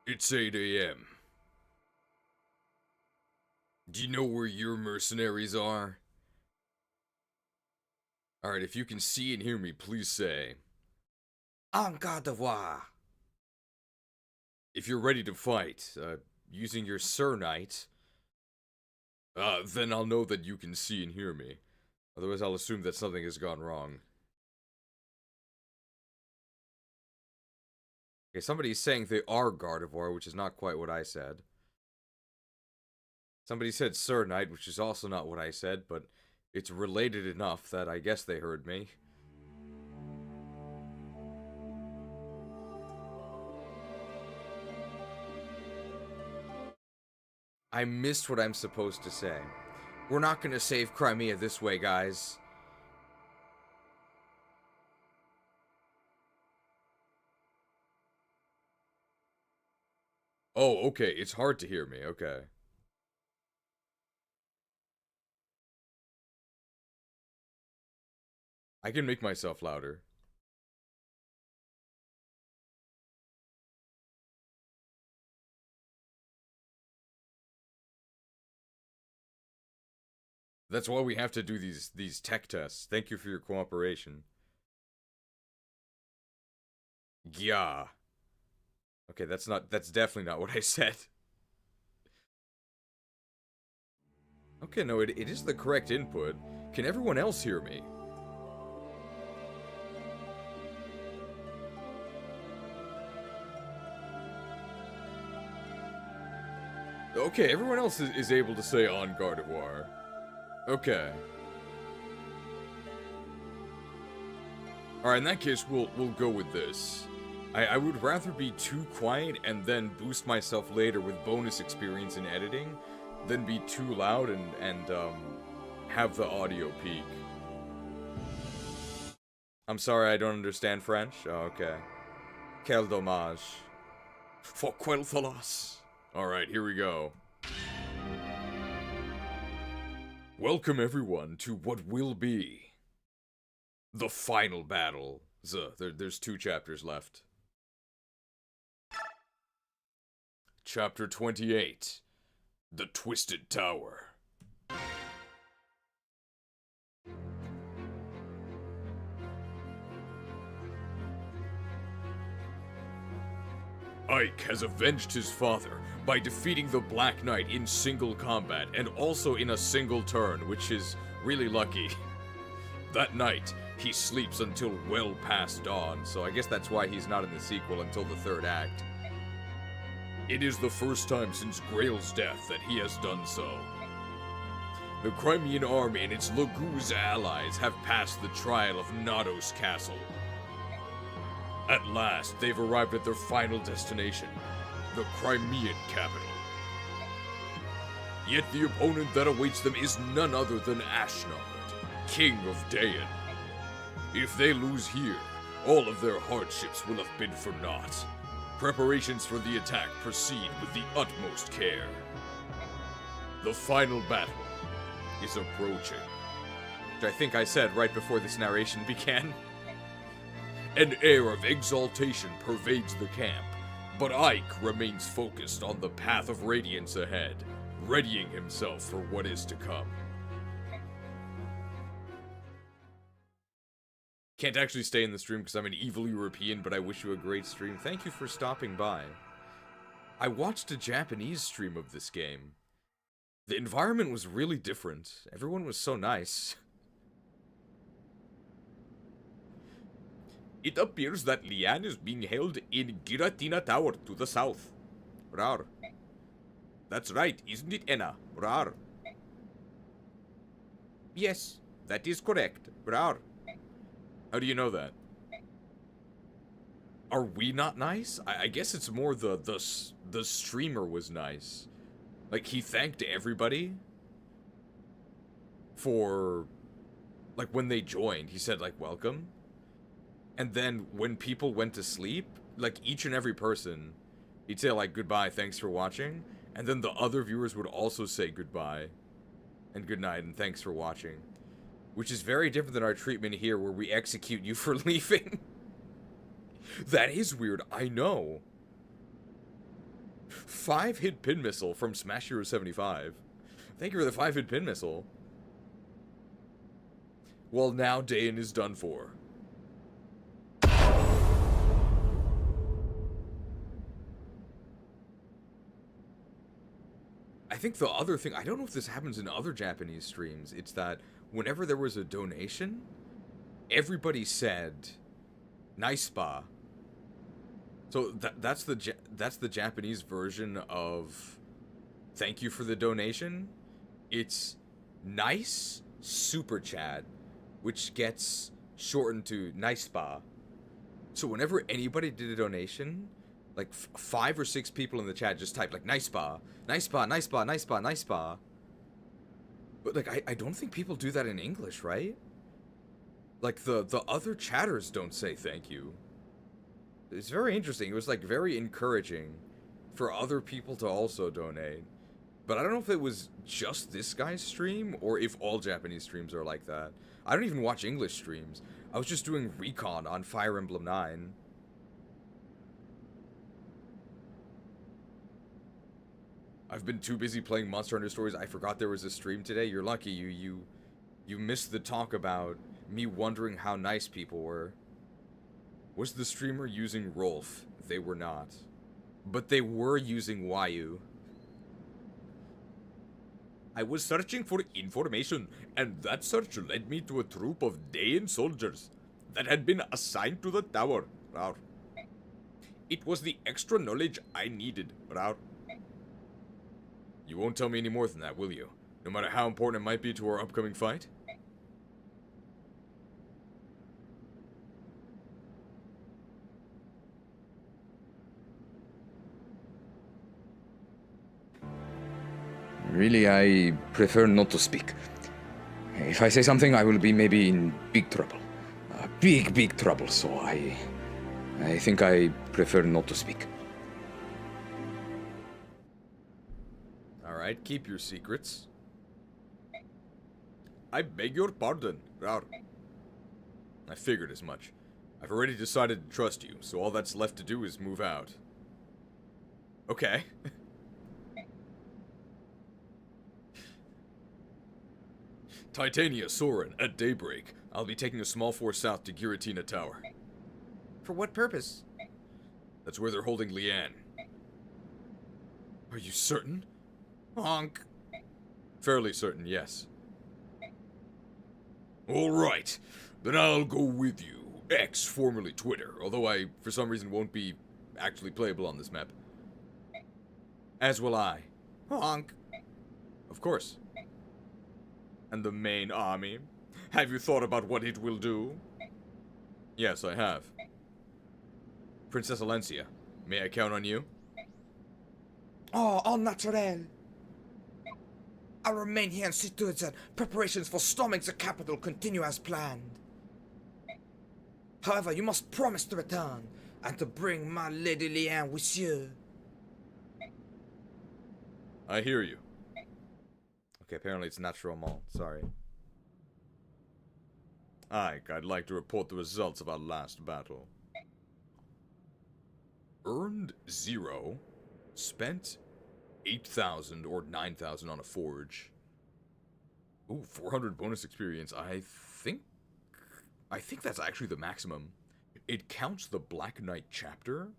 It's 8 a.m. Do you know where your mercenaries are? Alright, if you can see and hear me, please say, En garde devoir. If you're ready to fight, using your Sir Knight, then I'll know that you can see and hear me. Otherwise, I'll assume that something has gone wrong. Okay, somebody's saying they are Gardevoir, which is not quite what I said. Somebody said Sir Knight, which is also not what I said, but it's related enough that I guess they heard me. I missed what I'm supposed to say. We're not gonna save Crimea this way, guys. Oh, okay, it's hard to hear me, okay. I can make myself louder. That's why we have to do these tech tests. Thank you for your cooperation. Yeah. Okay, that's definitely not what I said. Okay, no, it is the correct input. Can everyone else hear me? Okay, everyone else is able to say on Gardevoir. Okay. Alright, in that case, we'll go with this. I would rather be too quiet and then boost myself later with bonus experience in editing than be too loud and have the audio peak. I'm sorry, I don't understand French. Oh, okay. Quel dommage. For quel thalas. Alright, here we go. Welcome everyone to what will be the final battle. There's 2 chapters left. Chapter 28. The Twisted Tower. Ike has avenged his father by defeating the Black Knight in single combat and also in a single turn, which is really lucky. That night, he sleeps until well past dawn, so I guess that's why he's not in the sequel until the 3rd act. It is the first time since Greil's death that he has done so. The Crimean army and its Laguz allies have passed the trial of Nados Castle. At last, they've arrived at their final destination, the Crimean capital. Yet the opponent that awaits them is none other than Ashnard, King of Daein. If they lose here, all of their hardships will have been for naught. Preparations for the attack proceed with the utmost care. The final battle is approaching. Which I think I said right before this narration began. An air of exaltation pervades the camp, but Ike remains focused on the path of Radiance ahead, readying himself for what is to come. Can't actually stay in the stream because I'm an evil European, but I wish you a great stream. Thank you for stopping by. I watched a Japanese stream of this game. The environment was really different. Everyone was so nice. It appears that Lian is being held in Giratina Tower to the south. Rar. That's right, isn't it, Ena? Rar. Yes, that is correct. Rar. How do you know that? Are we not nice? I guess it's more the streamer was nice. Like, he thanked everybody for, like, when they joined. He said, like, welcome. And then when people went to sleep, like, each and every person, he'd say, like, goodbye, thanks for watching. And then the other viewers would also say goodbye and good night and thanks for watching. Which is very different than our treatment here where we execute you for leaving. That is weird, I know. 5-hit pin missile from Smash Hero 75. Thank you for the 5-hit pin missile. Well, now Daein is done for. I think the other thing, I don't know if this happens in other Japanese streams, it's that whenever there was a donation, everybody said, "Nice spa." So that's the Japanese version of thank you for the donation. It's nice super chat, which gets shortened to nice spa. So whenever anybody did a donation, like 5 or 6 people in the chat just typed like nice spa, nice spa, nice spa, nice spa, nice spa. But like I don't think people do that in English, right? Like the other chatters don't say thank you. It's very interesting. It was like very encouraging for other people to also donate. But I don't know if it was just this guy's stream or if all Japanese streams are like that. I don't even watch English streams. I was just doing recon on Fire Emblem 9. I've been too busy playing Monster Hunter Stories. I forgot there was a stream today. You're lucky. You missed the talk about me wondering how nice people were. Was the streamer using Rolf? They were not. But they were using Wayu. I was searching for information, and that search led me to a troop of Daein soldiers that had been assigned to the tower. Rawr. It was the extra knowledge I needed. Rawr. You won't tell me any more than that, will you? No matter how important it might be to our upcoming fight? Really, I prefer not to speak. If I say something, I will be maybe in big trouble. Big trouble, so I think I prefer not to speak. Alright, keep your secrets. I beg your pardon, Rawr. I figured as much. I've already decided to trust you, so all that's left to do is move out. Okay. Titania, Soren, at daybreak. I'll be taking a small force south to Giratina Tower. For what purpose? That's where they're holding Liane. Are you certain? Honk. Fairly certain, yes. Alright, then I'll go with you. X, formerly Twitter, although I, for some reason, won't be actually playable on this map. As will I. Honk. Of course. And the main army? Have you thought about what it will do? Yes, I have. Princess Alencia, may I count on you? Oh, all naturel. I'll remain here and see to it that preparations for storming the capital continue as planned. However, you must promise to return, and to bring my Lady Liane with you. I hear you. Okay, apparently it's naturellement. Sorry. I'd like to report the results of our last battle. Earned 0. Spent 8,000 or 9,000 on a forge. Ooh, 400 bonus experience. I think that's actually the maximum. It counts the Black Knight chapter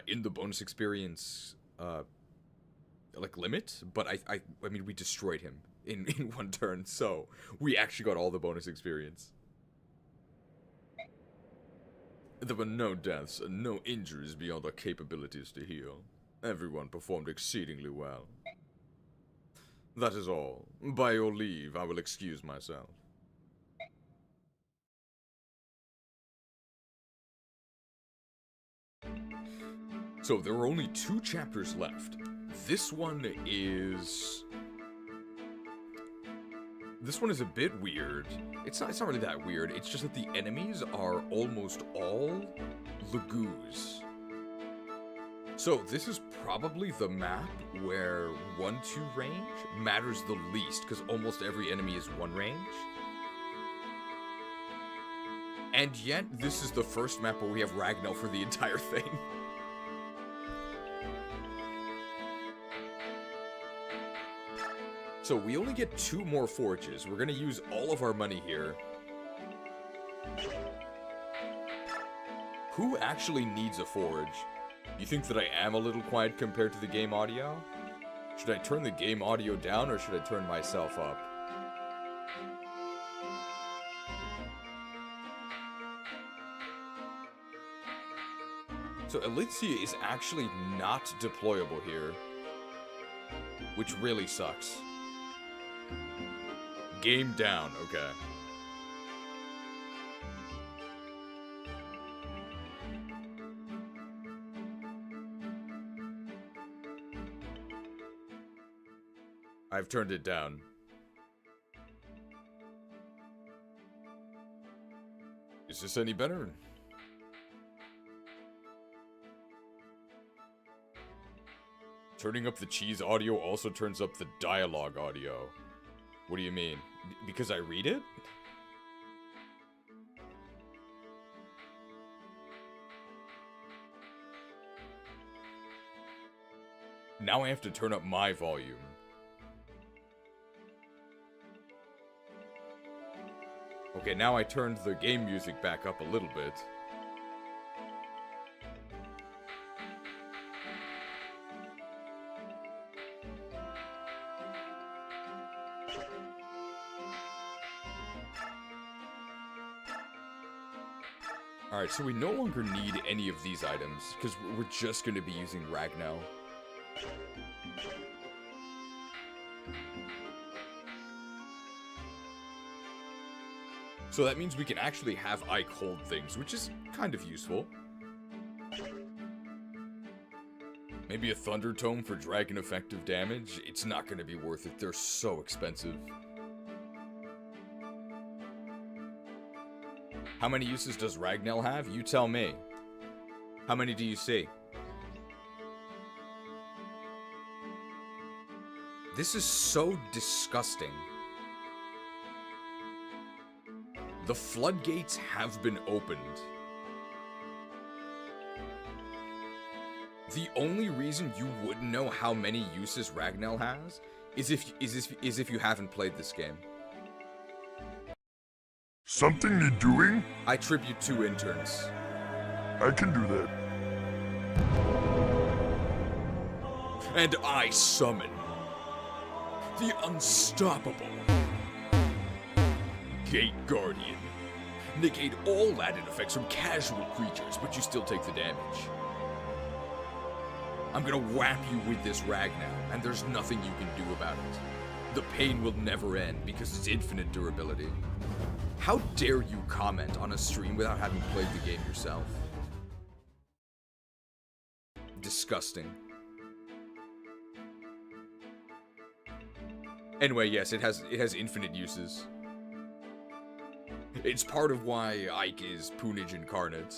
in the bonus experience like limit, but I mean we destroyed him in one turn, so we actually got all the bonus experience. There were no deaths and no injuries beyond our capabilities to heal. Everyone performed exceedingly well. That is all. By your leave, I will excuse myself. So there are only 2 chapters left. This one is a bit weird. It's not really that weird. It's just that the enemies are almost all Laguz. So this is probably the map where 1-2 range matters the least, because almost every enemy is 1 range. And yet, this is the first map where we have Ragnar for the entire thing. So we only get 2 more forges. We're gonna use all of our money here. Who actually needs a forge? You think that I am a little quiet compared to the game audio? Should I turn the game audio down or should I turn myself up? So Elixir is actually not deployable here, which really sucks. Game down, okay. I've turned it down. Is this any better? Turning up the cheese audio also turns up the dialogue audio. What do you mean? Because I read it? Now I have to turn up my volume. Okay, now I turned the game music back up a little bit. Alright, so we no longer need any of these items, because we're just going to be using Ragnar. So that means we can actually have Ike hold things, which is kind of useful. Maybe a Thunder Tome for dragon effective damage? It's not going to be worth it, they're so expensive. How many uses does Ragnar have? You tell me. How many do you see? This is so disgusting. The floodgates have been opened. The only reason you wouldn't know how many uses Ragnar has is if you haven't played this game. Something need doing? I tribute 2 interns. I can do that. And I summon the unstoppable Gate Guardian. Negate all added effects from casual creatures, but you still take the damage. I'm gonna whap you with this Ragnar, and there's nothing you can do about it. The pain will never end because it's infinite durability. How dare you comment on a stream without having played the game yourself? Disgusting. Anyway, yes, it has infinite uses. It's part of why Ike is Punage incarnate.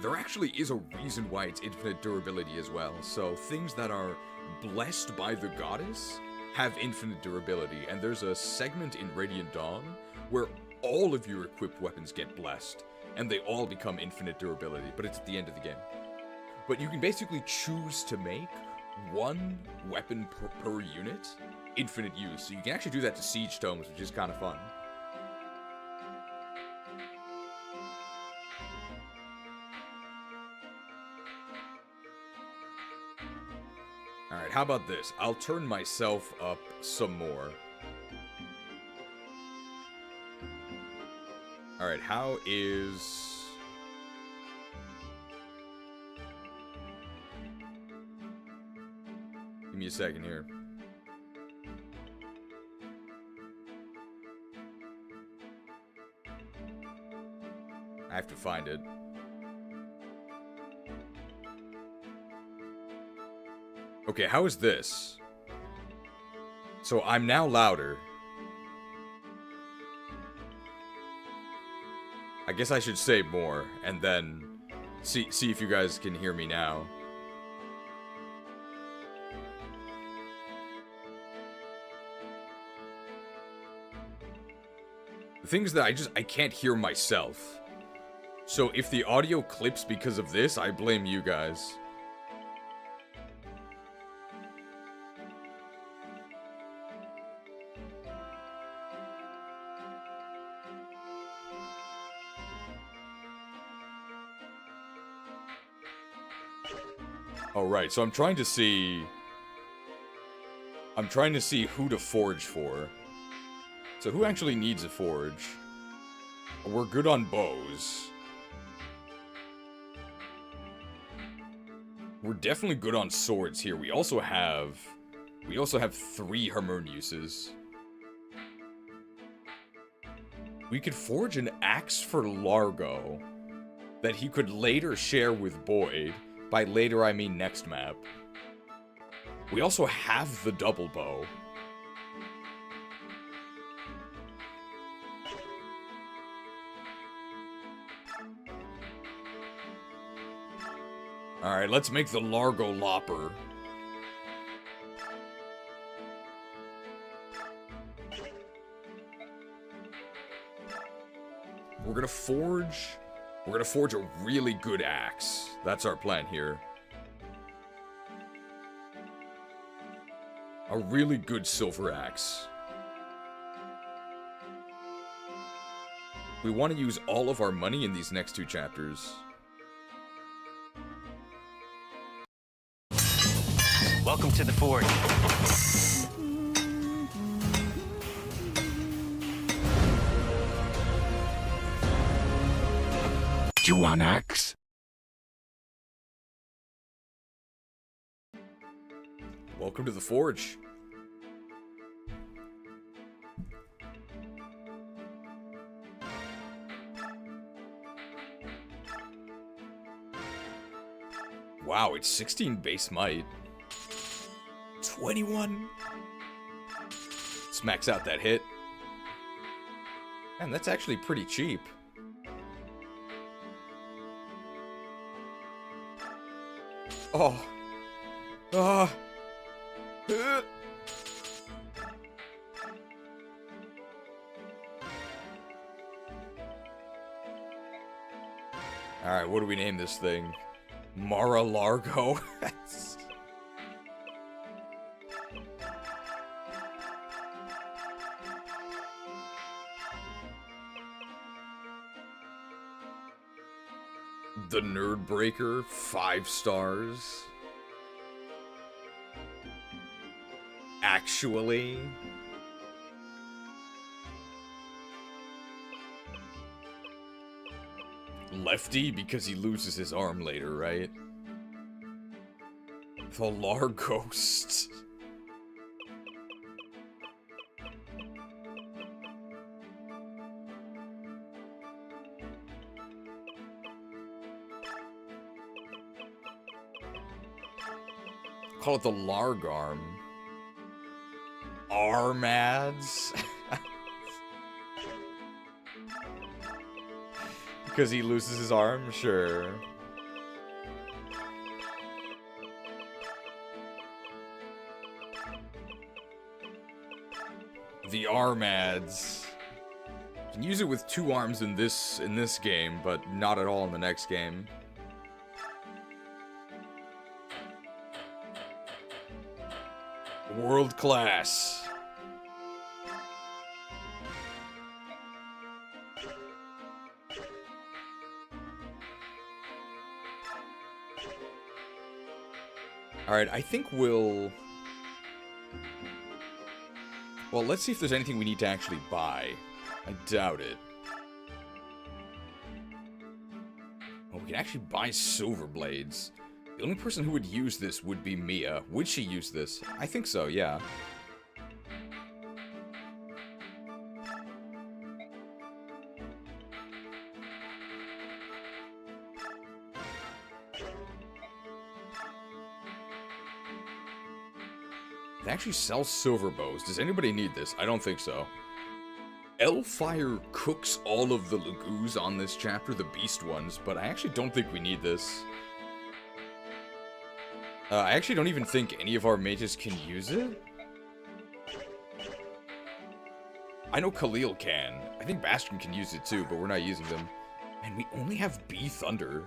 There actually is a reason why it's infinite durability as well. So things that are blessed by the goddess have infinite durability. And there's a segment in Radiant Dawn where all of your equipped weapons get blessed. And they all become infinite durability. But it's at the end of the game. But you can basically choose to make one weapon per unit infinite use. So you can actually do that to siege tomes, which is kind of fun. Alright, how about this? I'll turn myself up some more. Alright, how is... Give me a second here. I have to find it. Okay, how is this? So I'm now louder. I guess I should say more, and then see if you guys can hear me now. The thing is that I can't hear myself. So if the audio clips because of this, I blame you guys. Alright, so I'm trying to see who to forge for. So who actually needs a forge? We're good on bows. We're definitely good on swords here. We also have 3 Harmoniuses. We could forge an axe for Largo that he could later share with Boyd. By later, I mean next map. We also have the double bow. Alright, let's make the Largo Lopper. We're gonna forge a really good axe. That's our plan here. A really good silver axe. We want to use all of our money in these next 2 chapters. Welcome to the Forge. Do you want axe? Welcome to the Forge. Wow, it's 16 base might. 21. Smacks out that hit. Man, that's actually pretty cheap. Oh. Ah. Alright, what do we name this thing? Mara Largo? The Nerd Breaker, 5 stars. Actually. Lefty, because he loses his arm later, right? The Larghost. Call it the Largarm. Armads? Because he loses his arm? Sure. The Armads. You can use it with 2 arms in this game, but not at all in the next game. World class. Alright, I think we'll... Well, let's see if there's anything we need to actually buy. I doubt it. Oh, we can actually buy silver blades. The only person who would use this would be Mia. Would she use this? I think so, yeah. They actually sell silver bows. Does anybody need this? I don't think so. Elfire cooks all of the Laguz on this chapter, the beast ones, but I actually don't think we need this. I actually don't even think any of our mages can use it. I know Khalil can. I think Bastion can use it too, but we're not using them. And we only have B Thunder.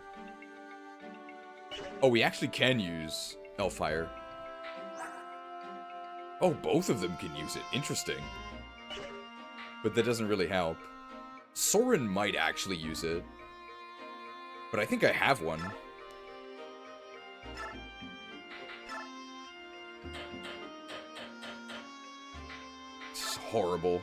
Oh, we actually can use Hellfire. Oh, both of them can use it. Interesting. But that doesn't really help. Soren might actually use it. But I think I have one. This is horrible.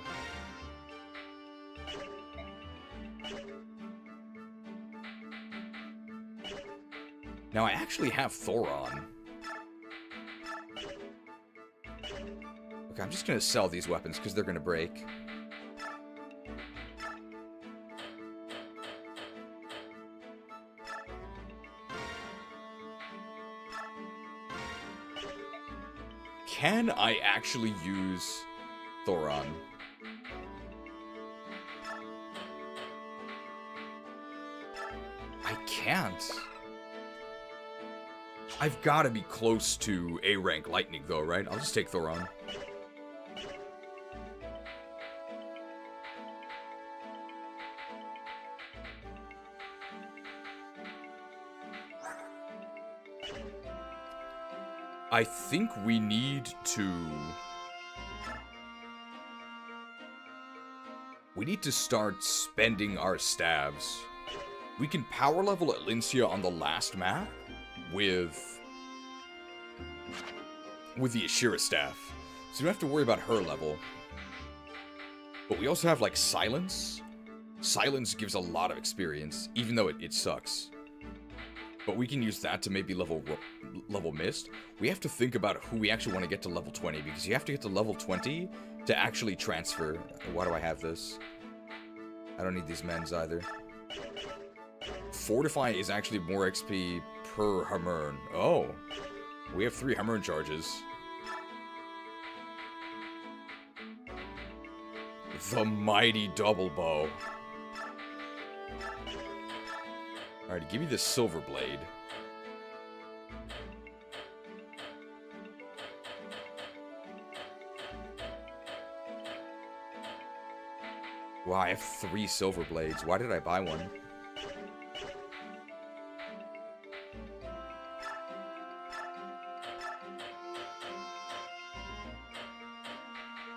Now, I actually have Thoron. Okay, I'm just gonna sell these weapons because they're gonna break. Can I actually use Thoron? I can't. I've got to be close to A rank lightning though, right? I'll just take Thoron. I think we need to... We need to start spending our stabs. We can power level at Lincia on the last map with the Ashira staff. So you don't have to worry about her level. But we also have, like, Silence. Silence gives a lot of experience, even though it sucks. But we can use that to maybe level Mist. We have to think about who we actually want to get to level 20, because you have to get to level 20 to actually transfer. Why do I have this? I don't need these mens either. Fortify is actually more XP per Hamern. Oh. We have 3 Hamern charges. The mighty double bow. Alright, give me this silver blade. Wow, I have 3 silver blades. Why did I buy one?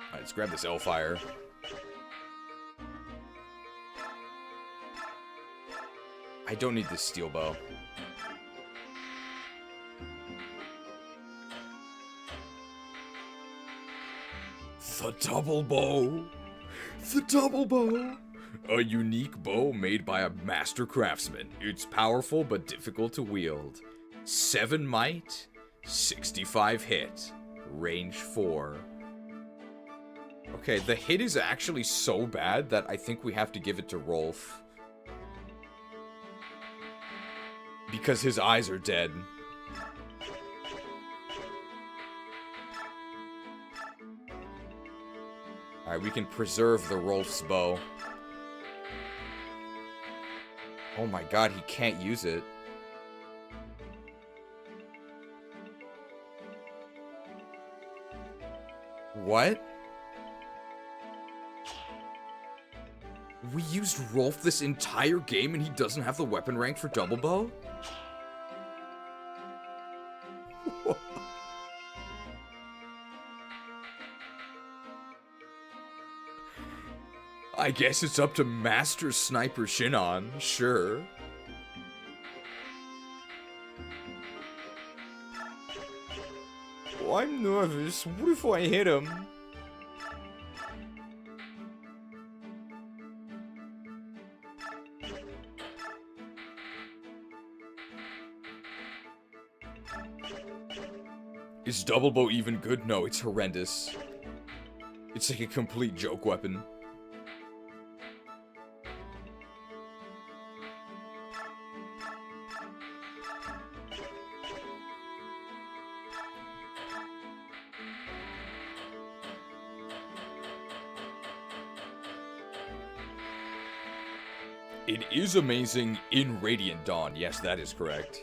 Alright, let's grab this Hellfire. I don't need this steel bow. The double bow! The double bow! A unique bow made by a master craftsman. It's powerful but difficult to wield. 7 might, 65 hit, range 4. Okay, the hit is actually so bad that I think we have to give it to Rolf. Because his eyes are dead. Alright, we can preserve the Rolf's bow. Oh my god, he can't use it. What? We used Rolf this entire game and he doesn't have the weapon rank for double bow? I guess it's up to Master Sniper Shinon, sure. Oh, I'm nervous. What if I hit him? Is double bow even good? No, it's horrendous. It's like a complete joke weapon. It is amazing in Radiant Dawn. Yes, that is correct.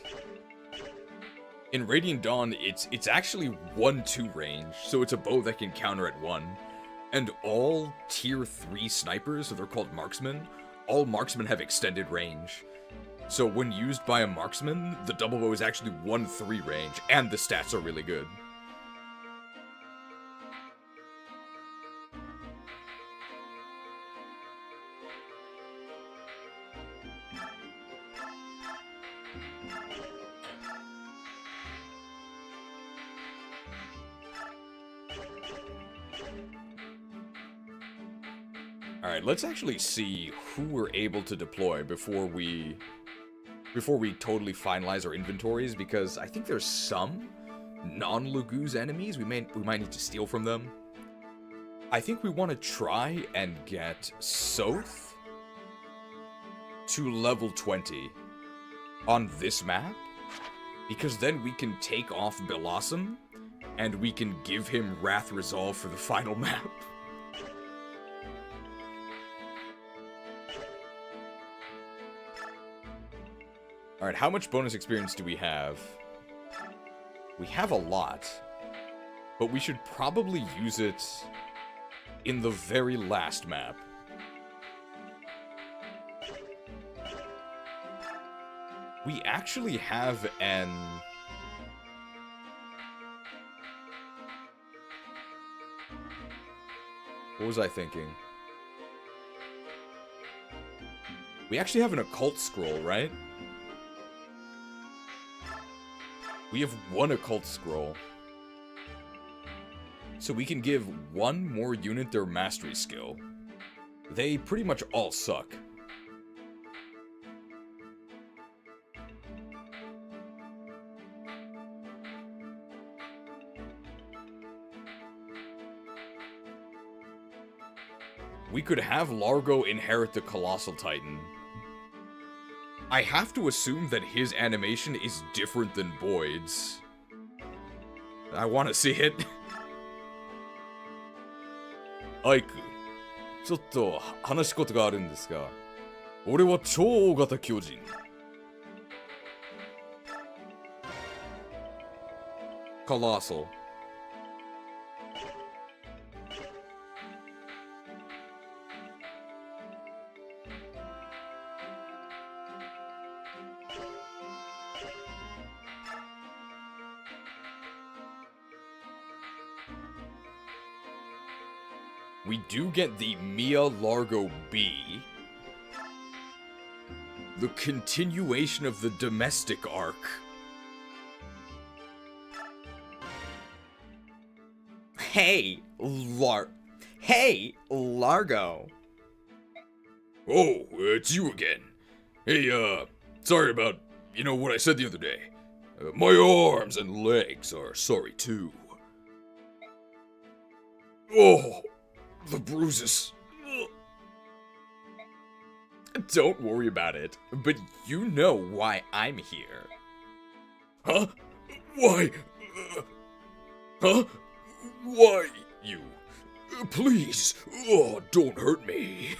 In Radiant Dawn, it's actually 1-2 range, so it's a bow that can counter at 1. And all tier 3 snipers, so they're called marksmen, all marksmen have extended range. So when used by a marksman, the double bow is actually 1-3 range, and the stats are really good. Alright, let's actually see who we're able to deploy before we totally finalize our inventories, because I think there's some non-Laguz enemies we might need to steal from them. I think we want to try and get Soth to level 20 on this map, because then we can take off Belasum, and we can give him Wrath Resolve for the final map. Alright, how much bonus experience do we have? We have a lot, but we should probably use it in the very last map. We actually have an... What was I thinking? We actually have an occult scroll, right? We have one occult scroll. So we can give one more unit their mastery skill. They pretty much all suck. We could have Largo inherit the Colossal Titan. I have to assume that his animation is different than Boyd's. I want to see it. Aiku, ちょっと話すことがあるんですが、俺は超大型巨人。Colossal. We do get the Mia Largo B. The continuation of the domestic arc. Hey, Largo. Oh, it's you again. Hey, sorry about, what I said the other day. My arms and legs are sorry too. Oh, the bruises. Don't worry about it, but you know why I'm here. Huh? Why? Huh? Why, you? Please, don't hurt me.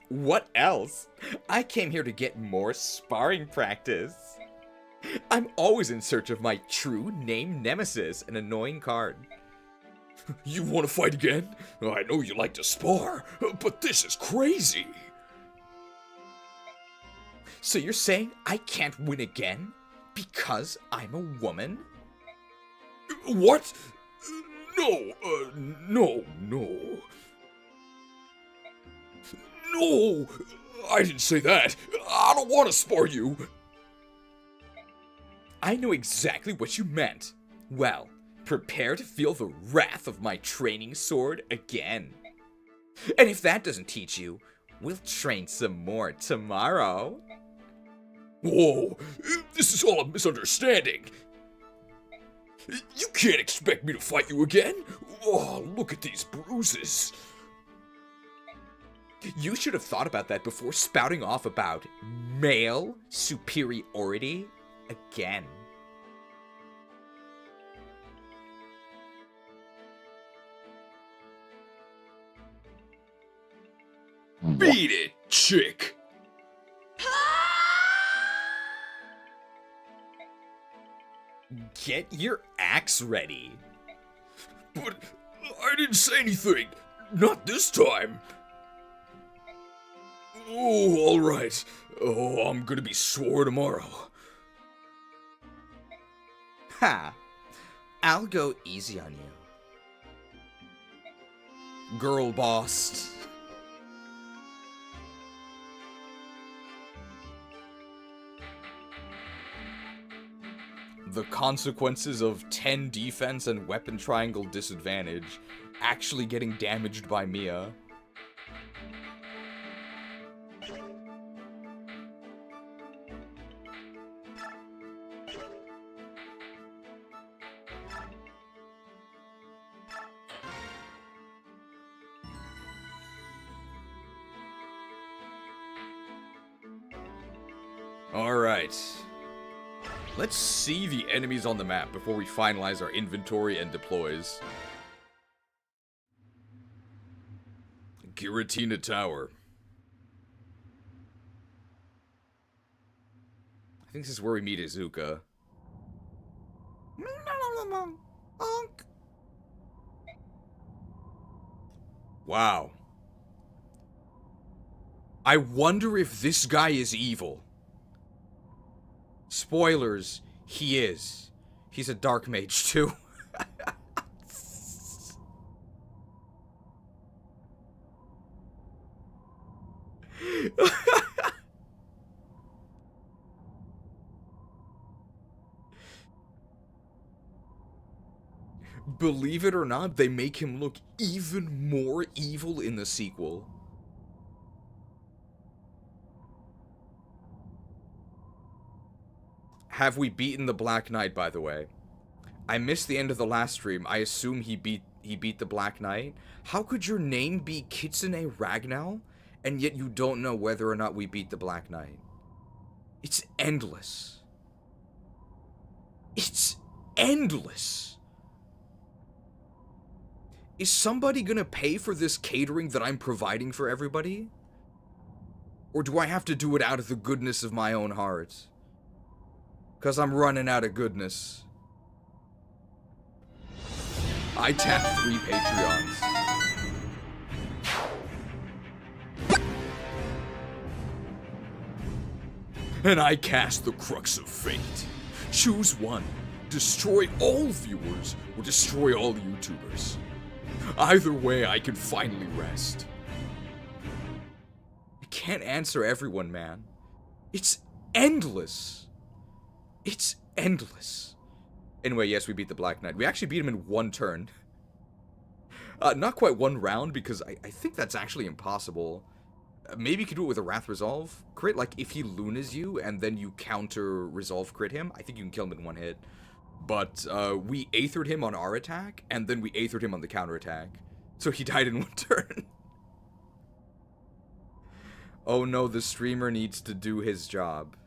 What else? I came here to get more sparring practice. I'm always in search of my true name nemesis, an annoying card. You want to fight again? I know you like to spar, but this is crazy. So you're saying I can't win again because I'm a woman? What? No, no. No, I didn't say that. I don't want to spar you. I know exactly what you meant. Well, prepare to feel the wrath of my training sword again. And if that doesn't teach you, we'll train some more tomorrow. Whoa, this is all a misunderstanding. You can't expect me to fight you again. Oh, look at these bruises. You should have thought about that before spouting off about male superiority again. Beat it, chick. Get your axe ready. But I didn't say anything. Not this time. Oh, alright. Oh, I'm gonna be sore tomorrow. Ha! I'll go easy on you. Girl boss. The consequences of 10 defense and weapon triangle disadvantage actually getting damaged by Mia. Alright. Let's see the enemies on the map before we finalize our inventory and deploys. Giratina Tower. I think this is where we meet Izuka. Wow. I wonder if this guy is evil. Spoilers, he is. He's a dark mage too. Believe it or not, they make him look even more evil in the sequel. Have we beaten the Black Knight, by the way? I missed the end of the last stream. I assume he beat the Black Knight. How could your name be Kitsune Ragnall, and yet you don't know whether or not we beat the Black Knight? It's endless. It's endless. Is somebody gonna pay for this catering that I'm providing for everybody? Or do I have to do it out of the goodness of my own heart? 'Cause I'm running out of goodness. I tapped 3 Patreons. And I cast the Crux of Fate. Choose one. Destroy all viewers or destroy all YouTubers. Either way, I can finally rest. I can't answer everyone, man. It's endless. It's endless. Anyway, yes, we beat the Black Knight. We actually beat him in 1 turn. Not quite 1 round, because I think that's actually impossible. Maybe you could do it with a Wrath Resolve crit. Like, if he Lunas you, and then you counter Resolve crit him, I think you can kill him in 1 hit. But, we Aethered him on our attack, and then we Aethered him on the counter attack. So he died in 1 turn. Oh no, the streamer needs to do his job.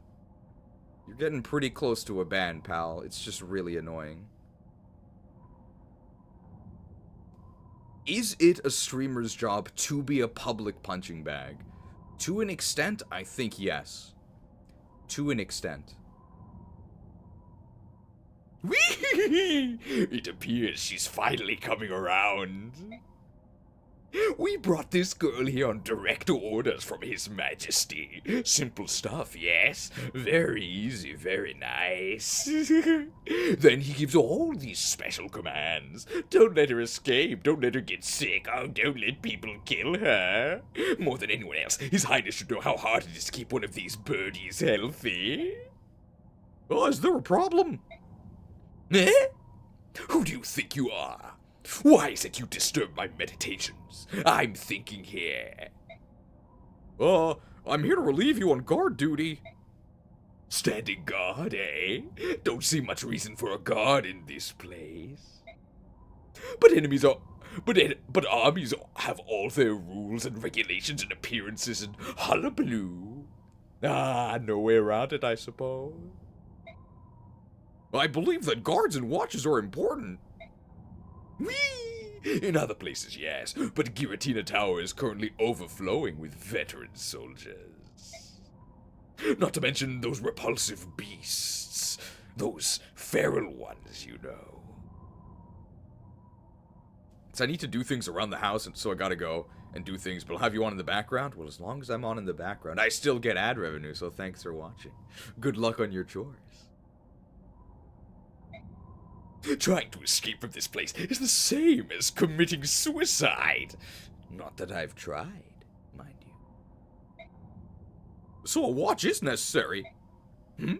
You're getting pretty close to a ban, pal. It's just really annoying. Is it a streamer's job to be a public punching bag? To an extent, I think yes. To an extent. Whee! It appears she's finally coming around. We brought this girl here on direct orders from His Majesty. Simple stuff, yes? Very easy, very nice. Then he gives all these special commands. Don't let her escape, don't let her get sick, oh, don't let people kill her. More than anyone else, His Highness should know how hard it is to keep one of these birdies healthy. Oh, is there a problem? Eh? Who do you think you are? Why is it you disturb my meditations? I'm thinking here. I'm here to relieve you on guard duty. Standing guard, eh? Don't see much reason for a guard in this place. But enemies are... But armies have all their rules and regulations and appearances and hullabaloo. No way around it, I suppose. I believe that guards and watches are important. Whee! In other places, yes, but Giratina Tower is currently overflowing with veteran soldiers. Not to mention those repulsive beasts. Those feral ones, you know. So I need to do things around the house, and so I gotta go. and do things, but I'll have you on in the background. Well, as long as I'm on in the background, I still get ad revenue, so thanks for watching. Good luck on your chores. Trying to escape from this place is the same as committing suicide. Not that I've tried, mind you. So a watch is necessary. Hmm?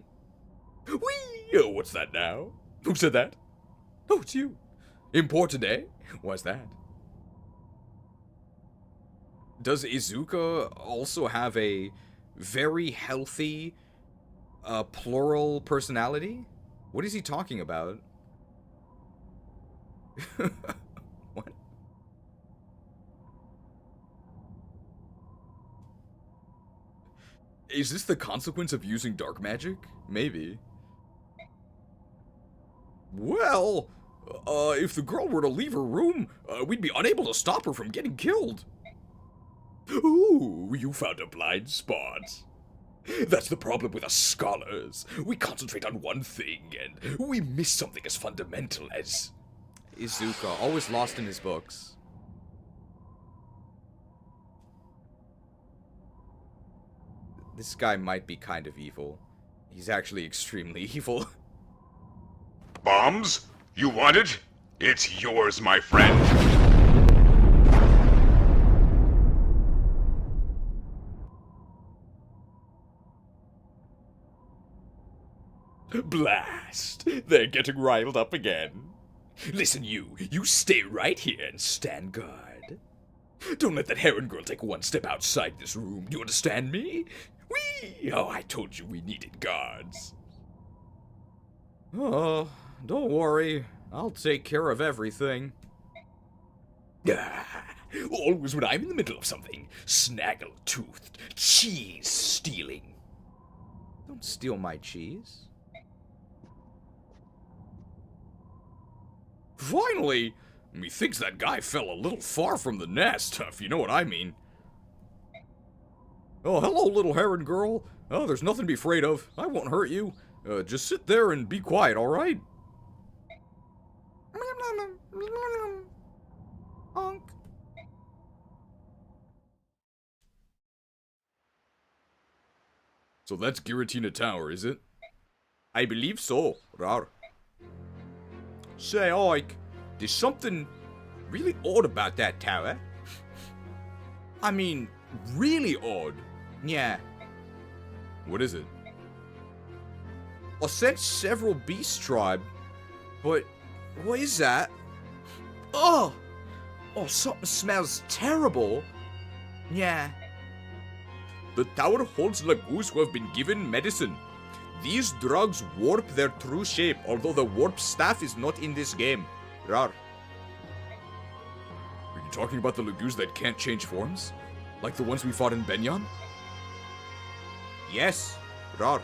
Whee! Oh, what's that now? Who said that? Oh, it's you. Important, eh? Why's that? Does Izuka also have a very healthy, plural personality? What is he talking about? What? Is this the consequence of using dark magic? Maybe. Well, if the girl were to leave her room, we'd be unable to stop her from getting killed. Ooh, you found a blind spot. That's the problem with us scholars. We concentrate on one thing, and we miss something as fundamental as... Izuka, always lost in his books. This guy might be kind of evil. He's actually extremely evil. Bombs? You want it? It's yours, my friend. Blast! They're getting riled up again. Listen, you stay right here and stand guard. Don't let that Heron girl take one step outside this room, do you understand me? Whee! Oh, I told you we needed guards. Oh, don't worry. I'll take care of everything. Always when I'm in the middle of something, snaggle-toothed, cheese-stealing. Don't steal my cheese. Finally! Methinks that guy fell a little far from the nest, if you know what I mean. Oh, hello, little heron girl. Oh, there's nothing to be afraid of. I won't hurt you. Just sit there and be quiet, alright? So that's Giratina Tower, is it? I believe so. Rar. Say, Ike, there's something really odd about that tower. I mean, really odd. Yeah. What is it? I sent several beast tribe, but what is that? Oh! Oh, something smells terrible. Yeah. The tower holds Laguz who have been given medicine. These drugs warp their true shape, although the warp staff is not in this game. Rar. Are you talking about the Laguz that can't change forms? Like the ones we fought in Benyan? Yes, Rar.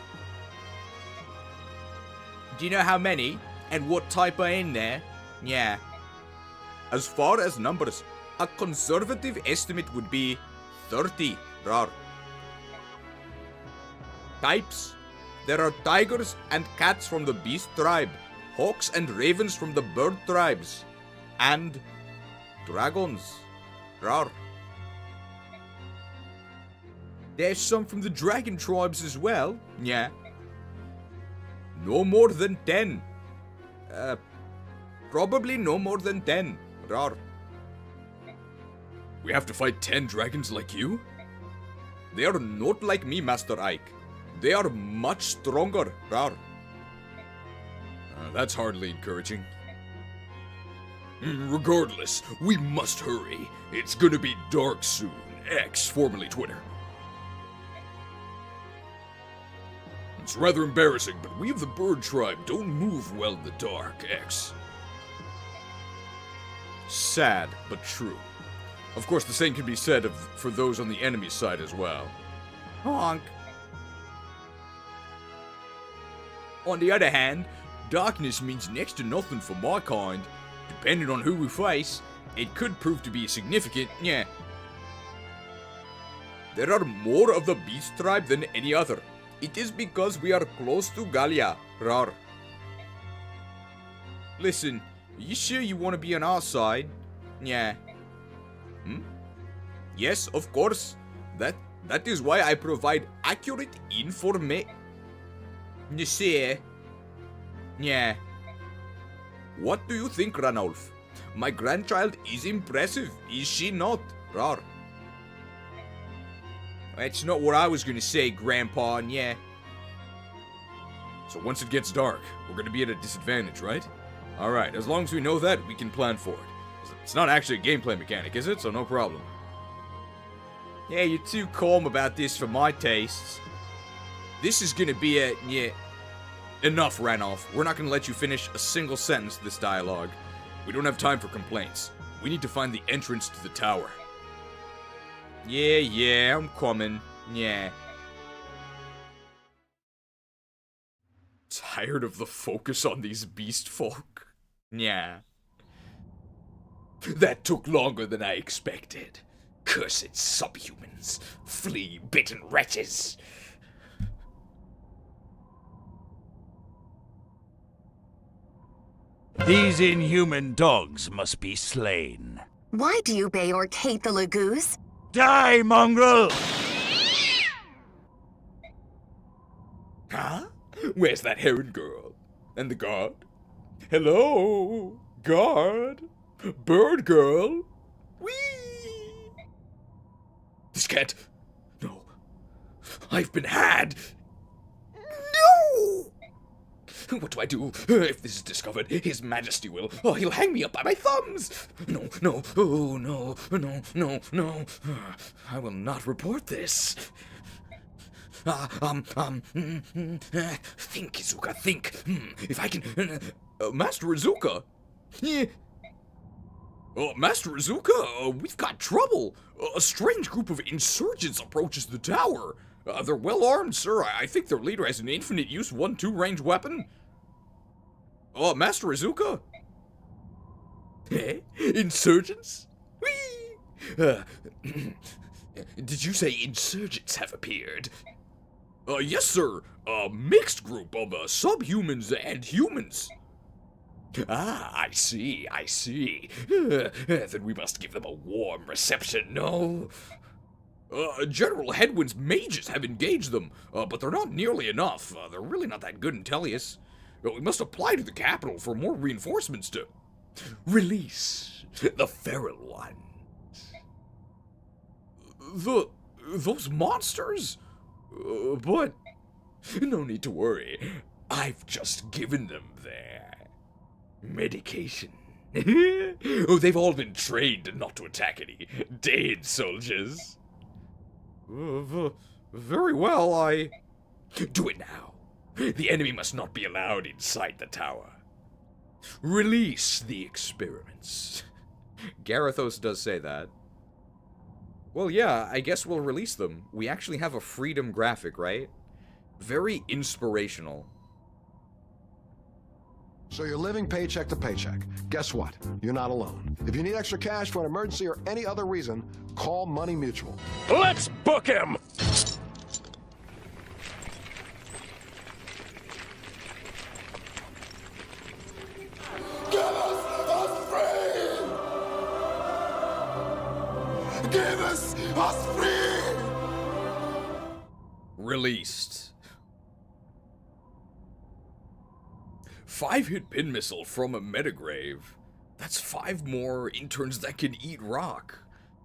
Do you know how many? And what type are in there? Yeah. As far as numbers, a conservative estimate would be 30, Rar. Types. There are tigers and cats from the beast tribe, hawks and ravens from the bird tribes, and dragons. Rar. There's some from the dragon tribes as well. Yeah. No more than 10. Probably no more than 10. Rar. We have to fight 10 dragons like you? They are not like me, Master Ike. They are much stronger, Rar. That's hardly encouraging. Regardless, we must hurry. It's gonna be dark soon. X, formerly Twitter. It's rather embarrassing, but we of the bird tribe don't move well in the dark, X. Sad, but true. Of course, the same can be said for those on the enemy side as well. Honk. On the other hand, darkness means next to nothing for my kind. Depending on who we face, it could prove to be significant, yeah. There are more of the beast tribe than any other. It is because we are close to Gallia, Rar. Listen, are you sure you want to be on our side? Yeah. Yes, of course. That is why I provide accurate information. Nasir. Yeah. What do you think, Ranulf? My grandchild is impressive, is she not? Rar. That's not what I was gonna say, Grandpa, yeah. So once it gets dark, we're gonna be at a disadvantage, right? Alright, as long as we know that, we can plan for it. It's not actually a gameplay mechanic, is it? So no problem. Yeah, you're too calm about this for my tastes. This is gonna be a, yeah. Enough, Ranulf. We're not gonna let you finish a single sentence of this dialogue. We don't have time for complaints. We need to find the entrance to the tower. Yeah, I'm coming. Yeah. Tired of the focus on these beast folk? Yeah. That took longer than I expected. Cursed subhumans. Flea-bitten wretches. These inhuman dogs must be slain. Why do you Beorc hate the Laguz? Die, mongrel! Huh? Where's that heron girl? And the guard? Hello? Guard? Bird girl? Whee! This can't... No. I've been had! No! What do I do? If this is discovered, His Majesty will... Oh, he'll hang me up by my thumbs! No, oh, no. I will not report this. Think, Izuka, think. If I can... Master Izuka? Yeah. Master Izuka, we've got trouble. A strange group of insurgents approaches the tower. They're well armed, sir. I think their leader has an infinite use 1-2 range weapon. Master Izuka? Eh? Insurgents? Whee! Did you say insurgents have appeared? Yes, sir. A mixed group of subhumans and humans. Ah, I see. Then we must give them a warm reception, no? General Headwind's mages have engaged them, but they're not nearly enough. They're really not that good in Telius. We must apply to the capital for more reinforcements to release the feral ones. Those monsters? But no need to worry. I've just given them their medication. They've all been trained not to attack any Daein soldiers. Very well, I... Do it now. The enemy must not be allowed inside the tower. Release the experiments. Garethos does say that. Well, yeah, I guess we'll release them. We actually have a freedom graphic, right? Very inspirational. So you're living paycheck to paycheck. Guess what? You're not alone. If you need extra cash for an emergency or any other reason, call Money Mutual. Let's book him! Give us free! Give us free! Released. 5-hit pin missile from a metagrave. That's 5 more interns that can eat rock.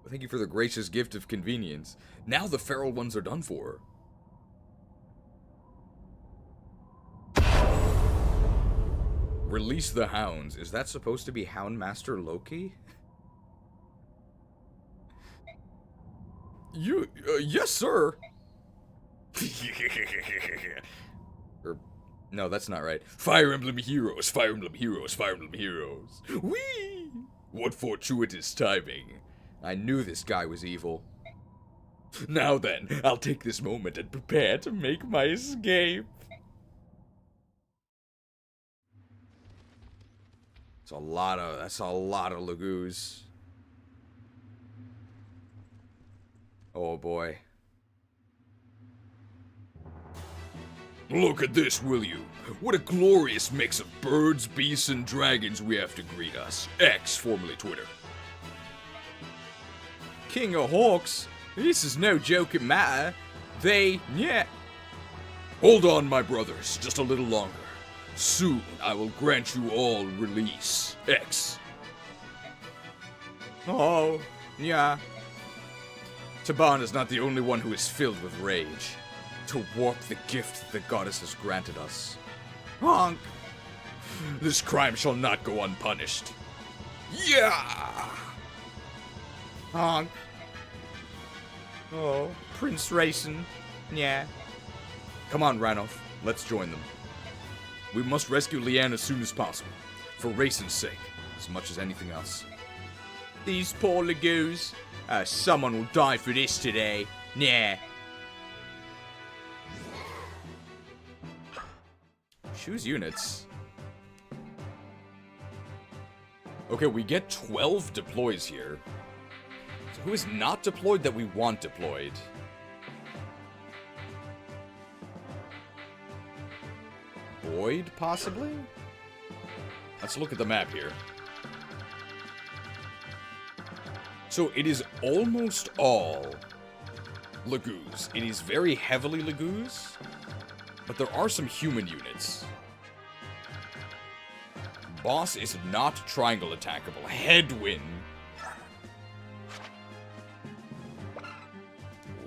Thank you for the gracious gift of convenience. Now the feral ones are done for. Release the hounds. Is that supposed to be Houndmaster Loki? Yes, sir. No, that's not right. Fire Emblem Heroes, Fire Emblem Heroes, Fire Emblem Heroes. Whee! What fortuitous timing. I knew this guy was evil. Now then, I'll take this moment and prepare to make my escape. That's a lot of Laguz. Oh boy. Look at this, will you? What a glorious mix of birds, beasts, and dragons we have to greet us. X, formerly Twitter. King of Hawks, this is no joking matter. Yeah. Hold on, my brothers, just a little longer. Soon I will grant you all release. X. Oh, yeah. Taban is not the only one who is filled with rage. To warp the gift the goddess has granted us. Honk! This crime shall not go unpunished. Yeah! Honk! Oh, Prince Racing. Yeah. Come on, Ranulph. Let's join them. We must rescue Leanne as soon as possible. For Racin's sake, as much as anything else. These poor Laguz. Someone will die for this today. Nah. Choose units. Okay, we get 12 deploys here. So who is not deployed that we want deployed? Boyd, possibly? Let's look at the map here. So it is almost all Laguz. It is very heavily Laguz, but there are some human units. Boss is not triangle attackable. Headwind.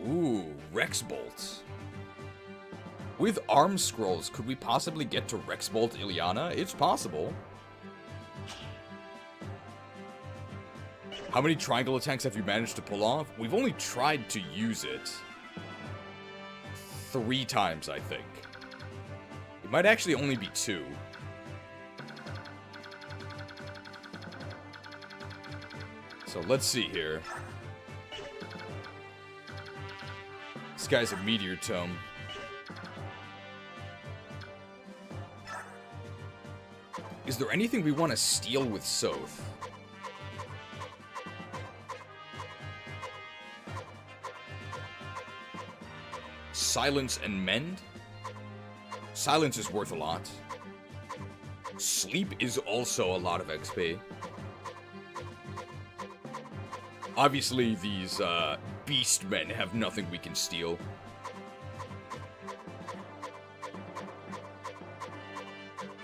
Ooh, Rex Bolt. With arm scrolls, could we possibly get to Rex Bolt Ilyana? It's possible. How many triangle attacks have you managed to pull off? We've only tried to use it 3 times, I think. It might actually only be 2. So let's see here. This guy's a meteor tome. Is there anything we want to steal with Soth? Silence and Mend? Silence is worth a lot. Sleep is also a lot of XP. Obviously, these beast men have nothing we can steal.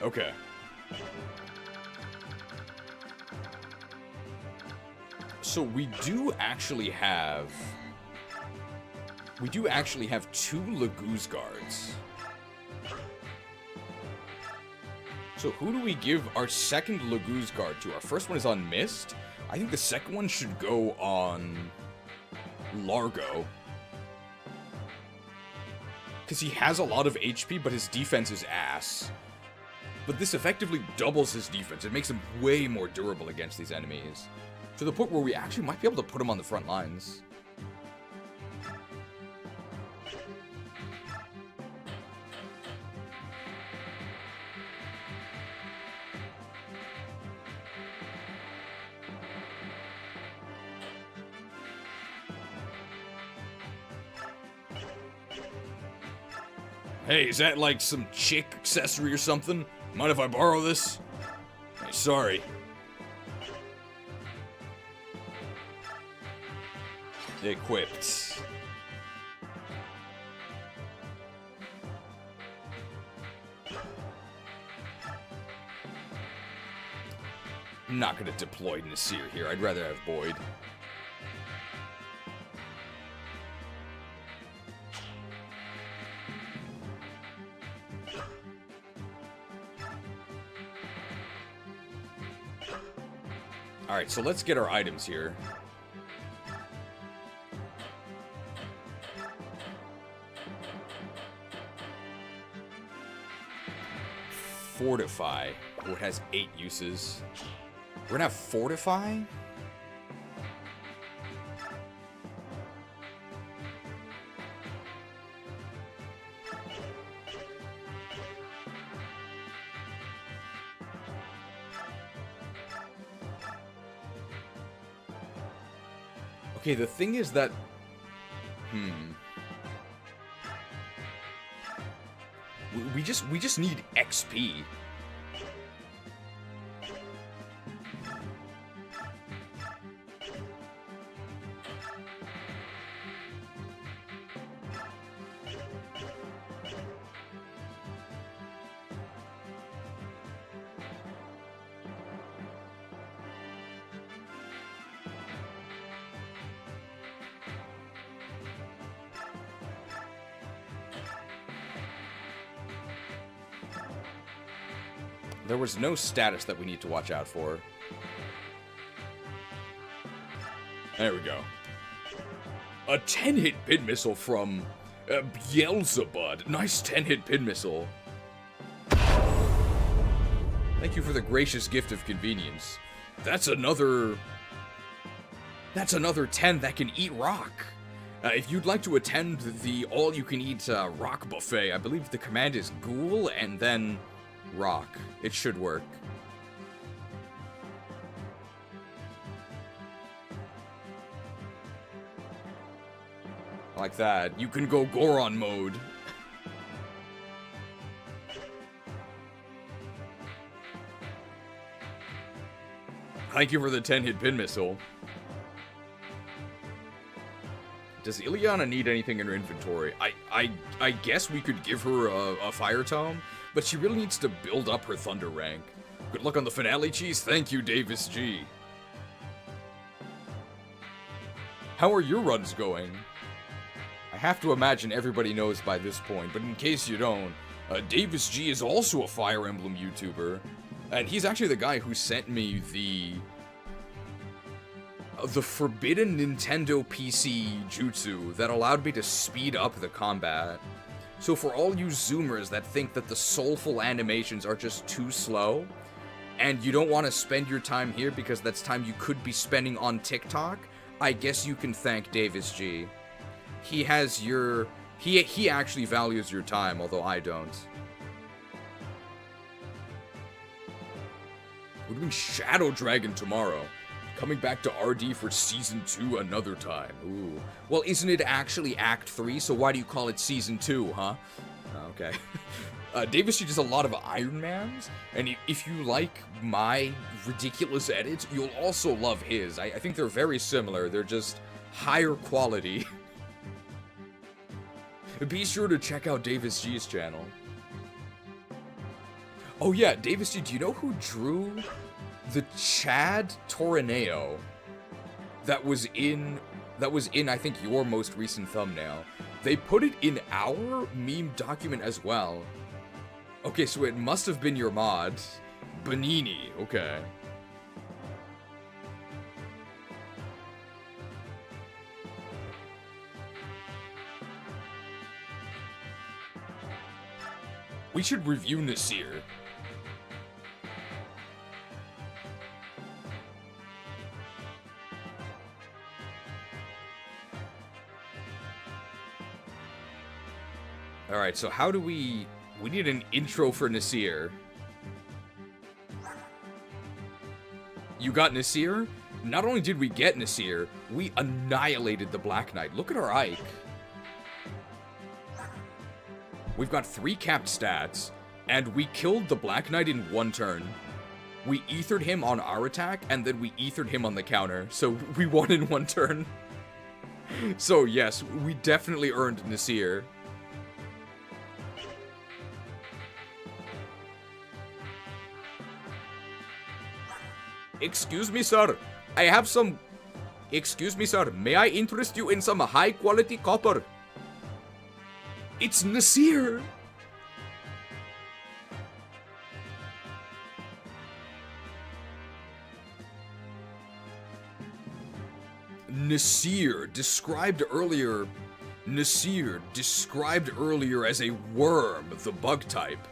Okay. So we do actually have 2 Laguz guards. So who do we give our second Laguz guard to? Our first one is on Mist. I think the second one should go on Largo. Because he has a lot of HP, but his defense is ass. But this effectively doubles his defense. It makes him way more durable against these enemies. To the point where we actually might be able to put him on the front lines. Hey, is that like some chick accessory or something? Mind if I borrow this? Hey, sorry. Equipped. I'm not gonna deploy Nasir here. I'd rather have Boyd. Alright, so let's get our items here. Fortify. Oh, it has 8 uses. We're gonna have Fortify? Okay, the thing is that... We just need XP. There was no status that we need to watch out for. There we go. A 10-hit pin missile from Beelzebub. Nice 10-hit pin missile. Thank you for the gracious gift of convenience. That's another 10 that can eat rock. If you'd like to attend the all-you-can-eat rock buffet, I believe the command is ghoul and then rock. It should work. Like that. You can go Goron mode. Thank you for the 10-hit pin missile. Does Ilyana need anything in her inventory? I guess we could give her a fire tome, but she really needs to build up her thunder rank. Good luck on the finale, cheese. Thank you, Davis G. How are your runs going? I have to imagine everybody knows by this point, but in case you don't, Davis G is also a Fire Emblem YouTuber, and he's actually the guy who sent me the forbidden Nintendo PC jutsu that allowed me to speed up the combat. So for all you zoomers that think that the soulful animations are just too slow, and you don't want to spend your time here because that's time you could be spending on TikTok, I guess you can thank Davis G. He has your... He actually values your time, although I don't. We're doing Shadow Dragon tomorrow. Coming back to RD for Season 2 another time. Ooh. Well, isn't it actually Act 3, so why do you call it Season 2, huh? Okay. Davis G does a lot of Iron Mans, and if you like my ridiculous edits, you'll also love his. I think they're very similar, they're just higher quality. Be sure to check out Davis G's channel. Oh yeah, Davis G, do you know who drew the Chad Torneo that was in I think your most recent thumbnail? They put it in our meme document as well. Okay, so it must have been your mod. Bonini, okay. We should review Nasir. Alright, so how do we need an intro for Nasir. You got Nasir? Not only did we get Nasir, we annihilated the Black Knight. Look at our Ike. We've got 3 capped stats, and we killed the Black Knight in 1 turn. We ethered him on our attack, and then we ethered him on the counter, so we won in 1 turn. So yes, we definitely earned Nasir. Excuse me, sir. I have some... Excuse me, sir. May I interest you in some high-quality copper? It's Nasir! Nasir, described earlier as a worm, the bug type.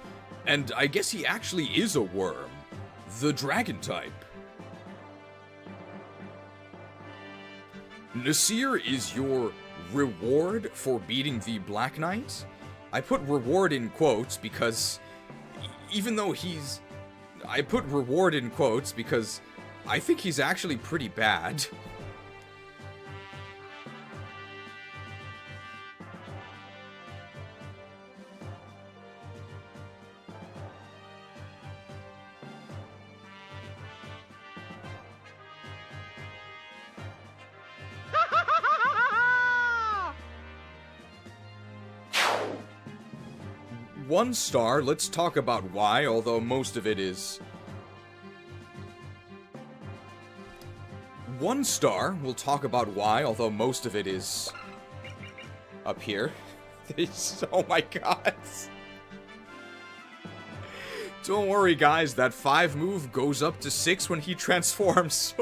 And I guess he actually is a worm, the dragon type. Nasir is your reward for beating the Black Knight. I put reward in quotes because even though I put reward in quotes because I think he's actually pretty bad. One star, let's talk about why, although most of it is... 1 star, we'll talk about why, although most of it is... up here. Oh my god. Don't worry, guys. That 5 move goes up to 6 when he transforms.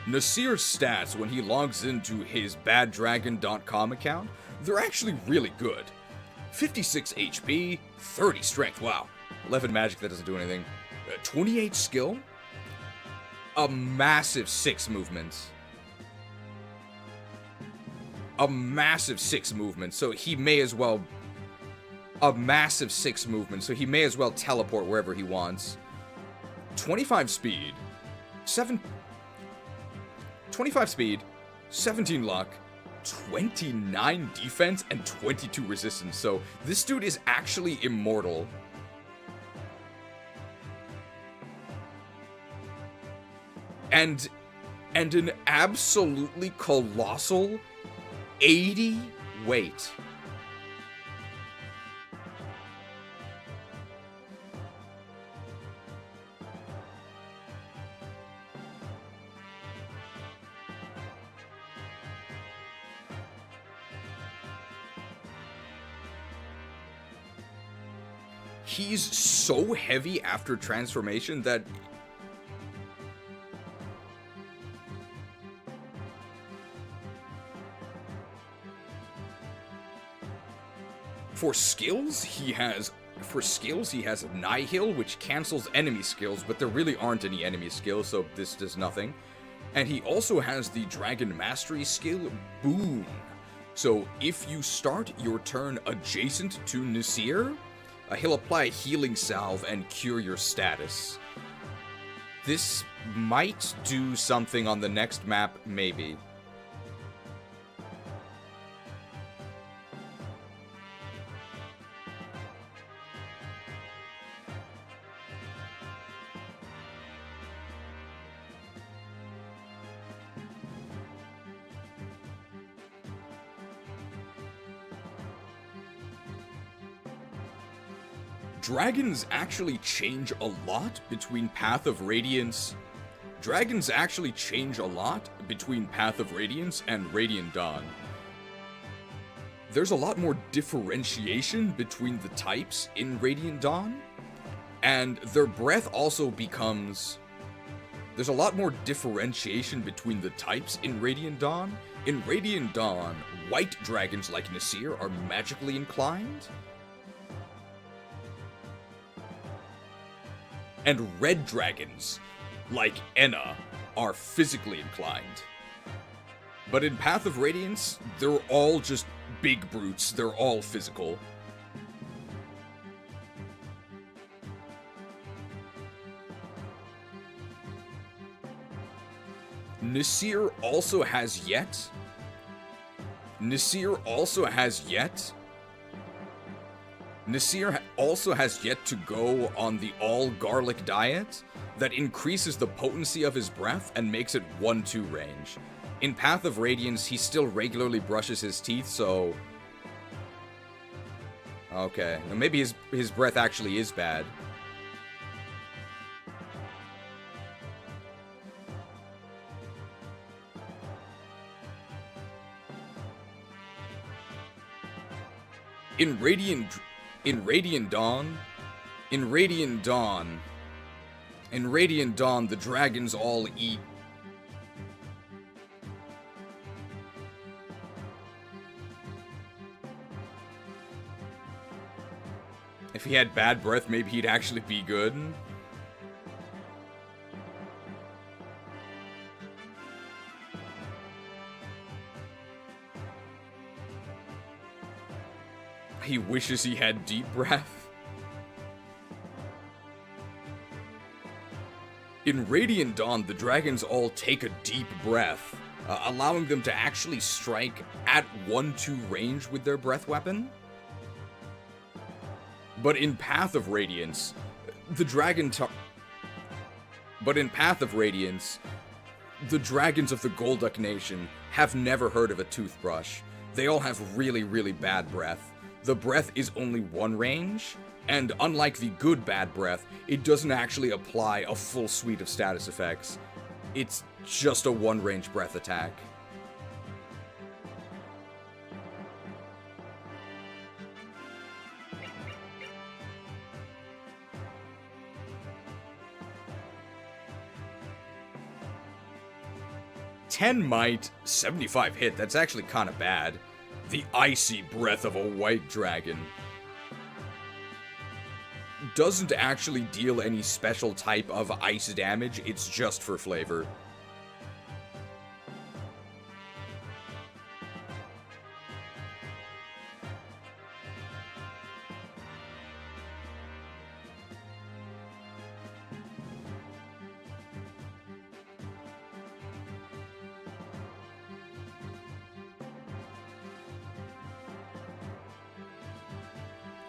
Nasir's stats when he logs into his baddragon.com account, they're actually really good. 56 HP, 30 strength, wow. 11 magic, that doesn't do anything. 28 skill, a massive 6 movement. A massive 6 movement, so he may as well... A massive 6 movement, so he may as well teleport wherever he wants. 25 speed, 25 speed, 17 luck, 29 defense, and 22 resistance, so this dude is actually immortal. And an absolutely colossal 80 weight. He's so heavy after transformation that For skills, he has Nihil, which cancels enemy skills, but there really aren't any enemy skills, so this does nothing. And he also has the Dragon Mastery skill, Boon. So if you start your turn adjacent to Nasir, he'll apply a healing salve and cure your status. This might do something on the next map, maybe. Dragons actually change a lot between Path of Radiance. Dragons actually change a lot between Path of Radiance and Radiant Dawn. There's a lot more differentiation between the types in Radiant Dawn, and their breath also becomes... There's a lot more differentiation between the types in Radiant Dawn. In Radiant Dawn, white dragons like Nasir are magically inclined, and red dragons, like Ena, are physically inclined. But in Path of Radiance, they're all just big brutes, they're all physical. Nasir also has yet to go on the all-garlic diet that increases the potency of his breath and makes it 1-2 range. In Path of Radiance, he still regularly brushes his teeth, so... Okay, maybe his breath actually is bad. In Radiant Dawn, the dragons all eat. If he had bad breath, maybe he'd actually be good. He wishes he had deep breath. In Radiant Dawn, the dragons all take a deep breath, allowing them to actually strike at 1-2 range with their breath weapon. But in Path of Radiance, the dragons of the Golduck Nation have never heard of a toothbrush. They all have really, really bad breath. The breath is only 1 range, and unlike the good bad breath, it doesn't actually apply a full suite of status effects. It's just a 1 range breath attack. "10 might, 75 hit, that's actually kinda bad. The icy breath of a white dragon. Doesn't actually deal any special type of ice damage, it's just for flavor.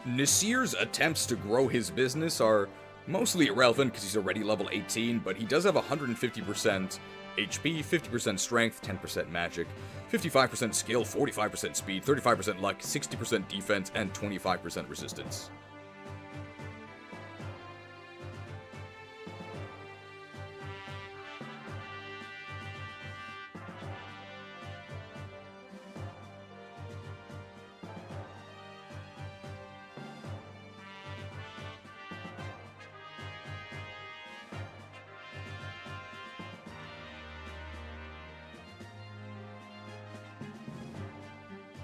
Nasir's attempts to grow his business are mostly irrelevant because he's already level 18, but he does have 150% HP, 50% strength, 10% magic, 55% skill, 45% speed, 35% luck, 60% defense, and 25% resistance.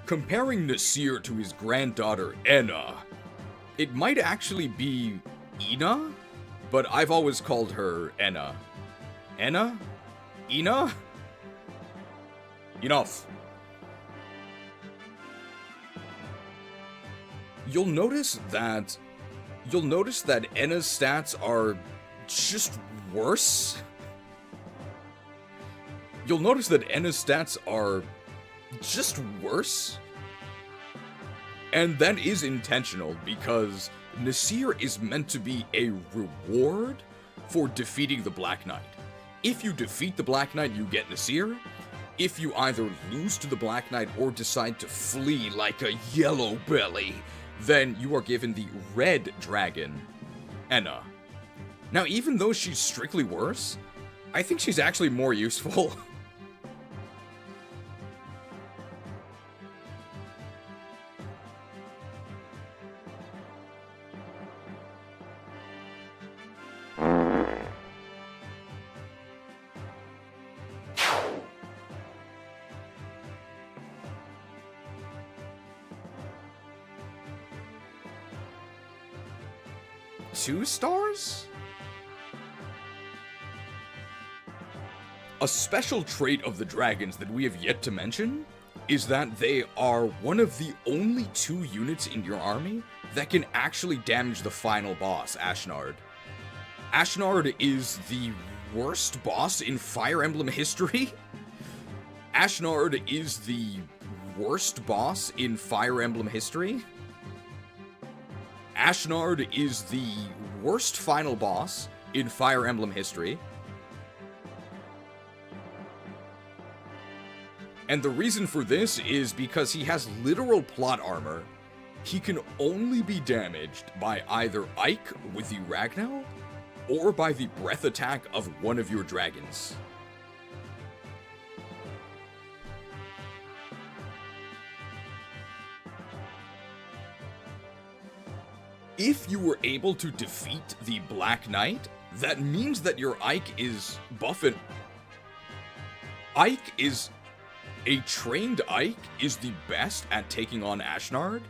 Comparing Nasir to his granddaughter, Ena, it might actually be Ena, but I've always called her Ena. Ena? Ena? Enough. You'll notice that Ena's stats are just worse. You'll notice that Ena's stats are just worse. And that is intentional because Nasir is meant to be a reward for defeating the Black Knight. If you defeat the Black Knight, you get Nasir. If you either lose to the Black Knight or decide to flee like a yellow belly, then you are given the red dragon, Ena. Now, even though she's strictly worse, I think she's actually more useful. Two stars? A special trait of the dragons that we have yet to mention is that they are one of the only 2 units in your army that can actually damage the final boss, Ashnard. Ashnard is the worst boss in Fire Emblem history. Ashnard is the worst boss in Fire Emblem history. Ashnard is the worst final boss in Fire Emblem history. And the reason for this is because he has literal plot armor. He can only be damaged by either Ike with the Ragnell or by the breath attack of one of your dragons. If you were able to defeat the Black Knight, that means that your Ike is buffing. A trained Ike is the best at taking on Ashnard,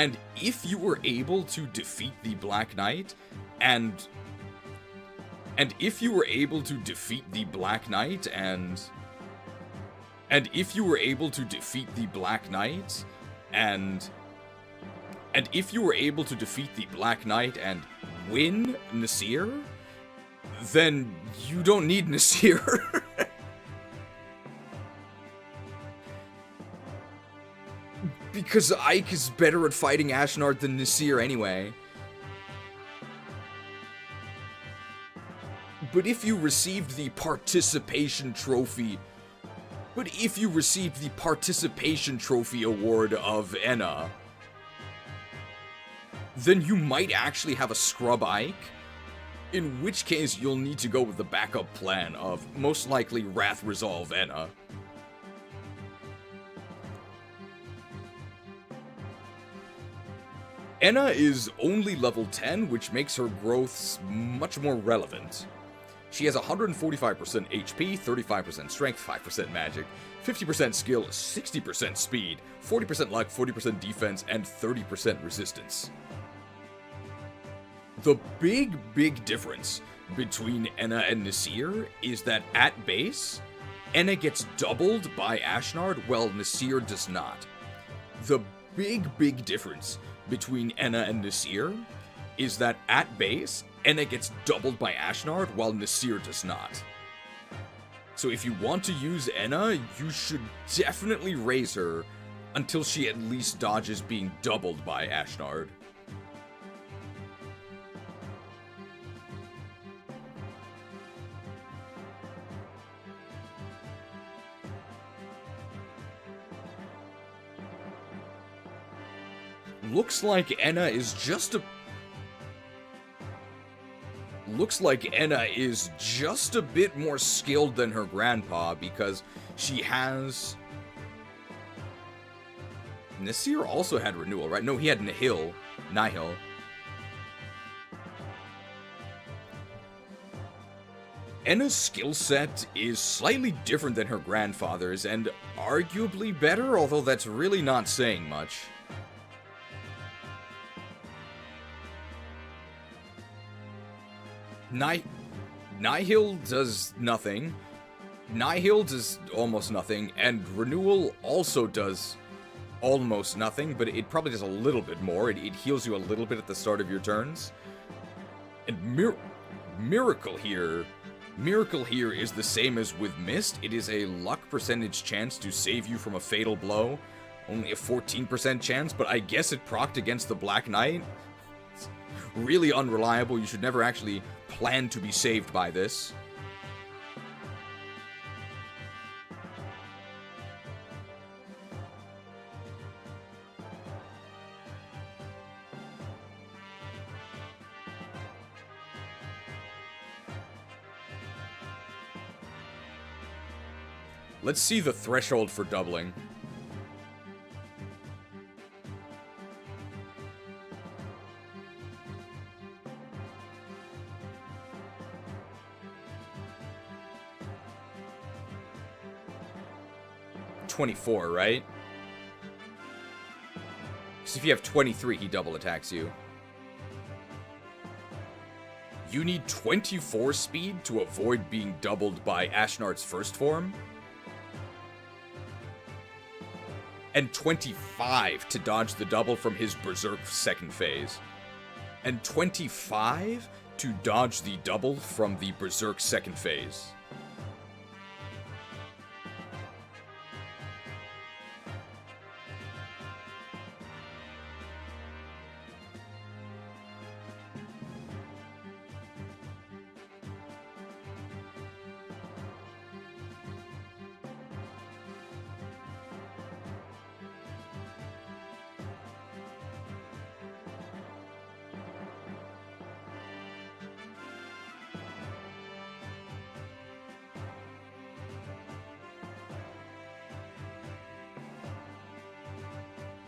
And if you were able to defeat the Black Knight, and if you were able to defeat the Black Knight, and if you were able to defeat the Black Knight, and if you were able to defeat the Black Knight and win Nasir, then you don't need Nasir. Because Ike is better at fighting Ashnard than Nasir anyway. But if you received the participation trophy... award of Ena, then you might actually have a scrub Ike, in which case you'll need to go with the backup plan of most likely Wrath Resolve Ena. Ena is only level 10, which makes her growths much more relevant. She has 145% HP, 35% strength, 5% magic, 50% skill, 60% speed, 40% luck, 40% defense, and 30% resistance. The big difference between Ena and Nasir is that at base, Ena gets doubled by Ashnard, while Nasir does not. The big difference between Ena and Nasir is that at base, Ena gets doubled by Ashnard, while Nasir does not. So if you want to use Ena, you should definitely raise her until she at least dodges being doubled by Ashnard. Looks like Ena is just a bit more skilled than her grandpa, because she has... Nasir also had Renewal, right? No, he had Nihil. Ena's skill set is slightly different than her grandfather's, and arguably better, although that's really not saying much. Nihil does nothing. Nihil does almost nothing, and Renewal also does almost nothing, but it probably does a little bit more. It heals you a little bit at the start of your turns. And Miracle here is the same as with Mist. It is a luck percentage chance to save you from a fatal blow. Only a 14% chance, but I guess it procced against the Black Knight. It's really unreliable. You should never actually plan to be saved by this. Let's see the threshold for doubling. $24, right? Because if you have 23, he double attacks you. You need 24 speed to avoid being doubled by Ashnard's first form. And 25 to dodge the double from his Berserk second phase. And 25 to dodge the double from the Berserk second phase.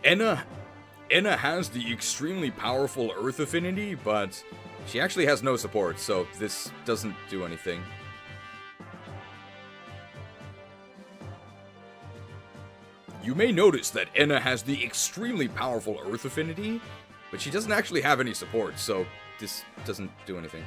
Ena has the extremely powerful Earth affinity, but she actually has no support, so this doesn't do anything. You may notice that Ena has the extremely powerful Earth affinity, but she doesn't actually have any support, so this doesn't do anything.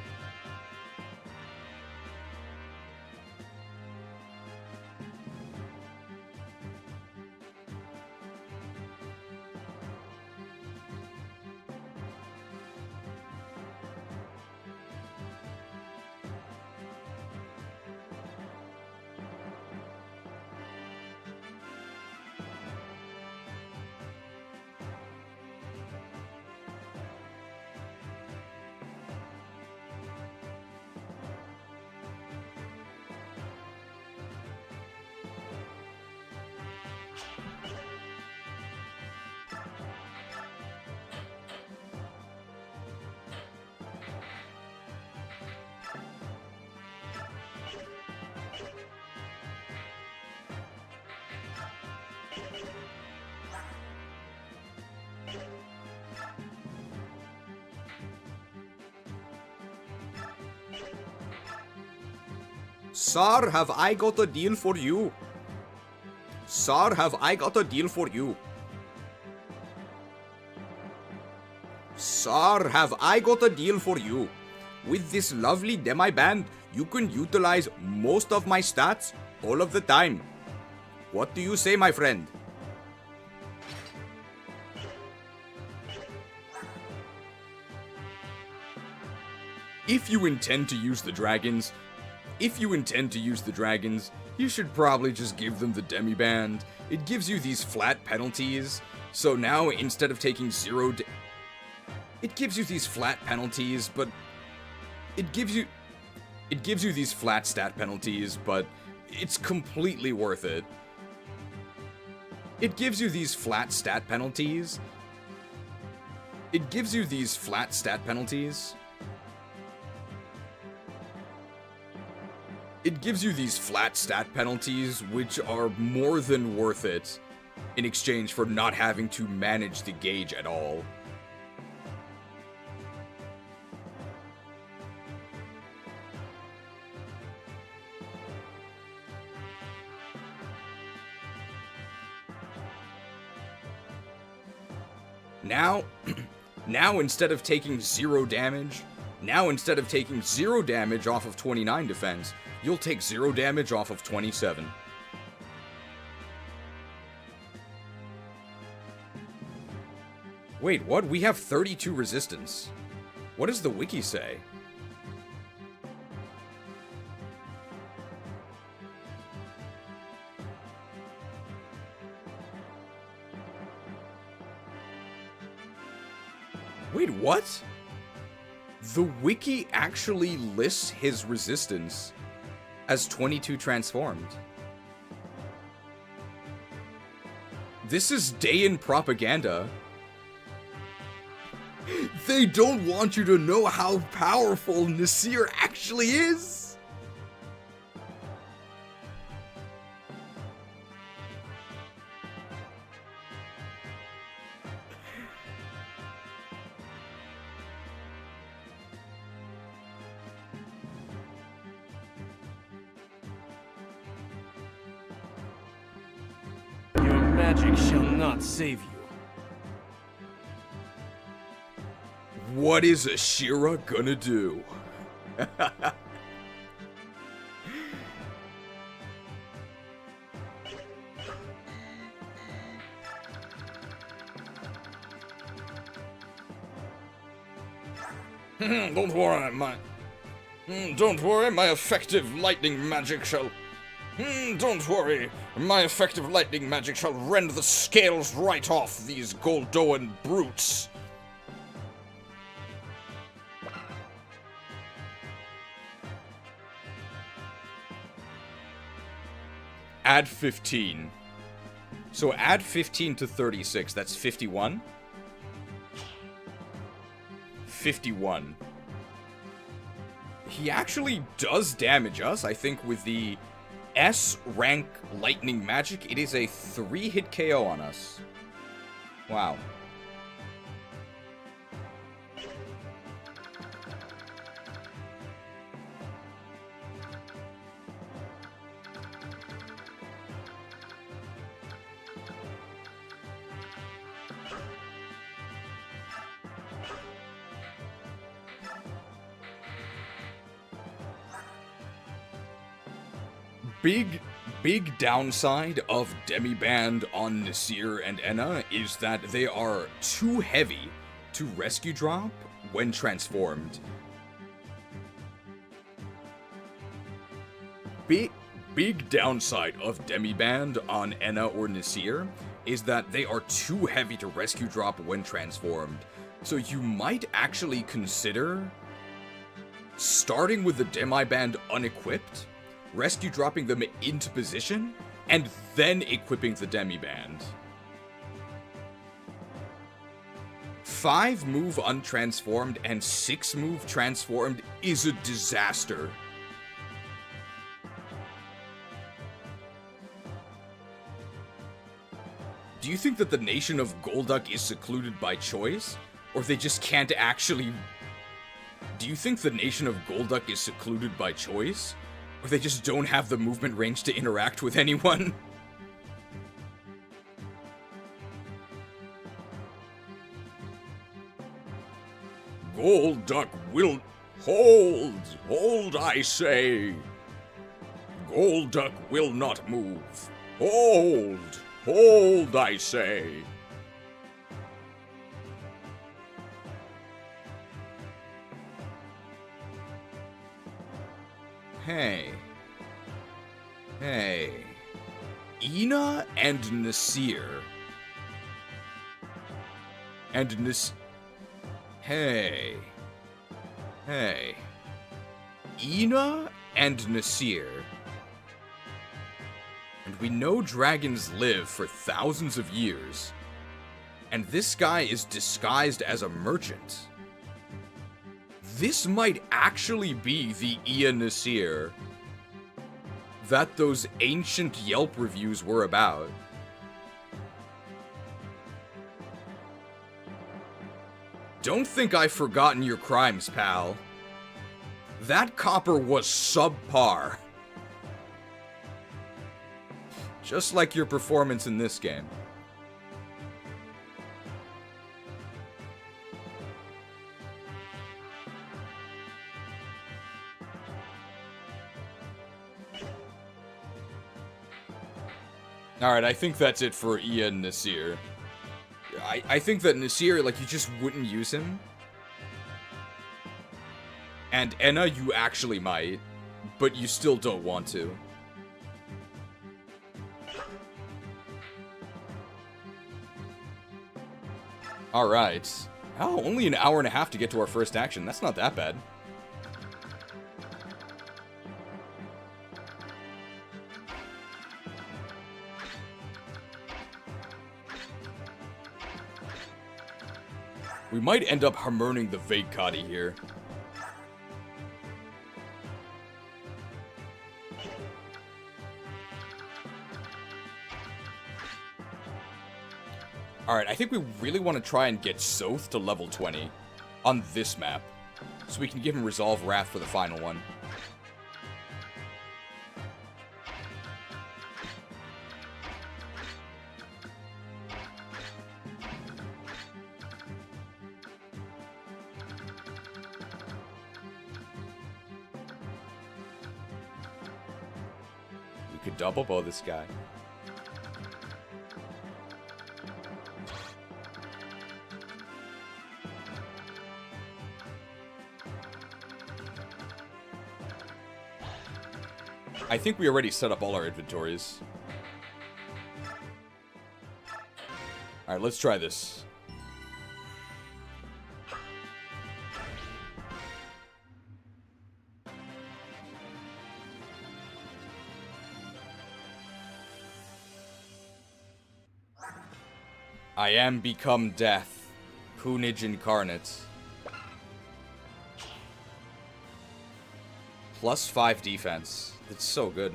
Sir, have I got a deal for you? Sir, have I got a deal for you? Sir, have I got a deal for you? With this lovely demi-band, you can utilize most of my stats all of the time. What do you say, my friend? If you intend to use the dragons, you should probably just give them the demi-band. It gives you these flat penalties, so now instead of taking it gives you these flat penalties, but it gives you these flat stat penalties, but it's completely worth it. It gives you these flat stat penalties. It gives you these flat stat penalties. It gives you these flat stat penalties, which are more than worth it in exchange for not having to manage the gauge at all. Now instead of taking 0 damage, off of 29 defense, you'll take 0 damage off of 27. Wait, what? We have 32 resistance. What does the wiki say? Wait, what? The wiki actually lists his resistance as 22 transformed. This is Daein propaganda. They don't want you to know how powerful Nasir actually is. Magic shall not save you. What is Ashira gonna do? Don't worry, my effective lightning magic shall... Don't worry, my effective lightning magic shall rend the scales right off these Goldoan brutes. Add 15. So add 15 to 36, that's 51? 51. He actually does damage us, I think, with the S rank lightning magic. It is a 3-hit KO on us. Wow. big downside of Demiband on Nasir and Ena is that they are too heavy to rescue drop when transformed. Big downside of Demiband on Ena or Nasir is that they are too heavy to rescue drop when transformed. So you might actually consider starting with the Demiband unequipped, rescue dropping them into position, and then equipping the Demiband. 5 move untransformed and 6 move transformed is a disaster. Do you think that the nation of Golduck is secluded by choice? Or they just can't actually... Do you think the nation of Golduck is secluded by choice? Or they just don't have the movement range to interact with anyone? Golduck will... Hold, I say. Golduck will not move. Hold, I say. Hey. Ena and Nasir. Hey. Ena and Nasir. And we know dragons live for thousands of years. And this guy is disguised as a merchant. This might actually be the Ea Nasir that those ancient Yelp reviews were about. Don't think I've forgotten your crimes, pal. That copper was subpar. Just like your performance in this game. Alright, I think that's it for Ea and Nasir. I think that Nasir, like, you just wouldn't use him. And Ena, you actually might, but you still don't want to. Alright. Oh, only an hour and a half to get to our first action. That's not that bad. We might end up hammerning the Vagkati here. Alright, I think we really want to try and get Soth to level 20 on this map, so we can give him Resolve Wrath for the final one. We could double bow this guy. I think we already set up all our inventories. Alright, let's try this. I am become death, Punage incarnate. Plus 5 defense. It's so good.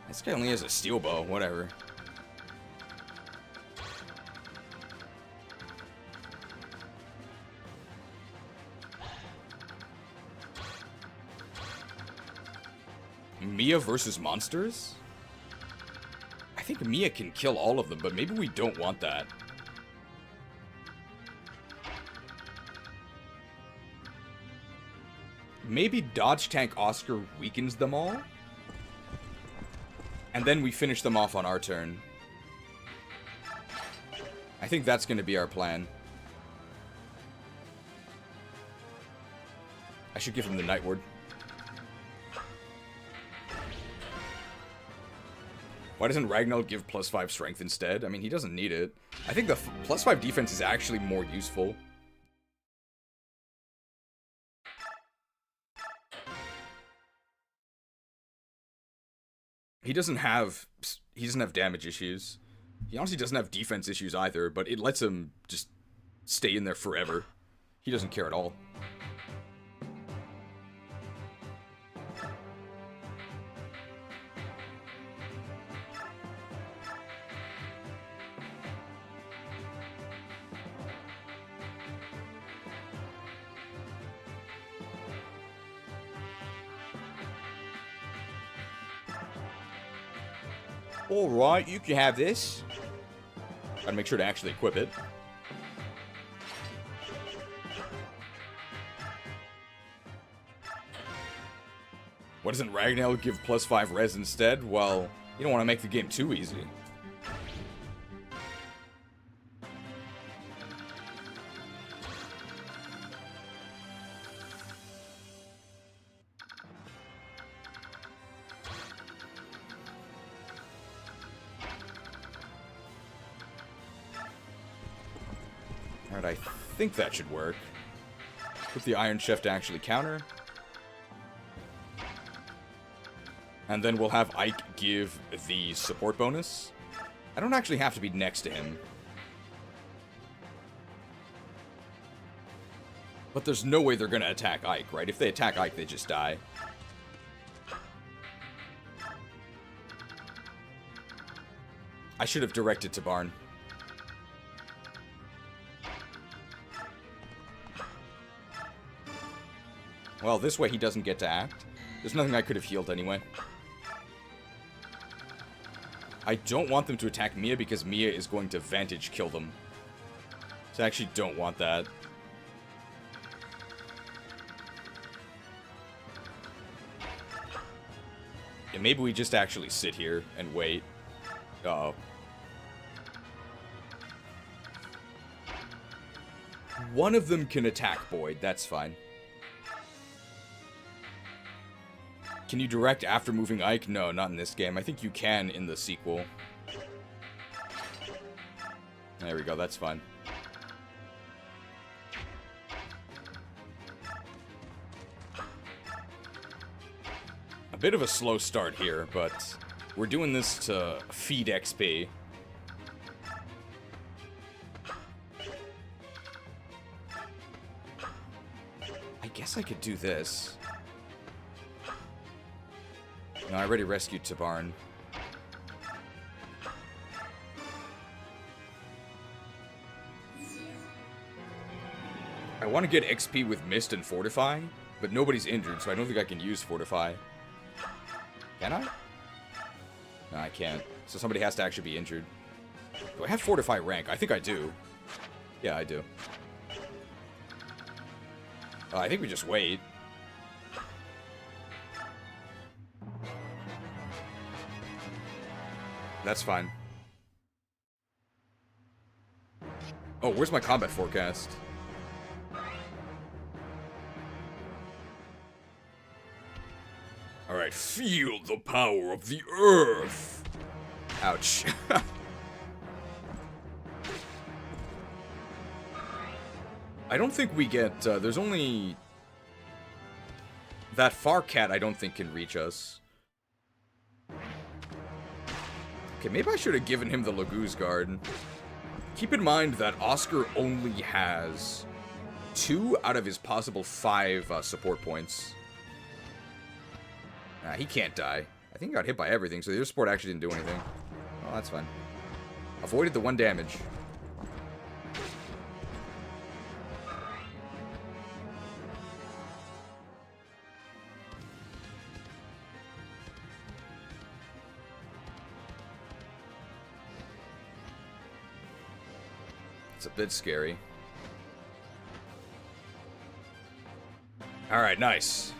This guy only has a steel bow, whatever. Mia versus monsters? I think Mia can kill all of them, but maybe we don't want that. maybe Dodge Tank Oscar weakens them all? And then we finish them off on our turn. I think that's going to be our plan. I should give him the Night Ward. Why doesn't Ragnar give +5 strength instead? I mean, he doesn't need it. I think the +5 defense is actually more useful. He doesn't have damage issues. He honestly doesn't have defense issues either, but it lets him just stay in there forever. He doesn't care at all. Alright, you can have this. Gotta make sure to actually equip it. What doesn't Ragnar give +5 res instead? Well, you don't want to make the game too easy. Alright, I think that should work. Put the Iron Chef to actually counter. And then we'll have Ike give the support bonus. I don't actually have to be next to him. But there's no way they're gonna attack Ike, right? If they attack Ike, they just die. I should have directed to Barn. Well, this way he doesn't get to act. There's nothing I could have healed anyway. I don't want them to attack Mia because Mia is going to vantage kill them. So I actually don't want that. Yeah, maybe we just actually sit here and wait. Uh-oh. One of them can attack Boyd, that's fine. Can you direct after moving Ike? No, not in this game. I think you can in the sequel. There we go, that's fine. A bit of a slow start here, but we're doing this to feed XP. I guess I could do this. No, I already rescued Tabarn. I want to get XP with Mist and Fortify, but nobody's injured, so I don't think I can use Fortify. Can I? No, I can't. So somebody has to actually be injured. Do I have Fortify rank? I think I do. Yeah, I do. I think we just wait. That's fine. Oh, where's my combat forecast? Alright, feel the power of the earth! Ouch. I don't think we get, there's only... That far cat I don't think can reach us. Okay, maybe I should have given him the Laguz guard. Keep in mind that Oscar only has 2 out of his possible 5 support points. Nah, he can't die. I think he got hit by everything, so the other support actually didn't do anything. Oh, that's fine. Avoided the 1 damage. It's a bit scary. Alright, nice.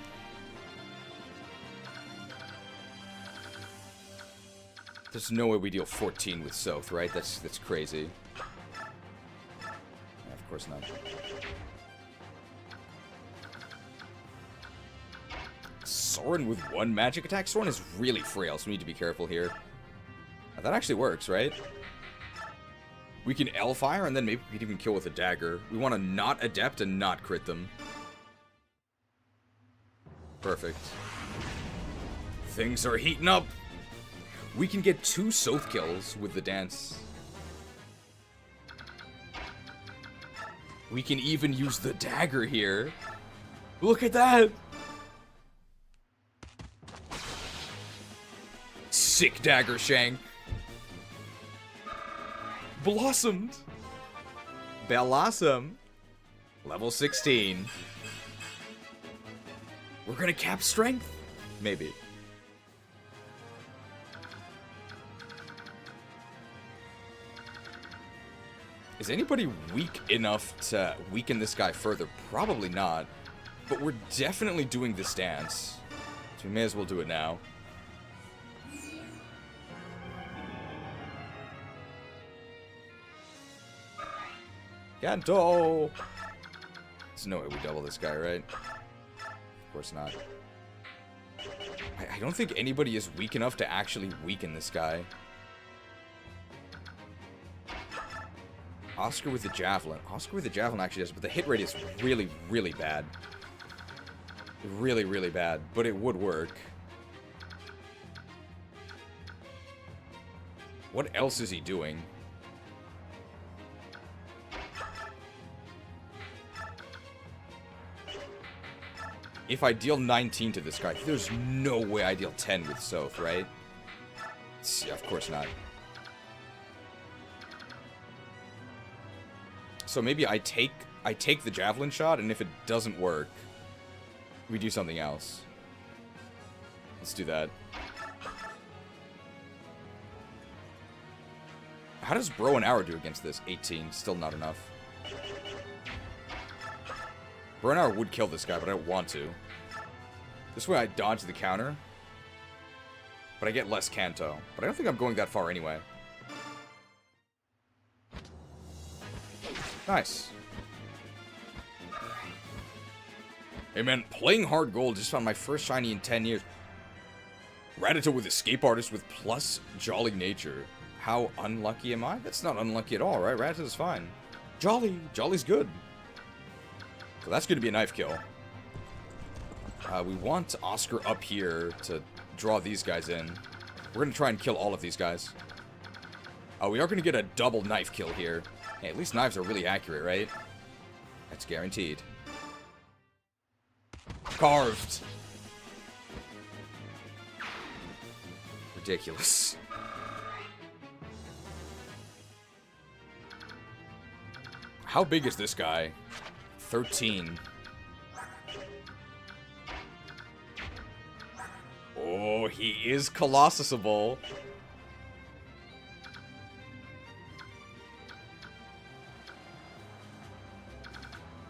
There's no way we deal 14 with Soth, right? That's crazy. Yeah, of course not. Soren with 1 magic attack? Soren is really frail, so we need to be careful here. That actually works, right? We can L-fire, and then maybe we can even kill with a dagger. We want to not adept and not crit them. Perfect. Things are heating up! We can get 2 Soth kills with the dance. We can even use the dagger here. Look at that! Sick dagger shank. Blossomed. Blossom. Level 16. We're gonna cap strength? Maybe. Is anybody weak enough to weaken this guy further? Probably not. But we're definitely doing this dance. So we may as well do it now. Ganto! There's no way we double this guy, right? Of course not. I don't think anybody is weak enough to actually weaken this guy. Oscar with the javelin. Oscar with the javelin actually does, but the hit rate is really, really bad. Really, really bad, but it would work. What else is he doing? If I deal 19 to this guy, there's no way I deal 10 with Soth, right? Yeah, of course not. So maybe I take the javelin shot, and if it doesn't work, we do something else. Let's do that. How does Bro and Arrow do against this? 18. Still not enough. Bro and Arrow would kill this guy, but I don't want to. This way I dodge the counter. But I get less Kanto. But I don't think I'm going that far anyway. Nice. Hey man, playing hard gold, just found my first shiny in 10 years. Rattata with Escape Artist with plus Jolly Nature. How unlucky am I? That's not unlucky at all, right? Rattata's fine. Jolly! Jolly's good. So that's going to be a knife kill. We want Oscar up here to draw these guys in. We're going to try and kill all of these guys. We are going to get a double knife kill here. Hey, at least knives are really accurate, right? That's guaranteed. Carved. Ridiculous. How big is this guy? 13. Oh, he is Colossusable.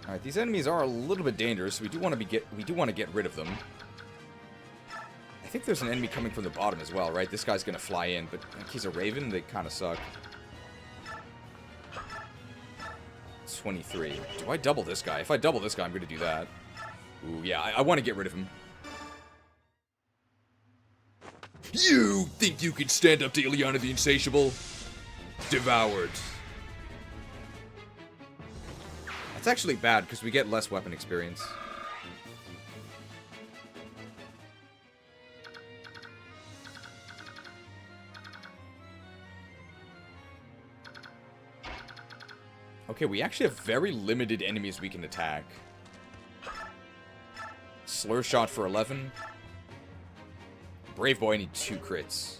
Alright, these enemies are a little bit dangerous. We do want to get rid of them. I think there's an enemy coming from the bottom as well, right? This guy's gonna fly in, but like, he's a raven. They kind of suck. 23. Do I double this guy? If I double this guy, I'm gonna do that. Ooh, yeah, I want to get rid of him. You think you can stand up to Ilyana the Insatiable? Devoured. That's actually bad, because we get less weapon experience. Okay, we actually have very limited enemies we can attack. Slur shot for 11. Brave boy, I need 2 crits.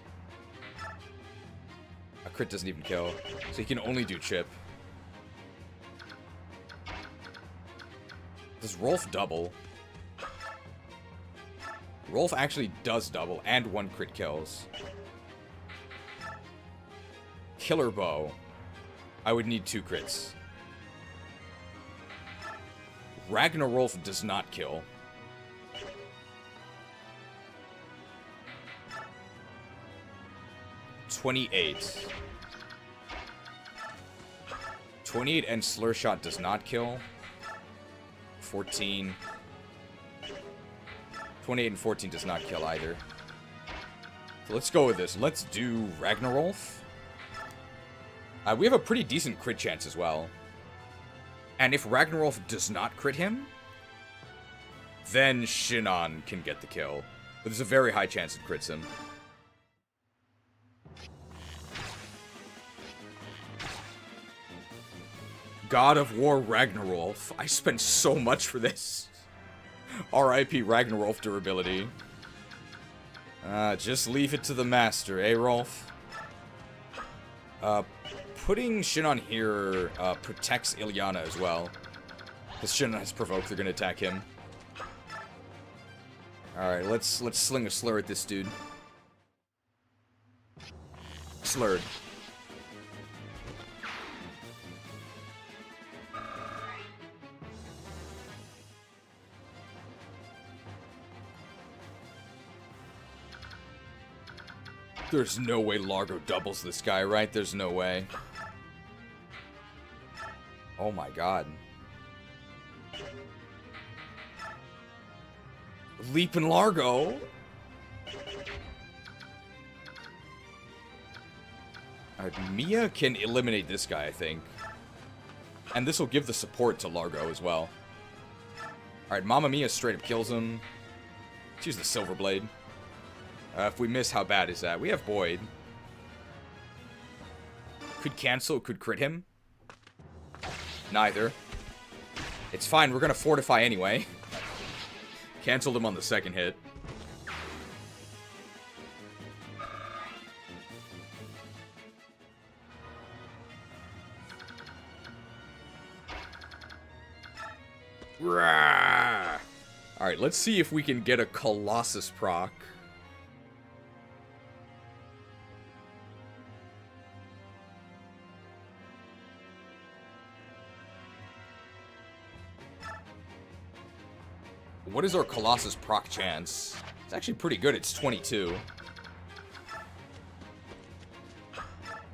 A crit doesn't even kill, so he can only do chip. Does Rolf double? Rolf actually does double, and 1 crit kills. Killer bow. I would need 2 crits. Ragnar Rolf does not kill. 28. 28 and Slur Shot does not kill. 14. 28 and 14 does not kill either. So let's go with this. Let's do Ragnarolf. We have a pretty decent crit chance as well. And if Ragnarolf does not crit him, then Shinon can get the kill. But there's a very high chance it crits him. God of War Ragnarolf. I spent so much for this. R.I.P. Ragnarolf durability. Just leave it to the master, eh, Rolf? Putting Shinon here protects Ilyana as well. Because Shinon has provoked, they're gonna attack him. Alright, let's sling a slur at this dude. Slurred. There's no way Largo doubles this guy, right? There's no way. Oh my god. Leap and Largo? Alright, Mia can eliminate this guy, I think. And this will give the support to Largo as well. Alright, Mamma Mia straight up kills him. Let's use the Silver Blade. If we miss, how bad is that? We have Boyd. Could cancel, could crit him. Neither. It's fine, we're gonna fortify anyway. Cancelled him on the second hit. Alright, let's see if we can get a Colossus proc. What is our Colossus proc chance? It's actually pretty good. It's 22.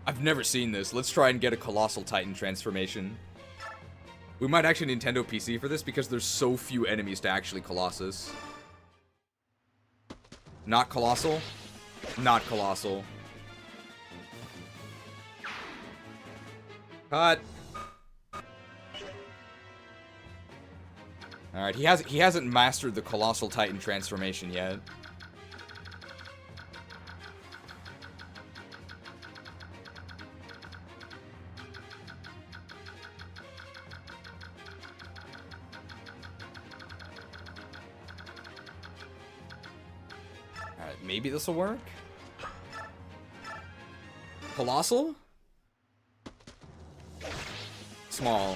I've never seen this. Let's try and get a Colossal Titan transformation. We might actually Nintendo PC for this because there's so few enemies to actually Colossus. Not Colossal. Not Colossal. Cut. Alright, he hasn't mastered the Colossal Titan transformation yet. Alright, maybe this will work? Colossal? Small.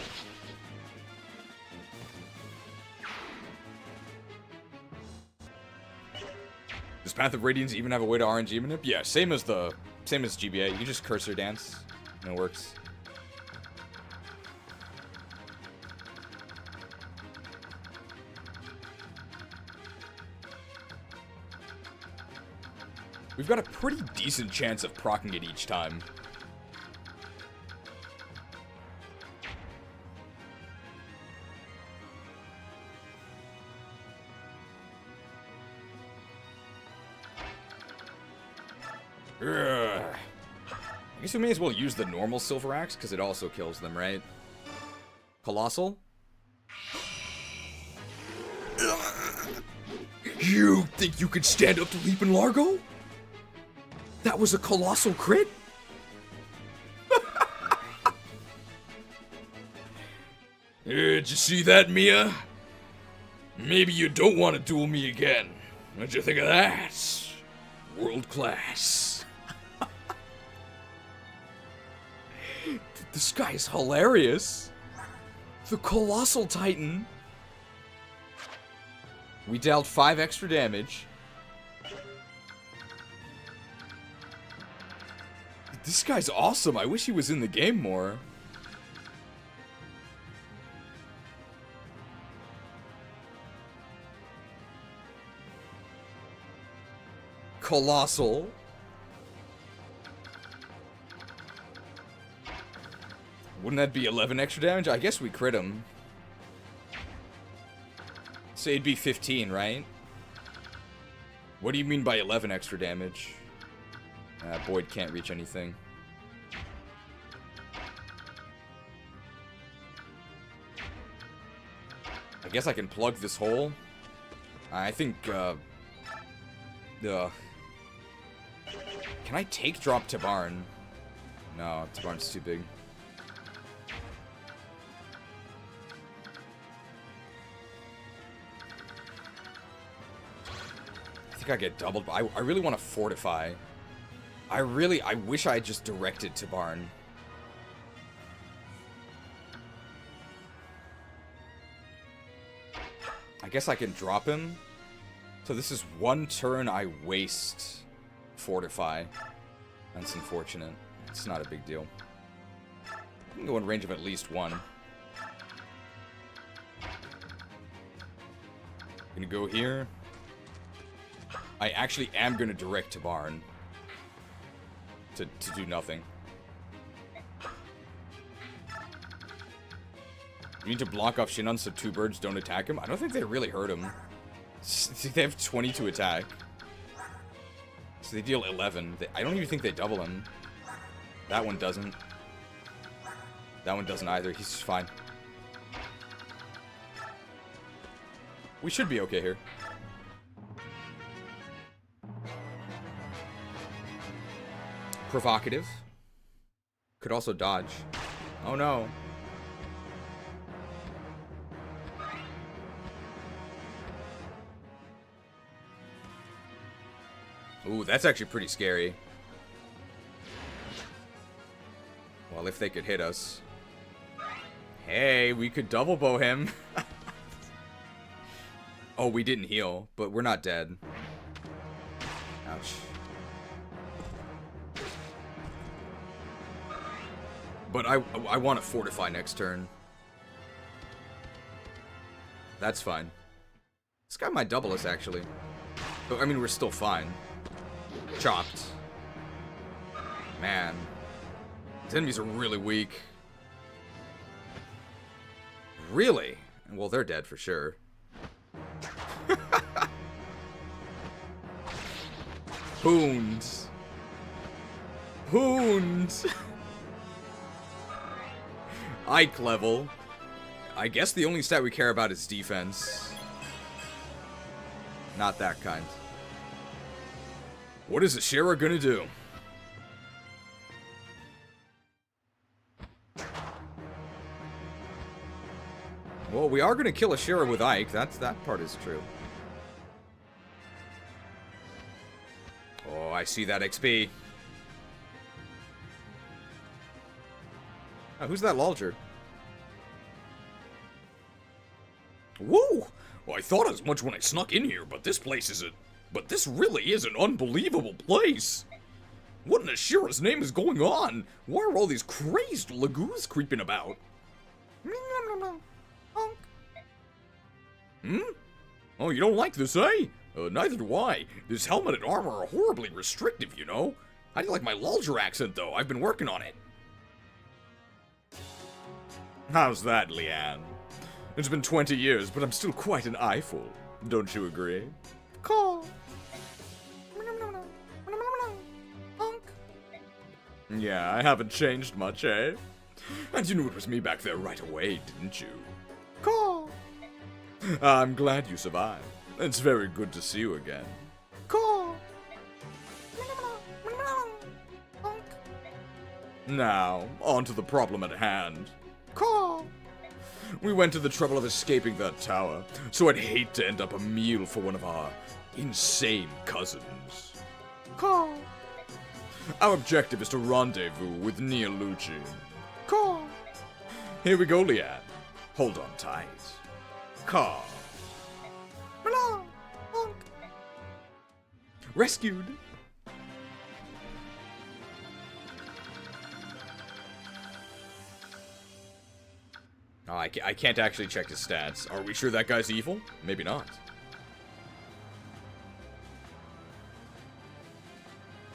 Does Path of Radiance even have a way to RNG manip? Yeah, same as GBA. You can just cursor dance, and it works. We've got a pretty decent chance of proccing it each time. I guess we may as well use the normal Silver Axe, because it also kills them, right? Colossal? You think you could stand up to Leap and Largo? That was a Colossal crit? Did you see that, Mia? Maybe you don't want to duel me again. What'd you think of that? World class. This guy is hilarious. The Colossal Titan. We dealt 5 extra damage. This guy's awesome. I wish he was in the game more. Colossal. Wouldn't that be 11 extra damage? I guess we crit him. So it'd be 15, right? What do you mean by 11 extra damage? Boyd can't reach anything. I guess I can plug this hole. I think, Can I take drop Tabarn? No, Tabarn's too big. I think I get doubled, but I really want to fortify. I wish I had just directed Tabarn. I guess I can drop him. So this is one turn I waste fortify. That's unfortunate. It's not a big deal. I can go in range of at least one. Gonna go here. I actually am gonna direct Tabarn to do nothing. You need to block off Shinon so two birds don't attack him? I don't think they really hurt him. They have 22 attack. So they deal 11. I don't even think they double him. That one doesn't. That one doesn't either. He's just fine. We should be okay here. Provocative. Could also dodge. Oh no. Ooh, that's actually pretty scary. Well, if they could hit us. Hey, we could double bow him. Oh, we didn't heal, but we're not dead. Ouch. But I want to fortify next turn. That's fine. This guy might double us, actually. But, I mean, we're still fine. Chopped. Man. These enemies are really weak. Really? Well, they're dead for sure. Hoons. Hoons. Ike level. I guess the only stat we care about is defense. Not that kind. What is Ashera gonna do? Well, we are gonna kill Ashera with Ike. That part is true. Oh, I see that XP. Oh, who's that Lulger? Whoa! Well, I thought as much when I snuck in here, but this place isn't. But this really is an unbelievable place. What in Ashera's name is going on? Why are all these crazed Laguz creeping about? Hmm? Oh, you don't like this, eh? Neither do I. This helmet and armor are horribly restrictive, you know? How do you like my Lulger accent, though? I've been working on it. How's that, Leanne? It's been 20 years, but I'm still quite an eyeful. Don't you agree? Call. Yeah, I haven't changed much, eh? And you knew it was me back there right away, didn't you? Call. I'm glad you survived. It's very good to see you again. Call. Now, on to the problem at hand. Call. We went to the trouble of escaping that tower, so I'd hate to end up a meal for one of our insane cousins. Call. Our objective is to rendezvous with Nia Lucci. Call. Here we go, Leanne. Hold on tight. Call. Rescued. Oh, I can't actually check his stats. Are we sure that guy's evil? Maybe not.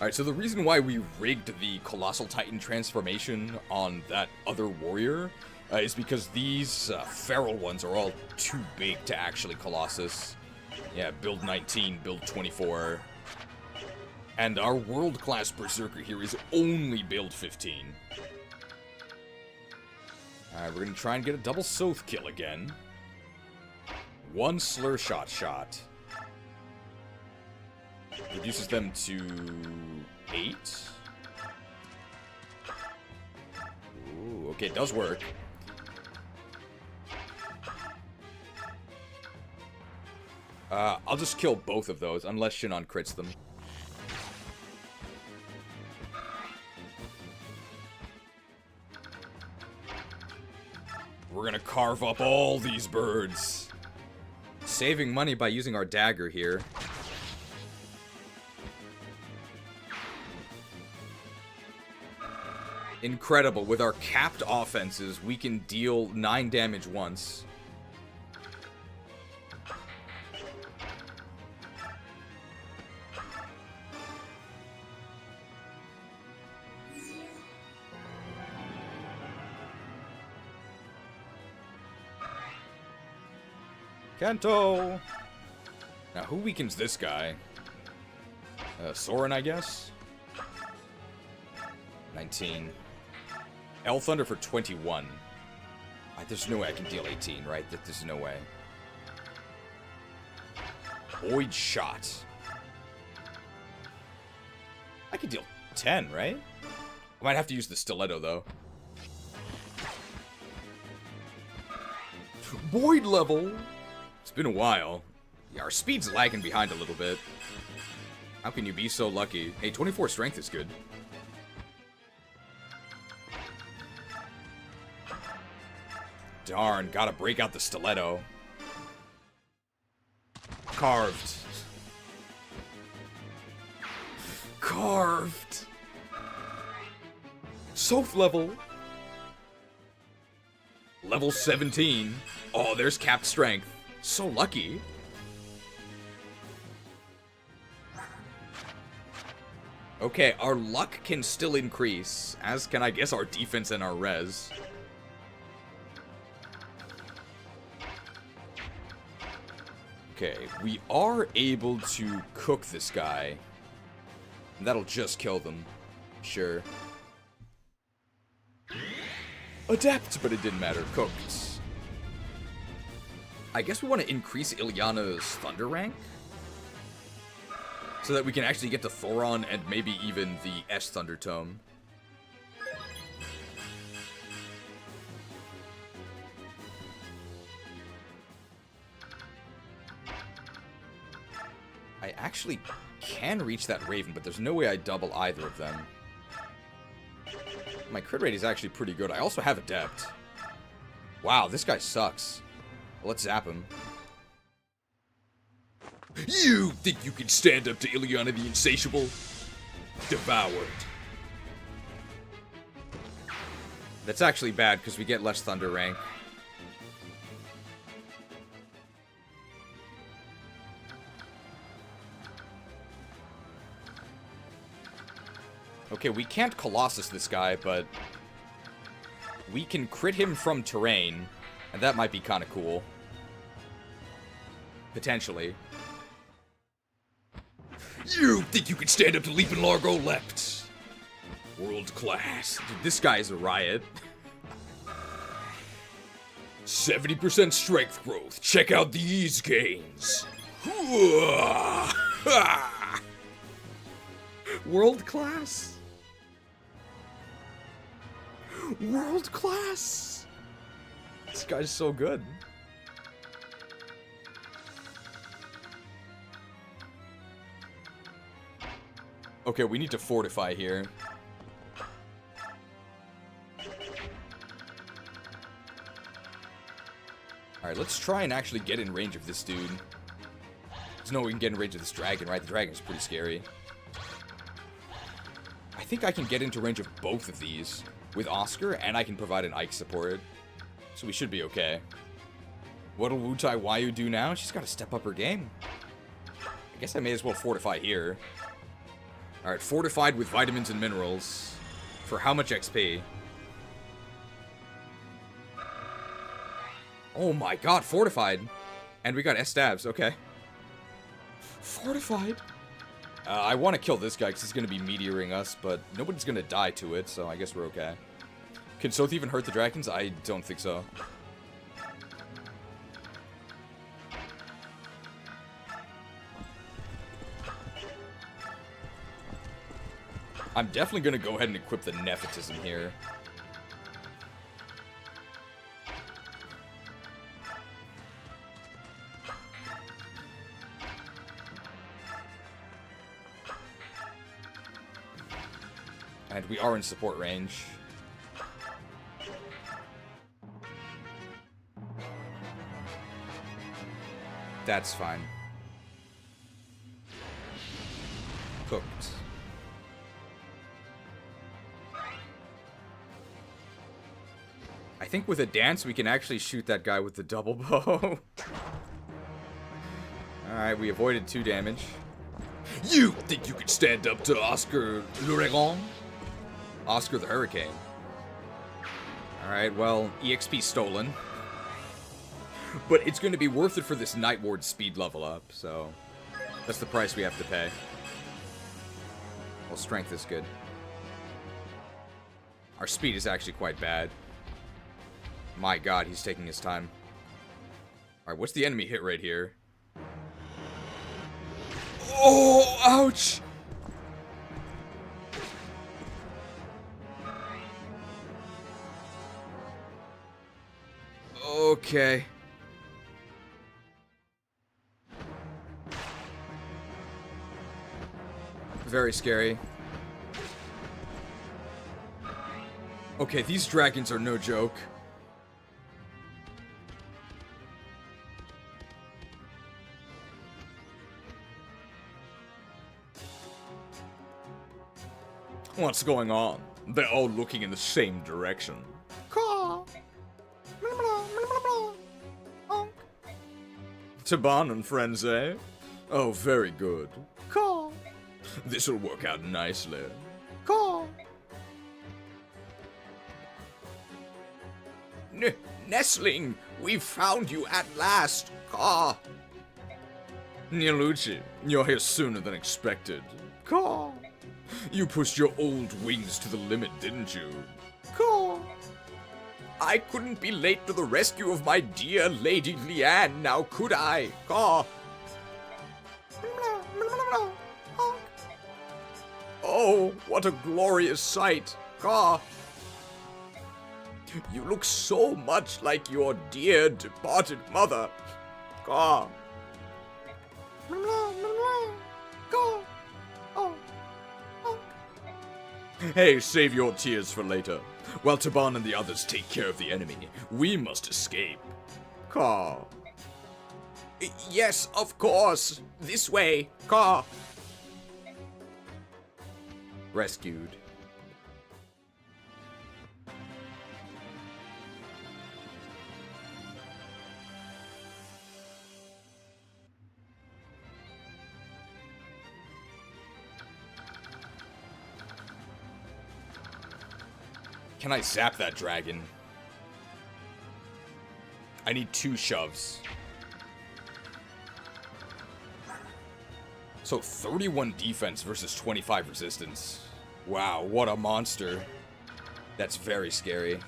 Alright, so the reason why we rigged the Colossal Titan transformation on that other warrior is because these feral ones are all too big to actually Colossus. Yeah, build 19, build 24. And our world-class Berserker here is only build 15. Alright, we're gonna try and get a double Soth kill again. One Slur shot. Reduces them to 8. Ooh, okay, it does work. I'll just kill both of those, unless Shinon crits them. We're gonna carve up all these birds. Saving money by using our dagger here. Incredible. With our capped offenses, we can deal 9 damage once. Kanto! Now, who weakens this guy? Soren, I guess? 19. L Thunder for 21. There's no way I can deal 18, right? There's no way. Void Shot. I could deal 10, right? I might have to use the Stiletto, though. Void level! It's been a while. Yeah, our speed's lagging behind a little bit. How can you be so lucky? Hey, 24 strength is good. Darn, gotta break out the Stiletto. Carved. Carved. Soth level. Level 17. Oh, there's capped strength. So lucky. Okay, our luck can still increase, as can, I guess, our defense and our res. Okay, we are able to cook this guy. That'll just kill them. Sure. Adept, but it didn't matter. Cooked. I guess we want to increase Ilyana's Thunder rank. So that we can actually get to Thoron and maybe even the S Thunder Tome. I actually can reach that Raven, but there's no way I double either of them. My crit rate is actually pretty good. I also have Adept. Wow, this guy sucks. Let's zap him. You think you can stand up to Ilyana the Insatiable? Devoured. That's actually bad, because we get less Thunder rank. Okay, we can't Colossus this guy, but we can crit him from terrain, and that might be kind of cool. Potentially. You think you can stand up to Leap and Largo Lept? World class. Dude, this guy is a riot. 70% strength growth. Check out these gains. World class. World class. This guy's so good. Okay, we need to fortify here. Alright, let's try and actually get in range of this dude. There's no way we can get in range of this dragon, right? The dragon's pretty scary. I think I can get into range of both of these with Oscar, and I can provide an Ike support. So we should be okay. What'll Wutai Wayu do now? She's got to step up her game. I guess I may as well fortify here. Alright, fortified with vitamins and minerals. For how much XP? Oh my god, fortified. And we got S-stabs, okay. Fortified. I want to kill this guy because he's going to be meteoring us, but nobody's going to die to it, so I guess we're okay. Can Soth even hurt the dragons? I don't think so. I'm definitely going to go ahead and equip the Nepotism here. And we are in support range. That's fine. Cooked. I think with a dance we can actually shoot that guy with the double bow. Alright, we avoided 2 damage. You think you can stand up to Oscar l'Ouragan? Oscar the Hurricane. Alright, well, EXP stolen. But it's going to be worth it for this Night Ward speed level up, so that's the price we have to pay. Well, strength is good. Our speed is actually quite bad. My god, he's taking his time. Alright, what's the enemy hit rate here? Oh, ouch! Okay. Very scary. Okay, these dragons are no joke. What's going on? They're all looking in the same direction. Taban and friends, eh? Oh, very good. This'll work out nicely. Nestling, we've found you at last. Nialuchi, you're here sooner than expected. You pushed your old wings to the limit, didn't you? I couldn't be late to the rescue of my dear Lady Leanne, now could I? Oh, what a glorious sight. You look so much like your dear departed mother. Hey, save your tears for later. While Taban and the others take care of the enemy, we must escape. Yes, of course. This way. Rescued. Can I zap that dragon? I need 2 shoves. So 31 defense versus 25 resistance. Wow, what a monster. That's very scary.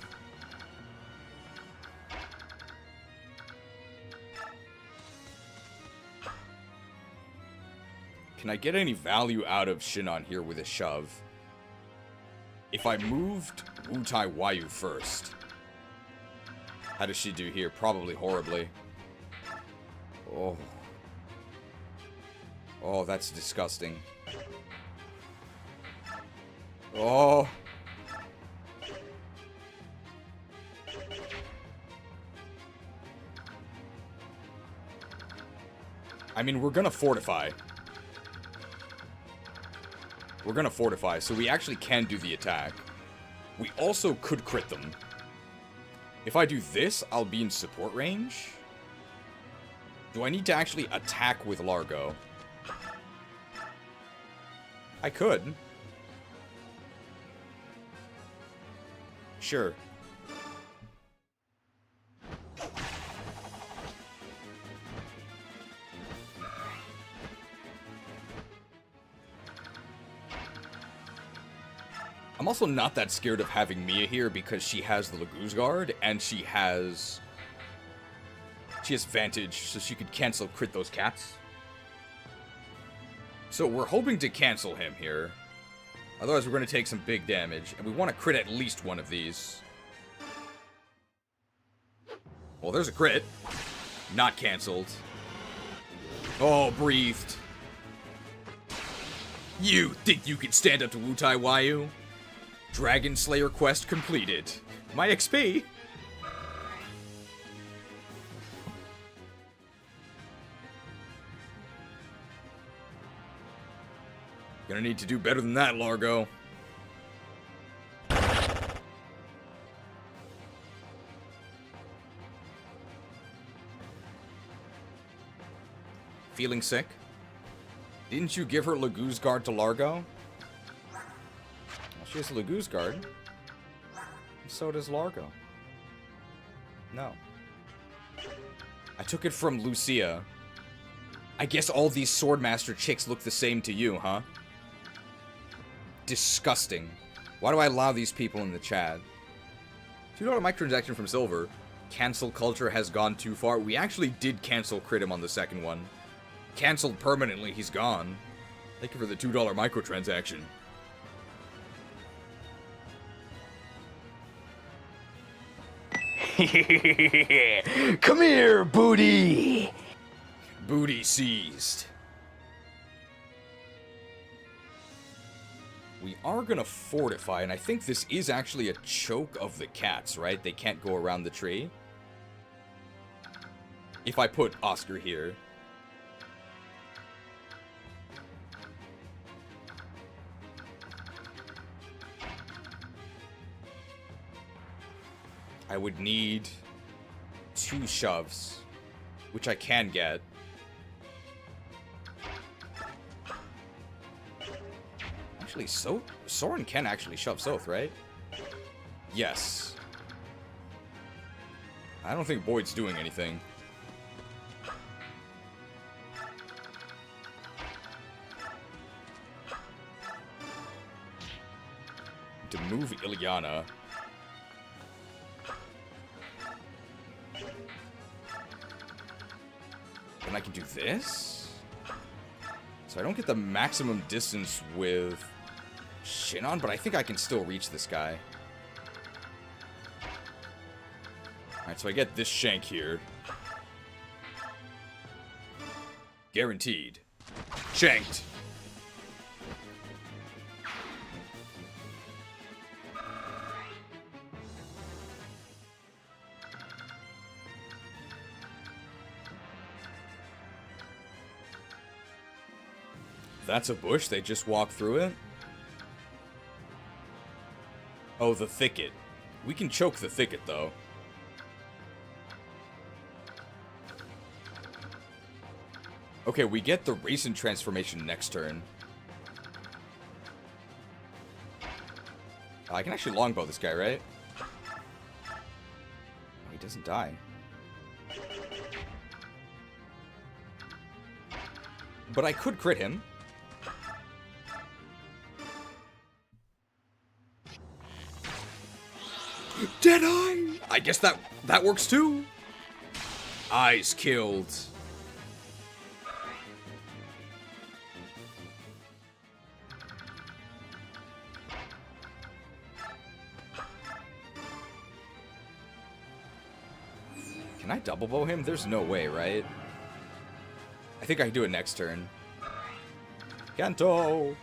Can I get any value out of Shinon here with a shove? If I moved Wutai Wayu first. How does she do here? Probably horribly. Oh. Oh, that's disgusting. Oh. I mean, we're gonna fortify. We're gonna fortify, so we actually can do the attack. We also could crit them. If I do this, I'll be in support range. Do I need to actually attack with Largo? I could. Sure. I'm also not that scared of having Mia here because she has the Laguz Guard and she has Vantage, so she could cancel crit those cats. So we're hoping to cancel him here. Otherwise we're going to take some big damage, and we want to crit at least one of these. Well, there's a crit. Not cancelled. Oh, breathed. You think you can stand up to Wutai Wayu? Dragon Slayer quest completed. My XP. Gonna need to do better than that, Largo. Feeling sick? Didn't you give her Laguz Guard to Largo? Well, she has a Laguz Guard. And so does Largo. No. I took it from Lucia. I guess all these Swordmaster chicks look the same to you, huh? Disgusting. Why do I allow these people in the chat? $2 microtransaction from Silver. Cancel culture has gone too far. We actually did cancel crit him on the second one. Cancelled permanently, he's gone. Thank you for the $2 microtransaction. Come here, booty! Booty seized. We are gonna fortify, and I think this is actually a choke of the cats, right? They can't go around the tree. If I put Oscar here. I would need 2 shoves, which I can get. Actually, Soren can actually shove Soth, right? Yes. I don't think Boyd's doing anything. To move Ilyana. Then I can do this? So I don't get the maximum distance with Shinon, but I think I can still reach this guy. Alright, so I get this shank here. Guaranteed. Shanked. That's a bush, they just walk through it? Oh, the thicket. We can choke the thicket, though. Okay, we get the recent transformation next turn. I can actually longbow this guy, right? Oh, he doesn't die. But I could crit him. Deadeye! I guess that works too. Eyes killed. Can I double bow him? There's no way, right? I think I can do it next turn. Kanto!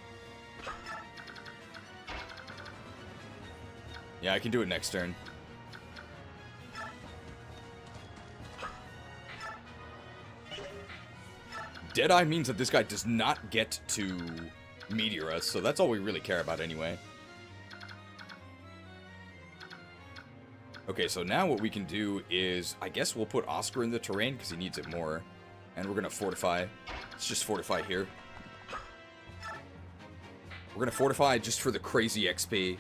Yeah, I can do it next turn. Deadeye means that this guy does not get to meteor us, so that's all we really care about anyway. Okay, so now what we can do is, I guess we'll put Oscar in the terrain because he needs it more. And we're gonna fortify. Let's just fortify here. We're gonna fortify just for the crazy XP.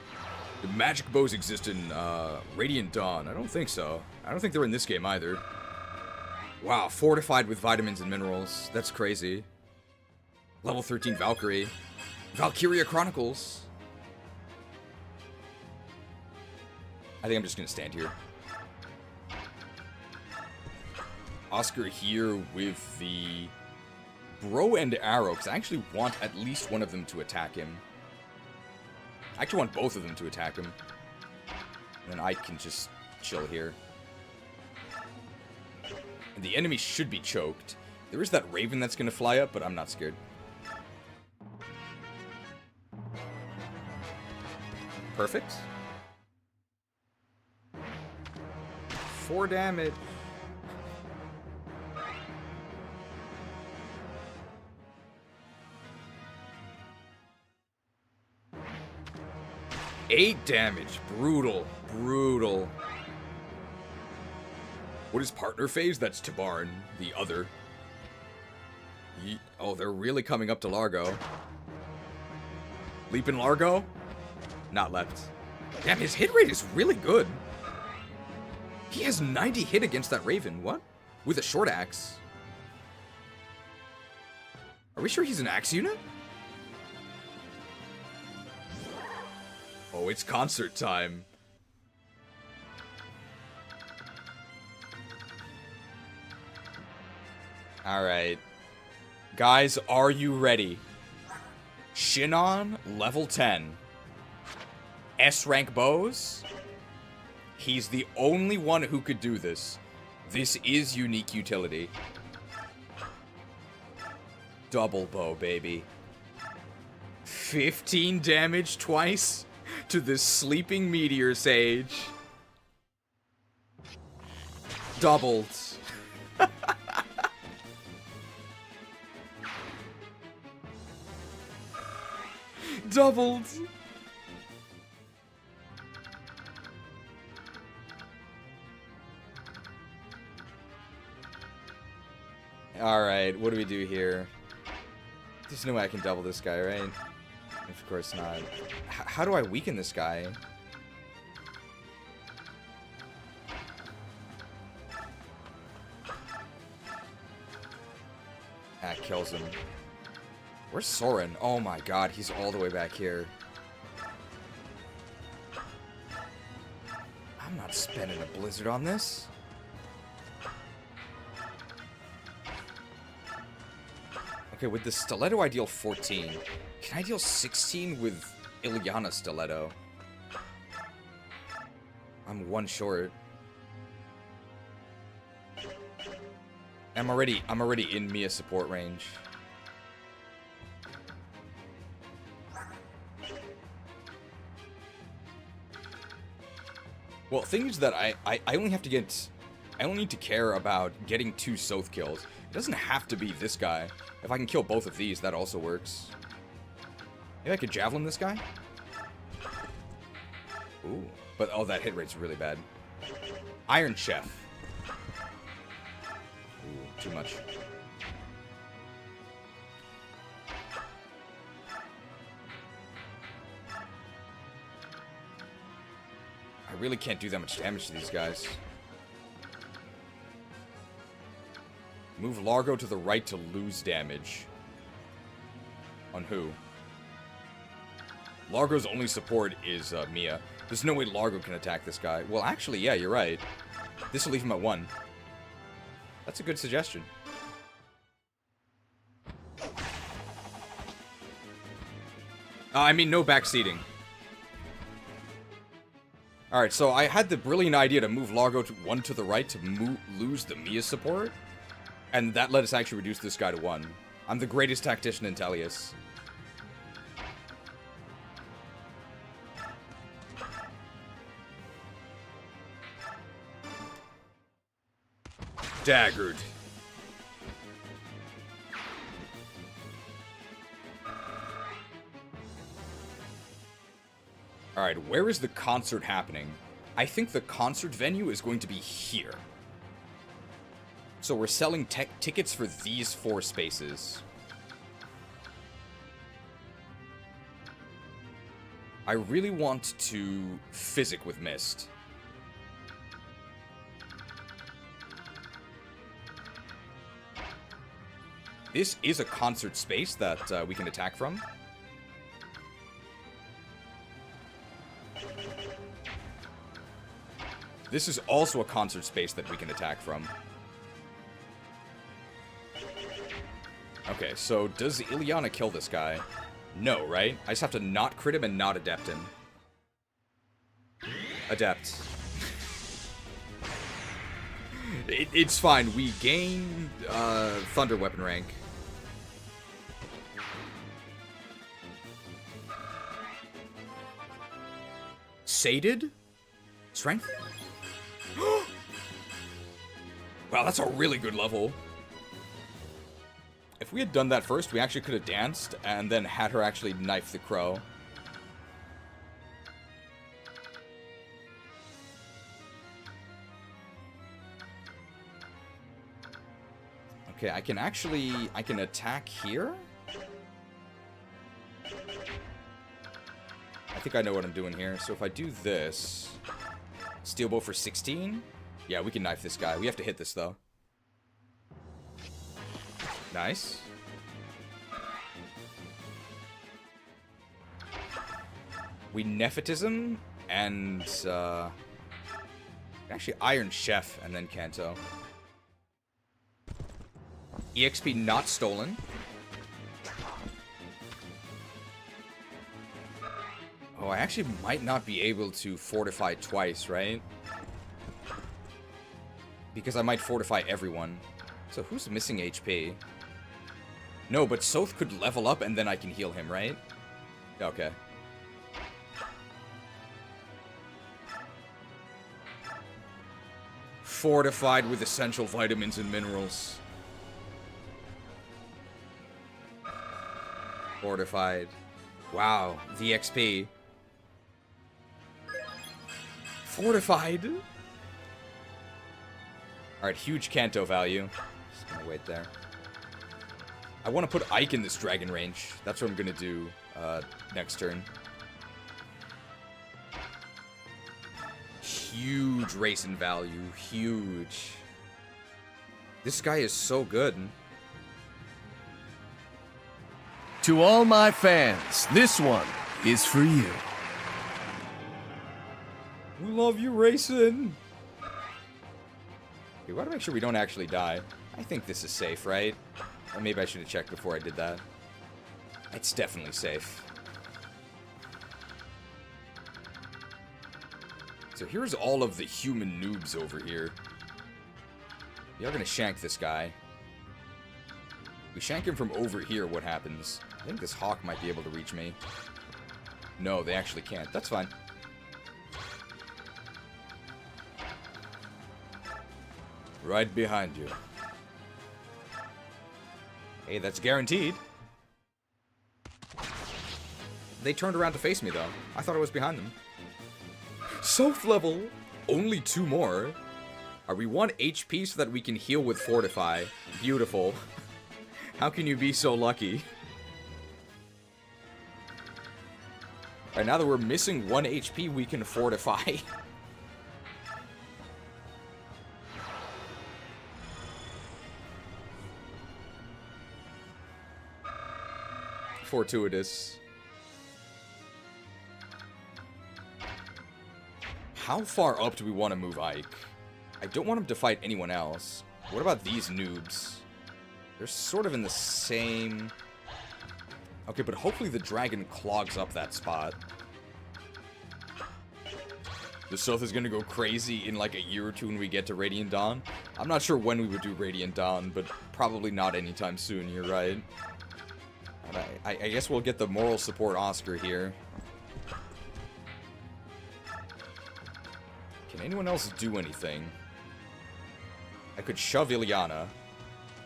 The magic bows exist in Radiant Dawn. I don't think so. I don't think they're in this game either. Wow, fortified with vitamins and minerals. That's crazy. Level 13 Valkyrie. Valkyria Chronicles. I think I'm just gonna stand here. Oscar here with the bow and arrow, because I actually want at least one of them to attack him. I actually want both of them to attack him. And then I can just chill here. And the enemy should be choked. There is that raven that's going to fly up, but I'm not scared. Perfect. 4 damage. Eight damage. Brutal. Brutal. What is partner phase? That's Tabarn, the other. Oh, they're really coming up to Largo. Leap in Largo? Not left. Damn, his hit rate is really good. He has 90 hit against that Raven. What? With a short axe. Are we sure he's an axe unit? Oh, it's concert time. Alright. Guys, are you ready? Shinon, level 10. S-rank bows. He's the only one who could do this. This is unique utility. Double bow, baby. 15 damage twice to this sleeping meteor sage. Doubled. Doubled. Alright, what do we do here? There's no way I can double this guy, right? Of course not. How do I weaken this guy? That kills him. Where's Soren? Oh my god, he's all the way back here. I'm not spending a blizzard on this. Okay, with the stiletto I deal 14. Can I deal 16 with Ilyana stiletto? I'm 1 short. I'm already in Mia support range. Well, thing is that I only have to get... I only need to care about getting 2 Soth kills. It doesn't have to be this guy. If I can kill both of these, that also works. Maybe I could javelin this guy? Ooh. But, oh, that hit rate's really bad. Iron Chef. Ooh, too much. I really can't do that much damage to these guys. Move Largo to the right to lose damage. On who? Largo's only support is Mia. There's no way Largo can attack this guy. Well, actually, yeah, you're right. This will leave him at 1. That's a good suggestion. I mean, no backseating. Alright, so I had the brilliant idea to move Largo to 1 to the right to lose the Mia support. And that let us actually reduce this guy to 1. I'm the greatest tactician in Telius. Daggered. Alright, where is the concert happening? I think the concert venue is going to be here. So we're selling tickets for these 4 spaces. I really want to physic with Mist. This is a concert space that we can attack from. This is also a concert space that we can attack from. Okay, so does Ilyana kill this guy? No, right? I just have to not crit him and not adept him. Adept. It's fine. We gain Thunder Weapon rank. Sated? Strength? Wow, that's a really good level. If we had done that first, we actually could have danced and then had her actually knife the crow. Okay, I can attack here? I think I know what I'm doing here. So if I do this, steel bow for 16? Yeah, we can knife this guy. We have to hit this, though. Nice. We Nepotism and, actually Iron Chef and then Kanto. EXP not stolen. Oh, I actually might not be able to fortify twice, right? Because I might fortify everyone. So who's missing HP? No, but Soth could level up and then I can heal him, right? Okay. Fortified with essential vitamins and minerals. Fortified. Wow, the XP. Fortified. Alright, huge Kanto value. Just gonna wait there. I want to put Ike in this dragon range. That's what I'm gonna do next turn. Huge race in value. Huge. This guy is so good. To all my fans, this one is for you. We love you, racing. Okay, we gotta make sure we don't actually die. I think this is safe, right? Or maybe I should have checked before I did that. It's definitely safe. So here's all of the human noobs over here. We are gonna shank this guy. We shank him from over here, what happens? I think this hawk might be able to reach me. No, they actually can't. That's fine. Right behind you. Hey, that's guaranteed. They turned around to face me, though. I thought I was behind them. Soth level! Only 2 more. Are we 1 HP so that we can heal with Fortify? Beautiful. How can you be so lucky? Alright, now that we're missing 1 HP, we can Fortify. Fortuitous. How far up do we want to move Ike? I don't want him to fight anyone else. What about these noobs? They're sort of in the same... Okay, but hopefully the dragon clogs up that spot. The Soth is gonna go crazy in like a year or 2 when we get to Radiant Dawn. I'm not sure when we would do Radiant Dawn, but probably not anytime soon, you're right. I guess we'll get the moral support Oscar here. Can anyone else do anything? I could shove Ilyana,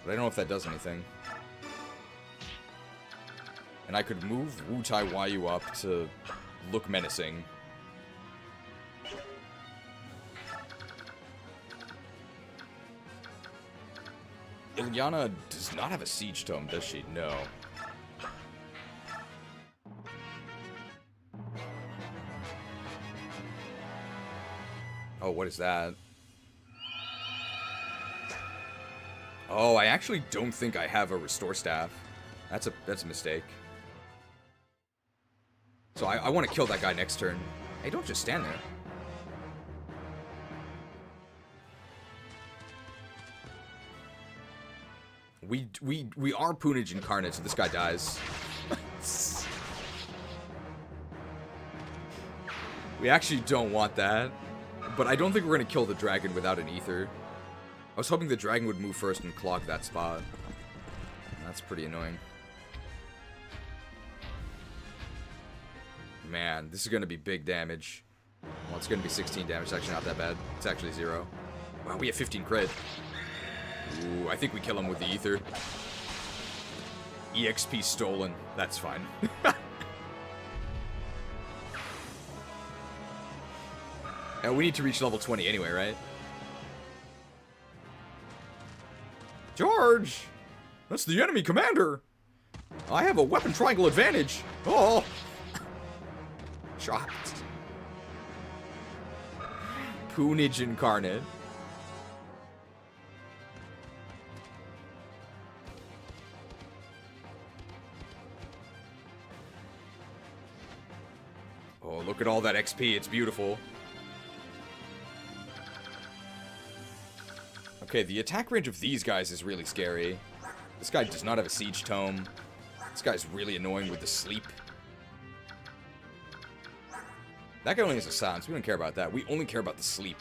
but I don't know if that does anything. And I could move Wu-Tai Wayu up to look menacing. Ilyana does not have a siege tome, does she? No. Oh, what is that? Oh, I actually don't think I have a restore staff. That's a mistake. So I want to kill that guy next turn. Hey, don't just stand there. We are Punage incarnate, so this guy dies. We actually don't want that. But I don't think we're going to kill the dragon without an ether. I was hoping the dragon would move first and clog that spot. That's pretty annoying. Man, this is going to be big damage. Well, it's going to be 16 damage. It's actually not that bad. It's actually 0. Wow, we have 15 crit. Ooh, I think we kill him with the ether. EXP stolen. That's fine. And we need to reach level 20 anyway, right? George! That's the enemy commander! I have a weapon triangle advantage! Oh! Shocked. Punage incarnate. Oh, look at all that XP. It's beautiful. Okay, the attack range of these guys is really scary. This guy does not have a siege tome. This guy's really annoying with the sleep. That guy only has a silence. We don't care about that. We only care about the sleep.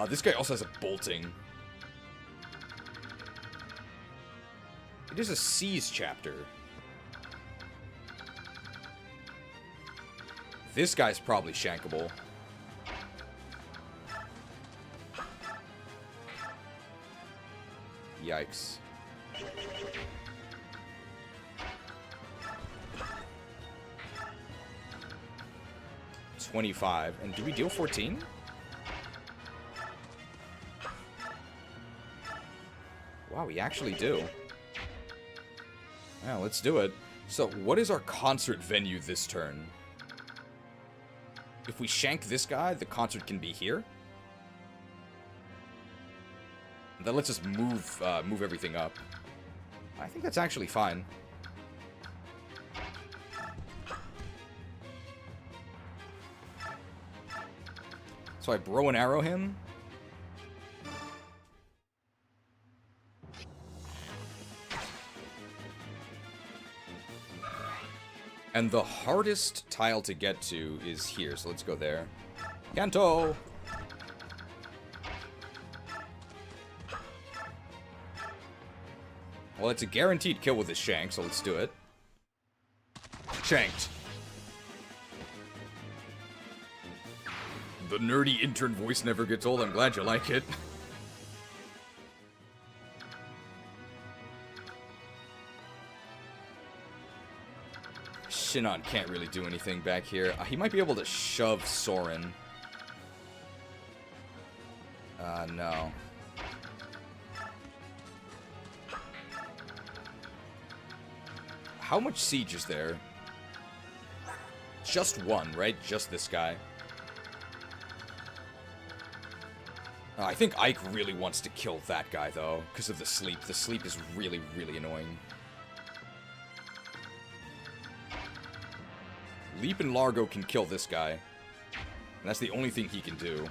This guy also has a bolting. It is a seize chapter. This guy's probably shankable. Yikes. $25. And do we deal 14? Wow, we actually do. Yeah, let's do it. So, what is our concert venue this turn? If we shank this guy, the concert can be here. That lets us move everything up. I think that's actually fine. So I bow and arrow him. And the hardest tile to get to is here, so let's go there. Kanto! Well, it's a guaranteed kill with his shank, so let's do it. Shanked. The nerdy intern voice never gets old. I'm glad you like it. Shinon can't really do anything back here. He might be able to shove Soren. No. How much siege is there? Just one, right? Just this guy. I think Ike really wants to kill that guy, though, because of the sleep. The sleep is really, really annoying. Leap and Largo can kill this guy. And that's the only thing he can do.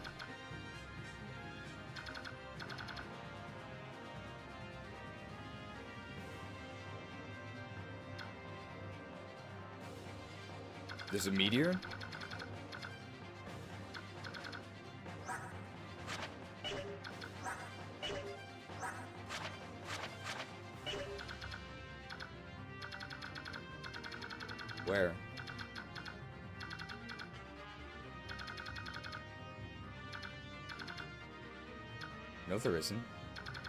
There's a meteor? Where? No, there isn't.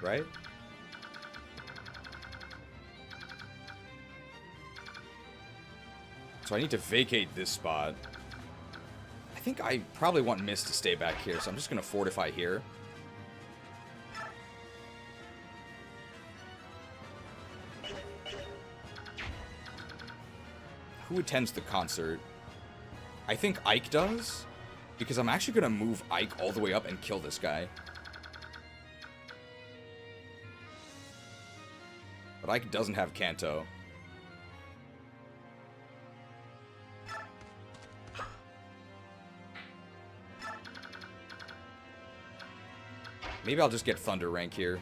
Right? So I need to vacate this spot. I think I probably want Mist to stay back here, so I'm just going to fortify here. Who attends the concert? I think Ike does. Because I'm actually going to move Ike all the way up and kill this guy. But Ike doesn't have Kanto. Maybe I'll just get Thunder rank here.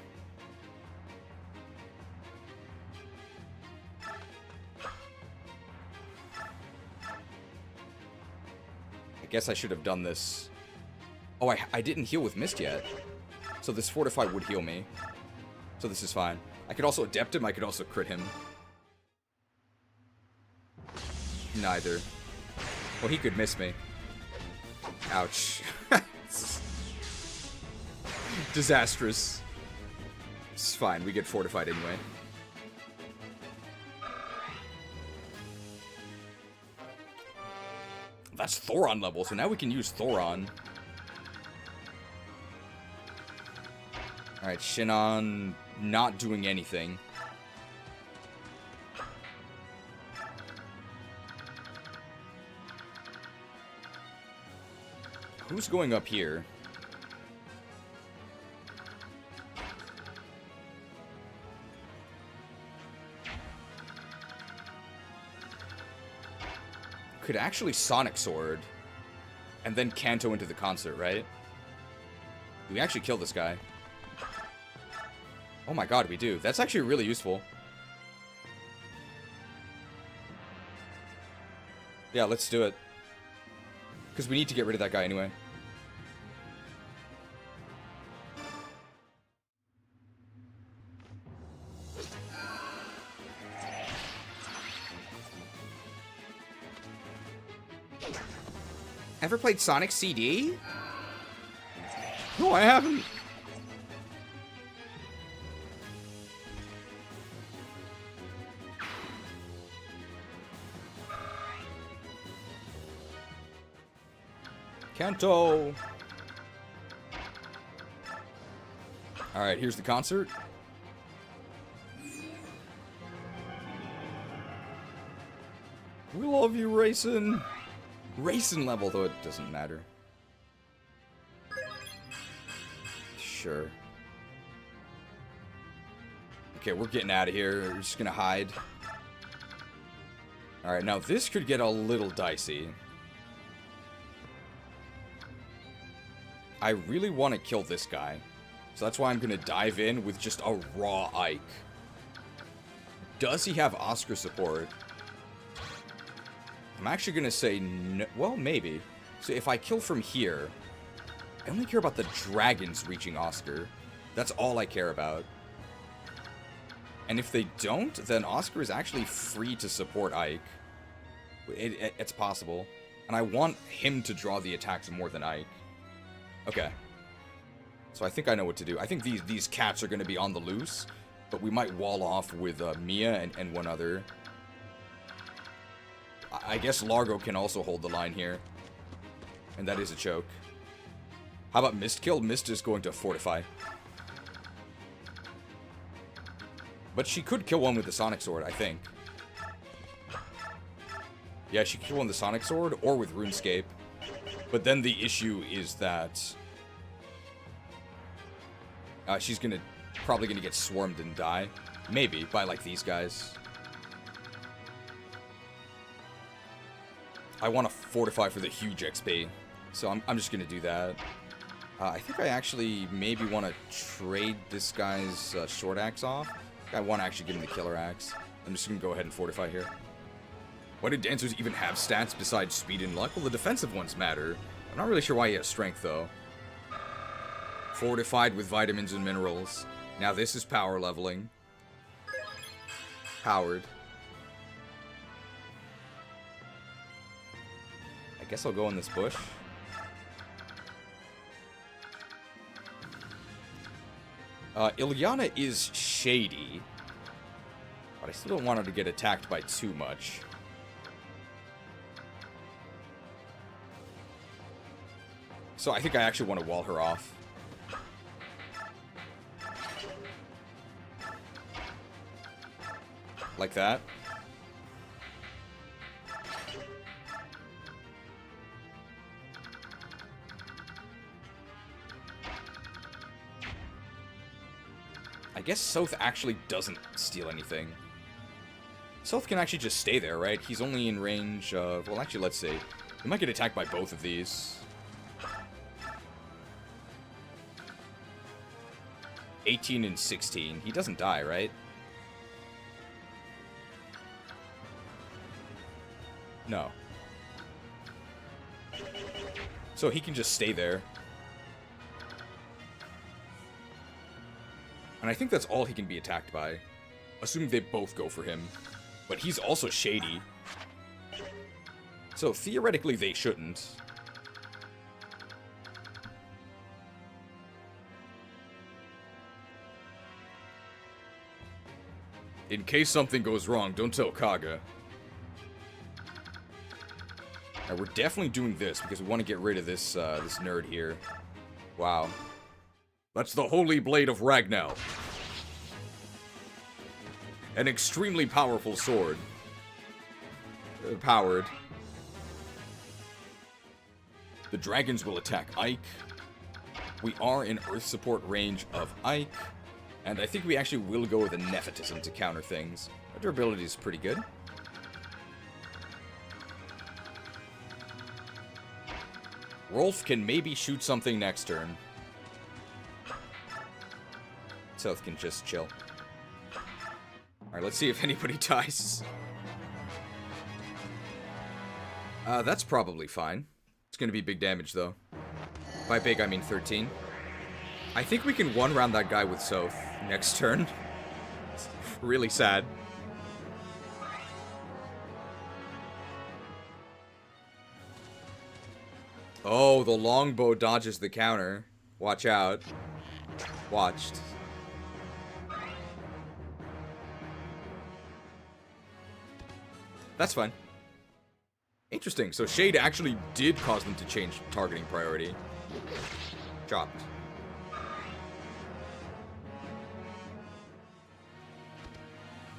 I guess I should have done this. Oh, I didn't heal with Mist yet. So this Fortify would heal me. So this is fine. I could also Adept him, I could also crit him. Neither. Well, he could miss me. Ouch. Disastrous. It's fine, we get fortified anyway. That's Thoron level, so now we can use Thoron. Alright, Shinon not doing anything. Who's going up here? Could actually Sonic Sword and then Kanto into the concert, right? We actually kill this guy. Oh my god, we do. That's actually really useful. Yeah, let's do it. Because we need to get rid of that guy anyway. Ever played Sonic CD? No, I haven't. Kanto. Alright, here's the concert. We love you, Racing. Racing level, though it doesn't matter. Sure. Okay, we're getting out of here. We're just gonna hide. Alright, now this could get a little dicey. I really want to kill this guy. So that's why I'm gonna dive in with just a raw Ike. Does he have Oscar support? I'm actually going to say no. Well, maybe. So if I kill from here, I only care about the dragons reaching Oscar. That's all I care about. And if they don't, then Oscar is actually free to support Ike. It's possible. And I want him to draw the attacks more than Ike. Okay. So I think I know what to do. I think these cats are going to be on the loose, but we might wall off with Mia and one other. I guess Largo can also hold the line here. And that is a choke. How about Mist kill? Mist is going to fortify. But she could kill one with the Sonic Sword, I think. Yeah, she could kill one with the Sonic Sword or with RuneScape. But then the issue is that she's probably gonna get swarmed and die. Maybe, by like these guys. I want to fortify for the huge XP, so I'm just going to do that. I think I actually maybe want to trade this guy's short axe off. I want to actually give him the killer axe. I'm just going to go ahead and fortify here. Why do dancers even have stats besides speed and luck? Well, the defensive ones matter. I'm not really sure why he has strength, though. Fortified with vitamins and minerals. Now this is power leveling. Powered. I guess I'll go in this bush. Ilyana is shady, but I still don't want her to get attacked by too much. So I think I actually want to wall her off. Like that. I guess Soth actually doesn't steal anything. Soth can actually just stay there, right? He's only in range of... Well, actually, let's see. He might get attacked by both of these. 18 and 16. He doesn't die, right? No. So he can just stay there. And I think that's all he can be attacked by. Assuming they both go for him. But he's also shady. So theoretically they shouldn't. In case something goes wrong, don't tell Kaga. Now, we're definitely doing this because we want to get rid of this this nerd here. Wow. That's the Holy Blade of Ragnar. An extremely powerful sword. Powered. The dragons will attack Ike. We are in Earth support range of Ike. And I think we actually will go with a Nephotism to counter things. Our durability is pretty good. Rolf can maybe shoot something next turn. South can just chill. Alright, let's see if anybody dies. That's probably fine. It's gonna be big damage, though. By big, I mean 13. I think we can one-round that guy with Soth next turn. It's really sad. Oh, the longbow dodges the counter. Watch out. Watched. That's fine. Interesting. So Shade actually did cause them to change targeting priority. Chopped.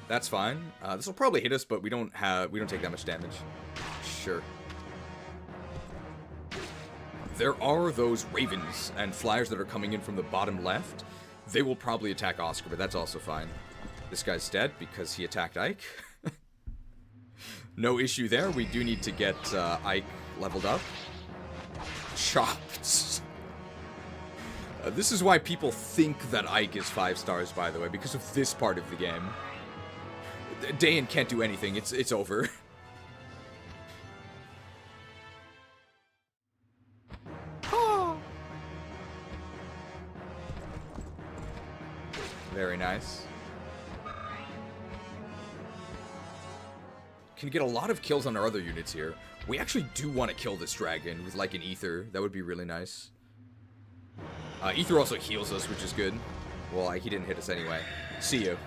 That's fine. This will probably hit us, but we don't take that much damage. Sure. There are those ravens and flyers that are coming in from the bottom left. They will probably attack Oscar, but that's also fine. This guy's dead because he attacked Ike. No issue there. We do need to get Ike leveled up. Chopped. This is why people think that Ike is 5 stars, by the way, because of this part of the game. Daein can't do anything. It's over. Very nice. Can get a lot of kills on our other units here. We actually do want to kill this dragon with like an ether. That would be really nice. Ether also heals us, which is good. Well, he didn't hit us anyway. See you.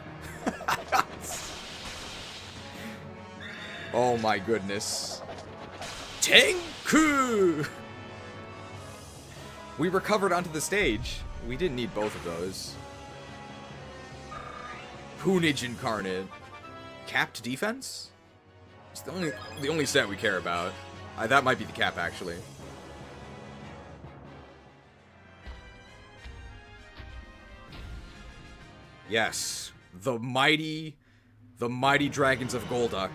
Oh my goodness. Tenku! We recovered onto the stage. We didn't need both of those. Poonage Incarnate. Capped defense? It's the only stat we care about. That might be the cap, actually. Yes. The mighty dragons of Golduck.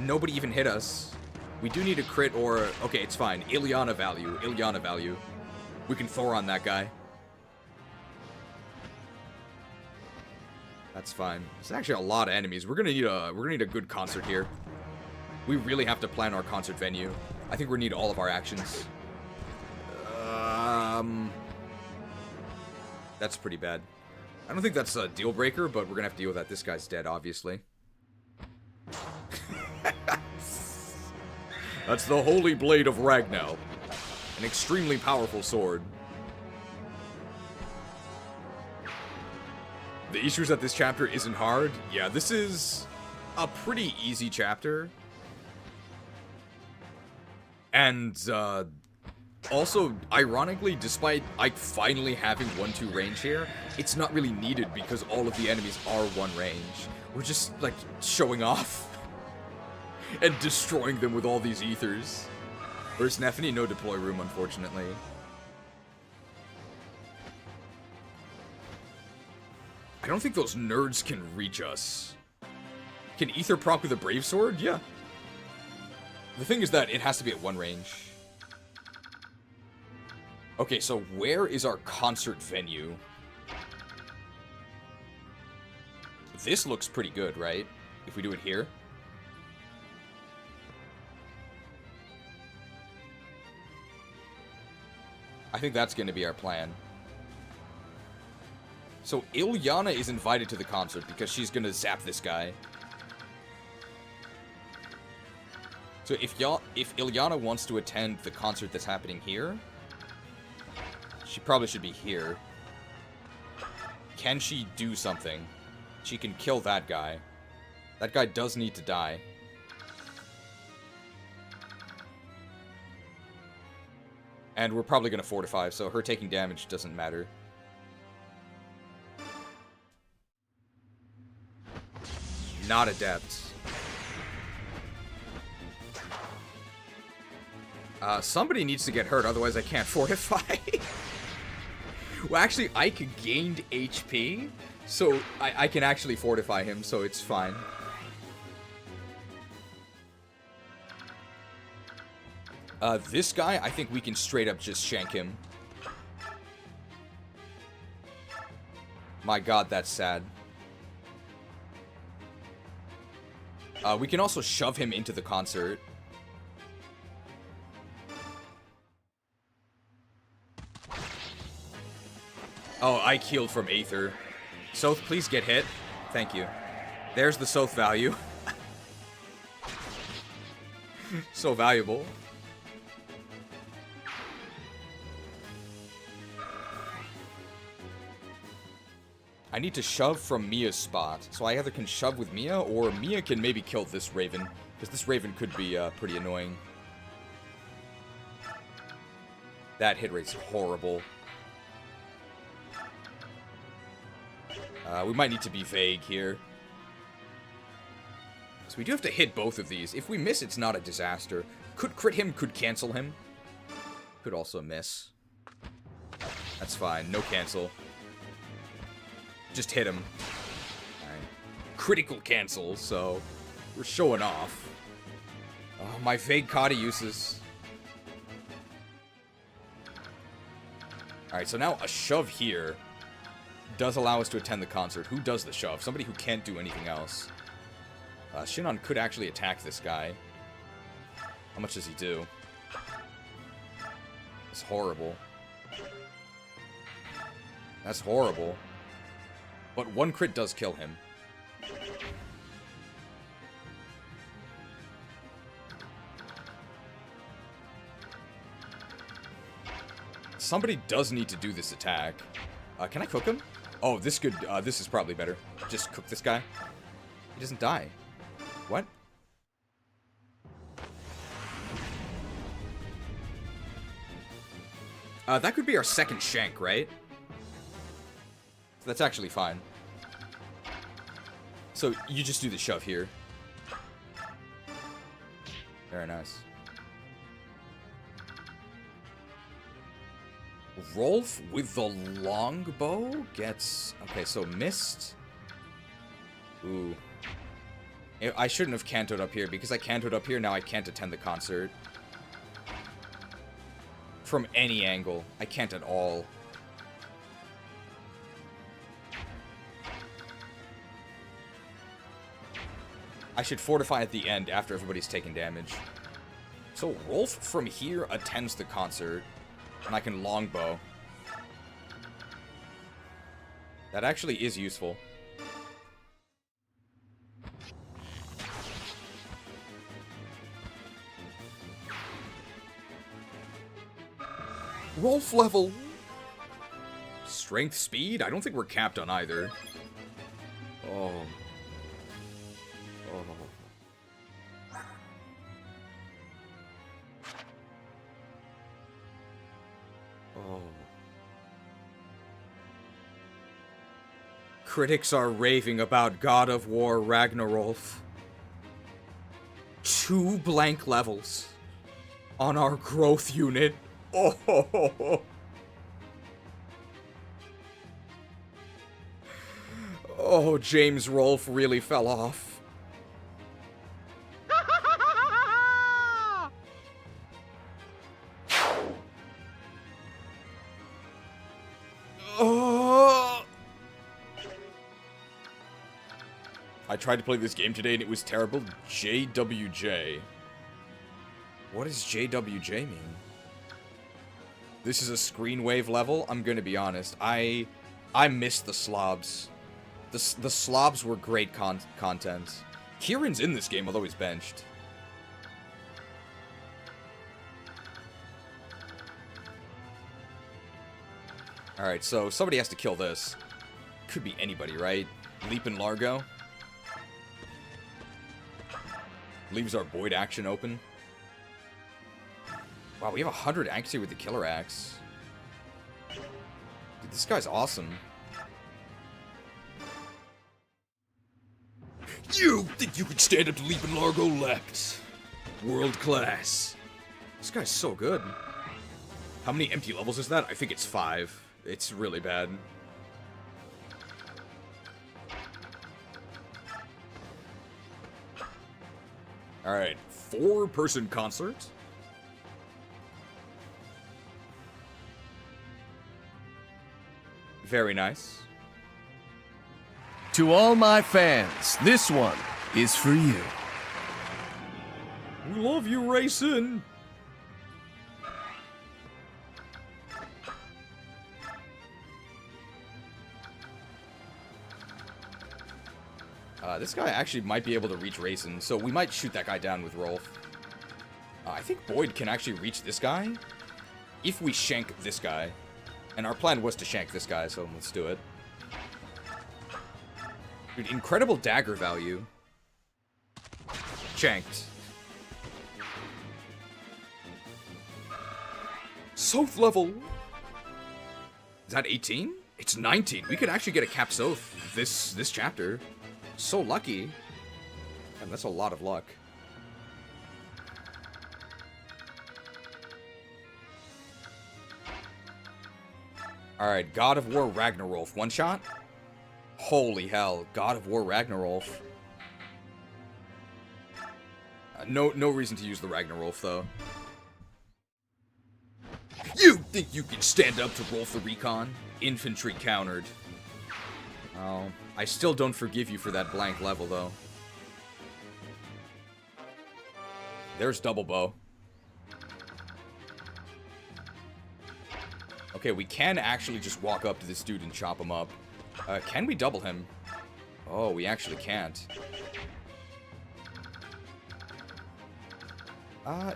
Nobody even hit us. We do need a crit or... Okay, it's fine. Ilyana value. We can Thor on that guy. That's fine. There's actually a lot of enemies. We're gonna need a good concert here. We really have to plan our concert venue. I think we need all of our actions. That's pretty bad. I don't think that's a deal breaker, but we're gonna have to deal with that. This guy's dead, obviously. That's the Holy Blade of Ragnar. An extremely powerful sword. The issues that this chapter isn't hard. Yeah, this is a pretty easy chapter. And, also, ironically, despite Ike finally having 1-2 range here, it's not really needed because all of the enemies are 1 range. We're just, like, showing off. And destroying them with all these ethers. Where's Nephany? No deploy room, unfortunately. I don't think those nerds can reach us. Can Ether proc with a Brave Sword? Yeah. The thing is that it has to be at 1 range. Okay, so where is our concert venue? This looks pretty good, right? If we do it here. I think that's going to be our plan. So Ilyana is invited to the concert because she's going to zap this guy. So if Ilyana wants to attend the concert that's happening here, she probably should be here. Can she do something? She can kill that guy. That guy does need to die. And we're probably going to fortify, so her taking damage doesn't matter. Not adept. Somebody needs to get hurt, otherwise I can't fortify. Well, actually, Ike gained HP, so I can actually fortify him, so it's fine. This guy, I think we can straight up just shank him. My god, that's sad. We can also shove him into the concert. Oh, I healed from Aether. Soth, please get hit. Thank you. There's the Soth value. So valuable. I need to shove from Mia's spot. So I either can shove with Mia, or Mia can maybe kill this Raven. Because this Raven could be pretty annoying. That hit rate's horrible. We might need to be vague here. So we do have to hit both of these. If we miss, it's not a disaster. Could crit him, could cancel him. Could also miss. That's fine, no cancel. Just hit him. Alright. Critical cancel, so we're showing off. Oh, my vague Kata uses. Alright, so now a shove here does allow us to attend the concert. Who does the shove? Somebody who can't do anything else. Shinon could actually attack this guy. How much does he do? It's horrible. That's horrible. But 1 crit does kill him. Somebody does need to do this attack. Can I cook him? Oh, this could, this is probably better. Just cook this guy. He doesn't die. What? That could be our second shank, right? That's actually fine. So, you just do the shove here. Very nice. Rolf with the longbow gets... Okay, so missed. Ooh. I shouldn't have cantoed up here. Because I cantoed up here, now I can't attend the concert. From any angle. I can't at all. I should fortify at the end after everybody's taken damage. So Rolf from here attends the concert. And I can longbow. That actually is useful. Rolf level. Strength, speed? I don't think we're capped on either. Oh. Oh. Oh. Critics are raving about God of War Ragnarolf. 2 blank levels on our growth unit. Oh. Oh, James Rolfe really fell off. Oh. I tried to play this game today and it was terrible. JWJ. What does JWJ mean? This is a screen wave level. I'm gonna be honest. I missed the slobs. The slobs were great content. Kieran's in this game, although he's benched. Alright, so somebody has to kill this. Could be anybody, right? Leap and Largo. Leaves our Boyd action open. Wow, we have 100 accuracy with the Killer Axe. Dude, this guy's awesome. You think you could stand up to Leap and Largo Leapt? World class. This guy's so good. How many empty levels is that? I think it's 5. It's really bad. Alright, 4-person concert. Very nice. To all my fans, this one is for you. We love you, racing. This guy actually might be able to reach Racing, so we might shoot that guy down with Rolf. I think Boyd can actually reach this guy if we shank this guy. And our plan was to shank this guy, so let's do it. Dude, incredible dagger value. Shanked. Soth level. Is that 18? It's 19. We could actually get a Cap Soth this chapter. So lucky. And that's a lot of luck. Alright, God of War Ragnarolf. One shot? Holy hell. God of War Ragnarolf. No reason to use the Ragnarolf, though. You think you can stand up to Rolf the Recon? Infantry countered. Oh, I still don't forgive you for that blank level, though. There's double bow. Okay, we can actually just walk up to this dude and chop him up. Can we double him? Oh, we actually can't.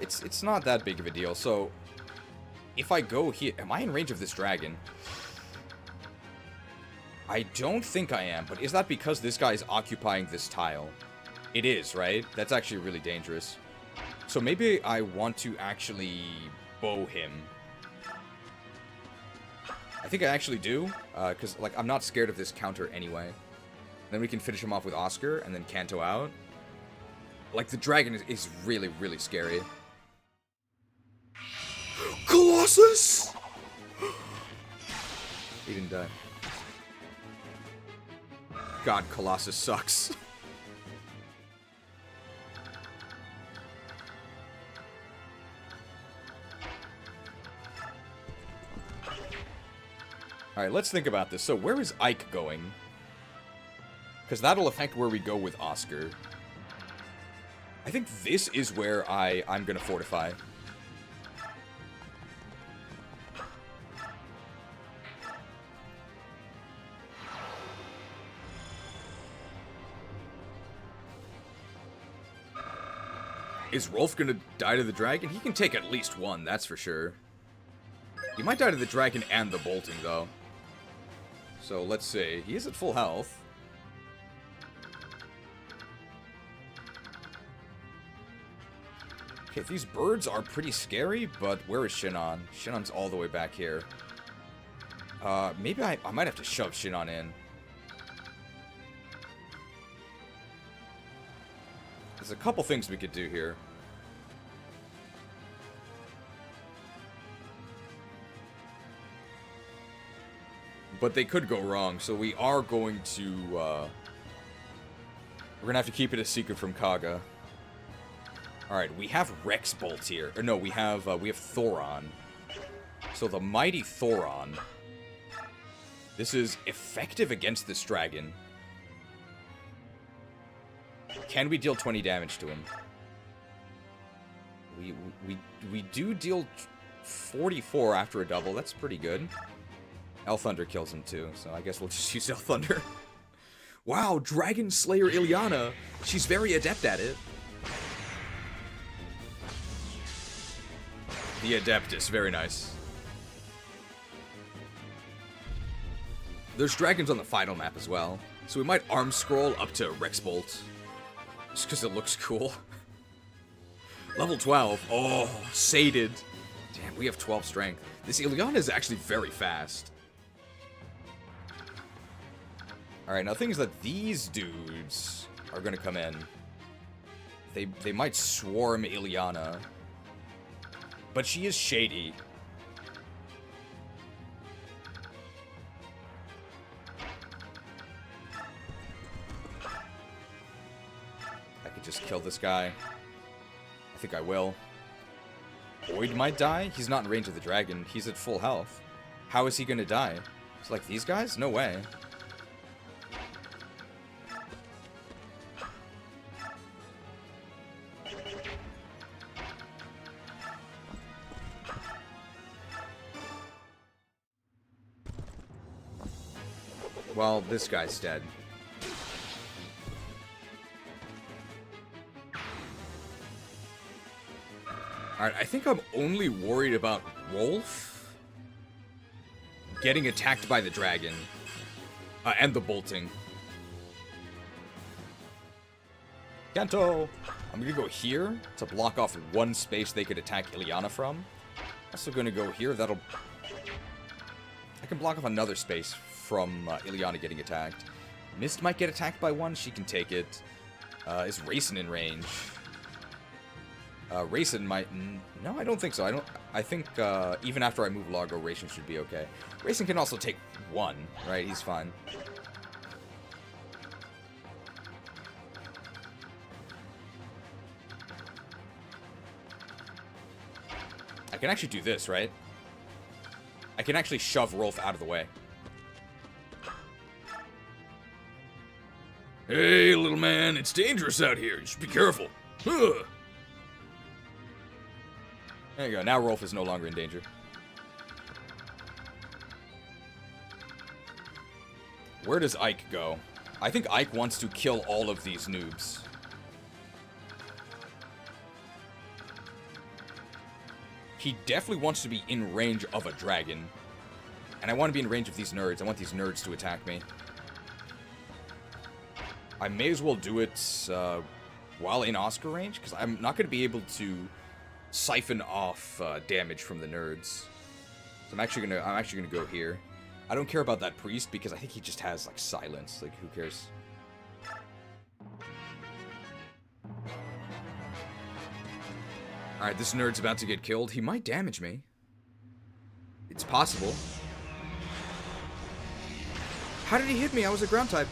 It's not that big of a deal. So, if I go here... Am I in range of this dragon? I don't think I am, but is that because this guy is occupying this tile? It is, right? That's actually really dangerous. So maybe I want to actually bow him. I think I actually do, because, like, I'm not scared of this counter anyway. Then we can finish him off with Oscar, and then Kanto out. Like, the dragon is really, really scary. Colossus! He didn't die. God, Colossus sucks. Alright, let's think about this. So, where is Ike going? Because that'll affect where we go with Oscar. I think this is where I'm gonna fortify. Is Rolf gonna die to the dragon? He can take at least one, that's for sure. He might die to the dragon and the bolting, though. So, let's see. He is at full health. Okay, these birds are pretty scary, but where is Shinon? Shinon's all the way back here. Maybe I might have to shove Shinon in. There's a couple things we could do here. but they could go wrong, so we are going to, we're gonna have to keep it a secret from Kaga. Alright, we have Rex Bolt here. Or no, we have Thoron. So the mighty Thoron. This is effective against this dragon. Can we deal 20 damage to him? We do deal 44 after a double. That's pretty good. El Thunder kills him too, so I guess we'll just use El Thunder. Wow, Dragon Slayer Ilyana. She's very adept at it. The Adeptus, very nice. There's dragons on the final map as well, so we might arm scroll up to Rex Bolt. Just because it looks cool. Level 12. Oh, sated. Damn, we have 12 strength. This Ilyana is actually very fast. Alright, now things that these dudes are gonna come in. They might swarm Ilyana. But she is shady. I could just kill this guy. I think I will. Boyd might die? He's not in range of the dragon. He's at full health. How is he gonna die? It's like these guys? No way. Well, this guy's dead. Alright, I think I'm only worried about Rolf getting attacked by the dragon. And the bolting. Kanto! I'm gonna go here to block off one space they could attack Ilyana from. Also gonna go here, that'll... I can block off another space from Ilyana getting attacked. Mist might get attacked by one, she can take it. Is Rayson in range? Rayson might... No, I don't think so. I think even after I move Largo, Rayson should be okay. Rayson can also take one, right? He's fine. I can actually do this, right? I can actually shove Rolf out of the way. Hey, little man, it's dangerous out here. You should be careful. Ugh. There you go. Now Rolf is no longer in danger. Where does Ike go? I think Ike wants to kill all of these noobs. He definitely wants to be in range of a dragon. And I want to be in range of these nerds. I want these nerds to attack me. I may as well do it while in Oscar range, because I'm not going to be able to siphon off damage from the nerds. So I'm actually gonna go here. I don't care about that priest because I think he just has like silence. Like, who cares? Alright, this nerd's about to get killed. He might damage me. It's possible. How did he hit me? I was a ground type.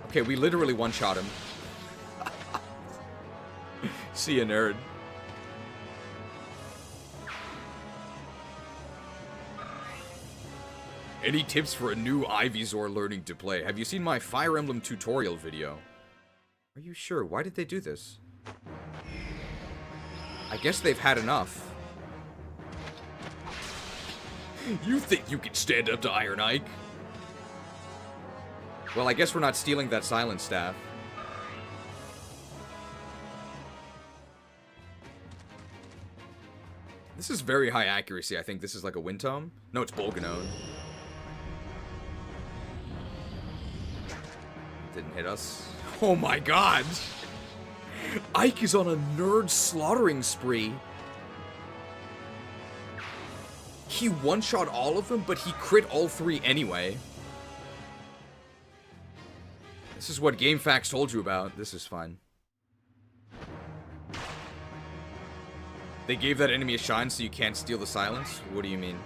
Okay, we literally one-shot him. See ya, nerd. Any tips for a new Ivysaur learning to play? Have you seen my Fire Emblem tutorial video? Are you sure? Why did they do this? I guess they've had enough. You think you can stand up to Iron Ike? Well, I guess we're not stealing that silent staff. This is very high accuracy. I think this is like a Wind Tome. No, it's Bolganone. Didn't hit us. Oh my god! Ike is on a nerd slaughtering spree. He one-shot all of them, but he crit all three anyway. This is what GameFAQs told you about. This is fine. They gave that enemy a shine so you can't steal the silence? What do you mean?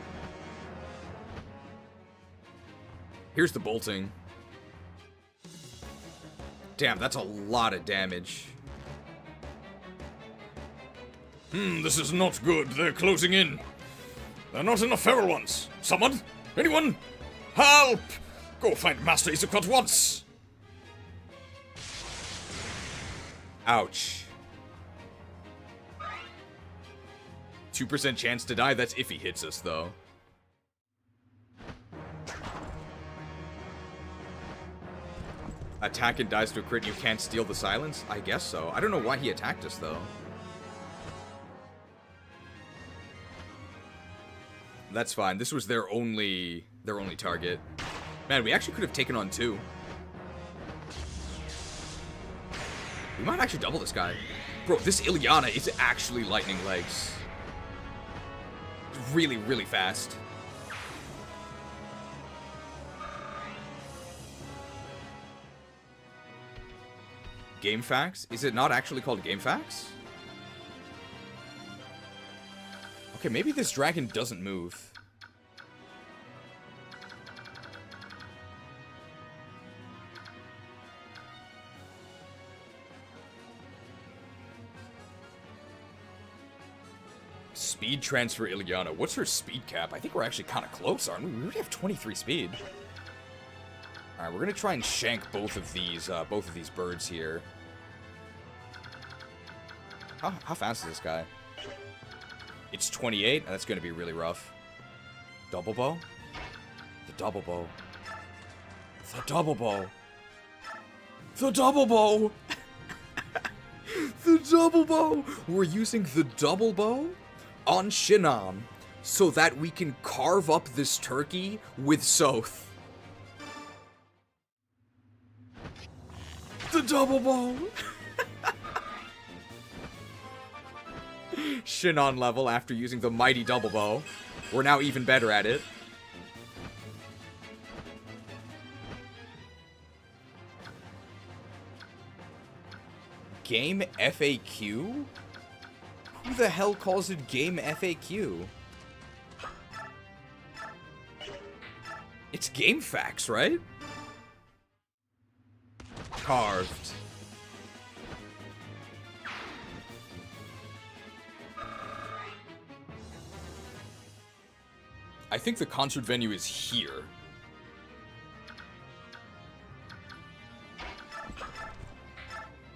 Here's the bolting. Damn, that's a lot of damage. This is not good. They're closing in. There are not enough feral ones. Someone? Anyone? Help! Go find Master Izuku at once! Ouch. 2% chance to die, that's if he hits us, though. Attack and dies to a crit, you can't steal the silence? I guess so. I don't know why he attacked us, though. That's fine. This was their only target. Man, we actually could have taken on 2. We might actually double this guy. Bro, this Ilyana is actually lightning legs. Really, really fast. Game Facts? Is it not actually called Game Facts? Okay, maybe this dragon doesn't move. Speed transfer Ilyana. What's her speed cap? I think we're actually kind of close, aren't we? We already have 23 speed. All right, we're gonna try and shank both of these birds here. How fast is this guy? It's 28. That's gonna be really rough. Double bow. The double bow. The double bow. The double bow. The double bow. We're using the double bow on Shinan so that we can carve up this turkey with Soth. The double bow. Shinan level after using the mighty double bow. We're now even better at it. Game FAQ? Who the hell calls it Game FAQ? It's Game Facts, right? Carved. I think the concert venue is here.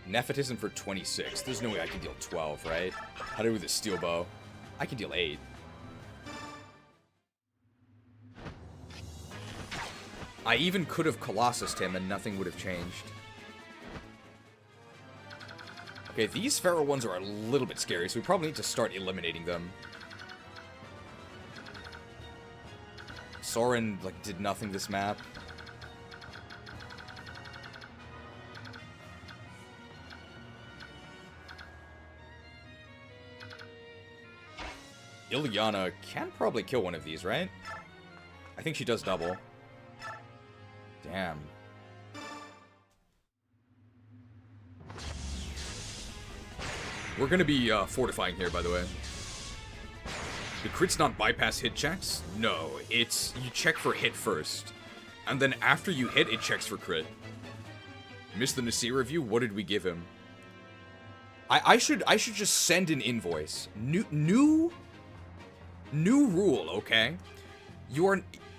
Nepotism for 26. There's no way I can deal 12, right? How do I do with a steel bow? I can deal 8. I even could have Colossused him and nothing would have changed. Okay, these feral ones are a little bit scary, so we probably need to start eliminating them. Soren, like, did nothing this map. Ilyana can probably kill one of these, right? I think she does double. Damn. We're gonna be fortifying here, by the way. The crits not bypass hit checks? No, it's you check for hit first. And then after you hit, it checks for crit. Missed the Nasir review? What did we give him? I should just send an invoice. New rule, okay?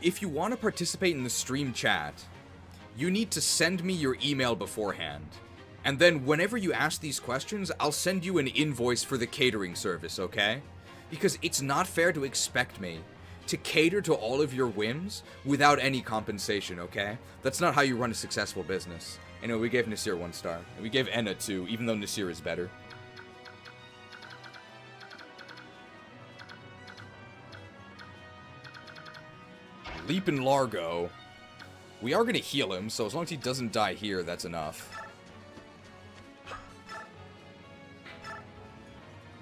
If you want to participate in the stream chat, you need to send me your email beforehand. And then whenever you ask these questions, I'll send you an invoice for the catering service, okay? Because it's not fair to expect me to cater to all of your whims without any compensation, okay? That's not how you run a successful business. Anyway, we gave Nasir 1 star. And we gave Ena 2, even though Nasir is better. Leap and Largo. We are going to heal him, so as long as he doesn't die here, that's enough.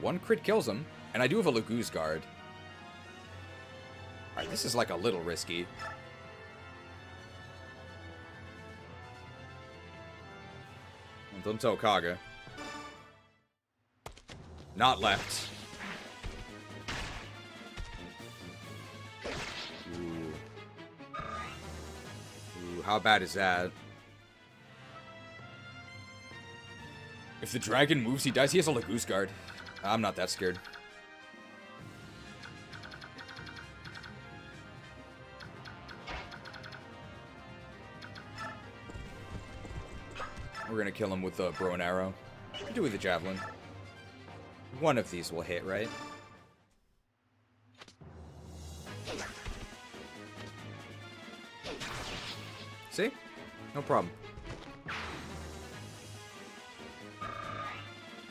1 crit kills him, and I do have a Laguz guard. Alright, this is like a little risky. Don't tell Kaga. Not left. Ooh. how bad is that? If the dragon moves, he dies. He has a Laguz guard. I'm not that scared. We're gonna kill him with a bow and arrow. Do with the javelin. One of these will hit, right? See? No problem.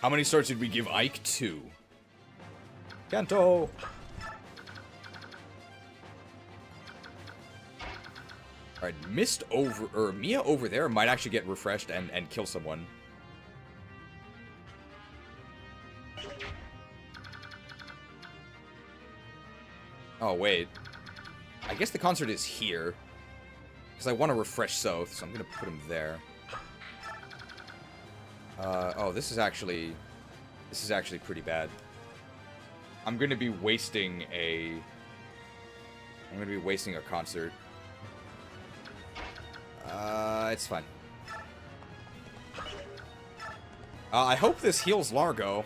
How many swords did we give Ike? 2. Kanto! Alright, Mia over there might actually get refreshed and kill someone. Oh, wait. I guess the concert is here. Because I want to refresh Soth, so I'm going to put him there. Oh, this is actually pretty bad. I'm going to be wasting a concert. It's fine. I hope this heals Largo.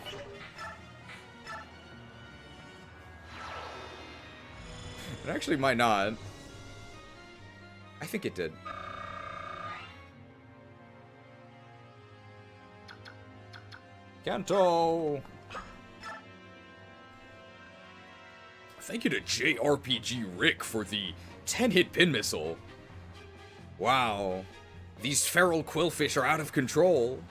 It actually might not. I think it did. Kanto! Thank you to JRPG Rick for the 10-hit pin missile. Wow. These feral quillfish are out of control.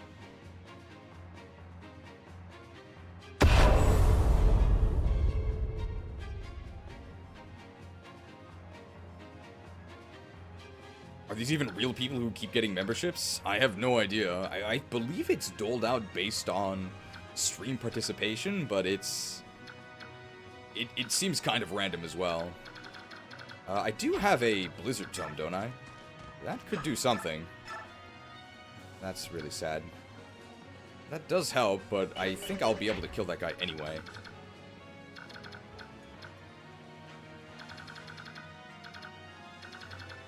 Are these even real people who keep getting memberships? I have no idea. I believe it's doled out based on stream participation, but it seems kind of random as well. I do have a Blizzard Tome, don't I? That could do something. That's really sad. That does help, but I think I'll be able to kill that guy anyway.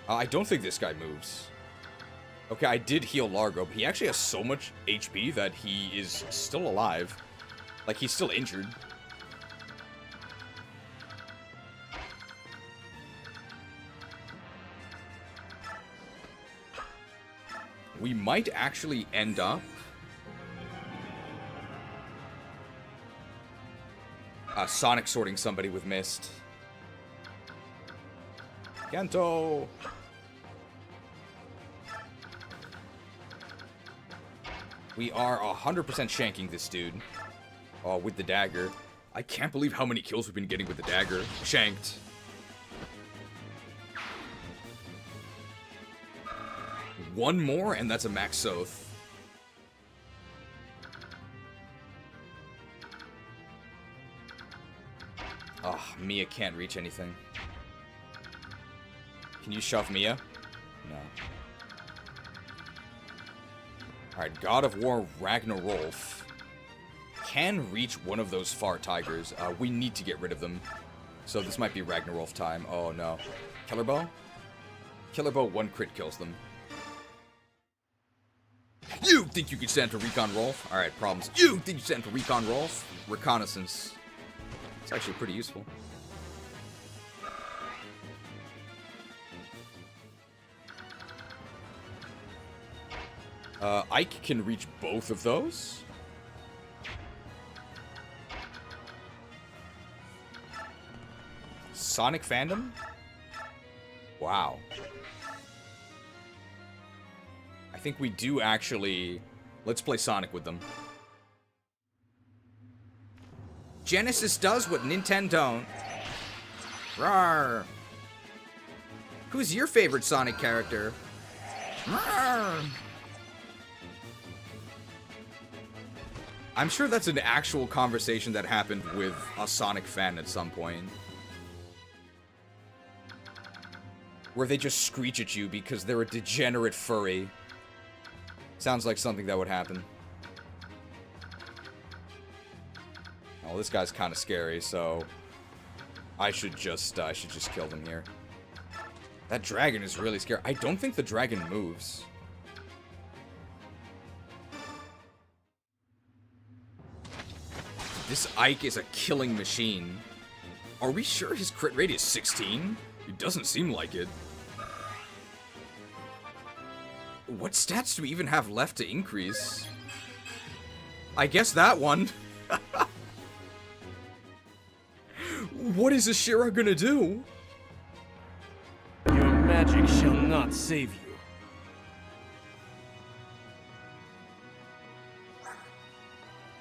I don't think this guy moves. Okay, I did heal Largo, but he actually has so much HP that he is still alive. Like, he's still injured. We might actually end up... Sonic sorting somebody with Mist. Kanto! We are 100% shanking this dude. Oh, with the dagger. I can't believe how many kills we've been getting with the dagger. Shanked. One more, and that's a max Soth. Oh, Mia can't reach anything. Can you shove Mia? No. Alright, God of War Ragnar Rolf can reach one of those far tigers. We need to get rid of them. So this might be Ragnar Rolf time. Oh no. Killer Bow? Killer Bow 1 crit kills them. You think you can stand for Recon Rolf? Alright, problems. You think you stand for Recon Rolf? Reconnaissance. It's actually pretty useful. Ike can reach both of those. Sonic fandom? Wow. I think we do actually... Let's play Sonic with them. Genesis does what Nintendo don't. Rawr. Who's your favorite Sonic character? Rawr. I'm sure that's an actual conversation that happened with a Sonic fan at some point. Where they just screech at you because they're a degenerate furry. Sounds like something that would happen. Oh, this guy's kind of scary, so I should just kill them here. That dragon is really scary. I don't think the dragon moves. This Ike is a killing machine. Are we sure his crit rate is 16? It doesn't seem like it. What stats do we even have left to increase? I guess that one. What is Ashira gonna do? Your magic shall not save you.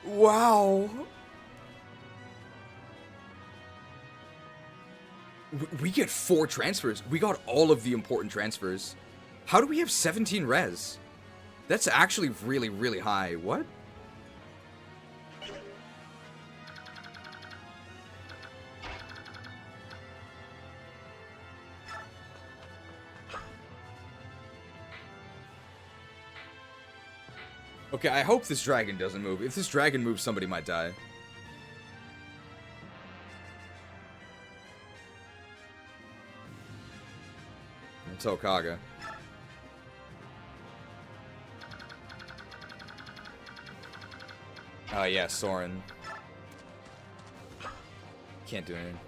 Wow. We get 4 transfers. We got all of the important transfers. How do we have 17 res? That's actually really, really high. What? Okay, I hope this dragon doesn't move. If this dragon moves, somebody might die. It's Okaga. Oh yeah, Soren. Can't do anything.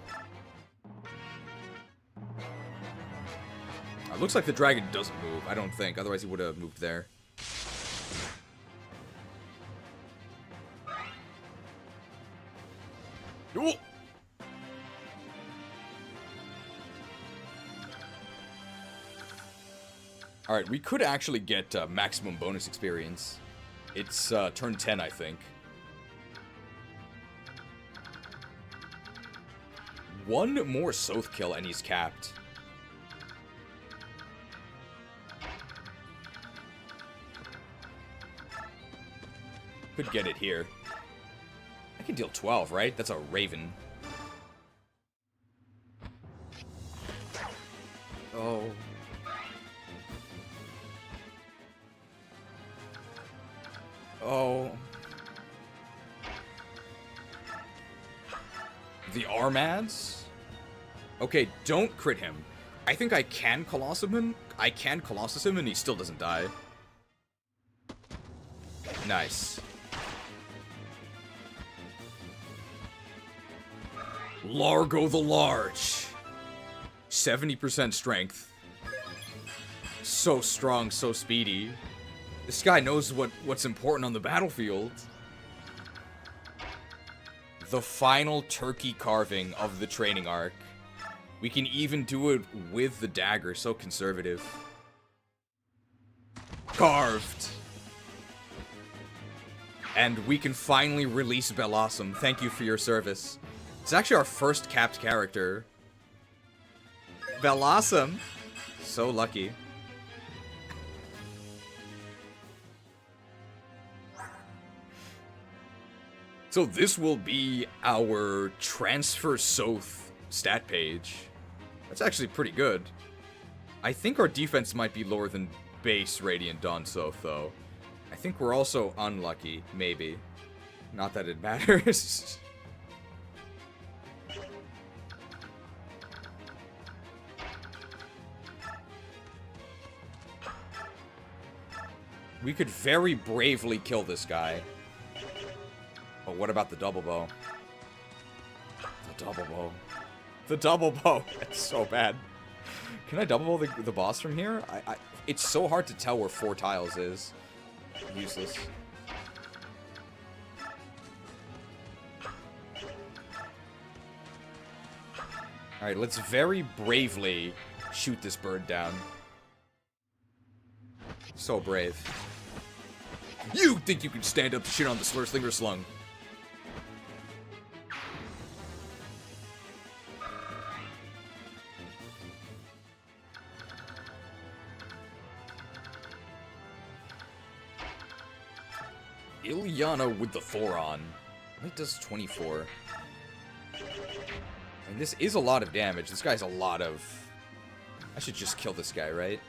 It looks like the dragon doesn't move, I don't think. Otherwise he would have moved there. Ooh. Alright, we could actually get maximum bonus experience. It's turn 10, I think. One more Soth kill and he's capped. Could get it here. I can deal 12, right? That's a Raven. Oh. Oh. The Armads? Okay, don't crit him. I think I can Colossus him. I can Colossus him and he still doesn't die. Nice. Largo the Large. 70% strength. So strong, so speedy. This guy knows what's important on the battlefield. The final turkey carving of the training arc. We can even do it with the dagger, so conservative. Carved. And we can finally release Belasum. Thank you for your service. It's actually our first capped character. Belasum. So lucky. So this will be our Transfer Soth stat page. That's actually pretty good. I think our defense might be lower than base Radiant Dawn Soth, though. I think we're also unlucky, maybe. Not that it matters. We could very bravely kill this guy. But what about the double bow? The double bow. The double bow. That's so bad. Can I double bow the boss from here? It's so hard to tell where 4 tiles is. Useless. Alright, let's very bravely shoot this bird down. So brave. You think you can stand up to shit on the Slinger Slung? Ilyana with the Thoron. It does 24. And this is a lot of damage. This guy's a lot of... I should just kill this guy, right?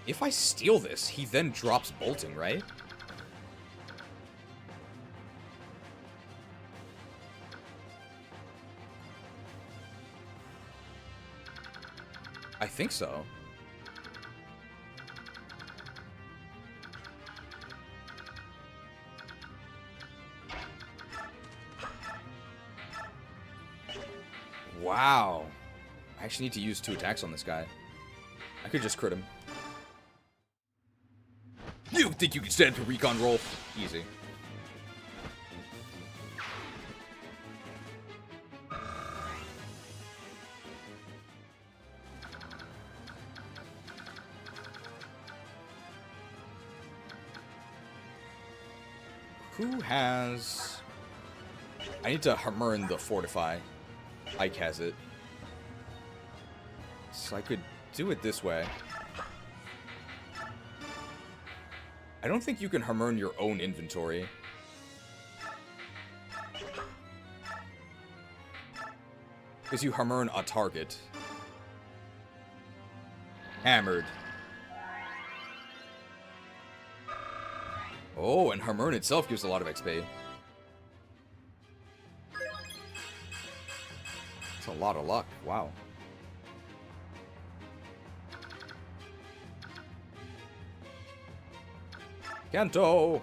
If I steal this, he then drops bolting, right? I think so. Wow. I actually need to use 2 attacks on this guy. I could just crit him. You think you can stand to recon roll? Easy. Who has... I need to Hamurn the Fortify. Ike has it. So I could do it this way. I don't think you can Hamurn your own inventory. Because you Hamurn a target. Hammered. Oh, and Hamurn itself gives a lot of XP. It's a lot of luck. Wow. Kanto!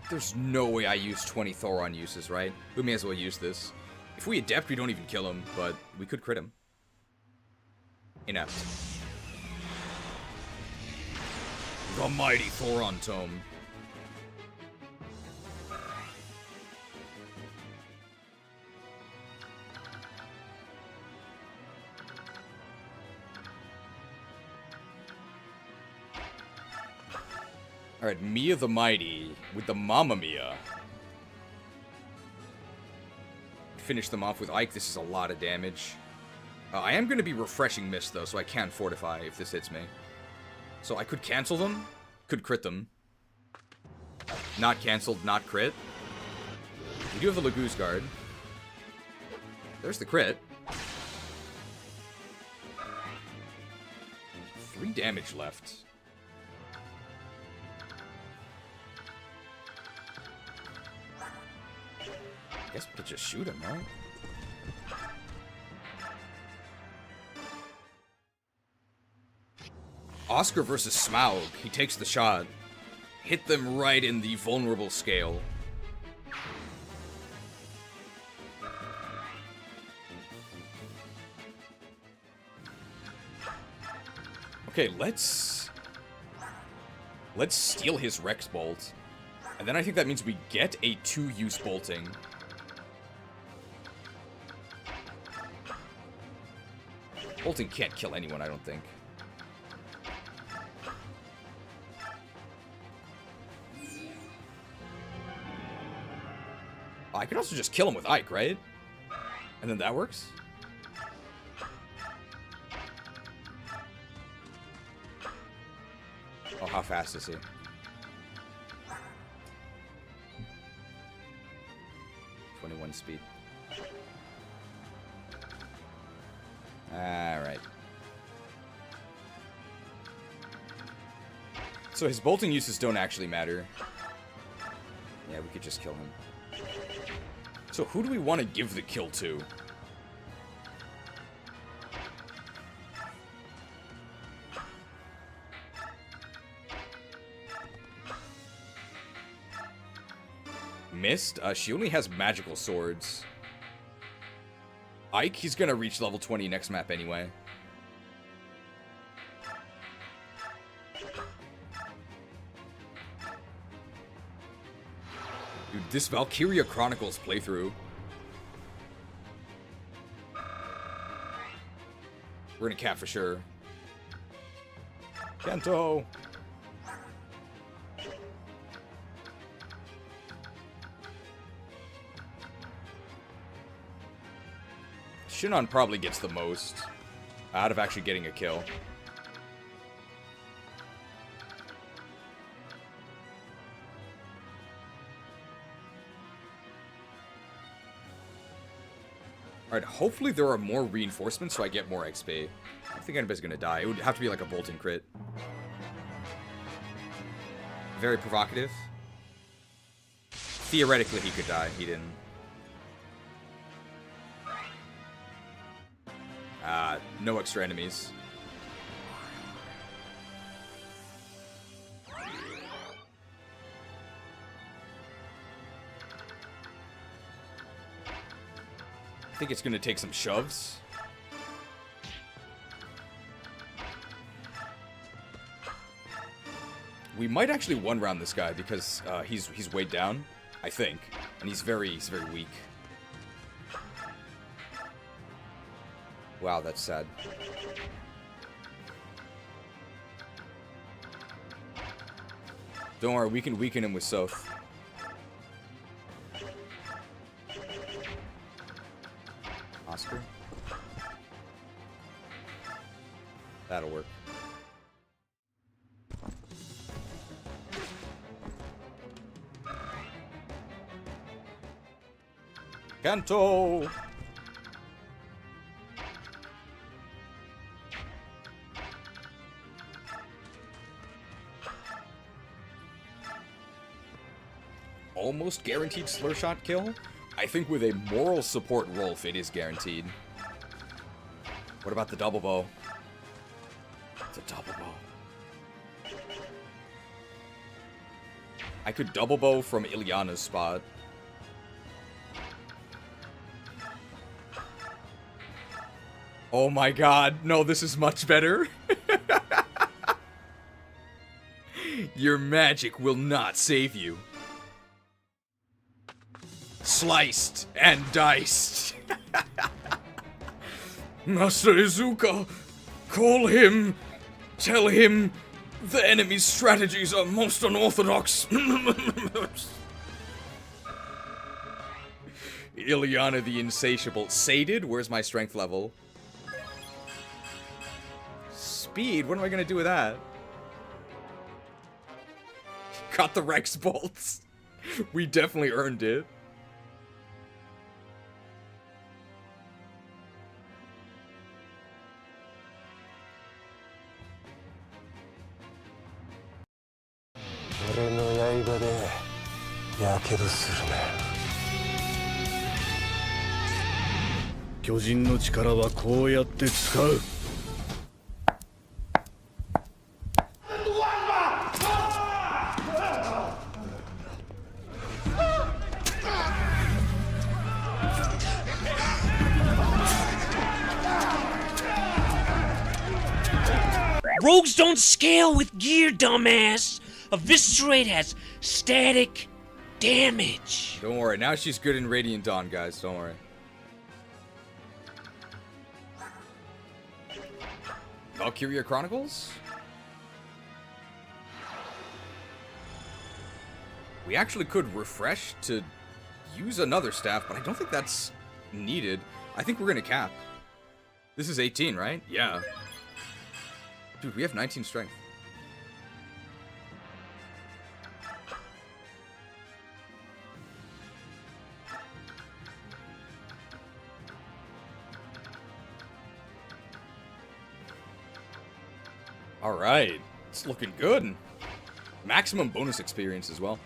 There's no way I use 20 Thoron uses, right? We may as well use this. If we adept, we don't even kill him, but we could crit him. Inept. The mighty Thoron Tome. Alright, Mia the Mighty with the Mamma Mia. Finish them off with Ike. This is a lot of damage. I am going to be refreshing Mist, though, so I can fortify if this hits me. So I could cancel them, could crit them. Not canceled, not crit. We do have the Laguz guard. There's the crit. 3 damage left. I guess we could just shoot him, right? Oscar versus Smaug. He takes the shot. Hit them right in the vulnerable scale. Okay, let's steal his Rex Bolt. And then I think that means we get a 2-use bolting. Bolting can't kill anyone, I don't think. I could also just kill him with Ike, right? And then that works? Oh, how fast is he? .21 speed. Alright. So his bolting uses don't actually matter. Yeah, we could just kill him. So who do we want to give the kill to? Mist? She only has magical swords. Ike, he's gonna reach level 20 next map anyway. Dude, this Valkyria Chronicles playthrough. We're gonna cap for sure. Kanto! Shinon probably gets the most out of actually getting a kill. Alright, hopefully there are more reinforcements so I get more XP. I don't think anybody's gonna die. It would have to be like a bolting crit. Very provocative. Theoretically, he could die. He didn't. No extra enemies. I think it's gonna take some shoves. We might actually one-round this guy because he's weighed down, I think, and he's very weak. Wow, that's sad. Don't worry, we can weaken him with Soth. Oscar. That'll work. Kanto! Almost guaranteed slur shot kill? I think with a moral support Rolf, it is guaranteed. What about the double bow? The double bow. I could double bow from Ilyana's spot. Oh my god, no, this is much better. Your magic will not save you. Sliced and diced. Master Izuka, call him. Tell him the enemy's strategies are most unorthodox. Ilyana the Insatiable. Sated? Where's my strength level? Speed? What am I gonna do with that? Got the Rex bolts. We definitely earned it. Rogues don't scale with gear, dumbass! Eviscerate has static damage. Don't worry, now she's good in Radiant Dawn, guys, don't worry. Valkyria Chronicles? We actually could refresh to use another staff, but I don't think that's needed. I think we're gonna cap. This is 18, right? Yeah. Dude, we have 19 strength. Alright, it's looking good. Maximum bonus experience as well.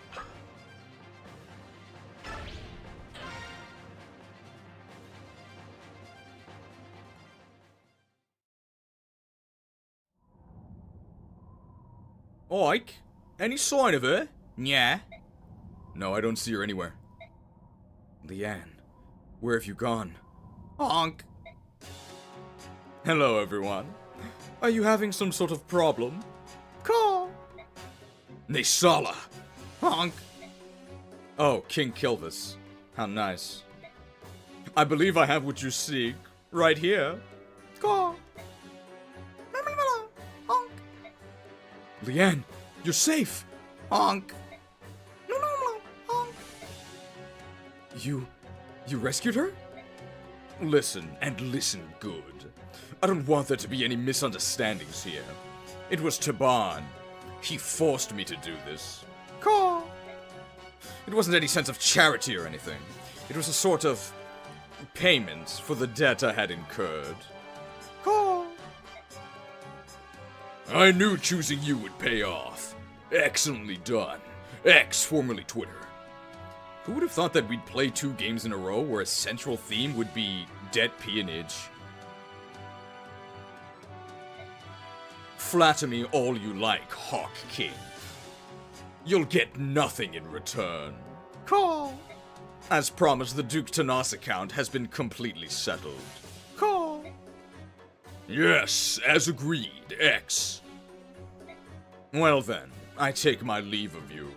Ike, any sign of her? Yeah. No, I don't see her anywhere. Leanne, where have you gone? Honk. Hello, everyone. Are you having some sort of problem? Call. Nisala. Honk. Oh, King Kilvis. How nice. I believe I have what you seek. Right here. Call. Honk. Leanne, you're safe. Honk. Honk. You rescued her? Listen, and listen good. I don't want there to be any misunderstandings here. It was Taban. He forced me to do this. Caw. It wasn't any sense of charity or anything. It was a sort of payment for the debt I had incurred. Caw. I knew choosing you would pay off. Excellently done. X, formerly Twitter. Who would have thought that we'd play 2 games in a row where a central theme would be debt peonage? Flatter me all you like, Hawk King. You'll get nothing in return. Call. As promised, the Duke Tanas account has been completely settled. Call. Yes, as agreed, X. Well then, I take my leave of you.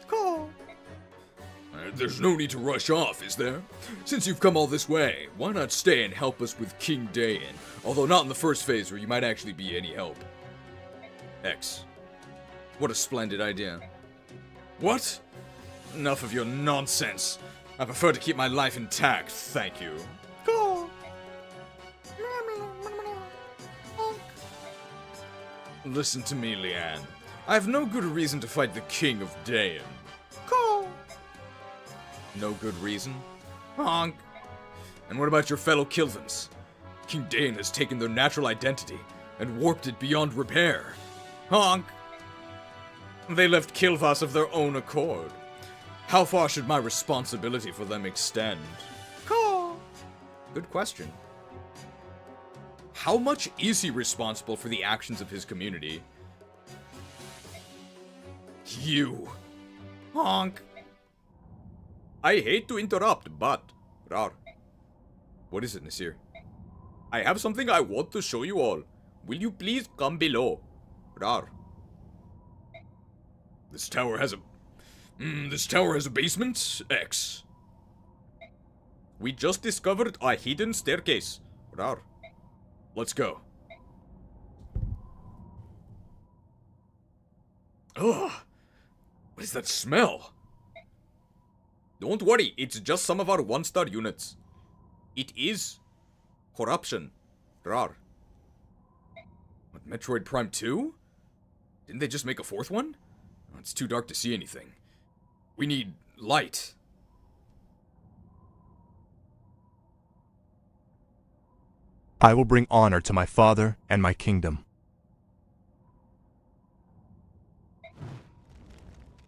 Call. There's no need to rush off, is there? Since you've come all this way, why not stay and help us with King Daein? Although not in the first phase where you might actually be any help. X. What a splendid idea. What? Enough of your nonsense. I prefer to keep my life intact, thank you. Go. Listen to me, Leanne. I have no good reason to fight the King of Daein. Go. No good reason? Honk. And what about your fellow Kilvans? King Daein has taken their natural identity and warped it beyond repair. Honk. They left Kilvas of their own accord. How far should my responsibility for them extend? Caw. Good question. How much is he responsible for the actions of his community? You. Honk. I hate to interrupt, but... Rar. What is it, Nasir? I have something I want to show you all. Will you please come below? Rar. This tower has a basement? X. We just discovered a hidden staircase. Rar. Let's go. Ugh. What is that smell? Don't worry, it's just some of our one-star units. It is corruption. Rar. What, Metroid Prime 2? Didn't they just make a fourth one? Oh, it's too dark to see anything. We need light. I will bring honor to my father and my kingdom.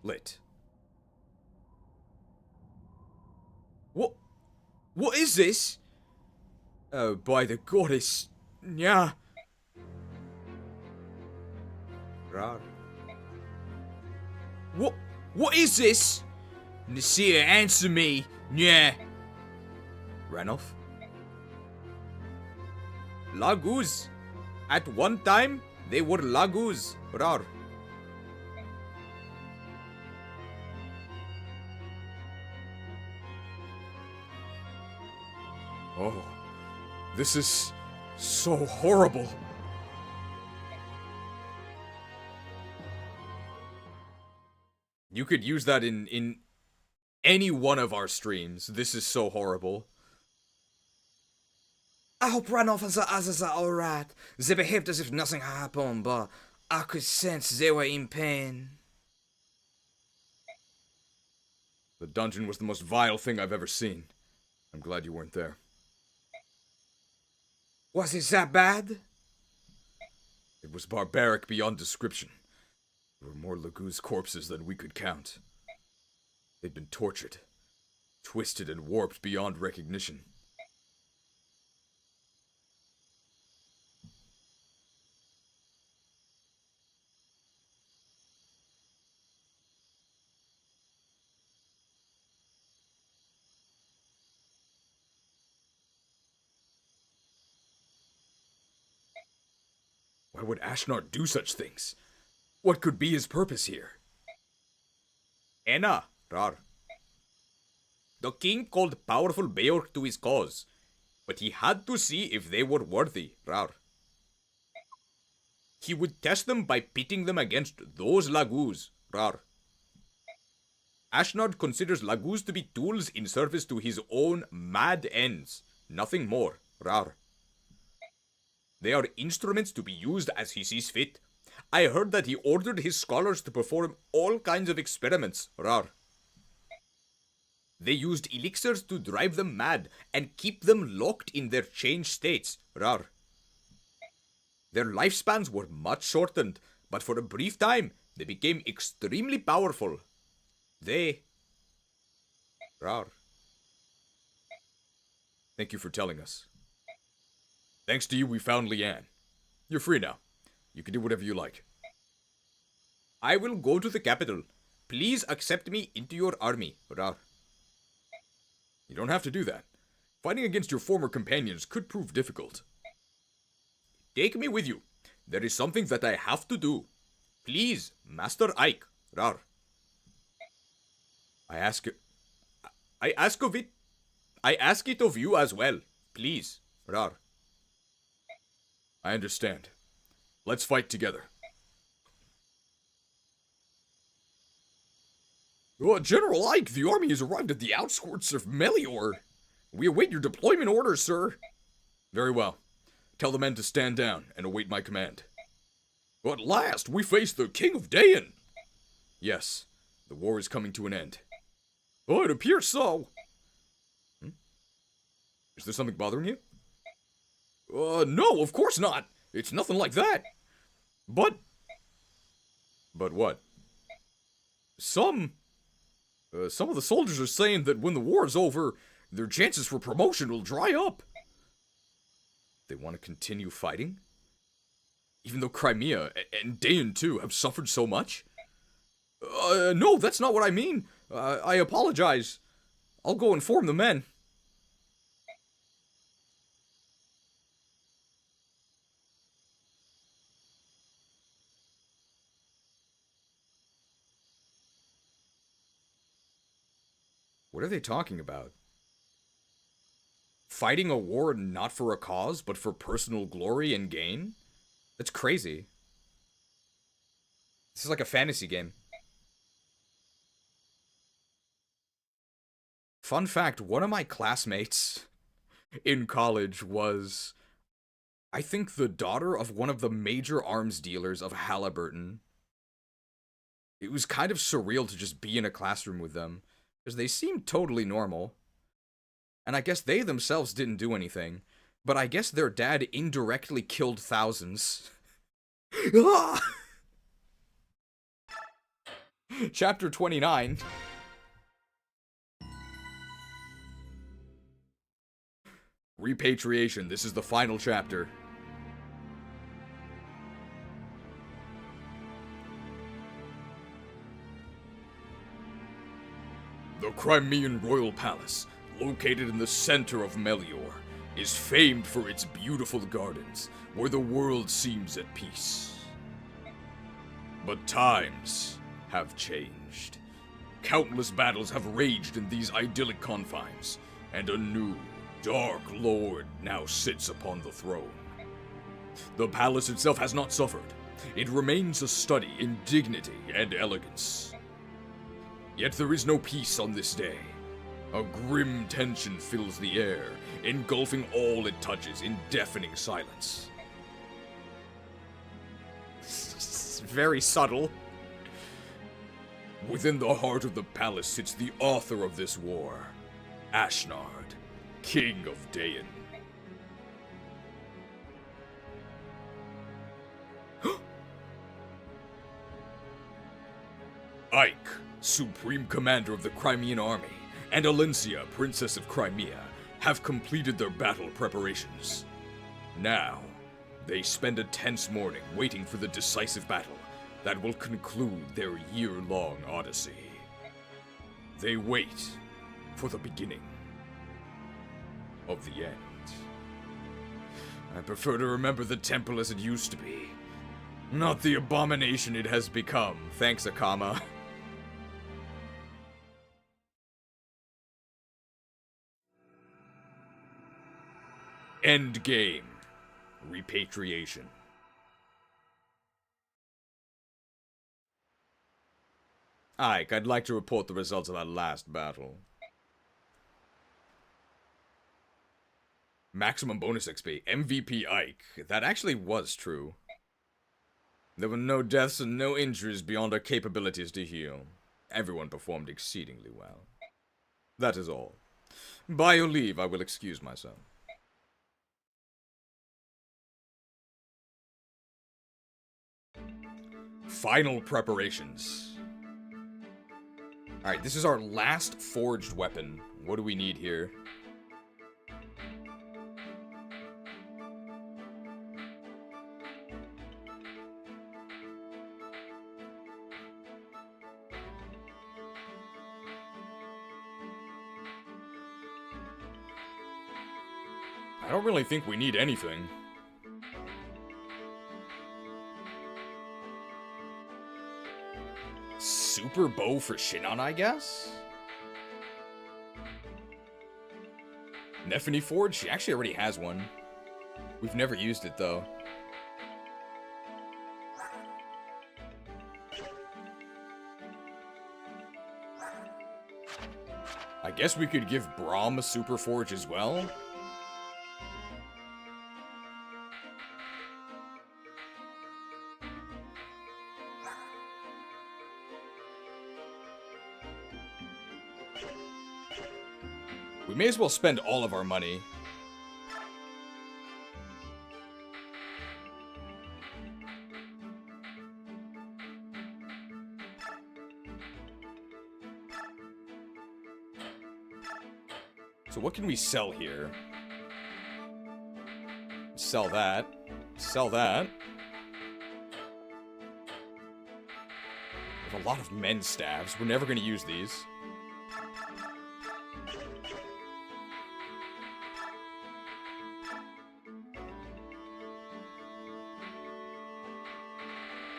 Lit. What is this? Oh, by the goddess. Yeah. Rar. What is this? Nasir, answer me. Yeah. Ranulf? Laguz. At one time, they were Laguz. Rar. Oh, this is so horrible. You could use that in any one of our streams. This is so horrible. I hope Ranulf and the others are alright. They behaved as if nothing happened, but I could sense they were in pain. The dungeon was the most vile thing I've ever seen. I'm glad you weren't there. Was it that bad? It was barbaric beyond description. There were more Laguz corpses than we could count. They'd been tortured, twisted and warped beyond recognition. Why would Ashnard do such things? What could be his purpose here? Ena, Rar. The king called powerful Beorc to his cause, but he had to see if they were worthy, Rar. He would test them by pitting them against those Laguz, Rar. Ashnard considers Laguz to be tools in service to his own mad ends, nothing more, Rar. They are instruments to be used as he sees fit. I heard that he ordered his scholars to perform all kinds of experiments, Rar. They used elixirs to drive them mad and keep them locked in their changed states, Rar. Their lifespans were much shortened, but for a brief time, they became extremely powerful. They... Rar. Thank you for telling us. Thanks to you, we found Leanne. You're free now. You can do whatever you like. I will go to the capital. Please accept me into your army, Rar. You don't have to do that. Fighting against your former companions could prove difficult. Take me with you. There is something that I have to do. Please, Master Ike, Rar. I ask it of you as well. Please, Rar. I understand. Let's fight together. General Ike, the army has arrived at the outskirts of Melior. We await your deployment orders, sir. Very well. Tell the men to stand down and await my command. At last, we face the King of Daein. Yes, the war is coming to an end. Oh, it appears so. Is there something bothering you? No, of course not. It's nothing like that. But what? Some of the soldiers are saying that when the war is over, their chances for promotion will dry up. They want to continue fighting? Even though Crimea, and Daein too, have suffered so much? No, that's not what I mean. I apologize. I'll go inform the men. What are they talking about? Fighting a war not for a cause, but for personal glory and gain? That's crazy. This is like a fantasy game. Fun fact, one of my classmates in college was, I think, the daughter of one of the major arms dealers of Halliburton. It was kind of surreal to just be in a classroom with them, because they seemed totally normal. And I guess they themselves didn't do anything, but I guess their dad indirectly killed thousands. Chapter 29. Repatriation. This is the final chapter. The Crimean Royal Palace, located in the center of Melior, is famed for its beautiful gardens, where the world seems at peace. But times have changed. Countless battles have raged in these idyllic confines, and a new, dark lord now sits upon the throne. The palace itself has not suffered. It remains a study in dignity and elegance. Yet there is no peace on this day. A grim tension fills the air, engulfing all it touches in deafening silence. Very subtle. Within the heart of the palace sits the author of this war, Ashnard, King of Daein. Ike, Supreme Commander of the Crimean Army, and Alencia, Princess of Crimea, have completed their battle preparations. Now, they spend a tense morning waiting for the decisive battle that will conclude their year-long odyssey. They wait for the beginning of the end. I prefer to remember the temple as it used to be, not the abomination it has become. Thanks, Akama. Endgame. Repatriation. Ike, I'd like to report the results of our last battle. Maximum bonus XP. MVP Ike. That actually was true. There were no deaths and no injuries beyond our capabilities to heal. Everyone performed exceedingly well. That is all. By your leave, I will excuse myself. Final preparations. Alright, this is our last forged weapon. What do we need here? I don't really think we need anything. Super bow for Shinon, I guess? Nephany Forge? She actually already has one. We've never used it, though. I guess we could give Braum a Super Forge as well? We may as well spend all of our money. So what can we sell here? Sell that. Sell that. We have a lot of men's staves. We're never going to use these.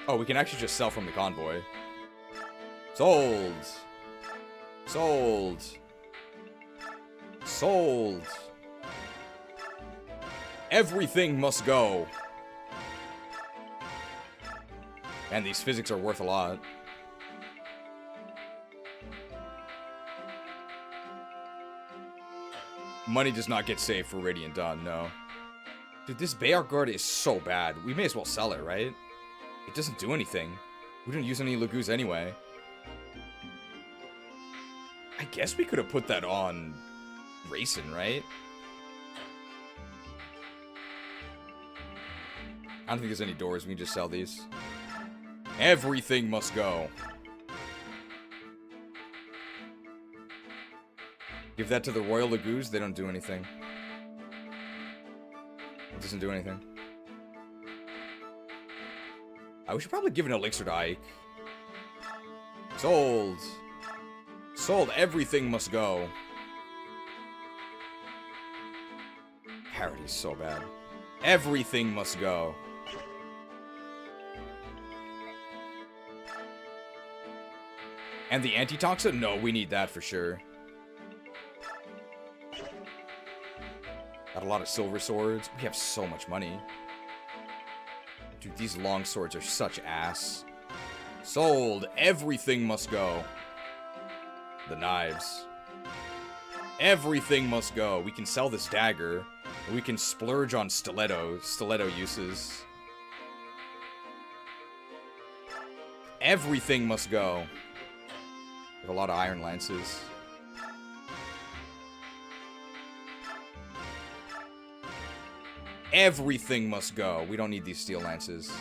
Oh, we can actually just sell from the convoy. Sold. Sold. Sold. Everything must go. And these physics are worth a lot. Money does not get saved for Radiant Dawn, no. Dude, this Beorc guard is so bad. We may as well sell it, right? It doesn't do anything. We didn't use any Laguz anyway. I guess we could have put that on Racing, right? I don't think there's any doors. We can just sell these. Everything must go. Give that to the Royal Laguz. They don't do anything. It doesn't do anything. We should probably give an elixir to Ike. Sold. Sold. Everything must go. Parody's so bad. Everything must go. And the antitoxin? No, we need that for sure. Got a lot of silver swords. We have so much money. Dude, these long swords are such ass. Sold. Everything must go. The knives. Everything must go. We can sell this dagger. We can splurge on stiletto uses. Everything must go. We have a lot of iron lances. Everything must go. We don't need these steel lances.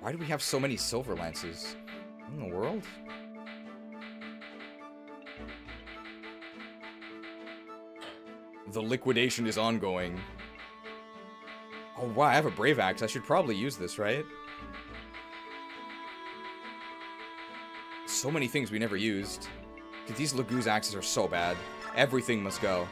Why do we have so many silver lances? In the world? The liquidation is ongoing. Oh wow, I have a brave axe. I should probably use this, right? So many things we never used. Dude, these Laguz axes are so bad. Everything must go.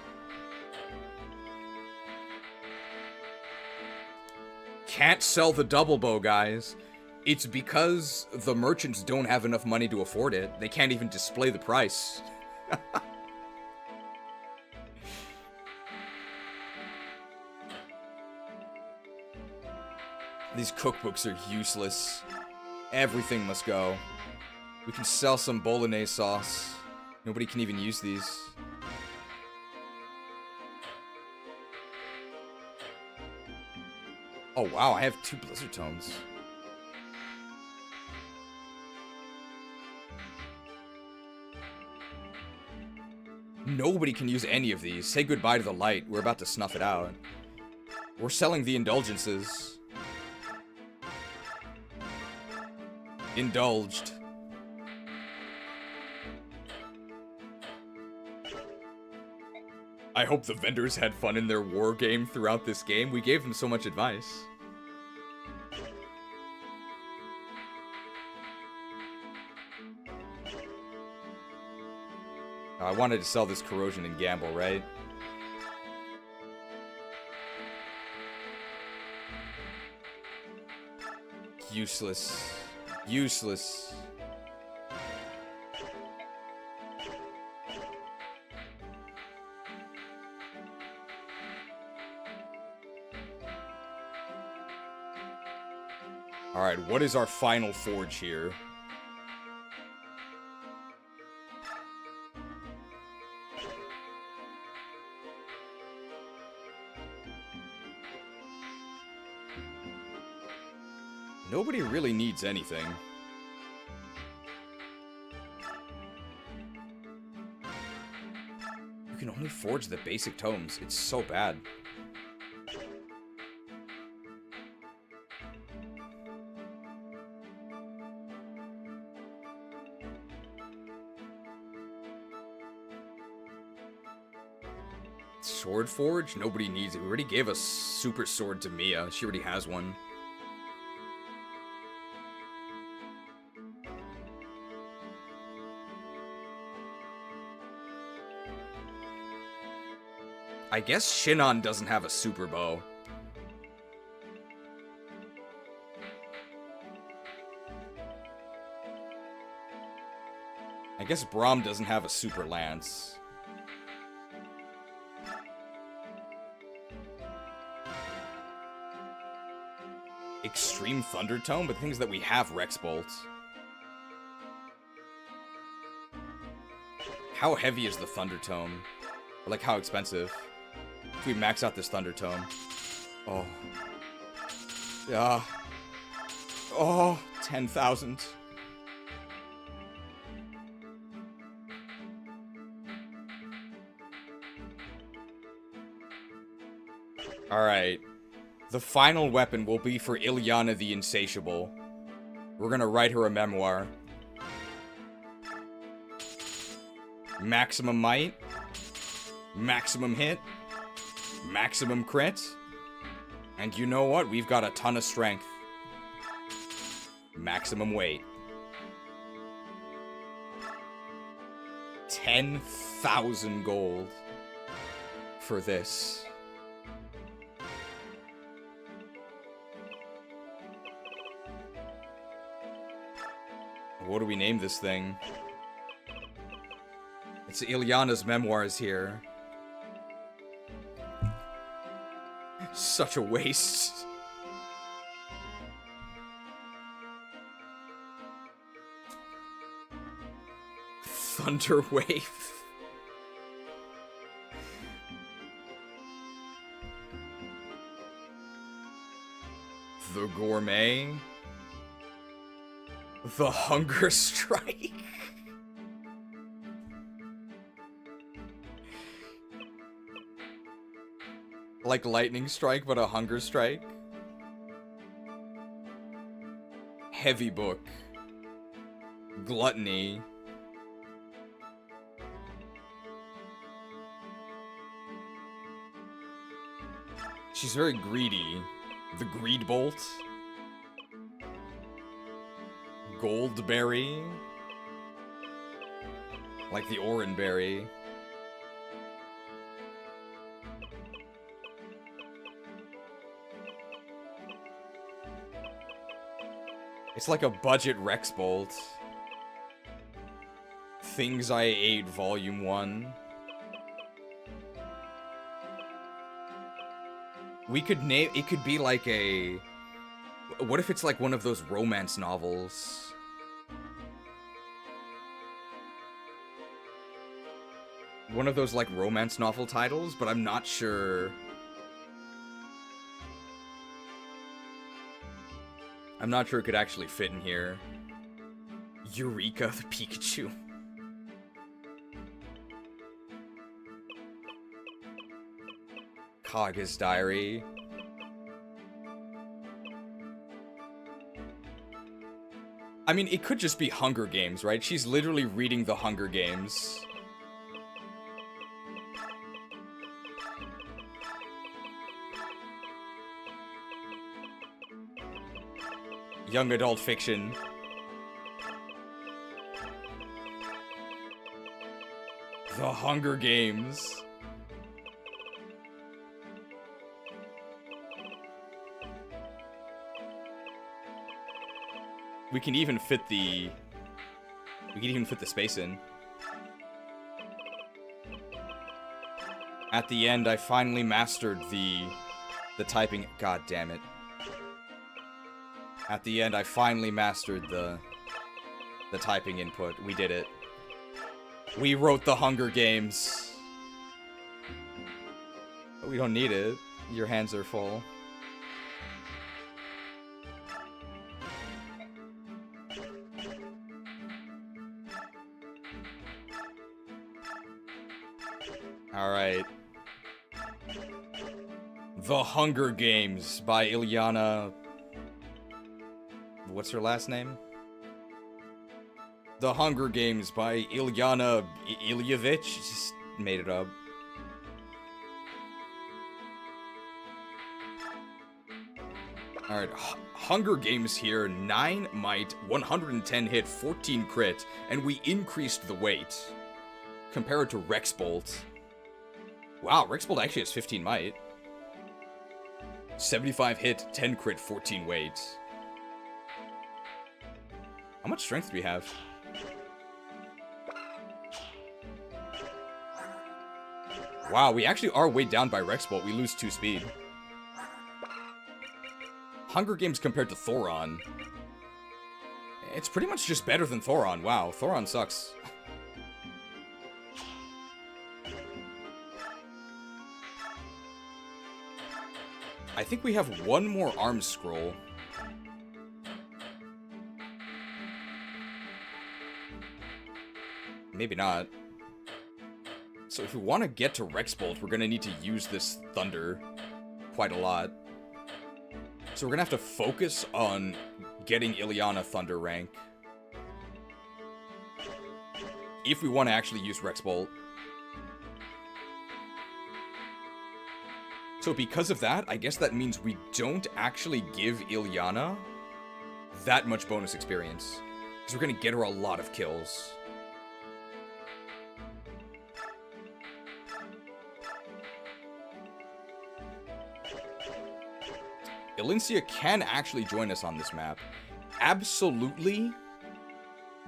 Can't sell the double bow, guys. It's because the merchants don't have enough money to afford it. They can't even display the price. These cookbooks are useless. Everything must go. We can sell some bolognese sauce. Nobody can even use these. Oh wow, I have 2 blizzard tomes. Nobody can use any of these. Say goodbye to the light. We're about to snuff it out. We're selling the indulgences. Indulged. I hope the vendors had fun in their war game throughout this game. We gave them so much advice. wanted to sell this corrosion and gamble, right? Useless. Useless. Alright, what is our final forge here? Nobody really needs anything. You can only forge the basic tomes. It's so bad. Sword forge? Nobody needs it. We already gave a super sword to Mia. She already has one. I guess Shinon doesn't have a super bow. I guess Braum doesn't have a super lance. Extreme Thunder Tome, but things that we have Rex Bolt. How heavy is the Thunder Tome? Or like how expensive? If we max out this Thunder Tome. Oh. Yeah. Oh, 10,000. Alright. The final weapon will be for Ilyana the Insatiable. We're gonna write her a memoir. Maximum might. Maximum hit. Maximum crit. And you know what? We've got a ton of strength. Maximum weight. 10,000 gold for this. What do we name this thing? It's Ilyana's memoirs here. Such a waste. Thunder Wave. The Gourmet. The Hunger Strike. Like Lightning Strike, but a Hunger Strike. Heavy Book. Gluttony. She's very greedy. The Greed Bolt. Goldberry. Like the Oranberry. It's like a budget Rex Bolt. Things I Ate Volume 1. We could name... It could be like a... What if it's like one of those romance novels? One of those like romance novel titles, but I'm not sure... I'm not sure it could actually fit in here. Eureka the Pikachu. Kaga's Diary. I mean, it could just be Hunger Games, right? She's literally reading the Hunger Games. Young adult fiction. The Hunger Games. We can even fit the space in. At the end, I finally mastered the typing. God damn it. At the end, I finally mastered the typing input. We did it. We wrote the Hunger Games. But we don't need it. Your hands are full. Alright. The Hunger Games by Ilyana... What's her last name? The Hunger Games by Ilyana Ilyevich. Just made it up. Alright, Hunger Games here. 9 might, 110 hit, 14 crit, and we increased the weight. Compared to Rexbolt. Wow, Rexbolt actually has 15 might. 75 hit, 10 crit, 14 weight. How much strength do we have? Wow, we actually are weighed down by Rexbolt. We lose 2 speed. Hunger Games compared to Thoron. It's pretty much just better than Thoron. Wow, Thoron sucks. I think we have one more arm scroll. Maybe not. So if we want to get to Rexbolt, we're going to need to use this Thunder quite a lot. So we're going to have to focus on getting Ilyana Thunder rank. If we want to actually use Rexbolt. So because of that, I guess that means we don't actually give Ilyana that much bonus experience. Because we're going to get her a lot of kills. Elincia can actually join us on this map. Absolutely,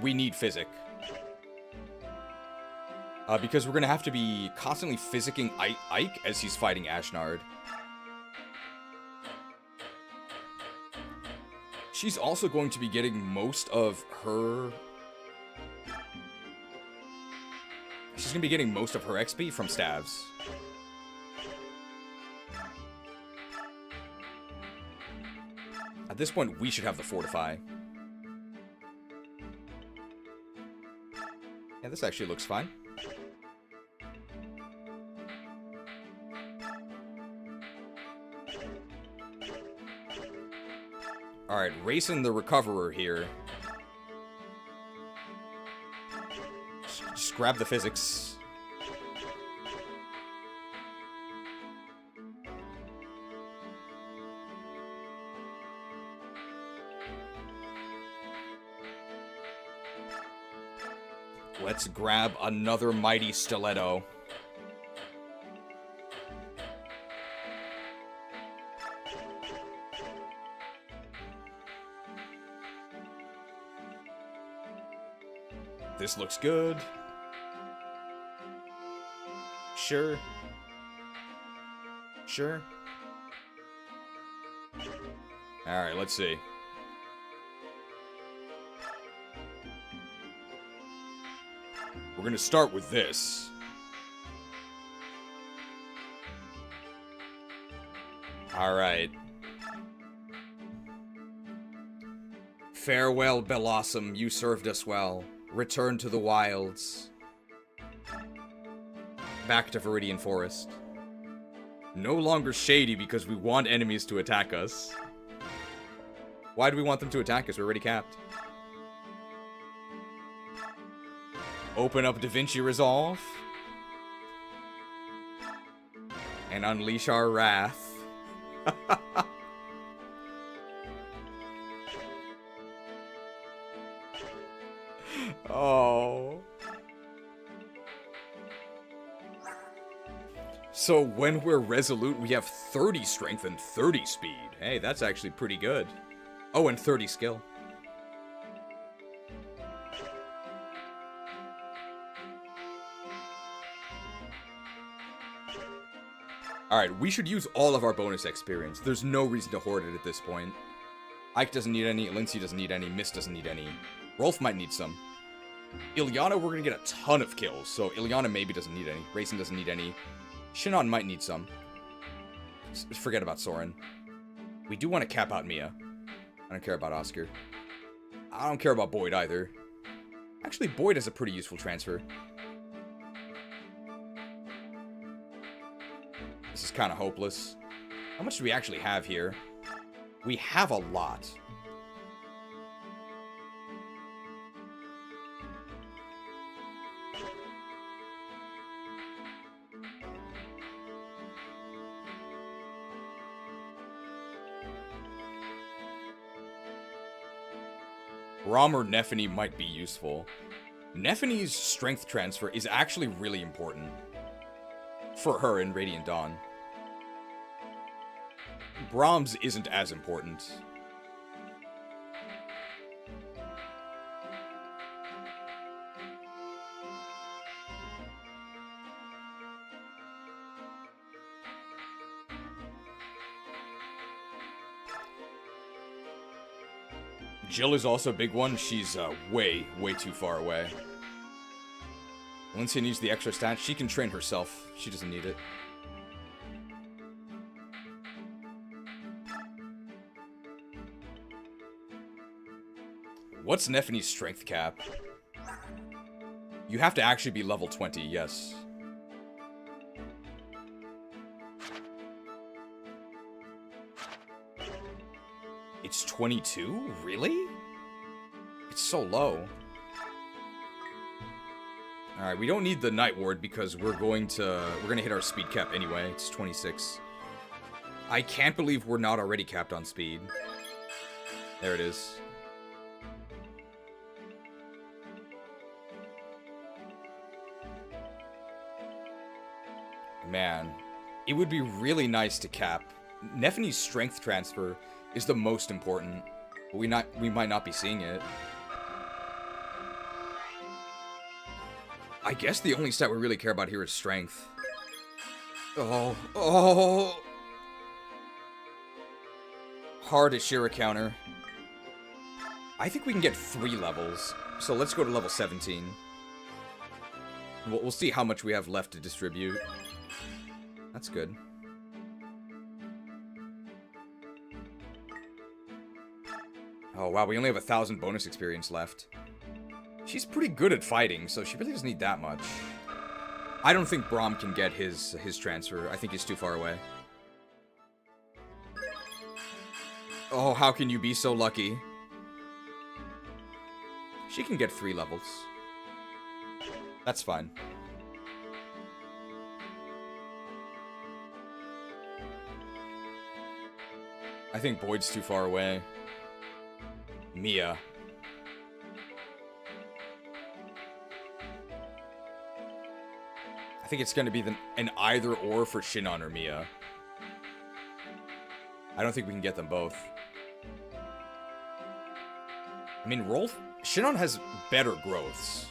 we need Physic. Because we're going to have to be constantly physicking Ike as he's fighting Ashnard. She's also going to be getting most of her... She's going to be getting most of her XP from Staves. At this point, we should have the Fortify. Yeah, this actually looks fine. Alright, racing the Recoverer here. Just grab the physics. Let's grab another Mighty Stiletto. This looks good. Sure. Sure. Alright, let's see. We're gonna start with this. Alright. Farewell, Belossom, you served us well. Return to the wilds. Back to Viridian Forest. No longer shady because we want enemies to attack us. Why do we want them to attack us? We're already capped. Open up Da Vinci Resolve. And unleash our wrath. Oh. So when we're resolute, we have 30 strength and 30 speed. Hey, that's actually pretty good. Oh, and 30 skill. Alright, we should use all of our bonus experience. There's no reason to hoard it at this point. Ike doesn't need any, Lindsay doesn't need any, Mist doesn't need any. Rolf might need some. Ilyana, we're gonna get a ton of kills, so Ilyana maybe doesn't need any. Raisin doesn't need any. Shinon might need some. Forget about Soren. We do want to cap out Mia. I don't care about Oscar. I don't care about Boyd either. Actually, Boyd has a pretty useful transfer. This is kind of hopeless. How much do we actually have here? We have a lot. Rom or Nephany might be useful. Nephany's strength transfer is actually really important for her in Radiant Dawn. Brahms isn't as important. Jill is also a big one. She's way too far away. Lindsay needs the extra stats. She can train herself. She doesn't need it. What's Nephany's strength cap? You have to actually be level 20, yes. It's 22? Really? It's so low. Alright, we don't need the Night Ward because we're gonna hit our speed cap anyway. It's 26. I can't believe we're not already capped on speed. There it is. Man, it would be really nice to cap. Nephany's strength transfer is the most important, but we might not be seeing it. I guess the only stat we really care about here is strength. Oh. Hard as Shira counter. I think we can get 3 levels, so let's go to level 17. We'll see how much we have left to distribute. That's good. Oh wow, we only have 1,000 bonus experience left. She's pretty good at fighting, so she really doesn't need that much. I don't think Braum can get his transfer. I think he's too far away. Oh, how can you be so lucky? She can get 3 levels. That's fine. I think Boyd's too far away. Mia. I think it's going to be an either or for Shinon or Mia. I don't think we can get them both. I mean, Shinon has better growths.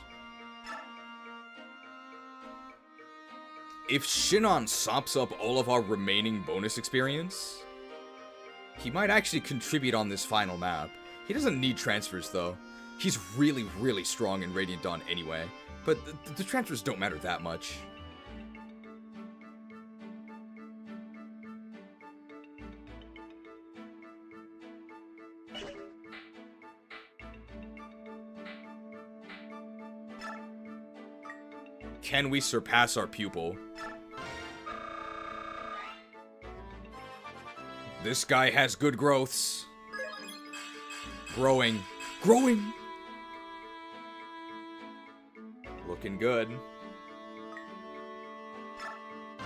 If Shinon sops up all of our remaining bonus experience, he might actually contribute on this final map. He doesn't need transfers, though. He's really strong in Radiant Dawn anyway. But the transfers don't matter that much. Can we surpass our pupil? This guy has good growths. Growing. Looking good.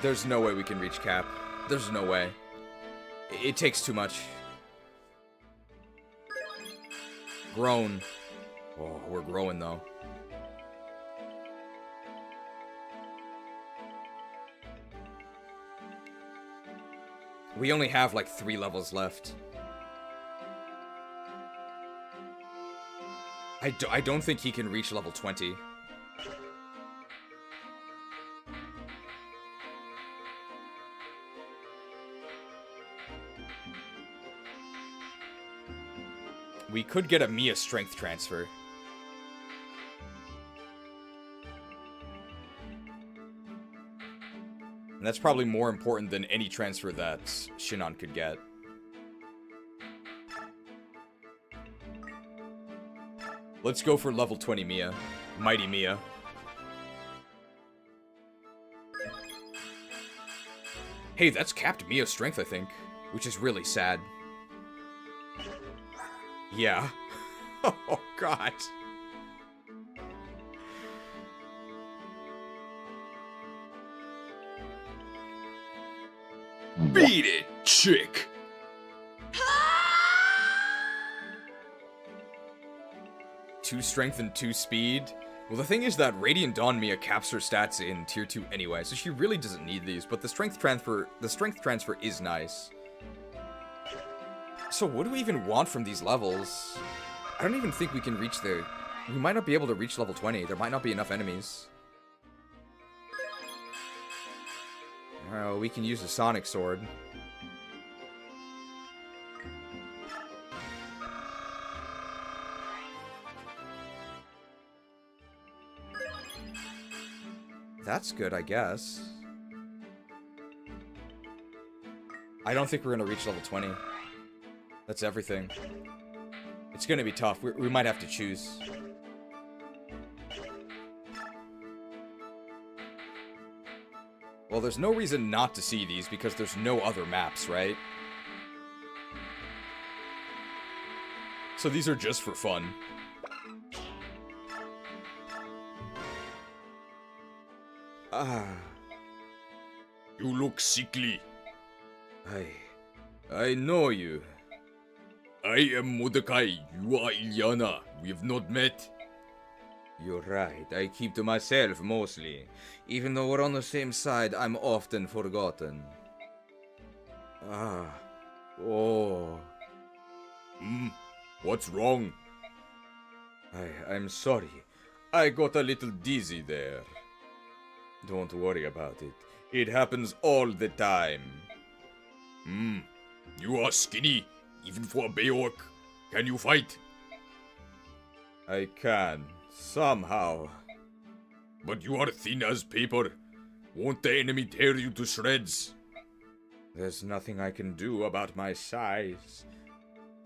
There's no way we can reach cap. There's no way. It takes too much. Grown. Oh, we're growing though. We only have like 3 levels left. I don't think he can reach level 20. We could get a Mia strength transfer. And that's probably more important than any transfer that Shinon could get. Let's go for level 20 Mia. Mighty Mia. Hey, that's capped Mia's strength, I think. Which is really sad. Yeah. Oh, God. Beat it, chick! Two strength and 2 speed. Well, the thing is that Radiant Dawn Mia caps her stats in tier 2 anyway, so she really doesn't need these, but the strength transfer is nice. So what do we even want from these levels? I don't even think we can reach the... We might not be able to reach level 20. There might not be enough enemies. Oh, we can use a Sonic Sword. That's good, I guess. I don't think we're gonna reach level 20. That's everything. It's gonna be tough. We might have to choose. Well, there's no reason not to see these because there's no other maps, right? So these are just for fun. You look sickly. I know you. I am Mordecai. You are Ilyana. We have not met. You're right. I keep to myself mostly. Even though we're on the same side, I'm often forgotten. Oh. What's wrong? I'm sorry. I got a little dizzy there. Don't worry about it. It happens all the time. You are skinny, even for a Beorc. Can you fight? I can. Somehow. But you are thin as paper. Won't the enemy tear you to shreds? There's nothing I can do about my size.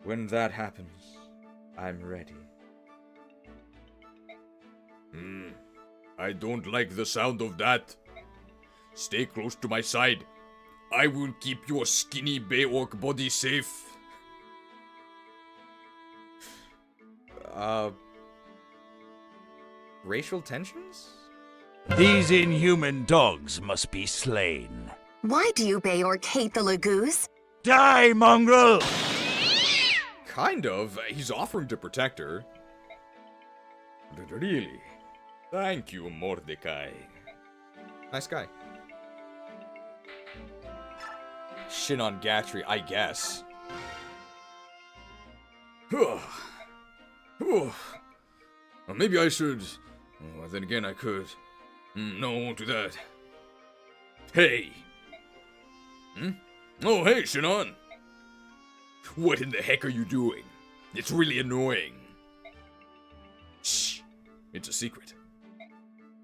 When that happens, I'm ready. I don't like the sound of that. Stay close to my side. I will keep your skinny Beorc body safe. Racial tensions? These inhuman dogs must be slain. Why do you Beorc hate the Laguz? Die, mongrel! Kind of. He's offering to protect her. But really? Thank you, Mordecai. Nice guy. Shinon Gatry, I guess. Well, maybe I should... Well, then again, I could. No, I won't do that. Hey! Oh, hey, Shinon! What in the heck are you doing? It's really annoying. Shh. It's a secret.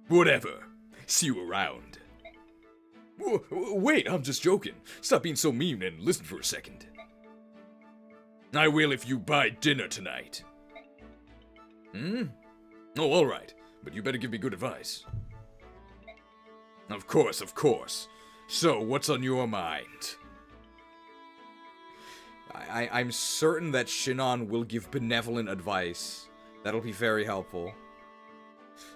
Whatever. See you around. Wait, I'm just joking. Stop being so mean and listen for a second. I will if you buy dinner tonight. Oh, alright. But you better give me good advice. Of course, of course. So, what's on your mind? I'm certain that Shinon will give benevolent advice. That'll be very helpful.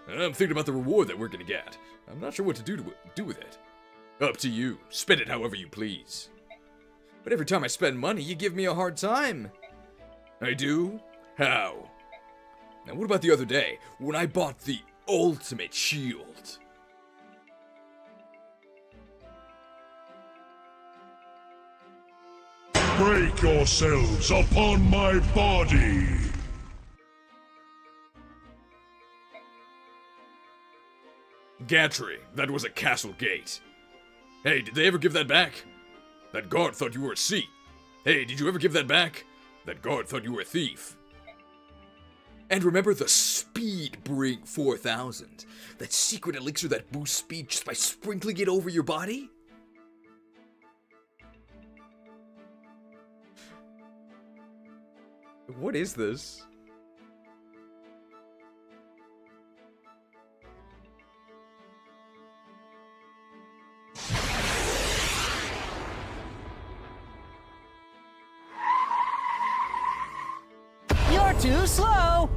I'm thinking about the reward that we're gonna get. I'm not sure what to do with it. Up to you. Spend it however you please. But every time I spend money, you give me a hard time. I do? How? Now what about the other day, when I bought the ultimate shield? Break yourselves upon my body! Gatry, that was a castle gate. Hey, did they ever give that back? That guard thought you were a seat. Hey, did you ever give that back? That guard thought you were a thief. And remember the Speed Bring 4000, that secret elixir that boosts speed just by sprinkling it over your body? What is this? You're too slow!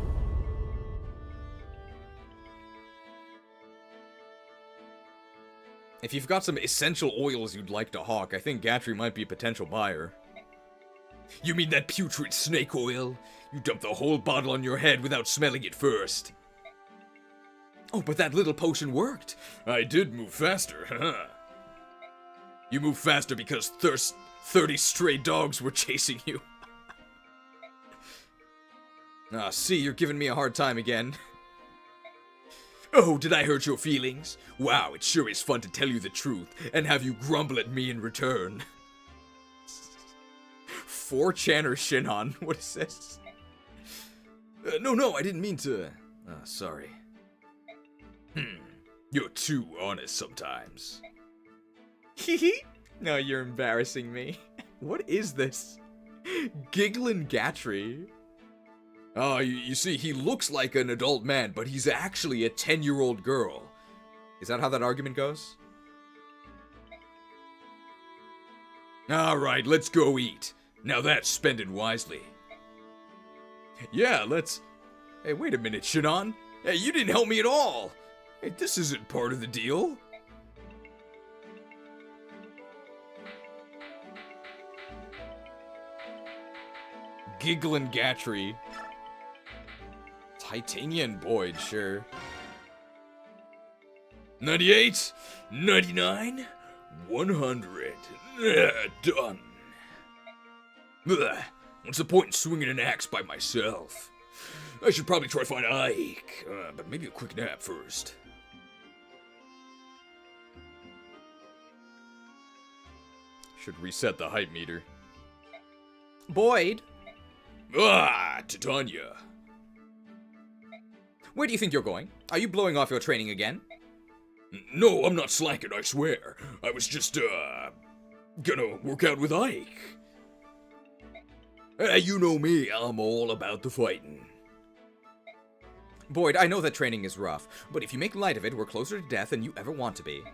If you've got some essential oils you'd like to hawk, I think Gatry might be a potential buyer. You mean that putrid snake oil? You dumped the whole bottle on your head without smelling it first. Oh, but that little potion worked. I did move faster, huh? You moved faster because 30 stray dogs were chasing you. Ah, see, you're giving me a hard time again. Oh, did I hurt your feelings? Wow, it sure is fun to tell you the truth and have you grumble at me in return. 4chan or Shinhan, what is this? No, I didn't mean to. Sorry. You're too honest sometimes. Hehe. No, you're embarrassing me. What is this? Gigglin' Gatry. Oh, you see, he looks like an adult man, but he's actually a 10-year-old girl. Is that how that argument goes? Alright, let's go eat. Now that's spending wisely. Yeah, let's... Hey, wait a minute, Shannon. Hey, you didn't help me at all. Hey, this isn't part of the deal. Gigglin' Gatry. Titanian Boyd, sure. 98, 99, 100. Done. Ugh, what's the point in swinging an axe by myself? I should probably try to find Ike, but maybe a quick nap first. Should reset the hype meter. Boyd! Titania. Where do you think you're going? Are you blowing off your training again? No, I'm not slacking, I swear. I was just, gonna work out with Ike. You know me, I'm all about the fighting. Boyd, I know that training is rough, but if you make light of it, we're closer to death than you ever want to be.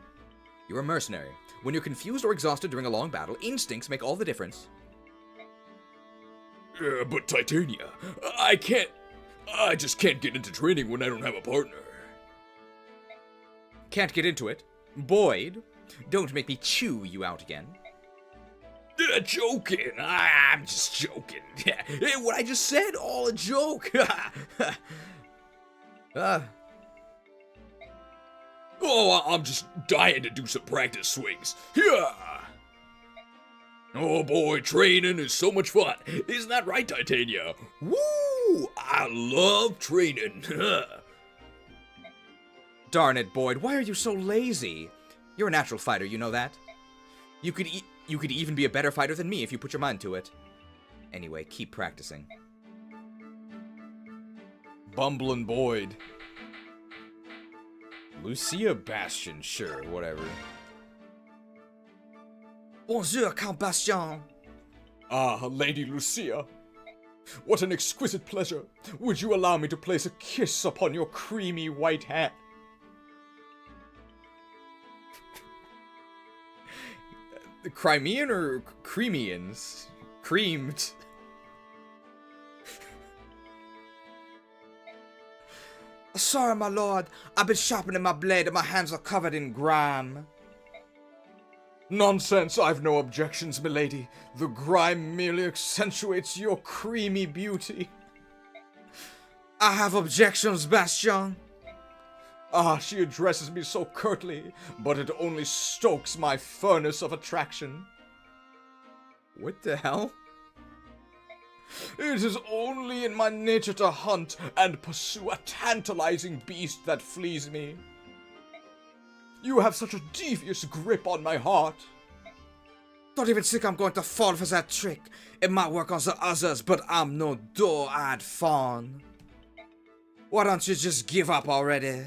You're a mercenary. When you're confused or exhausted during a long battle, instincts make all the difference. But Titania, I just can't get into training when I don't have a partner. Can't get into it? Boyd, don't make me chew you out again. Joking. I'm just joking. Hey, what I just said, all a joke. Oh, I'm just dying to do some practice swings. Yeah. Oh boy, training is so much fun. Isn't that right, Titania? Woo! I love training. Darn it, Boyd, why are you so lazy? You're a natural fighter, you know that? You could even be a better fighter than me if you put your mind to it. Anyway, keep practicing. Bumbling Boyd. Lucia Bastion, sure, whatever. Bonjour, Count Bastion. Ah, Lady Lucia. What an exquisite pleasure. Would you allow me to place a kiss upon your creamy white hand? The Crimean or Creamians? Creamed. Sorry, my lord. I've been sharpening my blade and my hands are covered in grime. Nonsense, I've no objections, milady. The grime merely accentuates your creamy beauty. I have objections, Bastion. Ah, she addresses me so curtly, but it only stokes my furnace of attraction. What the hell? It is only in my nature to hunt and pursue a tantalizing beast that flees me. You have such a devious grip on my heart. Don't even think I'm going to fall for that trick. It might work on the others, but I'm no doe-eyed fawn. Why don't you just give up already?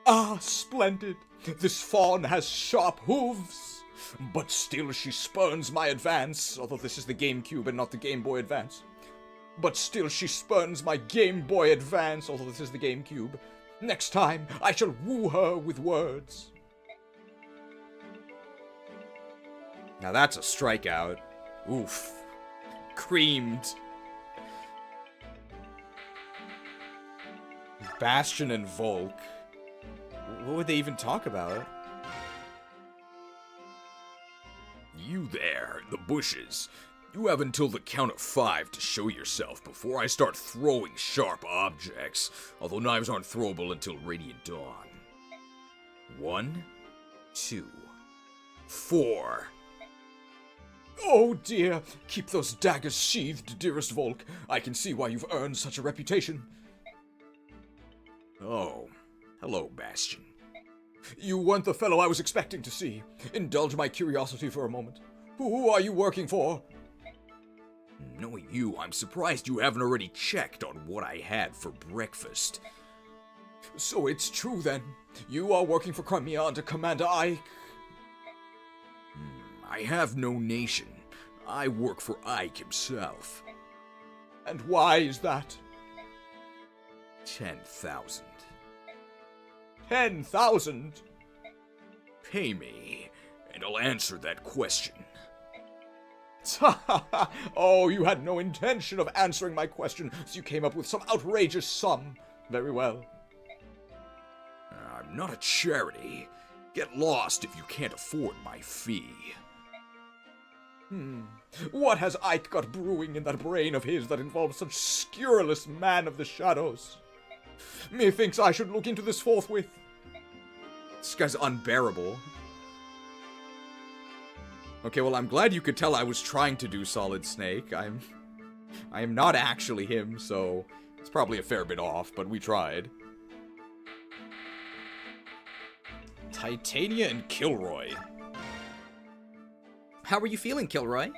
Ah, splendid! This fawn has sharp hooves, but still she spurns my advance, although this is the GameCube and not the Game Boy Advance. But still she spurns my Game Boy Advance, although this is the GameCube. Next time, I shall woo her with words. Now that's a strikeout. Oof. Creamed. Bastion and Volk. What would they even talk about? You there, in the bushes. You have until the count of 5 to show yourself before I start throwing sharp objects, although knives aren't throwable until Radiant Dawn. 1, 2, 4. Oh dear, keep those daggers sheathed, dearest Volk. I can see why you've earned such a reputation. Oh, hello, Bastion. You weren't the fellow I was expecting to see. Indulge my curiosity for a moment. Who are you working for? Knowing you, I'm surprised you haven't already checked on what I had for breakfast. So it's true then. You are working for Crimea under Commander Ike. I have no nation. I work for Ike himself. And why is that? 10,000. 10,000? Pay me, and I'll answer that question. Oh, you had no intention of answering my question, so you came up with some outrageous sum. Very well. I'm not a charity. Get lost if you can't afford my fee. What has Ike got brewing in that brain of his that involves such scurrilous man of the shadows? Methinks I should look into this forthwith. This guy's unbearable. Okay, well, I'm glad you could tell I was trying to do Solid Snake. I am not actually him, so it's probably a fair bit off, but we tried. Titania and Kilroy. How are you feeling, Kilroy?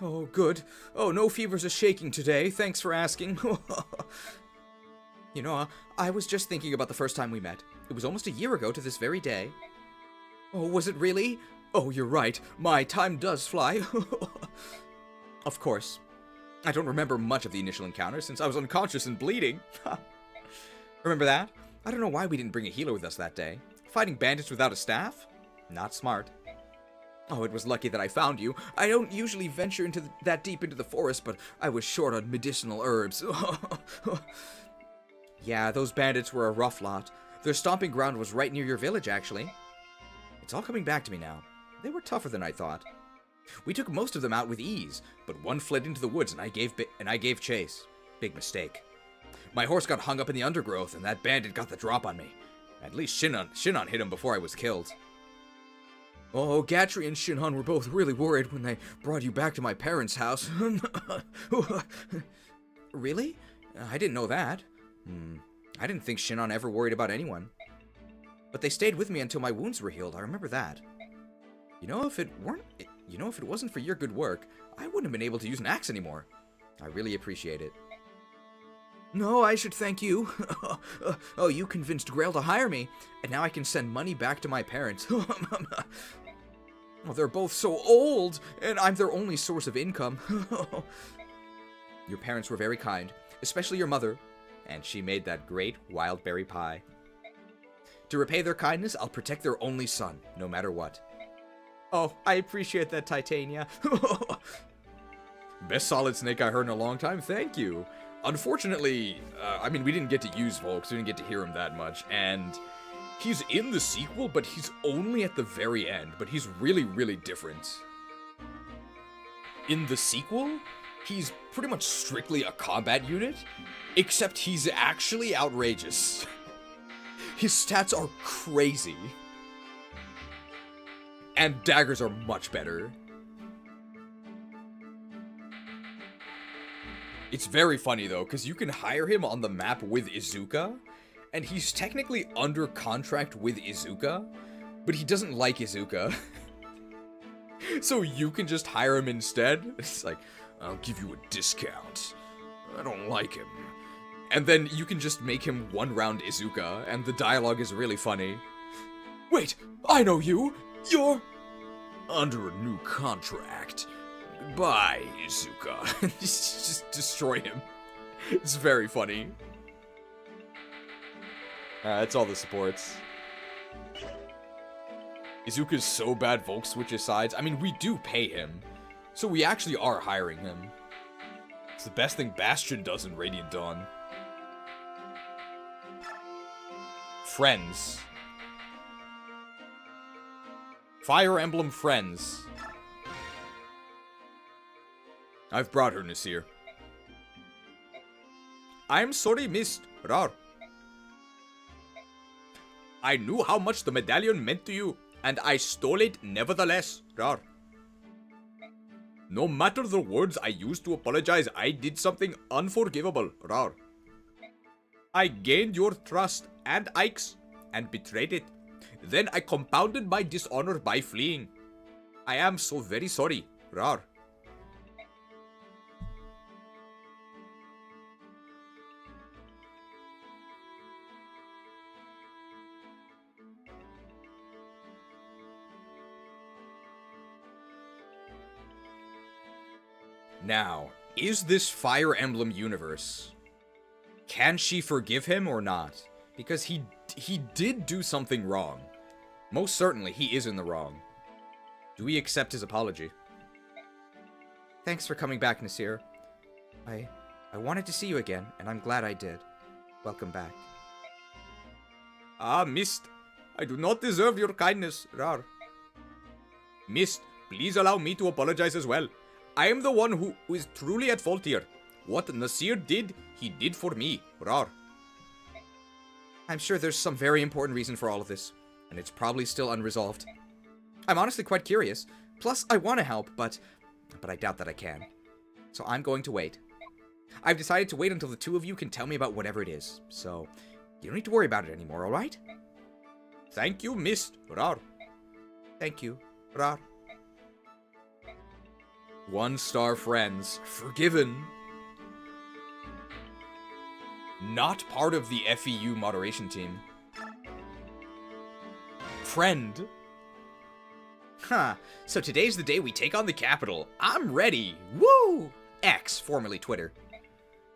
Oh, good. Oh, no fevers or shaking today. Thanks for asking. You know, I was just thinking about the first time we met. It was almost a year ago to this very day. Oh, was it really? Oh, you're right. My time does fly. Of course. I don't remember much of the initial encounter since I was unconscious and bleeding. Remember that? I don't know why we didn't bring a healer with us that day. Fighting bandits without a staff? Not smart. Oh, it was lucky that I found you. I don't usually venture that deep into the forest, but I was short on medicinal herbs. Yeah, those bandits were a rough lot. Their stomping ground was right near your village, actually. It's all coming back to me now. They were tougher than I thought. We took most of them out with ease, but one fled into the woods and I gave chase. Big mistake. My horse got hung up in the undergrowth, and that bandit got the drop on me. At least Shinhan hit him before I was killed. Oh, Gatry and Shinhan were both really worried when they brought you back to my parents' house. Really? I didn't know that. I didn't think Shinhan ever worried about anyone. But they stayed with me until my wounds were healed. I remember that. You know, if it wasn't for your good work, I wouldn't have been able to use an axe anymore. I really appreciate it. No, I should thank you. Oh, you convinced Greil to hire me, and now I can send money back to my parents. Oh, they're both so old, and I'm their only source of income. Your parents were very kind, especially your mother, and she made that great wild berry pie. To repay their kindness, I'll protect their only son, no matter what. Oh, I appreciate that, Titania. Best Solid Snake I heard in a long time, thank you. Unfortunately, we didn't get to use Volk, so we didn't get to hear him that much, and he's in the sequel, but he's only at the very end, but he's really, really different. In the sequel, he's pretty much strictly a combat unit, except he's actually outrageous. His stats are crazy. And daggers are much better. It's very funny though, because you can hire him on the map with Izuka, and he's technically under contract with Izuka, but he doesn't like Izuka. So you can just hire him instead. It's like, I'll give you a discount. I don't like him. And then you can just make him one-round Izuka, and the dialogue is really funny. Wait, I know you! You're under a new contract. Goodbye, Izuka. Just destroy him. It's very funny. That's all the supports. Izuka's so bad Volk switches sides. I mean, we do pay him. So we actually are hiring him. It's the best thing Bastion does in Radiant Dawn. Friends. Fire Emblem Friends. I've brought her, Nasir. I'm sorry, Miss Rar. I knew how much the medallion meant to you, and I stole it nevertheless, Rar. No matter the words I used to apologize, I did something unforgivable, Rar. I gained your trust and Ike's, and betrayed it. Then I compounded my dishonor by fleeing. I am so very sorry, Rar. Now, is this Fire Emblem universe? Can she forgive him or not? Because he did do something wrong. Most certainly, he is in the wrong. Do we accept his apology? Thanks for coming back, Nasir. I wanted to see you again, and I'm glad I did. Welcome back. Ah, Mist. I do not deserve your kindness, Rar. Mist, please allow me to apologize as well. I am the one who is truly at fault here. What Nasir did, he did for me, Rar. I'm sure there's some very important reason for all of this, and it's probably still unresolved. I'm honestly quite curious. Plus, I want to help, but I doubt that I can. So I'm going to wait. I've decided to wait until the two of you can tell me about whatever it is, so you don't need to worry about it anymore, alright? Thank you, Miss Rar. Thank you, Rar. 1-star friends. Forgiven. Not part of the FEU moderation team. Friend. Huh. So today's the day we take on the capital. I'm ready. Woo! X, formerly Twitter.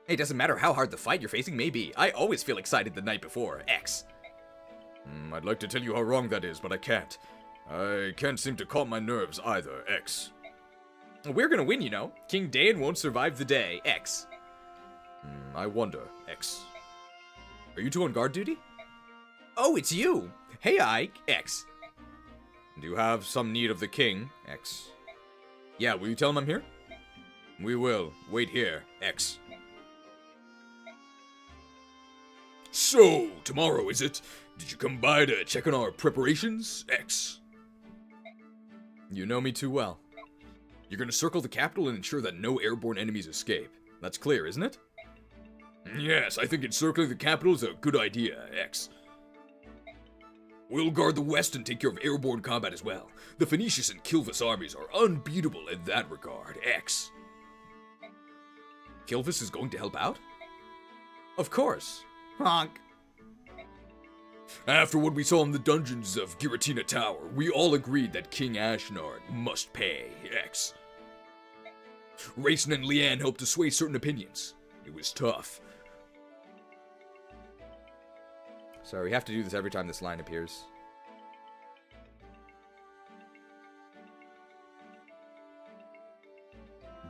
It doesn't matter how hard the fight you're facing may be. I always feel excited the night before. X. I'd like to tell you how wrong that is, but I can't. I can't seem to calm my nerves either. X. We're gonna win, you know. King Daein won't survive the day. X. I wonder. X. Are you two on guard duty? Oh, it's you. Hey, Ike. X. Do you have some need of the king? X. Yeah, will you tell him I'm here? We will. Wait here. X. So, tomorrow, is it? Did you come by to check on our preparations? X. You know me too well. You're gonna circle the capital and ensure that no airborne enemies escape. That's clear, isn't it? Yes, I think encircling the capital is a good idea, X. We'll guard the west and take care of airborne combat as well. The Phoenicius and Kilvis armies are unbeatable in that regard, X. Kilvis is going to help out? Of course. Honk. After what we saw in the dungeons of Giratina Tower, we all agreed that King Ashnard must pay, X. Rayson and Leanne helped to sway certain opinions. It was tough. Sorry, we have to do this every time this line appears.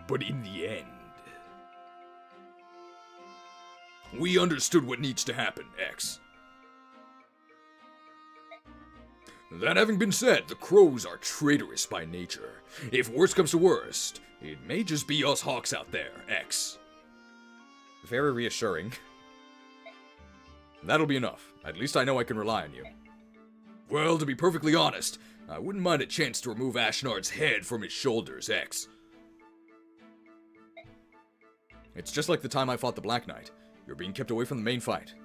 But in the end, we understood what needs to happen, X. That having been said, the crows are traitorous by nature. If worst comes to worst, it may just be us hawks out there, X. Very reassuring. That'll be enough. At least I know I can rely on you. Well, to be perfectly honest, I wouldn't mind a chance to remove Ashnard's head from his shoulders, X. It's just like the time I fought the Black Knight. You're being kept away from the main fight.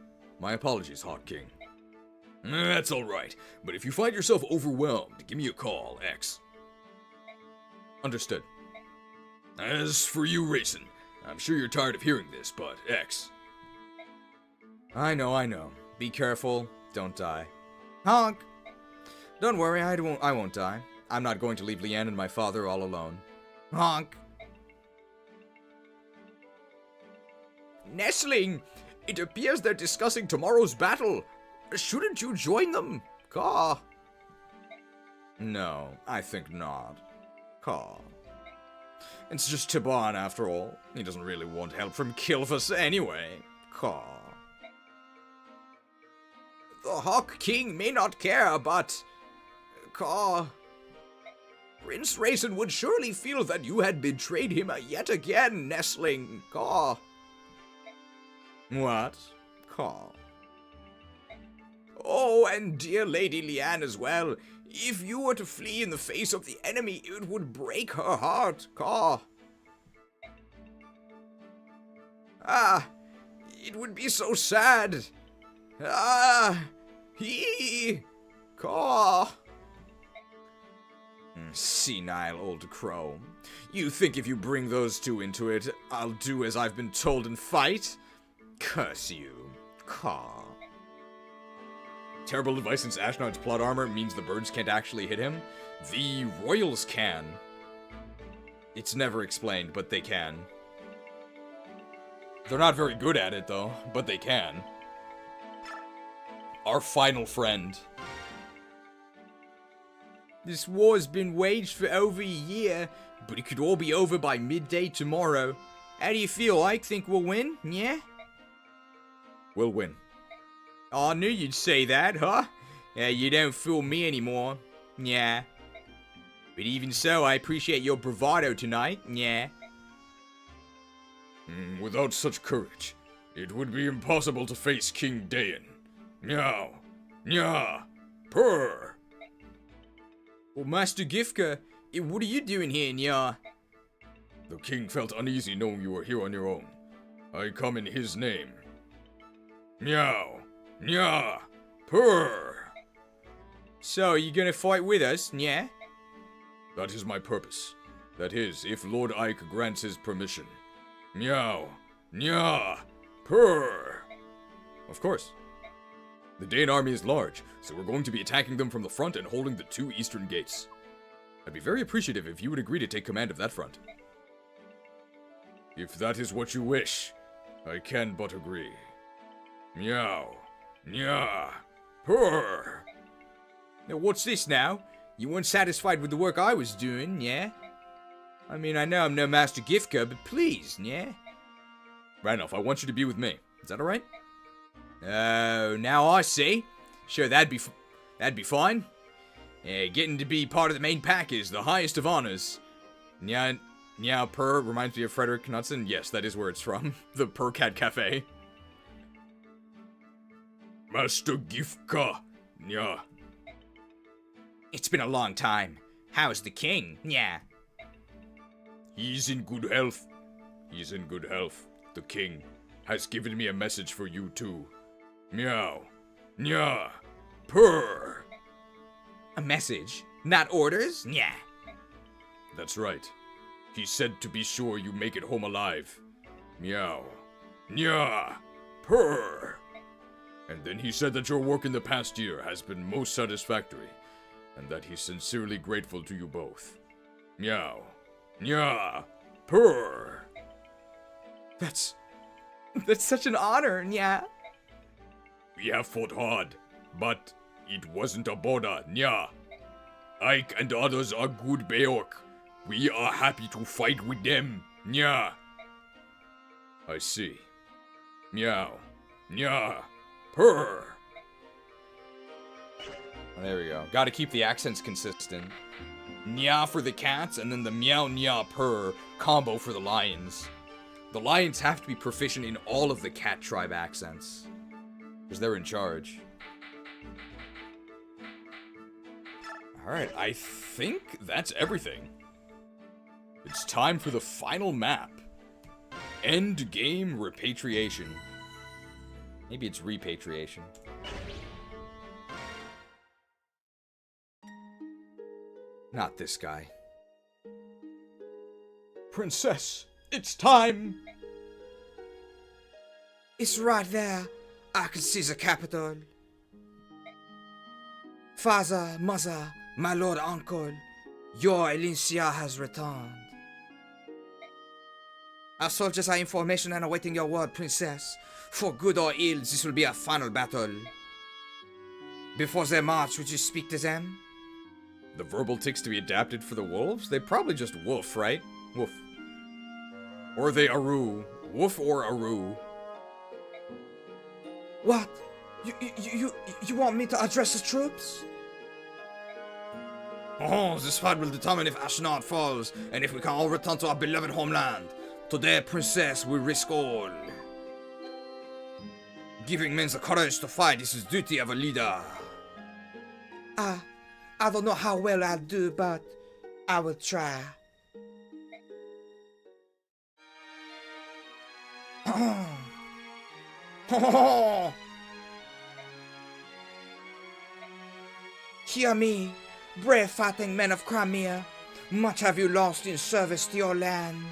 My apologies, Hawk King. That's alright, but if you find yourself overwhelmed, give me a call, X. Understood. As for you, Racing, I'm sure you're tired of hearing this, but X. I know. Be careful. Don't die. Honk! Don't worry, I won't die. I'm not going to leave Leanne and my father all alone. Honk! Nestling! It appears they're discussing tomorrow's battle. Shouldn't you join them? Caw. No, I think not. Caw. It's just Tiban after all. He doesn't really want help from Kilfus anyway. Caw. The Hawk King may not care, but... Caw. Prince Raisin would surely feel that you had betrayed him yet again, Nestling. Caw. What? Caw. Oh, and dear Lady Leanne as well. If you were to flee in the face of the enemy, it would break her heart. Caw. Ah, it would be so sad. Ah, Caw. Senile old crow. You think if you bring those two into it, I'll do as I've been told and fight? Curse you. Caw. Terrible advice since Ashnard's plot armor means the birds can't actually hit him. The royals can. It's never explained, but they can. They're not very good at it, though, but they can. Our final friend. This war's been waged for over a year, but it could all be over by midday tomorrow. How do you feel, Ike? Think we'll win? Yeah? We'll win. Oh, I knew you'd say that, huh? Yeah, you don't fool me anymore. Yeah. But even so, I appreciate your bravado tonight. Yeah. Without such courage, it would be impossible to face King Daein. Meow. Nya. Purr. Well, Master Gifka, what are you doing here, Nya? The king felt uneasy knowing you were here on your own. I come in his name. Meow. Nya. Purr. So, you gonna fight with us, yeah? That is my purpose. That is, if Lord Ike grants his permission. Meow. Nya. Purr. Of course. The Daein army is large, so we're going to be attacking them from the front and holding the 2 eastern gates. I'd be very appreciative if you would agree to take command of that front. If that is what you wish, I can but agree. Meow. Nya. Purr. Now, what's this now? You weren't satisfied with the work I was doing, yeah? I mean, I know I'm no Master Gifka, but please, yeah? Randolph, I want you to be with me. Is that alright? Oh, now I see. Sure, that'd be fine. Yeah, getting to be part of the main pack is the highest of honors. Nya Purr reminds me of Frederick Knudsen. Yes, that is where it's from. The Purr Cat Cafe. Master Gifka. Nya. It's been a long time. How's the king? Yeah. He's in good health. He's in good health. The king has given me a message for you too. Meow. Nya. Purr. A message? Not orders? Yeah. That's right. He said to be sure you make it home alive. Meow. Nya. Purr. And then he said that your work in the past year has been most satisfactory, and that he's sincerely grateful to you both. Meow. Nya. Purr. That's such an honor, yeah. We have fought hard, but it wasn't a border, Nya. Ike and others are good Beorc. We are happy to fight with them, Nya. I see. Meow. Nya. Purr. There we go. Gotta keep the accents consistent. Nya for the cats, and then the meow nya purr combo for the lions. The lions have to be proficient in all of the cat tribe accents, because they're in charge. Alright, I think that's everything. It's time for the final map. Endgame Repatriation. Maybe it's Repatriation. Not this guy. Princess, it's time! It's right there. I can see the capital. Father, mother, my lord uncle, your Elysia has returned. Our soldiers are in formation and awaiting your word, princess. For good or ill, this will be a final battle. Before they march, would you speak to them? The verbal tics to be adapted for the wolves? They probably just woof, right? Woof. Or they aru. Woof or aru. What? You want me to address the troops? Oh, this fight will determine if Ashnard falls, and if we can all return to our beloved homeland. Today, princess, we risk all. Giving men the courage to fight is the duty of a leader. I don't know how well I'll do, but I will try. Hear me, brave fighting men of Crimea. Much have you lost in service to your land.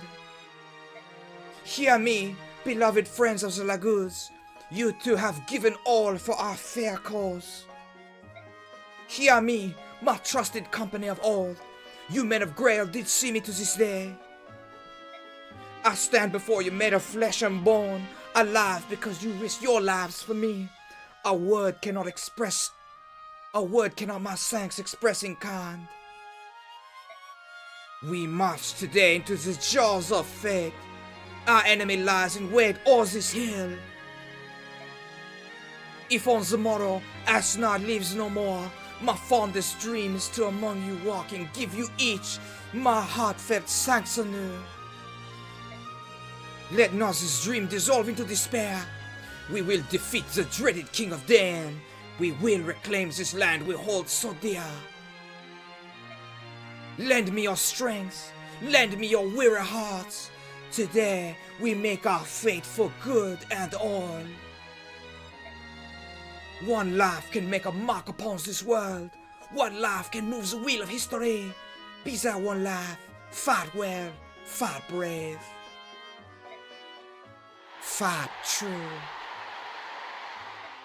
Hear me, beloved friends of the Laguz. You too have given all for our fair cause. Hear me, my trusted company of old. You men of Greil did see me to this day. I stand before you made of flesh and bone, alive because you risked your lives for me. A word cannot my thanks express in kind. We march today into the jaws of fate. Our enemy lies in wait o'er this hill. If on the morrow Ashnard lives no more, my fondest dream is to among you walk and give you each my heartfelt thanks anew. Let not this dream dissolve into despair. We will defeat the dreaded king of Daein. We will reclaim this land we hold so dear. Lend me your strength, lend me your weary hearts. Today we make our fate for good and all. One life can make a mark upon this world. One life can move the wheel of history. Be that one life, fight well, fight brave, fight true.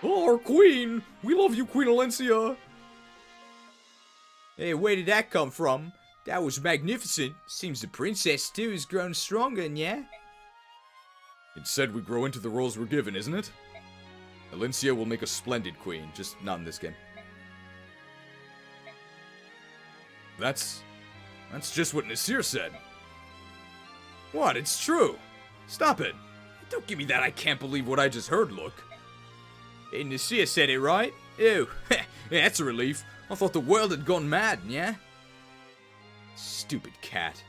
Oh, our queen! We love you, Queen Alencia! Hey, where did that come from? That was magnificent. Seems the princess, too, has grown stronger, yeah? It's said we grow into the roles we're given, isn't it? Alencia will make a splendid queen, just not in this game. That's just what Nasir said. What? It's true. Stop it. Don't give me that I can't believe what I just heard look. Hey, Nasir said it right? Ew. Yeah, that's a relief. I thought the world had gone mad, yeah? Stupid cat.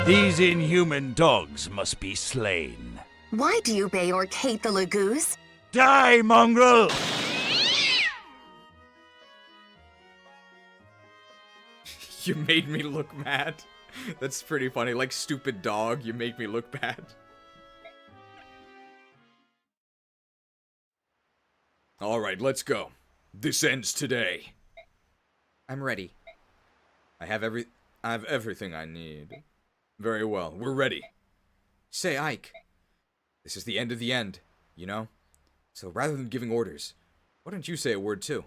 These inhuman dogs must be slain. Why do you Beorc hate the Laguz? Die, mongrel! You made me look mad. That's pretty funny. Like, stupid dog, you make me look bad. Alright, let's go. This ends today. I'm ready. I have everything I need. Very well, we're ready. Say, Ike, this is the end of the end, you know? So rather than giving orders, why don't you say a word too?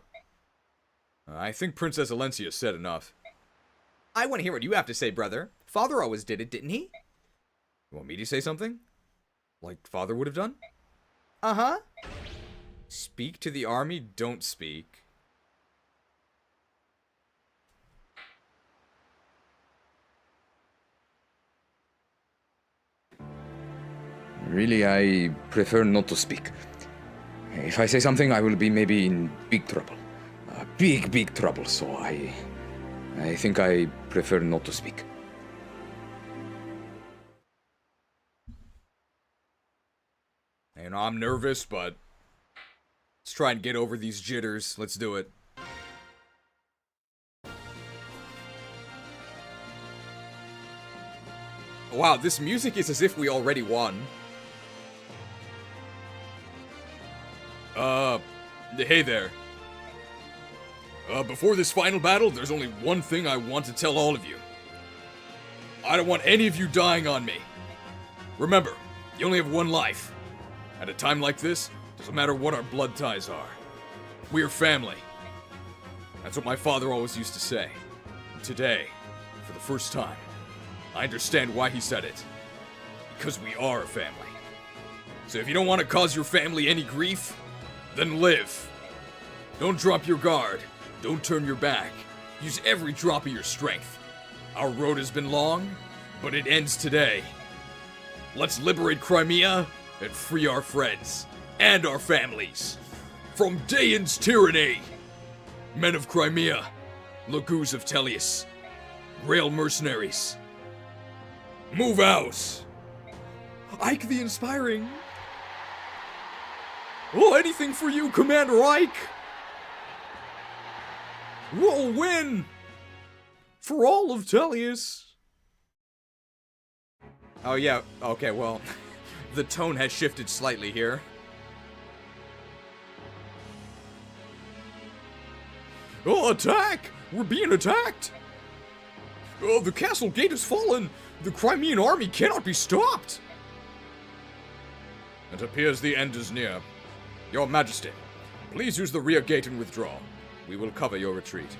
I think Princess Alencia said enough. I want to hear what you have to say, brother. Father always did it, didn't he? You want me to say something? Like Father would have done? Uh-huh. Speak to the army, don't speak. Really, I prefer not to speak. If I say something, I will be maybe in big trouble. Big trouble, so I think I prefer not to speak. You know, I'm nervous, but let's try and get over these jitters. Let's do it. Wow, this music is as if we already won. Hey there. Before this final battle, there's only one thing I want to tell all of you. I don't want any of you dying on me. Remember, you only have one life. At a time like this, doesn't matter what our blood ties are. We're family. That's what my father always used to say. And today, for the first time, I understand why he said it. Because we are a family. So if you don't want to cause your family any grief, then live. Don't drop your guard. Don't turn your back. Use every drop of your strength. Our road has been long, but it ends today. Let's liberate Crimea and free our friends and our families from Daein's tyranny. Men of Crimea, Laguz of Telius, Greil Mercenaries. Move out! Ike the Inspiring. Oh, anything for you, Commander Ike! We'll win! For all of Telius. Oh yeah, okay, well, the tone has shifted slightly here. Oh, attack! We're being attacked! Oh, the castle gate has fallen! The Crimean army cannot be stopped! It appears the end is near. Your Majesty, please use the rear gate and withdraw. We will cover your retreat.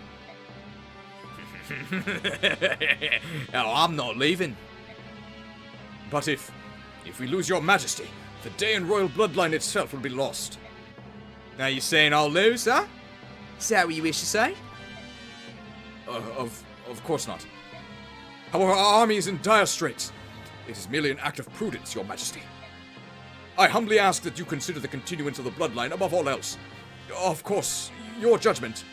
Oh, I'm not leaving. But if we lose your Majesty, the Daein royal bloodline itself will be lost. Now you saying I'll lose, huh? Is that what you wish to say? Of course not. Our army is in dire straits. It is merely an act of prudence, your Majesty. I humbly ask that you consider the continuance of the bloodline above all else. Of course, your judgment.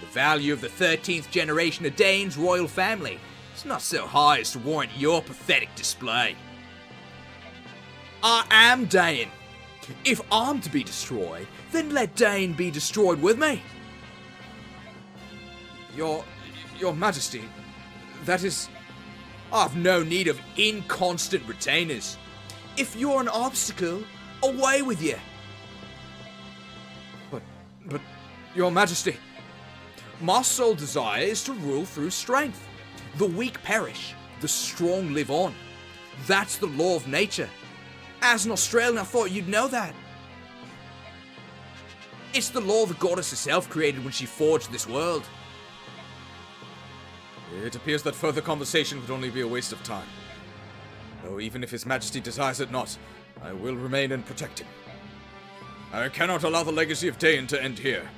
The value of the 13th generation of Daein's royal family is not so high as to warrant your pathetic display. I am Daein. If I'm to be destroyed, then let Daein be destroyed with me. Your Majesty, that is... I've no need of inconstant retainers. If you're an obstacle, away with you. But, your Majesty, my sole desire is to rule through strength. The weak perish, the strong live on. That's the law of nature. As an Australian, I thought you'd know that. It's the law the goddess herself created when she forged this world. It appears that further conversation would only be a waste of time. Though even if His Majesty desires it not, I will remain and protect him. I cannot allow the legacy of Daein to end here.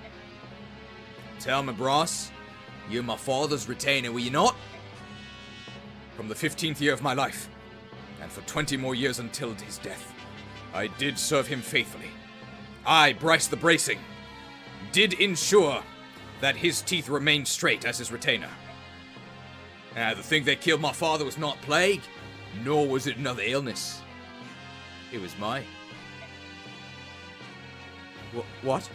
Tell me, Brass, you're my father's retainer, were you not? From the 15th year of my life, and for 20 more years until his death, I did serve him faithfully. I, Bryce the Bracing, did ensure that his teeth remained straight as his retainer. The thing that killed my father was not plague, nor was it another illness. It was mine. What?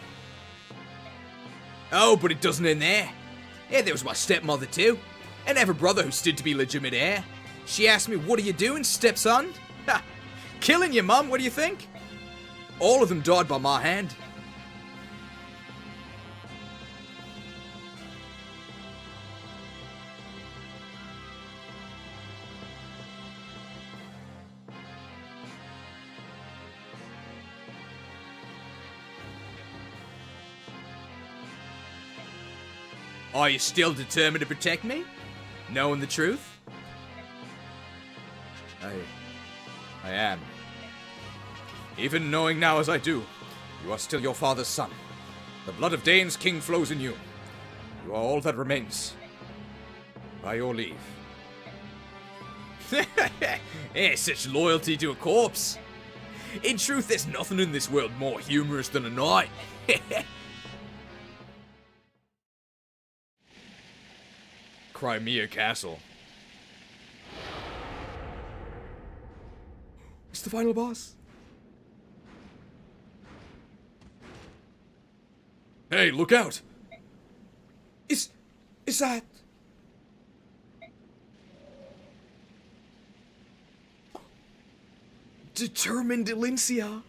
Oh, but it doesn't end there. Yeah, there was my stepmother too. And I have a brother who stood to be legitimate heir. She asked me, what are you doing, stepson? Ha! Killing your mum, what do you think? All of them died by my hand. Are you still determined to protect me? Knowing the truth? I am. Even knowing now as I do, you are still your father's son. The blood of Daein's king flows in you. You are all that remains. By your leave. Such loyalty to a corpse. In truth, there's nothing in this world more humorous than a knight. Crimea Castle. It's the final boss. Hey, look out! Is that... Determined Elyncia?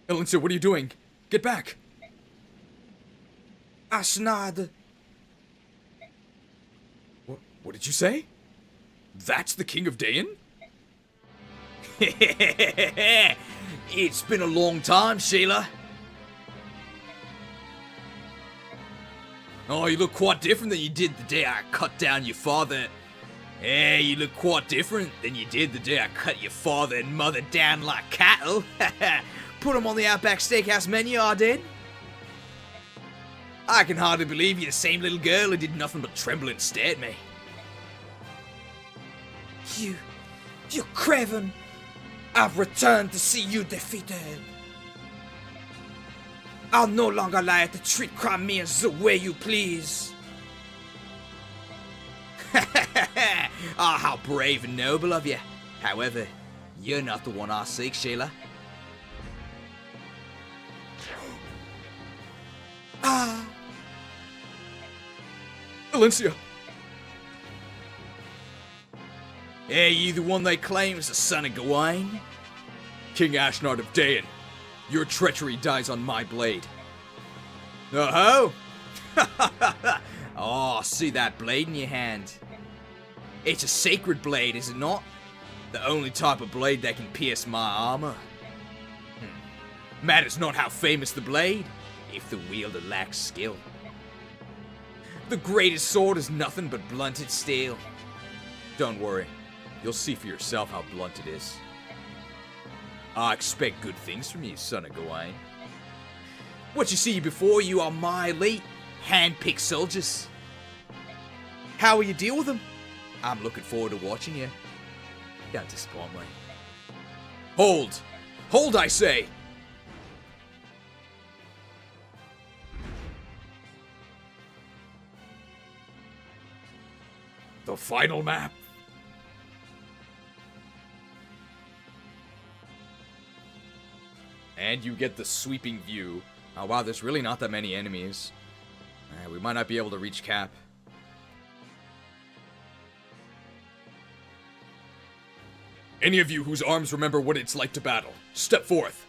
Elyncia, what are you doing? Get back! Ashnard! What did you say? That's the King of Daein? It's been a long time, Sheila. Oh, you look quite different than you did the day I cut down your father. Yeah, you look quite different than you did the day I cut your father and mother down like cattle. Put them on the Outback Steakhouse menu, I did. I can hardly believe you're the same little girl who did nothing but tremble and stare at me. You craven! I've returned to see you defeated. I'll no longer allow you to treat Crimeans the way you please. Ah, how brave and noble of you. However, you're not the one I seek, Sheila. Ah. Elyncia. Hey, you the one they claim is the son of Gawain? King Ashnard of Daein, your treachery dies on my blade. Oh-ho! Oh, see that blade in your hand? It's a sacred blade, is it not? The only type of blade that can pierce my armor. Matters not how famous the blade, if the wielder lacks skill. The greatest sword is nothing but blunted steel. Don't worry. You'll see for yourself how blunt it is. I expect good things from you, son of Gawain. What you see before you are my elite, hand-picked soldiers. How will you deal with them? I'm looking forward to watching you. Don't disappoint me. Hold! Hold, I say! The final map. And you get the sweeping view. Oh wow, there's really not that many enemies. We might not be able to reach cap. Any of you whose arms remember what it's like to battle, step forth.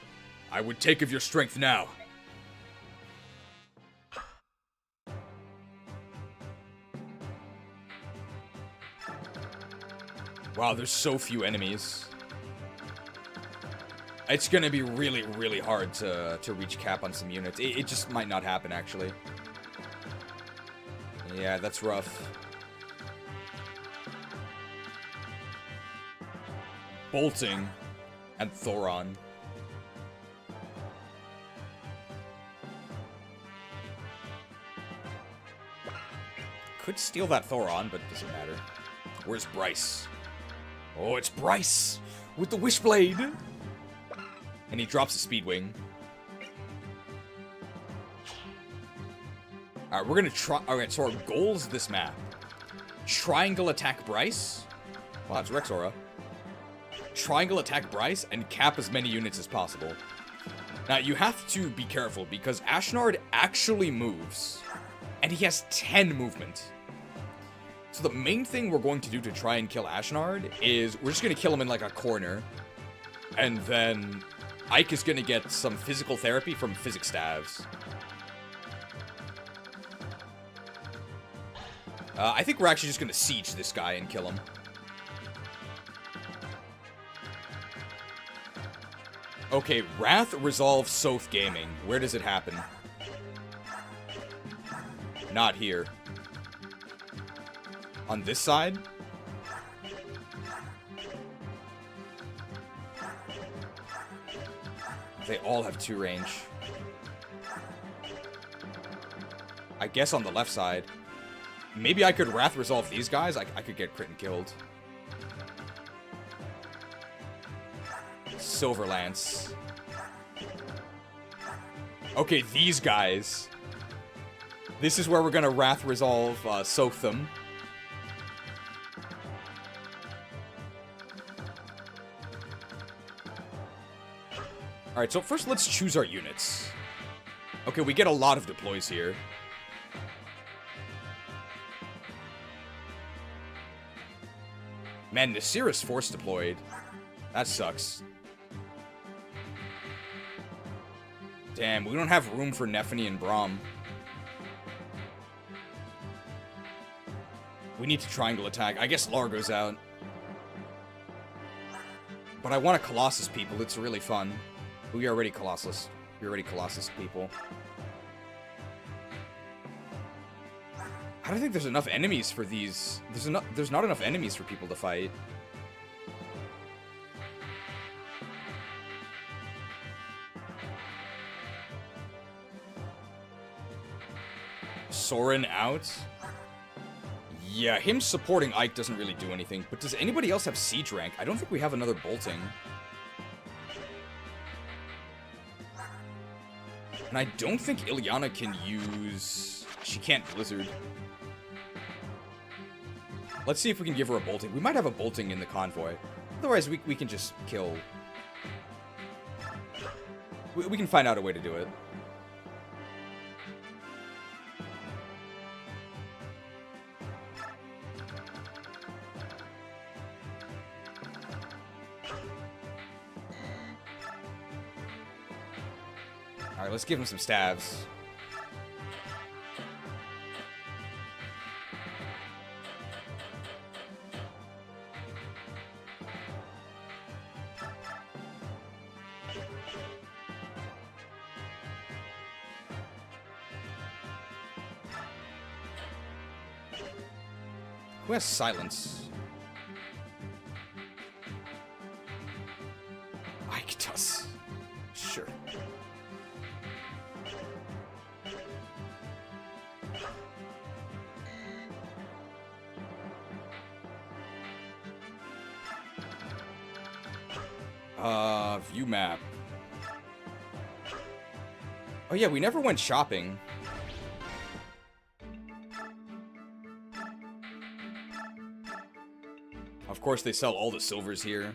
I would take of your strength now. Wow, there's so few enemies. It's gonna be really, really hard to reach cap on some units. It just might not happen, actually. Yeah, that's rough. Bolting and Thoron. Could steal that Thoron, but doesn't matter. Where's Bryce? Oh, it's Bryce with the Wishblade. And he drops a speed wing. Alright, we're gonna try. Alright, so our goals this map: triangle attack Bryce. Wow, it's Rexaura. Triangle attack Bryce and cap as many units as possible. Now, you have to be careful because Ashnard actually moves. And he has 10 movement. So the main thing we're going to do to try and kill Ashnard is we're just going to kill him in like a corner. And then Ike is going to get some physical therapy from physic staves. I think we're actually just going to siege this guy and kill him. Okay, Wrath resolves Soth Gaming. Where does it happen? Not here. On this side? They all have 2 range. I guess on the left side. Maybe I could Wrath Resolve these guys? I could get crit and killed. Silver Lance. Okay, these guys. This is where we're gonna Wrath Resolve soak them. Alright, so first let's choose our units. Okay, we get a lot of deploys here. Man, Nasir is force deployed. That sucks. Damn, we don't have room for Nephany and Braum. We need to triangle attack. I guess Lar goes out. But I want a Colossus people. It's really fun. We are already Colossus. We're already Colossus people. I don't think there's enough enemies for these. There's not enough enemies for people to fight. Soren out? Yeah, him supporting Ike doesn't really do anything. But does anybody else have siege rank? I don't think we have another bolting. And I don't think Ilyana can use... She can't Blizzard. Let's see if we can give her a bolting. We might have a bolting in the convoy. Otherwise, we can just kill... We can find out a way to do it. Alright, let's give him some stabs. Who has silence? Ike does. Sure. View map. Oh yeah, we never went shopping. Of course, they sell all the silvers here.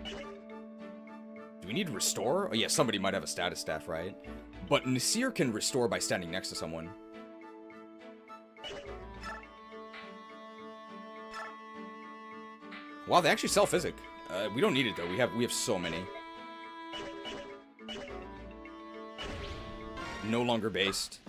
Do we need restore? Oh yeah, somebody might have a status staff, right? But Nasir can restore by standing next to someone. Wow, they actually sell physic. We don't need it though. We have so many. No longer based.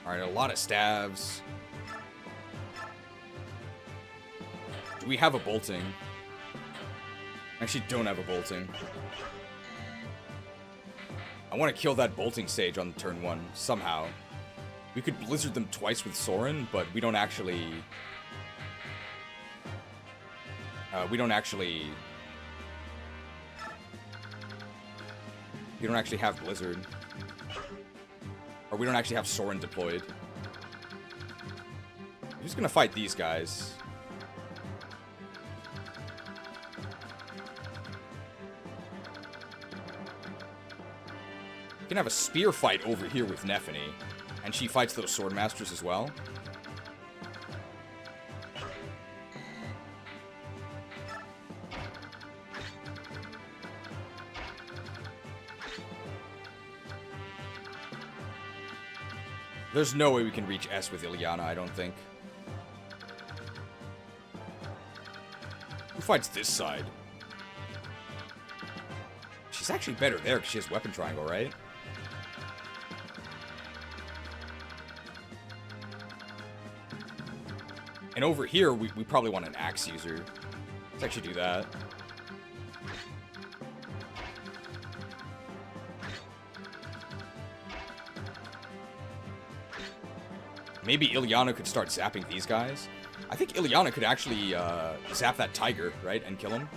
Alright, a lot of stabs. Do we have a bolting? Actually, don't have a bolting. I want to kill that bolting stage on turn 1, somehow. We could blizzard them twice with Soren, but we don't actually... We don't actually have blizzard. Or we don't actually have Soren deployed. Who's gonna fight these guys? We can have a spear fight over here with Nephany. And she fights those sword masters as well. There's no way we can reach S with Ilyana, I don't think. Who fights this side? She's actually better there because she has weapon triangle, right? And over here, we probably want an axe user. Let's actually do that. Maybe Ilyana could start zapping these guys. I think Ilyana could actually zap that tiger, right, and kill him.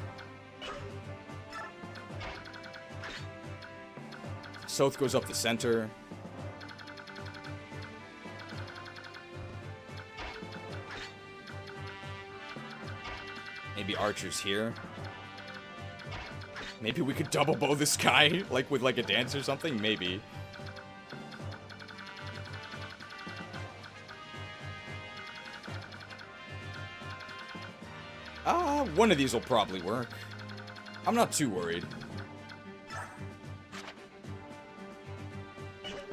Soth goes up the center. Maybe Archer's here. Maybe we could double bow this guy, like with like a dance or something, maybe. One of these will probably work. I'm not too worried.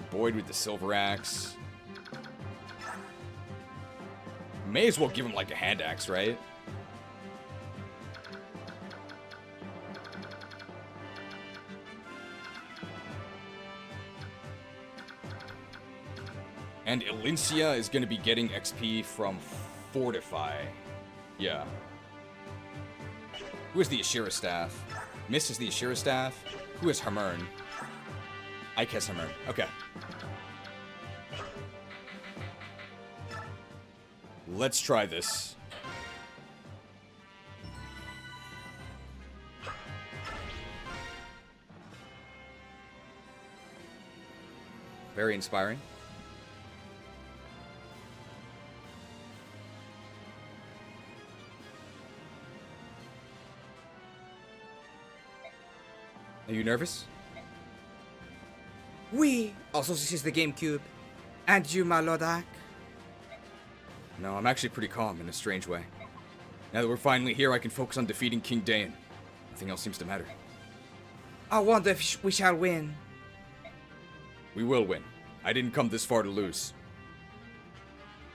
Boyd with the silver axe. May as well give him like a hand axe, right? And Elincia is going to be getting XP from Fortify. Yeah. Who is the Ashira staff? Miss is the Ashira staff. Who is Hermern? Ike has Hermern. Okay. Let's try this. Very inspiring. Are you nervous? Oui. Also, this is the GameCube. And you, my Lodak? No, I'm actually pretty calm in a strange way. Now that we're finally here, I can focus on defeating King Daein. Nothing else seems to matter. I wonder if we shall win. We will win. I didn't come this far to lose.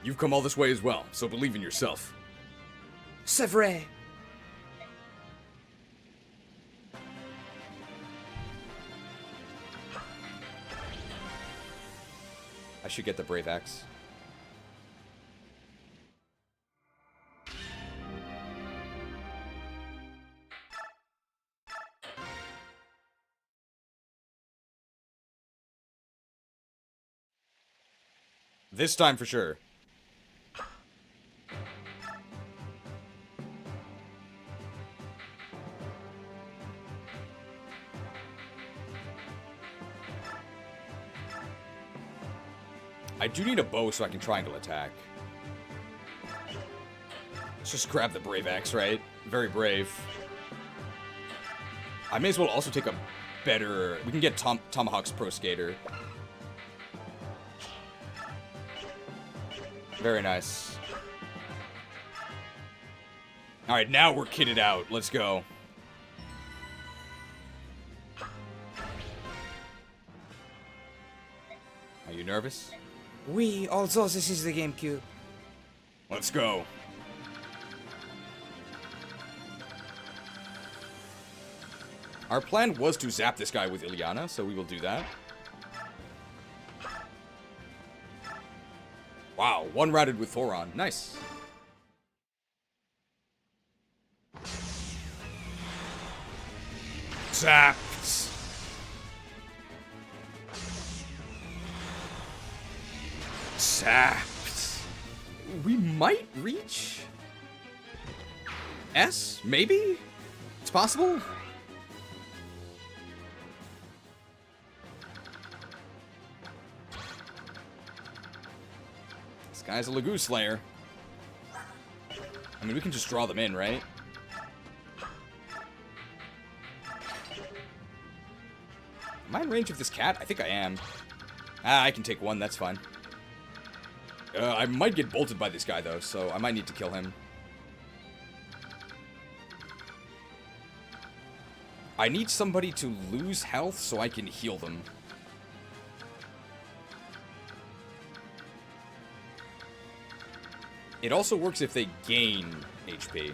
You've come all this way as well, so believe in yourself. C'est vrai. I should get the Brave Axe. This time for sure. I do need a bow so I can triangle attack. Let's just grab the Brave Axe, right? Very brave. I may as well also take a better... We can get Tomahawk's Pro Skater. Very nice. Alright, now we're kitted out. Let's go. Are you nervous? Oui, also this is the GameCube. Let's go. Our plan was to zap this guy with Ilyana, so we will do that. Wow, one-routed with Thoron. Nice. Zapped. Zapped. We might reach S, maybe? It's possible? This guy's a Laguz Slayer. I mean, we can just draw them in, right? Am I in range of this cat? I think I am. I can take one, that's fine. I might get bolted by this guy, though, so I might need to kill him. I need somebody to lose health so I can heal them. It also works if they gain HP.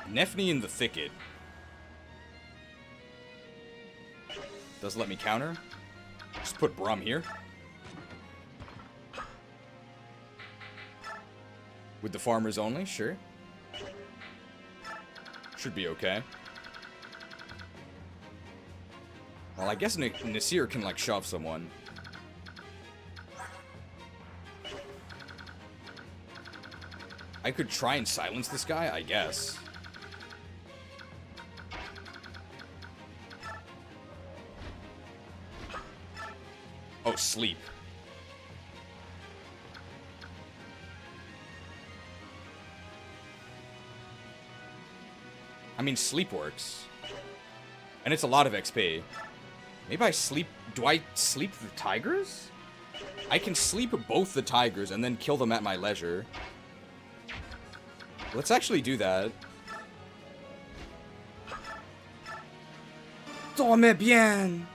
Nefni in the thicket. Doesn't let me counter. Just put Brum here. With the farmers only, sure. Should be okay. Well, I guess Nasir can, like, shove someone. I could try and silence this guy, I guess. Oh, sleep. I mean, sleep works. And it's a lot of XP. Maybe I sleep... Do I sleep the tigers? I can sleep both the tigers and then kill them at my leisure. Let's actually do that. Dormez bien.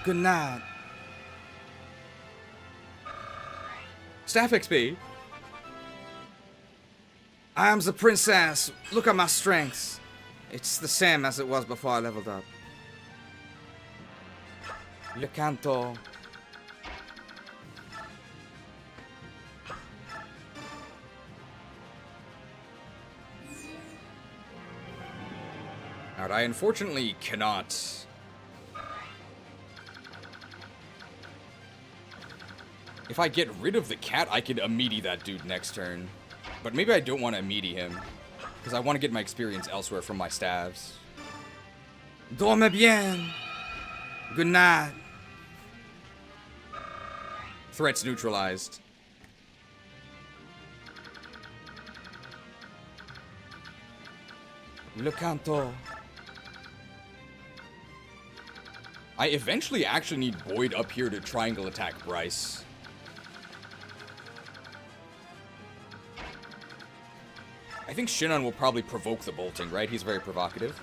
Good night. Staff XP. I am the princess. Look at my strengths. It's the same as it was before I leveled up. Le canto. Alright, I unfortunately cannot. If I get rid of the cat, I could immediate that dude next turn. But maybe I don't want to immediate him. Because I want to get my experience elsewhere from my staves. Dormez bien. Good night. Threats neutralized. Le canto. I eventually actually need Boyd up here to triangle attack Bryce. I think Shinon will probably provoke the bolting, right? He's very provocative.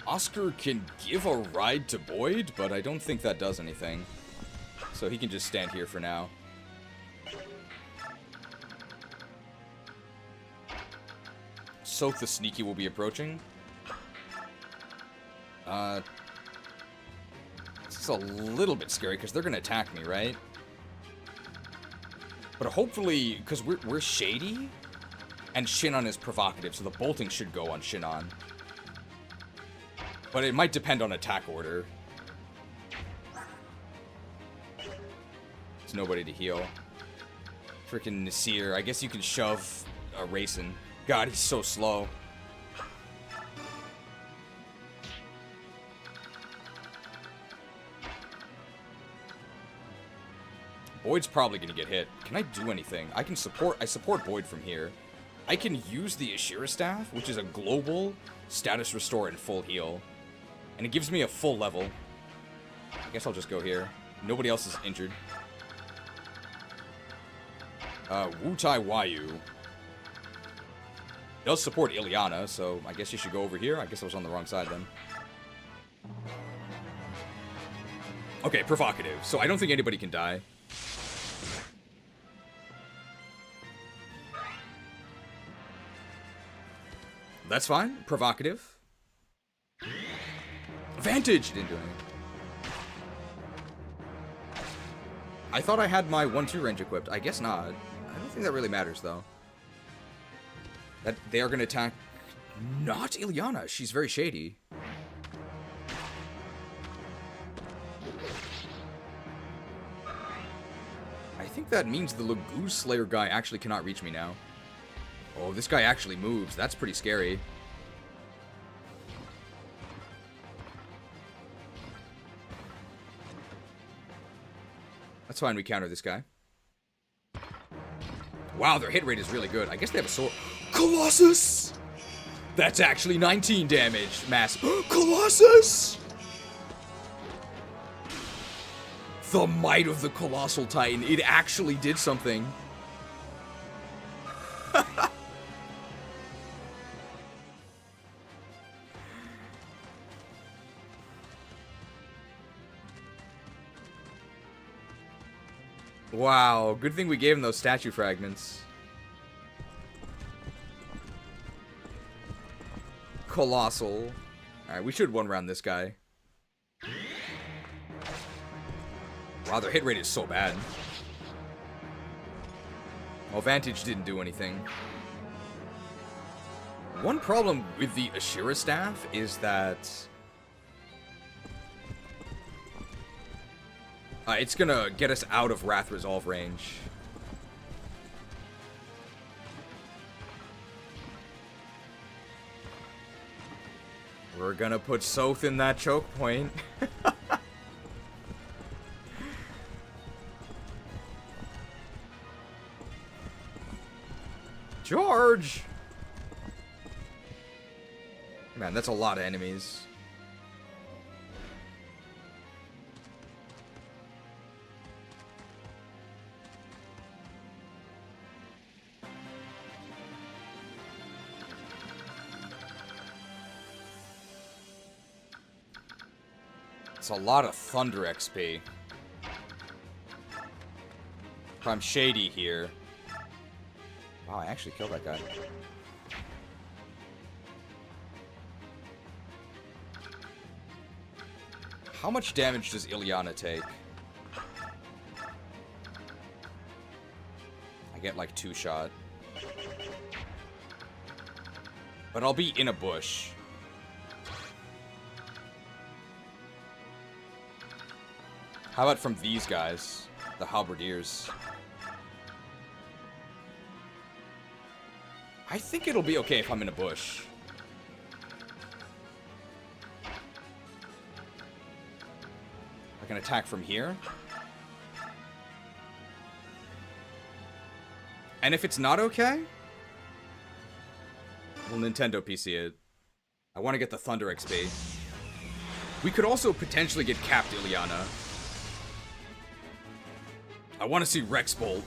Oscar can give a ride to Boyd, but I don't think that does anything. So he can just stand here for now. Soak the Sneaky will be approaching. It's a little bit scary because they're going to attack me, right? But hopefully, because we're shady, and Shinon is provocative, so the bolting should go on Shinon. But it might depend on attack order. There's nobody to heal. Freaking Nasir. I guess you can shove a Racing. God, he's so slow. Boyd's probably gonna get hit. Can I do anything? I support Boyd from here. I can use the Ashira Staff, which is a global status restore and full heal. And it gives me a full level. I guess I'll just go here. Nobody else is injured. Wutai Wayu does support Ilyana, so I guess you should go over here. I guess I was on the wrong side then. Okay, provocative. So I don't think anybody can die. That's fine. Provocative. Vantage! Didn't do anything. I thought I had my 1-2 range equipped. I guess not. I don't think that really matters, though. That they are going to attack... Not Ilyana. She's very shady. I think that means the Laguz Slayer guy actually cannot reach me now. Oh, this guy actually moves. That's pretty scary. That's fine, we counter this guy. Wow, their hit rate is really good. I guess they have a sword. Colossus! That's actually 19 damage. Mass. Colossus! The might of the Colossal Titan. It actually did something. Wow, good thing we gave him those statue fragments. Colossal. Alright, we should one-round this guy. Wow, their hit rate is so bad. Well, Vantage didn't do anything. One problem with the Ashira staff is that it's gonna get us out of Wrath Resolve range. We're gonna put Soth in that choke point. George! Man, that's a lot of enemies. It's a lot of Thunder XP. If I'm shady here. Wow, I actually killed that guy. How much damage does Ilyana take? I get like 2 shot. But I'll be in a bush. How about from these guys? The halberdiers. I think it'll be okay if I'm in a bush. I can attack from here. And if it's not okay, we'll Nintendo PC it. I want to get the Thunder XP. We could also potentially get capped Ilyana. I want to see Rex Bolt.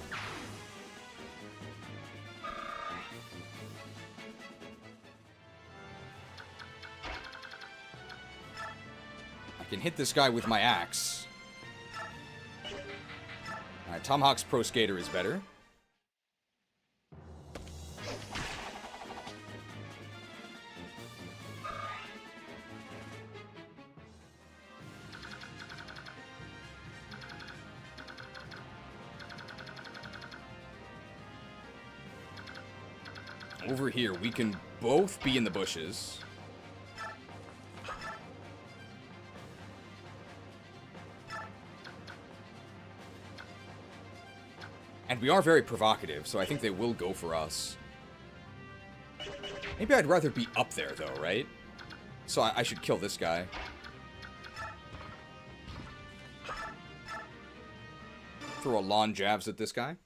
I can hit this guy with my axe. Alright, Tomahawk's Pro Skater is better. Over here, we can both be in the bushes. And we are very provocative, so I think they will go for us. Maybe I'd rather be up there, though, right? So I should kill this guy. Throw a lawn jabs at this guy.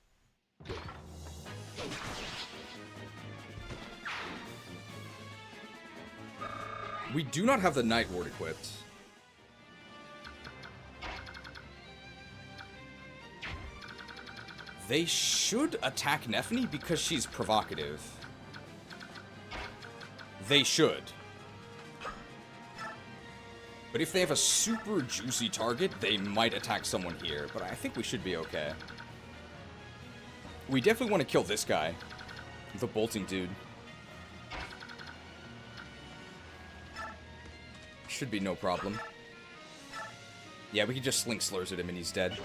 We do not have the Night Ward equipped. They should attack Nephany because she's provocative. They should. But if they have a super juicy target, they might attack someone here. But I think we should be okay. We definitely want to kill this guy. The bolting dude. Should be no problem. Yeah, we can just Slink Slurs at him and he's dead.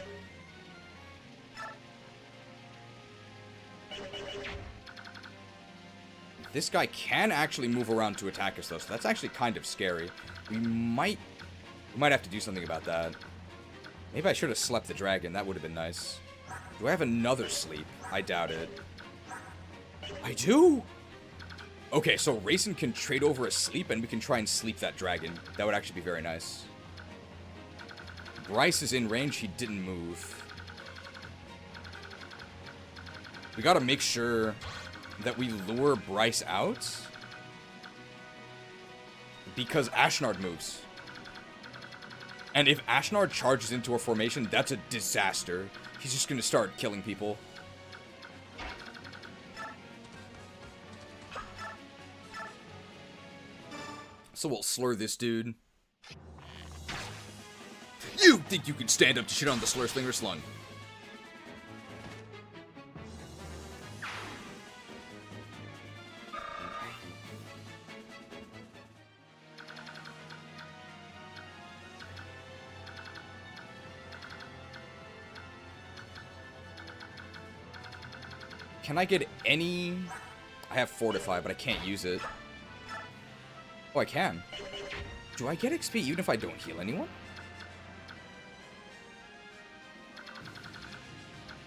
This guy can actually move around to attack us, though, so that's actually kind of scary. We might have to do something about that. Maybe I should have slept the dragon. That would have been nice. Do I have another sleep? I doubt it. I do! Okay, so Rayson can trade over a sleep, and we can try and sleep that dragon. That would actually be very nice. Bryce is in range. He didn't move. We gotta make sure that we lure Bryce out. Because Ashnard moves. And if Ashnard charges into a formation, that's a disaster. He's just gonna start killing people. So we'll slur this dude. You think you can stand up to shit on the slur slinger slung? Can I get any... I have Fortify, but I can't use it. Oh, I can. Do I get XP even if I don't heal anyone?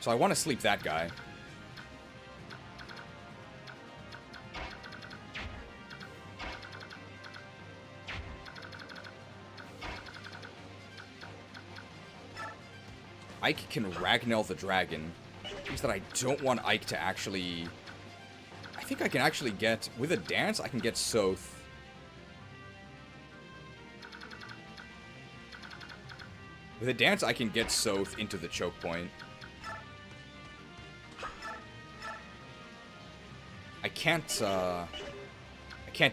So I want to sleep that guy. Ike can Ragnell the Dragon. Means that I don't want Ike to actually... I think I can actually get... With a dance, I can get Soth. With a dance, I can get Soth into the choke point. I can't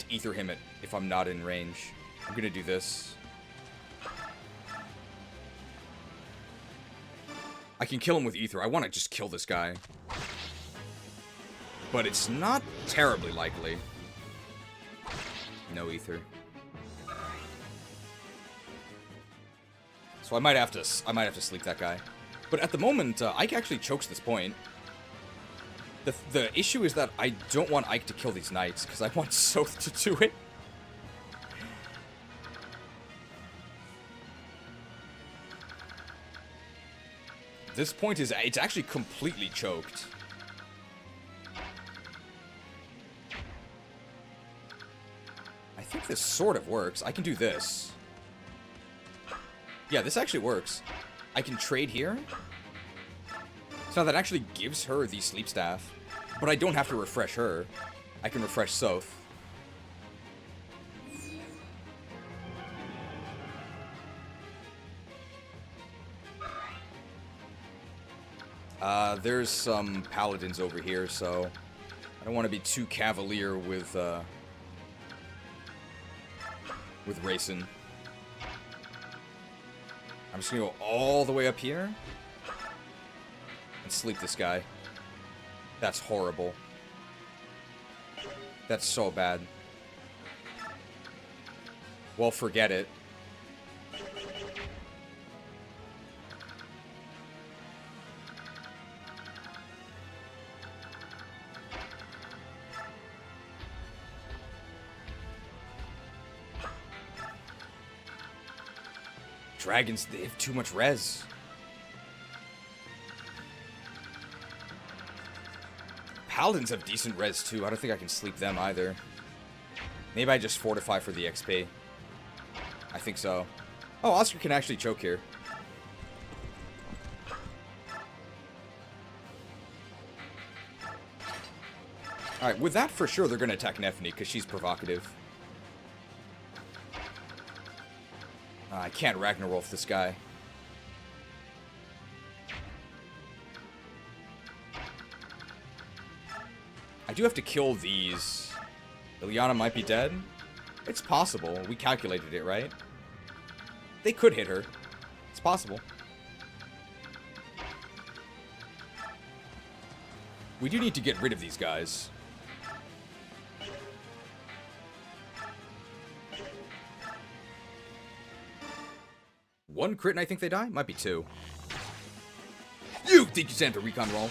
ether him if I'm not in range. I'm gonna do this. I can kill him with ether. I want to just kill this guy. But it's not terribly likely. No ether. So I might have to sleep that guy. But at the moment, Ike actually chokes this point. The issue is that I don't want Ike to kill these knights, because I want Soth to do it. This point is, it's actually completely choked. I think this sort of works. I can do this. Yeah, this actually works. I can trade here. So that actually gives her the sleep staff. But I don't have to refresh her. I can refresh Soth. There's some paladins over here, so I don't want to be too cavalier with racing. I'm just gonna go all the way up here and sleep this guy. That's horrible. That's so bad. Well, forget it. Dragons, they have too much res. Paladins have decent res too. I don't think I can sleep them either. Maybe I just fortify for the XP. I think so. Oh, Oscar can actually choke here. Alright, with that for sure they're going to attack Nephany because she's provocative. I can't Ragnarolf this guy. I do have to kill these. Ilyana might be dead. It's possible. We calculated it, right? They could hit her. It's possible. We do need to get rid of these guys. One crit and I think they die? Might be two. You think you stand to recon roll?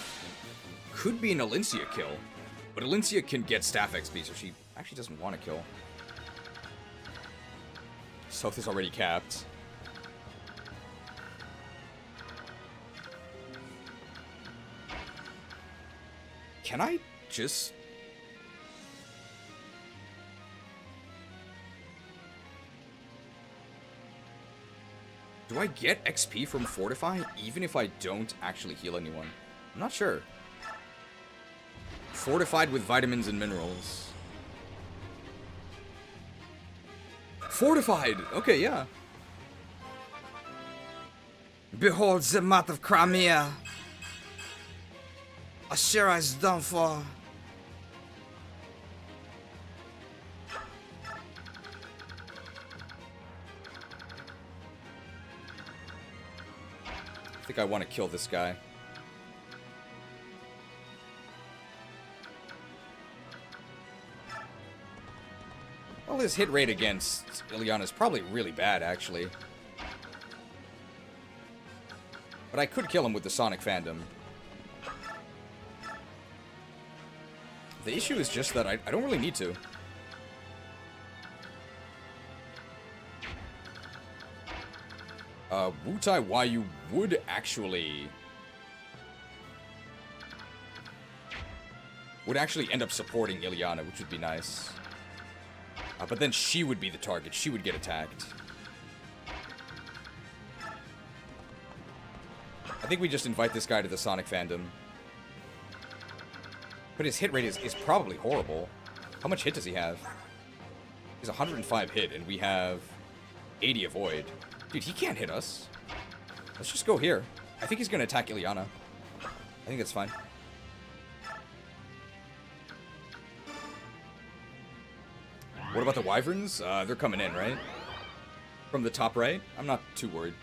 Could be an Alencia kill. But Alencia can get staff XP, so she actually doesn't want to kill. Soth is already capped. Can I just... Do I get XP from Fortify even if I don't actually heal anyone? I'm not sure. Fortified with vitamins and minerals. Fortified! Okay, yeah. Behold the mouth of Crimea. Ashera is done for. I think I want to kill this guy. Well, his hit rate against Ilyana is probably really bad, actually. But I could kill him with the Sonic Fandom. The issue is just that I don't really need to. Wu-Tai Waiyu would actually end up supporting Ilyana, which would be nice. But then she would be the target. She would get attacked. I think we just invite this guy to the Sonic fandom. But his hit rate is probably horrible. How much hit does he have? He's 105 hit, and we have 80 avoid. Dude, he can't hit us. Let's just go here. I think he's going to attack Ilyana. I think that's fine. What about the Wyverns? They're coming in, right? From the top right? I'm not too worried.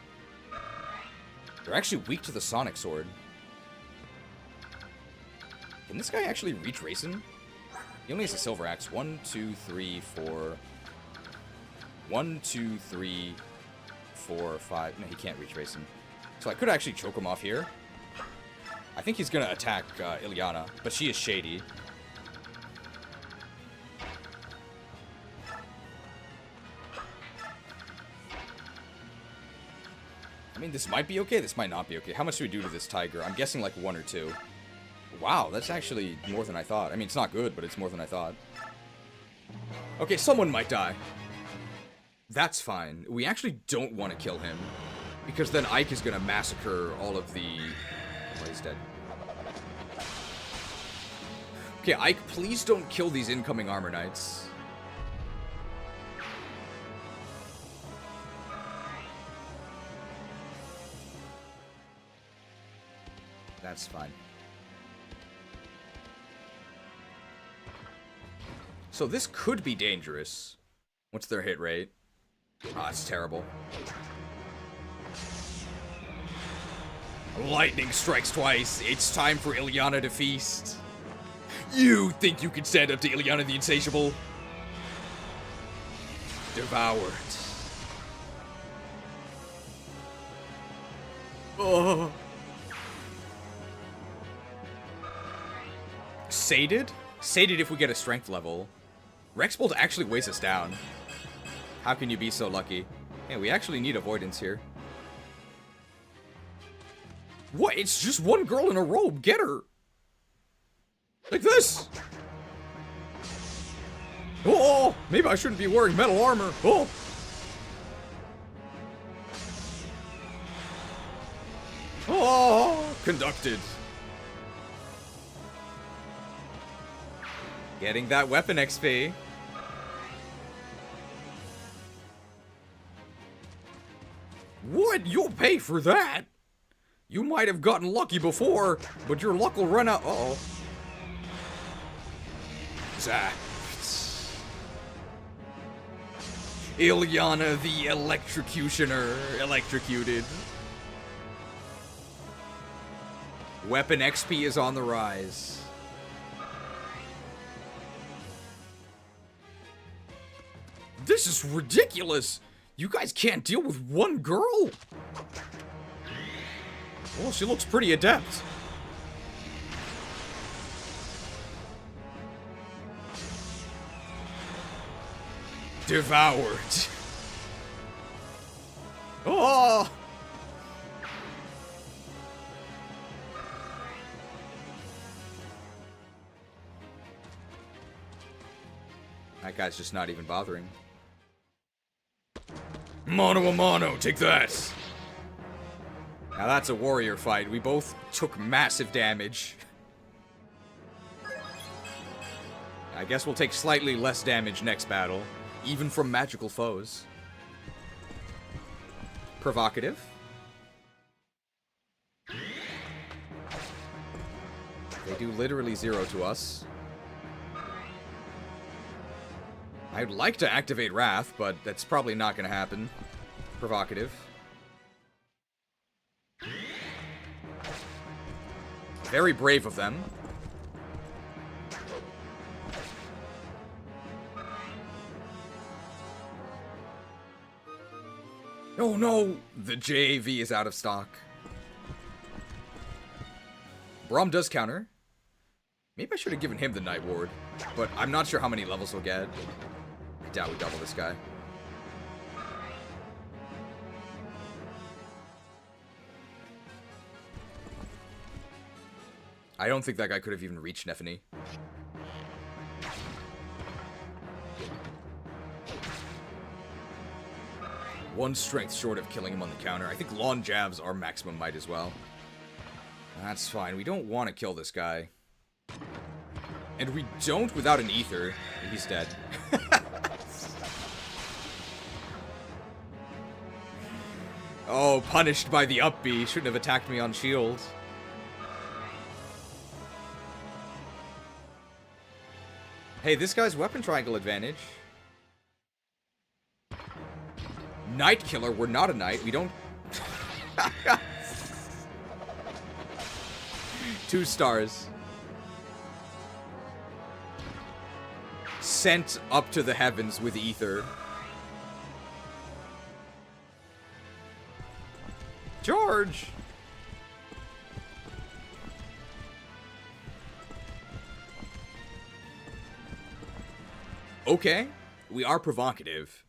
They're actually weak to the Sonic Sword. Can this guy actually reach Racing? He only has a Silver Axe. 1, 2, 3, 4. 1, 2, 3, 4, 5. No, he can't reach Racing. So I could actually choke him off here. I think he's going to attack Ilyana, but she is shady. I mean, this might be okay, this might not be okay. How much do we do to this tiger? I'm guessing like 1 or 2. Wow, that's actually more than I thought. I mean, it's not good, but it's more than I thought. Okay, someone might die. That's fine. We actually don't want to kill him, because then Ike is going to massacre all of the... Oh, he's dead. Okay, Ike, please don't kill these incoming Armor Knights. That's fine. So this could be dangerous. What's their hit rate? Ah, it's terrible. Lightning strikes twice. It's time for Ilyana to feast. You think you can stand up to Ilyana the Insatiable? Devoured. Oh. Sated? Sated if we get a strength level. Rexbolt actually weighs us down. How can you be so lucky? Hey, we actually need avoidance here. What? It's just one girl in a robe. Get her. Like this. Oh, maybe I shouldn't be wearing metal armor. Oh. Oh, conducted. Getting that weapon XP. What? You'll pay for that? You might have gotten lucky before, but your luck will run out. Uh-oh. Zap. Ilyana the Electrocutioner. Electrocuted. Weapon XP is on the rise. This is ridiculous! You guys can't deal with one girl? Well, she looks pretty adept. Devoured. Oh! That guy's just not even bothering. Mono a mono, take that! Now that's a warrior fight. We both took massive damage. I guess we'll take slightly less damage next battle, even from magical foes. Provocative. They do literally 0 to us. I'd like to activate Wrath, but that's probably not going to happen. Provocative. Very brave of them. Oh no! The JAV is out of stock. Braum does counter. Maybe I should have given him the Night Ward, but I'm not sure how many levels we'll get. I doubt we double this guy. I don't think that guy could have even reached Nephany. One strength short of killing him on the counter. I think long jabs are maximum might as well. That's fine. We don't want to kill this guy. And we don't without an ether. He's dead. Oh, punished by the up B. Shouldn't have attacked me on shield. Hey, this guy's weapon triangle advantage. Knight killer. We're not a knight. We don't... 2 stars. Sent up to the heavens with ether. George! Okay, we are provocative.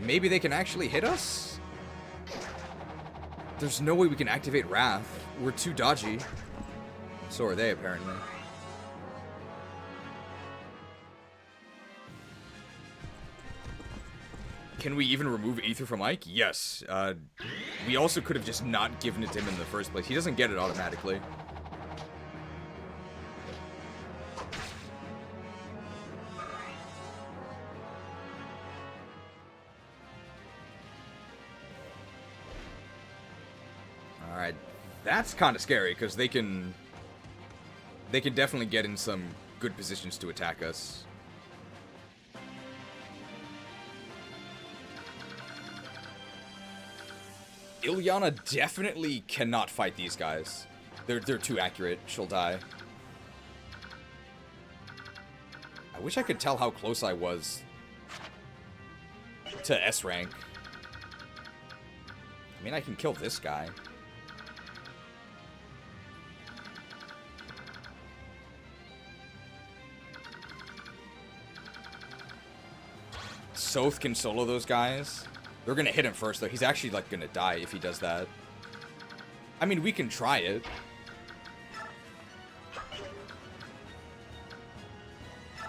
Maybe they can actually hit us? There's no way we can activate Wrath. We're too dodgy. So are they, apparently. Can we even remove Ether from Ike? Yes. We also could have just not given it to him in the first place. He doesn't get it automatically. Alright. That's kind of scary, because they can definitely get in some good positions to attack us. Ilyana definitely cannot fight these guys. They're too accurate. She'll die. I wish I could tell how close I was to S rank. I mean, I can kill this guy. Soth can solo those guys. They're gonna hit him first, though. He's actually, like, gonna die if he does that. I mean, we can try it.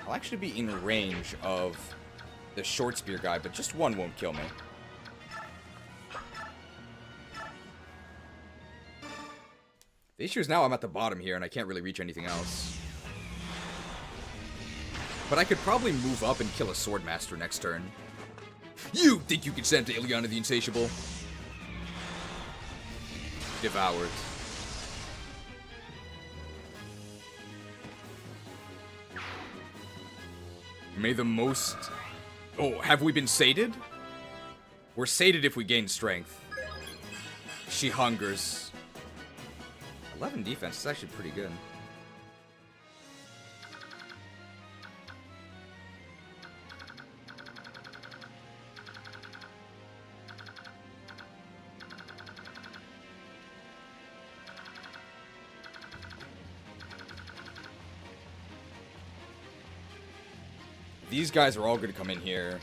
I'll actually be in range of the short spear guy, but just one won't kill me. The issue is now I'm at the bottom here, and I can't really reach anything else. But I could probably move up and kill a Swordmaster next turn. You think you can send to Ilyana the Insatiable? Devoured. May the most... Oh, have we been sated? We're sated if we gain strength. She hungers. 11 defense is actually pretty good. These guys are all going to come in here.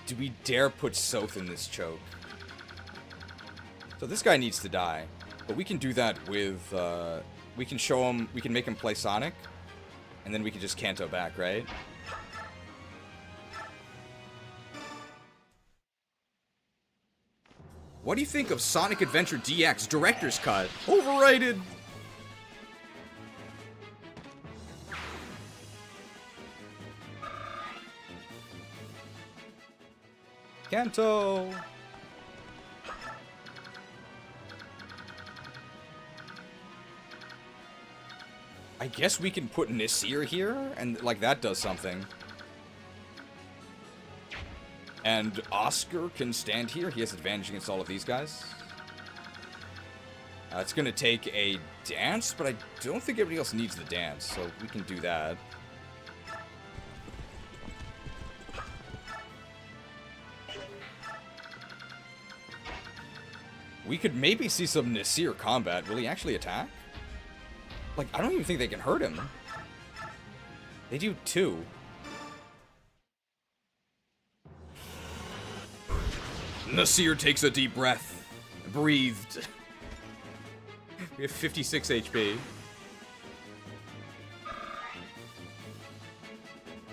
Do we dare put Soth in this choke? So this guy needs to die. But we can do that with... we can show him... We can make him play Sonic. And then we can just Kanto back, right? What do you think of Sonic Adventure DX Director's Cut? Overrated! Kanto! I guess we can put Nasir here, and, like, that does something. And Oscar can stand here. He has advantage against all of these guys. It's gonna take a dance, but I don't think everybody else needs the dance, so we can do that. We could maybe see some Nasir combat. Will he actually attack? Like, I don't even think they can hurt him. They do 2. Nasir takes a deep breath. Breathed. We have 56 HP.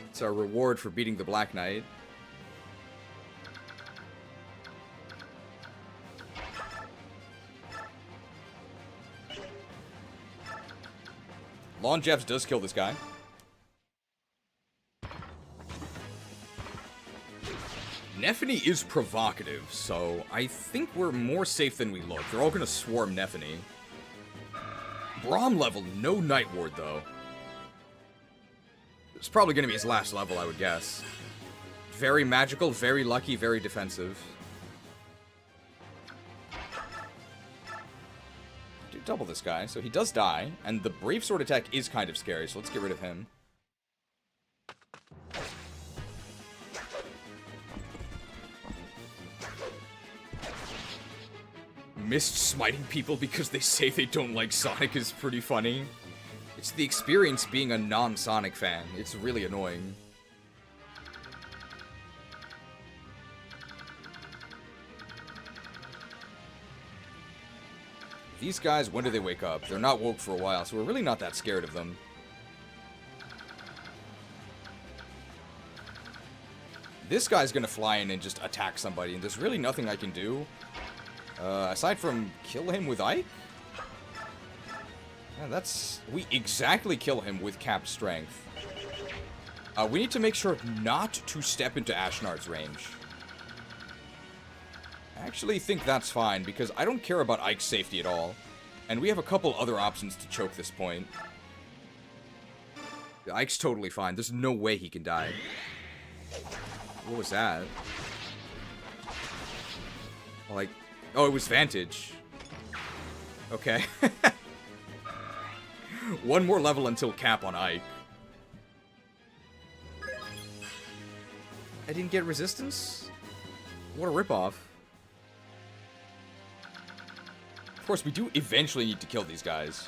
It's our reward for beating the Black Knight. Longevs does kill this guy. Nephany is provocative, so I think we're more safe than we look. They're all gonna swarm Nephany. Braum level, no Night Ward, though. It's probably gonna be his last level, I would guess. Very magical, very lucky, very defensive. Do double this guy, so he does die, and the Brave Sword attack is kind of scary, so let's get rid of him. Mist smiting people because they say they don't like Sonic is pretty funny. It's the experience being a non-Sonic fan. It's really annoying. These guys, when do they wake up? They're not woke for a while, so we're really not that scared of them. This guy's gonna fly in and just attack somebody, and there's really nothing I can do. Aside from kill him with Ike? Yeah, that's... We exactly kill him with capped strength. We need to make sure not to step into Ashnard's range. I actually think that's fine, because I don't care about Ike's safety at all. And we have a couple other options to choke this point. Ike's totally fine. There's no way he can die. What was that? Like... Oh, it was Vantage. Okay. One more level until cap on Ike. I didn't get resistance? What a ripoff. Of course, we do eventually need to kill these guys.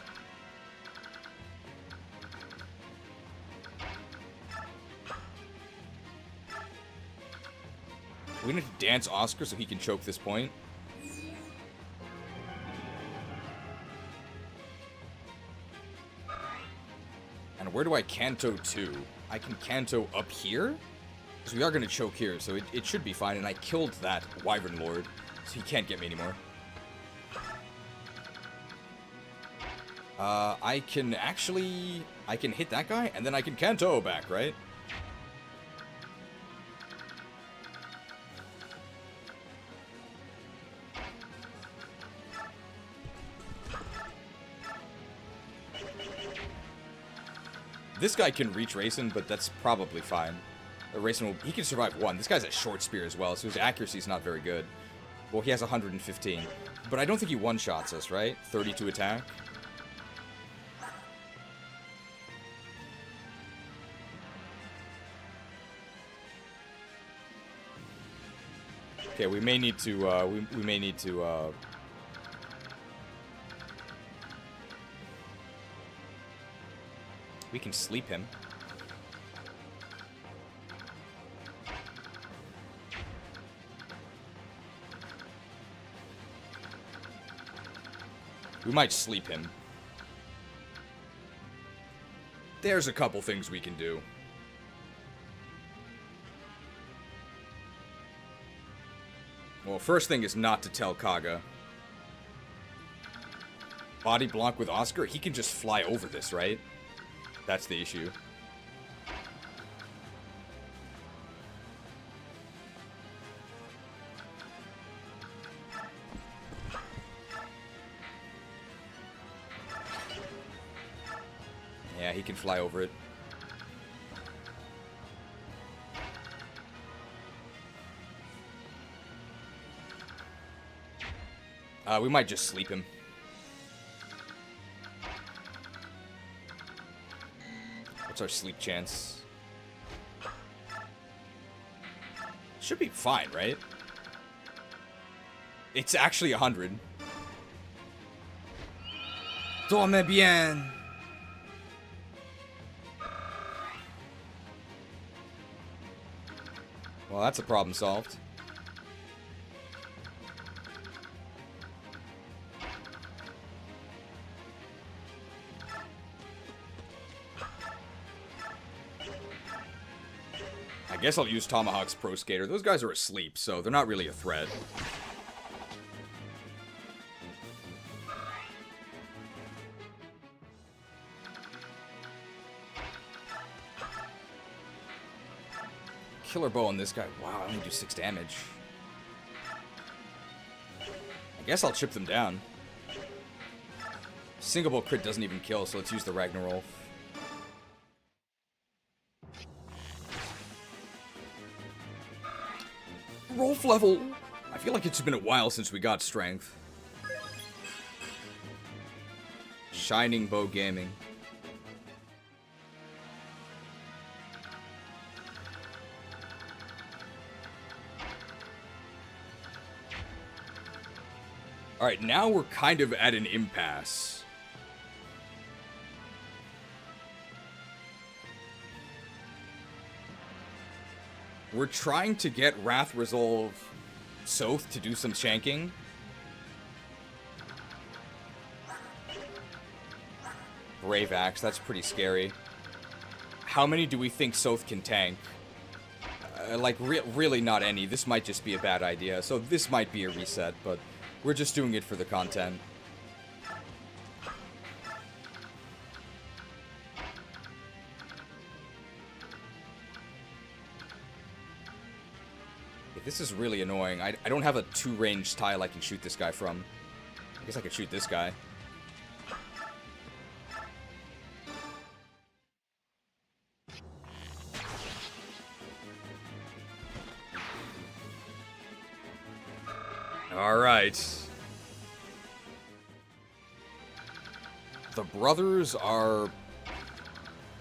We need to dance Oscar so he can choke this point. And where do I Canto to? I can Canto up here? Because we are going to choke here, so it should be fine. And I killed that Wyvern Lord, so he can't get me anymore. I can hit that guy, and then I can Canto back, right? This guy can reach Racing, but that's probably fine. Racing he can survive 1. This guy's a short spear as well, so his accuracy is not very good. Well, he has 115. But I don't think he one-shots us, right? 32 attack. Okay, we may need to, we may need to, we can sleep him. We might sleep him. There's a couple things we can do. Well, first thing is not to tell Kaga. Body block with Oscar, he can just fly over this, right? That's the issue. Yeah, he can fly over it. We might just sleep him. What's our sleep chance? Should be fine, right? It's actually 100. Dormez bien. Well, that's a problem solved. I guess I'll use Tomahawk's Pro Skater. Those guys are asleep, so they're not really a threat. Killer bow on this guy. Wow, I only do 6 damage. I guess I'll chip them down. Single bow crit doesn't even kill, so let's use the Ragnarolf. Rolf level! I feel like it's been a while since we got strength. Shining Bow Gaming. Alright, now we're kind of at an impasse. We're trying to get Wrath Resolve Soth to do some shanking. Brave Axe, that's pretty scary. How many do we think Soth can tank? Really not any. This might just be a bad idea. So this might be a reset, but we're just doing it for the content. This is really annoying. I don't have a 2-range tile I can shoot this guy from. I guess I could shoot this guy. Alright. The brothers are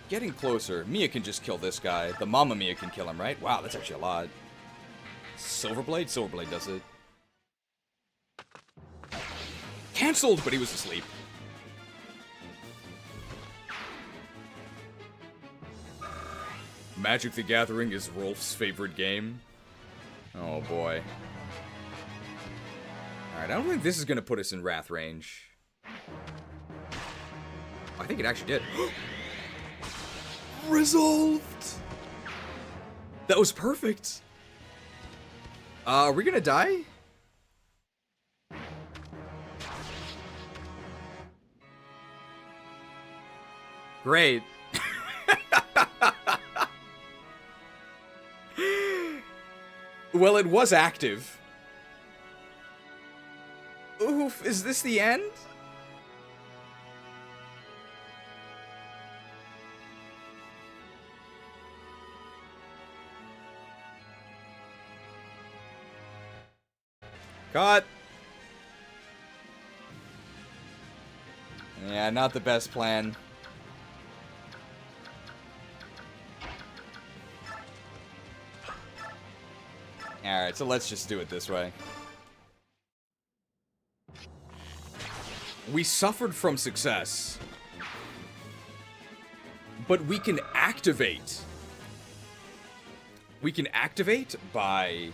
getting closer. Mia can just kill this guy. The Mamma Mia can kill him, right? Wow, that's actually a lot. Silverblade? Silverblade does it. Cancelled, but he was asleep. Magic the Gathering is Rolf's favorite game. Oh boy. Alright, I don't think this is going to put us in Wrath range. I think it actually did. Resolved! That was perfect! Are we gonna die? Great. Well, it was active. Oof, is this the end? Cut! Yeah, not the best plan. Alright, so let's just do it this way. We suffered from success. But we can activate. We can activate by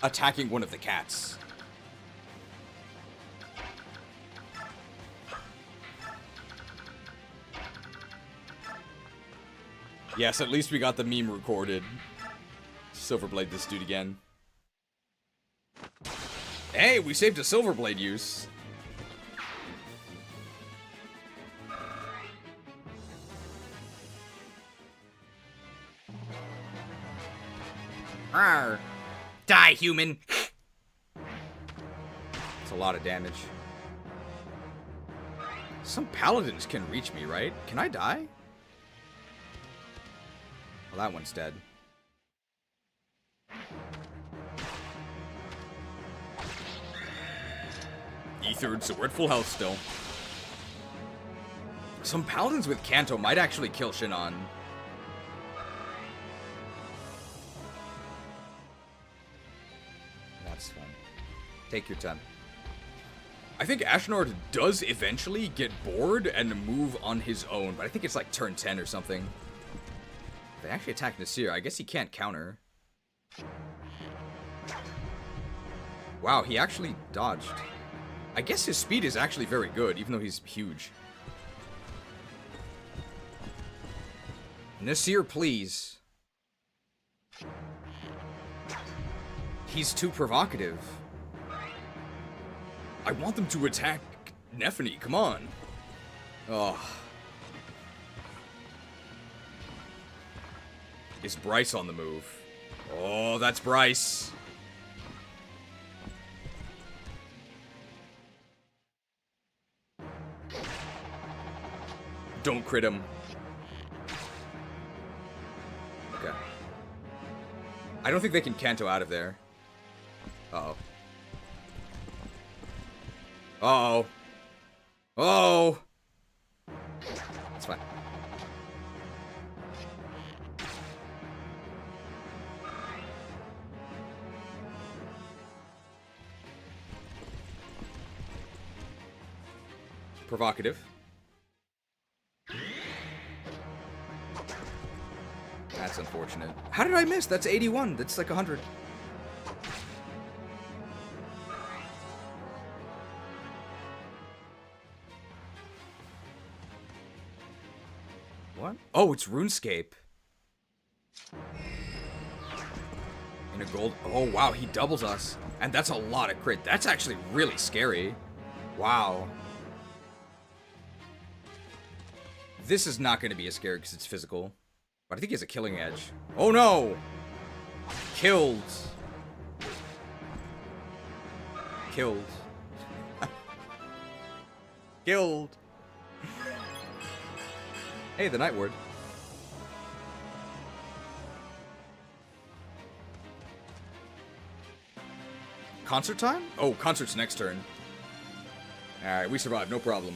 attacking one of the cats. Yes, at least we got the meme recorded. Silverblade this dude again. Hey, we saved a Silverblade use. Arr. Die, human! It's a lot of damage. Some paladins can reach me, right? Can I die? Well, that one's dead. Ethered, so we're at full health still. Some paladins with Kanto might actually kill Shinon. That's fun. Take your time. I think Ashnard does eventually get bored and move on his own, but I think it's like turn 10 or something. They actually attack Nasir. I guess he can't counter. Wow, he actually dodged. I guess his speed is actually very good, even though he's huge. Nasir, please. He's too provocative. I want them to attack Nephany, come on. Oh. Is Bryce on the move? Oh, that's Bryce. Don't crit him. Okay. I don't think they can Kanto out of there. Uh-oh. Uh-oh. Oh! It's fine. Provocative. That's unfortunate. How did I miss? That's 81. That's like 100. What? Oh, it's RuneScape. In a gold... Oh, wow, he doubles us. And that's a lot of crit. That's actually really scary. Wow. This is not going to be as scary because it's physical. But I think he has a killing edge. Oh, no! Killed. Killed. Killed. Hey, the Night Ward. Concert time? Oh, concert's next turn. Alright, we survived, no problem.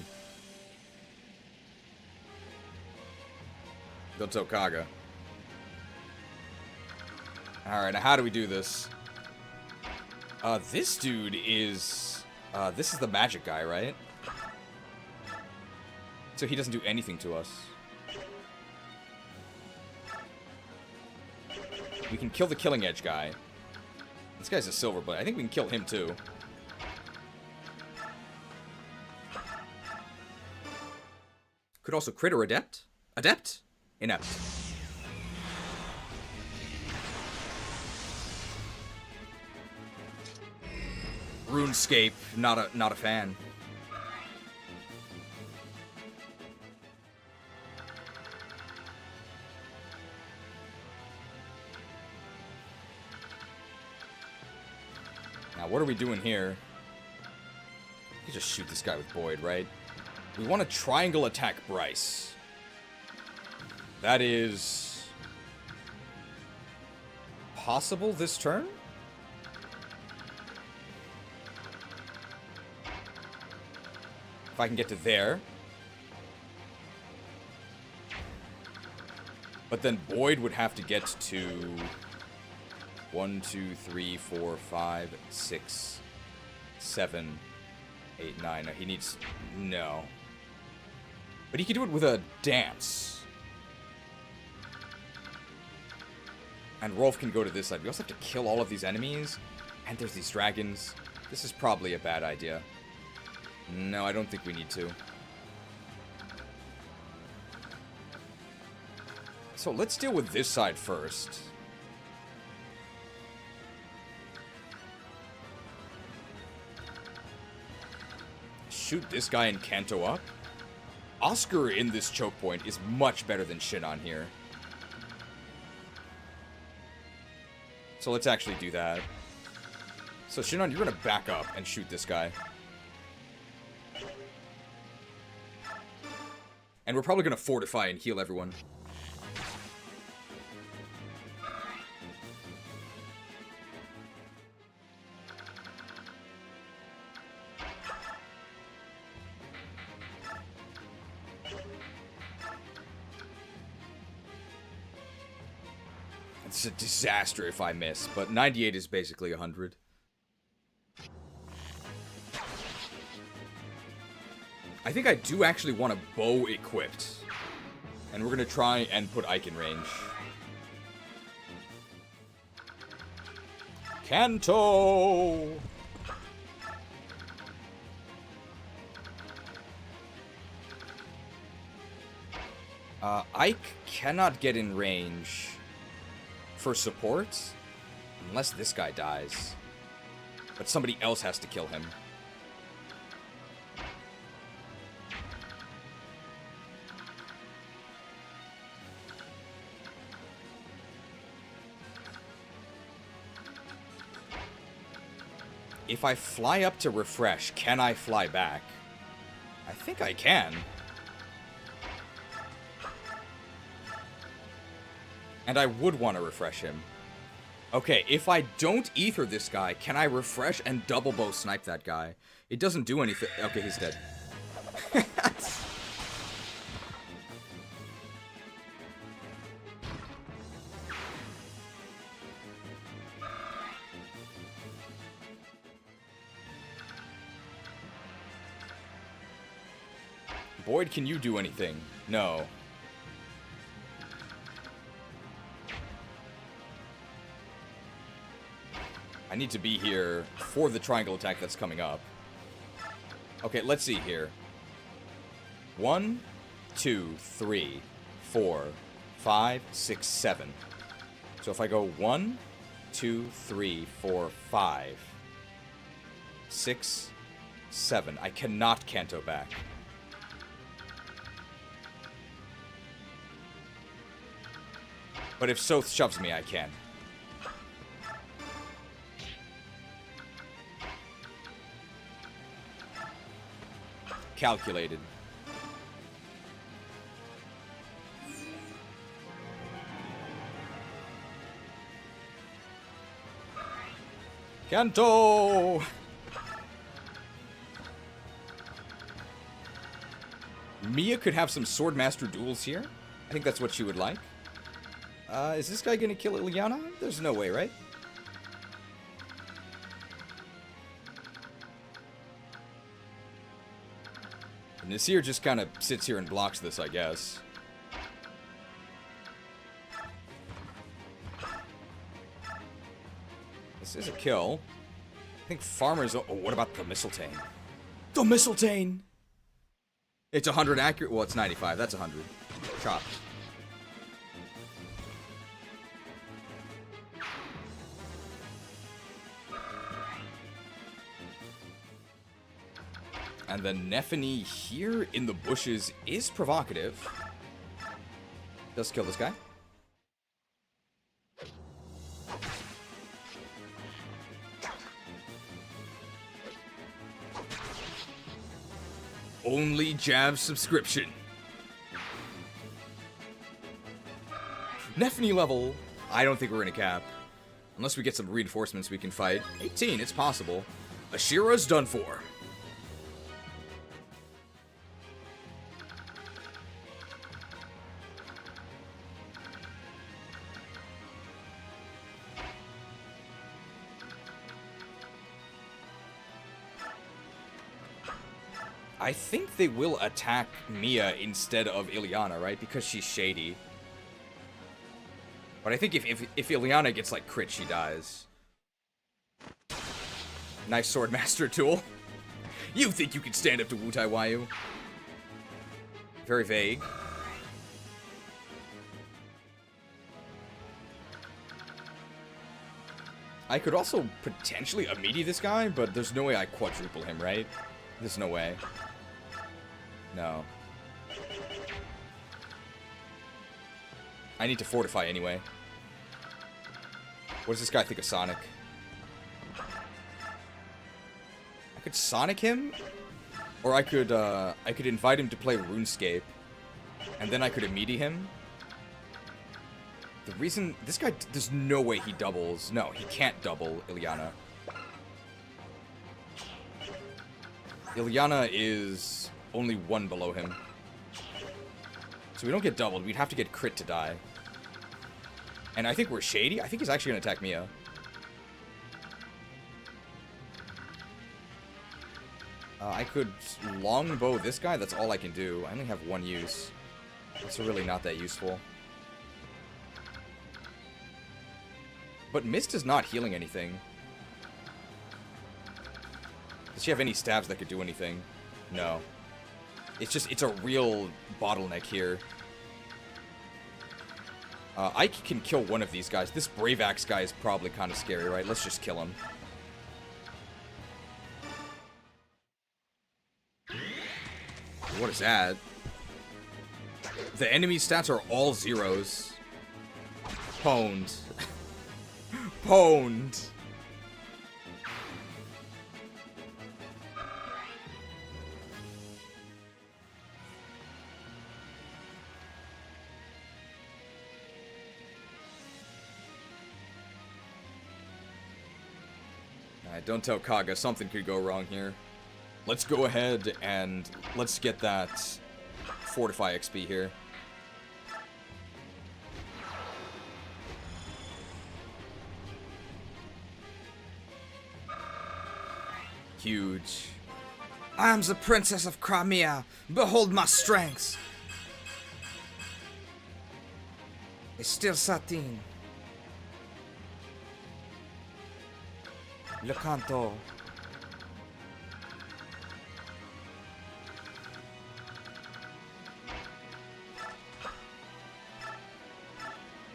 Don't tell Kaga. Alright, now how do we do this? This dude is... this is the magic guy, right? So he doesn't do anything to us. We can kill the Killing Edge guy. This guy's a silver, but I think we can kill him too. Could also crit or adept? Adept? Inept. RuneScape, not a fan. Now, what are we doing here? You just shoot this guy with Boyd, right? We want to triangle attack Bryce. That is... possible this turn? If I can get to there. But then Boyd would have to get to... 1, 2, 3, 4, 5, 6, 7, 8, 9. No, he needs... no. But he could do it with a dance. And Rolf can go to this side. We also have to kill all of these enemies. And there's these dragons. This is probably a bad idea. No, I don't think we need to. So let's deal with this side first. Shoot this guy and Kanto up. Oscar in this choke point is much better than Shinon here. So let's actually do that. So Shinon, you're gonna back up and shoot this guy. And we're probably gonna fortify and heal everyone. It's a disaster if I miss, but 98 is basically 100. I think I do actually want a bow equipped. And we're gonna try and put Ike in range. Kanto! Ike cannot get in range for support unless this guy dies. But somebody else has to kill him. If I fly up to refresh, can I fly back? I think I can. And I would want to refresh him. Okay, if I don't ether this guy, can I refresh and double bow snipe that guy? It doesn't do anything. Okay, he's dead. Boyd, can you do anything? No. I need to be here for the triangle attack that's coming up. Okay, let's see here. 1, 2, 3, 4, 5, 6, 7. So if I go 1, 2, 3, 4, 5, 6, 7, I cannot Kanto back. But if Soth shoves me, I can. Calculated. Kanto! Mia could have some Swordmaster duels here. I think that's what she would like. Is this guy gonna kill Ilyana? There's no way, right? Nasir just kind of sits here and blocks this, I guess. This is a kill. I think Farmer's... Oh, what about the Mistletoe? The Mistletoe! It's 100 accurate. Well, it's 95. That's 100. Chop. And the Nephany here in the bushes is provocative. Does kill this guy. Only Jav subscription. Nephany level. I don't think we're gonna cap. Unless we get some reinforcements we can fight. 18, it's possible. Ashira's done for. I think they will attack Mia instead of Ilyana, right? Because she's shady. But I think if Ilyana gets, like, crit, she dies. Nice Swordmaster tool. You think you can stand up to Wutai Wayu? Very vague. I could also potentially immediate this guy, but there's no way I quadruple him, right? There's no way. No. I need to fortify anyway. What does this guy think of Sonic? I could Sonic him? Or I could invite him to play RuneScape. And then I could immediate him. The reason... This guy... There's no way he doubles. No, he can't double Ilyana. Ilyana is... only one below him. So we don't get doubled. We'd have to get crit to die. And I think we're shady. I think he's actually going to attack Mia. I could longbow this guy. That's all I can do. I only have one use. It's really not that useful. But Mist is not healing anything. Does she have any stabs that could do anything? No. It's a real bottleneck here. Ike can kill one of these guys. This Brave Axe guy is probably kind of scary, right? Let's just kill him. What is that? The enemy stats are all zeros. Pwned. Pwned. Alright, don't tell Kaga. Something could go wrong here. Let's go ahead and let's get that Fortify XP here. Huge. I am the Princess of Crimea. Behold my strengths. Still satin. Le canto.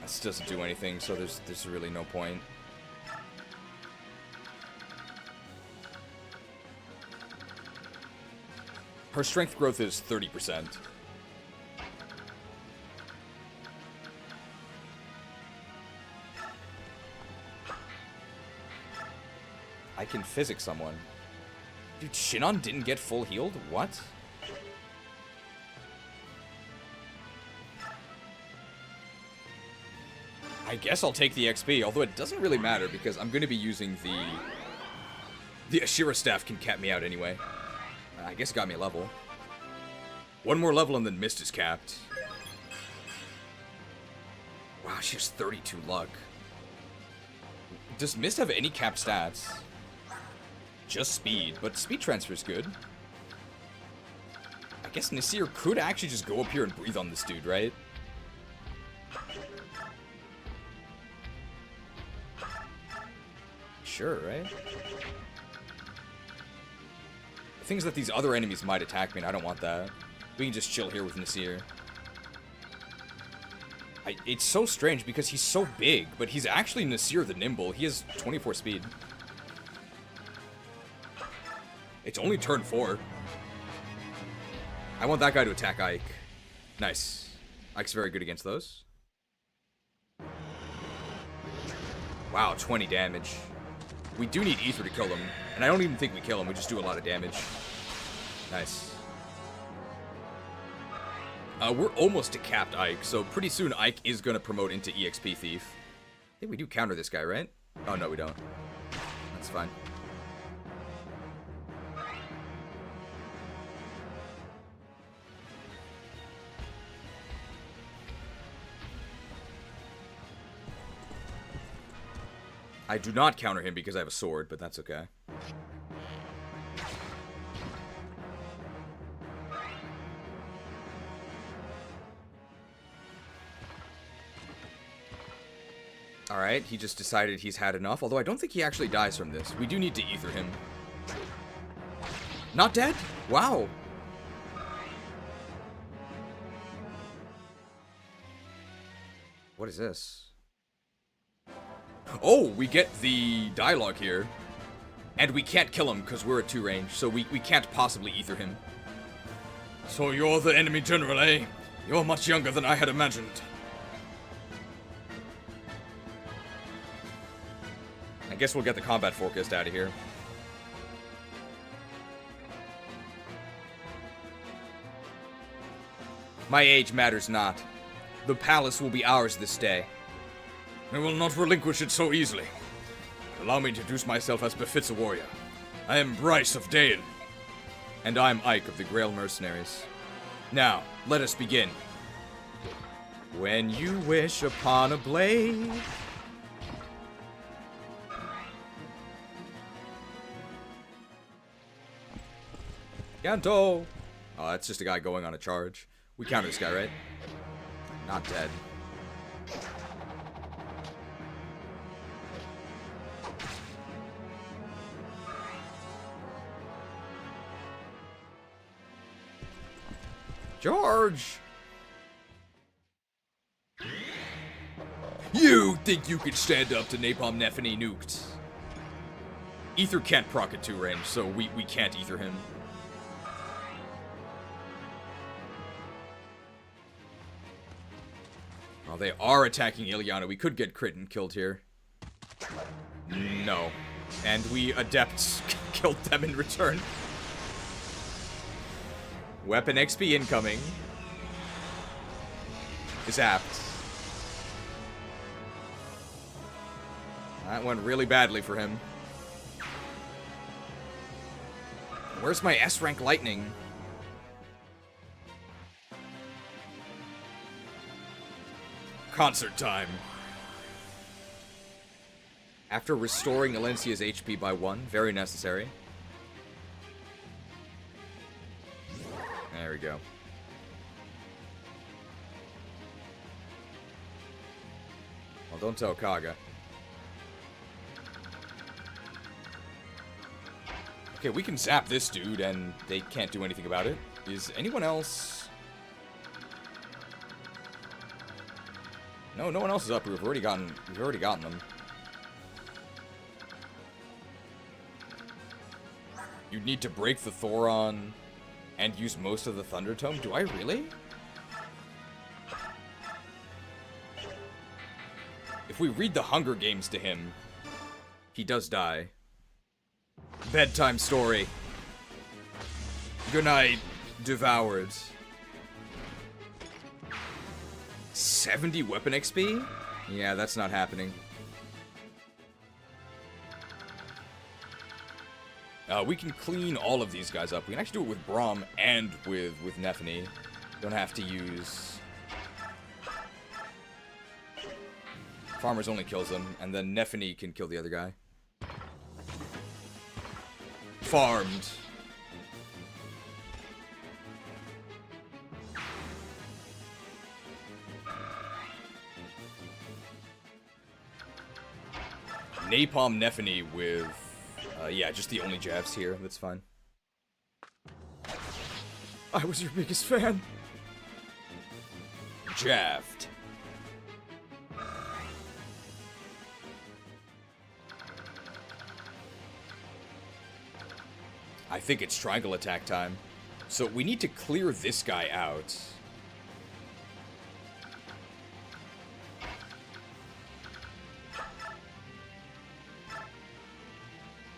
This doesn't do anything, so there's really no point. Her strength growth is 30%. I can physic someone. Dude, Shinon didn't get full healed? What? I guess I'll take the XP, although it doesn't really matter because I'm going to be using the Ashira staff can cap me out anyway. I guess it got me a level. One more level and then Mist is capped. Wow, she has 32 luck. Does Mist have any capped stats? Just speed, but speed transfer is good. I guess Nasir could actually just go up here and breathe on this dude, right? Sure, right? The thing is that these other enemies might attack me, and I don't want that. We can just chill here with Nasir. It's so strange because he's so big, but he's actually Nasir the Nimble. He has 24 speed. It's only turn 4. I want that guy to attack Ike. Nice. Ike's very good against those. Wow, 20 damage. We do need Ether to kill him, and I don't even think we kill him, we just do a lot of damage. Nice. We're almost to capped Ike, so pretty soon Ike is going to promote into EXP Thief. I think we do counter this guy, right? Oh, no, we don't. That's fine. I do not counter him because I have a sword, but that's okay. Alright, he just decided he's had enough, although I don't think he actually dies from this. We do need to ether him. Not dead? Wow. What is this? Oh, we get the dialogue here. And we can't kill him because we're at 2 range, so we can't possibly ether him. So you're the enemy general, eh? You're much younger than I had imagined. I guess we'll get the combat forecast out of here. My age matters not. The palace will be ours this day. I will not relinquish it so easily. Allow me to introduce myself as befits a warrior. I am Bryce of Daein. And I'm Ike of the Greil Mercenaries. Now, let us begin. When you wish upon a blade... Canto! Oh, that's just a guy going on a charge. We counter this guy, right? Not dead. Charge! You think you can stand up to Napalm Neffany nuked? Ether can't proc at 2 range, so we can't ether him. Oh, they are attacking Ilyana. We could get crit and killed here. No. And we adepts killed them in return. Weapon XP incoming. Zapped. That went really badly for him. Where's my S-rank lightning? Concert time. After restoring Alencia's HP by 1, very necessary. There we go. Well, don't tell Kaga. Okay, we can zap this dude, and they can't do anything about it. Is anyone else... No, no one else is up. We've already gotten them. You'd need to break the Thoron and use most of the Thunder Tome? Do I really? If we read the Hunger Games to him, he does die. Bedtime story. Good night, devoured. 70 weapon XP? Yeah, that's not happening. We can clean all of these guys up. We can actually do it with Braum and with Neffany. Don't have to use... Farmers only kills them, and then Neffany can kill the other guy. Farmed. Napalm Neffany with... yeah, just the only jabs here. That's fine. I was your biggest fan. Jabbed. I think it's triangle attack time. So we need to clear this guy out.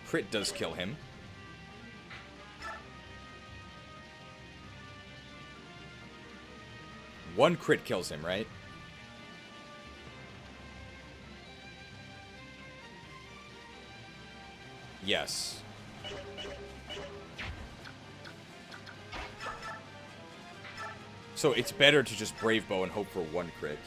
Crit does kill him. One crit kills him, right? Yes. So it's better to just Brave Bow and hope for one crit.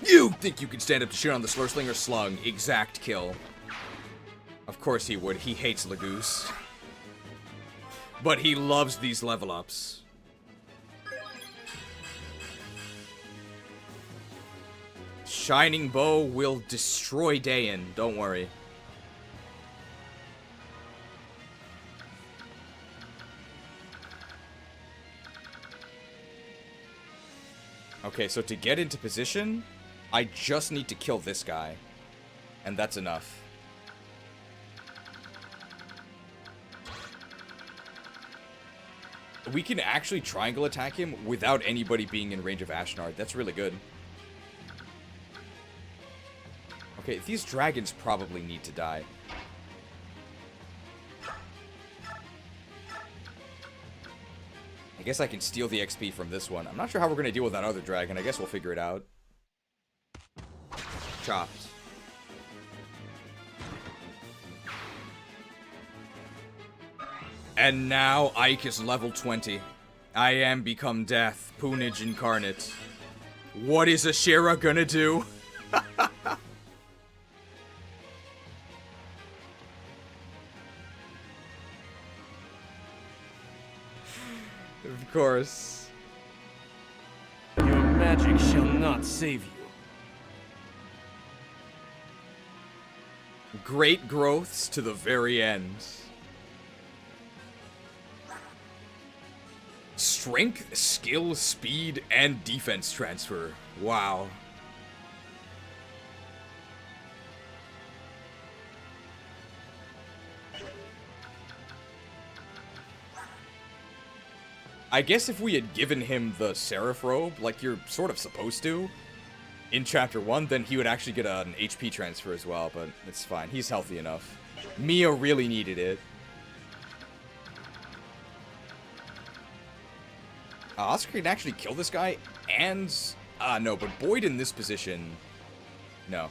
You think you can stand up to shit on the Slurslinger Slung? Exact kill. Of course he would. He hates Laguz. But he loves these level ups. Shining Bow will destroy Daein. Don't worry. Okay, so to get into position, I just need to kill this guy. And that's enough. We can actually triangle attack him without anybody being in range of Ashnard. That's really good. Okay, these dragons probably need to die. I guess I can steal the XP from this one. I'm not sure how we're going to deal with that other dragon. I guess we'll figure it out. Chopped. And now Ike is level 20. I am become death, Poonage incarnate. What is Ashera gonna do? Of course. Your magic shall not save you. Great growths to the very end. Strength, skill, speed, and defense transfer. Wow. I guess if we had given him the Seraph Robe, like you're sort of supposed to, in Chapter 1, then he would actually get an HP transfer as well, but it's fine. He's healthy enough. Mia really needed it. Oscar can actually kill this guy, and... no, but Boyd in this position... No.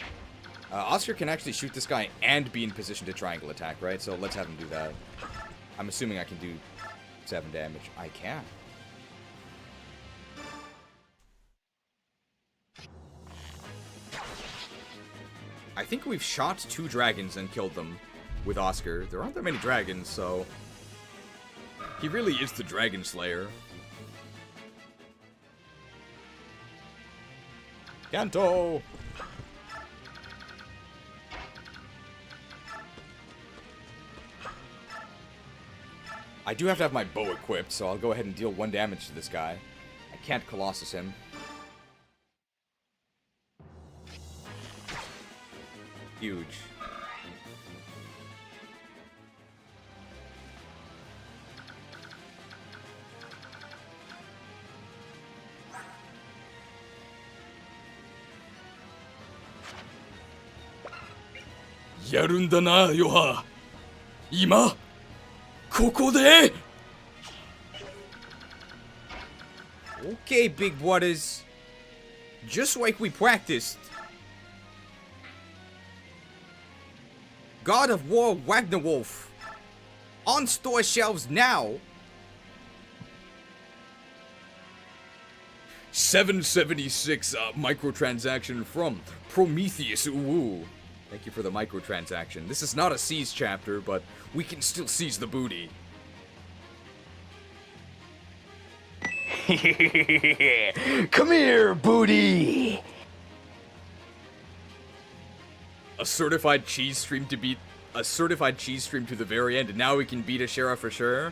Oscar can actually shoot this guy and be in position to triangle attack, right? So let's have him do that. I'm assuming I can do 7 damage. I can. I think we've shot 2 dragons and killed them with Oscar. There aren't that many dragons, so... He really is the Dragon Slayer. Kanto! I do have to have my bow equipped, so I'll go ahead and deal 1 damage to this guy. I can't Colossus him. Huge. Yarunda na, Yoha. Ima? Koko de? Okay, big brothers. Just like we practiced. God of War Ragnarwolf. On store shelves now. 776 microtransaction from Prometheus Uwu. Thank you for the microtransaction. This is not a seize chapter, but we can still seize the booty. Come here, booty! A certified cheese stream to beat a certified cheese stream to the very end, and now we can beat Ashera for sure.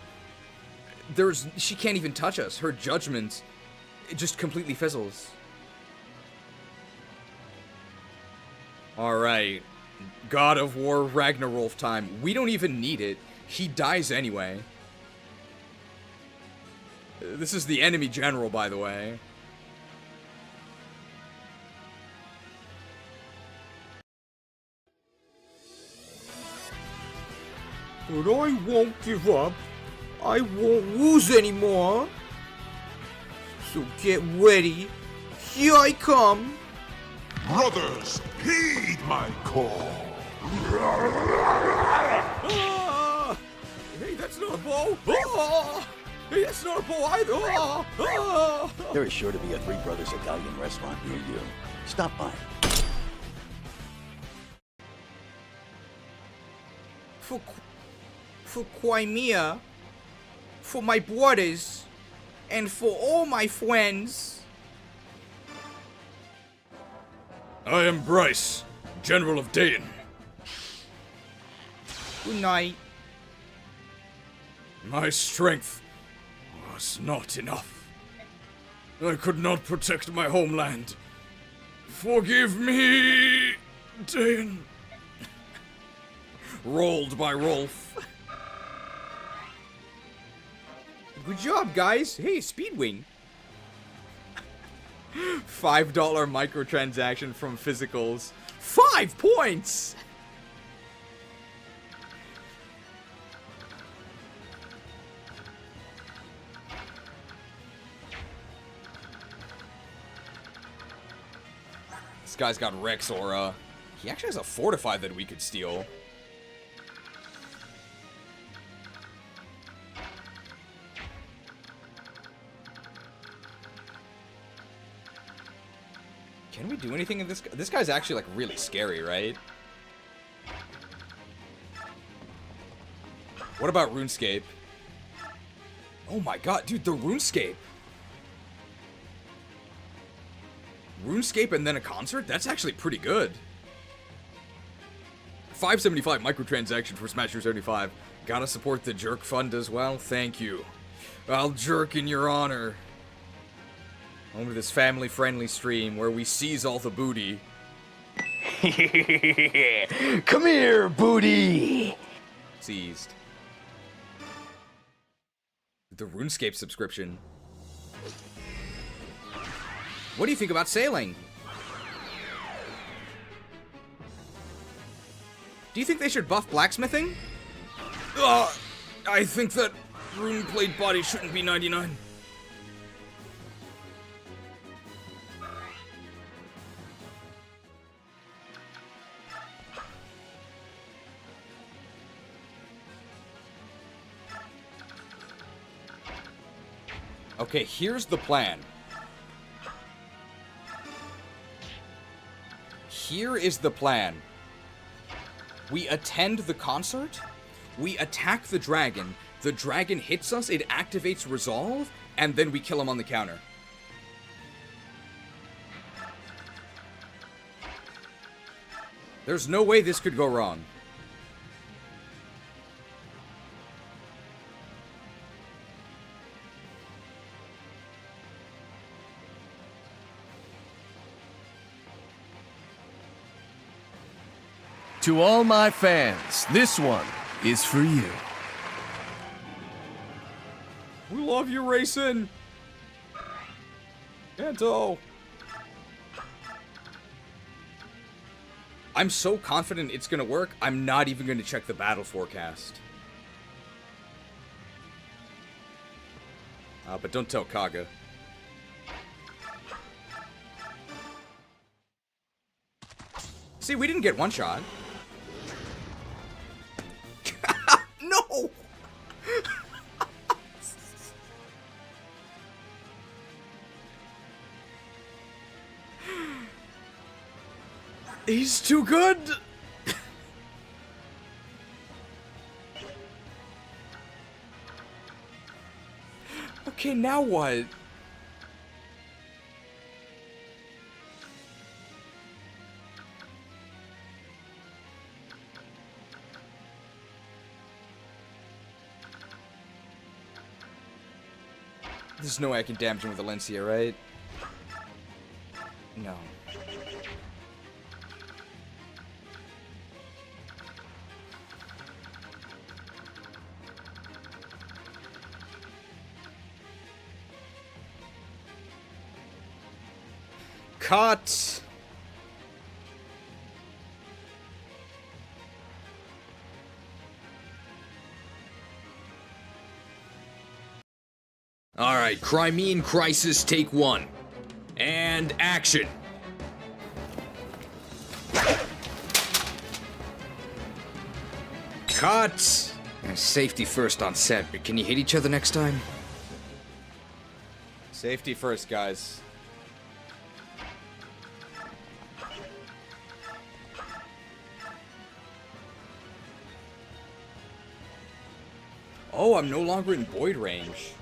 She can't even touch us. Her judgment, it just completely fizzles. Alright. God of War Ragnarwolf time. We don't even need it. He dies anyway. This is the enemy general, by the way. But I won't give up. I won't lose anymore. So get ready. Here I come. Brothers, heed my call. Ah! Hey, that's not a bow. Ah! Hey, that's not a bow either. Ah! Ah! There is sure to be a Three Brothers Italian restaurant near you. Stop by. For Crimea, for my brothers, and for all my friends. I am Bryce, General of Daein. Good night. My strength was not enough. I could not protect my homeland. Forgive me, Daein. Rolled by Rolf. Good job, guys. Hey, Speedwing. $5 microtransaction from physicals. 5 points! This guy's got Rex Aura. He actually has a Fortify that we could steal. Can we do anything in this? This guy's actually like really scary, right? What about RuneScape? Oh my god, dude, the RuneScape. RuneScape and then a concert? That's actually pretty good. 575 microtransaction for Smash 75. Gotta support the Jerk Fund as well. Thank you. I'll jerk in your honor. Home to this family-friendly stream where we seize all the booty. Come here, booty! Seized. The RuneScape subscription. What do you think about sailing? Do you think they should buff blacksmithing? I think that rune plate body shouldn't be 99. Okay, here's the plan. Here is the plan. We attend the concert, we attack the dragon hits us, it activates Resolve, and then we kill him on the counter. There's no way this could go wrong. To all my fans, this one is for you. We love you, Racing! Kanto! I'm so confident it's gonna work, I'm not even gonna check the battle forecast. But don't tell Kaga. See, we didn't get one shot. No! He's too good! Okay, now what? There's no way I can damage him with Valencia, right? No. Cut! Alright, Crimean Crisis Take 1. And action! Cut! Safety first on set, but can you hit each other next time? Safety first, guys. Oh, I'm no longer in Boyd range.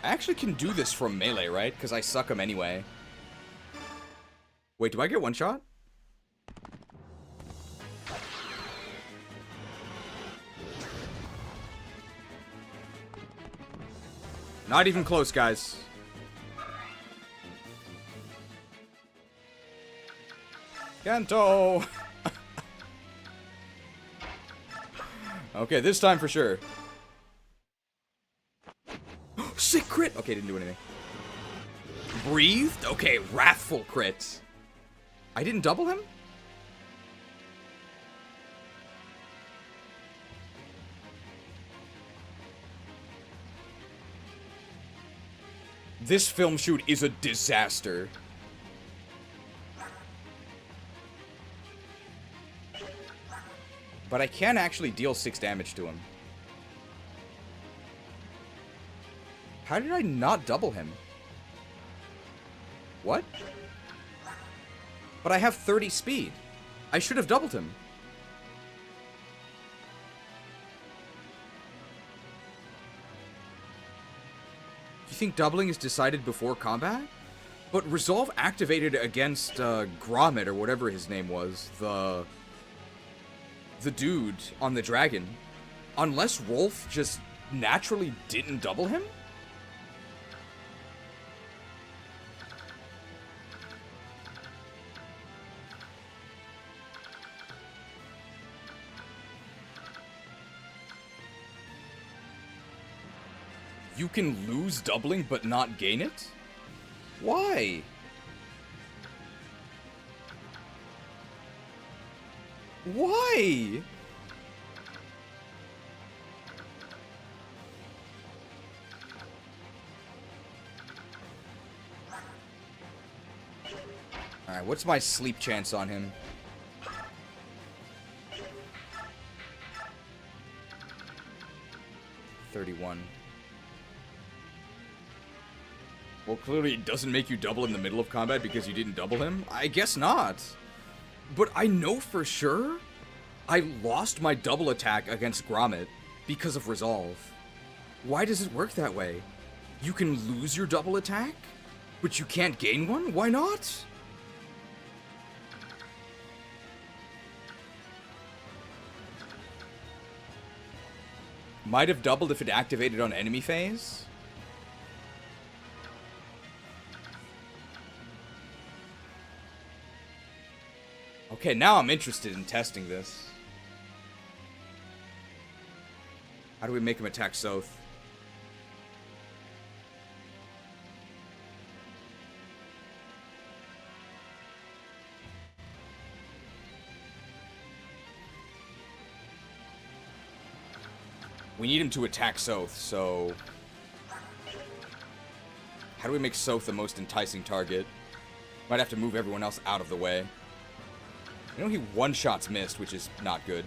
I actually can do this from melee, right? Because I suck him anyway. Wait, do I get one shot? Not even close, guys. Kanto! Okay, this time for sure. Sick crit! Okay, didn't do anything. Breathed? Okay, wrathful crit. I didn't double him? This film shoot is a disaster. But I can actually deal 6 damage to him. How did I not double him? What? But I have 30 speed. I should have doubled him. think doubling is decided before combat? But Resolve activated against Gromit, or whatever his name was, the dude on the dragon. Unless Rolf just naturally didn't double him? You can lose doubling but not gain it? Why? Why? Alright, what's my sleep chance on him? $31. Well, clearly it doesn't make you double in the middle of combat because you didn't double him? I guess not. But I know for sure I lost my double attack against Gromit because of Resolve. Why does it work that way? You can lose your double attack, but you can't gain one? Why not? Might have doubled if it activated on enemy phase? Okay, now I'm interested in testing this. How do we make him attack Soth? We need him to attack Soth, so... How do we make Soth the most enticing target? Might have to move everyone else out of the way. I know he one-shots missed, which is not good.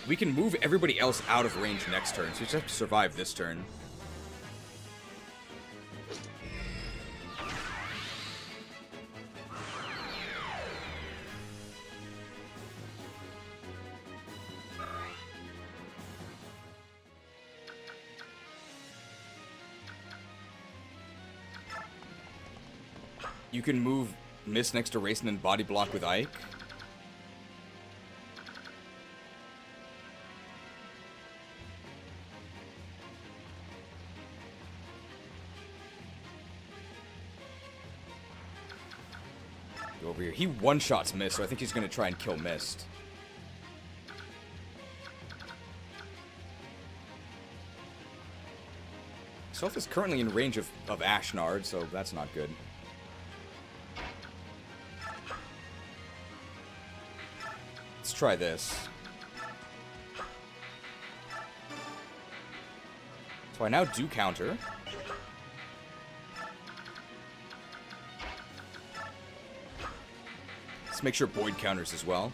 We can move everybody else out of range next turn, so we just have to survive this turn. You can move Miss next to Racing and body block with Ike. Go over here. He one-shots Mist, so I think he's going to try and kill Mist. Soth is currently in range of Ashnard, so that's not good. Let's try this. So I now do counter. Let's make sure Boyd counters as well.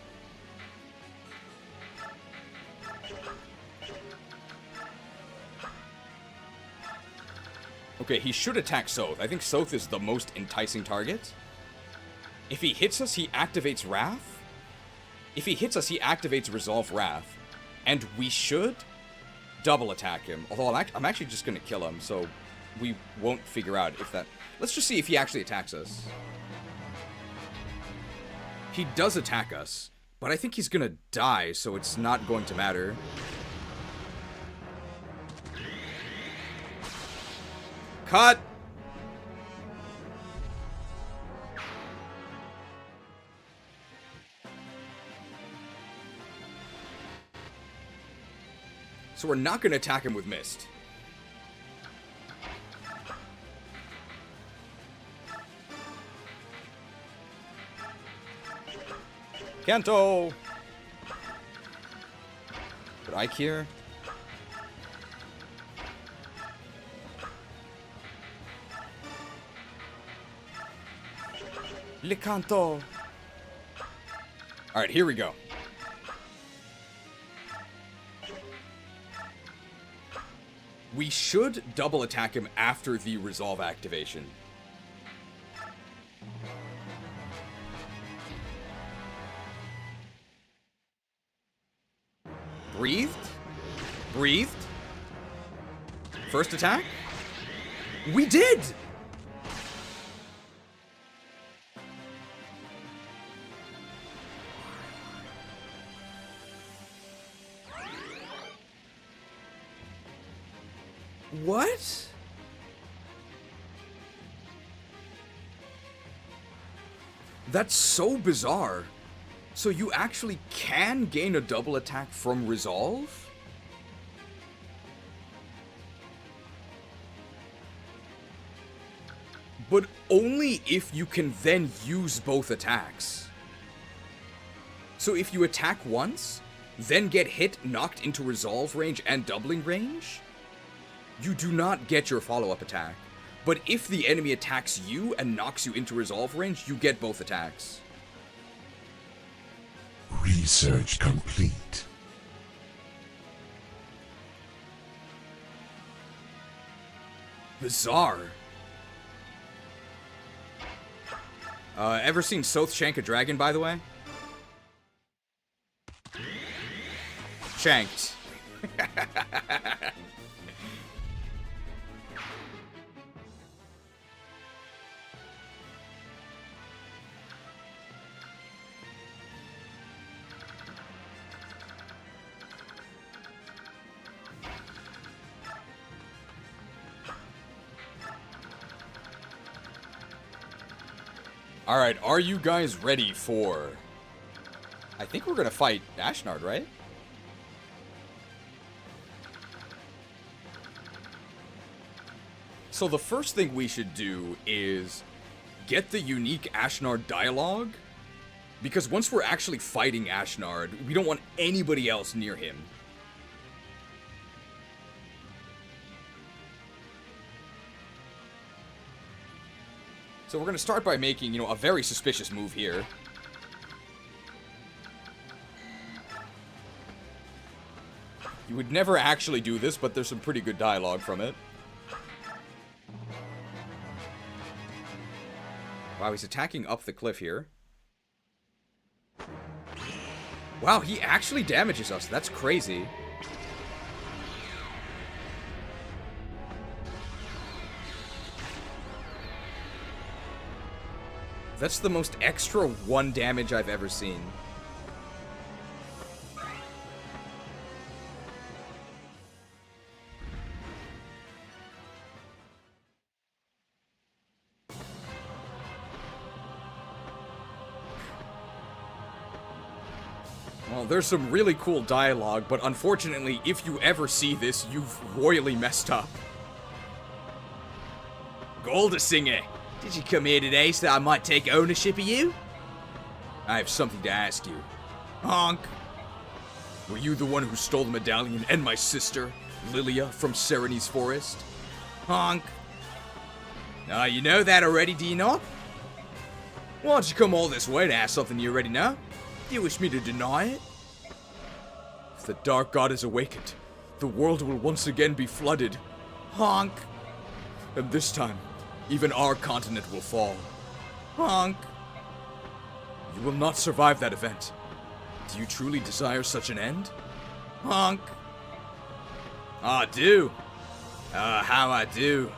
Okay, he should attack Soth. I think Soth is the most enticing target. If he hits us, he activates Wrath. If he hits us, he activates Resolve Wrath. And we should double attack him. Although I'm actually just going to kill him, so we won't figure out if that... Let's just see if he actually attacks us. He does attack us, but I think he's going to die, so it's not going to matter. Cut! So we're not going to attack him with Mist. Kanto! Put Ike here. Le Kanto! Alright, here we go. We should double attack him after the Resolve activation. Breathed. Breathed. First attack. We did! What? That's so bizarre. So you actually can gain a double attack from resolve? But only if you can then use both attacks. So if you attack once, then get hit, knocked into resolve range and doubling range, you do not get your follow-up attack. But if the enemy attacks you and knocks you into resolve range, you get both attacks. Research complete. Bizarre. Ever seen Soth shank a dragon, by the way? Shanked. Alright, are you guys ready for... I think we're gonna fight Ashnard, right? So the first thing we should do is get the unique Ashnard dialogue, because once we're actually fighting Ashnard, we don't want anybody else near him. So we're going to start by making, you know, a very suspicious move here. You would never actually do this, but there's some pretty good dialogue from it. Wow, he's attacking up the cliff here. Wow, he actually damages us. That's crazy. That's the most extra 1 damage I've ever seen. Well, there's some really cool dialogue, but unfortunately, if you ever see this, you've royally messed up. Goldersinger, did you come here today so that I might take ownership of you? I have something to ask you. Honk. Were you the one who stole the medallion and my sister, Lilia, from Serene's forest? Honk. You know that already, do you not? Why don't you come all this way to ask something you already know? Do you wish me to deny it? If the Dark God is awakened, the world will once again be flooded. Honk. And this time, even our continent will fall. Honk. You will not survive that event. Do you truly desire such an end? Honk. I do. How I do.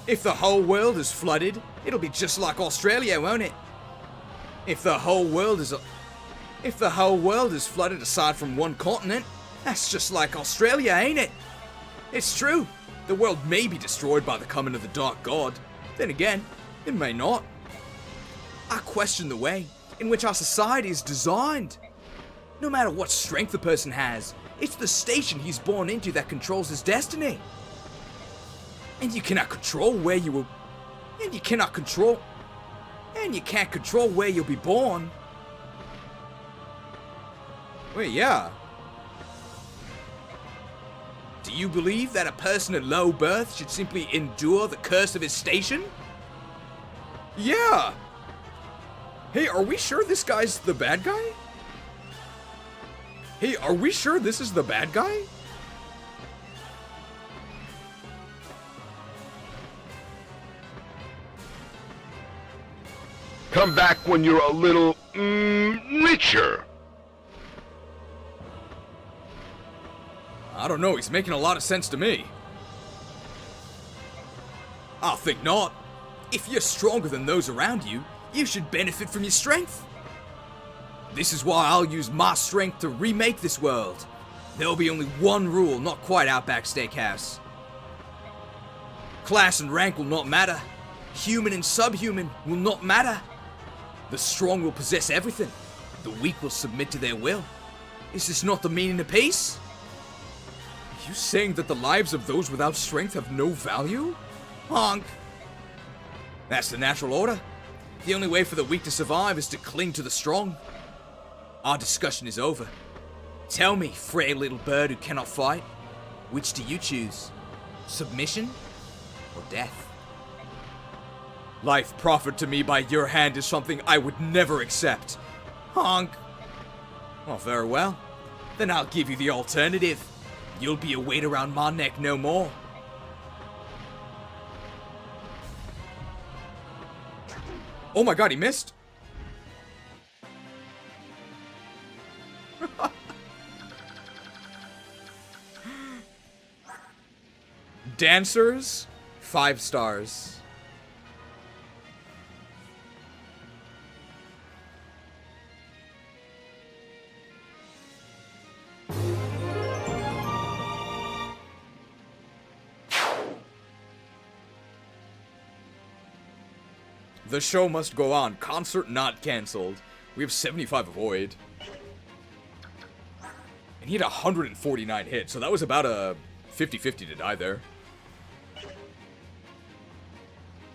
If the whole world is flooded, it'll be just like Australia, won't it? If the whole world is flooded aside from one continent, that's just like Australia, ain't it? It's true. The world may be destroyed by the coming of the Dark God. Then again, it may not. I question the way in which our society is designed. No matter what strength a person has, it's the station he's born into that controls his destiny. And you cannot control where you will... And you can't control where you'll be born. Wait, yeah. Do you believe that a person at low birth should simply endure the curse of his station? Yeah! Hey, are we sure this guy's the bad guy? Hey, are we sure this is the bad guy? come back when you're a little, richer. I don't know, he's making a lot of sense to me. I think not. If you're stronger than those around you, you should benefit from your strength. This is why I'll use my strength to remake this world. There'll be only one rule, not quite Outback Steakhouse. Class and rank will not matter. Human and subhuman will not matter. The strong will possess everything. The weak will submit to their will. Is this not the meaning of peace? Are you saying that the lives of those without strength have no value? Honk. That's the natural order. The only way for the weak to survive is to cling to the strong. Our discussion is over. Tell me, frail little bird who cannot fight, which do you choose? Submission or death? Life proffered to me by your hand is something I would never accept. Honk. Oh, very well. Then I'll give you the alternative. You'll be a weight around my neck no more. Oh my god, he missed. Dancers, 5 stars. The show must go on. Concert not cancelled. We have 75 avoid. And he had 149 hits, so that was about a 50-50 to die there.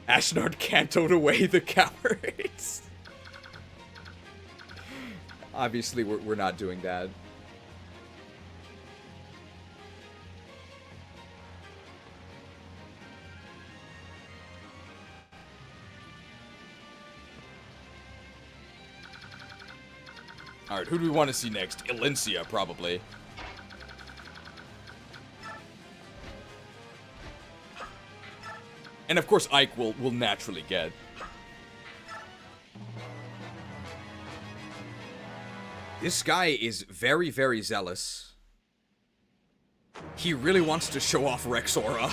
Ashnard cantoed away the cowards. Obviously, we're not doing that. Alright, who do we want to see next? Elyncia, probably. And of course, Ike will naturally get. This guy is very, very zealous. He really wants to show off Rex aura.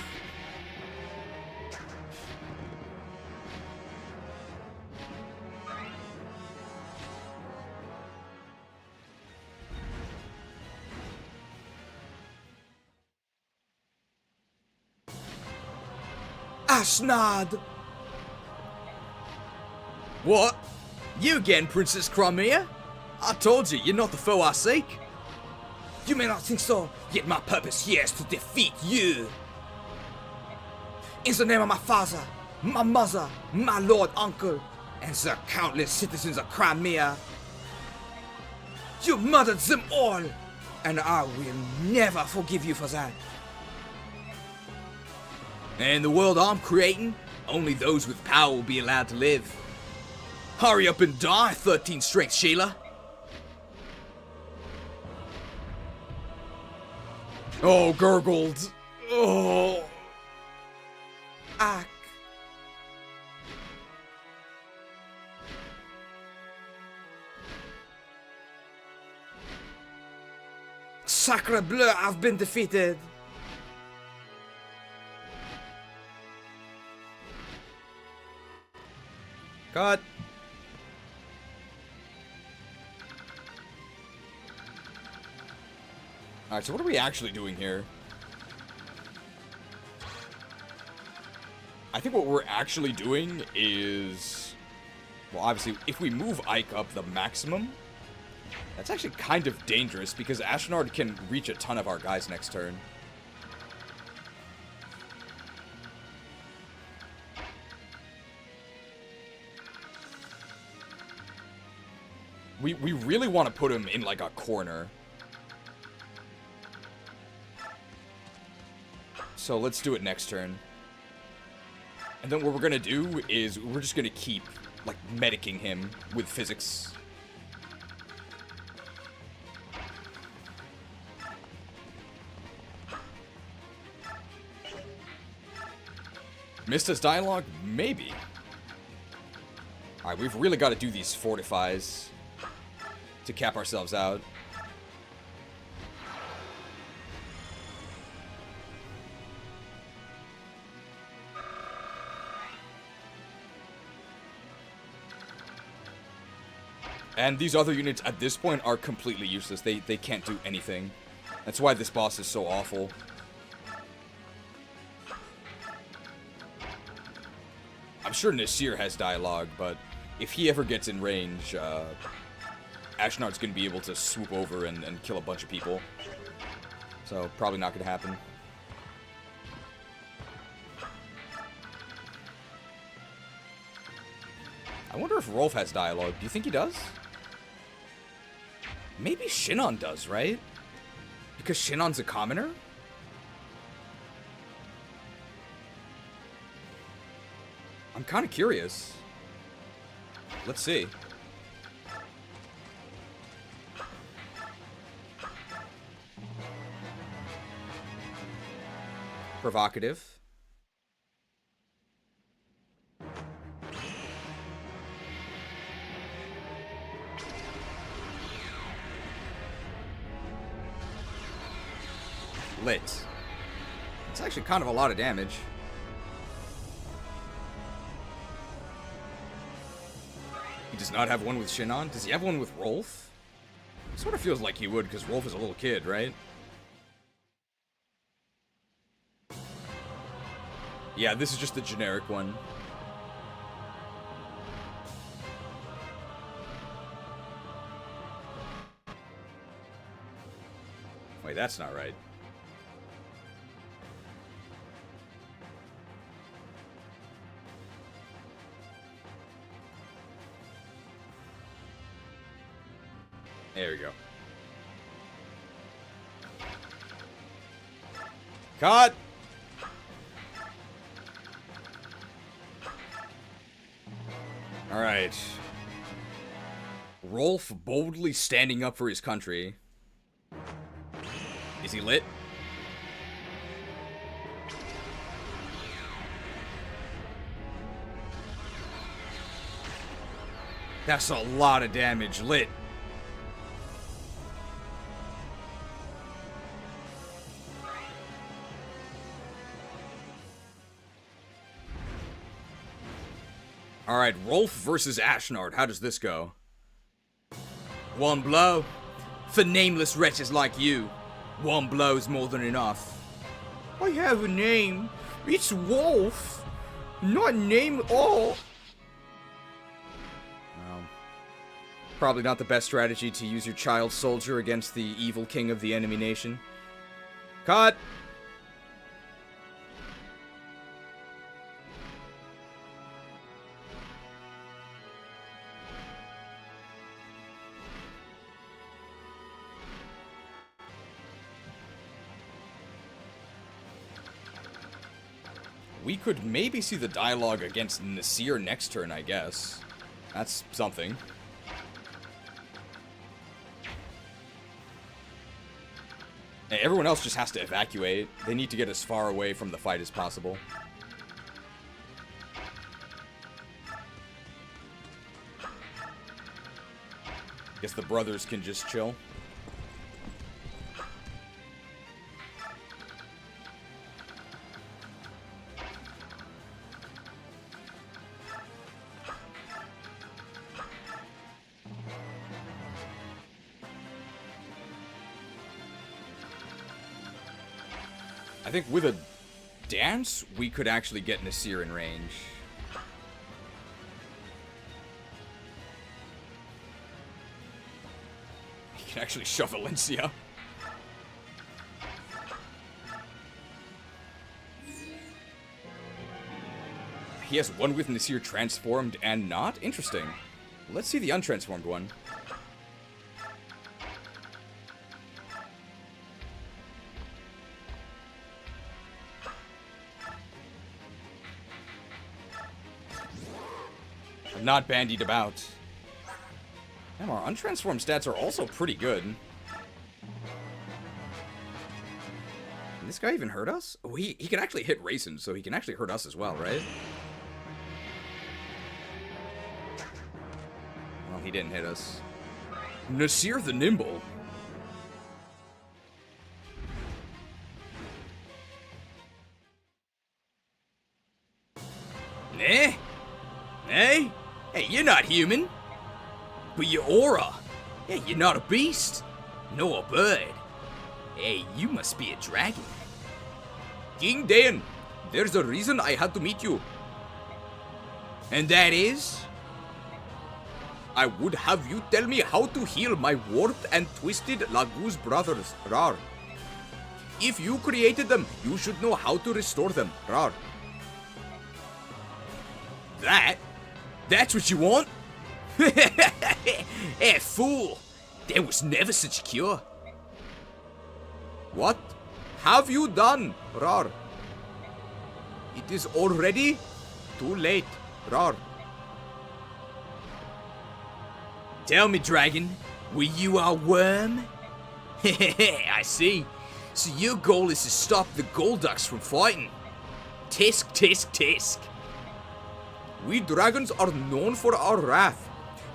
Ashnard! What? You again, Princess Crimea? I told you, you're not the foe I seek. You may not think so, yet my purpose here is to defeat you. In the name of my father, my mother, my lord uncle, and the countless citizens of Crimea, you murdered them all, and I will never forgive you for that. And the world I'm creating, only those with power will be allowed to live. Hurry up and die, 13 strength Sheila. Oh, gurgled. Oh. Ack. Sacre bleu, I've been defeated. Cut. Alright, so what are we actually doing here? I think what we're actually doing is... Well, obviously, if we move Ike up the maximum, that's actually kind of dangerous because Ashnard can reach a ton of our guys next turn. We really want to put him in, like, a corner. So let's do it next turn. And then what we're going to do is we're just going to keep, like, medicing him with physics. Missed his dialogue? Maybe. Alright, we've really got to do these fortifies to cap ourselves out. And these other units at this point are completely useless. They can't do anything. That's why this boss is so awful. I'm sure Nasir has dialogue, but if he ever gets in range, Ashnard's going to be able to swoop over and kill a bunch of people. So, probably not going to happen. I wonder if Rolf has dialogue. Do you think he does? Maybe Shinon does, right? Because Shinon's a commoner? I'm kind of curious. Let's see. Provocative. Lit. It's actually kind of a lot of damage. He does not have one with Shinon. Does he have one with Rolf? Sort of feels like he would, because Rolf is a little kid, right? Yeah, this is just the generic one. Wait, that's not right. There we go. Cut! Alright. Rolf boldly standing up for his country. Is he lit? That's a lot of damage. Lit. Alright, Rolf versus Ashnard. How does this go? One blow. For nameless wretches like you, one blow's more than enough. I have a name. It's Wolf. Not a name at all. Well, probably not the best strategy to use your child soldier against the evil king of the enemy nation. Cut! We could maybe see the dialogue against Nasir next turn, I guess. That's something. Hey, everyone else just has to evacuate. They need to get as far away from the fight as possible. Guess the brothers can just chill. I think with a dance, we could actually get Nasir in range. He can actually shove Valencia. He has one with Nasir transformed and not? Interesting. Let's see the untransformed one. Not bandied about. Damn, our untransformed stats are also pretty good. Can this guy even hurt us? Oh, he can actually hit Racing, so he can actually hurt us as well, right? he didn't hit us. Nasir the Nimble. Eh? Eh? Hey, you're not human. But your aura. Hey, you're not a beast. Nor a bird. Hey, you must be a dragon. King Daein, there's a reason I had to meet you. And that is... I would have you tell me how to heal my warped and twisted Laguz brothers, Rar. If you created them, you should know how to restore them, Rar. That's what you want? Hey, fool! There was never such a cure. What have you done, Rar? It is already too late, Rar. Tell me, dragon, were you our worm? I see. So your goal is to stop the Golducks from fighting. Tisk, tisk, tisk. We dragons are known for our wrath.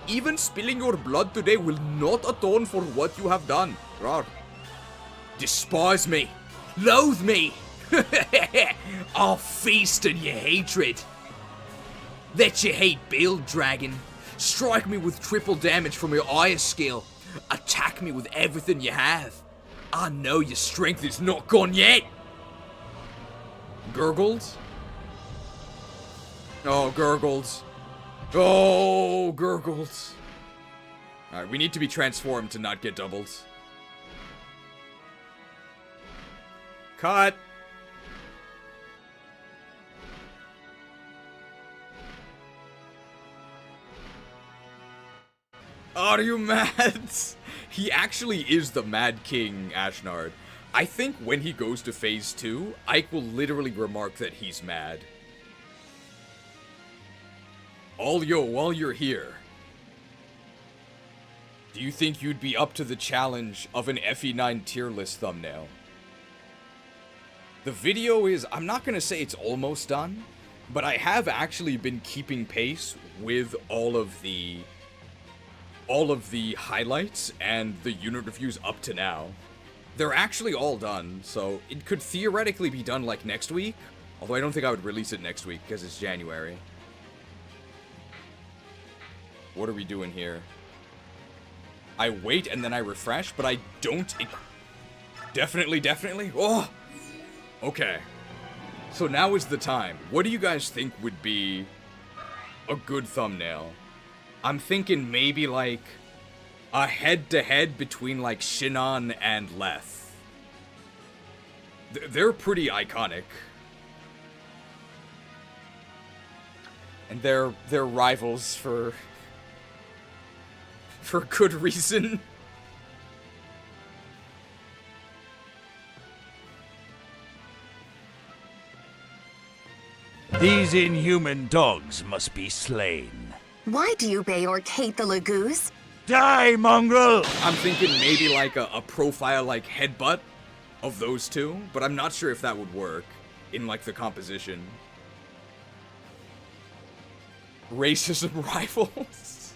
Even spilling your blood today will not atone for what you have done, Rar. Despise me. Loathe me. I'll feast on your hatred. Let your hate build, dragon. Strike me with triple damage from your ire skill. Attack me with everything you have. I know your strength is not gone yet. Gurgled? Oh, gurgled. Oh, gurgled. Alright, we need to be transformed to not get doubled. Cut! Are you mad? He actually is the Mad King, Ashnard. I think when he goes to phase 2, Ike will literally remark that he's mad. Olio, while you're here, do you think you'd be up to the challenge of an FE9 tier list thumbnail? The video is, I'm not gonna say it's almost done, but I have actually been keeping pace with all of the highlights and the unit reviews up to now. They're actually all done, so it could theoretically be done like next week, although I don't think I would release it next week because it's January. What are we doing here? I wait and then I refresh, but I don't... Definitely. Oh! Okay. So now is the time. What do you guys think would be a good thumbnail? I'm thinking maybe like a head-to-head between like Shinon and Leth. They're pretty iconic. And they're rivals for good reason. These inhuman dogs must be slain. Why do you, Beorc, hate the Laguz? Die, mongrel! I'm thinking maybe like a profile like headbutt of those two, but I'm not sure if that would work in like the composition. Racism rivals.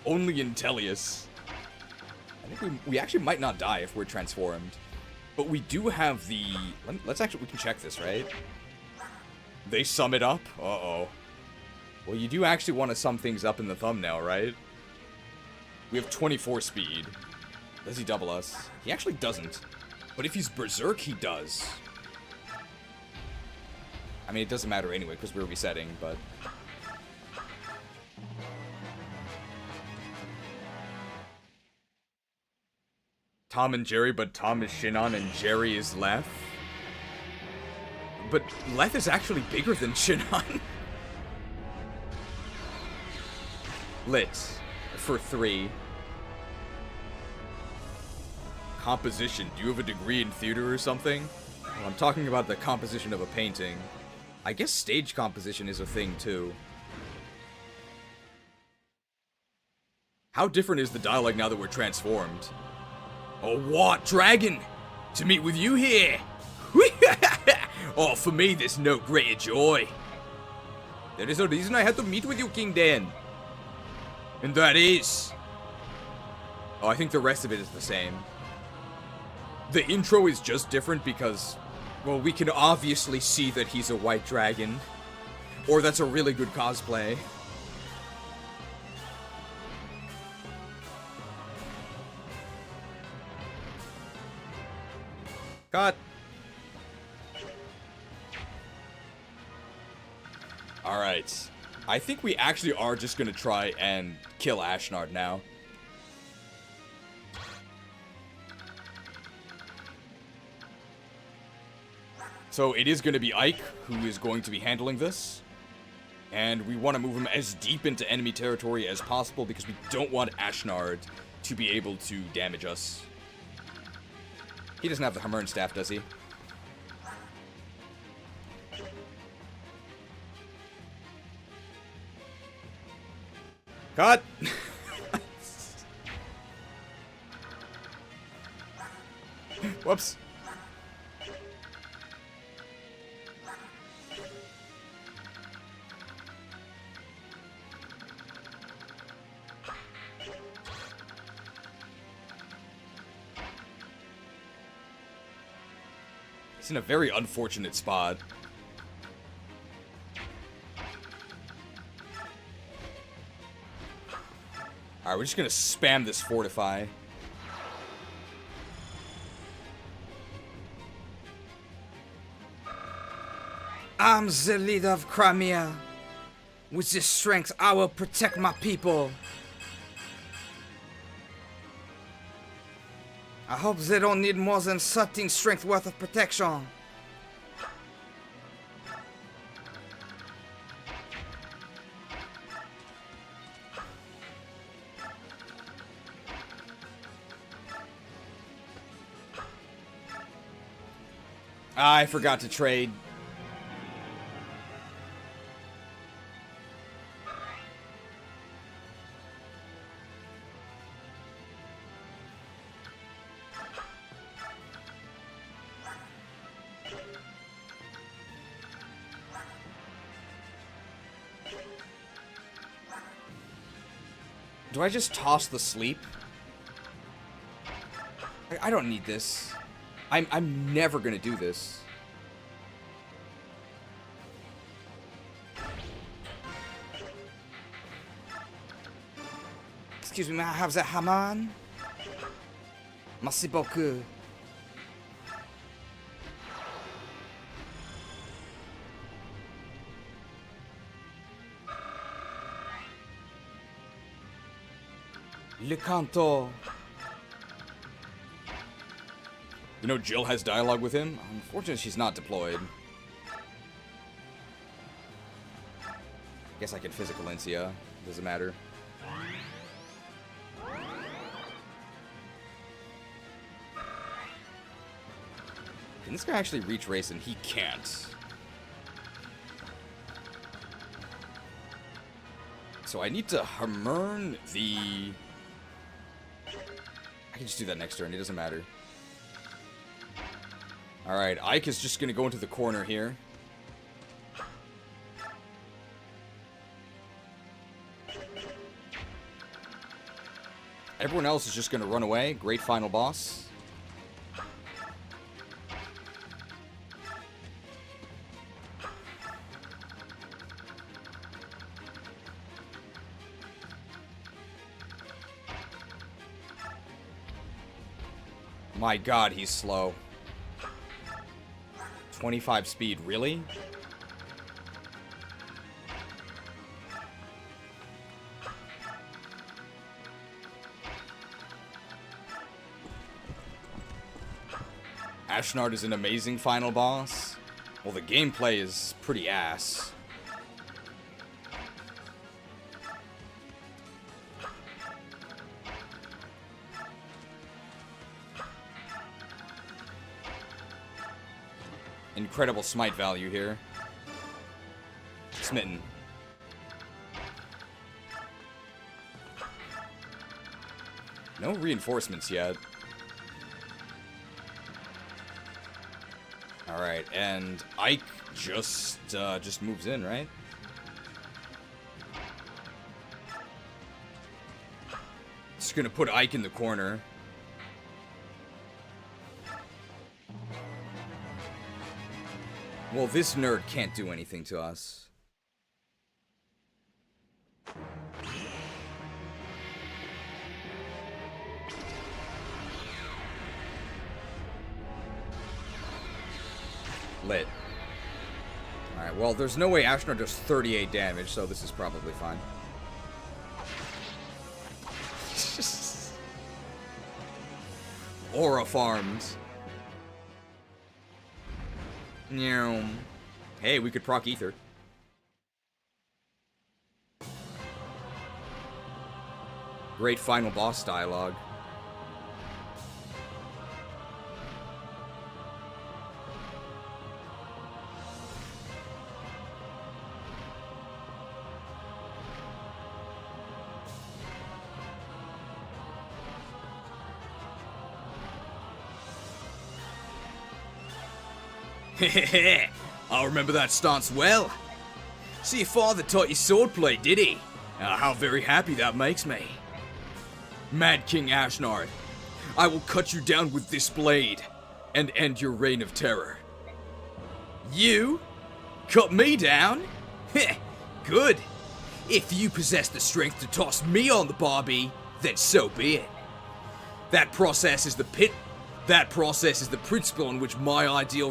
Only in Telius. I think we actually might not die if we're transformed. But we do have the... Let's actually... We can check this, right? They sum it up? Uh-oh. Well, you do actually want to sum things up in the thumbnail, right? We have 24 speed. Does he double us? He actually doesn't. But if he's Berserk, he does. I mean, it doesn't matter anyway, because we're resetting, but... Tom and Jerry, but Tom is Shinon and Jerry is Leth. But Leth is actually bigger than Shinon. Lit. For 3. Composition. Do you have a degree in theater or something? Well, I'm talking about the composition of a painting. I guess stage composition is a thing, too. How different is the dialogue now that we're transformed? Oh, what, dragon? To meet with you here? Oh, for me, there's no greater joy. There is a reason I had to meet with you, King Daein. And that is... Oh, I think the rest of it is the same. The intro is just different because, well, we can obviously see that he's a white dragon. Or that's a really good cosplay. Cut. Alright. I think we actually are just gonna try and kill Ashnard now. So it is gonna be Ike who is going to be handling this. And we want to move him as deep into enemy territory as possible because we don't want Ashnard to be able to damage us. He doesn't have the Hammer'n staff, does he? Cut! Whoops. He's in a very unfortunate spot. Alright, we're just gonna spam this fortify. I'm the leader of Crimea. With this strength, I will protect my people. I hope they don't need more than 13 strength worth of protection. I forgot to trade. Do I just toss the sleep? I don't need this. I'm never gonna do this. Excuse me, may I have the Haman? Merci beaucoup. Le Canto. You know, Jill has dialogue with him. Unfortunately, she's not deployed. Guess I can physical Incia. Doesn't matter. Can this guy actually reach Racing? He can't. So I need to Hammer'n the... I can just do that next turn. It doesn't matter. Alright, Ike is just going to go into the corner here. Everyone else is just going to run away. Great final boss. My god, he's slow. 25 speed, really? Ashnard is an amazing final boss. Well, the gameplay is pretty ass. Incredible smite value here. Smitten. No reinforcements yet. Alright, and Ike just moves in, right? Just gonna put Ike in the corner. Well, this nerd can't do anything to us. Lit. Alright, well, there's no way Ashnard does 38 damage, so this is probably fine. Aura farms. Hey, we could proc Ether. Great final boss dialogue. I'll remember that stance well. See, your father taught you swordplay, did he? How very happy that makes me. Mad King Ashnard, I will cut you down with this blade and end your reign of terror. You? Cut me down? Heh, good. If you possess the strength to toss me on the barbie, then so be it. That process is the principle on which my ideal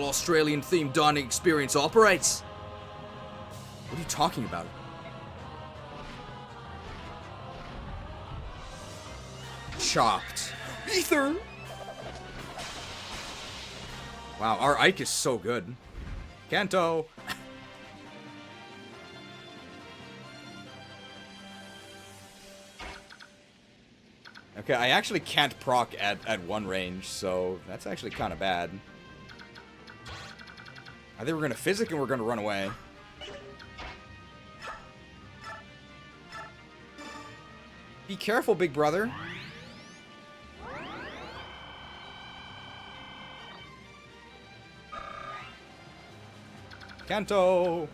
Australian-themed dining experience operates. What are you talking about? Chopped. Ether! Wow, our Ike is so good. Kanto! Okay, I actually can't proc at one range, so that's actually kind of bad. I think we're gonna physic and we're gonna run away. Be careful, big brother. Kanto!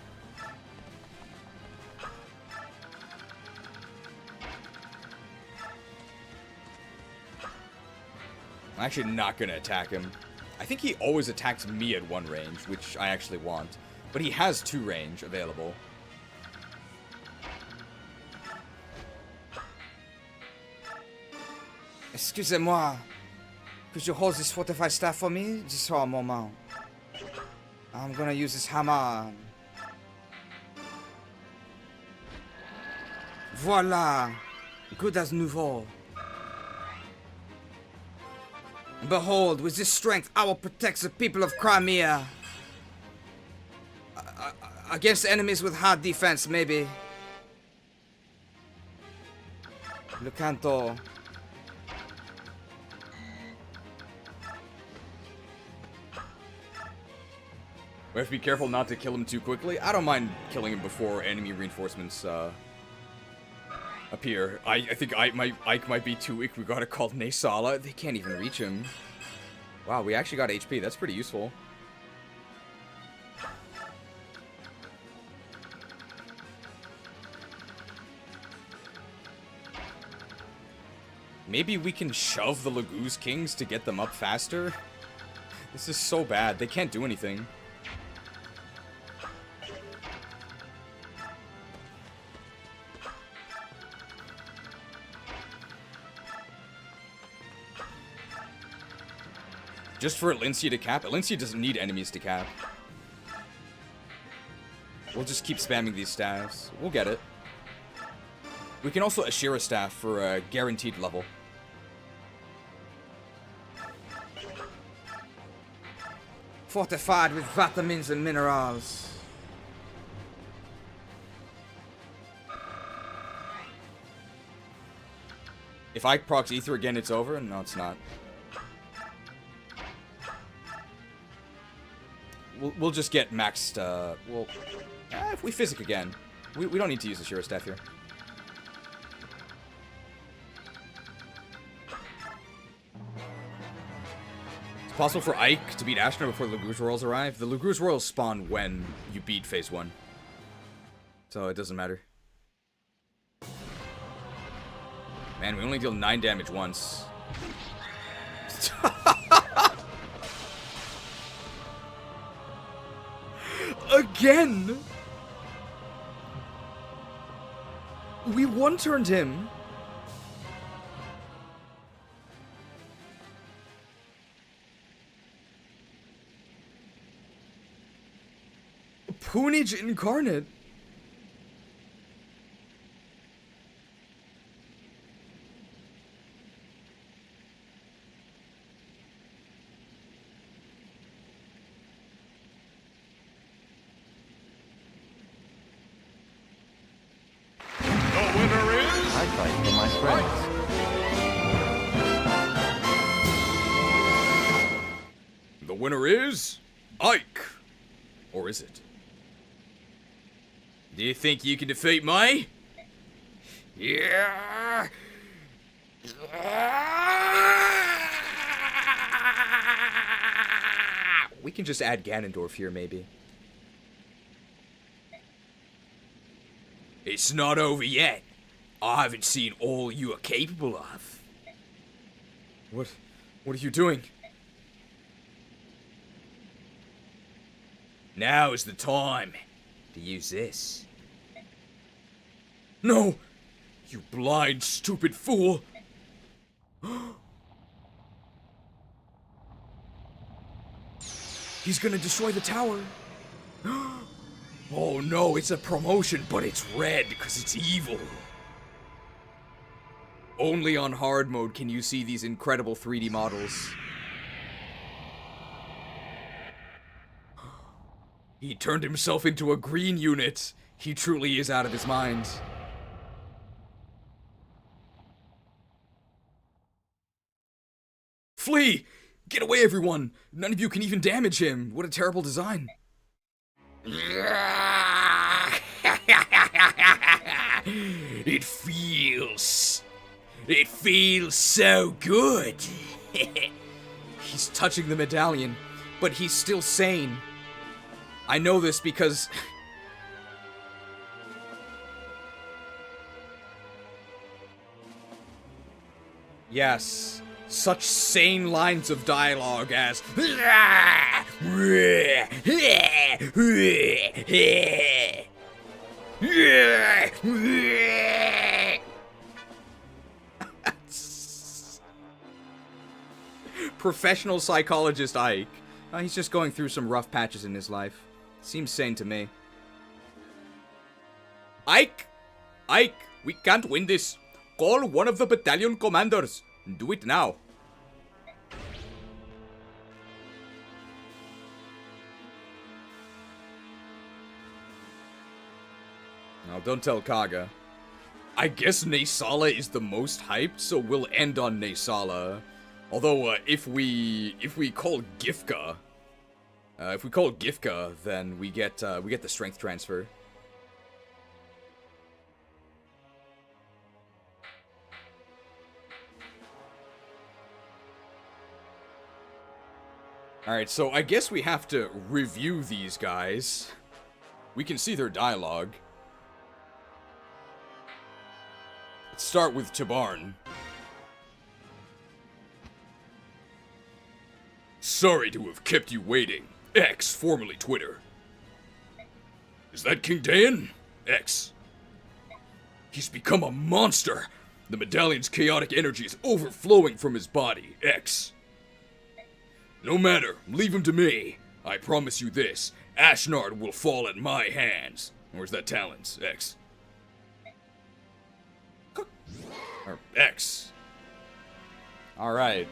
I'm actually not gonna attack him. I think he always attacks me at one range, which I actually want. But he has 2 range available. Excusez-moi. Could you hold this fortified staff for me? Just for a moment. I'm gonna use this hammer. Voila. Good as nouveau. Behold, with this strength, I will protect the people of Crimea. Against enemies with hard defense, maybe. Lucanto. We have to be careful not to kill him too quickly. I don't mind killing him before enemy reinforcements appear. I think Ike might be too weak. We gotta call Naysala. They can't even reach him. Wow, we actually got HP. That's pretty useful. Maybe we can shove the Laguz Kings to get them up faster? This is so bad. They can't do anything. Just for Elincia to cap? Elincia doesn't need enemies to cap. We'll just keep spamming these staffs. We'll get it. We can also Ashira staff for a guaranteed level. Fortified with vitamins and minerals. If I procs Ether again, it's over? No, it's not. We'll just get maxed, if we physic again. We don't need to use the Shiro staff here. It's possible for Ike to beat Ashnard before the Laguz Royals arrive. The Laguz Royals spawn when you beat phase 1. So it doesn't matter. Man, we only deal 9 damage once. Again! We one-turned him. Poonage incarnate. I fight for my friends. The winner is Ike. Or is it? Do you think you can defeat me? Yeah. We can just add Ganondorf here, maybe. It's not over yet. I haven't seen all you are capable of. What are you doing? Now is the time To use this. No! You blind, stupid fool! He's gonna destroy the tower! Oh no, it's a promotion, but it's red because it's evil. Only on hard mode can you see these incredible 3D models. He turned himself into a green unit. He truly is out of his mind. Flee! Get away, everyone! None of you can even damage him. What a terrible design. It feels so good. He's touching the medallion, but he's still sane. I know this because... Yes, such sane lines of dialogue as... Professional psychologist Ike. He's just going through some rough patches in his life. Seems sane to me. Ike, we can't win this. Call one of the battalion commanders. Do it now. No, don't tell Kaga. I guess Naysala is the most hyped, so we'll end on Naysala. Although, if we call Gifka, then we get the strength transfer. Alright, so I guess we have to review these guys. We can see their dialogue. Let's start with Tabarn. Sorry to have kept you waiting. X, formerly Twitter. Is that King Daein? X. He's become a monster. The medallion's chaotic energy is overflowing from his body. X. No matter, leave him to me. I promise you this, Ashnard will fall at my hands. Where's that talents? X. Or X. Alright.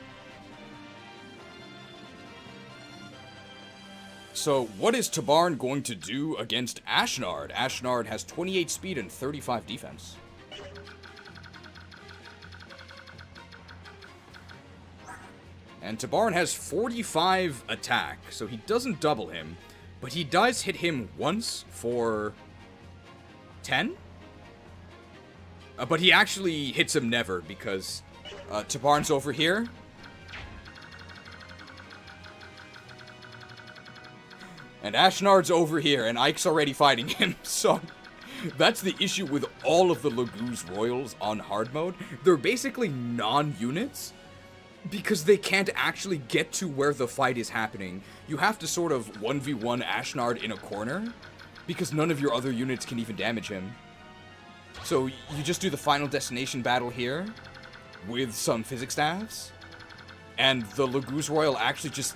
So, what is Tabarn going to do against Ashnard? Ashnard has 28 speed and 35 defense. And Tabarn has 45 attack, so he doesn't double him, but he does hit him once for 10? But he actually hits him never, because Tabarn's over here. And Ashnard's over here, and Ike's already fighting him, so That's the issue with all of the Laguz Royals on hard mode. They're basically non-units because they can't actually get to where the fight is happening. You have to sort of 1v1 Ashnard in a corner because none of your other units can even damage him. So you just do the final destination battle here with some physics staffs, and the Laguz Royal actually just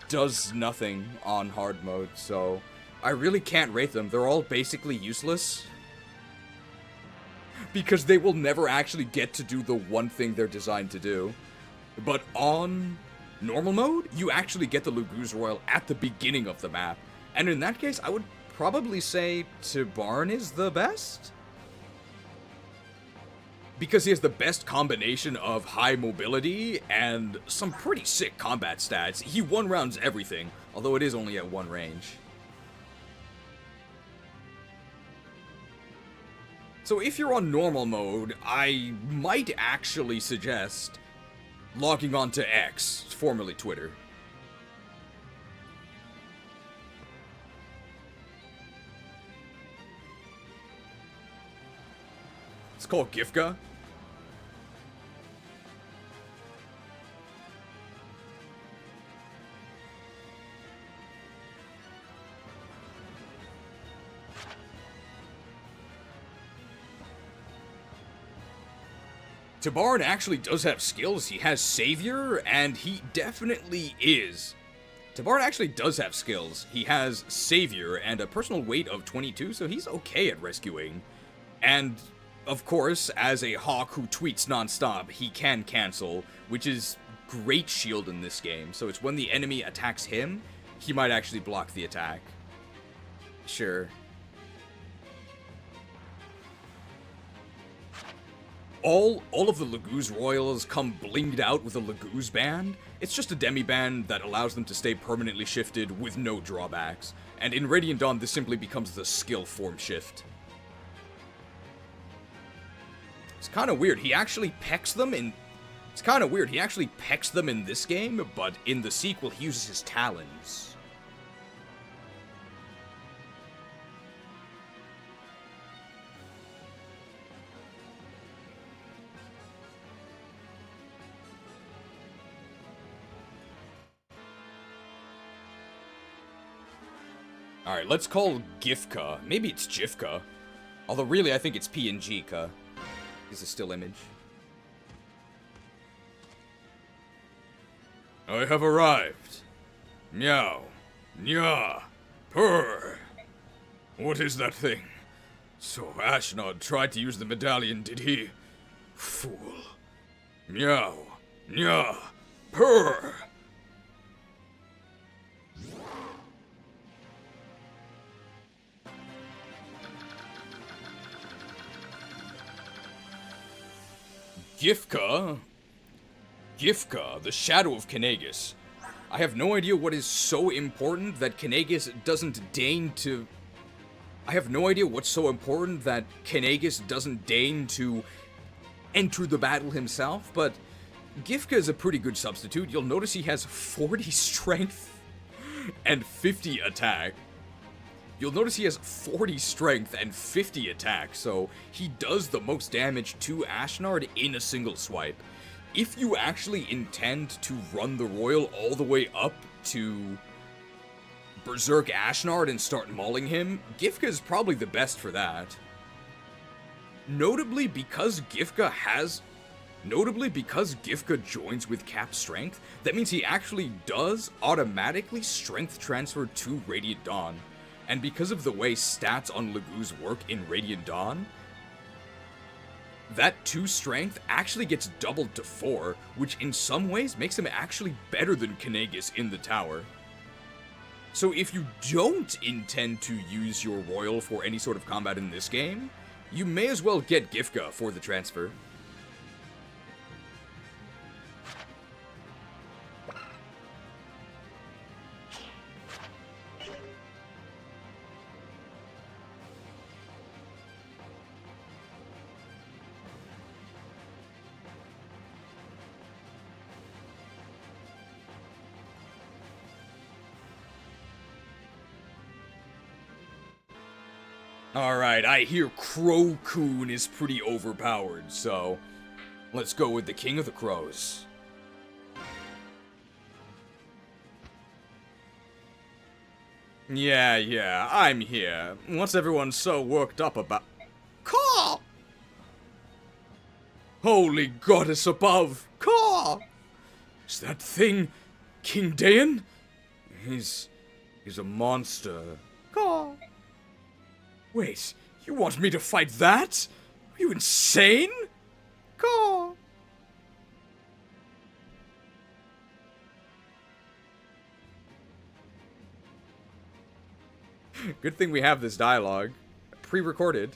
does nothing on hard mode, so I really can't rate them. They're all basically useless because they will never actually get to do the one thing they're designed to do. But on normal mode, you actually get the Laguz Royal at the beginning of the map, and in that case, I would probably say Daein is the best, because he has the best combination of high mobility and some pretty sick combat stats. He one-rounds everything, although it is only at one range. So if you're on normal mode, I might actually suggest logging on to X, formerly Twitter. It's called Gifka. Daein actually does have skills. He has Savior, and he definitely is. Daein actually does have skills. He has Savior and a personal weight of 22, so he's okay at rescuing. And, of course, as a Hawk who tweets nonstop, he can cancel, which is great shield in this game. So it's when the enemy attacks him, he might actually block the attack. Sure. All of the Laguz Royals come blinged out with a Laguz band. It's just a demi-band that allows them to stay permanently shifted with no drawbacks. And in Radiant Dawn, this simply becomes the skill form shift. It's kind of weird. He actually pecks them in... It's kind of weird. He actually pecks them in this game, but in the sequel, he uses his talons. Alright, let's call Gifka. Maybe it's Jifka. Although really, I think it's PNG-ka. Is a still image. I have arrived. Meow. Nya. Purr. What is that thing? So Ashnard tried to use the medallion, did he? Fool. Meow. Nya. Purr. Gifka, the shadow of Kanagus. I have no idea what is so important that Kanagus doesn't deign to... I have no idea what's so important that Kanagus doesn't deign to enter the battle himself, but Gifka is a pretty good substitute. You'll notice he has 40 strength and 50 attack. You'll notice he has 40 strength and 50 attack, so he does the most damage to Ashnard in a single swipe. If you actually intend to run the Royal all the way up to Berserk Ashnard and start mauling him, Gifka is probably the best for that. Notably, because Gifka joins with cap strength, that means he actually does automatically strength transfer to Radiant Dawn. And because of the way stats on Laguz work in Radiant Dawn, that 2 strength actually gets doubled to 4, which in some ways makes him actually better than Kanagus in the tower. So if you don't intend to use your Royal for any sort of combat in this game, you may as well get Gifka for the transfer. Alright, I hear Crow Coon is pretty overpowered, so let's go with the King of the Crows. Yeah, I'm here. What's everyone so worked up about? Caw! Holy goddess above! Caw! Is that thing King Daein? He's a monster. Caw! Wait, you want me to fight that? Are you insane? Caw! Good thing we have this dialogue pre-recorded.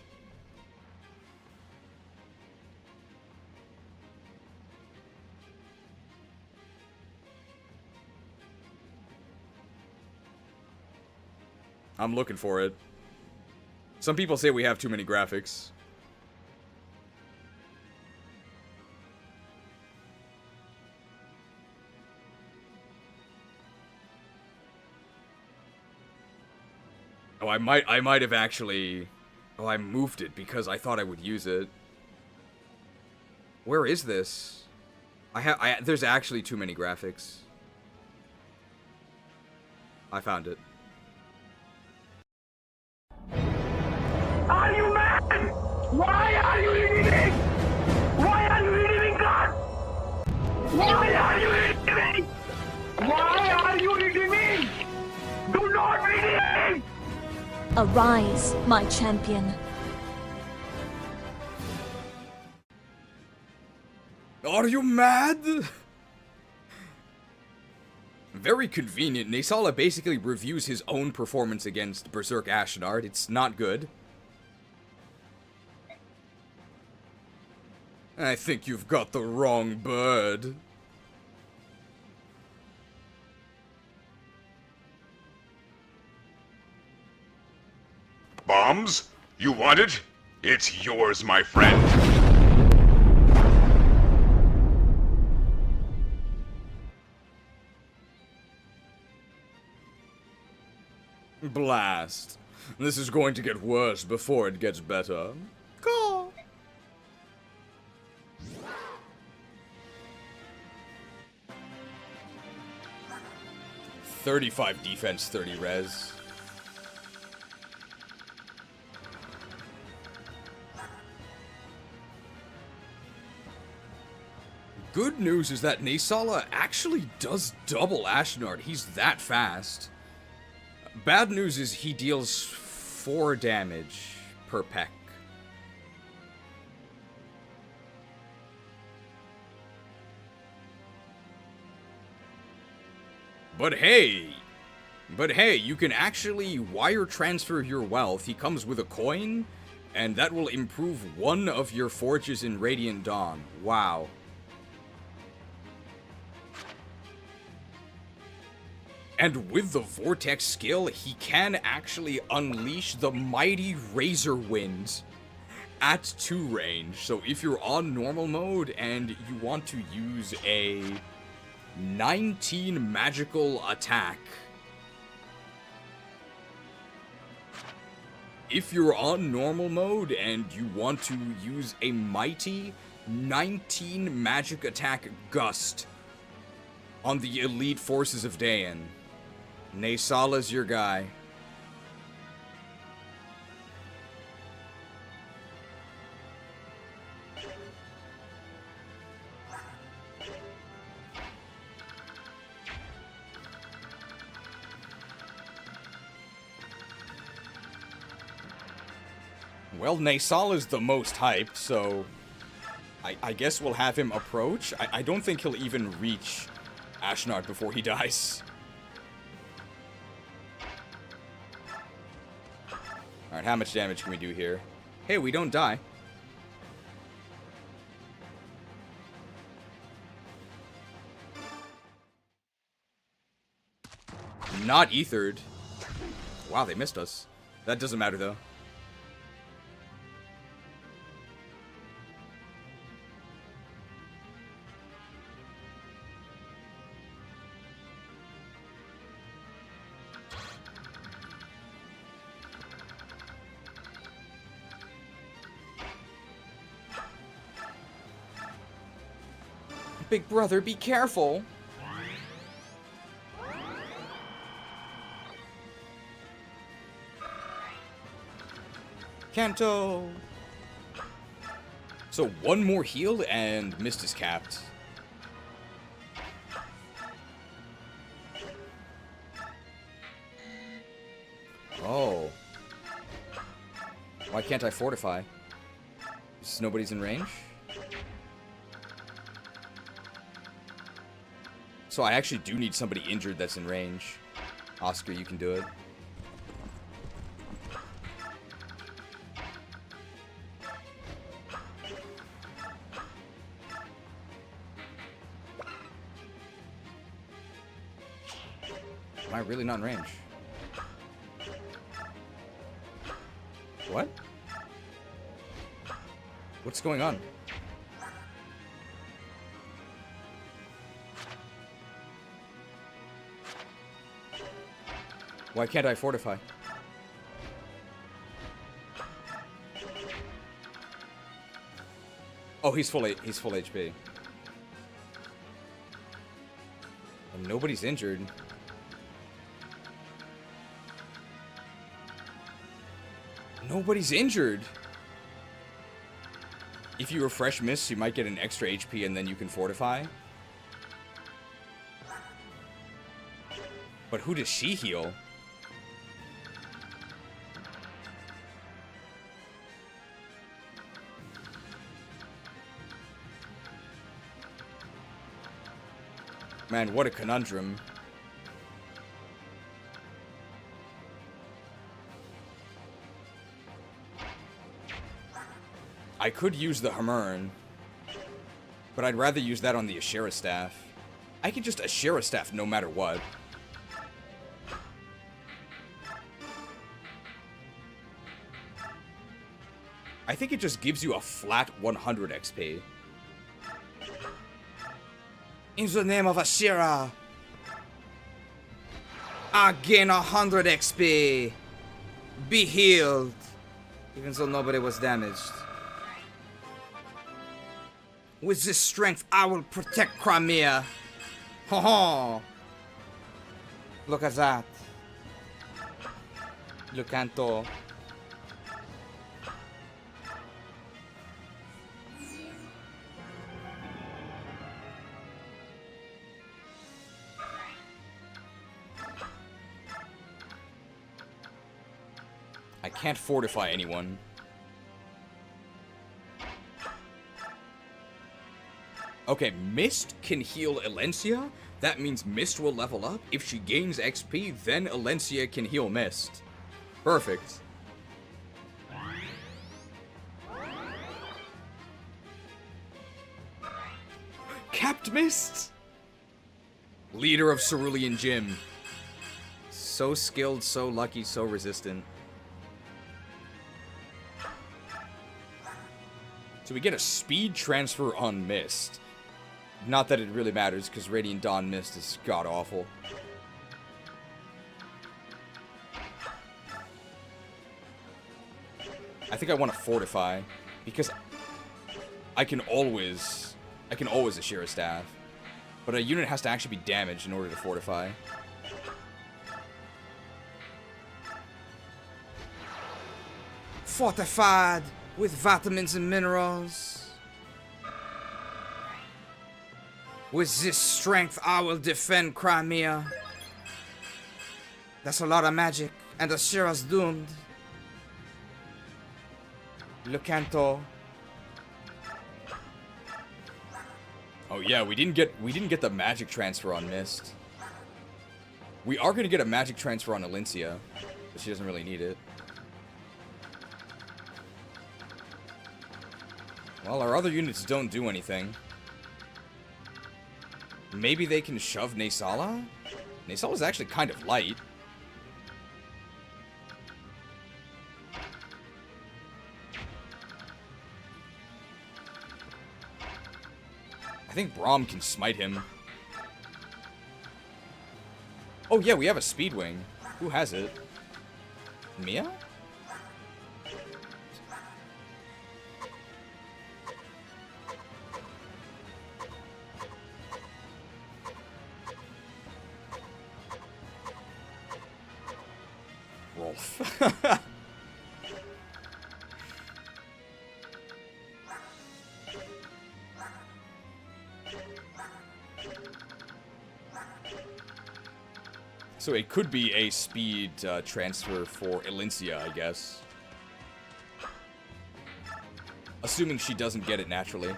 I'm looking for it. Some people say we have too many graphics. Oh, I might have actually... Oh, I moved it because I thought I would use it. Where is this? There's actually too many graphics. I found it. Are you mad? Why are you leaving? Why are you leaving, God? Why are you leaving? Why are you leaving? Do not leave! Arise, my champion. Are you mad? Very convenient. Nasala basically reviews his own performance against Berserk Ashnard. It's not good. I think you've got the wrong bird. Bombs? You want it? It's yours, my friend. Blast. This is going to get worse before it gets better. Caw. "35 defense, 30 res." Good news is that Nasala actually does double Ashnard. He's that fast. Bad news is he deals 4 damage per peck. But hey, you can actually wire transfer your wealth. He comes with a coin, and that will improve one of your forges in Radiant Dawn. Wow. And with the Vortex skill, he can actually unleash the mighty Razor Wind at 2 range. So if you're on normal mode and you want to use a 19 magical attack, if you're on normal mode and you want to use a mighty 19 magic attack gust on the elite forces of Daein, Nasala's your guy. Well, Nasala's the most hyped, so I guess we'll have him approach. I don't think he'll even reach Ashnard before he dies. Alright, how much damage can we do here? Hey, we don't die. Not ethered. Wow, they missed us. That doesn't matter, though. Big brother, be careful. Kanto. So one more heal and Mist is capped. Oh. Why can't I fortify? Because nobody's in range? So I actually do need somebody injured that's in range. Oscar, you can do it. Am I really not in range? What? What's going on? Why can't I fortify? Oh, he's full HP. And nobody's injured. Nobody's injured. If you refresh Mist, you might get an extra HP and then you can fortify. But who does she heal? Man, what a conundrum. I could use the Hamurn, but I'd rather use that on the Ashera staff. I could just Ashera staff no matter what. I think it just gives you a flat 100 XP. In the name of Ashera, I gain 100 XP. Be healed. Even though nobody was damaged. With this strength, I will protect Crimea. Ho ho! Look at that. Look, Kanto. I can't fortify anyone. Okay, Mist can heal Alencia. That means Mist will level up. If she gains XP, then Alencia can heal Mist. Perfect. Capped Mist! Leader of Cerulean Gym. So skilled, so lucky, so resistant. So we get a speed transfer on Mist. Not that it really matters, because Radiant Dawn Mist is god-awful. I think I want to fortify, because I can always Ashera staff. But a unit has to actually be damaged in order to fortify. Fortified with vitamins and minerals. With this strength, I will defend Crimea. That's a lot of magic, and Ashera's doomed. Lucanto. Oh yeah, we didn't get the magic transfer on Mist. We are gonna get a magic transfer on Alencia, but she doesn't really need it. Well, our other units don't do anything. Maybe they can shove Naysala? Naysala's actually kind of light. I think Braum can smite him. Oh yeah, we have a Speedwing. Who has it? Mia? enough. So it could be a speed transfer for Elincia, I guess. Assuming she doesn't get it naturally.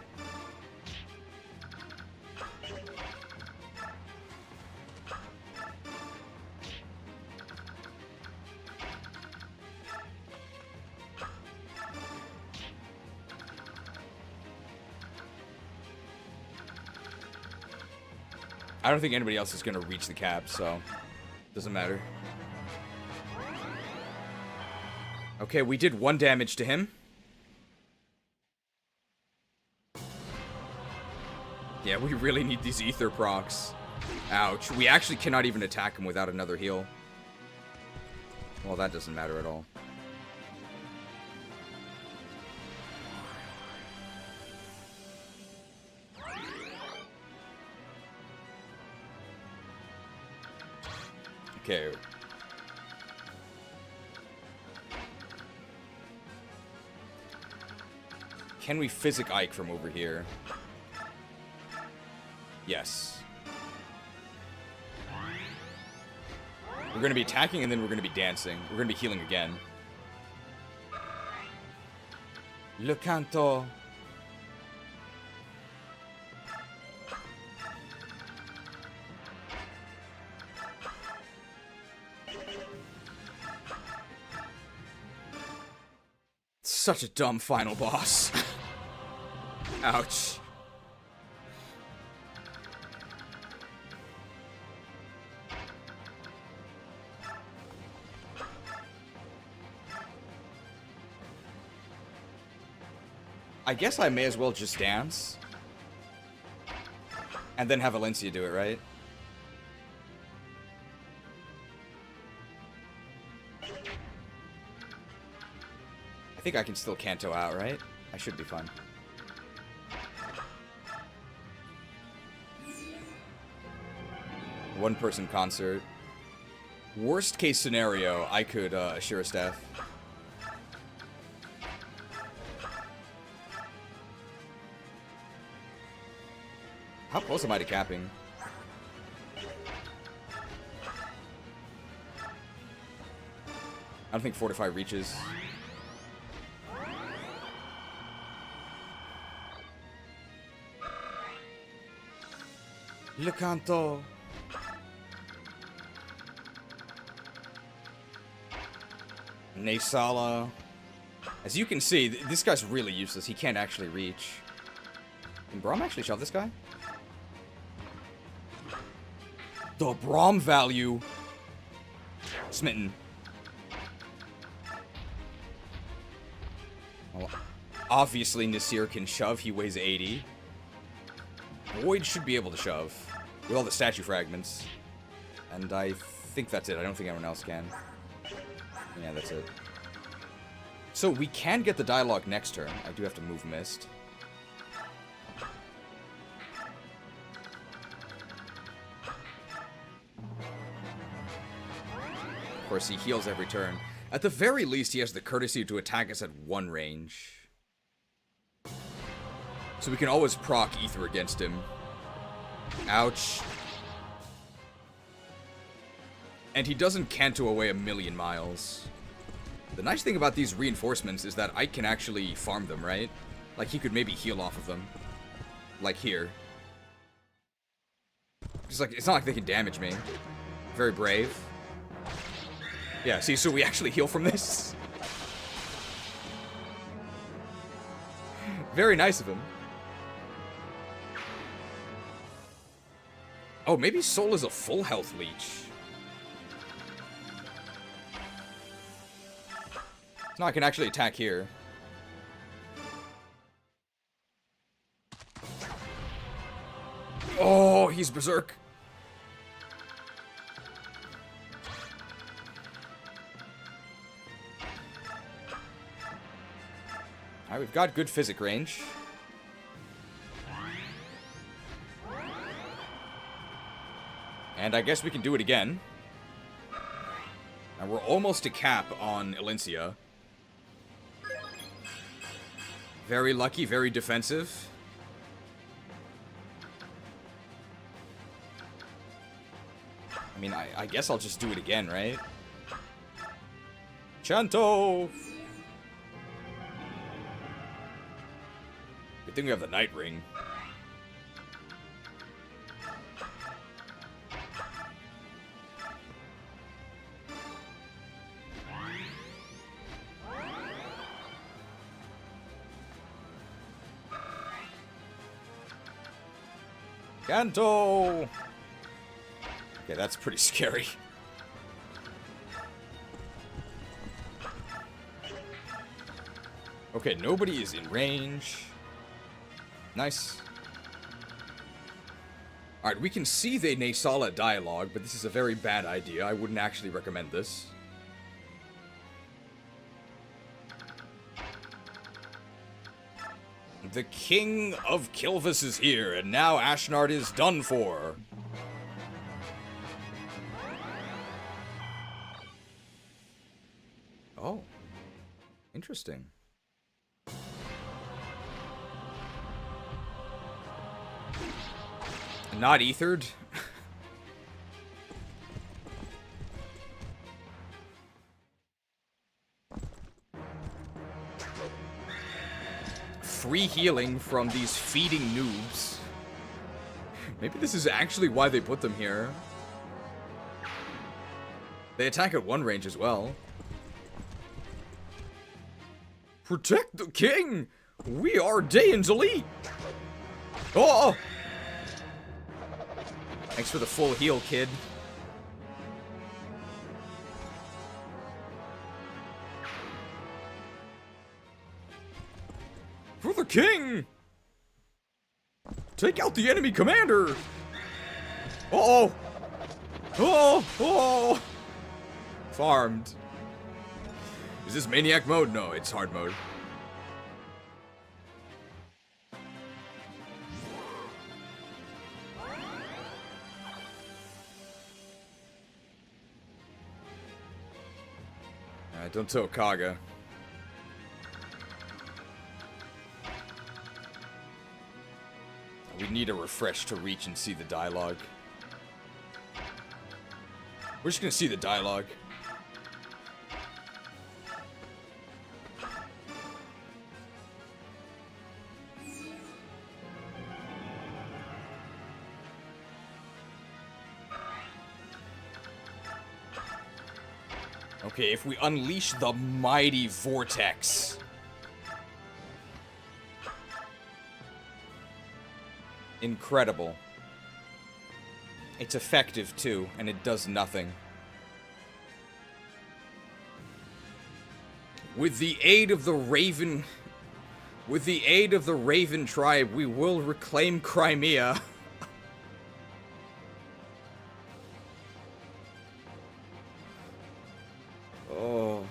I don't think anybody else is going to reach the cap, so doesn't matter. Okay, we did 1 damage to him. Yeah, we really need these ether procs. Ouch. We actually cannot even attack him without another heal. Well, that doesn't matter at all. Okay. Can we physic Ike from over here? Yes. We're going to be attacking and then we're going to be dancing. We're going to be healing again. Le canto. Such a dumb final boss. Ouch. I guess I may as well just dance. And then have Elincia do it, right? I think I can still Canto out, right? I should be fine. One-person concert. Worst case scenario, I could assure a staff. How close am I to capping? I don't think Fortify reaches. Le canto. Naysala. As you can see, this guy's really useless. He can't actually reach. Can Braum actually shove this guy? The Braum value. Smitten. Well, obviously Nasir can shove. He weighs 80. Void should be able to shove. With all the statue fragments. And I think that's it. I don't think anyone else can. Yeah, that's it. So we can get the dialogue next turn. I do have to move Mist. Of course, he heals every turn. At the very least, he has the courtesy to attack us at 1 range. So we can always proc Ether against him. Ouch. And he doesn't canto away 1,000,000 miles. The nice thing about these reinforcements is that I can actually farm them, right? Like, he could maybe heal off of them. Like here. It's like, it's not like they can damage me. Very brave. Yeah, see, so we actually heal from this. Very nice of him. Oh, maybe Soul is a full health leech. Now I can actually attack here. Oh, he's berserk. Alright, we've got good physic range. And I guess we can do it again. And we're almost to cap on Elincia. Very lucky, very defensive. I mean, I guess I'll just do it again, right? Chanto! Good thing we have the Night Ring. Kanto! Okay, that's pretty scary. Okay, nobody is in range. Nice. Alright, we can see the Nasala dialogue, but this is a very bad idea. I wouldn't actually recommend this. The King of Kilvis is here, and now Ashnard is done for. Oh. Interesting. Not ethered? Free healing from these feeding noobs. Maybe this is actually why they put them here. They attack at one range as well. Protect the king! We are Daein's elite! Oh! Thanks for the full heal, kid. For the king! Take out the enemy commander! Uh-oh! Oh! Oh! Farmed. Is this maniac mode? No, it's hard mode. Alright, don't tell Kaga. We need a refresh to reach and see the dialogue. We're just gonna see the dialogue. Okay, if we unleash the mighty vortex. Incredible. It's effective too, and it does nothing. With the aid of the Raven... With the aid of the Raven tribe, we will reclaim Crimea. Oh...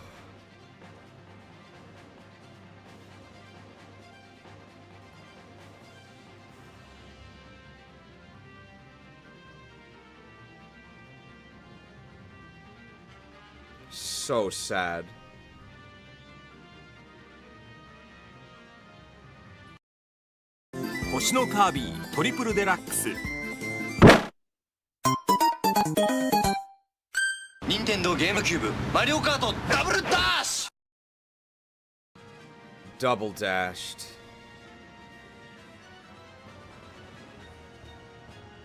So sad. Hoshiカービィトリプルデラックス。任天堂ゲームキューブマリオカートダブルダッシュ。 Double dashed.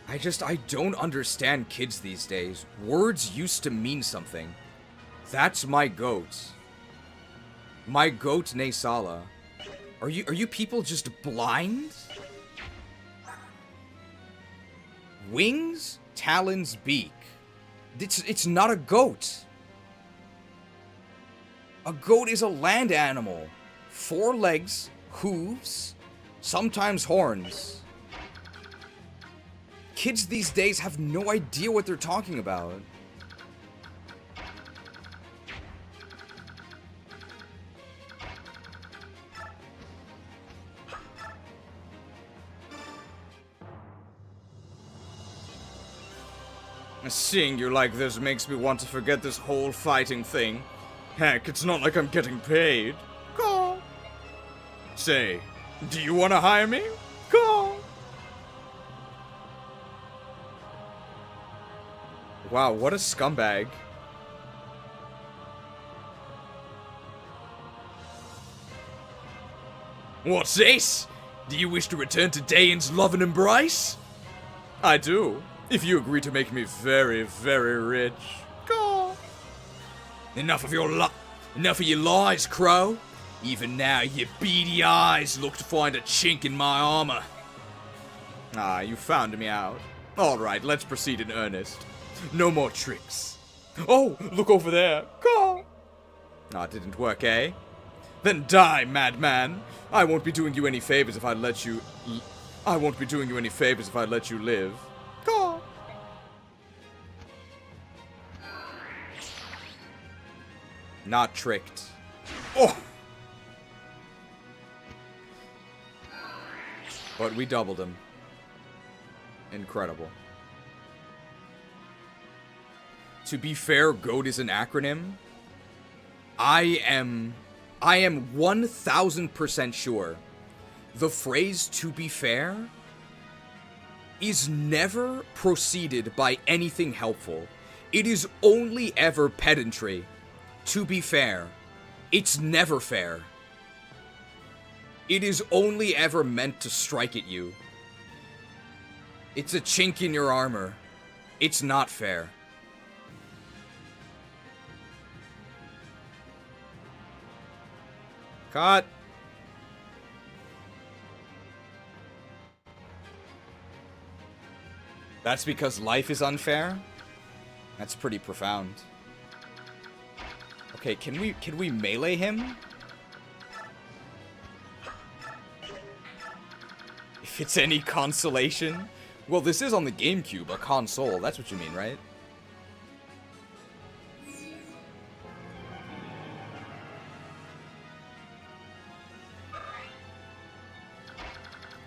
I don't understand kids these days. Words used to mean something. That's my goat. My goat Nasala. Are you people just blind? Wings, talons, beak. It's not a goat. A goat is a land animal. 4 legs, hooves, sometimes horns. Kids these days have no idea what they're talking about. Seeing you like this makes me want to forget this whole fighting thing. Heck, it's not like I'm getting paid. Go. Say, do you want to hire me? Go. Wow, what a scumbag. What's this? Do you wish to return to Daein's love and embrace? I do, if you agree to make me very, very rich. Go. Enough of your lies, Crow. Even now, your beady eyes look to find a chink in my armor. Ah, you found me out. Alright, let's proceed in earnest. No more tricks. Oh, look over there. Go. Ah, it didn't work, eh? Then die, madman. I won't be doing you any favors if I let you... I won't be doing you any favors if I let you live. Go. Not tricked. Oh! But we doubled him. Incredible. To be fair, GOAT is an acronym. I am 1000% sure the phrase "to be fair" is never preceded by anything helpful. It is only ever pedantry. To be fair. It's never fair. It is only ever meant to strike at you. It's a chink in your armor. It's not fair. Cut. That's because life is unfair? That's pretty profound. Okay, can we melee him? If it's any consolation. Well, this is on the GameCube, a console. That's what you mean, right?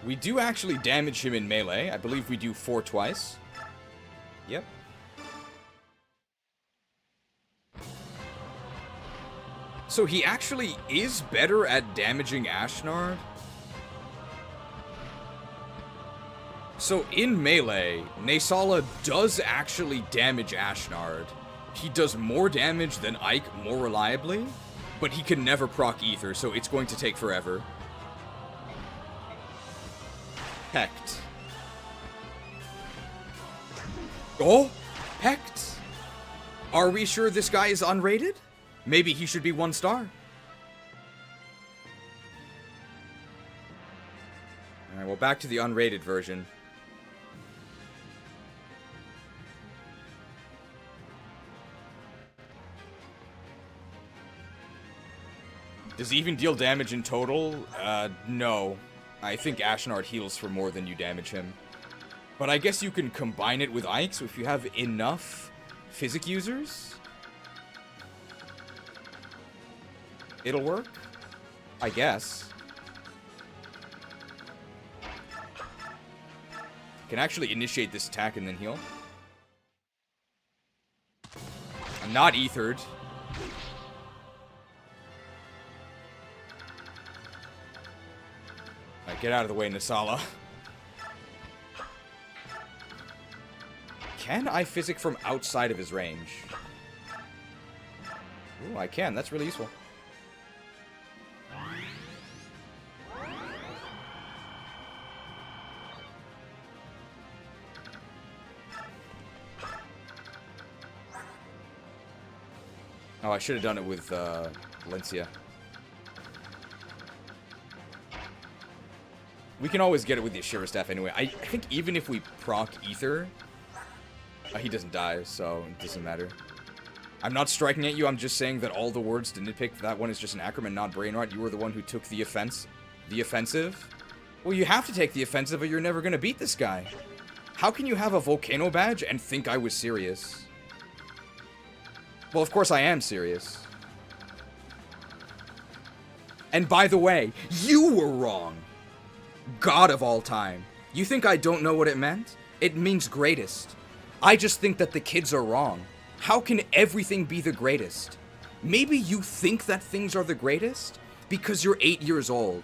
We do actually damage him in melee. I believe we do 4 twice. Yep. So he actually is better at damaging Ashnard? So in melee, Nasala does actually damage Ashnard. He does more damage than Ike more reliably, but he can never proc Ether, so it's going to take forever. Hecht. Oh, Hecht. Are we sure this guy is unrated? Maybe he should be 1 star. Alright, well, back to the unrated version. Does he even deal damage in total? No. I think Ashnard heals for more than you damage him. But I guess you can combine it with Ike, so if you have enough physic users, it'll work? I guess. Can actually initiate this attack and then heal. I'm not ethered. Alright, get out of the way, Nasala. Can I physic from outside of his range? Ooh, I can. That's really useful. Oh, I should have done it with Valencia. We can always get it with the Ashira staff anyway. I think even if we proc Ether, he doesn't die, so it doesn't matter. I'm not striking at you, I'm just saying that all the words to nitpick, that one is just an acronym, not brain rot. You were the one who took the offensive. Well, you have to take the offensive or you're never gonna beat this guy. How can you have a Volcano badge and think I was serious? Well, of course I am serious. And by the way, you were wrong. God of all time. You think I don't know what it meant? It means greatest. I just think that the kids are wrong. How can everything be the greatest? Maybe you think that things are the greatest because you're 8 years old.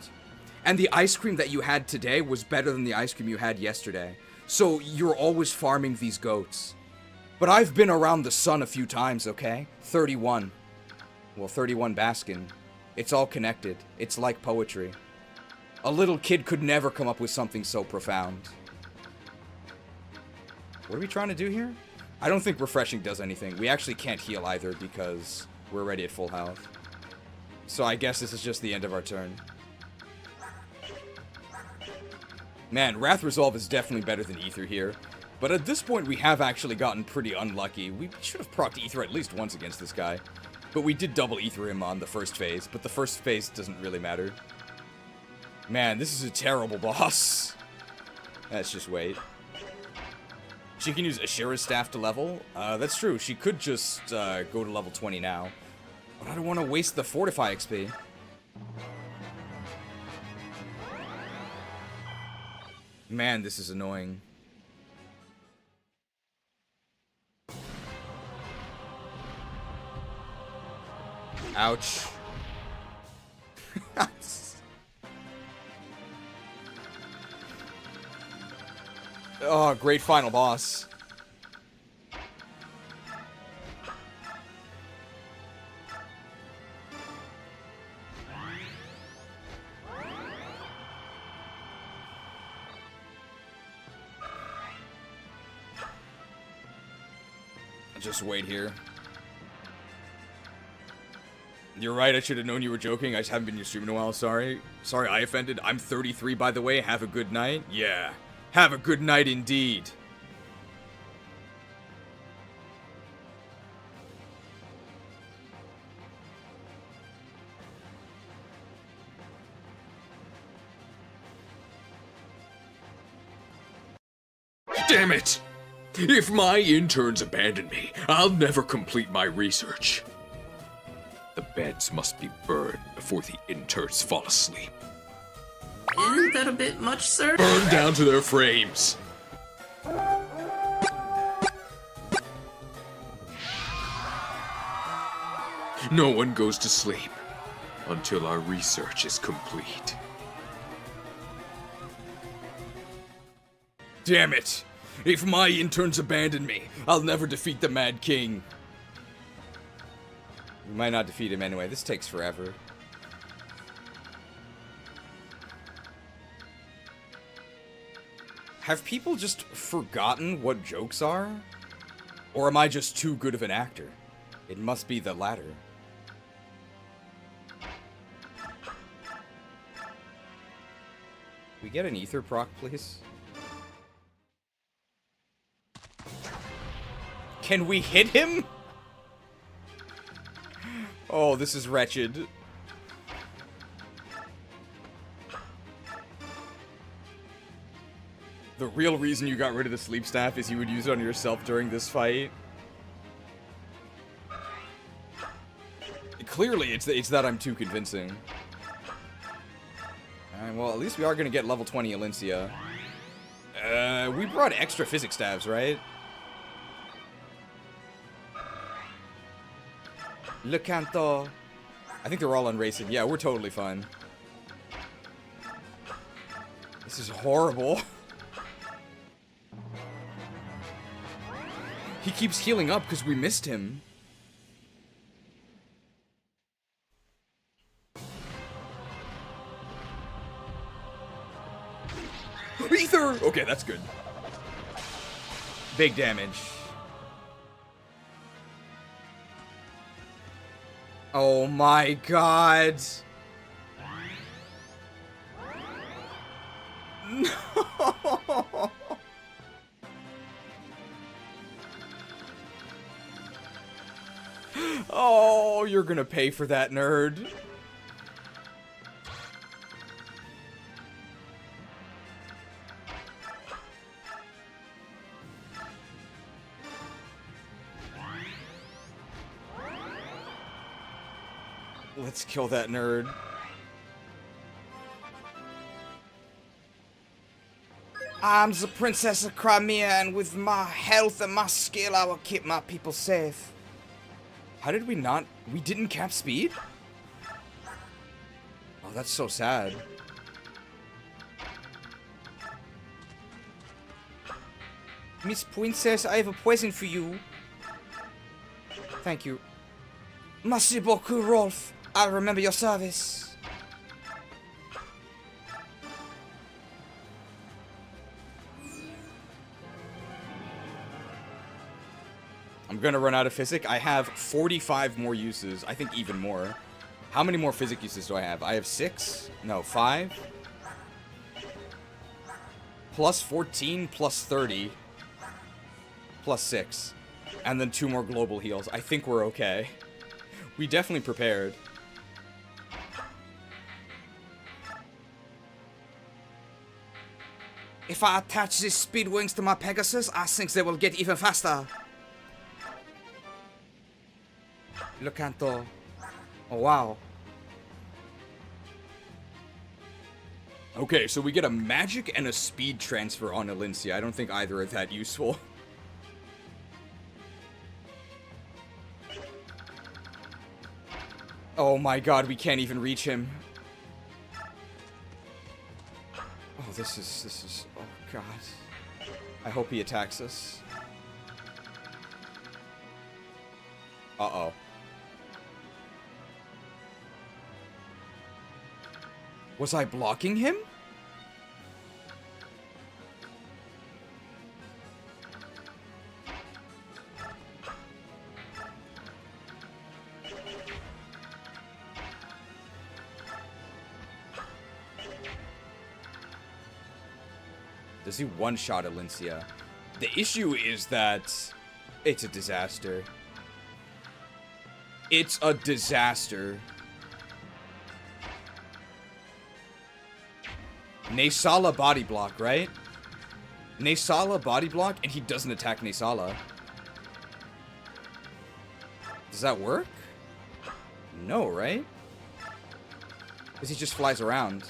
And the ice cream that you had today was better than the ice cream you had yesterday. So you're always farming these goats. But I've been around the sun a few times, okay? 31. Well, 31 Baskin. It's all connected. It's like poetry. A little kid could never come up with something so profound. What are we trying to do here? I don't think refreshing does anything. We actually can't heal either because we're already at full health. So I guess this is just the end of our turn. Man, Wrath Resolve is definitely better than Ether here. But at this point, we have actually gotten pretty unlucky. We should have procced Ether at least once against this guy. But we did double Ether him on the first phase, but the first phase doesn't really matter. Man, this is a terrible boss. Let's just wait. She can use Ashira's staff to level. That's true. She could just go to level 20 now. But I don't want to waste the Fortify XP. Man, this is annoying. Ouch. Oh, great final boss. Just wait here. You're right, I should have known you were joking. I just haven't been in your stream in a while, sorry. Sorry, I offended. I'm 33, by the way. Have a good night. Yeah. Have a good night indeed. Damn it! If my interns abandon me, I'll never complete my research. The beds must be burned before the interns fall asleep. Isn't that a bit much, sir? Burned down to their frames. No one goes to sleep until our research is complete. Damn it! If my interns abandon me, I'll never defeat the Mad King. We might not defeat him anyway. This takes forever. Have people just forgotten what jokes are? Or am I just too good of an actor? It must be the latter. We get an ether proc, please? Can we hit him? Oh, this is wretched. The real reason you got rid of the sleep staff is you would use it on yourself during this fight. Clearly, it's that I'm too convincing. Alright, well, at least we are going to get level 20 Alencia. We brought extra physics staves, right? Le Canto. I think they're all on racing. Yeah, we're totally fine. This is horrible. He keeps healing up because we missed him. Ether! Okay, that's good. Big damage. Oh my god. No. Oh, you're gonna pay for that, nerd. Let's kill that nerd. I'm the Princess of Crimea, and with my health and my skill, I will keep my people safe. How did we not... We didn't cap speed? Oh, that's so sad. Miss Princess, I have a present for you. Thank you. Merci beaucoup, Rolf. I'll remember your service. I'm gonna run out of physic. I have 45 more uses. I think even more. How many more physic uses do I have? I have 6? No, 5? Plus 14, plus 30. Plus 6. And then 2 more global heals. I think we're okay. We definitely prepared. If I attach these speed wings to my Pegasus, I think they will get even faster. Lo canto. Oh, wow. Okay, so we get a magic and a speed transfer on Alencia. I don't think either are that useful. Oh my god, we can't even reach him. Oh, this is... Oh, god. I hope he attacks us. Uh-oh. Was I blocking him? Does he one-shot Alencia? The issue is that it's a disaster. It's a disaster. Nasala body block, right? Nasala body block, and he doesn't attack Nasala. Does that work? No, right? Because he just flies around.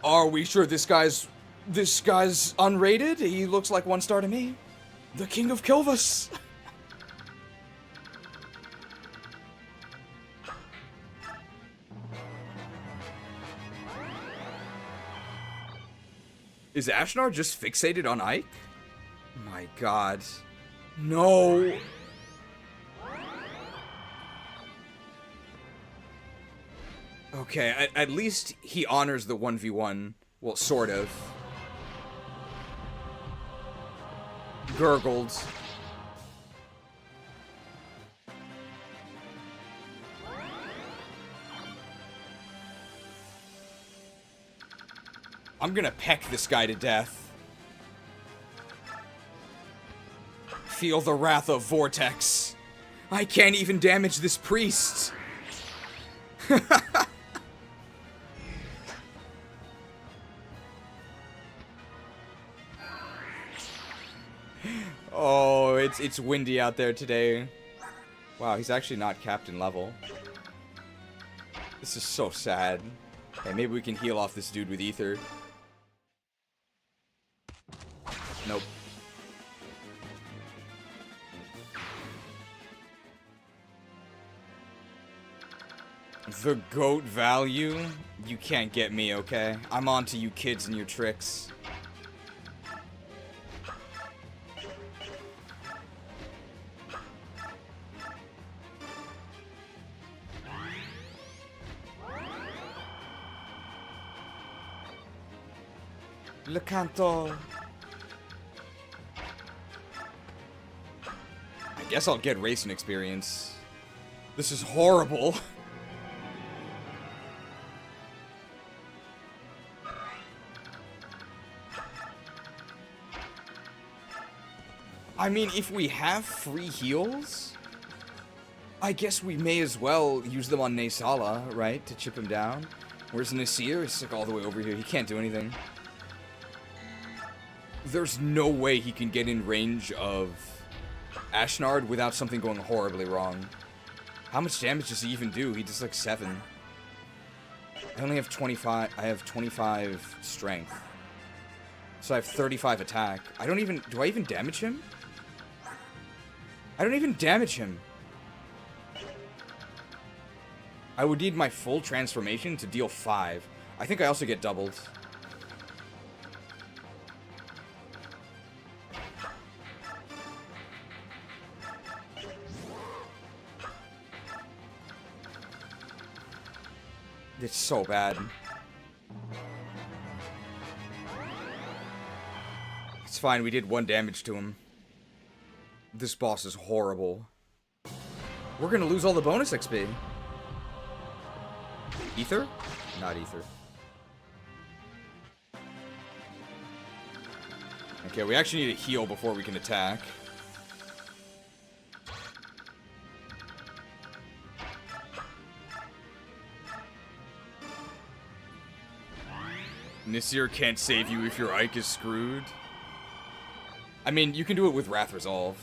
Are we sure this guy's unrated? He looks like 1 star to me. The King of Kilvus. Is Ashnard just fixated on Ike? My god. No. Okay, at least he honors the 1v1. Well, sort of. Gurgled. I'm gonna peck this guy to death. Feel the wrath of Vortex. I can't even damage this priest. Oh, it's windy out there today. Wow, he's actually not captain level. This is so sad. Hey, maybe we can heal off this dude with ether. Nope. The goat value? You can't get me, okay? I'm on to you kids and your tricks. Le canto. I guess I'll get racing experience. This is horrible. I mean, if we have free heals, I guess we may as well use them on Nasala, right? To chip him down. Where's Nasir? He's like all the way over here. He can't do anything. There's no way he can get in range of Ashnard without something going horribly wrong. How much damage does he even do? He does like 7. I only have 25. I have 25 strength. So I have 35 attack. I don't even... Do I even damage him? I don't even damage him. I would need my full transformation to deal 5. I think I also get doubled. It's so bad. It's fine, we did 1 damage to him. This boss is horrible. We're gonna lose all the bonus XP. Ether? Not ether. Okay, we actually need to heal before we can attack. Nasir can't save you if your Ike is screwed. I mean, you can do it with Wrath Resolve.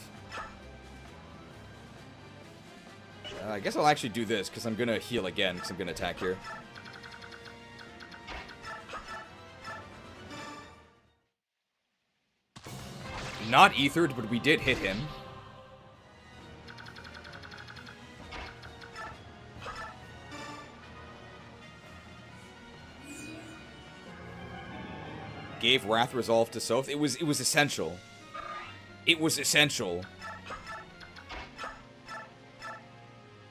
I guess I'll actually do this, because I'm going to heal again, because I'm going to attack here. Not ethered, but we did hit him. Gave Wrath Resolve to Soph. It was essential. It was essential.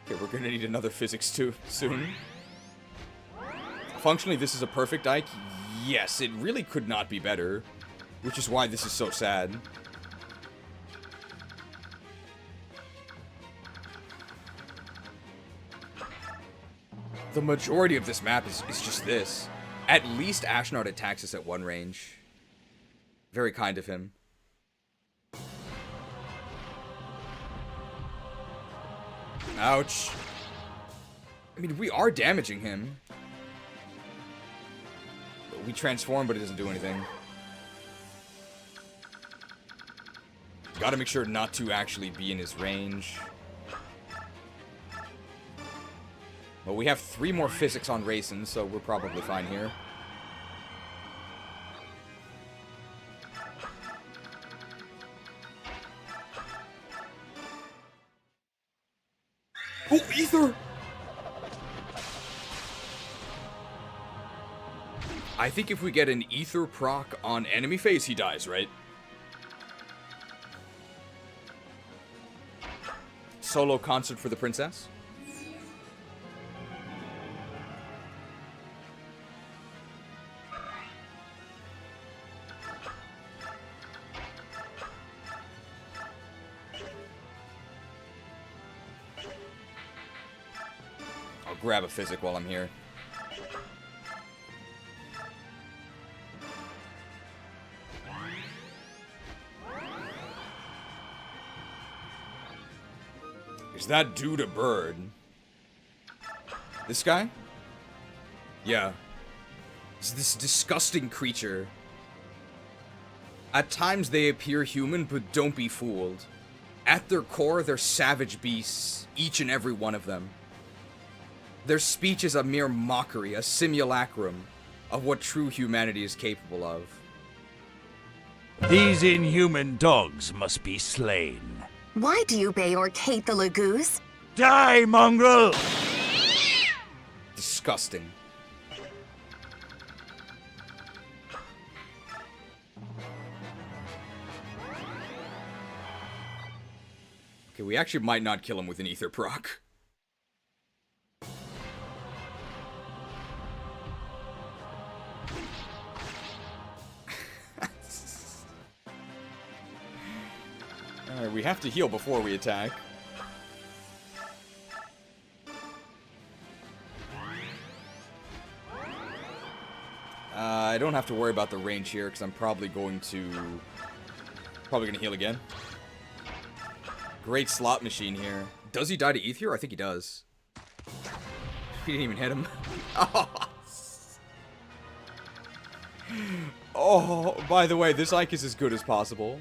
Okay, we're gonna need another physics too soon. Functionally, this is a perfect Ike. Yes, it really could not be better, which is why this is so sad. The majority of this map is just this. At least Ashnard attacks us at 1 range. Very kind of him. Ouch. I mean, we are damaging him. We transform, but it doesn't do anything. Gotta make sure not to actually be in his range. Well, we have 3 more physics on Racing, so we're probably fine here. Oh, Ether! I think if we get an Ether proc on enemy phase, he dies, right? Solo concert for the princess? Grab a physic while I'm here. Is that dude a bird? This guy? Yeah. It's this disgusting creature. At times they appear human, but don't be fooled. At their core, they're savage beasts, each and every one of them. Their speech is a mere mockery, a simulacrum of what true humanity is capable of. These inhuman dogs must be slain. Why do you Beorc hate the Laguz? Die, mongrel! Disgusting. Okay, we actually might not kill him with an ether proc. Alright, we have to heal before we attack. I don't have to worry about the range here, because I'm probably going to heal again. Great slot machine here. Does he die to Ether? I think he does. He didn't even hit him. Oh, by the way, this Ike is as good as possible.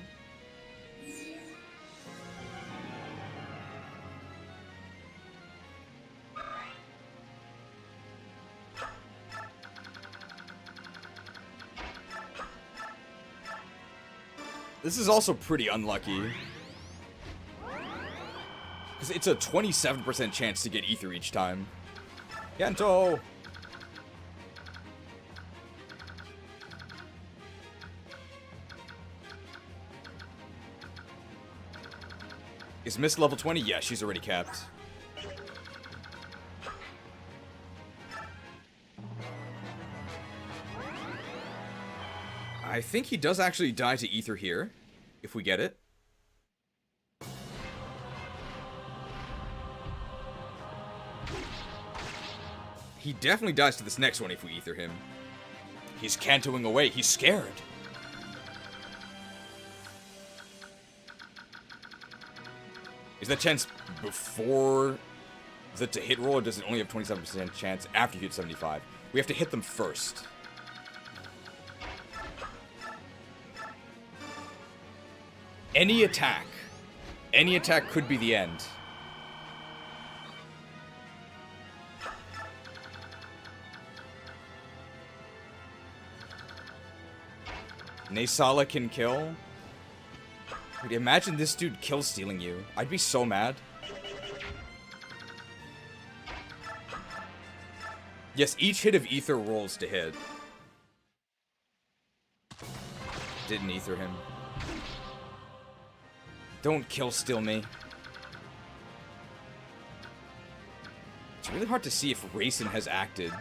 This is also pretty unlucky. Because it's a 27% chance to get ether each time. Gento! Is Mist level 20? Yeah, she's already capped. I think he does actually die to ether here, if we get it. He definitely dies to this next one if we ether him. He's cantoing away. He's scared. Is that chance before the to hit roll, or does it only have 27% chance after you hit 75? We have to hit them first. Any attack could be the end. Naysala can kill. Dude, imagine this dude kill stealing you. I'd be so mad. Yes, each hit of ether rolls to hit. Didn't ether him. Don't kill steal me. It's really hard to see if Racing has acted.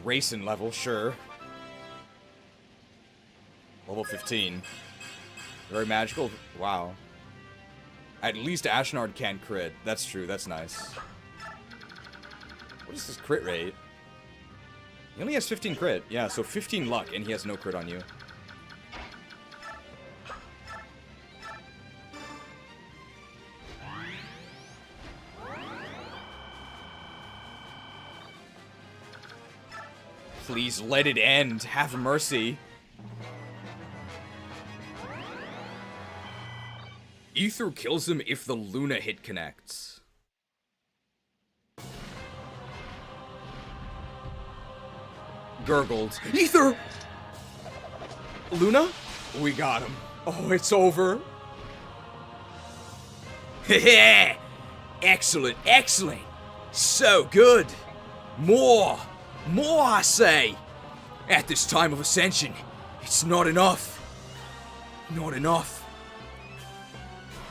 Racing level, sure. Level 15. Very magical. Wow. At least Ashnard can crit. That's true. That's nice. What is his crit rate? He only has 15 crit. Yeah, so 15 luck, and he has no crit on you. Please let it end. Have mercy. Ether kills him if the Luna hit connects. Gurgled. Ether! Luna? We got him. Oh, it's over. Heh. Excellent, excellent. So good. More, I say. At this time of ascension, it's not enough. Not enough.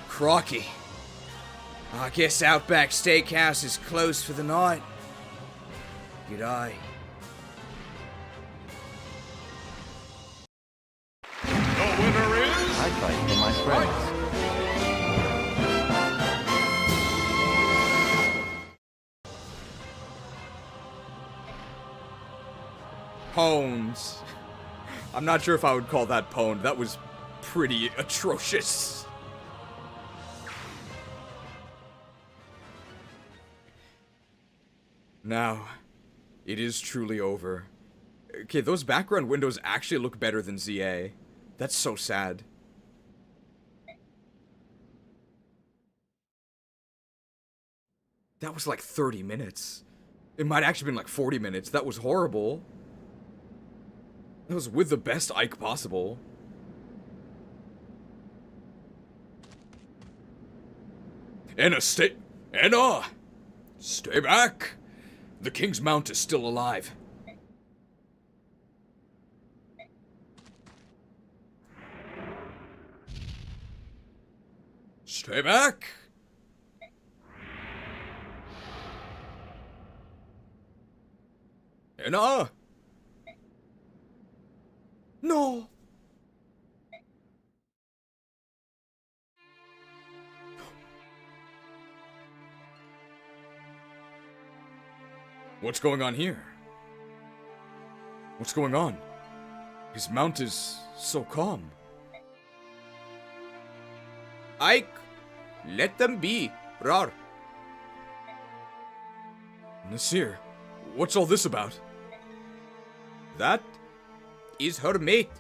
Crocky. I guess Outback Steakhouse is closed for the night. Good eye. The winner is... I fight for my friends. Pwned. I'm not sure if I would call that pwned. That was pretty atrocious. Now, it is truly over. Okay, those background windows actually look better than ZA. That's so sad. That was like 30 minutes. It might actually been like 40 minutes. That was horrible. That was with the best Ike possible. Ena, stay back! The King's Mount is still alive. Stay back! Ena! No! What's going on here? What's going on? His mount is so calm. Ike, let them be, Rar. Nasir, what's all this about? That is her mate.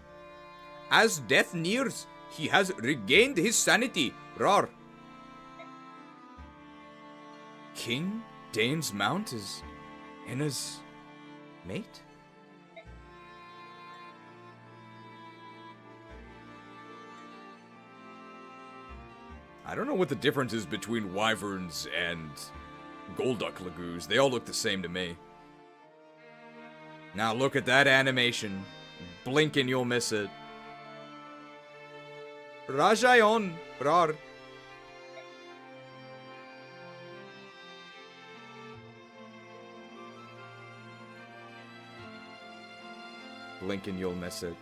As death nears, he has regained his sanity, Rar. King Daein's mount is Ena's mate? I don't know what the difference is between wyverns and Golduck Laguz. They all look the same to me. Now look at that animation. Blink and you'll miss it. Rajayon, Rar. Blink and you'll miss it.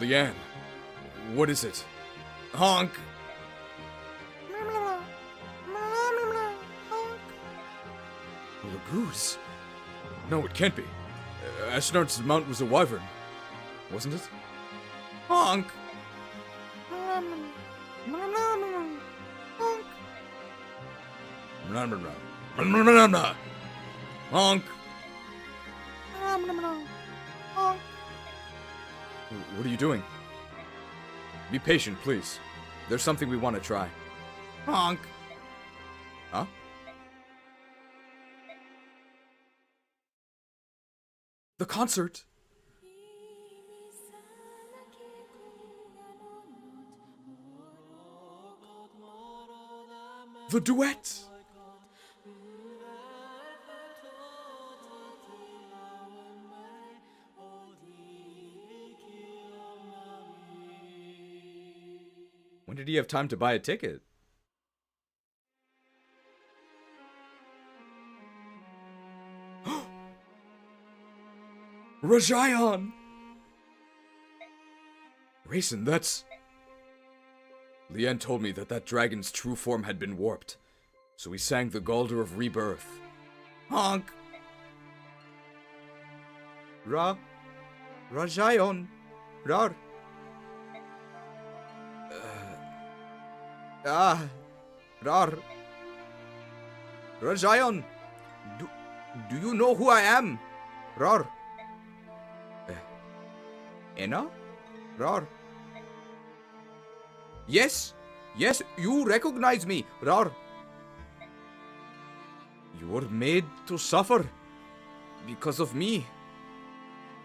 Leanne, what is it? Honk! Laguz? No, it can't be. Ashnard's mount was a wyvern, wasn't it? Honk! Honk! What are you doing? Be patient, please. There's something we want to try. Honk! Huh? The concert! The duet! When did he have time to buy a ticket? Rajayon! Raisin, that's... Leanne told me that that dragon's true form had been warped, so he sang the Galder of Rebirth. Honk! Rajayon! Rar! Rar! Rajayon! Do you know who I am? Rar! Ena? Rar! Yes! Yes, you recognize me, Rar! You were made to suffer because of me.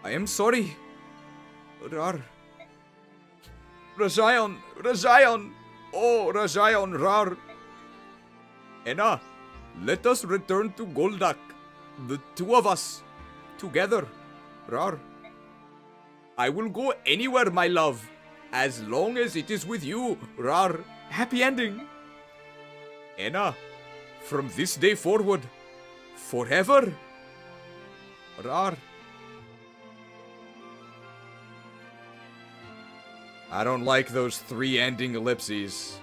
I am sorry. Rar! Rajayon! Rajayon! Oh, Rajayon, Rar! Ena, let us return to Golduck. The two of us. Together. Rar. I will go anywhere, my love. As long as it is with you, Rar. Happy ending. Ena, from this day forward, forever. Rar. I don't like those 3 ending ellipses.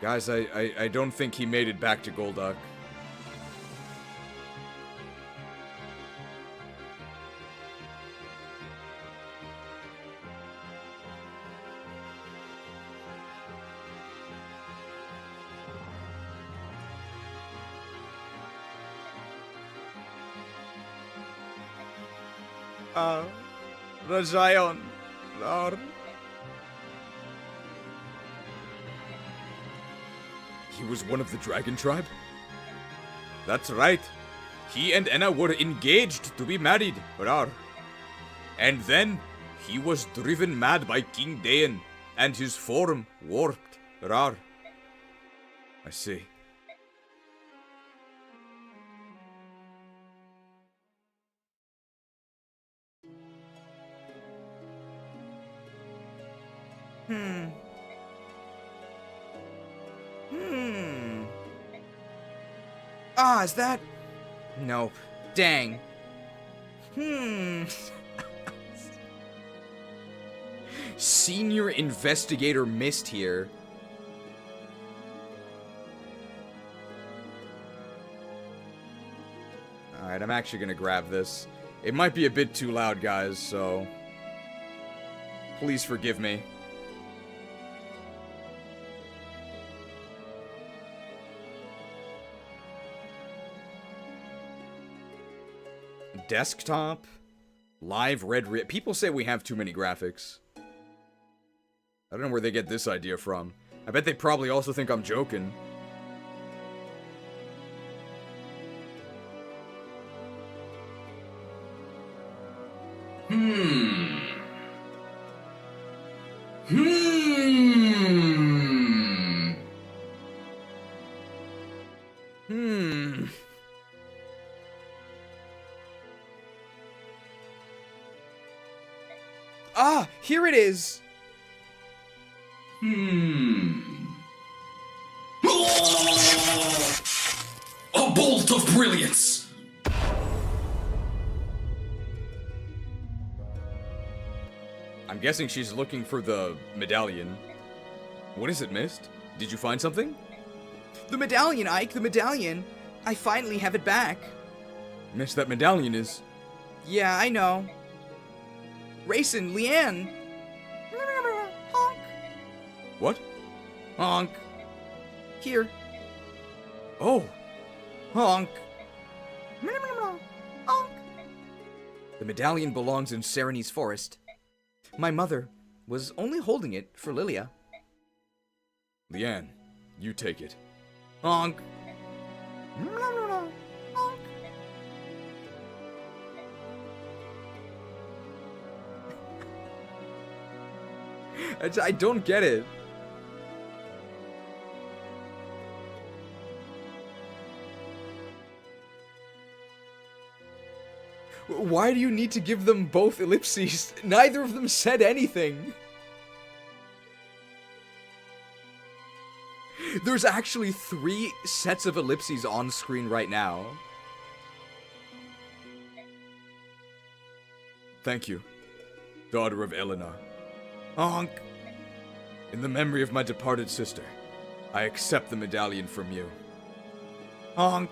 Guys, I don't think he made it back to Golduck. Rajayon, Rar. He was one of the dragon tribe? That's right. He and Ena were engaged to be married, Rar. And then he was driven mad by King Daein, and his form warped, Rar. I see. Ah, is that? Nope. Dang. Senior investigator missed here. Alright, I'm actually gonna grab this. It might be a bit too loud, guys, so... please forgive me. Desktop, live red. People say we have too many graphics. I don't know where they get this idea from. I bet they probably also think I'm joking. Ah, here it is. A bolt of brilliance! I'm guessing she's looking for the medallion. What is it, Mist? Did you find something? The medallion, Ike, the medallion. I finally have it back. Mist, that medallion is... Yeah, I know. Racin', Leanne. Honk. What? Honk. Here. Oh. Honk. Honk. The medallion belongs in Serene's forest. My mother was only holding it for Lilia. Leanne, you take it. Honk. I don't get it. Why do you need to give them both ellipses? Neither of them said anything. There's actually 3 sets of ellipses on screen right now. Thank you, daughter of Ena. Honk. In the memory of my departed sister, I accept the medallion from you. Honk.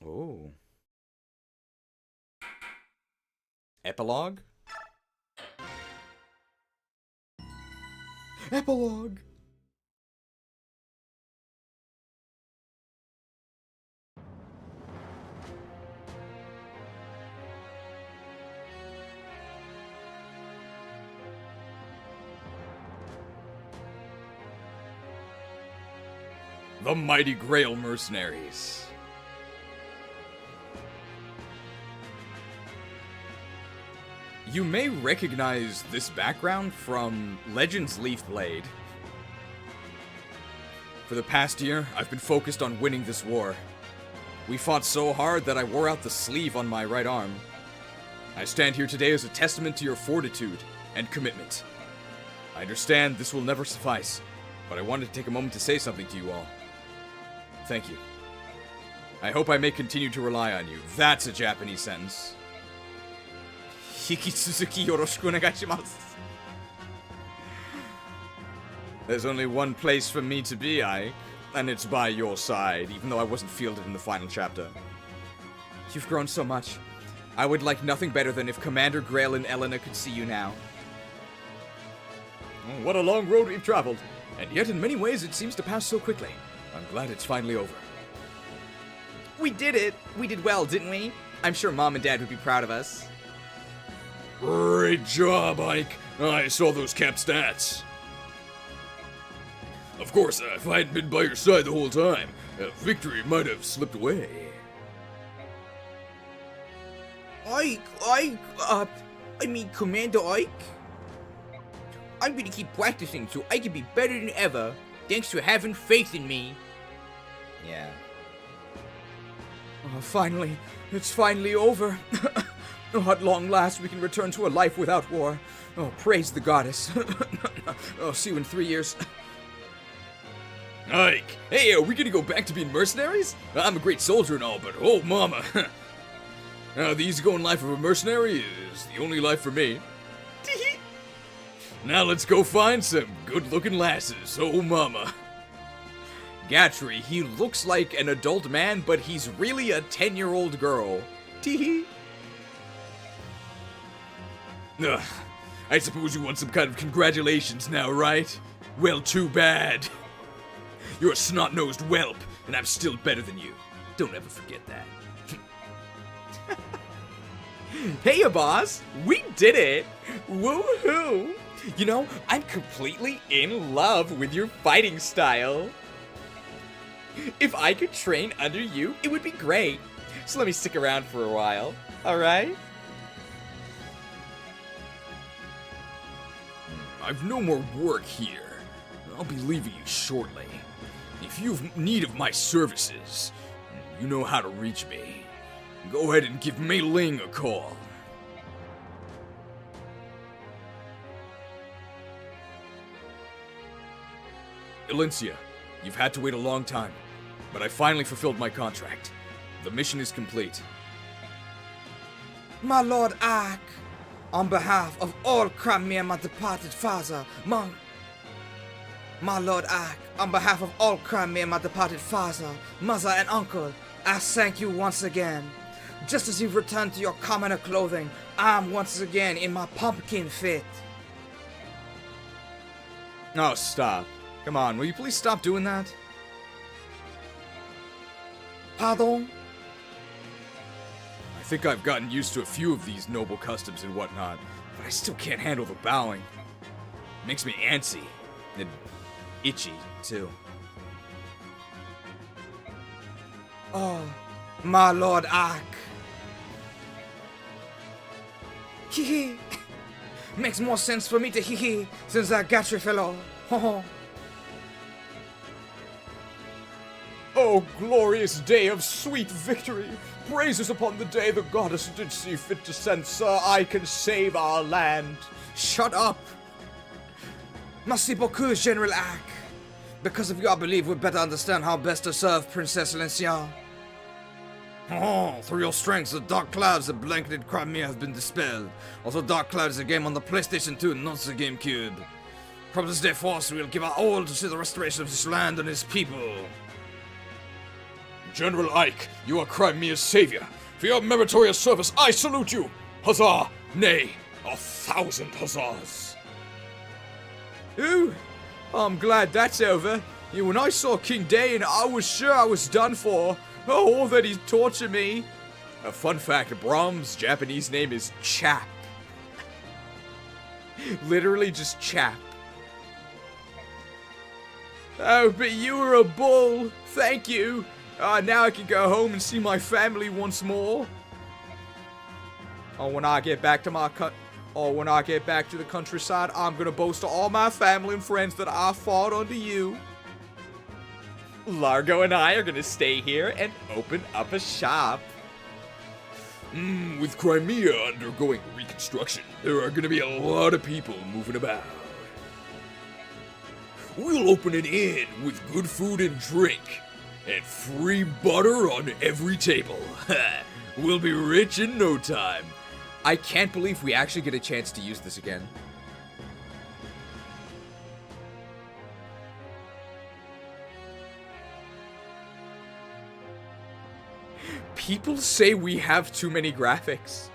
Oh. Epilogue? Epilogue! The mighty Greil Mercenaries. You may recognize this background from Legends Leafblade. For the past year, I've been focused on winning this war. We fought so hard that I wore out the sleeve on my right arm. I stand here today as a testament to your fortitude and commitment. I understand this will never suffice, but I wanted to take a moment to say something to you all. Thank you. I hope I may continue to rely on you. That's a Japanese sentence. There's only one place for me to be, Ike, and it's by your side, even though I wasn't fielded in the final chapter. You've grown so much. I would like nothing better than if Commander Greil and Ena could see you now. Oh, what a long road we've traveled, and yet in many ways it seems to pass so quickly. I'm glad it's finally over. We did it! We did well, didn't we? I'm sure Mom and Dad would be proud of us. Great job, Ike. I saw those cap stats. Of course, if I hadn't been by your side the whole time, victory might have slipped away. I mean Commander Ike? I'm gonna keep practicing so I can be better than ever, thanks to having faith in me. Yeah. Oh, finally. It's finally over. Oh, at long last, we can return to a life without war. Oh, praise the goddess. Oh, see you in 3 years. Ike, hey, are we gonna go back to being mercenaries? I'm a great soldier and all, but oh, mama. The easygoing life of a mercenary is the only life for me. Now let's go find some good-looking lasses, oh, mama. Gatry, he looks like an adult man, but he's really a 10-year-old girl. Teehee. I suppose you want some kind of congratulations now, right? Well, too bad. You're a snot-nosed whelp, and I'm still better than you. Don't ever forget that. Hey, boss! We did it! Woohoo! You know, I'm completely in love with your fighting style. If I could train under you, it would be great. So let me stick around for a while, alright? I've no more work here. I'll be leaving you shortly. If you've need of my services, you know how to reach me. Go ahead and give Mei Ling a call. Elyncia, you've had to wait a long time, but I finally fulfilled my contract. The mission is complete. My Lord Ark, on behalf of all Crimea, my departed father, My Lord Ark, on behalf of all Crimea, my departed father, mother, and uncle, I thank you once again. Just as you've returned to your commoner clothing, I'm once again in my pumpkin fit. Oh, stop. Come on, will you please stop doing that? Pardon? I think I've gotten used to a few of these noble customs and whatnot, but I still can't handle the bowing. It makes me antsy. And itchy, too. Oh, my Lord Ark. Hee hee. Makes more sense for me to hee hee since I got you, fellow. Ho ho. Oh, glorious day of sweet victory! Praises upon the day the goddess did see fit to send Sir I can save our land. Shut up! Merci beaucoup, General Ark. Because of you, I believe we better understand how best to serve Princess Elyncia. Oh, through your strength, the dark clouds that blanketed Crimea have been dispelled. Also, Dark Cloud is a game on the PlayStation 2, not the GameCube. From this day forth, we will give our all to see the restoration of this land and its people. General Ike, you are Crimea's savior. For your meritorious service, I salute you! Huzzah! Nay, 1,000 huzzahs! Ooh, I'm glad that's over. Yeah, when I saw King Daein, I was sure I was done for. Oh, that he'd torture me. A fun fact, Brahms' Japanese name is Chap. Literally just Chap. Oh, but you were a bull. Thank you. Now I can go home and see my family once more. Oh, when I get back to the countryside, I'm gonna boast to all my family and friends that I fought under you. Largo and I are gonna stay here and open up a shop. With Crimea undergoing reconstruction, there are gonna be a lot of people moving about. We'll open an inn with good food and drink, and free butter on every table. We'll be rich in no time. I can't believe we actually get a chance to use this again. People say we have too many graphics.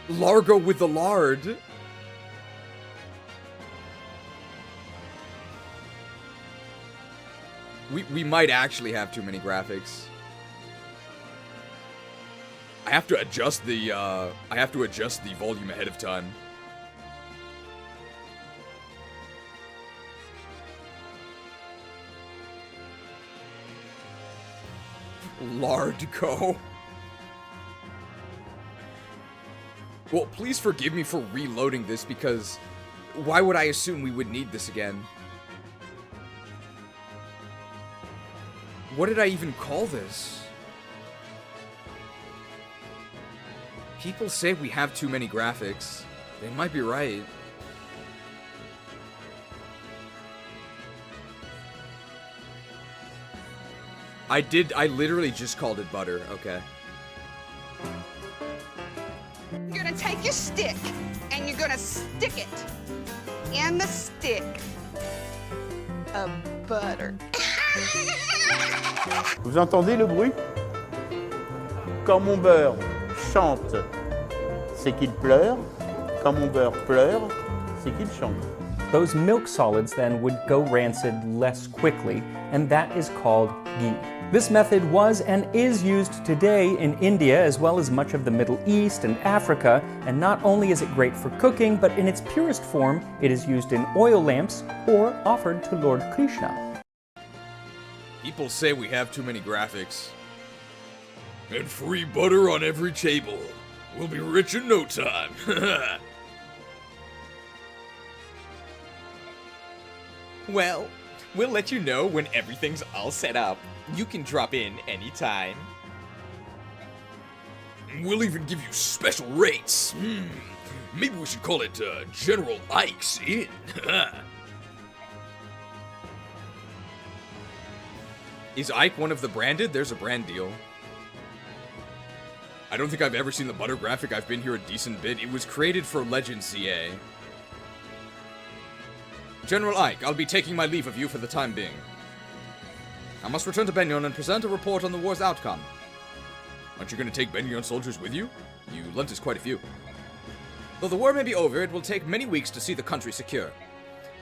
Largo with the lard. We might actually have too many graphics. I have to adjust the volume ahead of time. Lardco. Well, please forgive me for reloading this, because why would I assume we would need this again? What did I even call this? People say we have too many graphics. They might be right. I literally just called it butter, okay. You're gonna take your stick and you're gonna stick it in the stick of butter. Vous entendez le bruit? Quand mon beurre chante c'est qu'il pleure. Quand mon beurre pleure, c'est qu'il chante. Those milk solids then would go rancid less quickly, and that is called ghee. This method was and is used today in India as well as much of the Middle East and Africa, and not only is it great for cooking, but in its purest form, it is used in oil lamps or offered to Lord Krishna. People say we have too many graphics. And free butter on every table. We'll be rich in no time. Well, we'll let you know when everything's all set up. You can drop in anytime. We'll even give you special rates. Maybe we should call it General Ike's Inn. Is Ike one of the branded? There's a brand deal. I don't think I've ever seen the butter graphic. I've been here a decent bit. It was created for Legend CA. General Ike, I'll be taking my leave of you for the time being. I must return to Benyon and present a report on the war's outcome. Aren't you going to take Benyon soldiers with you? You lent us quite a few. Though the war may be over, it will take many weeks to see the country secure.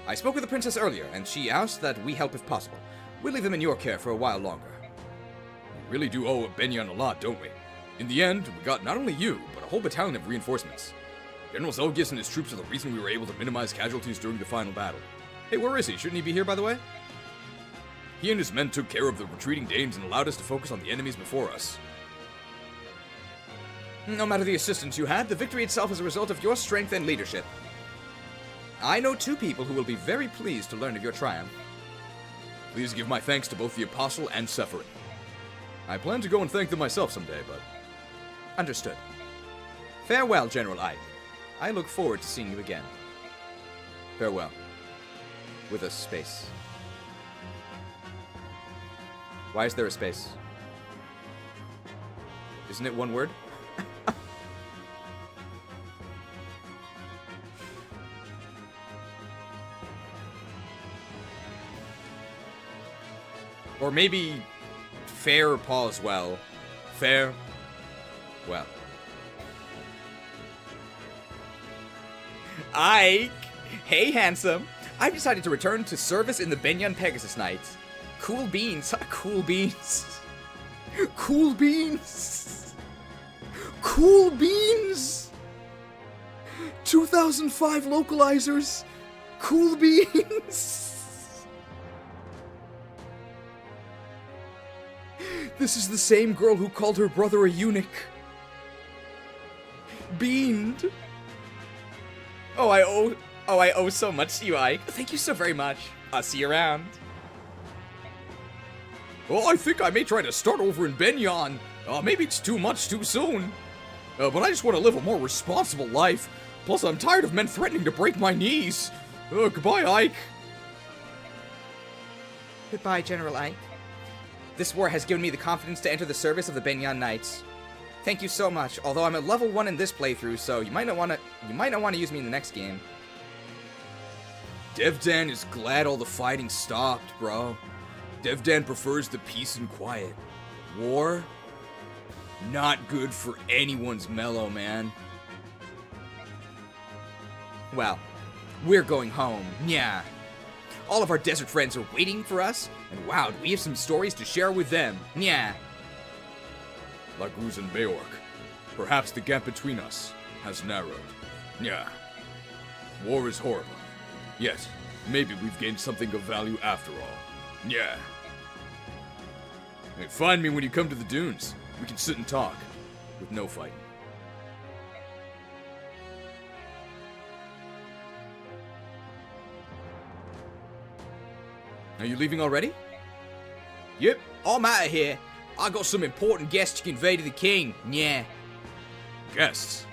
I spoke with the princess earlier, and she asked that we help if possible. We'll leave them in your care for a while longer. We really do owe Benyon a lot, don't we? In the end, we got not only you, but a whole battalion of reinforcements. General Zelgis and his troops are the reason we were able to minimize casualties during the final battle. Hey, where is he? Shouldn't he be here, by the way? He and his men took care of the retreating Danes and allowed us to focus on the enemies before us. No matter the assistance you had, the victory itself is a result of your strength and leadership. I know two people who will be very pleased to learn of your triumph. Please give my thanks to both the Apostle and Sephirin. I plan to go and thank them myself someday, but... Understood. Farewell, General Ike. I look forward to seeing you again. Farewell. With a space. Why is there a space? Isn't it one word? Or maybe fair pause well. Fair. Well. Ike! Hey, handsome! I've decided to return to service in the Benyon Pegasus Knights. Cool beans. Cool beans. Cool beans. Cool beans! 2005 localizers. Cool beans. This is the same girl who called her brother a eunuch. Beaned. Oh, I owe so much to you, Ike. Thank you so very much. I'll see you around. Oh, I think I may try to start over in Benyon. Maybe it's too much too soon. But I just want to live a more responsible life. Plus, I'm tired of men threatening to break my knees. Goodbye, Ike. Goodbye, General Ike. This war has given me the confidence to enter the service of the Benyon Knights. Thank you so much, although I'm at level 1 in this playthrough, so you might not want to use me in the next game. Devdan is glad all the fighting stopped, bro. Devdan prefers the peace and quiet. War? Not good for anyone's mellow, man. Well, we're going home, yeah. All of our desert friends are waiting for us, and wow, we have some stories to share with them, yeah. Laguz and Beorc. Perhaps the gap between us has narrowed. Yeah. War is horrible. Yet, maybe we've gained something of value after all. Yeah. Hey, find me when you come to the dunes. We can sit and talk. With no fighting. Are you leaving already? Yep, I'm out of here. I got some important guests to convey to the king. Yeah. Guests?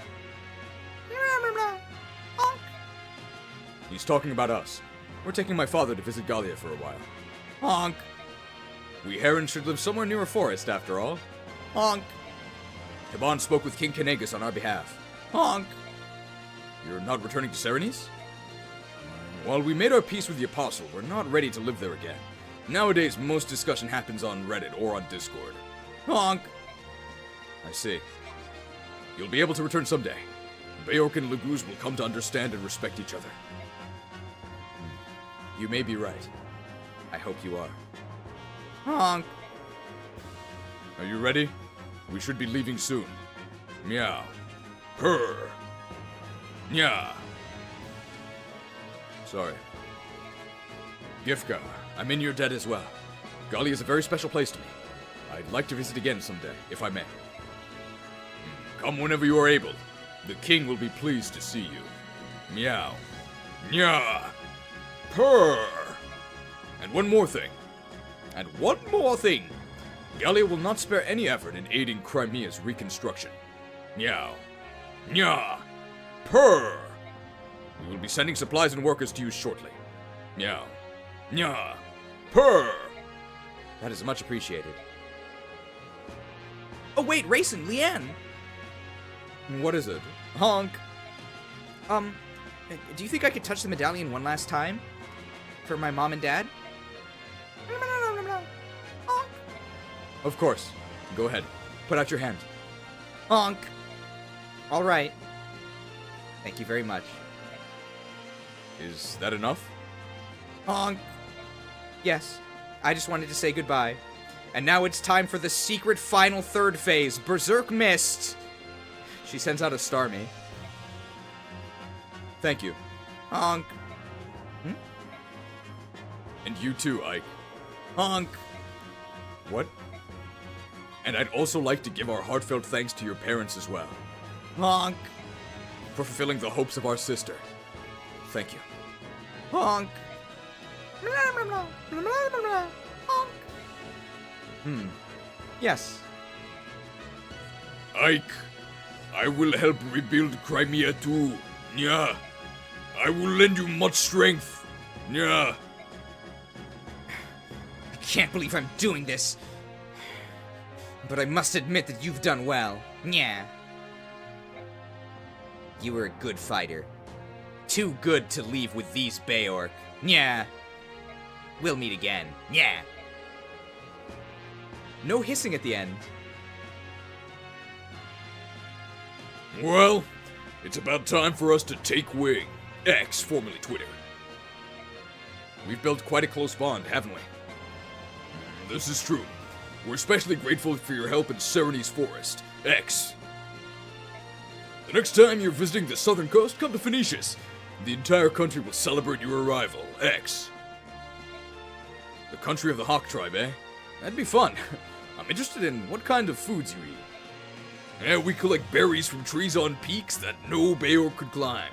He's talking about us. We're taking my father to visit Gallia for a while. Honk. We herons should live somewhere near a forest, after all. Honk. Kaban spoke with King Kanegas on our behalf. Honk. You're not returning to Serenes? While we made our peace with the Apostle, we're not ready to live there again. Nowadays, most discussion happens on Reddit or on Discord. Honk. I see. You'll be able to return someday. Beorc and Laguz will come to understand and respect each other. You may be right. I hope you are. Honk. Are you ready? We should be leaving soon. Meow. Purr. Nya. Sorry. Gifka, I'm in your debt as well. Gali is a very special place to me. I'd like to visit again someday, if I may. Come whenever you are able. The king will be pleased to see you. Meow. Nya. Purr. And one more thing. Gallia will not spare any effort in aiding Crimea's reconstruction. Meow. Nya. Purr. We will be sending supplies and workers to you shortly. Meow. Nya. Purr. That is much appreciated. Oh wait, Racing, Leanne! What is it? Honk. Do you think I could touch the medallion one last time? For my mom and dad? Of course. Go ahead. Put out your hand. Honk. All right. Thank you very much. Is that enough? Honk. Yes. I just wanted to say goodbye. And now it's time for the secret final third phase, Berserk Mist. She sends out a Starmie. Thank you. Honk. And you too, Ike. Honk. What? And I'd also like to give our heartfelt thanks to your parents as well. Honk. For fulfilling the hopes of our sister. Thank you. Honk. Honk. Yes. Ike, I will help rebuild Crimea too. Nya. I will lend you much strength. Nya. I can't believe I'm doing this. But I must admit that you've done well. Nya. You were a good fighter. Too good to leave with these Beorc. Nya. We'll meet again. Nya. No hissing at the end. Well, it's about time for us to take wing. X, formerly Twitter. We've built quite a close bond, haven't we? This is true. We're especially grateful for your help in Sereny's Forest. X. The next time you're visiting the southern coast, come to Phoenicius. The entire country will celebrate your arrival. X. The country of the Hawk tribe, eh? That'd be fun. I'm interested in what kind of foods you eat. Yeah, we collect berries from trees on peaks that no Beorc could climb.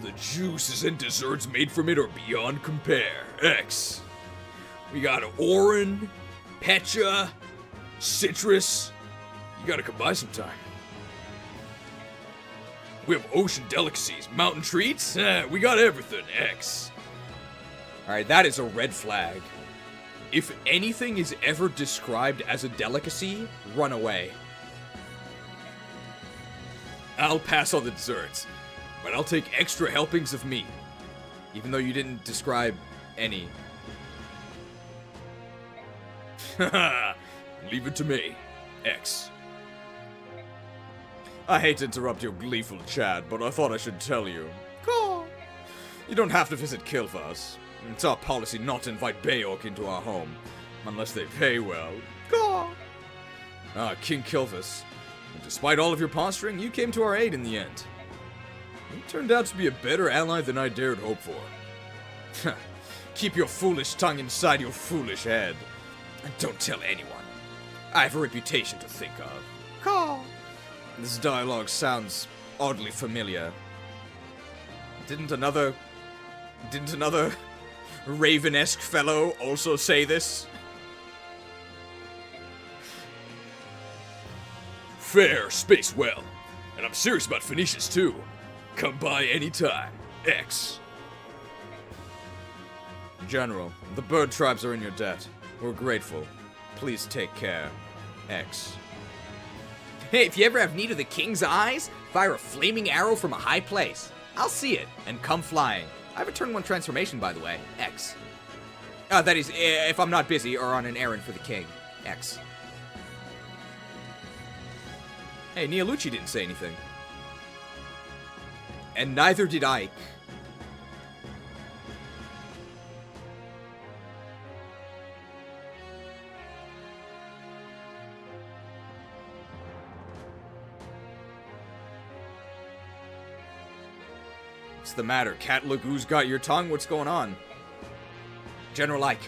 The juices and desserts made from it are beyond compare. X. We got Oran, Pecha, Citrus. You gotta come by sometime. We have ocean delicacies, mountain treats. We got everything. X. Alright, that is a red flag. If anything is ever described as a delicacy, run away. I'll pass on the desserts, but I'll take extra helpings of meat, even though you didn't describe any. Haha, leave it to me. X. I hate to interrupt your gleeful chat, but I thought I should tell you. Caw. You don't have to visit Kilvas. It's our policy not to invite Beorc into our home, unless they pay well. Caw. King Kilvas. Despite all of your posturing, you came to our aid in the end. You turned out to be a better ally than I dared hope for. Keep your foolish tongue inside your foolish head. And don't tell anyone. I have a reputation to think of. Caw. This dialogue sounds oddly familiar. Didn't another Raven-esque fellow also say this? Fair, space well. And I'm serious about Phoenicius too. Come by anytime. X. General, the bird tribes are in your debt. We're grateful. Please take care. X. Hey, if you ever have need of the king's eyes, fire a flaming arrow from a high place. I'll see it and come flying. I have a turn 1 transformation, by the way. X. That is, if I'm not busy or on an errand for the king. X. Hey, Nialucci didn't say anything. And neither did Ike. What's the matter? Cat Laguz got your tongue? What's going on? General Ike,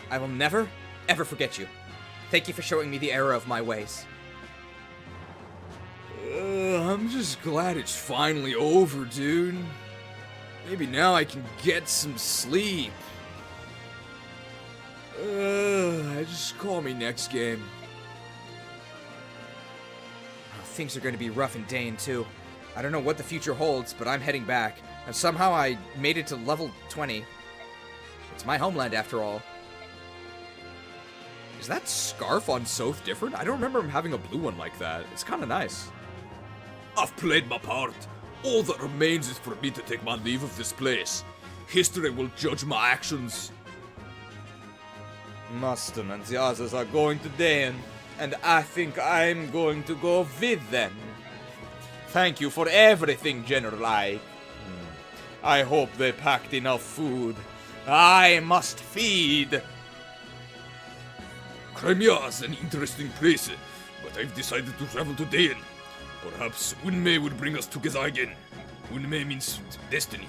I will never, ever forget you. Thank you for showing me the error of my ways. I'm just glad it's finally over, dude. Maybe now I can get some sleep. Just call me next game. Things are going to be rough in Daein, too. I don't know what the future holds, but I'm heading back. And somehow I made it to level 20. It's my homeland, after all. Is that scarf on Soth different? I don't remember him having a blue one like that. It's kind of nice. I've played my part. All that remains is for me to take my leave of this place. History will judge my actions. Muston and the others are going to Daein, and I think I'm going to go with them. Thank you for everything, General Ike. I hope they packed enough food. I must feed. Crimea is an interesting place, but I've decided to travel to Daein. Perhaps Unme will bring us together again. Unme means destiny.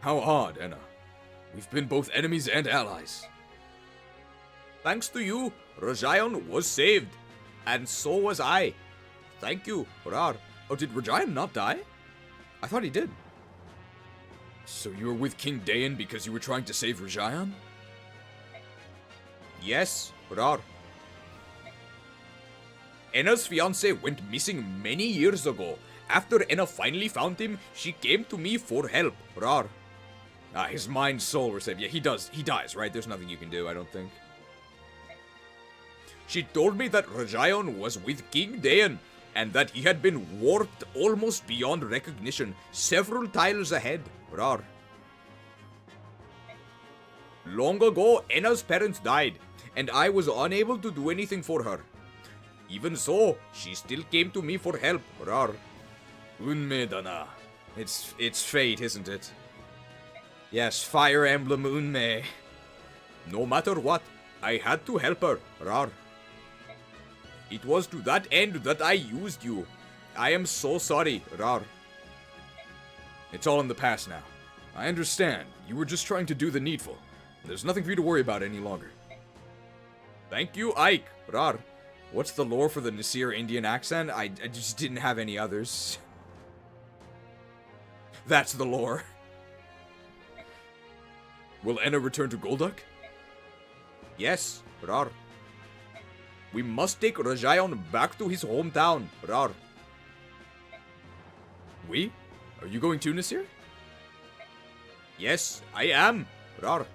How odd, Ena. We've been both enemies and allies. Thanks to you, Rajayon was saved. And so was I. Thank you, Rar. Oh, did Rajayon not die? I thought he did. So you were with King Daein because you were trying to save Rajayon? Yes, Rar. Ena's fiance went missing many years ago. After Ena finally found him, she came to me for help, Rar. His mind soul were saved. Yeah, he does. He dies, right? There's nothing you can do, I don't think. She told me that Rajayon was with King Daein, and that he had been warped almost beyond recognition, several tiles ahead, Rar. Long ago, Ena's parents died, and I was unable to do anything for her. Even so, she still came to me for help, Rar. Unme Dana. It's fate, isn't it? Yes, Fire Emblem Unme. No matter what, I had to help her, Rar. It was to that end that I used you. I am so sorry, Rar. It's all in the past now. I understand. You were just trying to do the needful. There's nothing for you to worry about any longer. Thank you, Ike, Rar. What's the lore for the Nasir Indian accent? I just didn't have any others. That's the lore. Will Ena return to Golduck? Yes, Rar. We must take Rajayon back to his hometown, Rar. We? Are you going to Nasir? Yes, I am, Rar.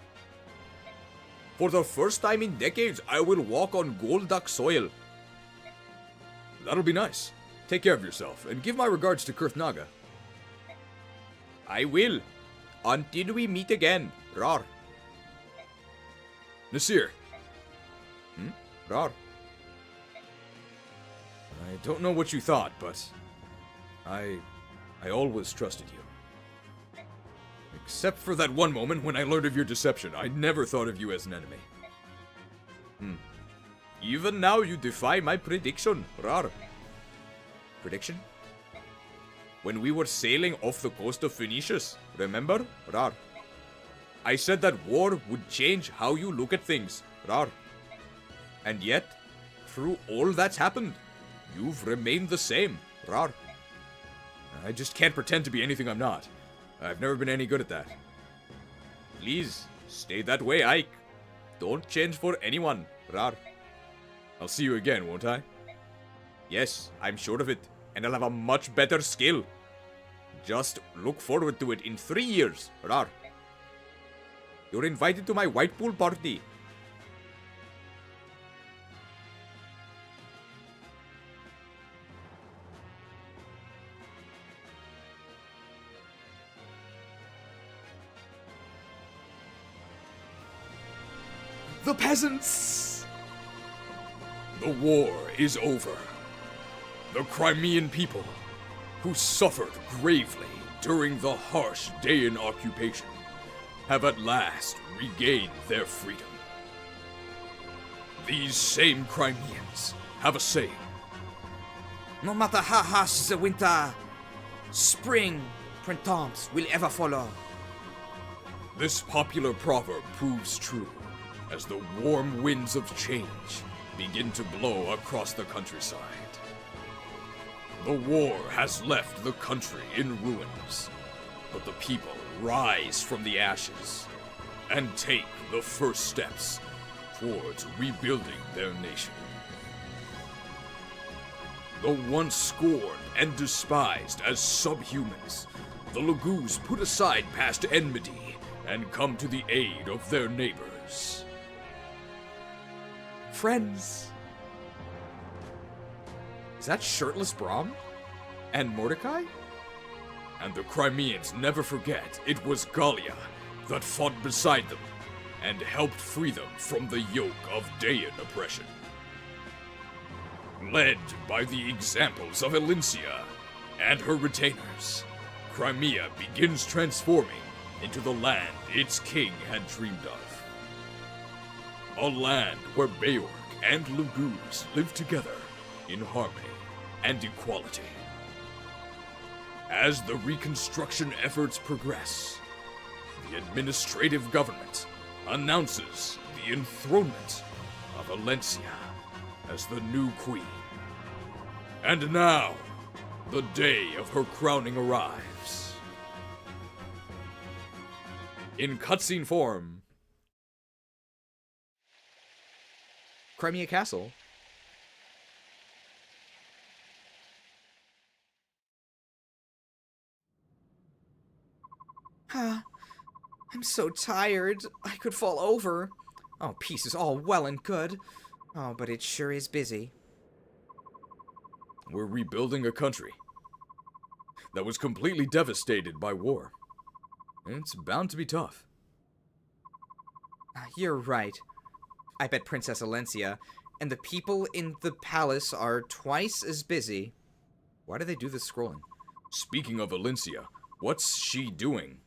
For the first time in decades, I will walk on Golduck soil. That'll be nice. Take care of yourself, and give my regards to Kurth Naga. I will. Until we meet again, Rar. Nasir. Rar. I don't know what you thought, but I always trusted you. Except for that one moment when I learned of your deception. I never thought of you as an enemy. Even now you defy my prediction, Rar. Prediction? When we were sailing off the coast of Phoenicius, remember, Rar? I said that war would change how you look at things, Rar. And yet, through all that's happened, you've remained the same, Rar. I just can't pretend to be anything I'm not. I've never been any good at that. Please, stay that way, Ike. Don't change for anyone, Rar. I'll see you again, won't I? Yes, I'm sure of it. And I'll have a much better skill. Just look forward to it in 3 years, Rar. You're invited to my white pool party. the peasants! The war is over. The Crimean people, who suffered gravely during the harsh Daein occupation, have at last regained their freedom. These same Crimeans have a saying. No matter how harsh the winter, spring, printemps will ever follow. This popular proverb proves true as the warm winds of change begin to blow across the countryside. The war has left the country in ruins, but the people rise from the ashes and take the first steps towards rebuilding their nation. Though once scorned and despised as subhumans, the Laguz put aside past enmity and come to the aid of their neighbors. Friends. Is that shirtless Brahm? And Mordecai? And the Crimeans never forget it was Gallia that fought beside them and helped free them from the yoke of Daein oppression. Led by the examples of Elincia and her retainers, Crimea begins transforming into the land its king had dreamed of. A land where Beorc and Laguz live together in harmony and equality. As the reconstruction efforts progress, the administrative government announces the enthronement of Elincia as the new queen. And now, the day of her crowning arrives. In cutscene form, Crimea Castle. I'm so tired. I could fall over. Oh, peace is all well and good. Oh, but it sure is busy. We're rebuilding a country that was completely devastated by war. It's bound to be tough. You're right. I bet Princess Elincia and the people in the palace are twice as busy. Why do they do this scrolling? Speaking of Elincia, what's she doing?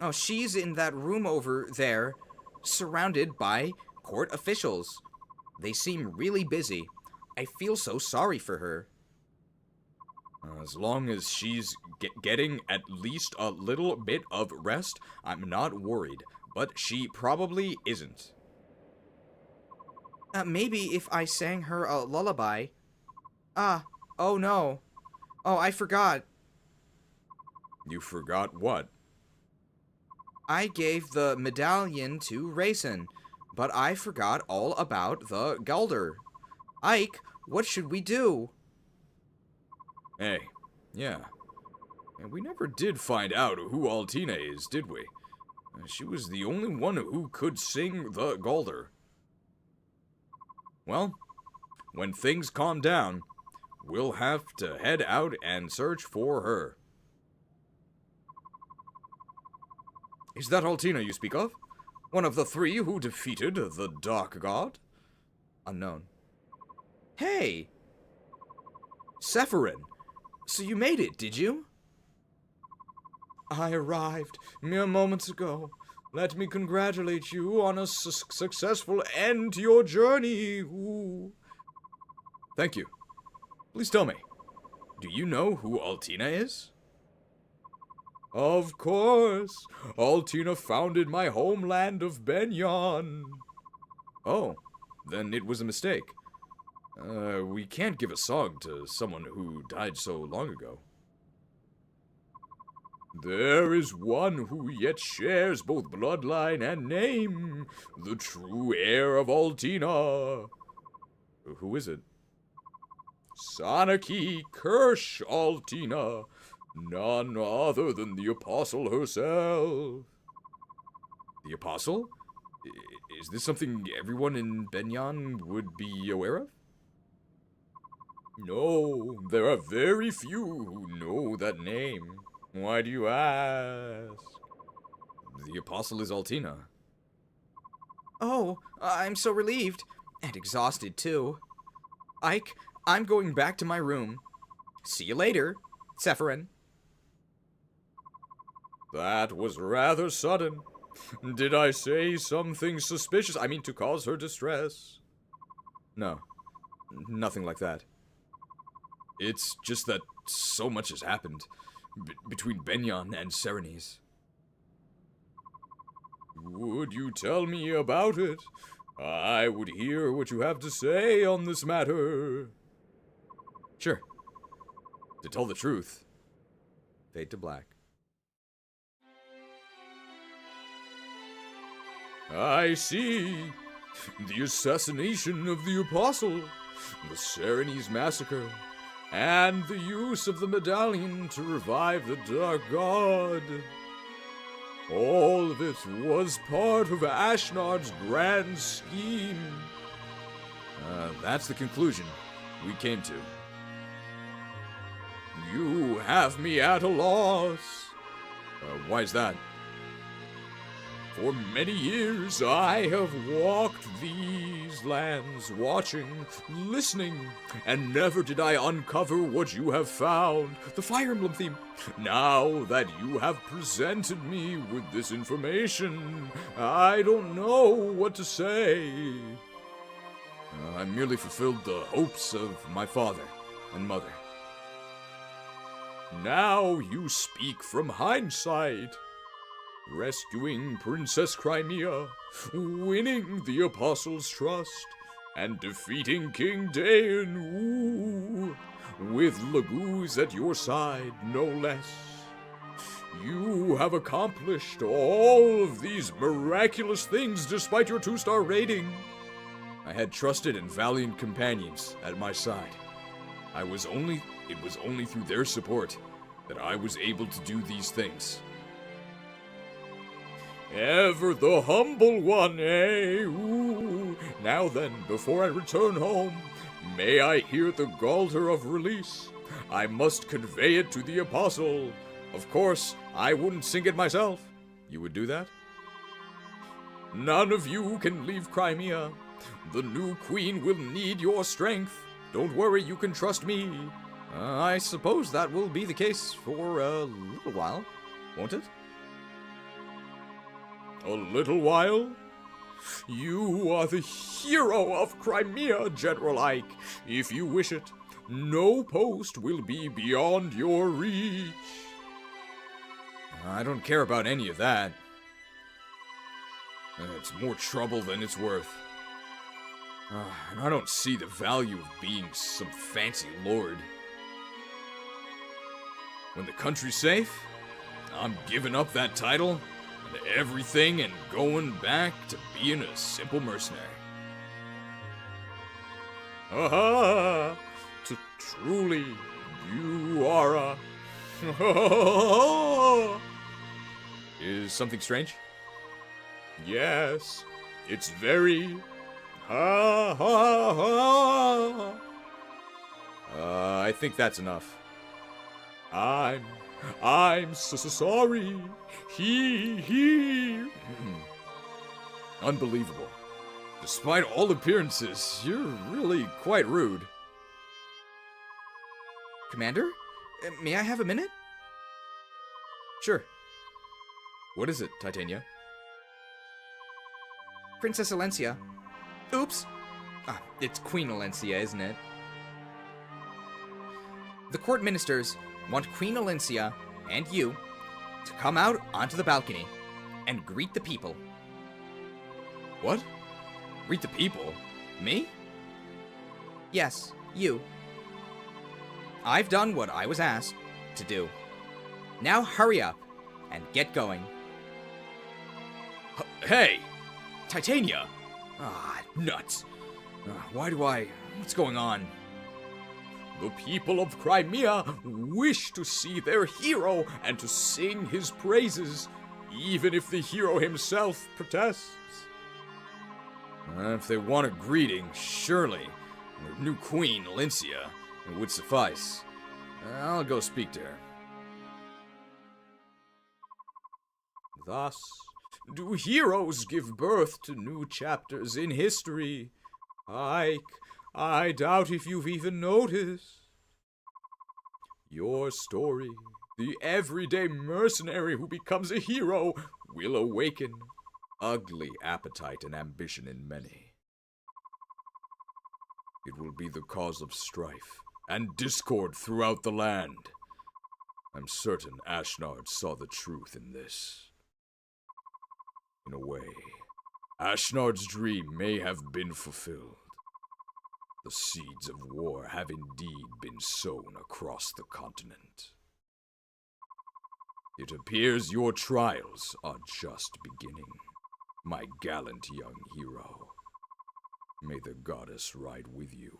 Oh, she's in that room over there, surrounded by court officials. They seem really busy. I feel so sorry for her. As long as she's getting at least a little bit of rest, I'm not worried. But she probably isn't. Maybe if I sang her a lullaby. Oh no. Oh, I forgot. You forgot what? I gave the medallion to Raisin, but I forgot all about the Galder. Ike, what should we do? Hey, yeah. And we never did find out who Altina is, did we? She was the only one who could sing the Galder. Well, when things calm down, we'll have to head out and search for her. Is that Altina you speak of? One of the three who defeated the Dark God? Unknown. Hey! Sephirin! So you made it, did you? I arrived mere moments ago. Let me congratulate you on a successful end to your journey. Ooh. Thank you. Please tell me, do you know who Altina is? Of course. Altina founded my homeland of Benyon. Oh, then it was a mistake. We can't give a song to someone who died so long ago. There is one who yet shares both bloodline and name, the true heir of Altina. Who is it? Sanaki Kirsch Altina, none other than the Apostle herself. The Apostle? Is this something everyone in Benyon would be aware of? No, there are very few who know that name. Why do you ask? The Apostle is Altina. Oh, I'm so relieved. And exhausted, too. Ike, I'm going back to my room. See you later, Sephirin. That was rather sudden. Did I say something suspicious? I mean, to cause her distress? No, nothing like that. It's just that so much has happened between Benyon and Serenys. Would you tell me about it? I would hear what you have to say on this matter. Sure. To tell the truth. Fade to black. I see. The assassination of the Apostle, the Serenys massacre, and the use of the medallion to revive the Dark God. All of it was part of Ashnard's grand scheme. That's the conclusion we came to. You have me at a loss. Why is that? For many years I have walked these lands, watching, listening, and never did I uncover what you have found. The Fire Emblem theme. Now that you have presented me with this information, I don't know what to say. I merely fulfilled the hopes of my father and mother. Now you speak from hindsight. Rescuing Princess Crimea, winning the Apostles' trust, and defeating King Daein, ooh, with Laguz at your side, no less. You have accomplished all of these miraculous things despite your 2-star rating. I had trusted and valiant companions at my side. It was only through their support that I was able to do these things. Ever the humble one, eh? Ooh. Now then, before I return home, may I hear the Galter of release? I must convey it to the Apostle. Of course, I wouldn't sing it myself. You would do that? None of you can leave Crimea. The new queen will need your strength. Don't worry, you can trust me. I suppose that will be the case for a little while, won't it? A little while? You are the hero of Crimea, General Ike. If you wish it, no post will be beyond your reach. I don't care about any of that. It's more trouble than it's worth. And I don't see the value of being some fancy lord. When the country's safe, I'm giving up that title and everything and going back to being a simple mercenary. Aha! Truly, you are a... Is something strange? Yes, it's very... I think that's enough. I'm so sorry. He. Unbelievable. Despite all appearances, you're really quite rude. Commander, may I have a minute? Sure. What is it, Titania? Princess Alencia. Oops. It's Queen Alencia, isn't it? The court ministers want Queen Alencia and you to come out onto the balcony and greet the people. What? Greet the people? Me? Yes, you. I've done what I was asked to do. Now hurry up and get going. Hey! Titania! Nuts. What's going on? The people of Crimea wish to see their hero and to sing his praises, even if the hero himself protests. If they want a greeting, surely their new queen, Alencia, would suffice. I'll go speak to her. Thus, do heroes give birth to new chapters in history? I doubt if you've even noticed. Your story, the everyday mercenary who becomes a hero, will awaken ugly appetite and ambition in many. It will be the cause of strife and discord throughout the land. I'm certain Ashnard saw the truth in this. In a way, Ashnard's dream may have been fulfilled. The seeds of war have indeed been sown across the continent. It appears your trials are just beginning, my gallant young hero. May the goddess ride with you.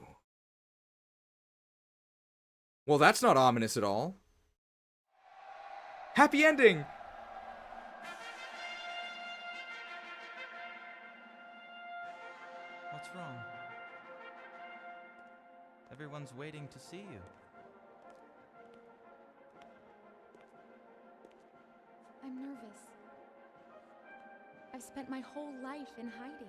Well, that's not ominous at all. Happy ending! What's wrong? Everyone's waiting to see you. I'm nervous. I've spent my whole life in hiding.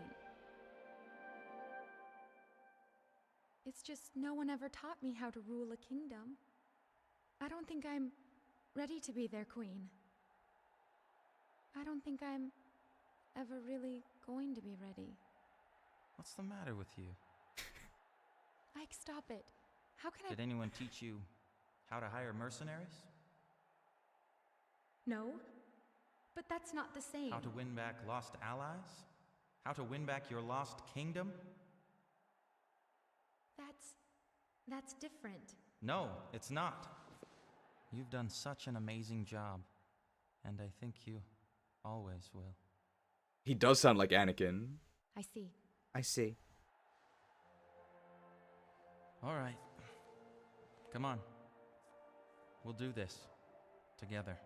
It's just no one ever taught me how to rule a kingdom. I don't think I'm ready to be their queen. I don't think I'm ever really going to be ready. What's the matter with you? Ike, stop it. How can I— Did anyone teach you how to hire mercenaries? No, but that's not the same. How to win back lost allies? How to win back your lost kingdom? That's different. No, it's not. You've done such an amazing job, and I think you always will. He does sound like Anakin. I see. I see. All right. Come on. We'll do this together.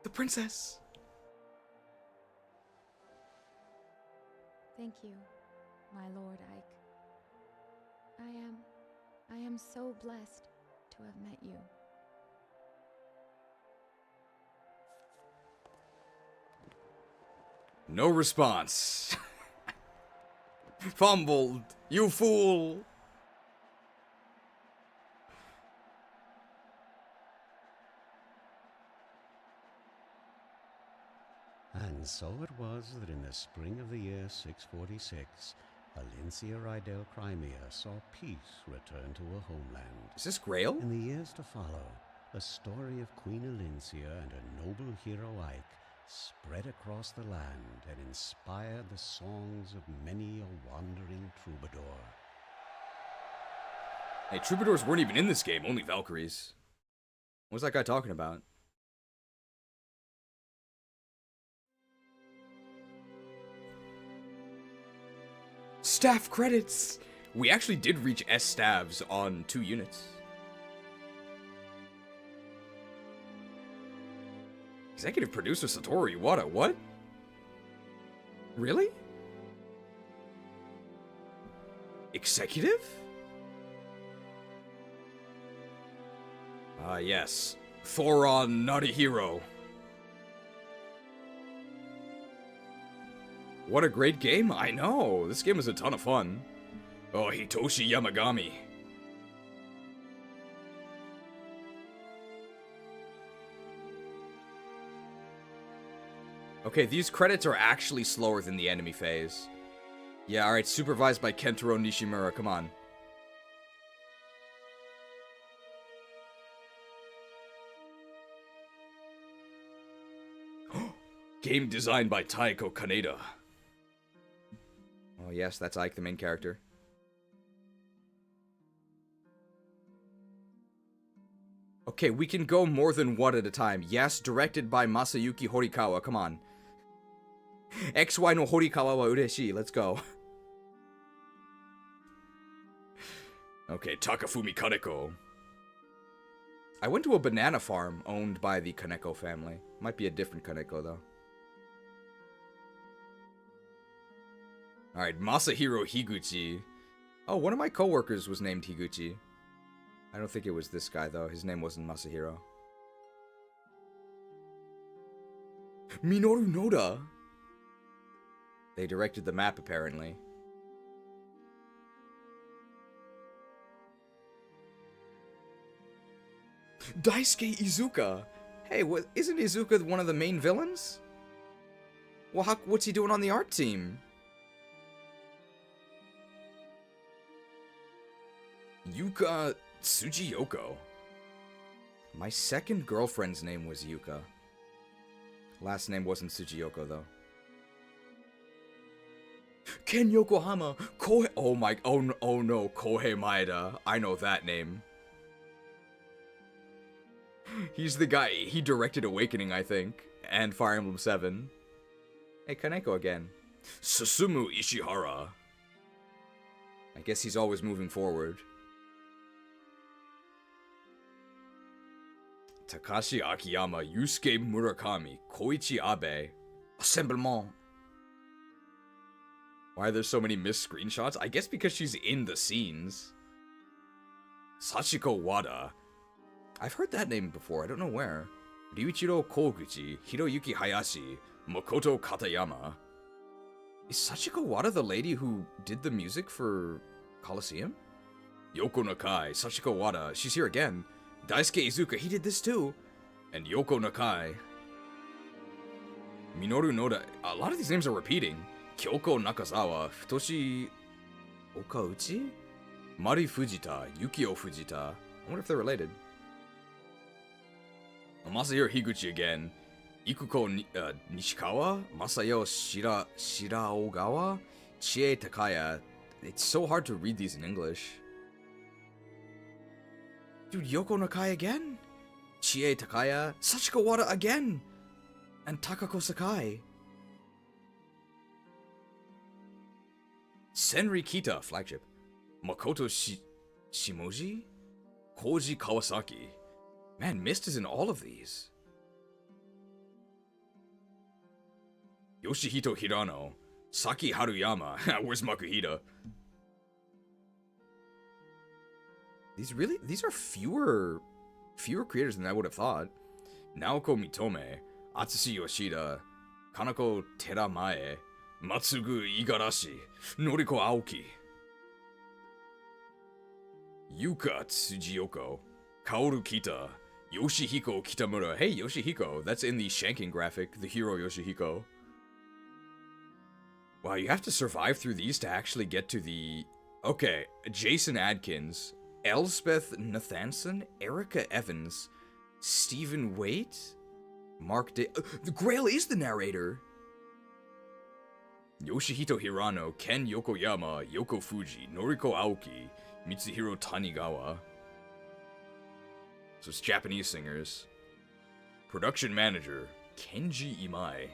The princess! Thank you, my Lord Ike. I am so blessed to have met you. No response. Fumbled, you fool! And so it was that in the spring of the year 646, Valencia Rydell Crimea saw peace return to her homeland. Is this Greil? In the years to follow, the story of Queen Valencia and her noble hero Ike spread across the land and inspired the songs of many a wandering troubadour. Hey, troubadours weren't even in this game, only Valkyries. What's that guy talking about? Staff credits! We actually did reach S staffs on 2 units. Executive producer Satoru Iwata, what? Really? Executive? Ah, yes. Thoron, not a hero. What a great game. I know. This game was a ton of fun. Oh, Hitoshi Yamagami. Okay, these credits are actually slower than the enemy phase. Yeah, alright, supervised by Kentaro Nishimura, come on. Game designed by Taiko Kaneda. Oh yes, that's Ike, the main character. Okay, we can go more than one at a time. Yes, directed by Masayuki Horikawa, come on. XY no Horikawa wa ureshii, let's go. Okay, Takafumi Kaneko. I went to a banana farm owned by the Kaneko family. Might be a different Kaneko, though. Alright, Masahiro Higuchi. Oh, one of my coworkers was named Higuchi. I don't think it was this guy, though. His name wasn't Masahiro. Minoru Noda. They directed the map, apparently. Daisuke Izuka. Hey, isn't Izuka one of the main villains? Well, what's he doing on the art team? Yuka Tsujiyoko. My second girlfriend's name was Yuka. Last name wasn't Tsujiyoko, though. Ken Yokohama. Oh no, Kohei Maeda. I know that name. He's the guy, he directed Awakening, I think, and Fire Emblem 7. Hey, Kaneko again. Susumu Ishihara. I guess he's always moving forward. Takashi Akiyama, Yusuke Murakami, Koichi Abe. Assemblement. Why are there so many missed screenshots? I guess because she's in the scenes. Sachiko Wada. I've heard that name before, I don't know where. Ryuichiro Koguchi, Hiroyuki Hayashi, Makoto Katayama. Is Sachiko Wada the lady who did the music for Colosseum? Yoko Nakai, Sachiko Wada, she's here again. Daisuke Izuka, he did this too. And Yoko Nakai. Minoru Noda, a lot of these names are repeating. Kyoko Nakazawa, Futoshi Okauchi? Mari Fujita, Yukio Fujita. I wonder if they're related. Masahiro Higuchi again. Ikuko Nishikawa, Masayo Shiraogawa, Chie Takaya. It's so hard to read these in English. Dude, Yoko Nakai again? Chie Takaya, Sachiko Wada again! And Takako Sakai. Senri Kita, flagship. Makoto Shimoji? Koji Kawasaki. Man, Mist is in all of these. Yoshihito Hirano. Saki Haruyama. Where's Makuhita? These are fewer creators than I would have thought. Naoko Mitome. Atsushi Yoshida. Kanako Teramae. Matsugu Igarashi. Noriko Aoki. Yuka Tsujiyoko. Kaoru Kita. Yoshihiko Kitamura. Hey, Yoshihiko. That's in the shanking graphic. The hero Yoshihiko. Wow, you have to survive through these to actually get to the... Okay, Jason Adkins. Elspeth Nathanson. Erica Evans. Stephen Waite. Mark the Greil is the narrator. Yoshihito Hirano. Ken Yokoyama. Yoko Fuji. Noriko Aoki. Mitsuhiro Tanigawa. So it's Japanese singers. Production manager, Kenji Imai.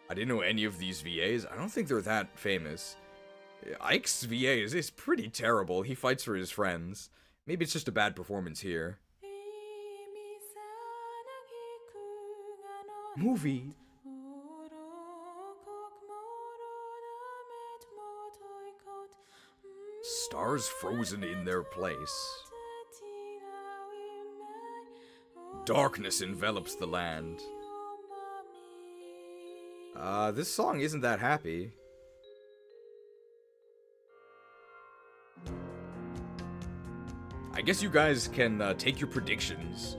I didn't know any of these VAs. I don't think they're that famous. Ike's VA is pretty terrible. He fights for his friends. Maybe it's just a bad performance here. Movie. Stars frozen in their place. Darkness envelops the land. This song isn't that happy. I guess you guys can take your predictions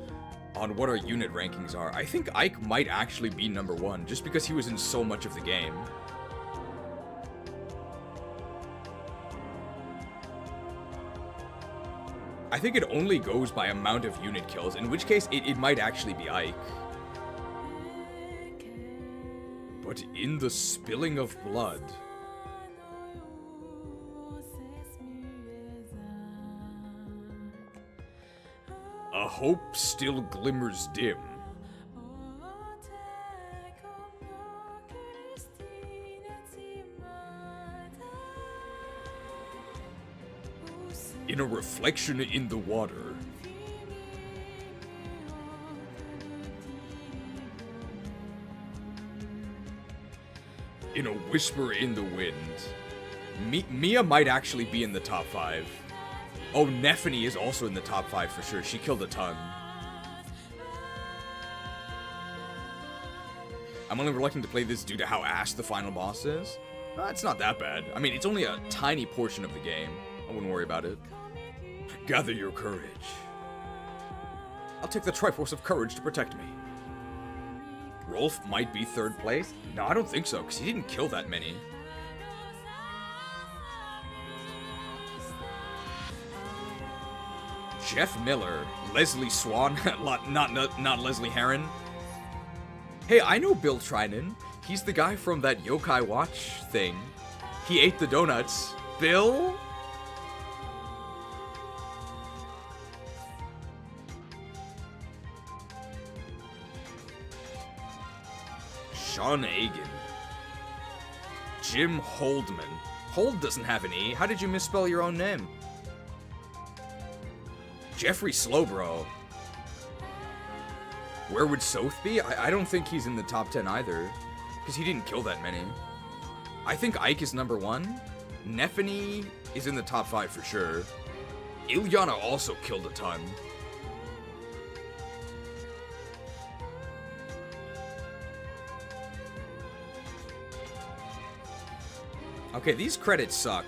on what our unit rankings are. I think Ike might actually be number 1, just because he was in so much of the game. I think it only goes by amount of unit kills, in which case it might actually be Ike. But in the spilling of blood... a hope still glimmers dim. In a reflection in the water. In a whisper in the wind. Mia might actually be in the top 5. Oh, Nephany is also in the top 5 for sure. She killed a ton. I'm only reluctant to play this due to how ass the final boss is. It's not that bad. I mean, it's only a tiny portion of the game. I wouldn't worry about it. Gather your courage. I'll take the Triforce of Courage to protect me. Rolf might be 3rd place? No, I don't think so, because he didn't kill that many. Jeff Miller, Leslie Swan, not Leslie Heron. Hey, I know Bill Trinan. He's the guy from that Yokai Watch thing. He ate the donuts. Bill? Sean Agan. Jim Holdman. Hold doesn't have an E. How did you misspell your own name? Jeffrey Slowbro. Where would Soth be? I don't think he's in the top 10 either, because he didn't kill that many. I think Ike is number 1. Nefany is in the top 5 for sure. Ilyana also killed a ton. Okay, these credits suck.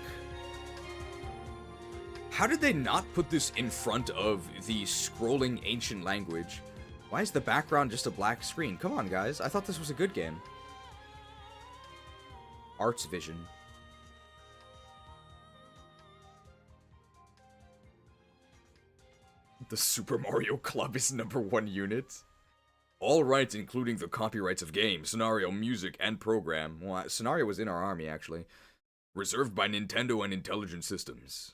How did they not put this in front of the scrolling ancient language? Why is the background just a black screen? Come on, guys. I thought this was a good game. Arts Vision. The Super Mario Club is number 1 unit. All rights, including the copyrights of game, scenario, music, and program. Well, scenario was in our army, actually. Reserved by Nintendo and Intelligent Systems.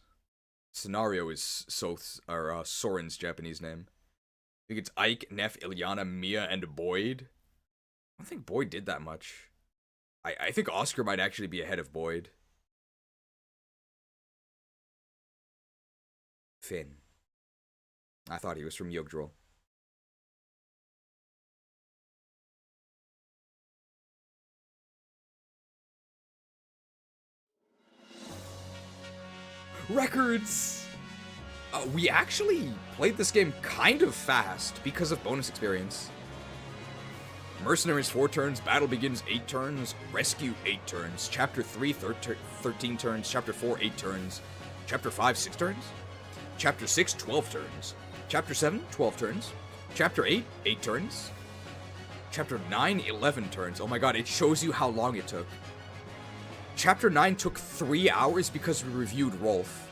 Scenario is Soren's Japanese name. I think it's Ike, Neff, Ilyana, Mia, and Boyd. I don't think Boyd did that much. I think Oscar might actually be ahead of Boyd. Finn. I thought he was from Yggdrasil. Records! We actually played this game kind of fast because of bonus experience. Mercenaries 4 turns, Battle Begins 8 turns, Rescue 8 turns, Chapter 3 13 turns, Chapter 4 8 turns, Chapter 5 6 turns, Chapter 6 12 turns, Chapter 7 12 turns, Chapter 8 8 turns, Chapter 9 11 turns. Oh my god, it shows you how long it took. Chapter 9 took 3 hours because we reviewed Rolf.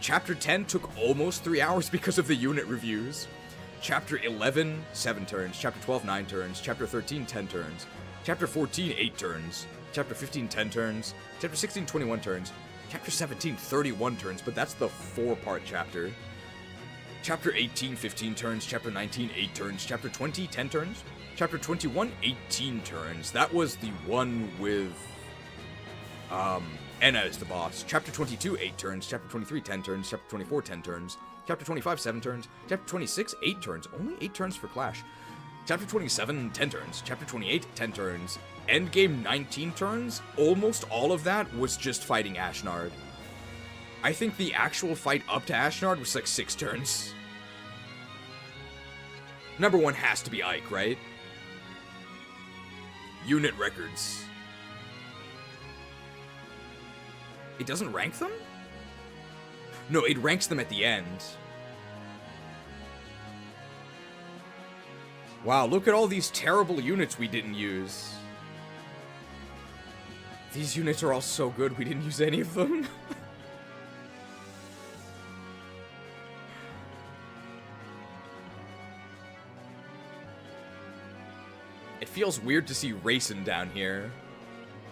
Chapter 10 took almost 3 hours because of the unit reviews. Chapter 11, 7 turns. Chapter 12, 9 turns. Chapter 13, 10 turns. Chapter 14, 8 turns. Chapter 15, 10 turns. Chapter 16, 21 turns. Chapter 17, 31 turns, but that's the 4-part chapter. Chapter 18, 15 turns. Chapter 19, 8 turns. Chapter 20, 10 turns. Chapter 21, 18 turns. That was the one with... Ena is the boss. Chapter 22, 8 turns. Chapter 23, 10 turns. Chapter 24, 10 turns. Chapter 25, 7 turns. Chapter 26, 8 turns. Only 8 turns for Clash. Chapter 27, 10 turns. Chapter 28, 10 turns. Endgame, 19 turns. Almost all of that was just fighting Ashnard. I think the actual fight up to Ashnard was like 6 turns. Number 1 has to be Ike, right? Unit records. It doesn't rank them? No, it ranks them at the end. Wow, look at all these terrible units we didn't use. These units are all so good, we didn't use any of them. It feels weird to see Rayson down here.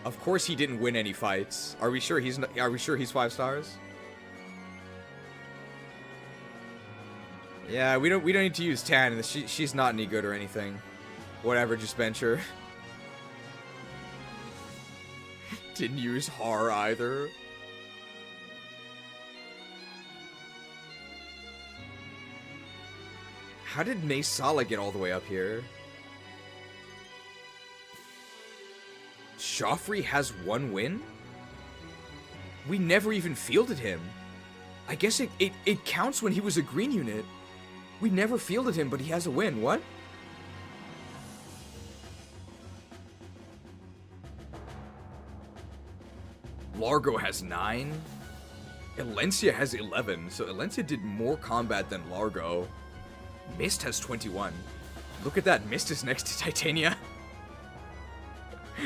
Of course he didn't win any fights. Are we sure he's 5 stars? Yeah, we don't need to use Tan. She's not any good or anything. Whatever, just bench her. Didn't use Har either. How did Naysala get all the way up here? Joffrey has 1 win? We never even fielded him. I guess it counts when he was a green unit. We never fielded him, but he has a win. What? Largo has 9. Elencia has 11, so Elencia did more combat than Largo. Mist has 21. Look at that, Mist is next to Titania.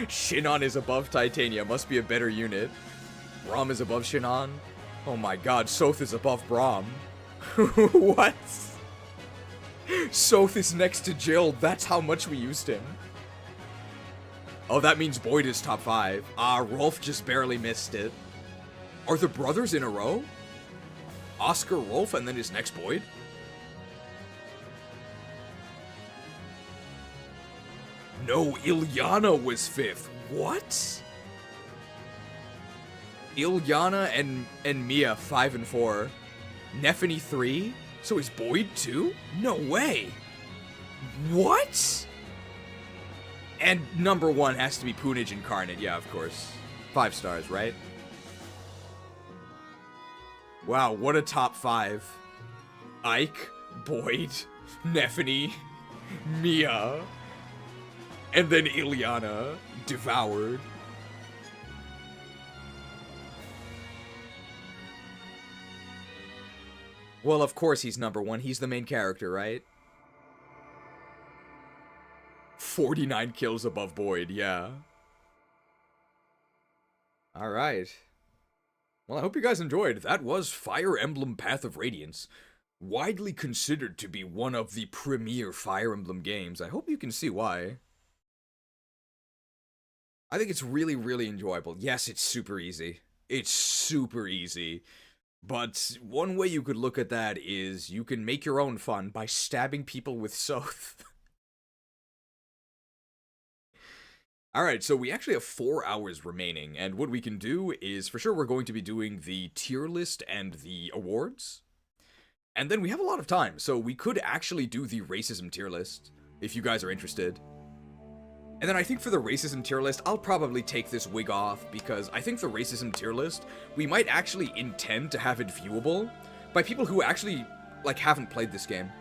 Shinon is above Titania, must be a better unit. Braum is above Shinon. Oh my god, Soth is above Braum. What? Soth is next to Jill, that's how much we used him. Oh, that means Boyd is top 5. Rolf just barely missed it. Are the brothers in a row? Oscar, Rolf, and then his next Boyd? No, Ilyana was 5th. What? Ilyana and Mia 5 and 4. Nephany 3? So is Boyd 2? No way! What? And number 1 has to be Poonage Incarnate, yeah, of course. 5 stars, right? Wow, what a top 5. Ike, Boyd, Nephany, Mia, and then Ilyana, devoured. Well, of course he's number 1. He's the main character, right? 49 kills above Boyd, yeah. Alright. Well, I hope you guys enjoyed. That was Fire Emblem Path of Radiance. Widely considered to be one of the premier Fire Emblem games. I hope you can see why. I think it's really, really enjoyable. Yes, it's super easy. It's super easy. But one way you could look at that is you can make your own fun by stabbing people with Soth. Alright, so we actually have 4 hours remaining, and what we can do is, for sure, we're going to be doing the tier list and the awards. And then we have a lot of time, so we could actually do the racism tier list, if you guys are interested. And then I think for the racism tier list, I'll probably take this wig off, because I think the racism tier list, we might actually intend to have it viewable by people who actually, like, haven't played this game.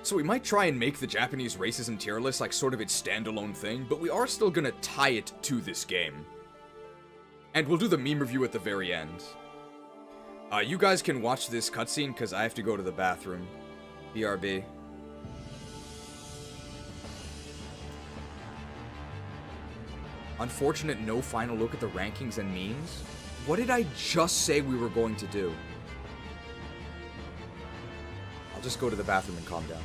So we might try and make the Japanese racism tier list like sort of its standalone thing, but we are still gonna tie it to this game. And we'll do the meme review at the very end. You guys can watch this cutscene, because I have to go to the bathroom. BRB. Unfortunate no final look at the rankings and memes? What did I just say we were going to do? I'll just go to the bathroom and calm down.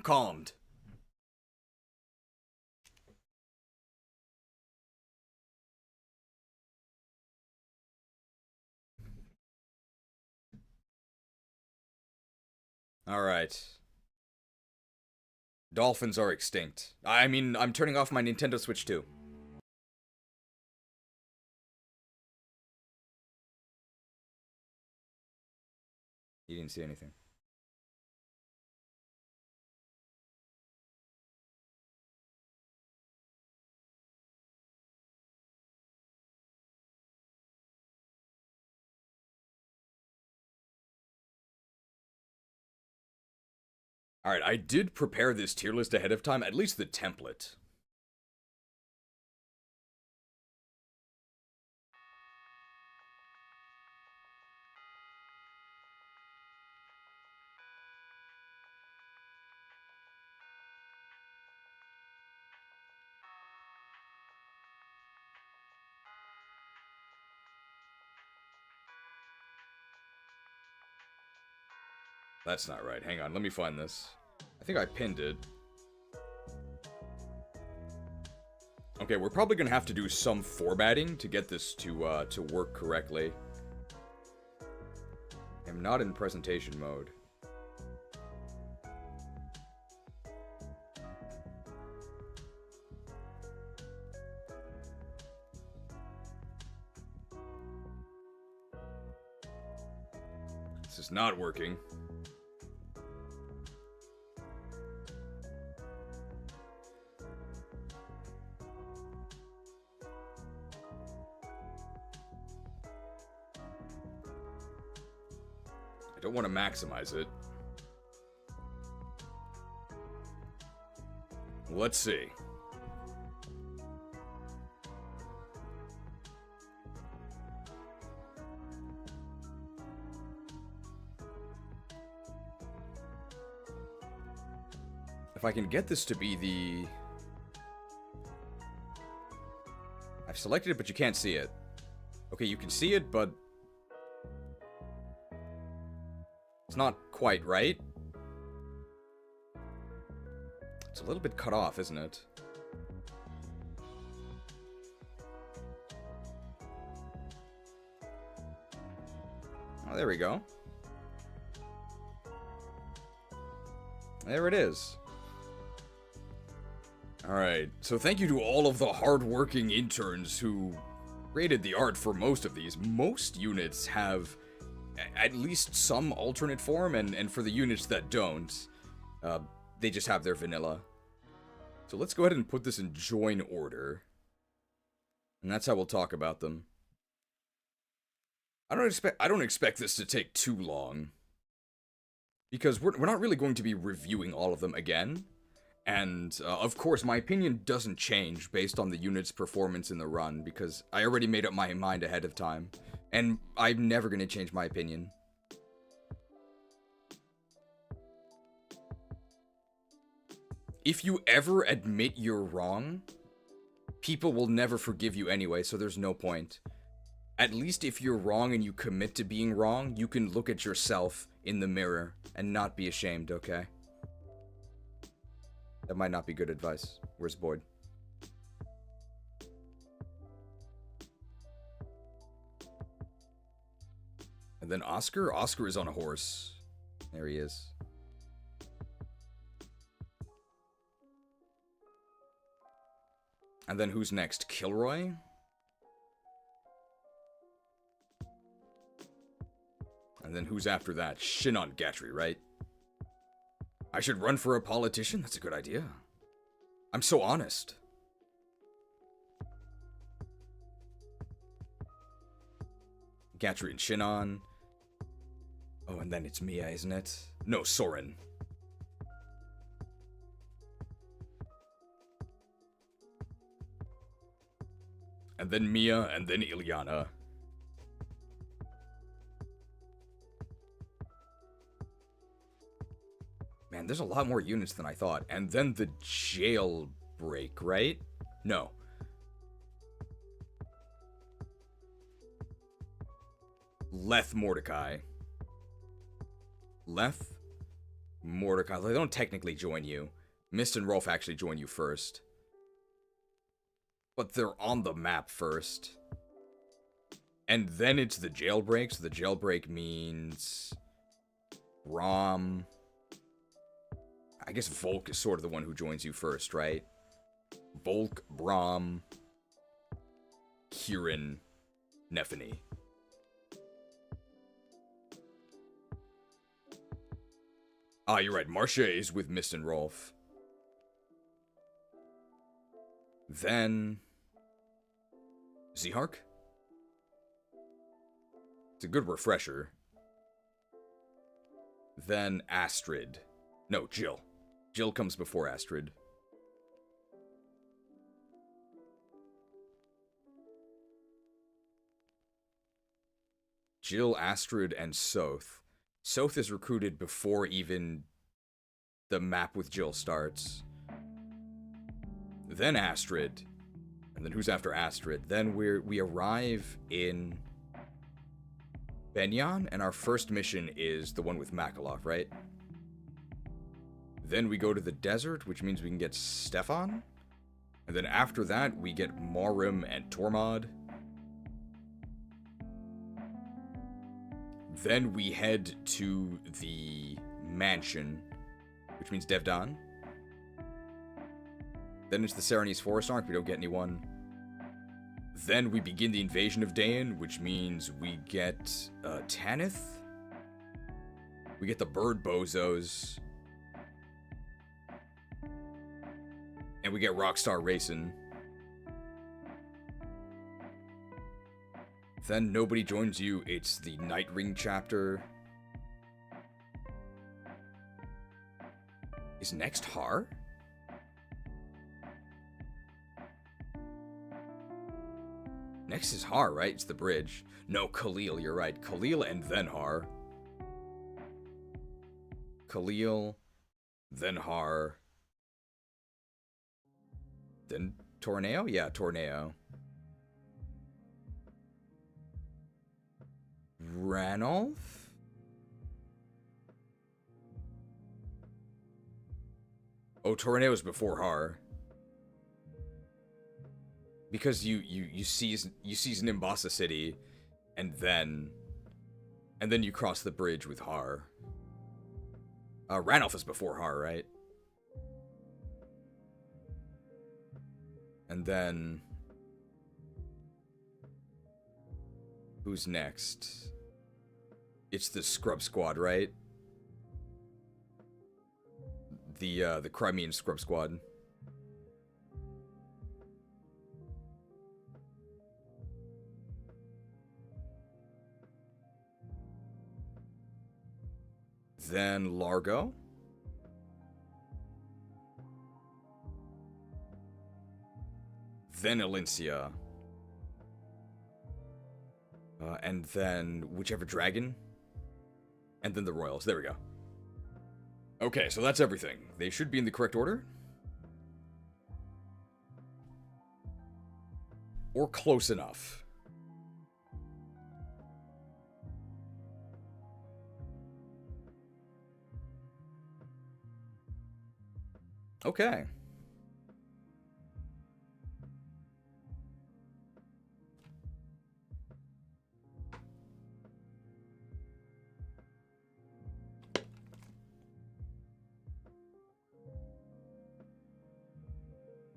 Calmed. Alright. Dolphins are extinct. I mean, I'm turning off my Nintendo Switch too. You didn't see anything. Alright, I did prepare this tier list ahead of time, at least the template. That's not right. Hang on, let me find this. I think I pinned it. Okay, we're probably gonna have to do some formatting to get this to work correctly. I'm not in presentation mode. This is not working. I don't want to maximize it. Let's see. If I can get this to be the... I've selected it, but you can't see it. Okay, you can see it, but... it's not quite right. It's a little bit cut off, isn't it? Oh, there we go. There it is. Alright, so thank you to all of the hard-working interns who created the art for most of these. Most units have at least some alternate form, and for the units that don't, they just have their vanilla. So let's go ahead and put this in join order. And that's how we'll talk about them. I don't expect this to take too long. Because we're not really going to be reviewing all of them again. And, of course, my opinion doesn't change based on the unit's performance in the run, because I already made up my mind ahead of time. And I'm never going to change my opinion. If you ever admit you're wrong, people will never forgive you anyway, so there's no point. At least if you're wrong and you commit to being wrong, you can look at yourself in the mirror and not be ashamed, okay? That might not be good advice. Where's Boyd? And then Oscar? Oscar is on a horse. There he is. And then who's next? Kilroy? And then who's after that? Shinon Gatry, right? I should run for a politician? That's a good idea. I'm so honest. Gatry and Shinon. Oh, and then it's Mia, isn't it? No, Soren. And then Mia, and then Ilyana. Man, there's a lot more units than I thought. And then the jailbreak, right? No. Leth Mordecai. Leth Mordecai. They don't technically join you. Mist and Rolf actually join you first. But they're on the map first. And then it's the jailbreak. So the jailbreak means... Rom... I guess Volk is sort of the one who joins you first, right? Volk, Brahm, Kieran, Nephany. Ah, you're right. Marcia is with Mist and Rolf. Then... Zehark? It's a good refresher. Then Astrid. No, Jill. Jill comes before Astrid. Jill, Astrid, and Soth. Soth is recruited before even the map with Jill starts. Then Astrid. And then who's after Astrid? Then we arrive in Benyon, and our first mission is the one with Makalov, right? Then we go to the desert, which means we can get Stefan. And then after that, we get Morim and Tormod. Then we head to the mansion, which means Devdan. Then it's the Serenese Forest arc, we don't get anyone. Then we begin the invasion of Daein, which means we get Tanith. We get the bird bozos. And we get Rockstar Racing. Then Nobody Joins You, it's the Night Ring chapter. Is next Har? Next is Har, right? It's the bridge. No, Khalil, you're right. Khalil and then Har. Khalil, then Har. Then Torneo? Yeah, Torneo. Ranulf? Oh, Torneo is before Har. Because you seize Nimbasa City, and then you cross the bridge with Har. Ranulf is before Har, right? And then who's next? It's the Scrub Squad, right? The Crimean Scrub Squad. Then Largo. Then Elincia. And then whichever dragon. And then the Royals. There we go. Okay, so that's everything. They should be in the correct order. Or close enough. Okay.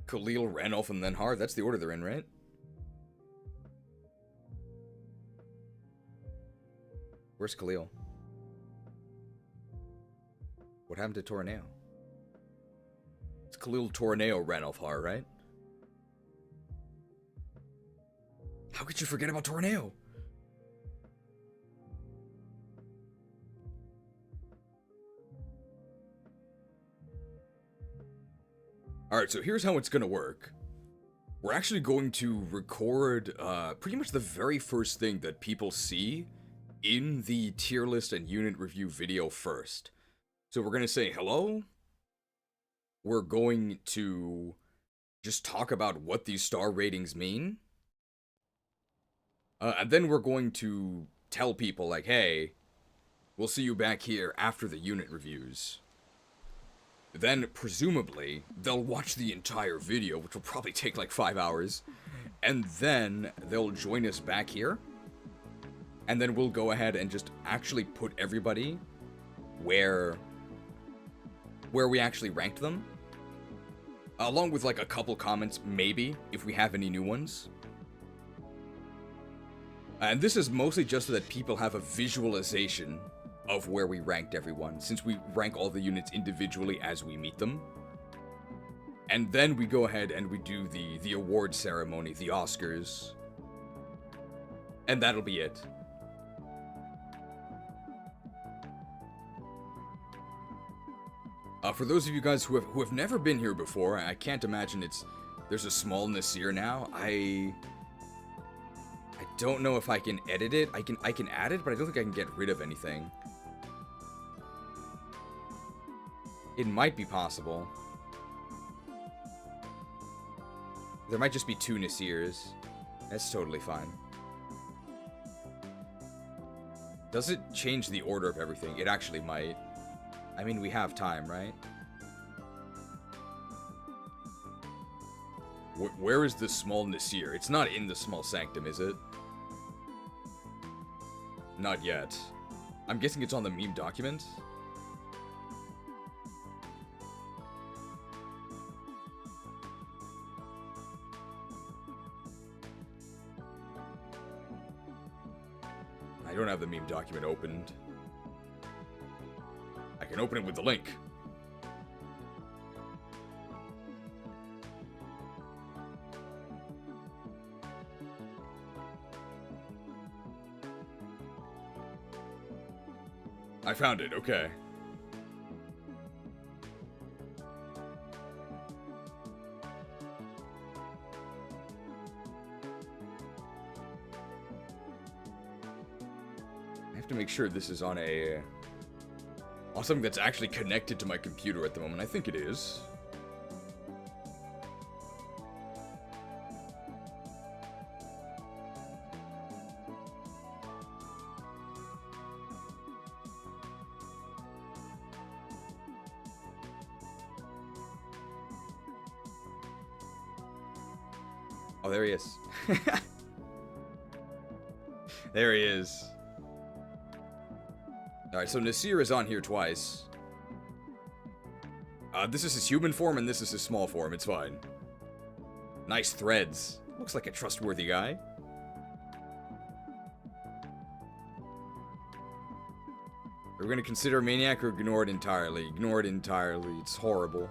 Khalil, Ranulf, and then Har. That's the order they're in, right? Where's Khalil? What happened to Torneo? It's Khalil, Torneo, Ranulf, Har, right? How could you forget about Torneo? Alright, so here's how it's gonna work. We're actually going to record pretty much the very first thing that people see in the tier list and unit review video first. So we're gonna say hello. We're going to just talk about what these star ratings mean. And then we're going to tell people, like, hey, we'll see you back here after the unit reviews. Then, presumably, they'll watch the entire video, which will probably take like 5 hours. And then they'll join us back here. And then we'll go ahead and just actually put everybody where we actually ranked them. Along with like a couple comments, maybe, if we have any new ones. And this is mostly just so that people have a visualization of where we ranked everyone, since we rank all the units individually as we meet them. And then we go ahead and we do the award ceremony, the Oscars. And that'll be it. For those of you guys who have never been here before, I can't imagine there's a small Nasir now. I don't know if I can edit it. I can add it, but I don't think I can get rid of anything. It might be possible. There might just be 2 Nasirs. That's totally fine. Does it change the order of everything? It actually might. I mean, we have time, right? Where is the small Nasir? It's not in the small sanctum, is it? Not yet. I'm guessing it's on the meme document. I don't have the meme document opened. I can open it with the link. I found it, okay. I have to make sure this is on something that's actually connected to my computer at the moment. I think it is. Oh, there he is. There he is. Alright, so Nasir is on here twice. This is his human form and this is his small form. It's fine. Nice threads. Looks like a trustworthy guy. We're gonna consider Maniac or ignore it entirely. Ignore it entirely. It's horrible.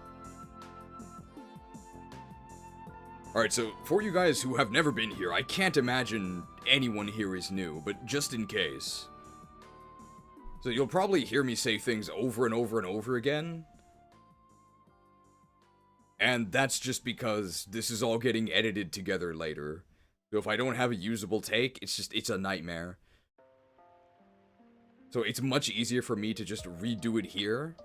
Alright, so for you guys who have never been here, I can't imagine anyone here is new, but just in case. So you'll probably hear me say things over and over and over again. And that's just because this is all getting edited together later. So if I don't have a usable take, it's a nightmare. So it's much easier for me to just redo it here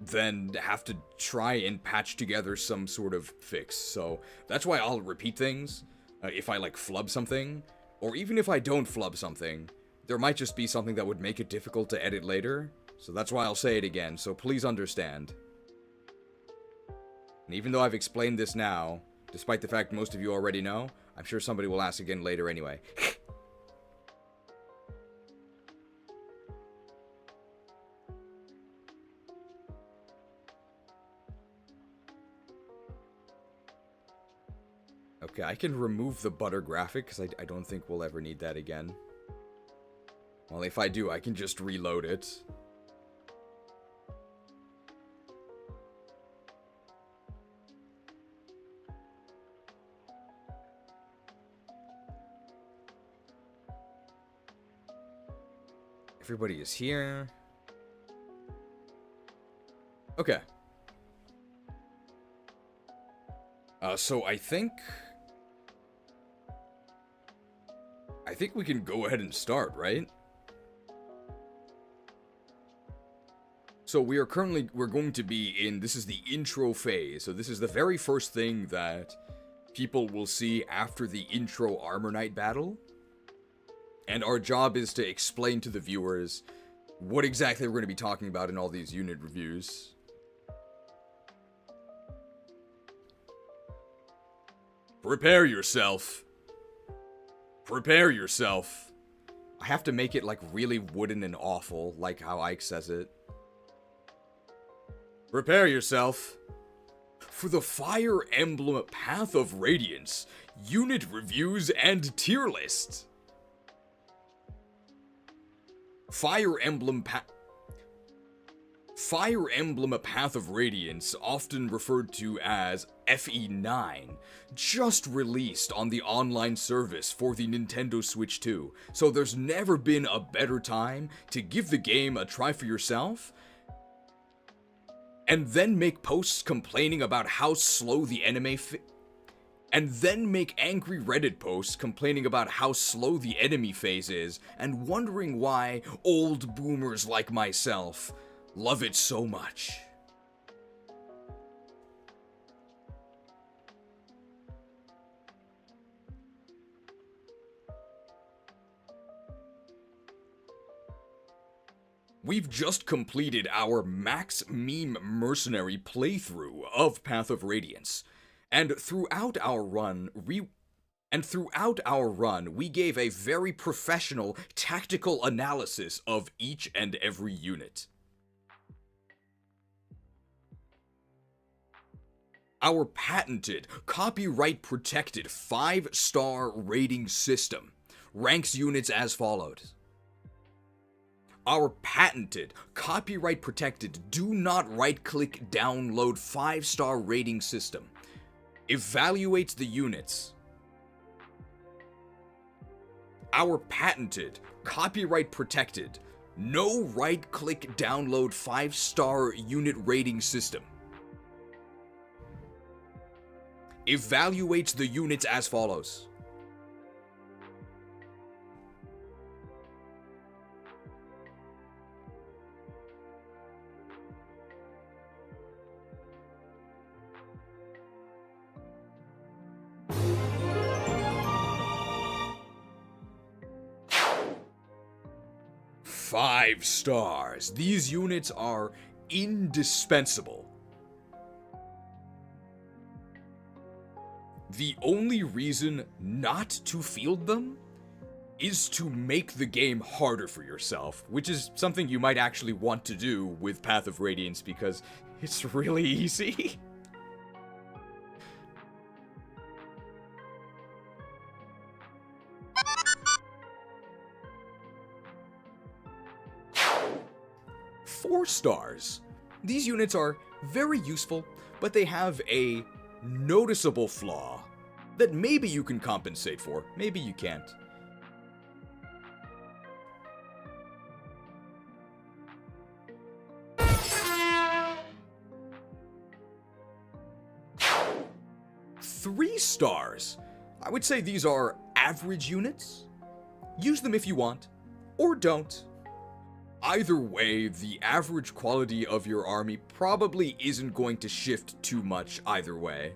than have to try and patch together some sort of fix. So that's why I'll repeat things if I like flub something, or even if I don't flub something, there might just be something that would make it difficult to edit later. So that's why I'll say it again, so please understand. And even though I've explained this now, despite the fact most of you already know, I'm sure somebody will ask again later anyway. Okay, I can remove the butter graphic, because I don't think we'll ever need that again. Well, if I do, I can just reload it. Everybody is here. Okay. So I think we can go ahead and start, right? So we're going to be in, this is the intro phase. So this is the very first thing that people will see after the intro Armor Knight battle. And our job is to explain to the viewers what exactly we're going to be talking about in all these unit reviews. Prepare yourself. Prepare yourself. I have to make it like really wooden and awful, like how Ike says it. Prepare yourself for the Fire Emblem Path of Radiance, unit reviews and tier list. Fire Emblem A Path of Radiance, often referred to as FE9, just released on the online service for the Nintendo Switch 2, so there's never been a better time to give the game a try for yourself, and then make posts complaining about how slow the and then make angry Reddit posts complaining about how slow the enemy phase is, and wondering why old boomers like myself love it so much. We've just completed our max meme mercenary playthrough of Path of Radiance, and throughout our run, we gave a very professional tactical analysis of each and every unit. Our patented, copyright-protected 5-star rating system ranks units as follows. Our patented, copyright-protected, do not right-click download 5-star rating system evaluates the units. Our patented, copyright-protected, no right-click download 5-star unit rating system evaluates the units as follows. Five stars. These units are indispensable. The only reason not to field them is to make the game harder for yourself, which is something you might actually want to do with Path of Radiance because it's really easy. Four stars. These units are very useful, but they have a noticeable flaw that maybe you can compensate for, maybe you can't. Three stars. I would say these are average units. Use them if you want, or don't. Either way, the average quality of your army probably isn't going to shift too much either way.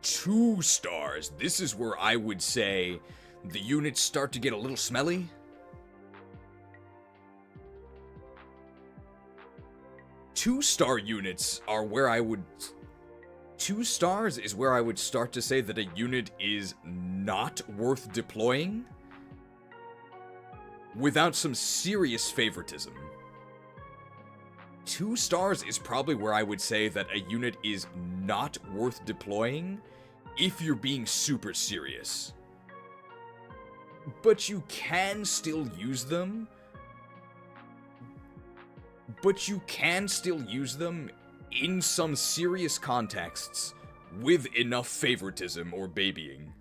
Two stars. This is where I would say the units start to get a little smelly. Two-star units are where I would... 2 stars is where I would start to say that a unit is not worth deploying without some serious favoritism. 2 stars is probably where I would say that a unit is not worth deploying if you're being super serious. But you can still use them. In some serious contexts with enough favoritism or babying.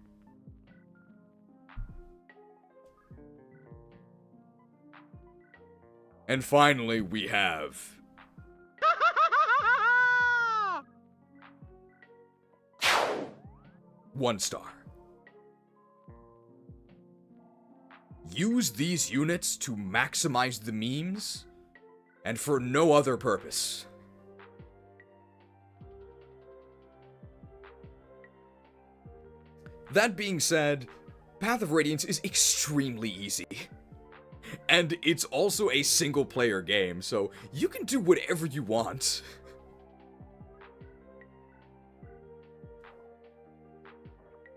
And finally, we have... 1 star. Use these units to maximize the memes, and for no other purpose. That being said, Path of Radiance is extremely easy. And it's also a single-player game, so you can do whatever you want.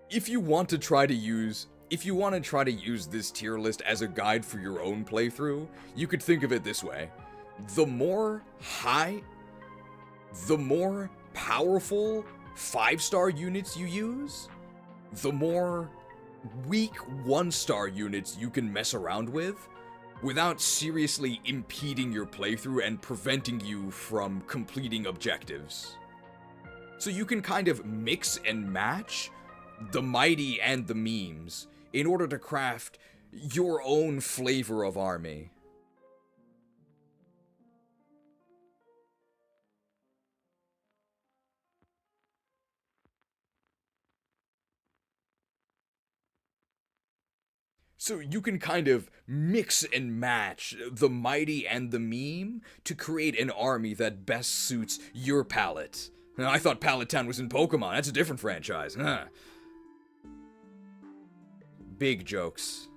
If you want to try to use this tier list as a guide for your own playthrough, you could think of it this way. The more powerful 5-star units you use, the more weak 1-star units you can mess around with without seriously impeding your playthrough and preventing you from completing objectives. So you can kind of mix and match the mighty and the memes in order to craft your own flavor of army. So you can kind of mix and match the mighty and the meme to create an army that best suits your palate. I thought Pallet Town was in Pokemon. That's a different franchise. Huh. Big jokes.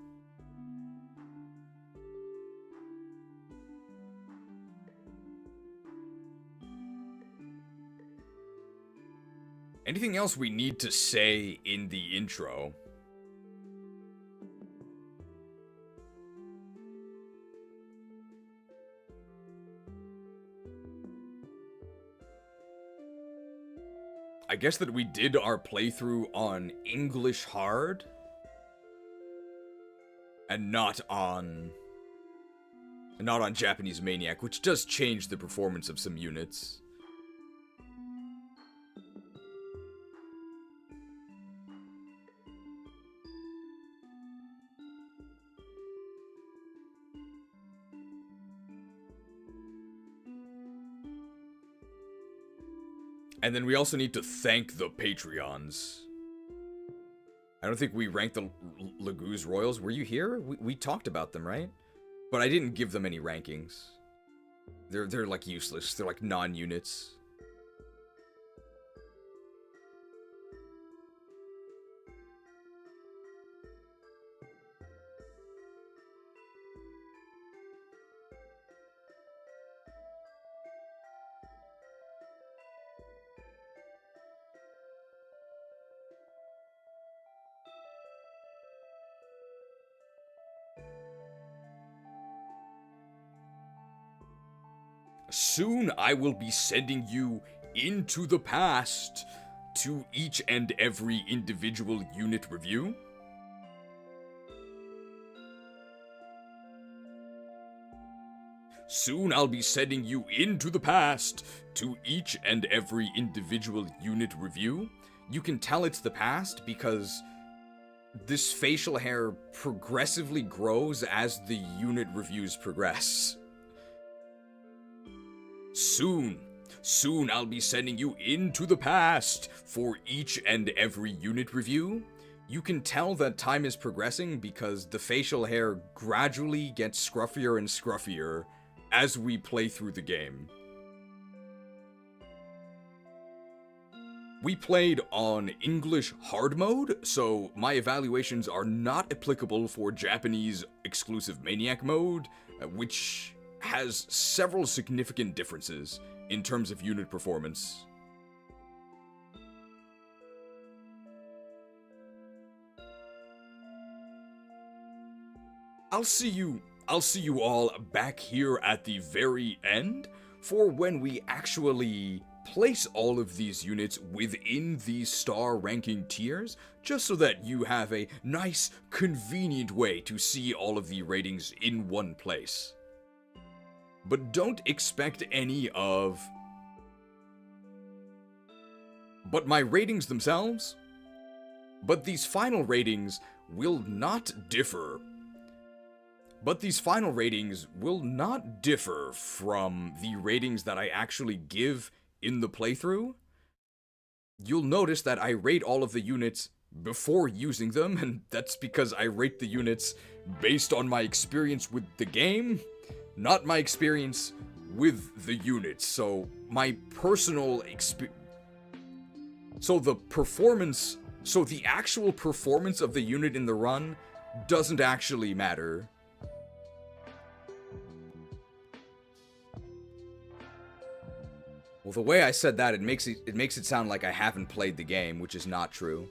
Anything else we need to say in the intro? I guess that we did our playthrough on English hard and not on Japanese Maniac, which does change the performance of some units. And then we also need to thank the Patreons. I don't think we ranked the Laguz Royals. Were you here? We talked about them, right? But I didn't give them any rankings. They're like useless. They're like non-units. Soon I will be sending you into the past to each and every individual unit review. Soon I'll be sending you into the past to each and every individual unit review. You can tell it's the past because this facial hair progressively grows as the unit reviews progress. Soon I'll be sending you into the past for each and every unit review. You can tell that time is progressing because the facial hair gradually gets scruffier and scruffier as we play through the game. We played on English hard mode, so my evaluations are not applicable for Japanese exclusive Maniac mode, which has several significant differences in terms of unit performance. I'll see you all back here at the very end for when we actually place all of these units within these star ranking tiers, just so that you have a nice, convenient way to see all of the ratings in one place. But don't expect any of... But my ratings themselves? But these final ratings will not differ. But these final ratings will not differ from the ratings that I actually give in the playthrough. You'll notice that I rate all of the units before using them, and that's because I rate the units based on my experience with the game, not my experience with the units. So my personal the actual performance of the unit in the run doesn't actually matter. Well, the way I said that, it makes it sound like I haven't played the game, which is not true.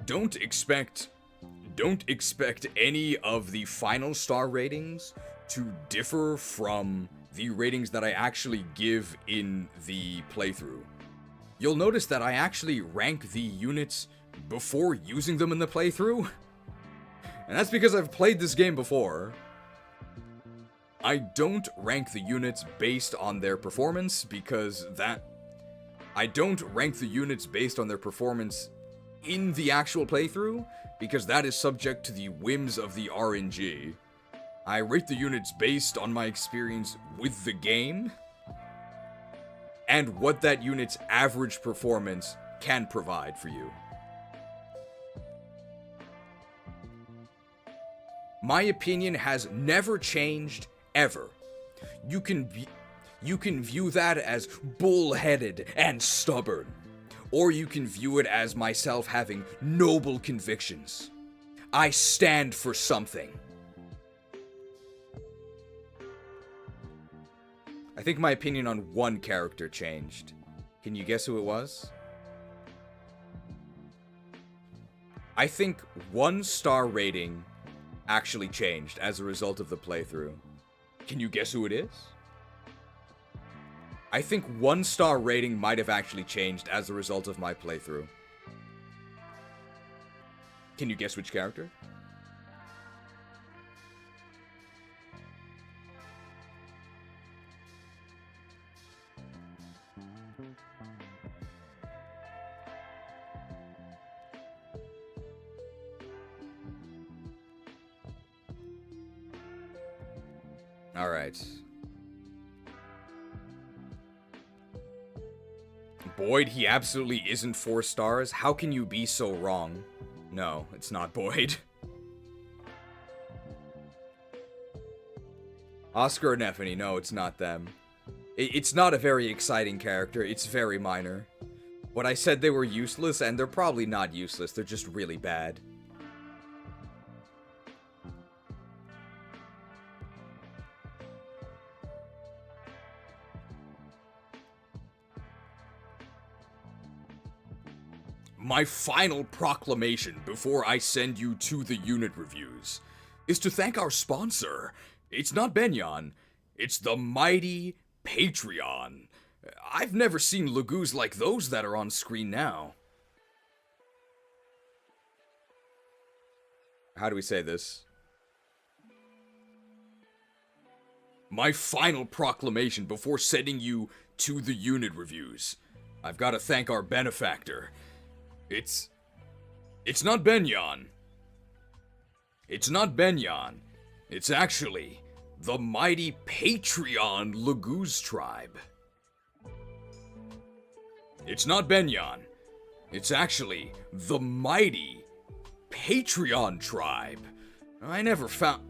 Don't expect any of the final star ratings to differ from the ratings that I actually give in the playthrough. You'll notice that I actually rank the units before using them in the playthrough. And that's because I've played this game before. I don't rank the units based on their performance I don't rank the units based on their performance in the actual playthrough, because that is subject to the whims of the RNG. I rate the units based on my experience with the game, and what that unit's average performance can provide for you. My opinion has never changed, ever. You can view that as bullheaded and stubborn, or you can view it as myself having noble convictions. I stand for something. I think my opinion on one character changed. Can you guess who it was? I think 1-star rating actually changed as a result of the playthrough. Can you guess who it is? I think 1-star rating might have actually changed as a result of my playthrough. Can you guess which character? Alright. Boyd, he absolutely isn't 4 stars. How can you be so wrong? No, it's not Boyd. Oscar and Effany, no, it's not them. It's not a very exciting character, it's very minor. But I said they were useless, and they're probably not useless, they're just really bad. My final proclamation before I send you to the unit reviews is to thank our sponsor. It's not Benyon, it's the mighty Patreon. I've never seen Laguz like those that are on screen now. How do we say this? My final proclamation before sending you to the unit reviews. I've got to thank our benefactor. It's not Benyon. It's not Benyon. It's actually the mighty Patreon Laguz tribe. It's not Benyon. It's actually the mighty Patreon tribe. I never found...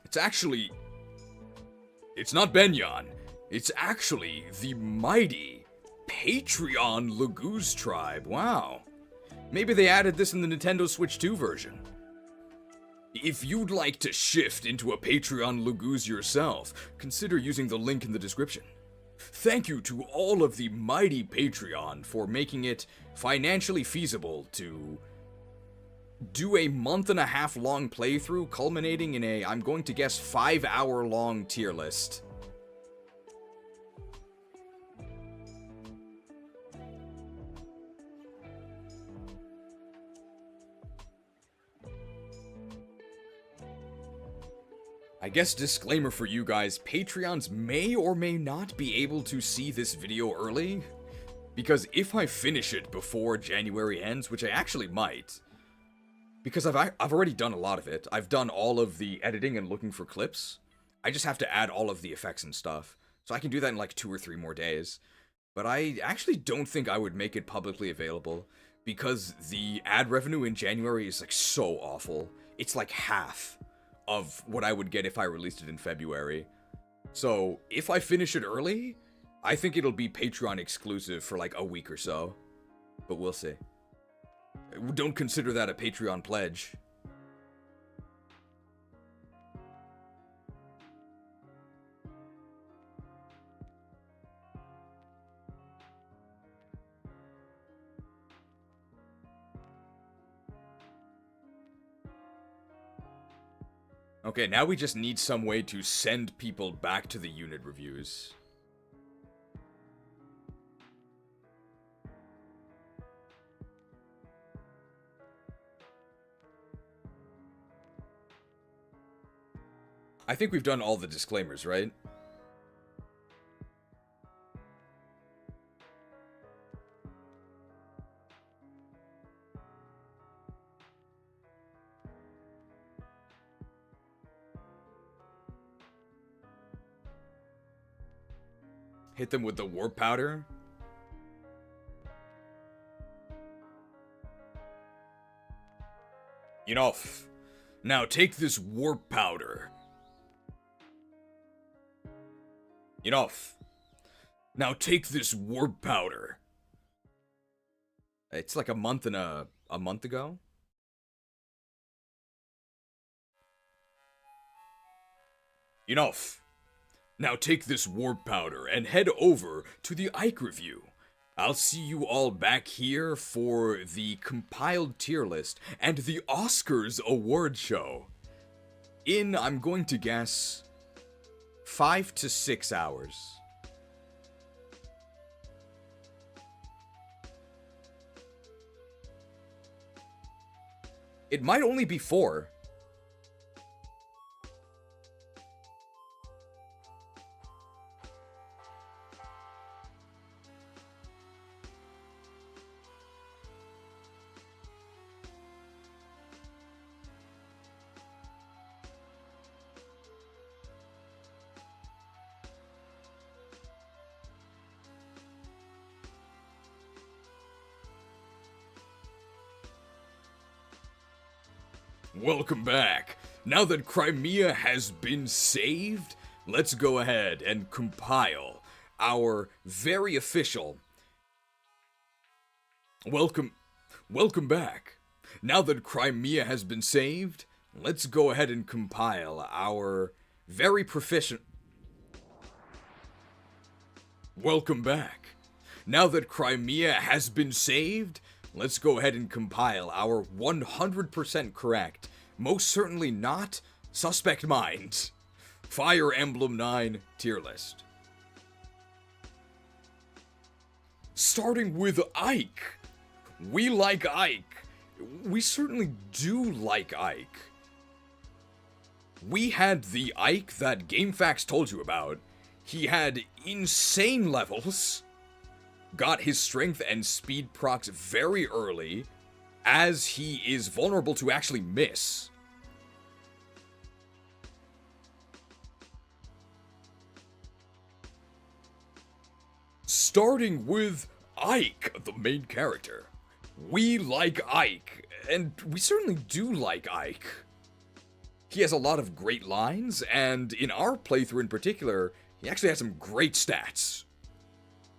It's not Benyon. It's actually the mighty Patreon Laguz tribe. Wow. Maybe they added this in the Nintendo Switch 2 version. If you'd like to shift into a Patreon Laguz yourself, consider using the link in the description. Thank you to all of the mighty Patreon for making it financially feasible to do a 1.5 month long playthrough culminating in a, I'm going to guess, 5-hour long tier list. I guess disclaimer for you guys, Patreons may or may not be able to see this video early, because if I finish it before January ends, which I actually might, because I've already done a lot of it. I've done all of the editing and looking for clips. I just have to add all of the effects and stuff. So I can do that in like 2 or 3 more days. But I actually don't think I would make it publicly available, because the ad revenue in January is like so awful. It's like half of what I would get if I released it in February. So, if I finish it early, I think it'll be Patreon exclusive for like a week or so. But we'll see. Don't consider that a Patreon pledge. Okay, now we just need some way to send people back to the unit reviews. I think we've done all the disclaimers, right? Hit them with the warp powder. Enough. Now take this warp powder. Enough. Now take this warp powder. It's like a month ago. Enough. Now take this warp powder and head over to the Ike review. I'll see you all back here for the compiled tier list and the Oscars award show. In, I'm going to guess, 5 to 6 hours. It might only be 4. Welcome back. Now that Crimea has been saved, let's go ahead and compile our very official... Welcome back. Now that Crimea has been saved, let's go ahead and compile our very proficient... Welcome back. Now that Crimea has been saved, let's go ahead and compile our 100% correct, most certainly not suspect mind, Fire Emblem 9 tier list. Starting with Ike. We like Ike. We certainly do like Ike. We had the Ike that GameFAQs told you about. He had insane levels. Got his strength and speed procs very early, as he is vulnerable to actually miss. Starting with Ike, the main character. We like Ike, and we certainly do like Ike. He has a lot of great lines, and in our playthrough in particular, he actually has some great stats.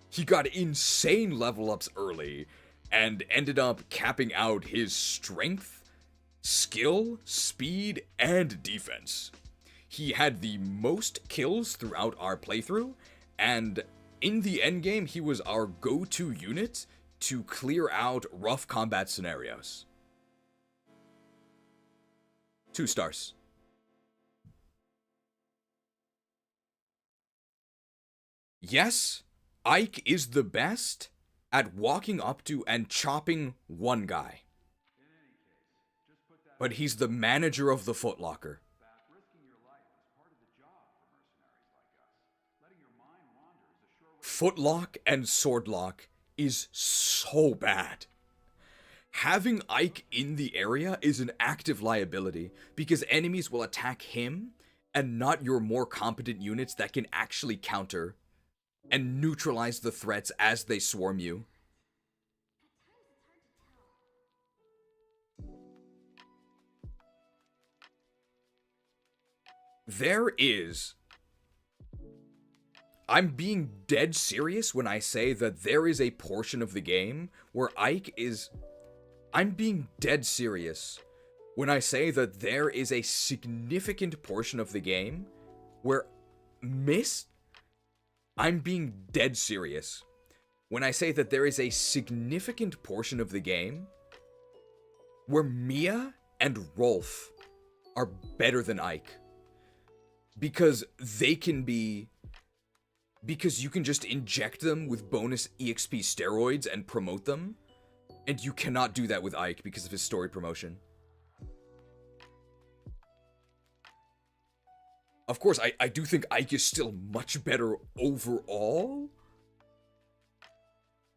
He got insane level ups early, and ended up capping out his strength, skill, speed, and defense. He had the most kills throughout our playthrough, and in the endgame, he was our go-to unit to clear out rough combat scenarios. 2 stars. Yes, Ike is the best at walking up to and chopping one guy. But he's the manager of the Footlocker. Footlock and Swordlock is so bad. Having Ike in the area is an active liability because enemies will attack him and not your more competent units that can actually counter and neutralize the threats as they swarm you. I'm being dead serious when I say that there is a portion of the game where Ike is... I'm being dead serious when I say that there is a significant portion of the game where I'm being dead serious when I say that there is a significant portion of the game where Mia and Rolf are better than Ike. Because they can be... Because you can just inject them with bonus EXP steroids and promote them. And you cannot do that with Ike because of his story promotion. Of course, I do think Ike is still much better overall.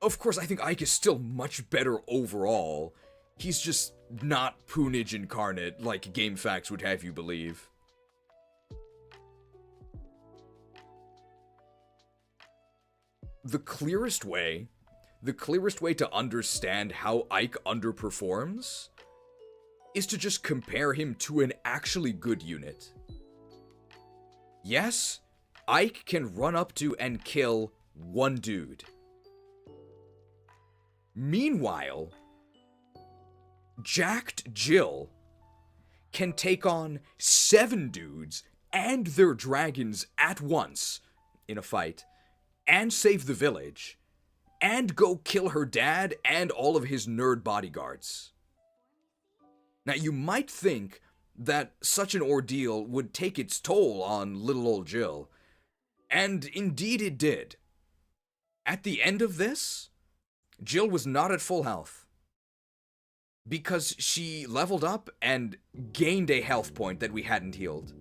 Of course, I think Ike is still much better overall. He's just not Poonage incarnate like GameFAQs would have you believe. the clearest way to understand how Ike underperforms is to just compare him to an actually good unit. Yes, Ike can run up to and kill one dude. Meanwhile, jacked Jill can take on 7 dudes and their dragons at once in a fight, and save the village, and go kill her dad and all of his nerd bodyguards. Now, you might think that such an ordeal would take its toll on little old Jill, and indeed it did. At the end of this, Jill was not at full health, because she leveled up and gained a health point that we hadn't healed.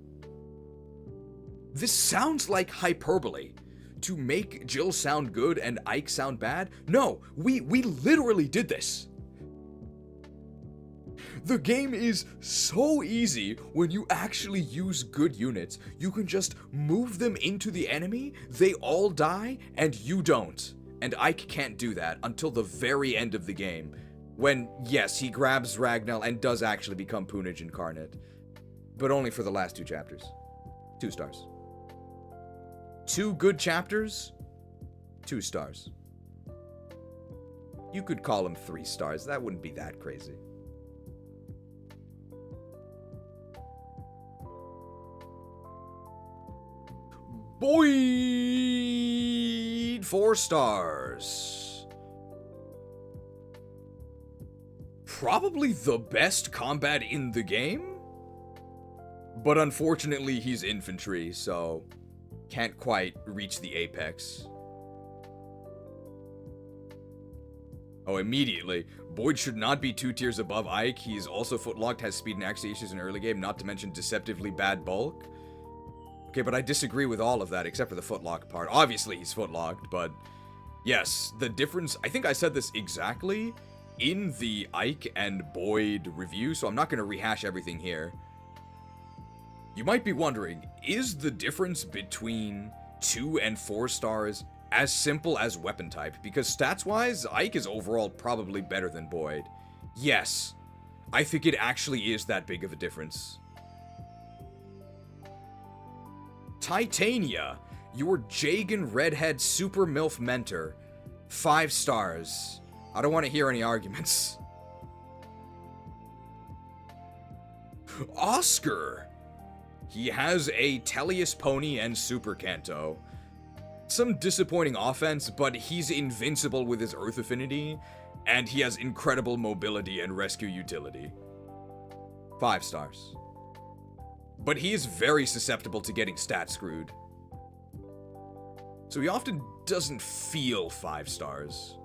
This sounds like hyperbole to make Jill sound good and Ike sound bad. No, we literally did this. The game is so easy when you actually use good units. You can just move them into the enemy, they all die, and you don't. And Ike can't do that until the very end of the game, when, yes, he grabs Ragnell and does actually become Punage incarnate. But only for the last 2 chapters. 2 stars. 2 good chapters, 2 stars. You could call him 3 stars, that wouldn't be that crazy. Boyd, 4 stars. Probably the best combat in the game? But unfortunately he's infantry, so can't quite reach the apex. Oh, immediately. Boyd should not be 2 tiers above Ike. He's also footlocked, has speed and accuracy issues in early game, not to mention deceptively bad bulk. Okay, but I disagree with all of that, except for the footlock part. Obviously, he's footlocked, but yes, the difference... I think I said this exactly in the Ike and Boyd review, so I'm not going to rehash everything here. You might be wondering, is the difference between 2 and 4 stars as simple as weapon type? Because stats-wise, Ike is overall probably better than Boyd. Yes, I think it actually is that big of a difference. Titania, your Jagan redhead super MILF mentor. 5 stars. I don't want to hear any arguments. Oscar. He has a Telius pony and super Kanto. Some disappointing offense, but he's invincible with his Earth affinity, and he has incredible mobility and rescue utility. 5 stars. But he is very susceptible to getting stat screwed. So he often doesn't feel 5 stars.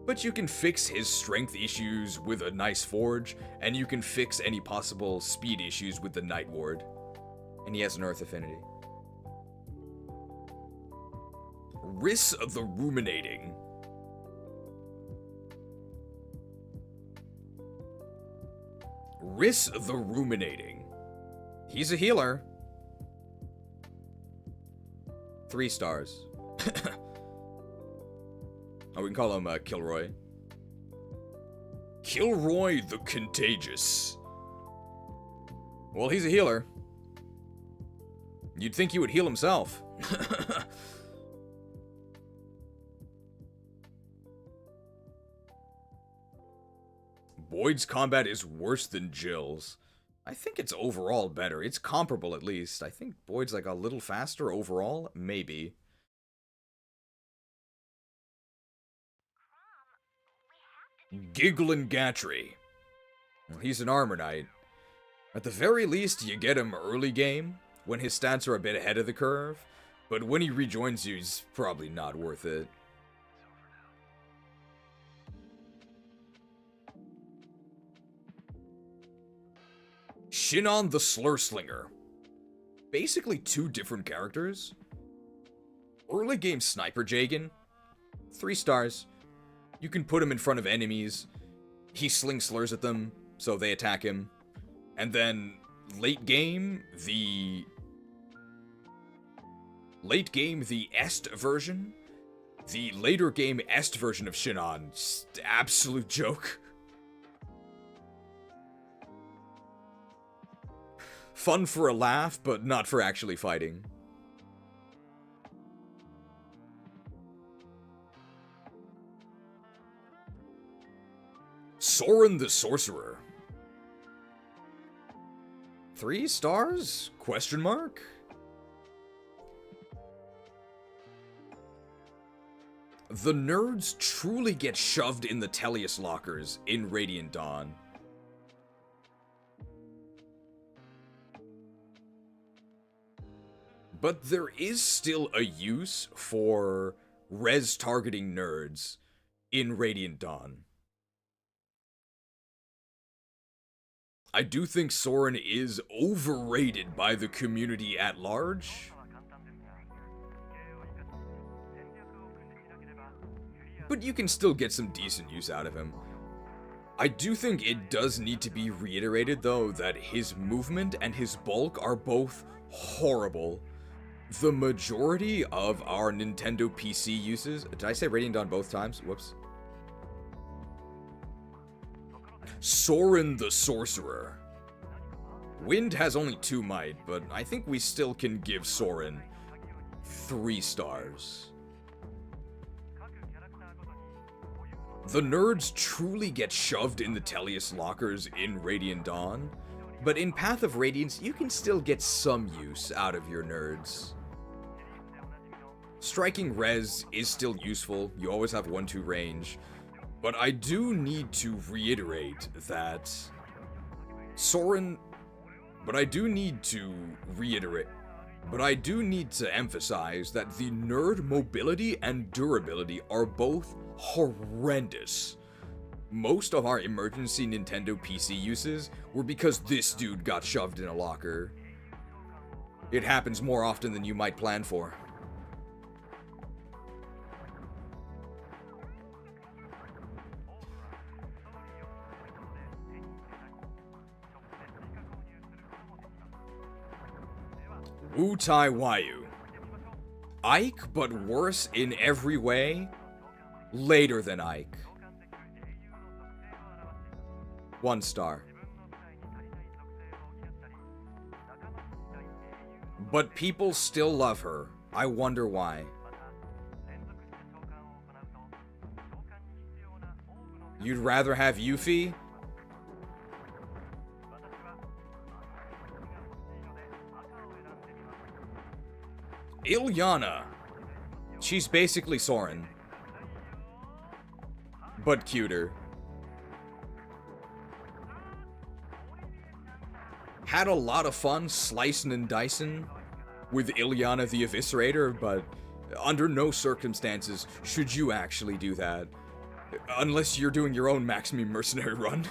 But you can fix his strength issues with a nice forge, and you can fix any possible speed issues with the Night Ward. And he has an Earth affinity. Riss the Ruminating. Riss the Ruminating. He's a healer. 3 stars. Oh, we can call him Kilroy. Kilroy the Contagious. Well, he's a healer. You'd think he would heal himself. Boyd's combat is worse than Jill's. I think it's overall better. It's comparable at least. I think Boyd's like a little faster overall. Maybe. Gigglin' Gatry. Well, he's an armor knight. At the very least, you get him early game, when his stats are a bit ahead of the curve, but when he rejoins you, he's probably not worth it. Shinon the Slurslinger. Basically 2 different characters. Early game Sniper Jagan. 3 stars. You can put him in front of enemies. He sling slurs at them, so they attack him. And then late game, the Late game, the Est version. The later game Est version of Shinon, just absolute joke. Fun for a laugh, but not for actually fighting. Soren the Sorcerer. 3 stars? Question mark? The nerds truly get shoved in the Telius lockers in Radiant Dawn. But there is still a use for res targeting nerds in Radiant Dawn. I do think Soren is overrated by the community at large. But you can still get some decent use out of him. I do think it does need to be reiterated, though, that his movement and his bulk are both horrible. The majority of our Nintendo PC uses... Did I say Radiant Dawn both times? Whoops. Soren the Sorcerer. Wind has only 2 might, but I think we still can give Soren 3 stars. The nerds truly get shoved in the Telius lockers in Radiant Dawn, but in Path of Radiance, you can still get some use out of your nerds. Striking res is still useful, you always have 1-2 range, but I do need to reiterate that Soren... But I do need to emphasize that the nerd mobility and durability are both horrendous. Most of our emergency Nintendo PC uses were because this dude got shoved in a locker. It happens more often than you might plan for. Wutai Wayu. Ike, but worse in every way. Later than Ike. 1 star. But people still love her. I wonder why. You'd rather have Yuffie? Ilyana. She's basically Soren. But cuter. Had a lot of fun slicing and dicing with Ilyana the Eviscerator, but under no circumstances should you actually do that. Unless you're doing your own Maximum Mercenary run.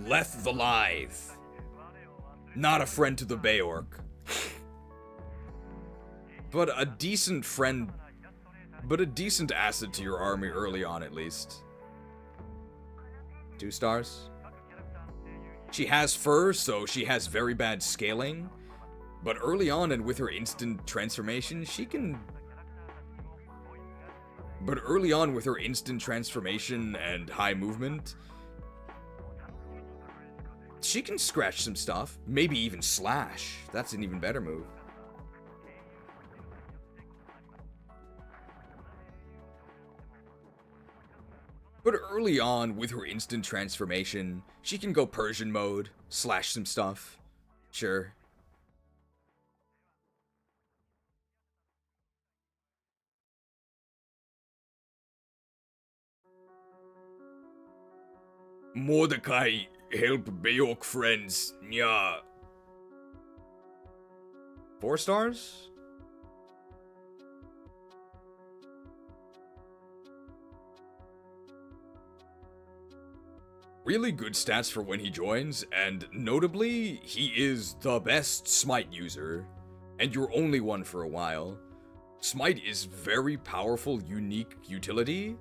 Leth the Lithe. Not a friend to the Beorc. But a decent friend... But a decent asset to your army early on, at least. 2 stars. She has fur, so she has very bad scaling. But early on and with her instant transformation, she can... But early on with her instant transformation and high movement... She can scratch some stuff, maybe even slash. That's an even better move. But early on, with her instant transformation, she can go Persian mode, slash some stuff. Sure. Mordecai, help Beorc friends, nya. 4 stars? Really good stats for when he joins, and notably, he is the best Smite user, and your only one for a while. Smite is very powerful, unique utility,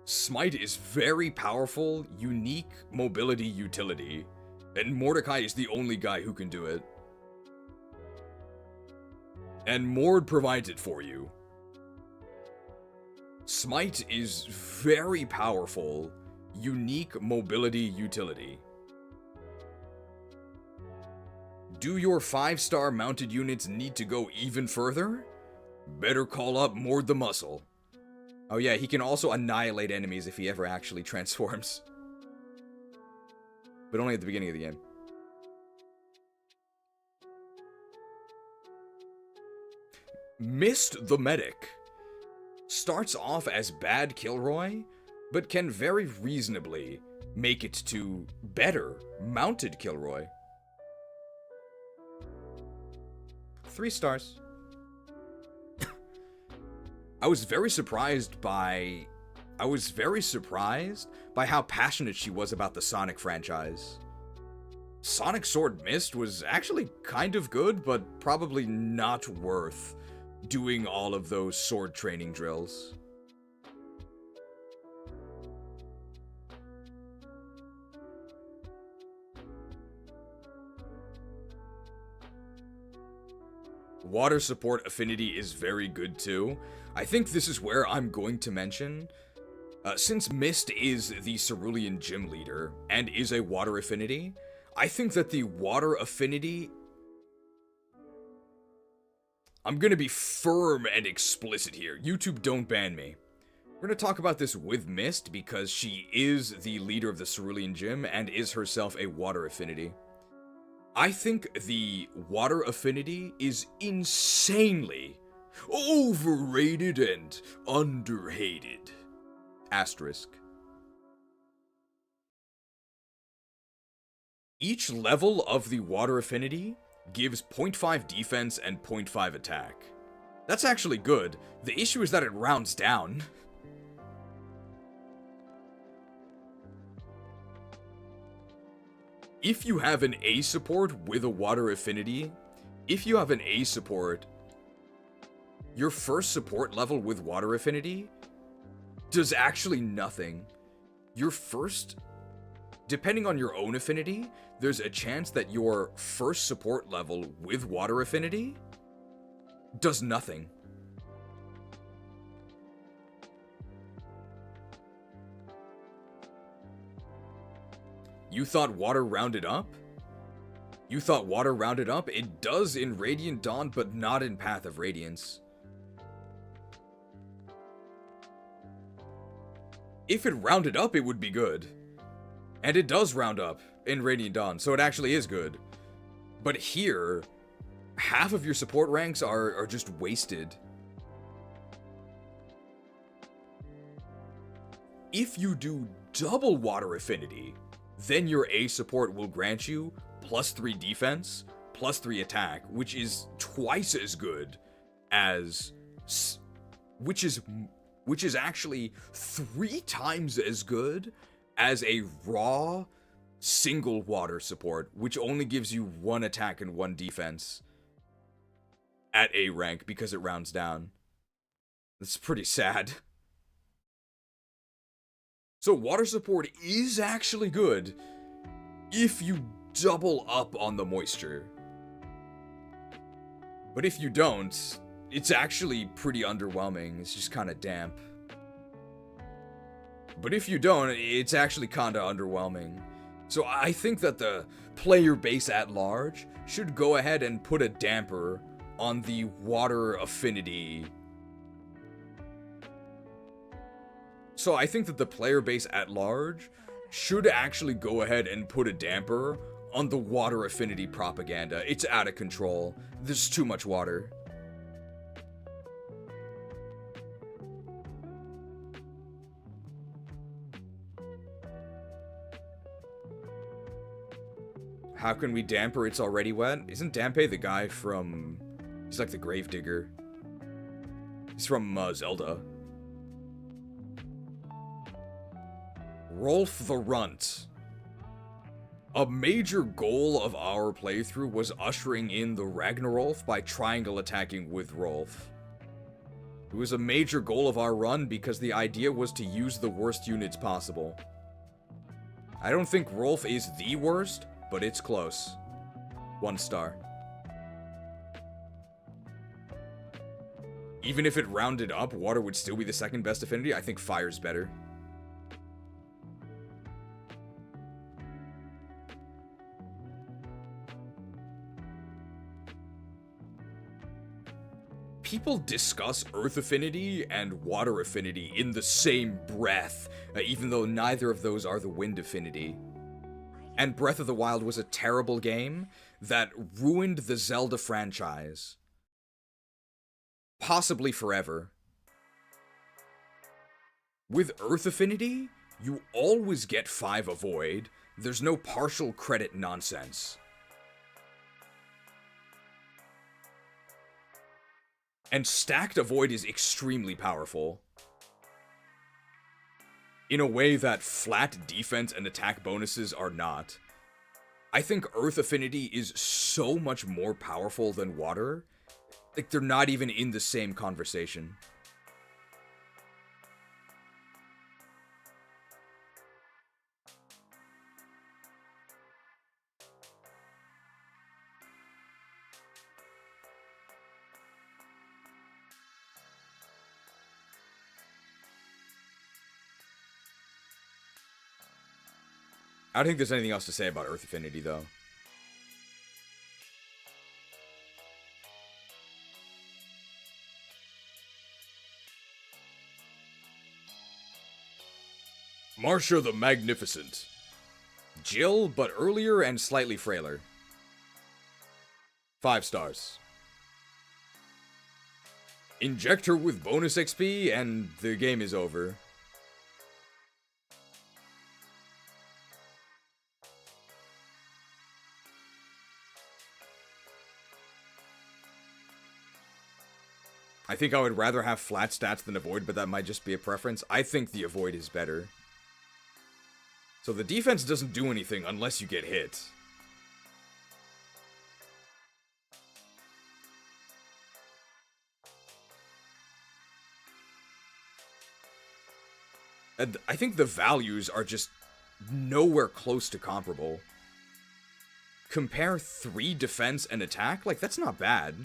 Smite is very powerful, unique mobility utility, and Mordecai is the only guy who can do it. And Mord provides it for you. Smite is very powerful, unique mobility utility. Do your 5-star mounted units need to go even further? Better call up Mord the Muscle. Oh yeah, he can also annihilate enemies if he ever actually transforms. But only at the beginning of the game. Mist the Medic starts off as bad Kilroy, but can very reasonably make it to better mounted Kilroy. 3 stars. I was very surprised by how passionate she was about the Sonic franchise. Sonic Sword Mist was actually kind of good, but probably not worth doing all of those sword training drills. Water support affinity is very good too. I think this is where I'm going to mention, since Mist is the Cerulean gym leader and is a water affinity, I think that the water affinity... I'm gonna be firm and explicit here. YouTube, don't ban me. We're gonna talk about this with Mist because she is the leader of the Cerulean gym and is herself a water affinity. I think the water affinity is insanely overrated and underhated. Asterisk. Each level of the water affinity gives 0.5 defense and 0.5 attack. That's actually good. The issue is that it rounds down. If you have an A support with a water affinity, your first support level with water affinity does actually nothing. Your first, depending on your own affinity, there's a chance that your first support level with water affinity does nothing. You thought water rounded up? You thought water rounded up? It does in Radiant Dawn, but not in Path of Radiance. If it rounded up, it would be good. And it does round up in Radiant Dawn, so it actually is good. But here, half of your support ranks are just wasted. If you do double water affinity, then your A support will grant you +3 defense, +3 attack, which is twice as good as, which is actually 3 times as good as a raw single water support, which only gives you 1 attack and 1 defense at A rank because it rounds down. That's pretty sad. So water support is actually good if you double up on the moisture. But if you don't, it's actually pretty underwhelming. It's just kind of damp. But if you don't, it's actually kind of underwhelming. So I think that the player base at large should go ahead and put a damper on the water affinity. So I think that the player base at large should actually go ahead and put a damper on the water affinity propaganda. It's out of control. There's too much water. How can we damper It's Already Wet? Isn't Dampe the guy from... He's like the Gravedigger. He's from Zelda. Rolf the Runt. A major goal of our playthrough was ushering in the Ragnarolf by triangle attacking with Rolf. It was a major goal of our run because the idea was to use the worst units possible. I don't think Rolf is the worst, but it's close. 1 star. Even if it rounded up, water would still be the second best affinity. I think fire's better. People discuss Earth Affinity and Water Affinity in the same breath, even though neither of those are the Wind Affinity. And Breath of the Wild was a terrible game that ruined the Zelda franchise. Possibly forever. With Earth Affinity, you always get 5 Avoid. There's no partial credit nonsense. And stacked Avoid is extremely powerful. In a way that flat defense and attack bonuses are not. I think Earth Affinity is so much more powerful than Water. Like, they're not even in the same conversation. I don't think there's anything else to say about Earth Affinity, though. Marcia the Magnificent. Jill, but earlier and slightly frailer. 5 stars. Inject her with bonus XP, and the game is over. I think I would rather have flat stats than Avoid, but that might just be a preference. I think the Avoid is better. So the defense doesn't do anything unless you get hit. And I think the values are just nowhere close to comparable. Compare 3 defense and attack, like, that's not bad.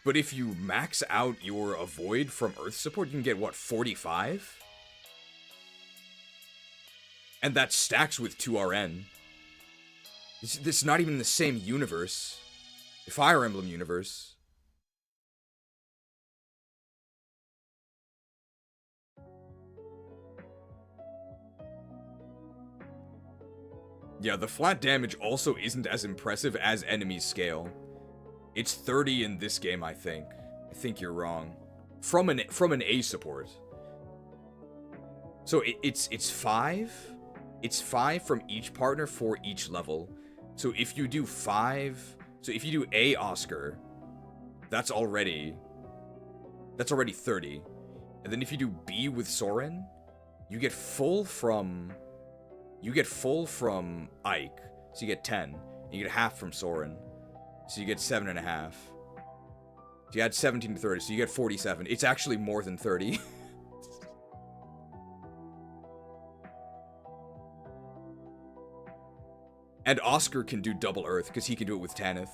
But if you max out your Avoid from Earth support, you can get, what, 45? And that stacks with 2RN. It's not even the same universe. Fire Emblem universe. Yeah, the flat damage also isn't as impressive as enemies scale. It's 30 in this game, I think. I think you're wrong. From an A support. So it's 5. It's 5 from each partner for each level. So if you do 5, so if you do A Oscar, that's already 30. And then if you do B with Soren, you get full from Ike, so you get 10. And you get half from Soren, so you get 7.5. So you add 17 to 30, so you get 47. It's actually more than 30. And Oscar can do double Earth, because he can do it with Tanith.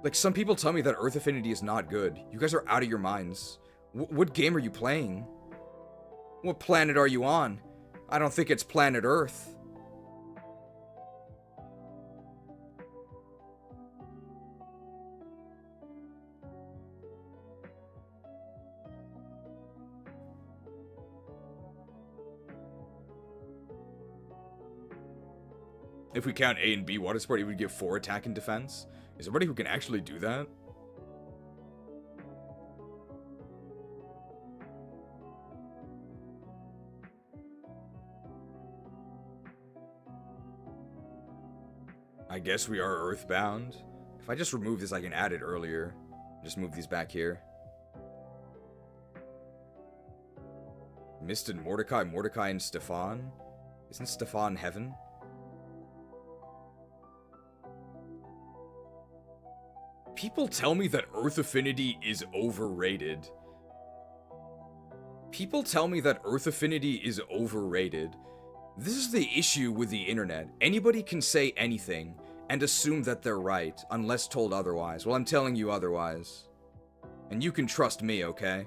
Like, some people tell me that Earth Affinity is not good. You guys are out of your minds. What game are you playing? What planet are you on? I don't think it's planet Earth. If we count A and B water support, it would give 4 attack and defense. Is there anybody who can actually do that? I guess we are Earthbound. If I just remove this, I can add it earlier. Just move these back here. Mist and Mordecai, Mordecai and Stefan. Isn't Stefan heaven? People tell me that Earth Affinity is overrated. People tell me that Earth Affinity is overrated. This is the issue with the internet. Anybody can say anything and assume that they're right, unless told otherwise. Well, I'm telling you otherwise. And you can trust me, okay?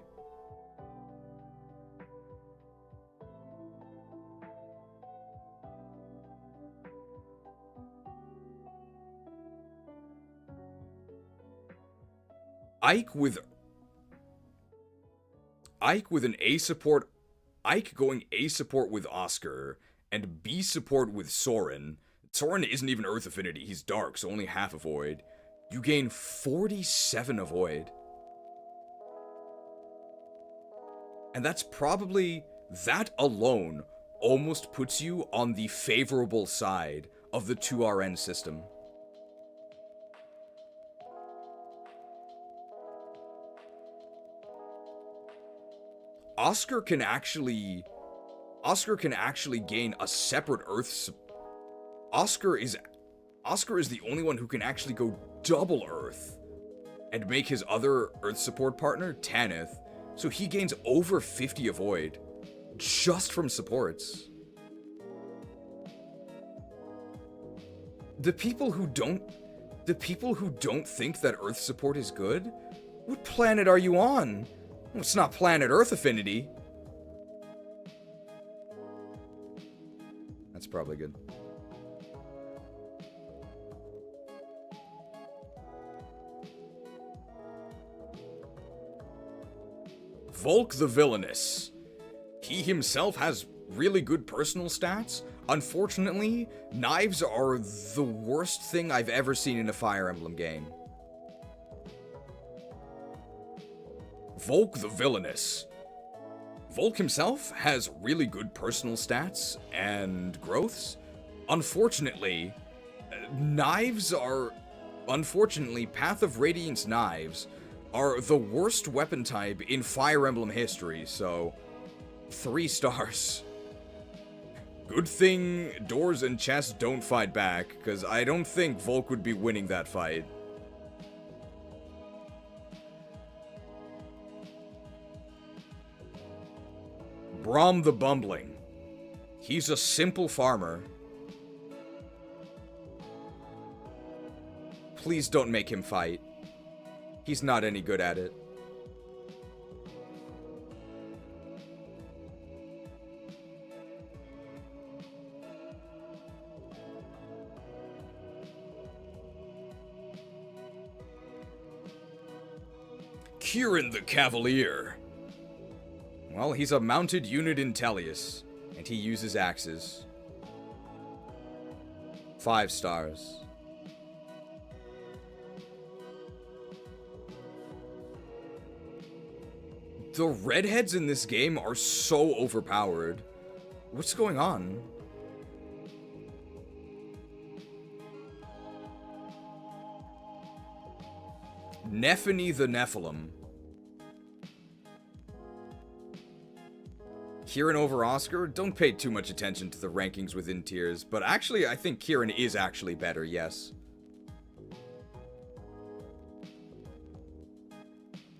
Ike with an A support, Ike going A support with Oscar, and B support with Soren. Soren isn't even Earth Affinity, he's Dark, so only half avoid. You gain 47 avoid. And that's probably, that alone almost puts you on the favorable side of the 2RN system. Oscar can actually gain a separate Earth. Oscar is the only one who can actually go double Earth and make his other Earth support partner Tanith, so he gains over 50 avoid just from supports. The people who don't think that Earth support is good, what planet are you on? It's not planet Earth Affinity. That's probably good. Volk the Villainous. He himself has really good personal stats. Unfortunately, knives are the worst thing I've ever seen in a Fire Emblem game. Volk the Villainous. Volk himself has really good personal stats and growths. Unfortunately, Path of Radiance knives are the worst weapon type in Fire Emblem history, so 3 stars. Good thing doors and chests don't fight back, because I don't think Volk would be winning that fight. Braum the Bumbling. He's a simple farmer. Please don't make him fight. He's not any good at it. Kieran the Cavalier. Well, he's a mounted unit in Telius, and he uses axes. 5 stars. The redheads in this game are so overpowered. What's going on? Nephany the Nephilim. Kieran over Oscar? Don't pay too much attention to the rankings within tiers, but actually I think Kieran is actually better, yes.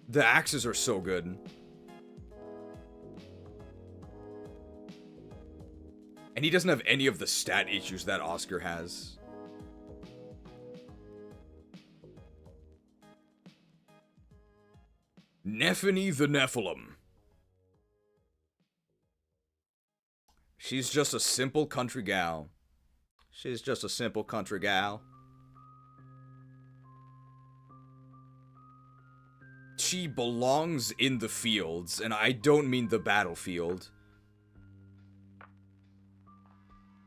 The axes are so good. And he doesn't have any of the stat issues that Oscar has. Nephany the Nephilim. She's just a simple country gal. She's just a simple country gal. She belongs in the fields, and I don't mean the battlefield.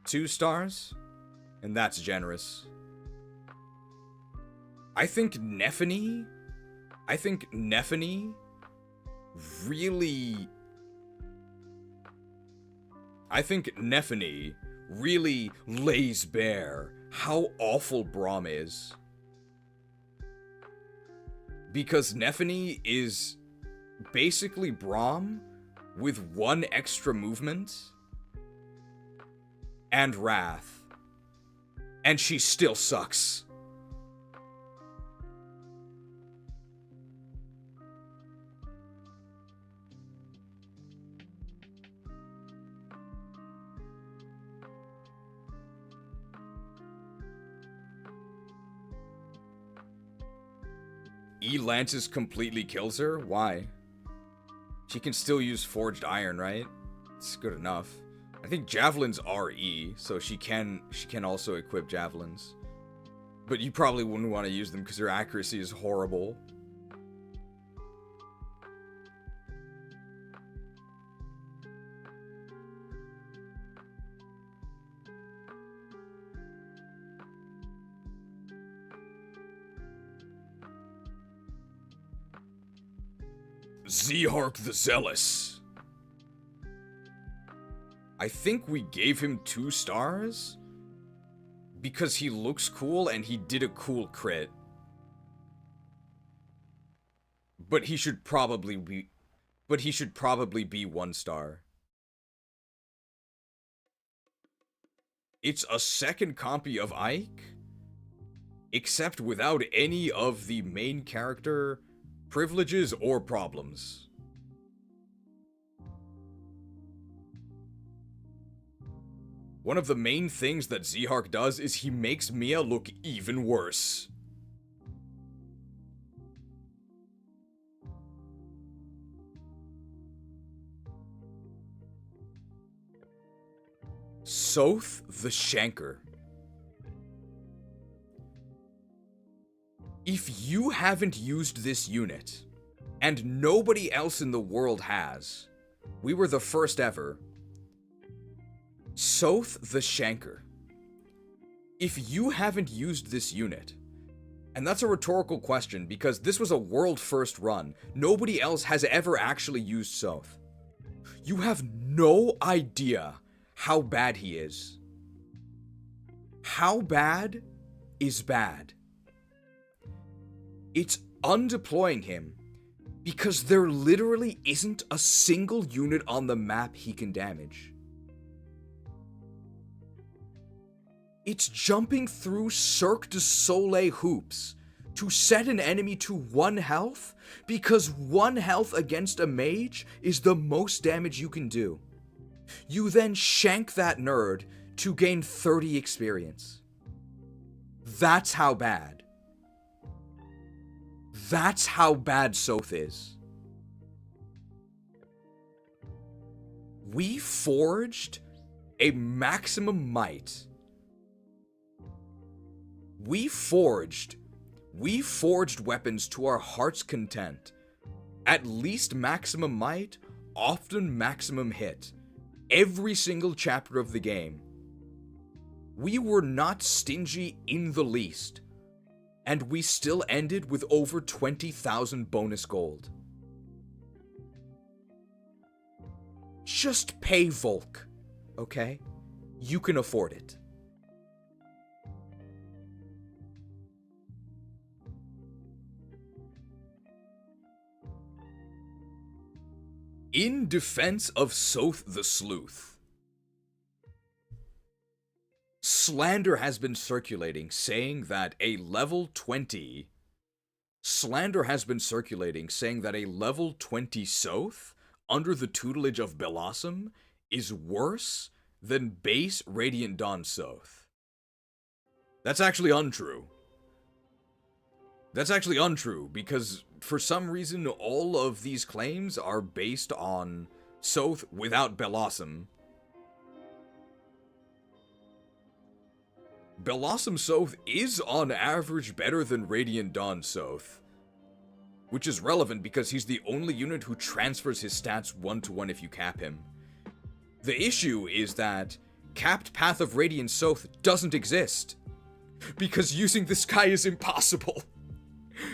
2 stars? And that's generous. I think Nephany really lays bare how awful Braum is. Because Nephany is basically Braum with 1 extra movement and Wrath. And she still sucks. E-Lances completely kills her? Why? She can still use Forged Iron, right? It's good enough. I think Javelins are E, so she can also equip Javelins. But you probably wouldn't want to use them because her accuracy is horrible. Zihark the Zealous. I think we gave him 2 stars because he looks cool and he did a cool crit. But he should probably be 1 star. It's a second copy of Ike, except without any of the main character privileges or problems. One of the main things that Zihark does is he makes Mia look even worse. Soth the Shanker. If you haven't used this unit, and nobody else in the world has, we were the first ever. Soth the Shanker. If you haven't used this unit, and that's a rhetorical question because this was a world first run, nobody else has ever actually used Soth. You have no idea how bad he is. How bad is bad. It's undeploying him because there literally isn't a single unit on the map he can damage. It's jumping through Cirque du Soleil hoops to set an enemy to 1 health because 1 health against a mage is the most damage you can do. You then shank that nerd to gain 30 experience. That's how bad. That's how bad Soth is. We forged a maximum might. We forged weapons to our heart's content. At least maximum might, often maximum hit. Every single chapter of the game. We were not stingy in the least. And we still ended with over 20,000 bonus gold. Just pay Volk, okay? You can afford it. In defense of Soth the Sleuth, slander has been circulating saying that a level 20 Soth under the tutelage of Belosum is worse than base Radiant Dawn Soth. That's actually untrue. That's actually untrue because for some reason all of these claims are based on Soth without Belosum. Belosum Soth is on average better than Radiant Dawn Soth, which is relevant because he's the only unit who transfers his stats 1-to-1 if you cap him. The issue is that capped Path of Radiant Soth doesn't exist, because using this guy is impossible.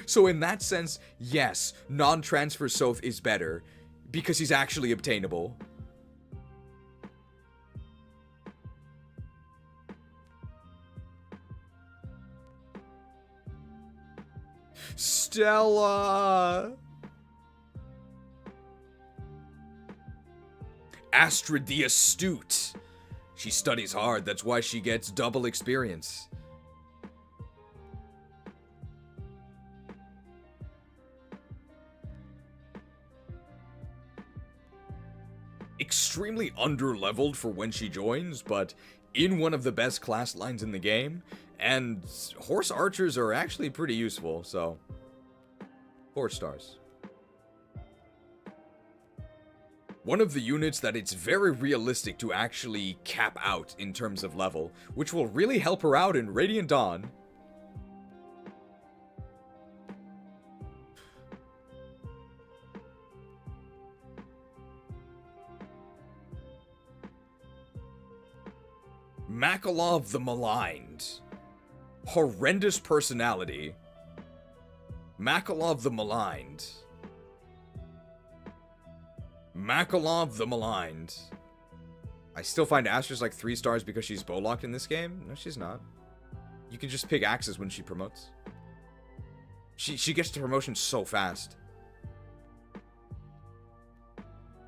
So in that sense, yes, non-transfer Soth is better, because he's actually obtainable. Stella! Ashnard the Astute. She studies hard, that's why she gets double experience. Extremely underleveled for when she joins, but in one of the best class lines in the game, and horse archers are actually pretty useful, so 4 stars. One of the units that it's very realistic to actually cap out in terms of level, which will really help her out in Radiant Dawn. Makalov the Maligned. Horrendous personality. Makalov the Maligned. Makalov the Maligned. I still find Asher's like 3 stars because she's bow-locked in this game. No, she's not. You can just pick axes when she promotes. She gets to promotion so fast.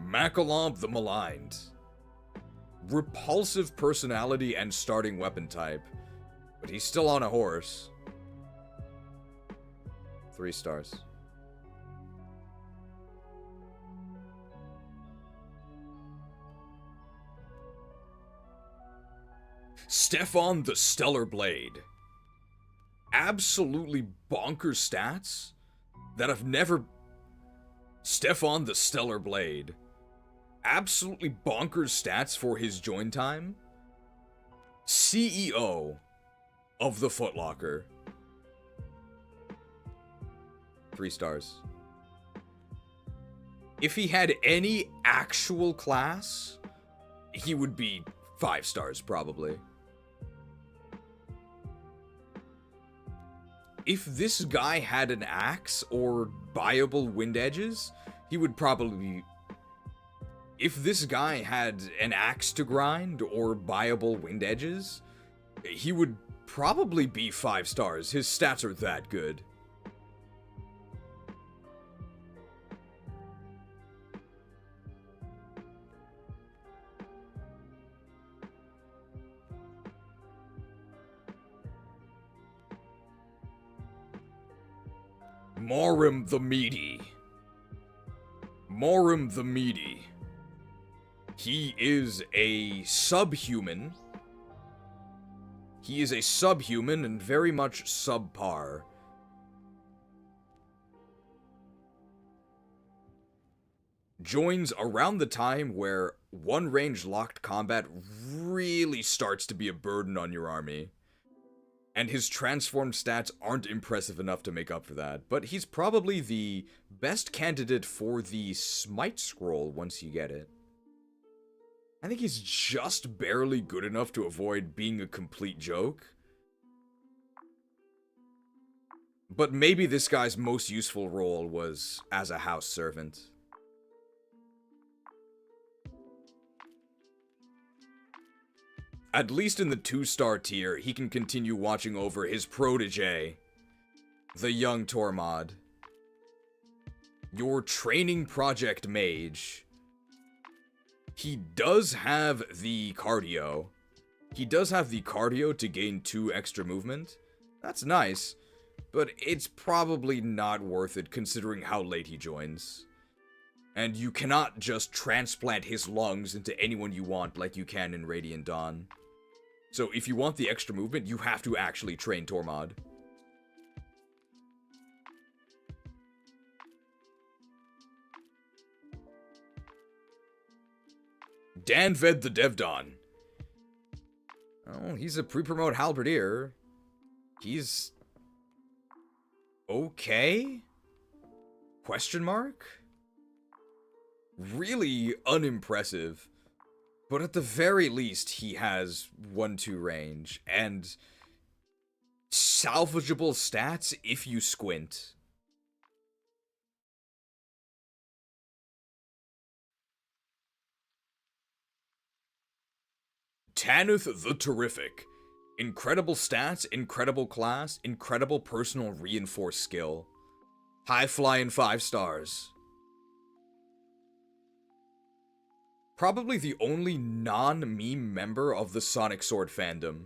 Makalov the Maligned. Repulsive personality and starting weapon type. But he's still on a horse. 3 stars. Stefan the Stellar Blade. Absolutely bonkers stats that have never... Stefan the Stellar Blade. Absolutely bonkers stats for his join time. CEO of the Footlocker. 3 stars. If he had any actual class, he would be 5 stars probably. If this guy had an axe or buyable wind edges, he would probably be... If this guy had an axe to grind or buyable wind edges, he would probably be 5 stars. His stats are that good. Morim the Meaty. Morim the Meaty. He is a subhuman. He is a subhuman and very much subpar. Joins around the time where one range locked combat really starts to be a burden on your army. And his transformed stats aren't impressive enough to make up for that. But he's probably the best candidate for the Smite Scroll once you get it. I think he's just barely good enough to avoid being a complete joke. But maybe this guy's most useful role was as a house servant. At least in the 2-star tier, he can continue watching over his protege, the young Tormod. Your training project mage. He does have the cardio. He does have the cardio to gain 2 extra movement. That's nice, but it's probably not worth it considering how late he joins. And you cannot just transplant his lungs into anyone you want like you can in Radiant Dawn. So if you want the extra movement, you have to actually train Tormod. Danved the Devdon. Oh, he's a pre-promote halberdier. He's... okay? Question mark? Really unimpressive. But at the very least, he has 1-2 range, and salvageable stats if you squint. Tanith the Terrific. Incredible stats, incredible class, incredible personal reinforced skill. High flying 5 stars. Probably the only non-meme member of the Sonic Sword fandom.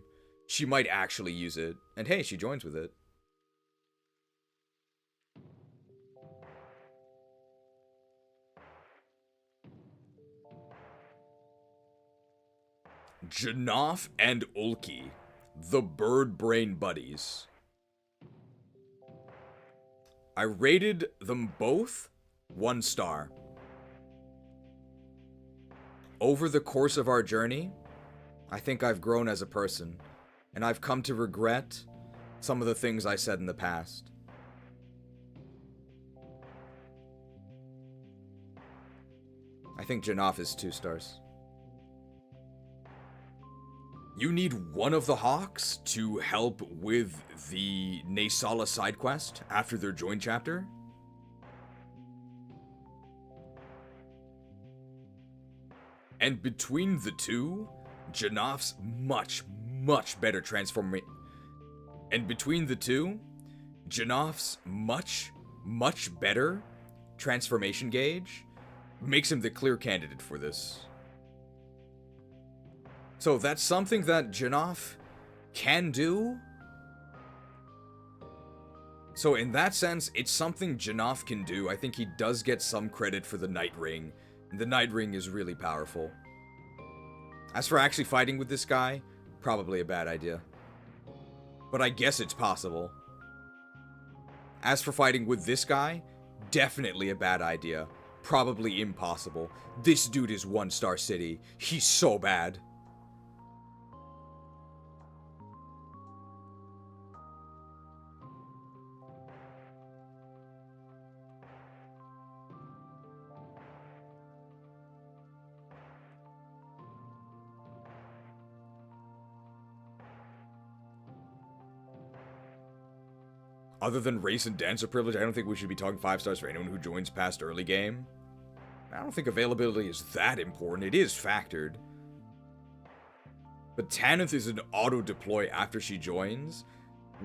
She might actually use it. And hey, she joins with it. Janaf and Ulki, the Bird Brain Buddies. I rated them both 1 star. Over the course of our journey, I think I've grown as a person, and I've come to regret some of the things I said in the past. I think Janaf is 2 stars. You need one of the Hawks to help with the Naysala side quest after their join chapter. And between the two, Janaf's much better transformation. And between the two, Janaf's much better transformation gauge makes him the clear candidate for this. So that's something that Janaf can do. So in that sense, it's something Janaf can do. I think he does get some credit for the Night Ring. The Night Ring is really powerful. As for actually fighting with this guy, probably a bad idea. But I guess it's possible. As for fighting with this guy, definitely a bad idea. Probably impossible. This dude is 1-star city. He's so bad. Other than race and dancer privilege, I don't think we should be talking 5 stars for anyone who joins past early game. I don't think availability is that important. It is factored. But Tanith is an auto-deploy after she joins,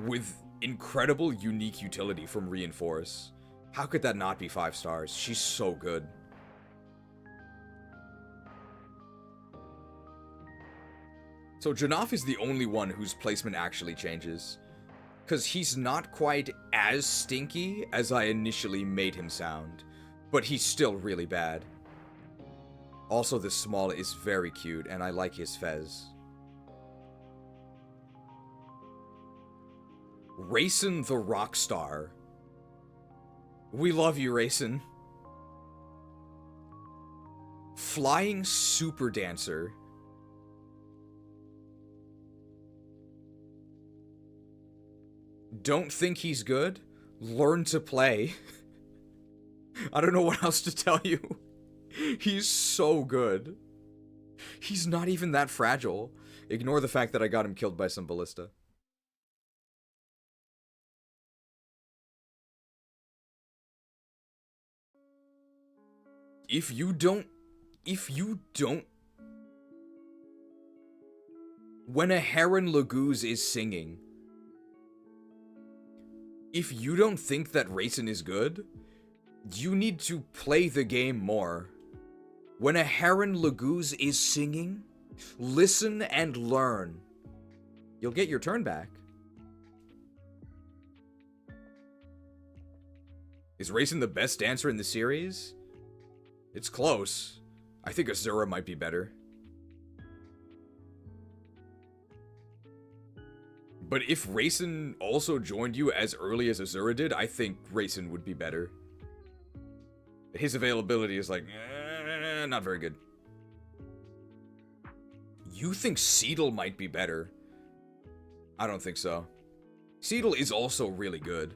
with incredible unique utility from Reinforce. How could that not be 5 stars? She's so good. So Janaf is the only one whose placement actually changes. Because he's not quite as stinky as I initially made him sound. But he's still really bad. Also, the small is very cute, and I like his fez. Rayson the Rockstar. We love you, Rayson. Flying Super Dancer. Don't think he's good? Learn to play. I don't know what else to tell you. He's so good. He's not even that fragile. Ignore the fact that I got him killed by some ballista. If you don't... When a Heron Laguz is singing, if you don't think that Rayson is good, you need to play the game more. When a Heron Laguz is singing, listen and learn. You'll get your turn back. Is Rayson the best dancer in the series? It's close. I think Azura might be better. But if Rayson also joined you as early as Azura did, I think Rayson would be better. His availability is like, not very good. You think Seedle might be better? I don't think so. Seedle is also really good.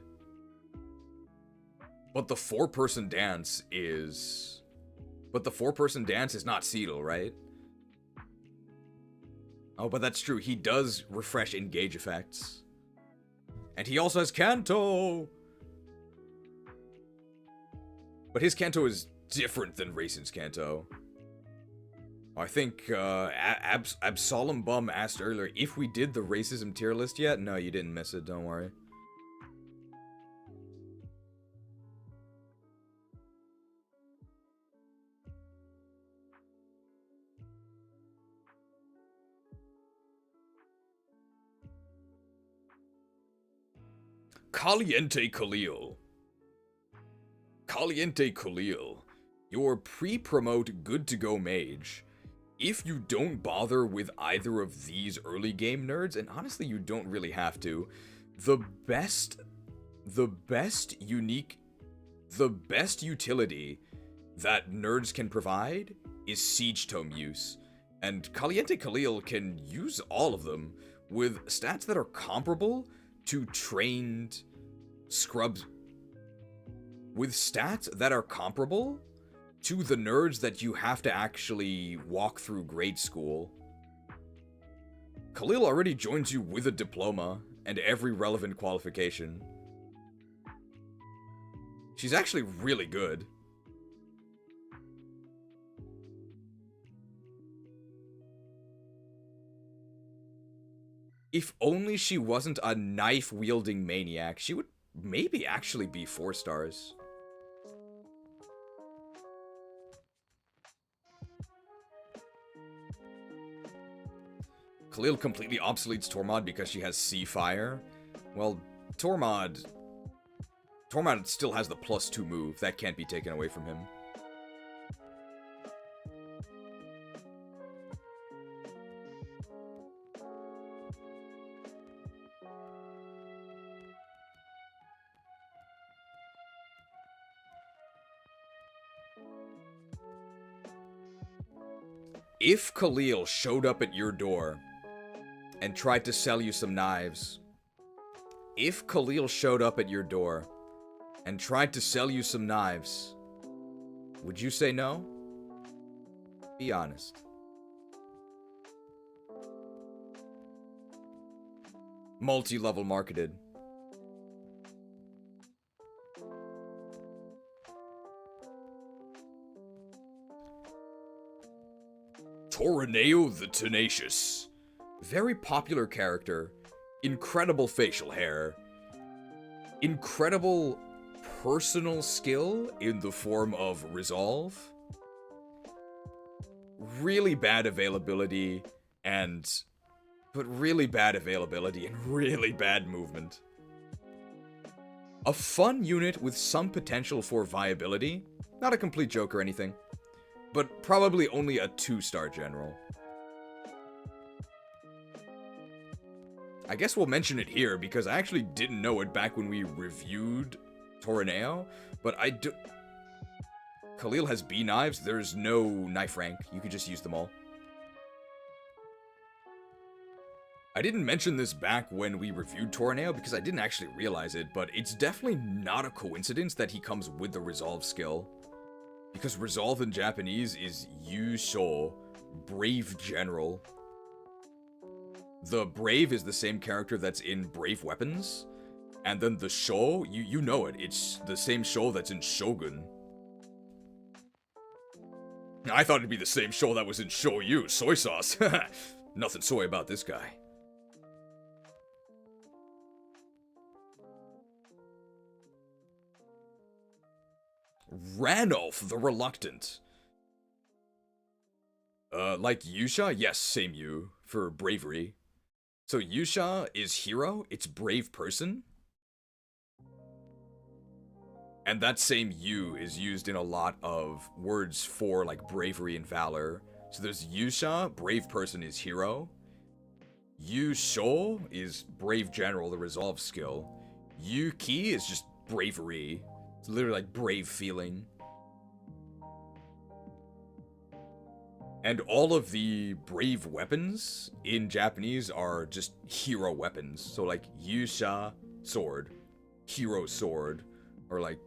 But the 4-person dance is... But the 4-person dance is not Seedle, right? Oh, but that's true. He does refresh engage effects. And he also has Kanto! But his Kanto is different than Rayson's Kanto. I think Absalom Bum asked earlier if we did the racism tier list yet. No, you didn't miss it, don't worry. Caliente Khalil. Caliente Khalil. Your pre-promote good-to-go mage. If you don't bother with either of these early game nerds, and honestly you don't really have to, the best the best utility that nerds can provide is Siege Tome use. And Caliente Khalil can use all of them with stats that are comparable to trained scrubs. With stats that are comparable to the nerds that you have to actually walk through grade school. Khalil already joins you with a diploma and every relevant qualification. She's actually really good. If only she wasn't a knife-wielding maniac, she would maybe actually be 4 stars. Khalil completely obsoletes Tormod because she has Sea Fire. Well, Tormod still has the +2 move. That can't be taken away from him. If Khalil showed up at your door and tried to sell you some knives, if Khalil showed up at your door and tried to sell you some knives, would you say no? Be honest. Multi-level marketed. Toraneo the Tenacious. Very popular character. Incredible facial hair. Incredible personal skill in the form of resolve. Really bad availability but really bad availability and really bad movement. A fun unit with some potential for viability. Not a complete joke or anything, but probably only a 2-star general. I guess we'll mention it here because I actually didn't know it back when we reviewed Toraneo, but Khalil has B knives. There's no knife rank. You can just use them all. I didn't mention this back when we reviewed Toraneo because I didn't actually realize it, but it's definitely not a coincidence that he comes with the resolve skill. Because resolve in Japanese is Yusho, Brave General. The Brave is the same character that's in Brave Weapons. And then the Sho, you know it. It's the same Sho that's in Shogun. I thought it'd be the same Sho that was in Shoyu, soy sauce. Nothing soy about this guy. Ranulf the Reluctant. Like Yusha? Yes, same you, for bravery. So Yusha is hero, it's brave person. And that same U is used in a lot of words for like bravery and valor. So there's Yusha, brave person is hero. Yusho is brave general, the resolve skill. Yuki is just bravery. It's literally like brave feeling. And all of the brave weapons in Japanese are just hero weapons. So like Yusha, sword. Hero sword. Or like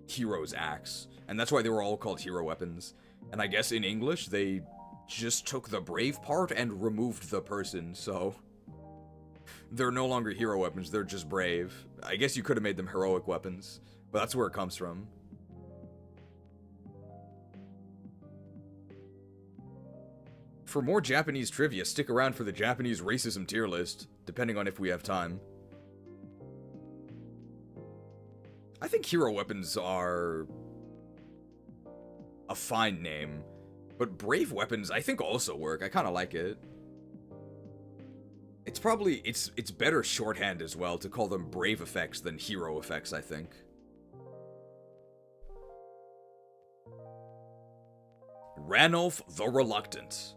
hero's axe. And that's why they were all called hero weapons. And I guess in English they just took the brave part and removed the person, so they're no longer hero weapons, they're just brave. I guess you could have made them heroic weapons, but that's where it comes from. For more Japanese trivia, stick around for the Japanese racism tier list, depending on if we have time. I think hero weapons are a fine name, but brave weapons I think also work. I kind of like it. It's probably, it's better shorthand as well to call them brave effects than hero effects, I think. Ranulf the Reluctant.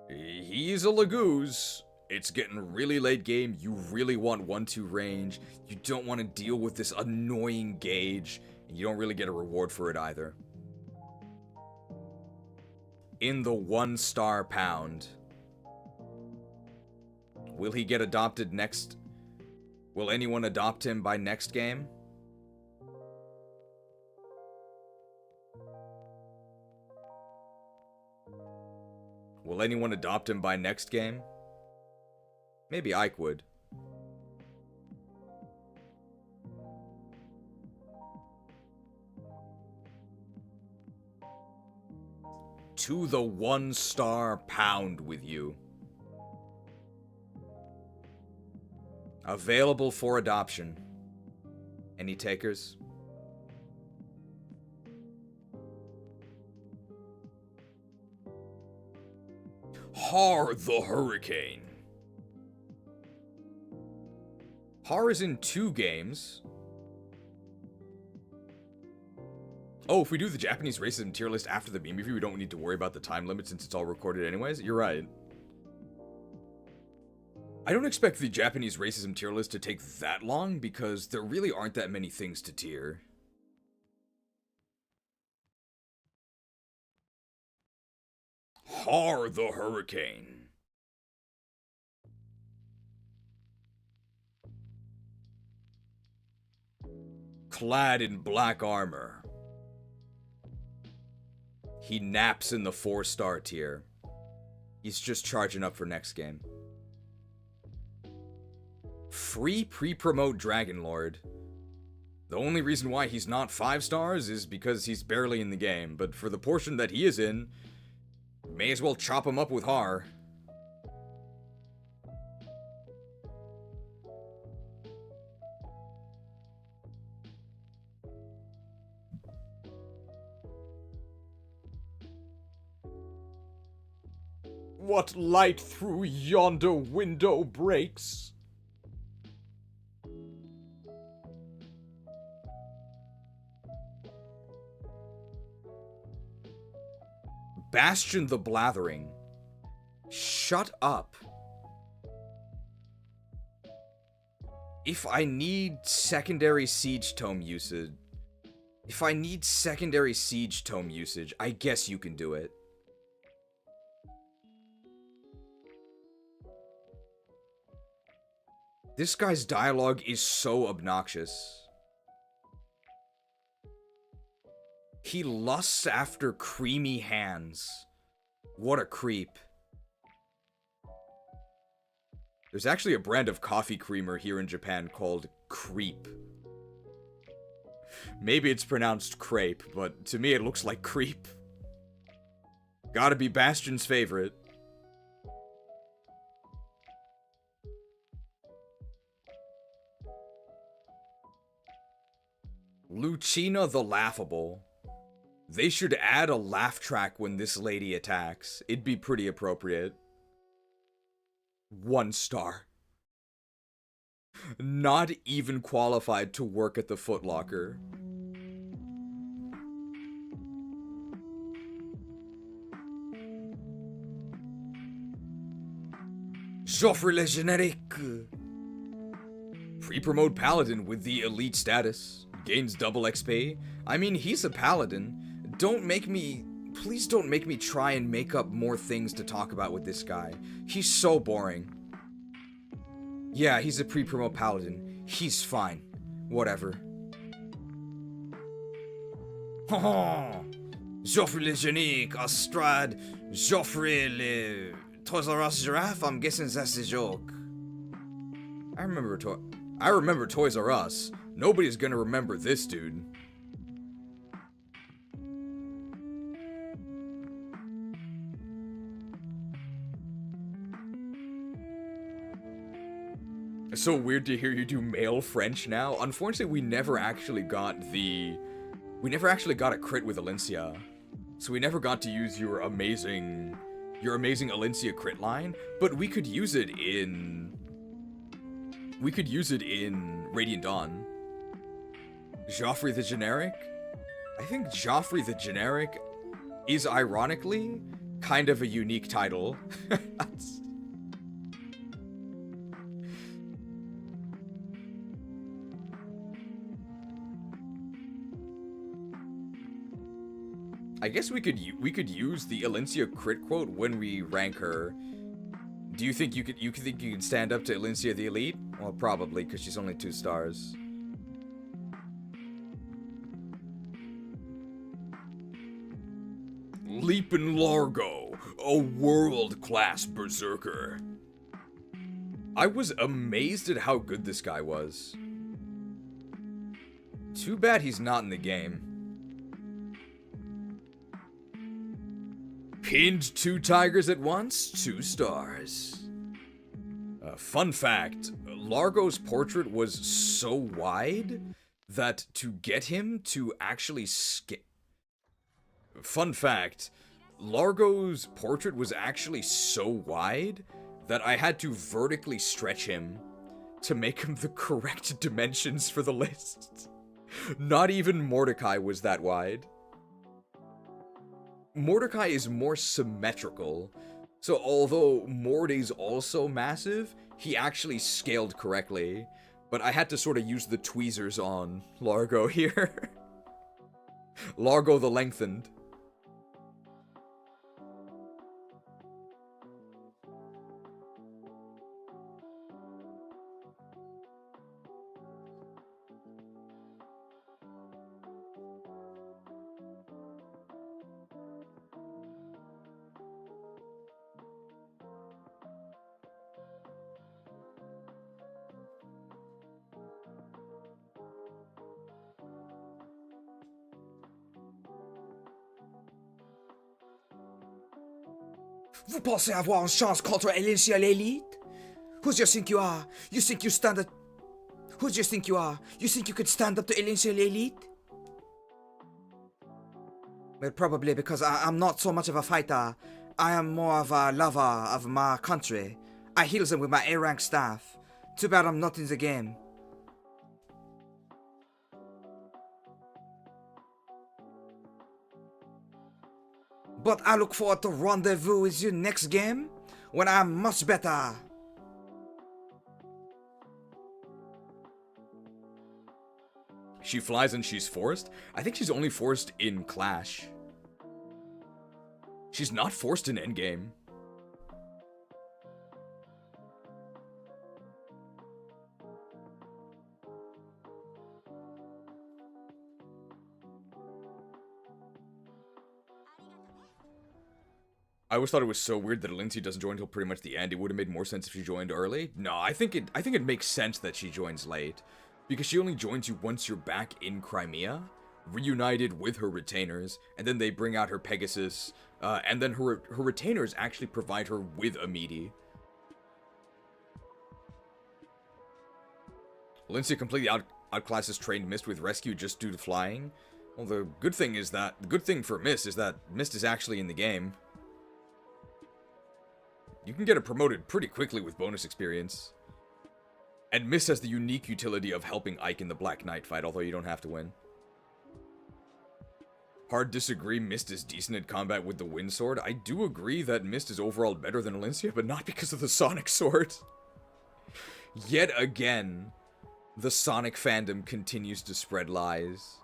He's a Laguz, It's getting really late game. You really want 1-2 range. You don't want to deal with this annoying gauge. And you don't really get a reward for it either. In the 1-star pound. Will he get adopted next? Will anyone adopt him by next game? Will anyone adopt him by next game? Maybe Ike would. To the 1-star pound with you. Available for adoption. Any takers? Har the Hurricane. Har is in 2 games. Oh, if we do the Japanese racism tier list after the meme review, we don't need to worry about the time limit since it's all recorded anyways. You're right. I don't expect the Japanese racism tier list to take that long because there really aren't that many things to tier. Har the Hurricane. Clad in black armor. He naps in the 4-star tier. He's just charging up for next game. Free pre-promote Dragon Lord. The only reason why he's not 5 stars is because he's barely in the game, but for the portion that he is in, may as well chop him up with Har. What light through yonder window breaks? Bastion the Blathering. Shut up. If I need secondary siege tome usage, I guess you can do it. This guy's dialogue is so obnoxious. He lusts after creamy hands. What a creep. There's actually a brand of coffee creamer here in Japan called Creep. Maybe it's pronounced crepe, but to me it looks like creep. Gotta be Bastion's favorite. Lucina the Laughable. They should add a laugh track when this lady attacks. It'd be pretty appropriate. 1 star. Not even qualified to work at the Foot Locker. Joffrey le Générique. Pre-promote Paladin with the elite status. Gains double XP. I mean, he's a Paladin. Please don't make me try and make up more things to talk about with this guy. He's so boring. Yeah, he's a pre-promo Paladin. He's fine. Whatever. Joffrey le Génique, Ashnard, Joffrey le Toys R Us Giraffe. I'm guessing that's the joke. I remember Toys R Us. Nobody's gonna remember this dude. It's so weird to hear you do male French now. Unfortunately, we never actually got a crit with Alencia. So we never got to use your amazing Alencia crit line, but we could use it in Radiant Dawn. Joffrey the Generic? I think Joffrey the Generic is ironically kind of a unique title. I guess we could use the Elyncia crit quote when we rank her. Do you think you can stand up to Elyncia the Elite? Well, probably, because she's only 2 stars. Leapin' Largo, a world-class berserker. I was amazed at how good this guy was. Too bad he's not in the game. Pinned 2 tigers at once, 2 stars. Fun fact, Largo's portrait was so wide that to get him to actually Fun fact, Largo's portrait was actually so wide that I had to vertically stretch him to make him the correct dimensions for the list. Not even Mordecai was that wide. Mordecai is more symmetrical, so although Morty's also massive, he actually scaled correctly, but I had to sort of use the tweezers on Largo here. Largo the lengthened. Vous pensez avoir une chance contre Elyncia l'Elite? Who do you think you are? You think you stand up... Who do you think you are? You think you could stand up to Elyncia l'Elite? Well, probably because I'm not so much of a fighter. I am more of a lover of my country. I heal them with my A-rank staff. Too bad I'm not in the game. But I look forward to rendezvous with you next game, when I'm much better. She flies and she's forced? I think she's only forced in Clash. She's not forced in Endgame. I always thought it was so weird that Elyncia doesn't join until pretty much the end. It would have made more sense if she joined early. No, I think it makes sense that she joins late, because she only joins you once you're back in Crimea, reunited with her retainers, and then they bring out her Pegasus, and then her retainers actually provide her with a meaty. Elyncia completely outclasses trained Mist with rescue just due to flying. Well, the good thing for Mist is that Mist is actually in the game. You can get her promoted pretty quickly with bonus experience. And Mist has the unique utility of helping Ike in the Black Knight fight, although you don't have to win. Hard disagree, Mist is decent at combat with the Wind Sword. I do agree that Mist is overall better than Elyncia, but not because of the Sonic Sword. Yet again, the Sonic fandom continues to spread lies.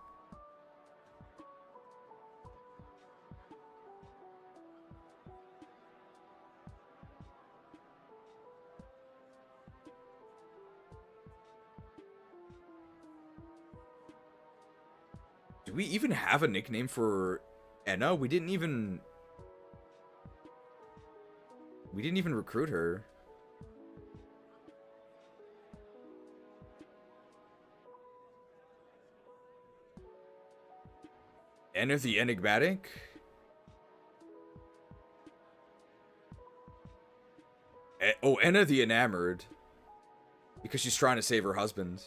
Do we even have a nickname for Ena? We didn't even recruit her. Ena the Enigmatic? Ena the Enamored. Because she's trying to save her husband.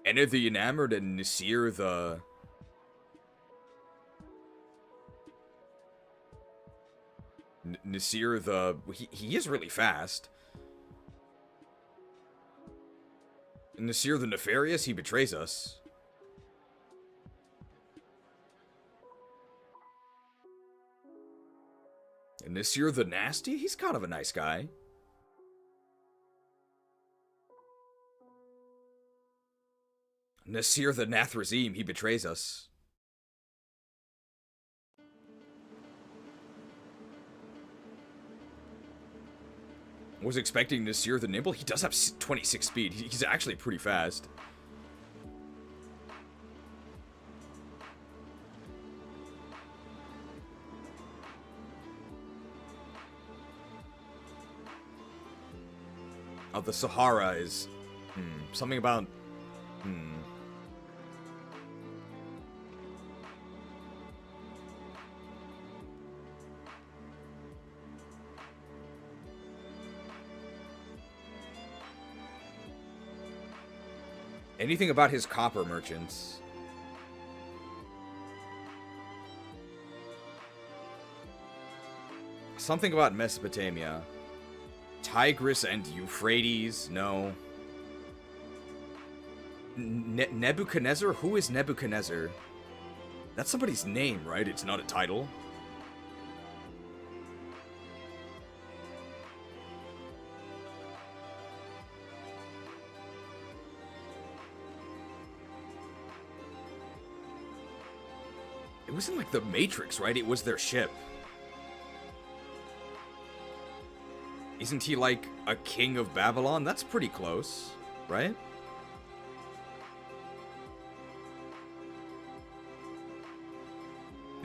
Ena the Enamored and Nasir the... Nasir the... He is really fast. Nasir the Nefarious, he betrays us. And Nasir the Nasty, he's kind of a nice guy. Nasir the Nathrazim, he betrays us. Was expecting Nasir the Nimble. He does have 26 speed. He's actually pretty fast. Oh, the Sahara is... something about... Anything about his copper merchants. Something about Mesopotamia. Tigris and Euphrates, no. Nebuchadnezzar? Who is Nebuchadnezzar? That's somebody's name, right? It's not a title. It wasn't like the Matrix, right? It was their ship. Isn't he like a king of Babylon? That's pretty close, right?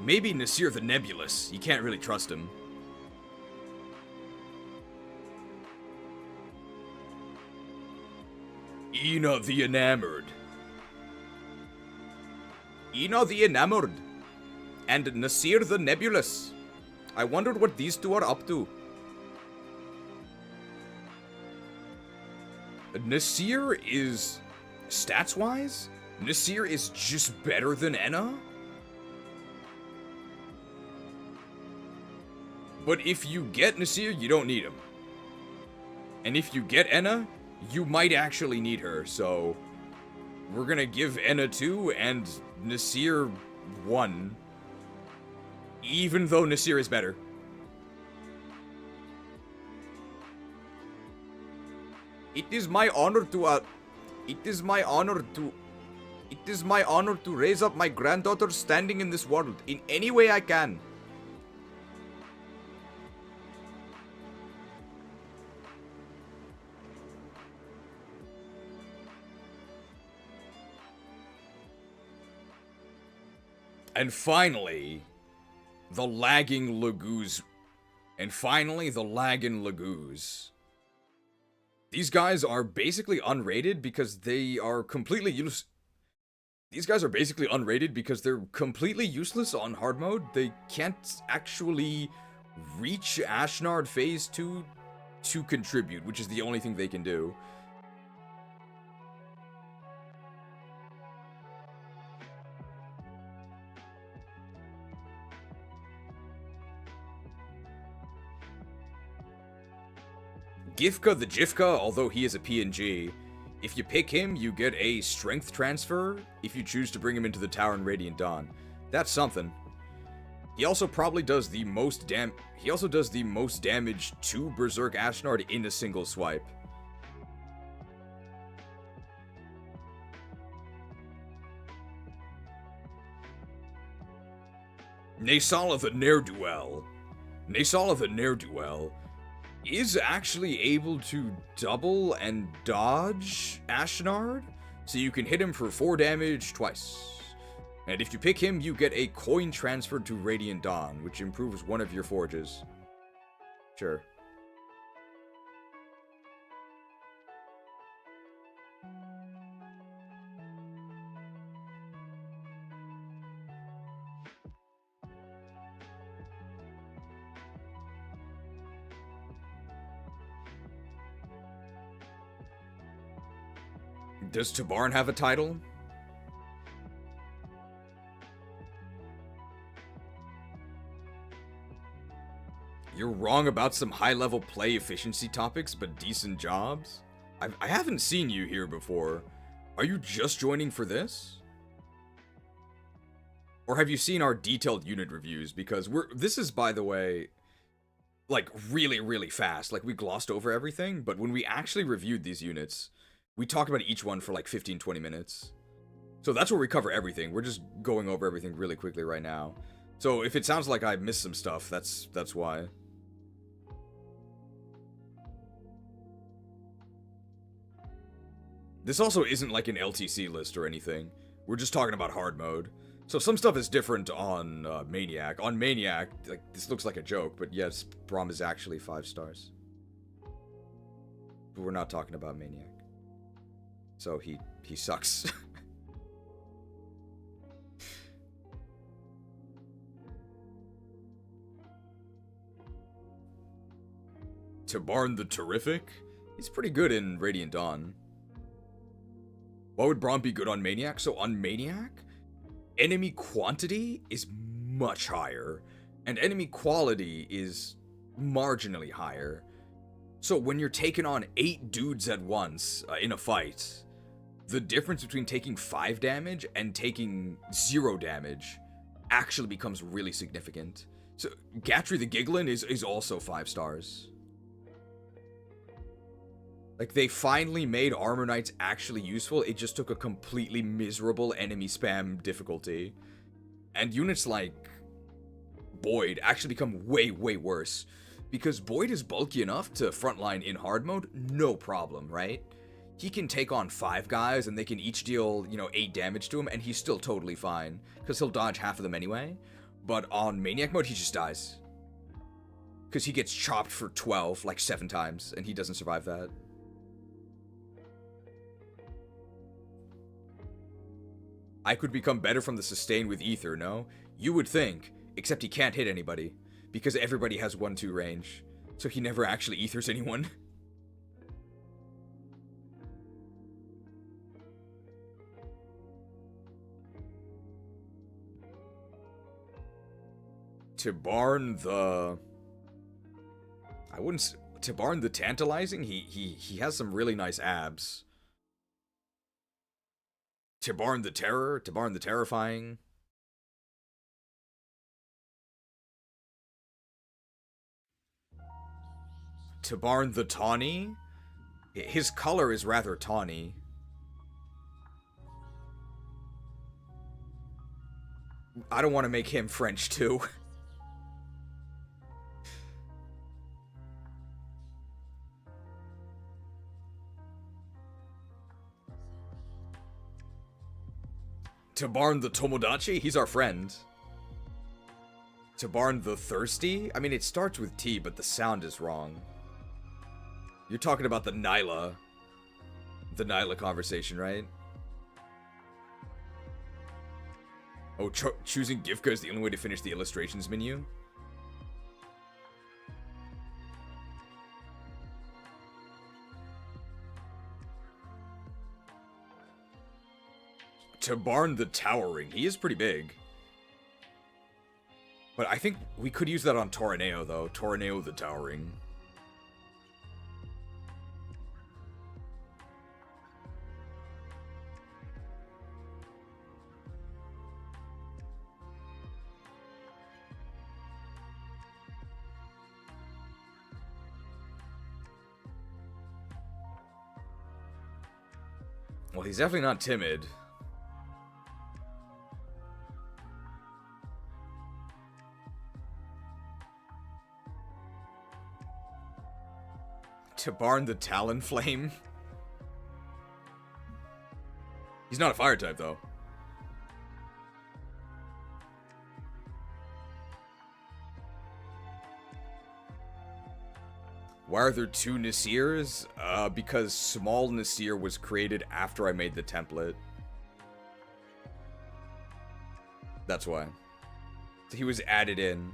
Maybe Nasir the Nebulous. You can't really trust him. Ena the Enamored. Ena the Enamored. And Nasir the Nebulous. I wondered what these two are up to. Nasir is... stats-wise? Nasir is just better than Ena? But if you get Nasir, you don't need him. And if you get Ena, you might actually need her, so... we're gonna give Ena 2 and Nasir 1. Even though Nasir is better. It is my honor to, It is my honor to raise up my granddaughter standing in this world in any way I can. And finally, the lagging Laguz. And finally, the lagging Laguz. These guys are basically unrated because they are completely useless. These guys are basically unrated because they're completely useless on hard mode. They can't actually reach Ashnard Phase 2 to contribute, which is the only thing they can do. Gifka the Jifka, although he is a PNG, if you pick him, you get a strength transfer if you choose to bring him into the tower in Radiant Dawn. That's something. He also probably does the most damage to Berserk Ashnard in a single swipe. Nasala the Ne'er-do-well. Nasala the Ne'er-do-well is actually able to double and dodge Ashnard, so you can hit him for 4 damage twice. And if you pick him, you get a coin transfer to Radiant Dawn, which improves one of your forges. Sure. Does Tabarn have a title? You're wrong about some high-level play efficiency topics, but decent jobs? I haven't seen you here before. Are you just joining for this? Or have you seen our detailed unit reviews? Because this is, by the way, like, really, really fast. Like, we glossed over everything, but when we actually reviewed these units, we talked about each one for like 15-20 minutes. So that's where we cover everything. We're just going over everything really quickly right now. So if it sounds like I missed some stuff, that's why. This also isn't like an LTC list or anything. We're just talking about hard mode. So some stuff is different on Maniac. On Maniac, like, this looks like a joke, but yes, Braum is actually 5 stars. But we're not talking about Maniac. So he sucks. Tabarn the Terrific? He's pretty good in Radiant Dawn. Why would Braum be good on Maniac? So on Maniac, enemy quantity is much higher, and enemy quality is marginally higher. So when you're taking on 8 dudes at once in a fight, the difference between taking 5 damage and taking 0 damage actually becomes really significant. So Gatry the Giglin is also 5 stars. Like, they finally made Armor Knights actually useful, it just took a completely miserable enemy spam difficulty. And units like Boyd actually become way, way worse. Because Boyd is bulky enough to frontline in hard mode, no problem, right? He can take on 5 guys and they can each deal, 8 damage to him, and he's still totally fine. Because he'll dodge half of them anyway. But on Maniac mode, he just dies. Because he gets chopped for 12, like 7 times, and he doesn't survive that. I could become better from the sustain with Ether, no? You would think, except he can't hit anybody, because everybody has 1-2 range, so he never actually ethers anyone. Tabarn the... I wouldn't... Tabarn the Tantalizing? He has some really nice abs. Tabarn the Terror, Tabarn the Terrifying. Tabarn the Tawny. His color is rather tawny. I don't want to make him French too. Tabarn the Tomodachi? He's our friend. Tabarn the Thirsty? I mean, it starts with T, but the sound is wrong. You're talking about the Nyla. The Nyla conversation, right? Oh, choosing Gifka is the only way to finish the illustrations menu? Tabarn the Towering. He is pretty big. But I think we could use that on Torneo, though. Torneo the Towering. Well, he's definitely not timid. Tabarn the Talonflame. He's not a fire type, though. Why are there 2 Nasirs? Because small Nasir was created after I made the template. That's why. He was added in.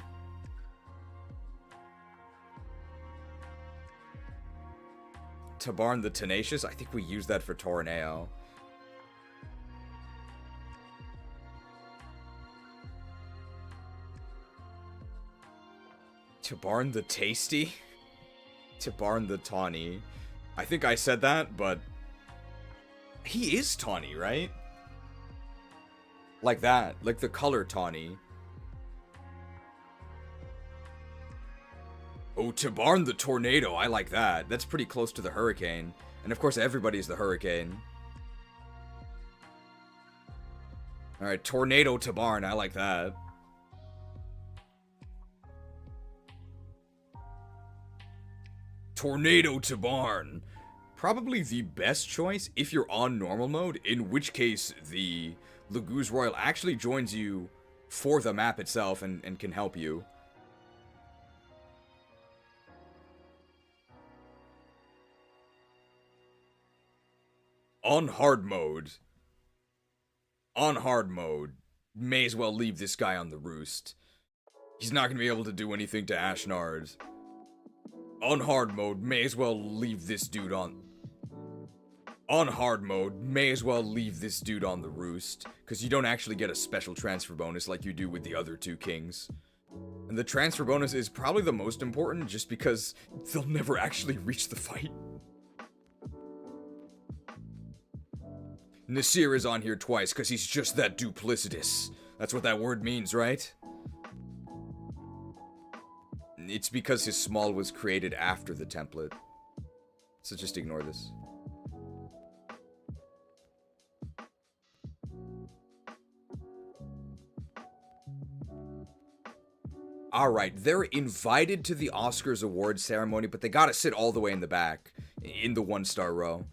Tabarn the Tenacious? I think we used that for Torneo. Tabarn the Tasty? Tabarn the Tawny. I think I said that, but... He is tawny, right? Like that. Like the color tawny. Oh, Tabarn the Tornado. I like that. That's pretty close to the Hurricane. And of course, everybody's the Hurricane. Alright, Tornado Tabarn. I like that. Tornado Tabarn. probably the best choice if you're on normal mode, in which case the Laguz Royal actually joins you for the map itself and can help you. On hard mode, may as well leave this guy on the roost. He's not going to be able to do anything to Ashnard. On hard mode, may as well leave this dude on... On hard mode, may as well leave this dude on the roost, because you don't actually get a special transfer bonus like you do with the other two kings. And the transfer bonus is probably the most important, just because they'll never actually reach the fight. Nasir is on here twice, because he's just that duplicitous. That's what that word means, right? It's because his small was created after the template. So just ignore this. Alright, they're invited to the Oscars award ceremony, but they gotta sit all the way in the back, in the 1-star row.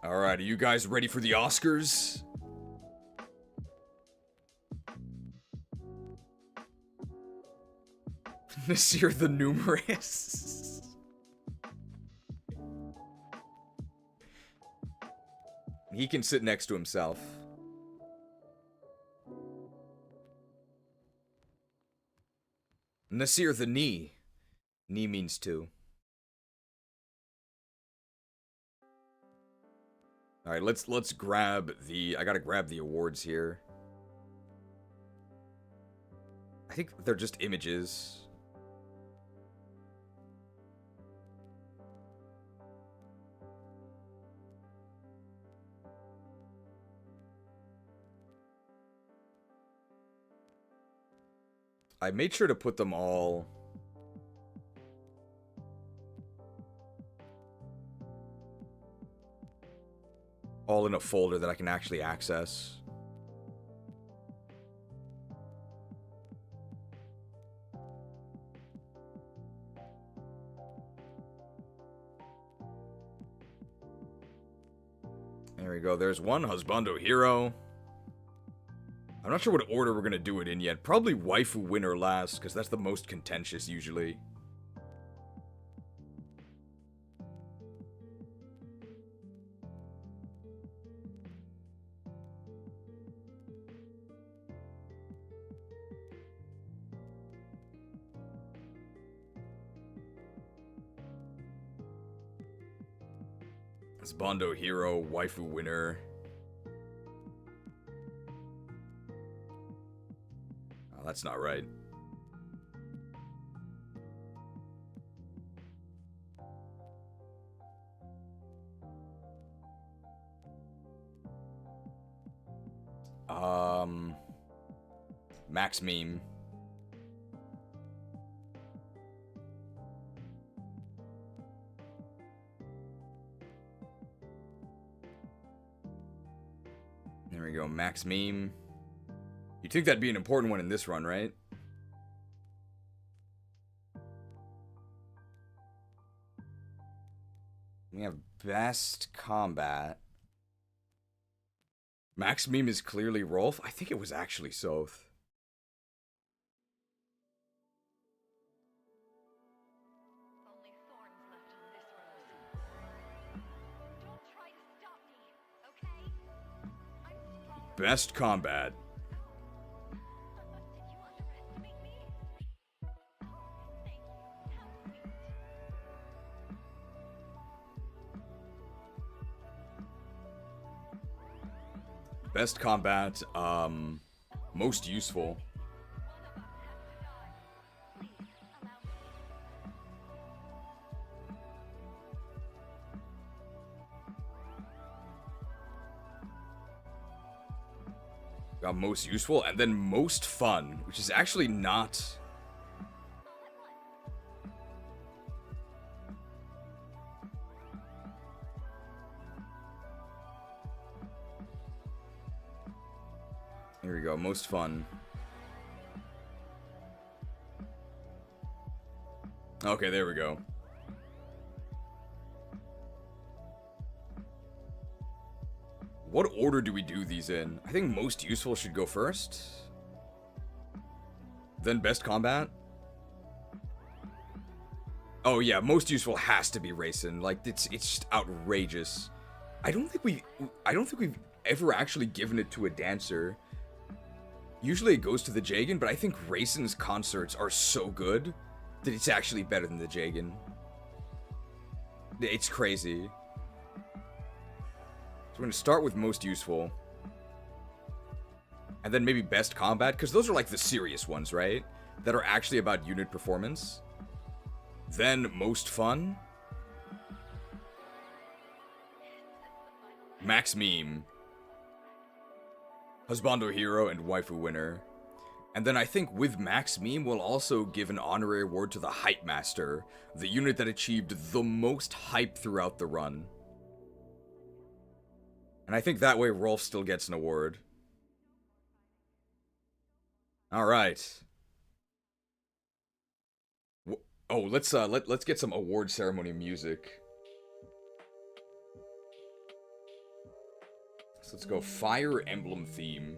Alright, are you guys ready for the Oscars? Nasir the Numerous. He can sit next to himself. Nasir the Knee. Knee means two. Alright, let's grab the... I gotta grab the awards here. I think they're just images. I made sure to put them all... all in a folder that I can actually access. There we go. There's one Husbando Hero. I'm not sure what order we're gonna do it in yet. Probably Waifu Winner last, because that's the most contentious usually. Husbando Hero, Waifu Winner. Oh, that's not right. Max Meme. There we go, Max Meme. You'd think that'd be an important one in this run, right? We have Best Combat. Max Meme is clearly Rolf. I think it was actually Soth. Best Combat. Best Combat, most useful. Got most useful, and then most fun, which is actually not... Here Here we go, most fun. Okay, there we go. What order do we do these in? I think most useful should go first. Then best combat. Oh yeah, most useful has to be Racing. Like it's just outrageous. I don't think we've ever actually given it to a dancer. Usually it goes to the Jagan, but I think Racing's concerts are so good that it's actually better than the Jagan. It's crazy. So we're gonna start with most useful. And then maybe best combat, because those are like the serious ones, right? That are actually about unit performance. Then most fun. Max Meme. Husbando Hero and Waifu Winner. And then I think with Max Meme, we'll also give an honorary award to the Hype Master, the unit that achieved the most hype throughout the run. And I think that way Rolf still gets an award. Alright. Oh, let's get some award ceremony music. So let's go Fire Emblem theme.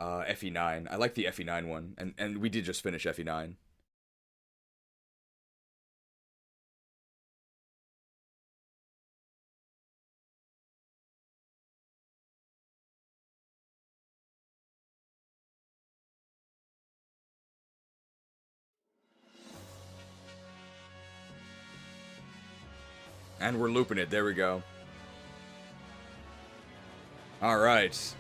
FE9. I like the FE9 one, and we did just finish FE9. And we're looping it. There we go. All right.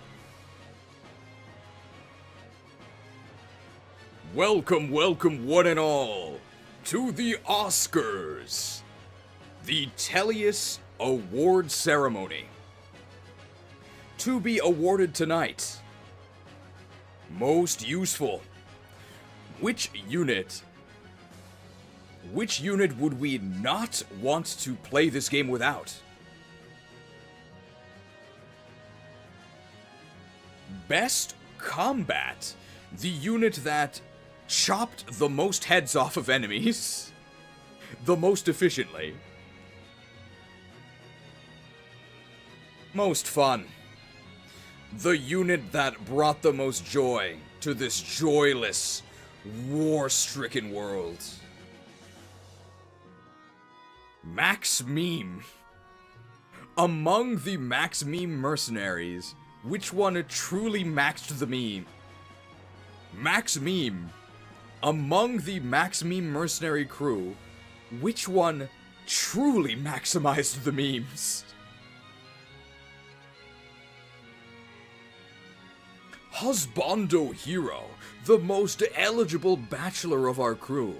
Welcome, welcome, one and all, to the Oscars, the Telius Award Ceremony. To be awarded tonight, most useful. Which unit would we not want to play this game without? Best combat, the unit that chopped the most heads off of enemies the most efficiently. Most fun, the unit that brought the most joy to this joyless, war-stricken world. Max Meme. Among the Max Meme mercenaries, which one truly maxed the meme? Max Meme. Among the Max Meme mercenary crew, which one truly maximized the memes? Husbando Hero, the most eligible bachelor of our crew.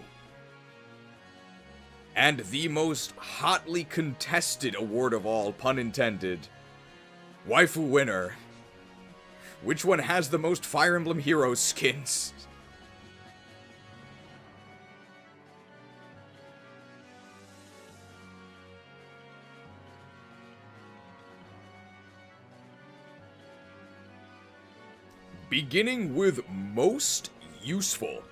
And the most hotly contested award of all, pun intended. Waifu Winner. Which one has the most Fire Emblem Heroes skins? Beginning with most useful.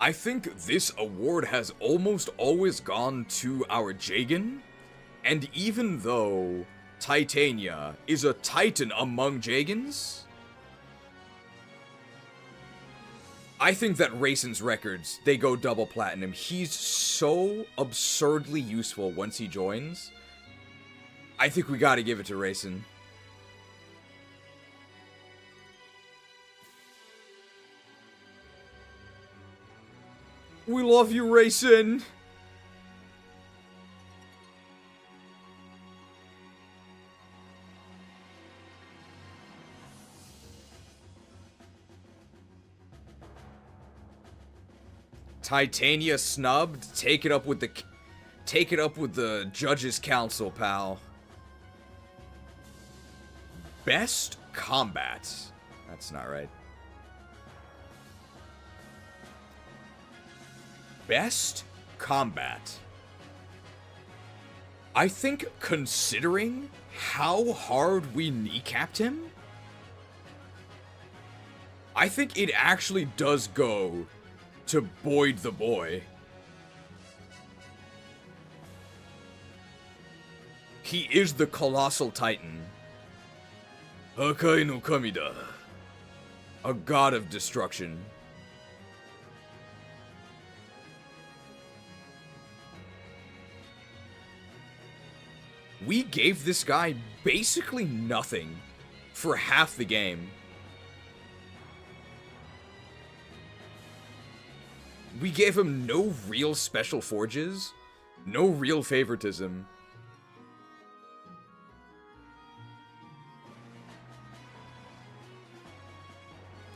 I think this award has almost always gone to our Jagan, and even though Titania is a titan among Jagans, I think that Raisin's records, they go double platinum. He's so absurdly useful once he joins. I think we gotta give it to Raisin. We love you, Raisin! Titania snubbed. Take it up with the judges' council, pal. Best combat. That's not right. Best combat. I think considering how hard we kneecapped him, I think it actually does go to Boyd the Boy. He is the Colossal Titan. Hakai no Kamida. A god of destruction. We gave this guy basically nothing for half the game. We gave him no real special forges, no real favoritism.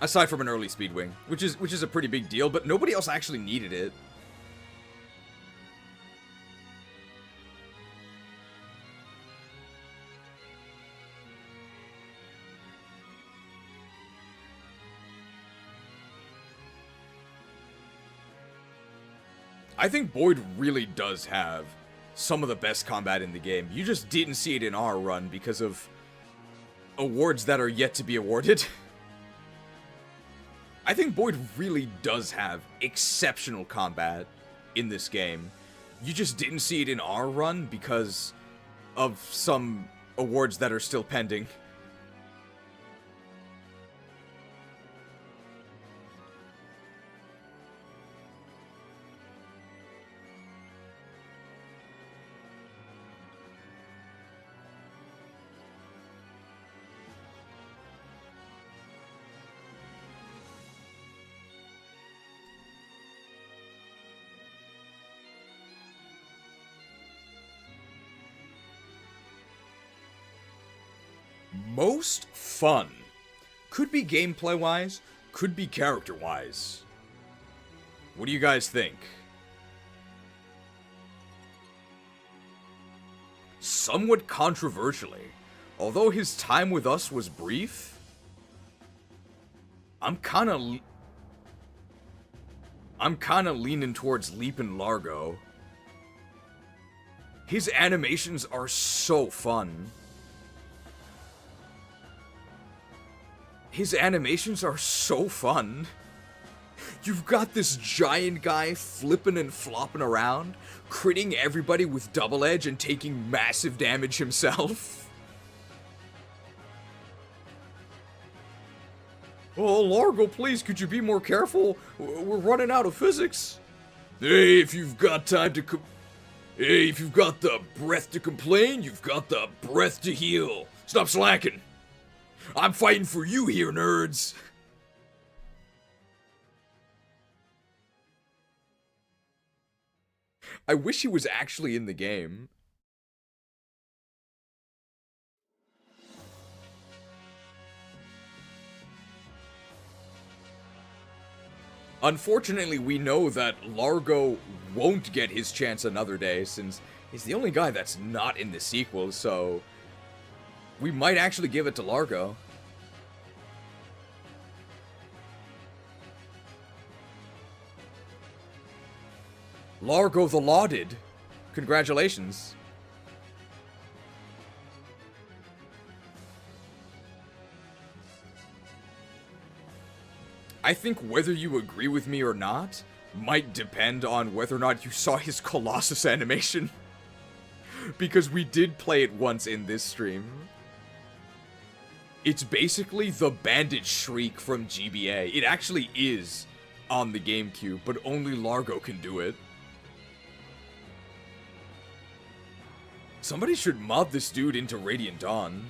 Aside from an early Speedwing, which is a pretty big deal, but nobody else actually needed it. I think Boyd really does have some of the best combat in the game. You just didn't see it in our run because of awards that are yet to be awarded. I think Boyd really does have exceptional combat in this game. You just didn't see it in our run because of some awards that are still pending. Most fun. Could be gameplay-wise, could be character-wise. What do you guys think? Somewhat controversially, although his time with us was brief, I'm kinda leaning towards Leap and Largo. His animations are so fun. His animations are so fun. You've got this giant guy flipping and flopping around, critting everybody with double edge and taking massive damage himself. Oh, Largo, please, could you be more careful? We're running out of physics. Hey, if you've got time to Hey, if you've got the breath to complain, you've got the breath to heal. Stop slacking. I'm fighting for you here, nerds! I wish he was actually in the game. Unfortunately, we know that Largo won't get his chance another day, since he's the only guy that's not in the sequel, so we might actually give it to Largo. Largo the Lauded. Congratulations. I think whether you agree with me or not might depend on whether or not you saw his Colossus animation. Because we did play it once in this stream. It's basically the Bandit Shriek from GBA. It actually is on the GameCube, but only Largo can do it. Somebody should mod this dude into Radiant Dawn.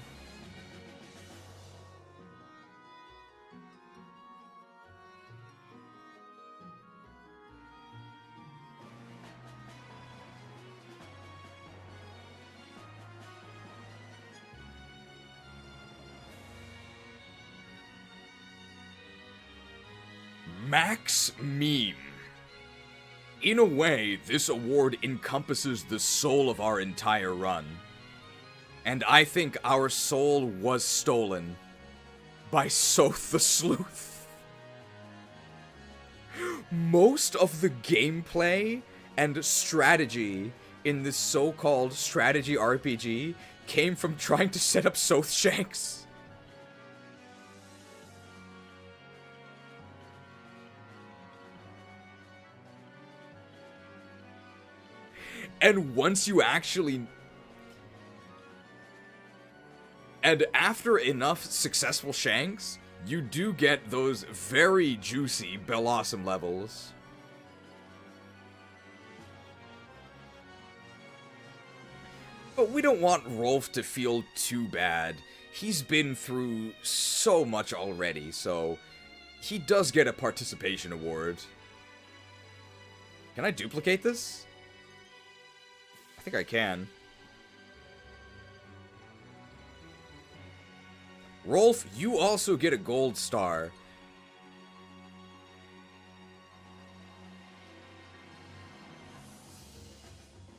Max Meme. In a way, this award encompasses the soul of our entire run. And I think our soul was stolen by Soth the Sleuth. Most of the gameplay and strategy in this so-called strategy RPG came from trying to set up Soth Shanks. And once you actually... And after enough successful Shanks, you do get those very juicy Bellawesome levels. But we don't want Rolf to feel too bad. He's been through so much already, so he does get a participation award. Can I duplicate this? I think I can. Rolf, you also get a gold star.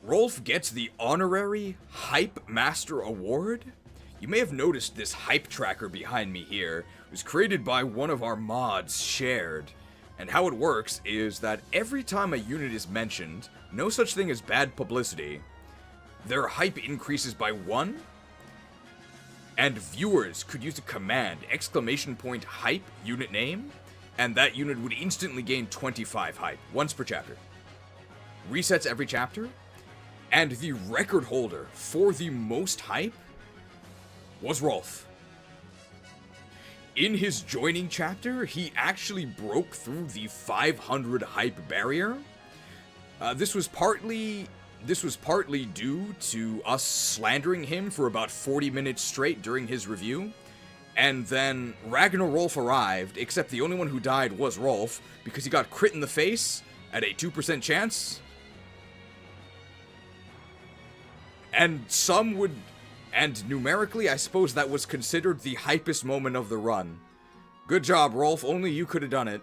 Rolf gets the honorary Hype Master Award. You may have noticed this hype tracker behind me here. It was created by one of our mods, Shared. And how it works is that every time a unit is mentioned, no such thing as bad publicity, their hype increases by 1, and viewers could use a command, !hype unit name, and that unit would instantly gain 25 hype, once per chapter. Resets every chapter, and the record holder for the most hype was Rolf. In his joining chapter, he actually broke through the 500 hype barrier. This was partly due to us slandering him for about 40 minutes straight during his review. And then Ragnar Rolf arrived, except the only one who died was Rolf, because he got crit in the face at a 2% chance. And numerically, I suppose that was considered the hypest moment of the run. Good job, Rolf. Only you could have done it.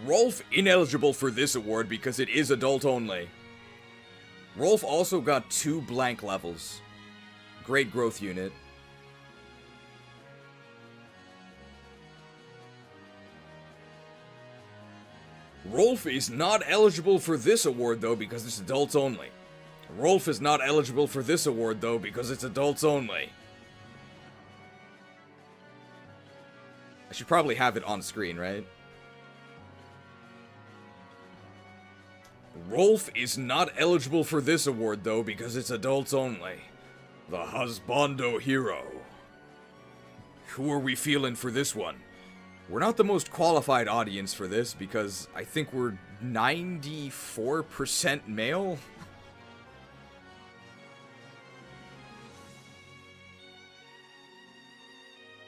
Rolf ineligible for this award because it is adult only. Rolf also got 2 blank levels. Great growth unit. Rolf is not eligible for this award though because it's adults only. Rolf is not eligible for this award though because it's adults only. I should probably have it on screen, right? Rolf is not eligible for this award though because it's adults only. The Husbando Hero. Who are we feeling for this one? We're not the most qualified audience for this because I think we're 94% male.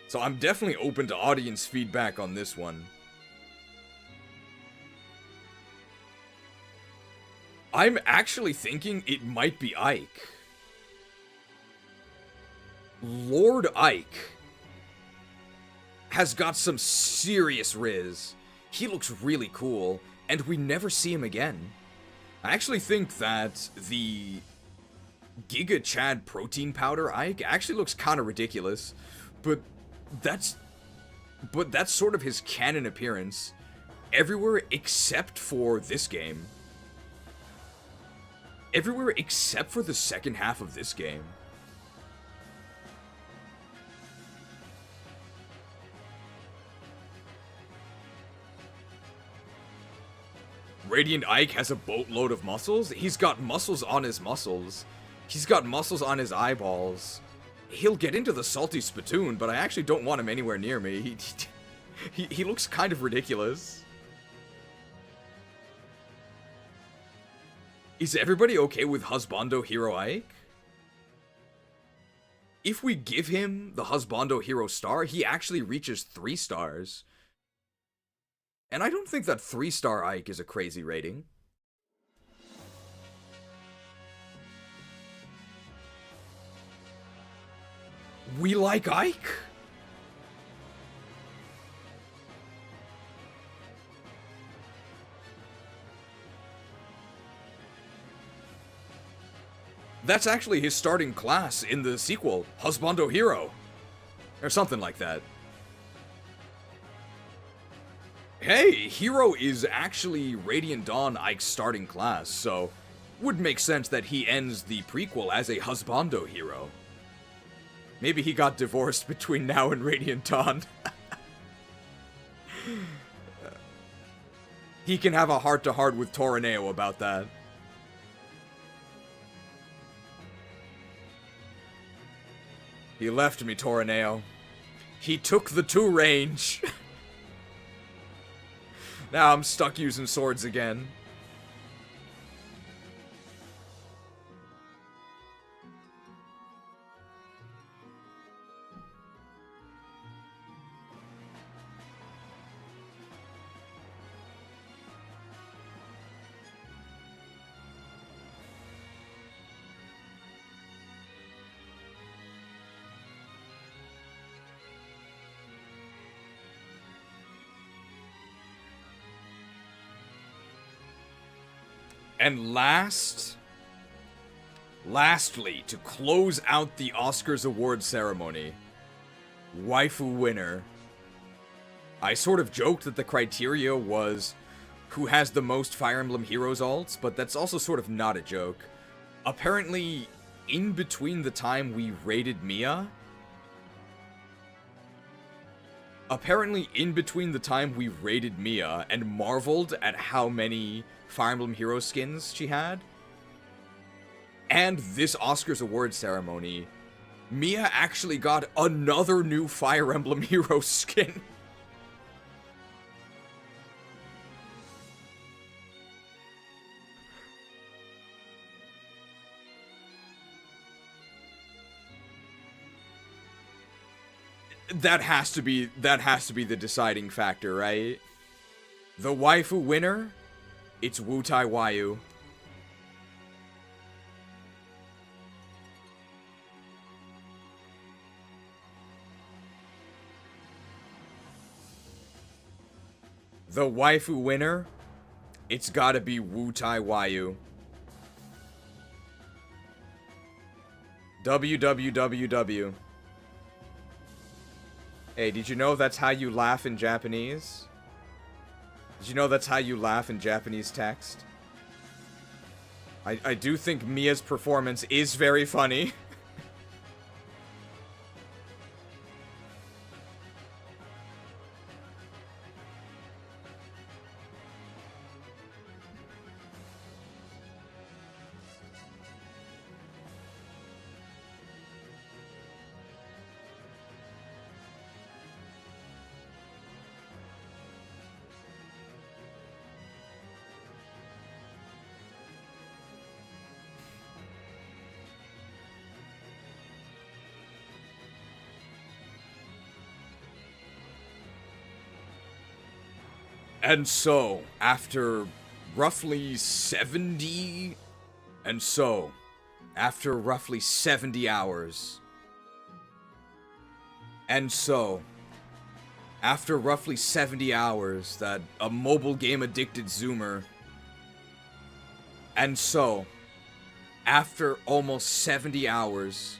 So I'm definitely open to audience feedback on this one. I'm actually thinking it might be Ike. Lord Ike has got some serious riz. He looks really cool, and we never see him again. I actually think that the Giga Chad protein powder Ike actually looks kind of ridiculous, but that's sort of his canon appearance everywhere except for this game. Everywhere except for the second half of this game. Radiant Ike has a boatload of muscles. He's got muscles on his muscles. He's got muscles on his eyeballs. He'll get into the salty spittoon, but I actually don't want him anywhere near me. He looks kind of ridiculous. Is everybody okay with Husbando Hero Ike? If we give him the Husbando Hero star, he actually reaches 3 stars. And I don't think that 3-star Ike is a crazy rating. We like Ike? That's actually his starting class in the sequel, Husbando Hero. Or something like that. Hey, Hero is actually Radiant Dawn Ike's starting class, so would make sense that he ends the prequel as a Husbando Hero. Maybe he got divorced between now and Radiant Dawn. He can have a heart-to-heart with Toraneo about that. He left me, Toraneo. He took the 2 range. Now I'm stuck using swords again. And lastly, to close out the Oscars award ceremony, waifu winner. I sort of joked that the criteria was who has the most Fire Emblem Heroes alts, but that's also sort of not a joke. Apparently, in between the time we raided Mia, and marveled at how many Fire Emblem Hero skins she had, and this Oscars award ceremony, Mia actually got another new Fire Emblem Hero skin. That has to be the deciding factor, right? The waifu winner, it's Wutai Wayu. The waifu winner, it's gotta be Wutai Wayu. WWWW. Hey, did you know that's how you laugh in Japanese? Did you know that's how you laugh in Japanese text? I do think Mia's performance is very funny. And so, after roughly 70 hours, that a mobile game addicted Zoomer, and so, after almost 70 hours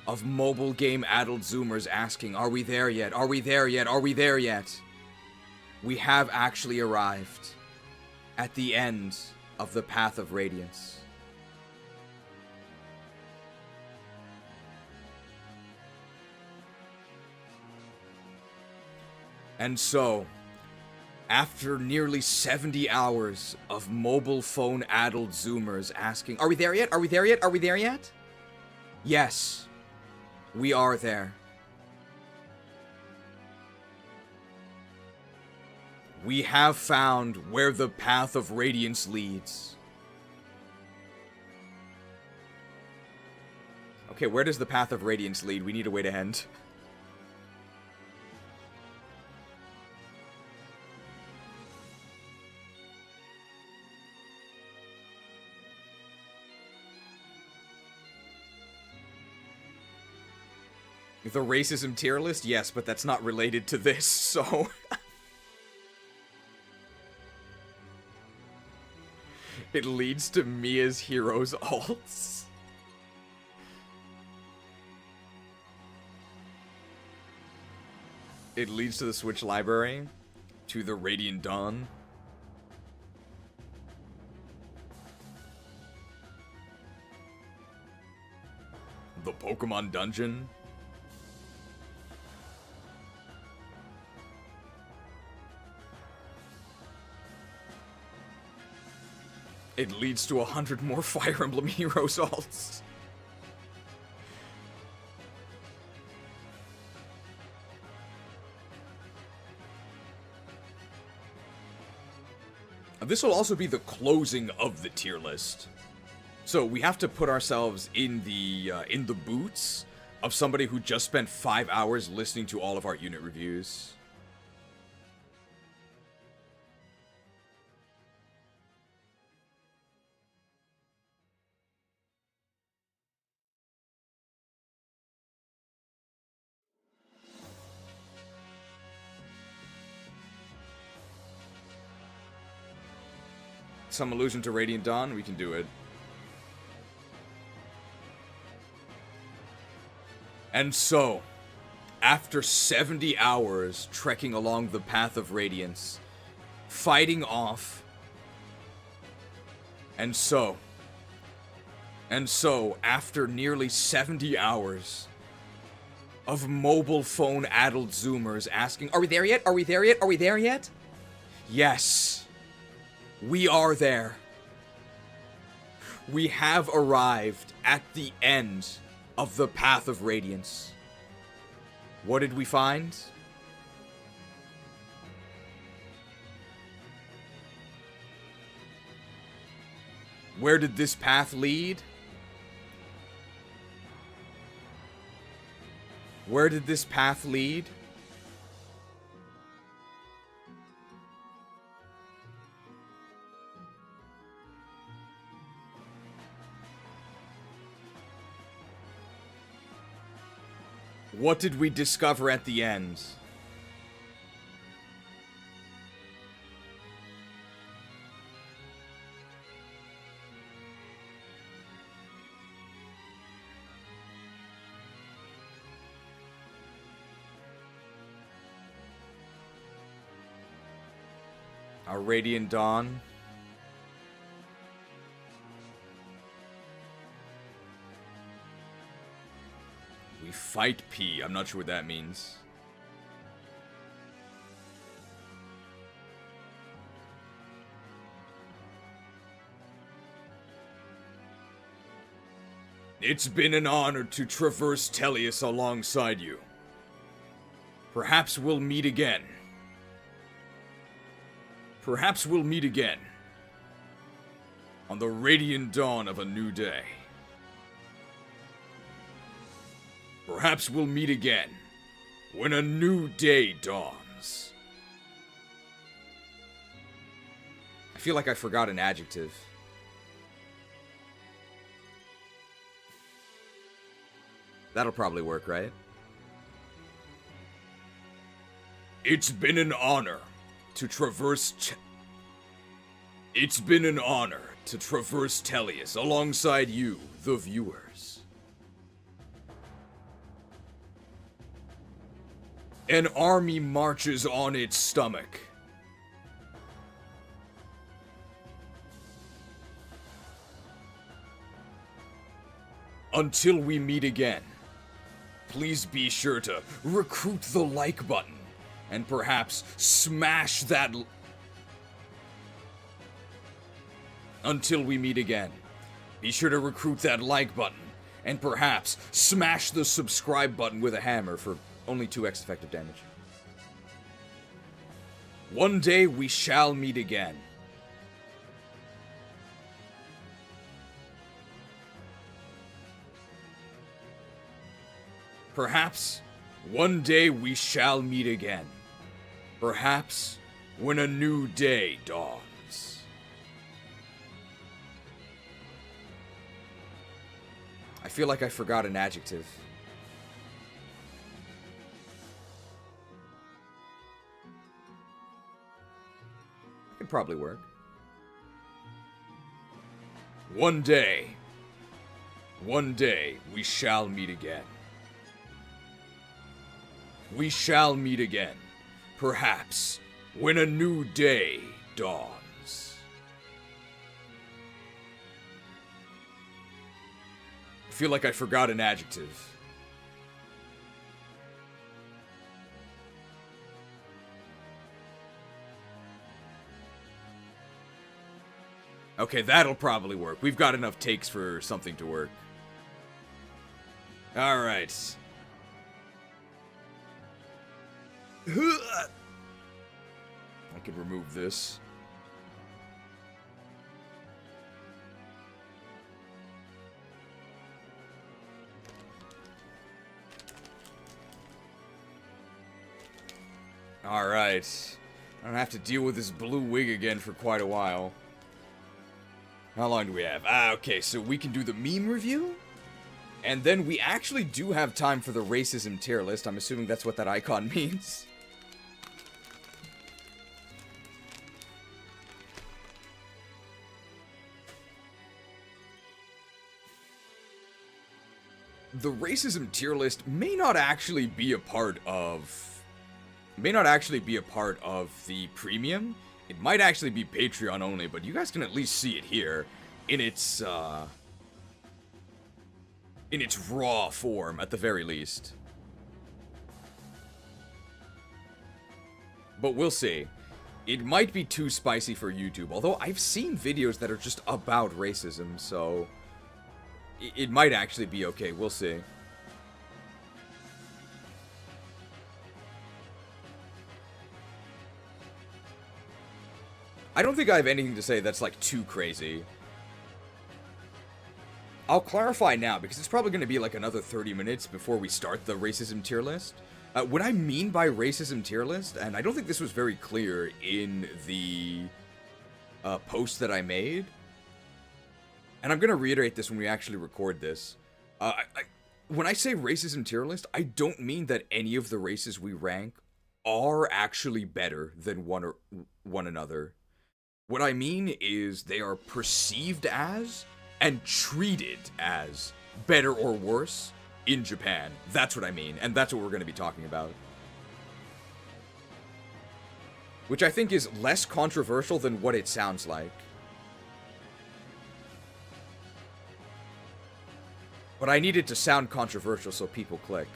of mobile game addled Zoomers asking, are we there yet? Are we there yet? Are we there yet? We have actually arrived at the end of the Path of Radiance. And so, after nearly 70 hours of mobile phone addled Zoomers asking, are we there yet? Are we there yet? Are we there yet? Yes, we are there. We have found where the Path of Radiance leads. Okay, where does the Path of Radiance lead? We need a way to end. The racism tier list? Yes, but that's not related to this, so... It leads to Mia's heroes alts. It leads to the Switch library, to the Radiant Dawn. The Pokemon Dungeon. It leads to 100 more Fire Emblem Heroes alts. This will also be the closing of the tier list. So we have to put ourselves in the boots of somebody who just spent 5 hours listening to all of our unit reviews. Some allusion to Radiant Dawn, we can do it. And so, after 70 hours trekking along the path of Radiance, fighting off, and so, after nearly 70 hours of mobile phone-addled Zoomers asking, "Are we there yet? Are we there yet? Are we there yet?" Yes. We are there. We have arrived at the end of the Path of Radiance. What did we find? Where did this path lead? Where did this path lead? What did we discover at the end? Our Radiant Dawn. We fight P. I'm not sure what that means. It's been an honor to traverse Telius alongside you. Perhaps we'll meet again. Perhaps we'll meet again. On the radiant dawn of a new day. Perhaps we'll meet again when a new day dawns. I feel like I forgot an adjective. That'll probably work, right? It's been an honor to traverse It's been an honor to traverse Telius alongside you, the viewers. An army marches on its stomach. Until we meet again, please be sure to recruit the like button and perhaps smash that. Until we meet again, be sure to recruit that like button and perhaps smash the subscribe button with a hammer for only 2x effective damage. One day we shall meet again. Perhaps one day we shall meet again. Perhaps when a new day dawns. I feel like I forgot an adjective. It could probably work. One day we shall meet again. we shall meet again. Perhaps when a new day dawns. I feel like I forgot an adjective. Okay, that'll probably work. We've got enough takes for something to work. Alright. I can remove this. Alright. I don't have to deal with this blue wig again for quite a while. How long do we have? Okay, so we can do the meme review. And then we actually do have time for the racism tier list. I'm assuming that's what that icon means. The racism tier list may not actually be a part of the premium. It might actually be Patreon only, but you guys can at least see it here in its raw form at the very least. But we'll see. It might be too spicy for YouTube, although I've seen videos that are just about racism, so it might actually be okay. We'll see. I don't think I have anything to say that's, like, too crazy. I'll clarify now, because it's probably going to be, like, another 30 minutes before we start the racism tier list. What I mean by racism tier list, and I don't think this was very clear in the post that I made, and I'm going to reiterate this when we actually record this. When I say racism tier list, I don't mean that any of the races we rank are actually better than one another. What I mean is they are perceived as and treated as better or worse in Japan. That's what I mean, and that's what we're going to be talking about. Which I think is less controversial than what it sounds like. But I need it to sound controversial so people click.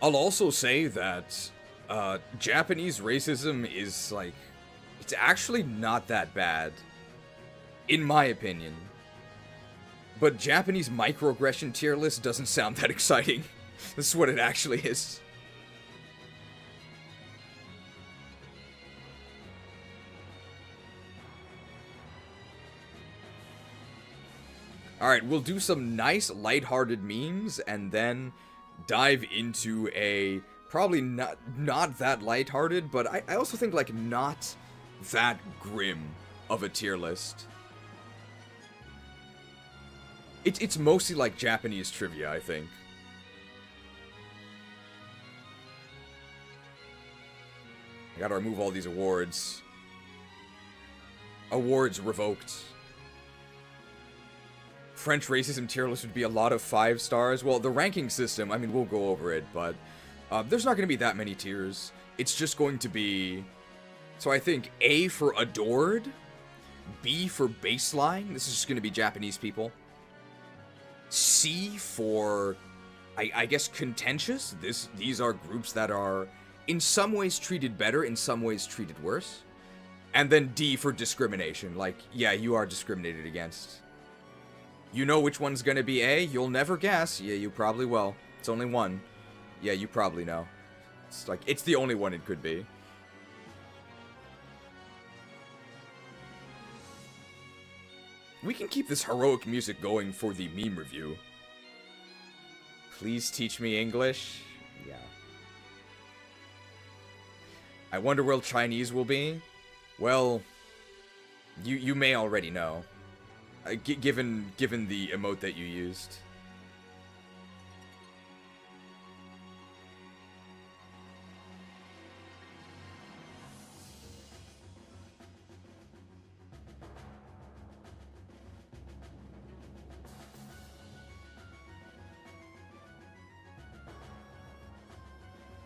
I'll also say that Japanese racism is, like, it's actually not that bad, in my opinion. But Japanese microaggression tier list doesn't sound that exciting. This is what it actually is. Alright, we'll do some nice lighthearted memes and then dive into a probably not that lighthearted, but I also think, like, not that grim of a tier list. It's mostly like Japanese trivia, I think. I gotta remove all these awards. Awards revoked. French racism tier list would be a lot of 5 stars. Well, the ranking system, I mean, we'll go over it, but there's not going to be that many tiers. It's just going to be... So I think A for adored, B for baseline. This is just going to be Japanese people. C for, I guess, contentious. These are groups that are in some ways treated better, in some ways treated worse. And then D for discrimination. Like, yeah, you are discriminated against. You know which one's gonna be A? You'll never guess. Yeah, you probably will. It's only one. Yeah, you probably know. It's like, it's the only one it could be. We can keep this heroic music going for the meme review. Please teach me English. Yeah. I wonder where Chinese will be. Well, you may already know. Given the emote that you used.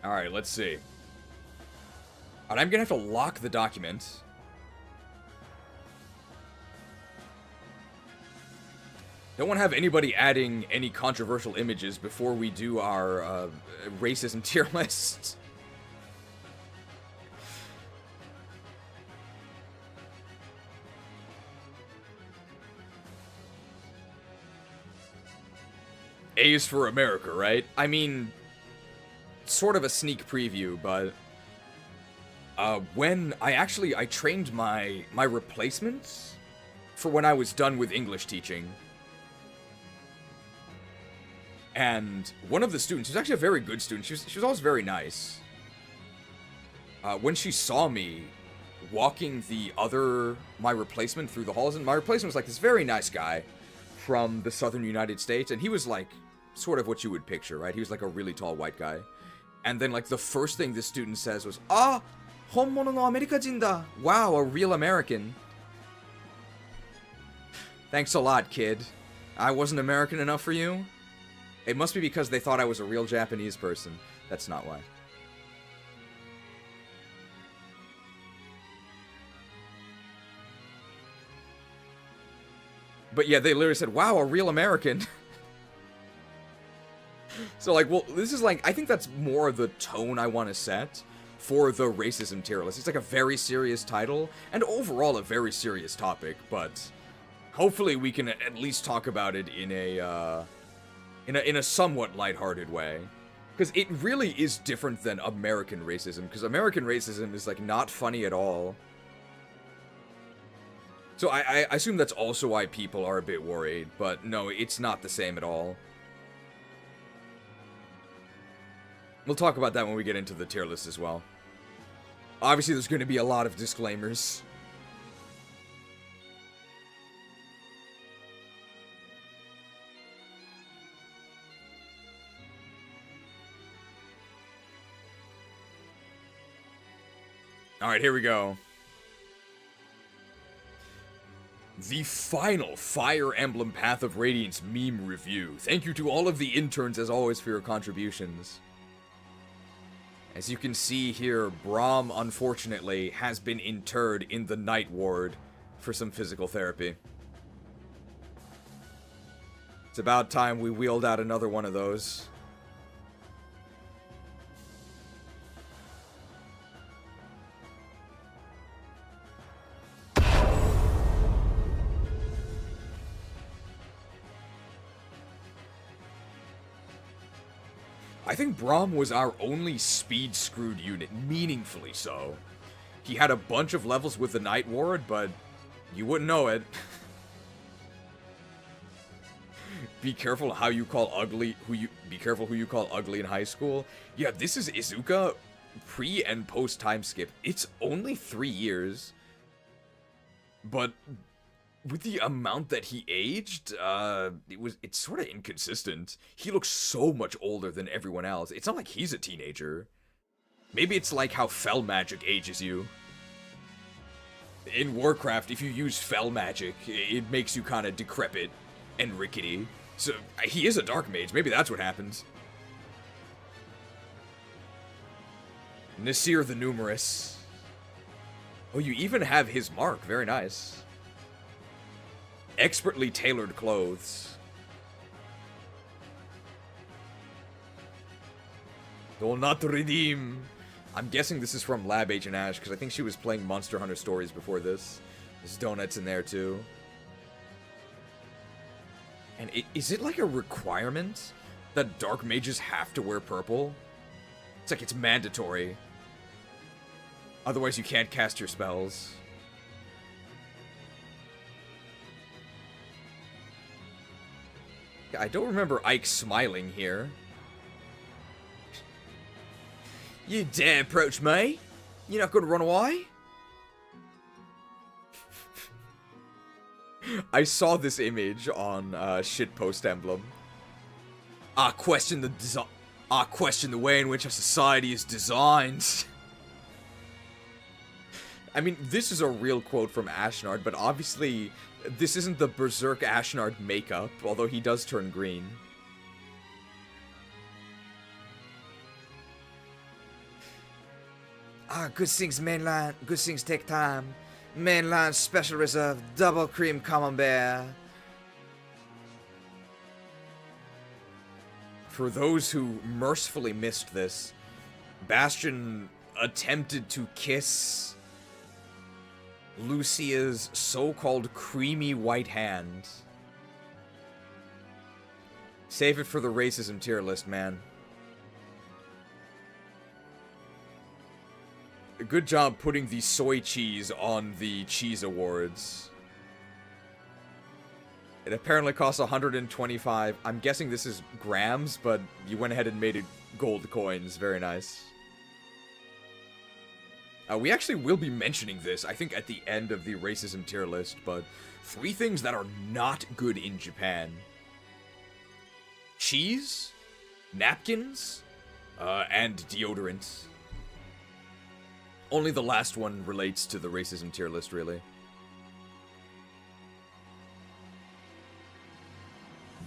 Alright, let's see. And I'm gonna have to lock the document. Don't want to have anybody adding any controversial images before we do our racism tier list. A is for America, right? I mean, sort of a sneak preview, but when I trained my replacements for when I was done with English teaching. And one of the students, who's actually a very good student, she was always very nice. When she saw me walking my replacement through the halls, and my replacement was like this very nice guy from the southern United States, and he was like sort of what you would picture, right? He was like a really tall white guy. And then like the first thing this student says was, "Ah, honmono no Amerikajin da." Wow, a real American. Thanks a lot, kid. I wasn't American enough for you? It must be because they thought I was a real Japanese person. That's not why. But yeah, they literally said, "Wow, a real American." So like, well, this is like, I think that's more of the tone I want to set for the racism tier list. It's like a very serious title, and overall a very serious topic, but hopefully we can at least talk about it in a somewhat lighthearted way. Because it really is different than American racism, because American racism is like not funny at all. So I assume that's also why people are a bit worried, but no, it's not the same at all. We'll talk about that when we get into the tier list as well. Obviously, there's going to be a lot of disclaimers. Alright, here we go. The final Fire Emblem Path of Radiance meme review. Thank you to all of the interns, as always, for your contributions. As you can see here, Braum, unfortunately, has been interred in the night ward for some physical therapy. It's about time we wheeled out another one of those. I think Braum was our only speed-screwed unit, meaningfully so. He had a bunch of levels with the Night Ward, but you wouldn't know it. Be careful how you call ugly, be careful who you call ugly in high school. Yeah, this is Izuka pre and post time skip. It's only 3 years. But with the amount that he aged, it's sort of inconsistent. He looks so much older than everyone else. It's not like he's a teenager. Maybe it's like how Fel Magic ages you. In Warcraft, if you use Fel Magic, it makes you kind of decrepit and rickety. So, he is a Dark Mage. Maybe that's what happens. Nasir the Numerous. Oh, you even have his mark. Very nice. Expertly tailored clothes. Do not redeem. I'm guessing this is from Lab Agent Ash, because I think she was playing Monster Hunter Stories before this. There's donuts in there, too. And is it like a requirement that Dark Mages have to wear purple? It's like it's mandatory. Otherwise you can't cast your spells. I don't remember Ike smiling here. You dare approach me? You're not gonna run away? I saw this image on Shitpost Emblem. I question the way in which a society is designed. I mean, this is a real quote from Ashnard, but obviously this isn't the Berserk Ashnard makeup, although he does turn green. Good things mainline, good things take time. Mainline special reserve, double cream camembert. For those who mercifully missed this, Bastion attempted to kiss Lucia's so-called creamy white hand. Save it for the racism tier list, man. Good job putting the soy cheese on the cheese awards. It apparently costs 125. I'm guessing this is grams, but you went ahead and made it gold coins. Very nice. We actually will be mentioning this, I think, at the end of the racism tier list, but 3 things that are not good in Japan. Cheese, napkins, and deodorant. Only the last one relates to the racism tier list, really.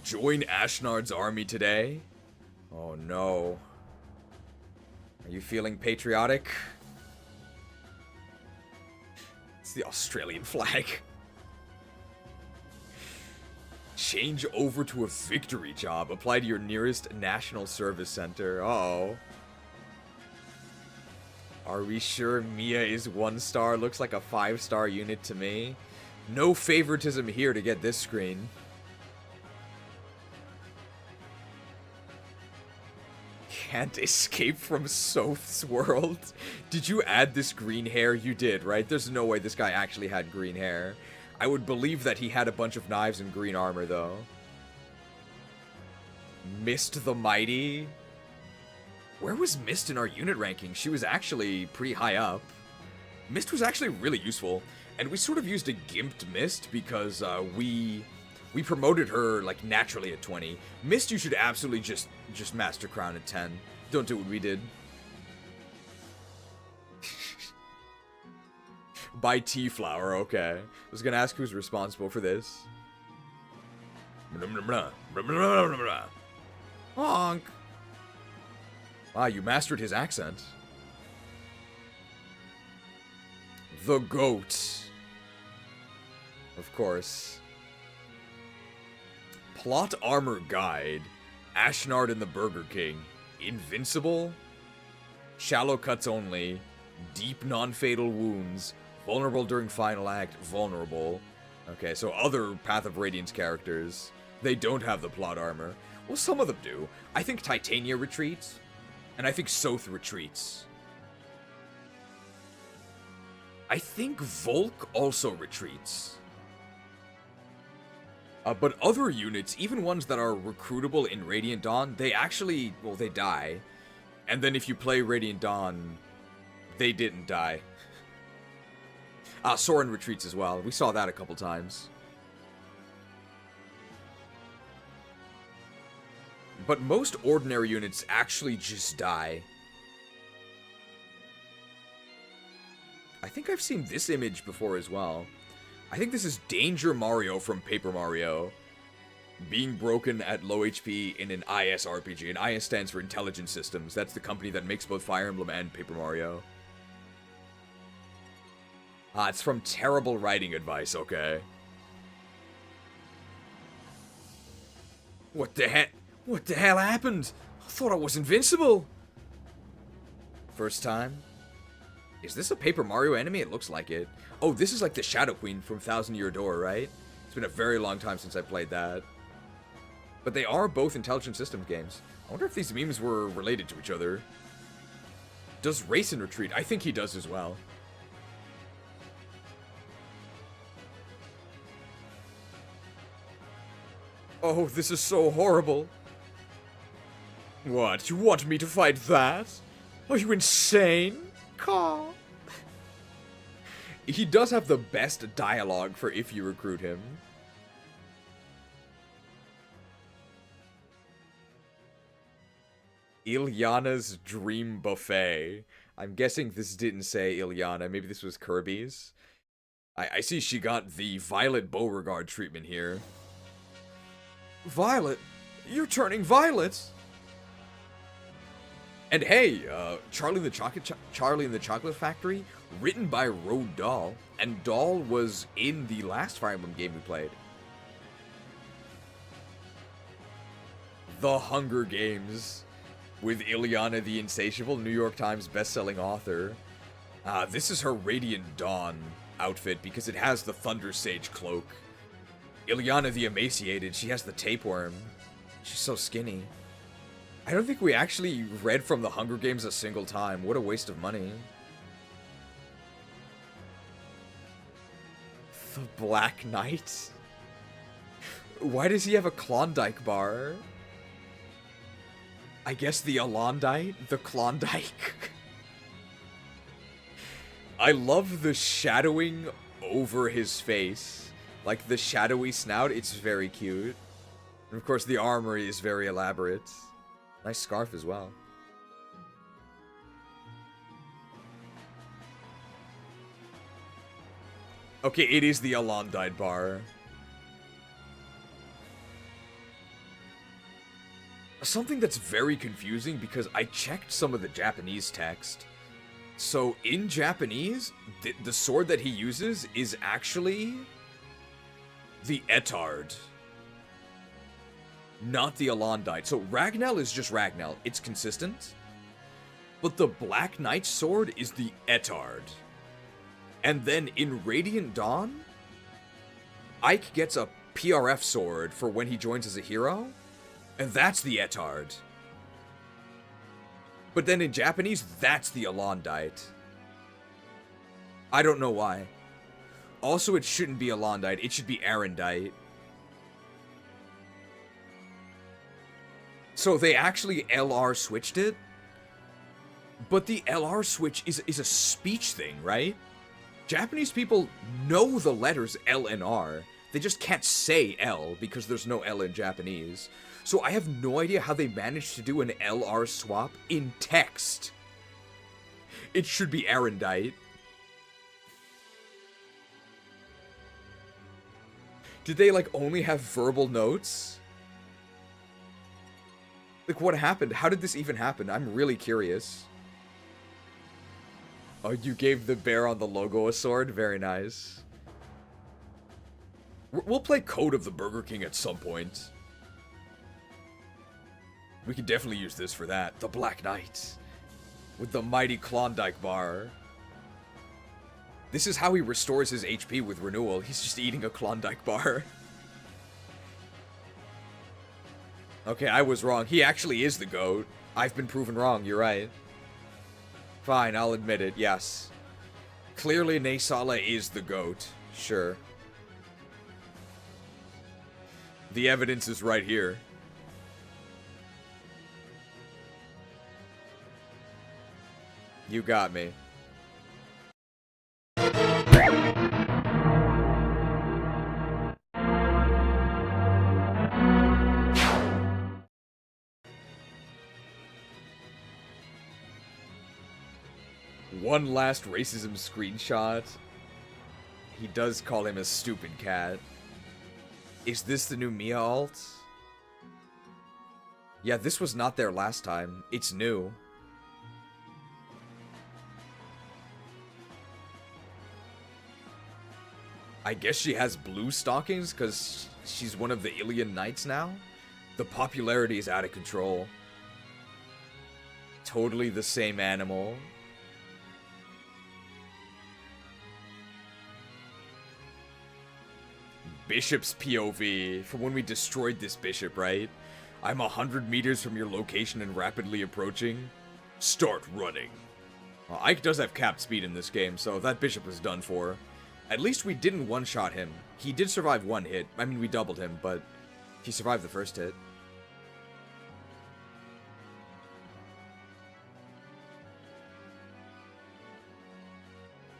Join Ashnard's army today? Oh no. Are you feeling patriotic? It's the Australian flag. Change over to a victory job. Apply to your nearest national service center. Uh-oh. Are we sure Mia is 1-star? Looks like a 5-star unit to me. No favoritism here to get this screen. Can't escape from Soth's world. Did you add this green hair? You did, right? There's no way this guy actually had green hair. I would believe that he had a bunch of knives and green armor, though. Mist the Mighty? Where was Mist in our unit ranking? She was actually pretty high up. Mist was actually really useful, and we sort of used a gimped Mist because we promoted her like naturally at 20. Mist, you should absolutely just Master Crown at 10. Don't do what we did. Buy tea flower, okay. I was gonna ask who's responsible for this. Honk. Wow, you mastered his accent. The goat. Of course. Plot armor guide. Ashnard and the Burger King. Invincible. Shallow cuts only. Deep non-fatal wounds. Vulnerable during final act. Vulnerable. Okay, so other Path of Radiance characters, they don't have the plot armor. Well, some of them do. I think Titania retreats. And I think Soth retreats. I think Volk also retreats. But other units, even ones that are recruitable in Radiant Dawn, they actually, well, they die. And then if you play Radiant Dawn, they didn't die. Soren retreats as well. We saw that a couple times. But most ordinary units actually just die. I think I've seen this image before as well. I think this is Danger Mario from Paper Mario. Being broken at low HP in an IS RPG. And IS stands for Intelligent Systems. That's the company that makes both Fire Emblem and Paper Mario. It's from Terrible Writing Advice, okay. What the heck? What the hell happened? I thought I was invincible. First time? Is this a Paper Mario enemy? It looks like it. Oh, this is like the Shadow Queen from Thousand Year Door, right? It's been a very long time since I played that. But they are both Intelligent Systems games. I wonder if these memes were related to each other. Does Racing retreat? I think he does as well. Oh, this is so horrible. What? You want me to fight that? Are you insane? Caw. He does have the best dialogue for if you recruit him. Ilyana's Dream Buffet. I'm guessing this didn't say Ilyana. Maybe this was Kirby's. I see she got the Violet Beauregard treatment here. Violet? You're turning violet! And hey, Charlie and the Chocolate Factory, written by Road Dahl, and Dahl was in the last Fire Emblem game we played. The Hunger Games, with Ilyana the Insatiable, New York Times bestselling author. This is her Radiant Dawn outfit because it has the Thunder Sage cloak. Ilyana the Emaciated, she has the tapeworm. She's so skinny. I don't think we actually read from the Hunger Games a single time. What a waste of money. The Black Knight? Why does he have a Klondike bar? I guess the Alondite? The Klondike? I love the shadowing over his face. Like the shadowy snout, it's very cute. And of course the armor is very elaborate. Nice scarf as well. Okay, it is the Alondite bar. Something that's very confusing because I checked some of the Japanese text. So in Japanese, the sword that he uses is actually the Etard, not the Alondite. So Ragnell is just Ragnell. It's consistent. But the Black Knight sword is the Etard. And then in Radiant Dawn, Ike gets a PRF sword for when he joins as a hero. And that's the Etard. But then in Japanese, that's the Alondite. I don't know why. Also, it shouldn't be Alondite. It should be Arendite. So they actually LR switched it. But the LR switch is a speech thing, right? Japanese people know the letters L and R. They just can't say L because there's no L in Japanese. So I have no idea how they managed to do an LR swap in text. It should be Arendite. Did they, like, only have verbal notes? Like, what happened? How did this even happen? I'm really curious. Oh, you gave the bear on the logo a sword? Very nice. We'll play Code of the Burger King at some point. We could definitely use this for that. The Black Knight. With the mighty Klondike bar. This is how he restores his HP with renewal. He's just eating a Klondike bar. Okay, I was wrong. He actually is the GOAT. I've been proven wrong, you're right. Fine, I'll admit it, yes. Clearly, Naysala is the GOAT. Sure. The evidence is right here. You got me. One last racism screenshot. He does call him a stupid cat. Is this the new Mia alt? Yeah, this was not there last time. It's new. I guess she has blue stockings because she's one of the Ilian Knights now. The popularity is out of control. Totally the same animal. Bishop's POV, from when we destroyed this bishop, right? I'm 100 meters from your location and rapidly approaching. Start running. Well, Ike does have capped speed in this game, so that bishop is done for. At least we didn't one-shot him. He did survive one hit. I mean, we doubled him, but he survived the first hit.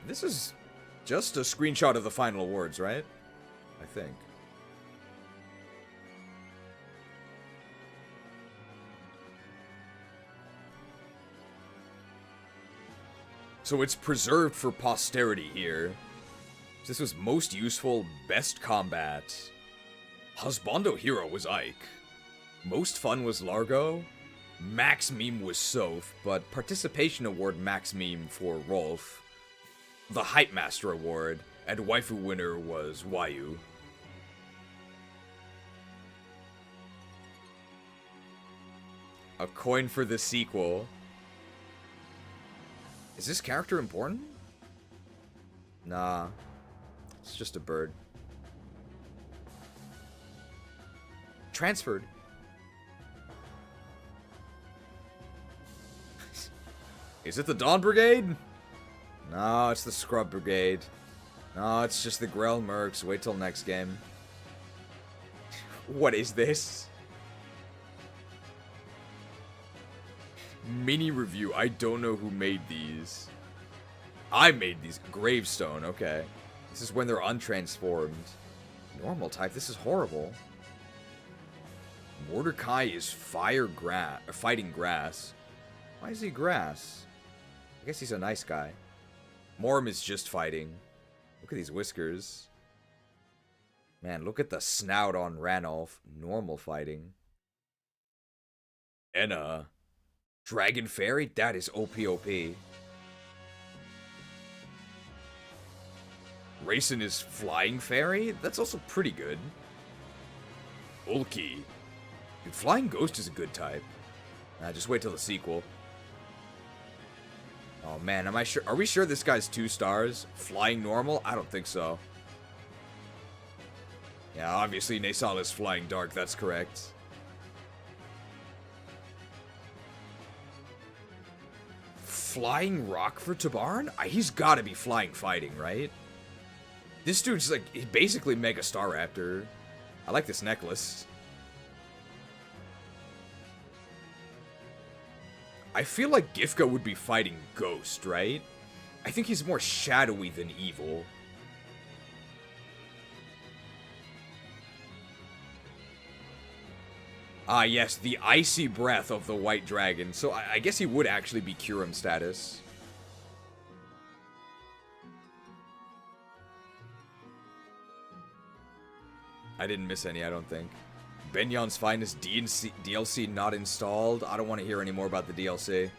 This is just a screenshot of the final awards, right? I think. So it's preserved for posterity here. This was most useful, best combat. Husbando hero was Ike. Most fun was Largo. Max meme was Soph, but participation award max meme for Rolf. The Hype Master award, and waifu winner was Wayu. A coin for the sequel. Is this character important? Nah. It's just a bird. Transferred. Is it the Dawn Brigade? No, it's the Scrub Brigade. No, it's just the Greil Mercs. Wait till next game. What is this? Mini review. I don't know who made these. I made these. Gravestone, okay. This is when they're untransformed. Normal type. This is horrible. Mordecai is fighting grass. Why is he grass? I guess he's a nice guy. Morm is just fighting. Look at these whiskers. Man, look at the snout on Ranulf. Normal fighting. Ena. Dragon Fairy? That is OP. Rayson is Flying Fairy? That's also pretty good. Ulki. Dude, Flying Ghost is a good type. Just wait till the sequel. Oh man, am I sure? Are we sure this guy's 2 stars? Flying normal? I don't think so. Yeah, obviously Nasal is Flying Dark, that's correct. Flying Rock for Tabarn? He's gotta be Flying Fighting, right? This dude's like, basically Mega Star Raptor. I like this necklace. I feel like Gifka would be fighting Ghost, right? I think he's more shadowy than evil. Ah, yes, the icy breath of the White Dragon. So I guess he would actually be Kurum status. I didn't miss any, I don't think. Benyan's Finest DLC not installed. I don't want to hear any more about the DLC.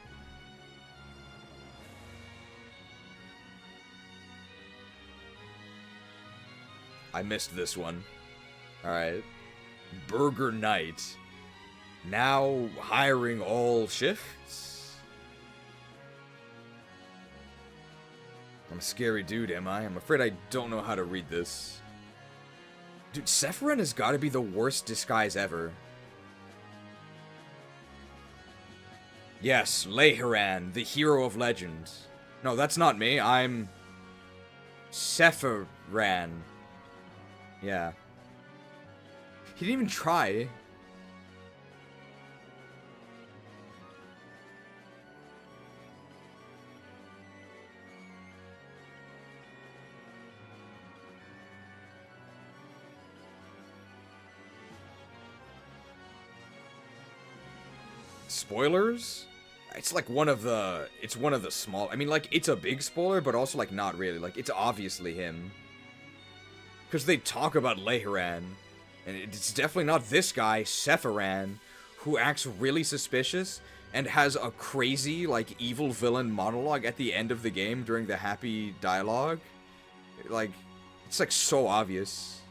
I missed this one. Alright. Burger Knight. Now hiring all shifts? I'm a scary dude, am I? I'm afraid I don't know how to read this. Dude, Sephiroth has got to be the worst disguise ever. Yes, Lehiran, the hero of legend. No, that's not me. I'm Sephiran. Yeah. He didn't even try. Spoilers? It's like one of the small, I mean, like, it's a big spoiler, but also, like, not really. Like, it's obviously him. Because they talk about Lehiran, and it's definitely not this guy, Sephiran, who acts really suspicious and has a crazy, like, evil villain monologue at the end of the game during the happy dialogue. Like, it's, like, so obvious.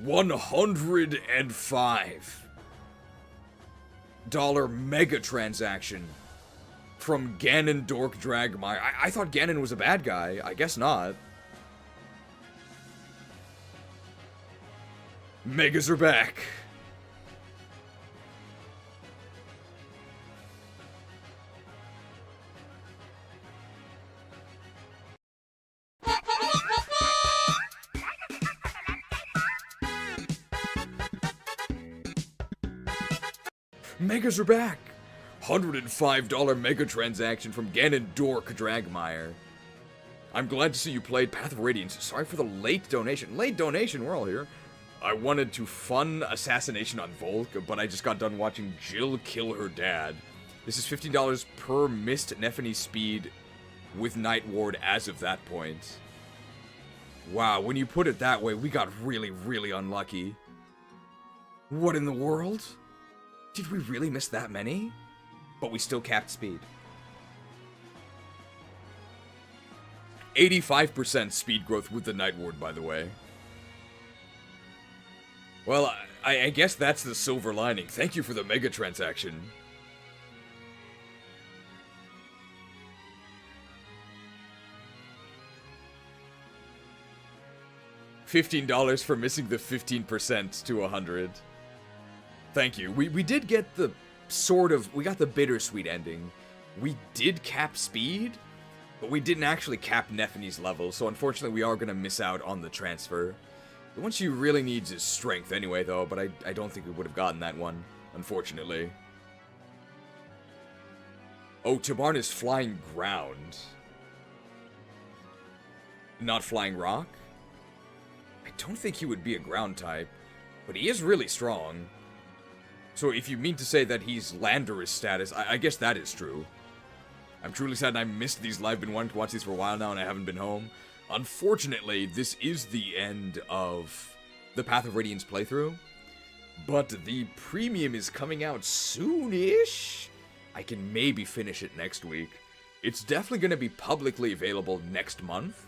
$105 mega transaction from Ganondorf Dragmire. I thought Ganon was a bad guy. I guess not. Megas are back. Megas are back! $105 mega transaction from Ganondorf Dragmire. I'm glad to see you played Path of Radiance. Sorry for the late donation. Late donation, we're all here. I wanted to fun assassination on Volk, but I just got done watching Jill kill her dad. This is $15 per missed Nephany speed with Night Ward as of that point. Wow, when you put it that way, we got really, really unlucky. What in the world? Did we really miss that many? But we still capped speed. 85% speed growth with the Night Ward, by the way. Well, I guess that's the silver lining. Thank you for the mega transaction. $15 for missing the 15% to 100. Thank you. We did get the we got the bittersweet ending. We did cap speed, but we didn't actually cap Nephany's level, so unfortunately we are going to miss out on the transfer. The one she really needs is strength anyway, though, but I don't think we would have gotten that one, unfortunately. Oh, Tabarn is flying ground. Not flying rock? I don't think he would be a ground type, but he is really strong. So if you mean to say that he's Landorus status, I guess that is true. I'm truly sad I missed these live. Been wanting to watch these for a while now and I haven't been home. Unfortunately, this is the end of the Path of Radiance playthrough, but the premium is coming out soon-ish. I can maybe finish it next week. It's definitely going to be publicly available next month.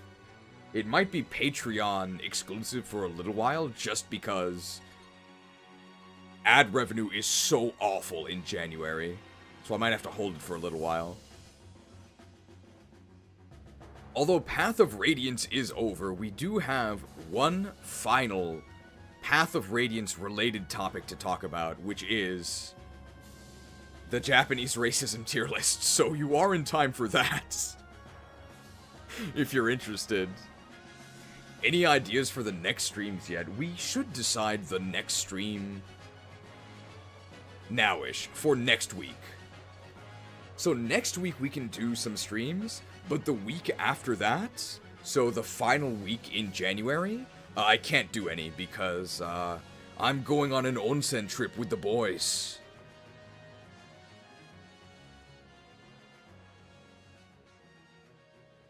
It might be Patreon exclusive for a little while, just because ad revenue is so awful in January. So I might have to hold it for a little while. Although Path of Radiance is over, we do have one final Path of Radiance related topic to talk about, which is the Japanese racism tier list. So you are in time for that, if you're interested. Any ideas for the next streams yet? We should decide the next stream nowish for next week. So next week we can do some streams, but the week after that, so the final week in January, I can't do any because I'm going on an onsen trip with the boys.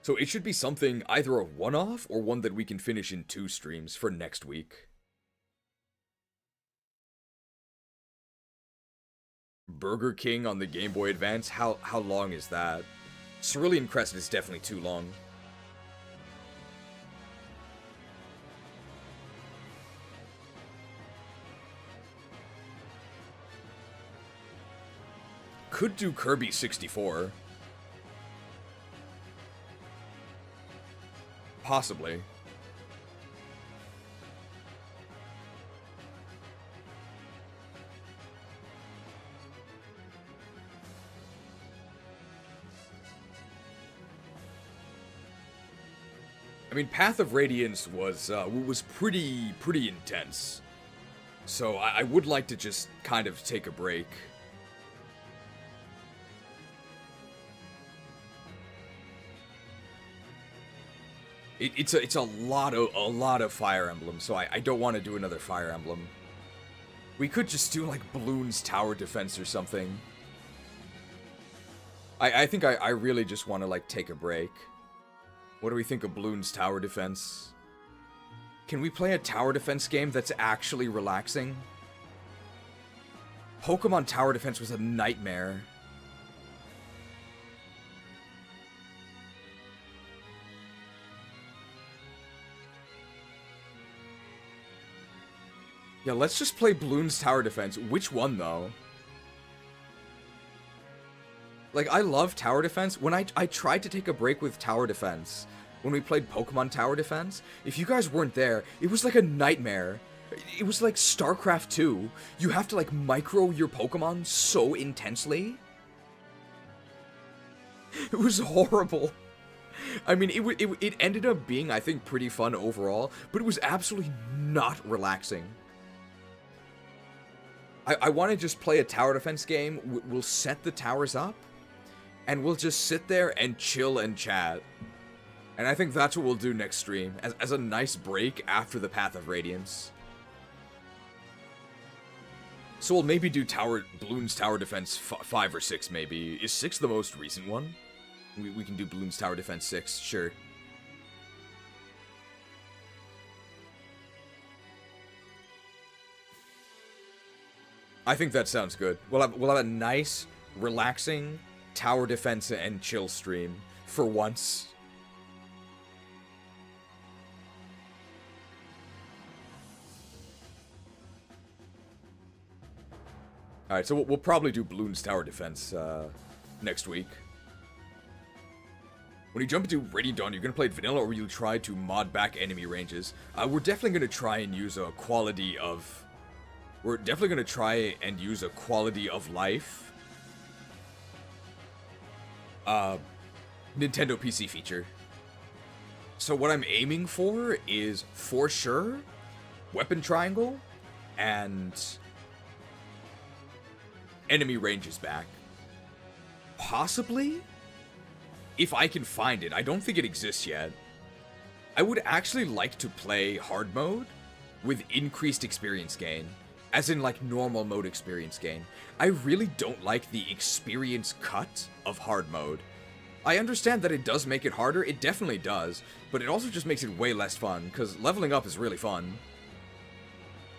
So it should be something, either a one-off or one that we can finish in 2 streams for next week. Burger King on the Game Boy Advance, how long is that? Cerulean Crest is definitely too long. Could do Kirby 64. Possibly. I mean, Path of Radiance was pretty intense. So I would like to just kind of take a break. It's a lot of Fire Emblem, so I don't want to do another Fire Emblem. We could just do like Bloons Tower Defense or something. I think I really just want to like take a break. What do we think of Bloons Tower Defense? Can we play a tower defense game that's actually relaxing? Pokemon Tower Defense was a nightmare. Yeah, let's just play Bloons Tower Defense. Which one, though? Like, I love Tower Defense. When I tried to take a break with Tower Defense, when we played Pokemon Tower Defense, if you guys weren't there, it was like a nightmare. It was like StarCraft 2. You have to, like, micro your Pokemon so intensely. It was horrible. I mean, it ended up being, I think, pretty fun overall, but it was absolutely not relaxing. I want to just play a tower defense game. We'll set the towers up, and we'll just sit there and chill and chat. And I think that's what we'll do next stream, as a nice break after the Path of Radiance. So we'll maybe do Bloons Tower Defense 5 or 6, maybe. Is 6 the most recent one? We can do Bloons Tower Defense 6, sure. I think that sounds good. We'll have a nice, relaxing tower defense and chill stream for once. All right, so we'll probably do Bloons Tower Defense next week. When you jump into Radiant Dawn, you're gonna play it vanilla, or will you try to mod back enemy ranges? We're definitely gonna try and use a quality of. We're definitely gonna try and use a quality of life Nintendo PC feature. So what I'm aiming for is, for sure, weapon triangle and enemy ranges back. Possibly, if I can find it. I don't think it exists yet. I would actually like to play hard mode with increased experience gain. As in, like, normal mode experience gain. I really don't like the experience cut of hard mode. I understand that it does make it harder, it definitely does, but it also just makes it way less fun, because leveling up is really fun.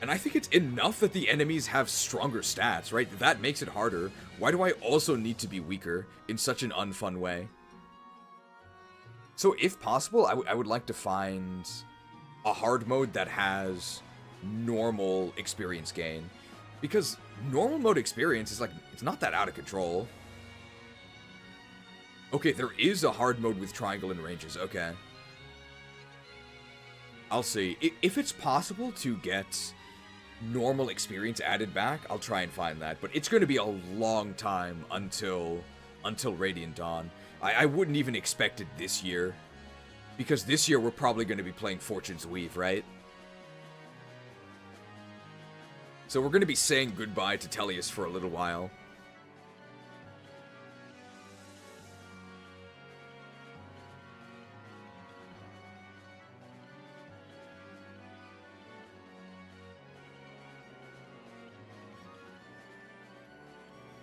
And I think it's enough that the enemies have stronger stats, right? That makes it harder. Why do I also need to be weaker in such an unfun way? So if possible, I would like to find a hard mode that has normal experience gain, because normal mode experience is like, it's not that out of control. Okay, there is a hard mode with triangle and ranges. Okay, I'll see if it's possible to get normal experience added back. I'll try and find that, but it's going to be a long time until Radiant Dawn. I wouldn't even expect it this year, because this year we're probably going to be playing Fortune's Weave, right? So we're going to be saying goodbye to Telius for a little while.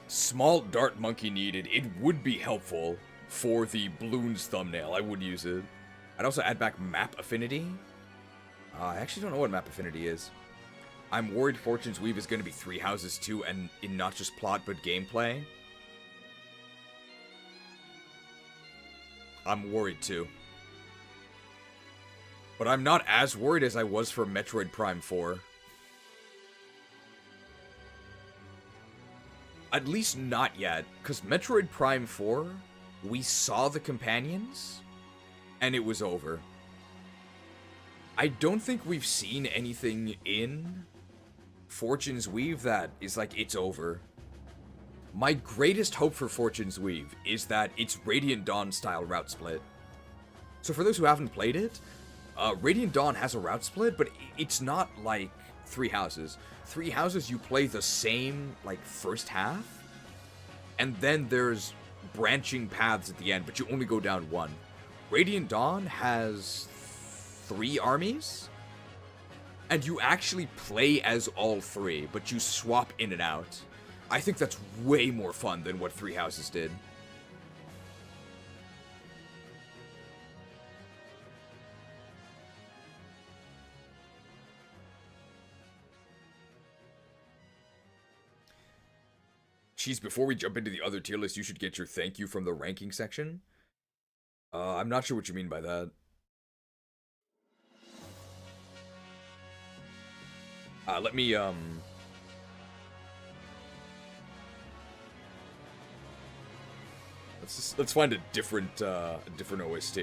Small dart monkey needed. It would be helpful for the Bloons thumbnail. I would use it. I'd also add back map affinity. I actually don't know what map affinity is. I'm worried Fortune's Weave is going to be 3 houses too, and in not just plot but gameplay. I'm worried too. But I'm not as worried as I was for Metroid Prime 4. At least not yet, because Metroid Prime 4, we saw the companions, and it was over. I don't think we've seen anything in Fortune's Weave that is like, it's over. My greatest hope for Fortune's Weave is that it's Radiant Dawn style route split. So for those who haven't played it, Radiant Dawn has a route split, but it's not like 3 houses. 3 houses, you play the same, like, first half, and then there's branching paths at the end, but you only go down 1. Radiant Dawn has 3 armies, and you actually play as all 3, but you swap in and out. I think that's way more fun than what 3 houses did. Jeez, before we jump into the other tier list, you should get your thank you from the ranking section. I'm not sure what you mean by that. Let me, let's find a different OST.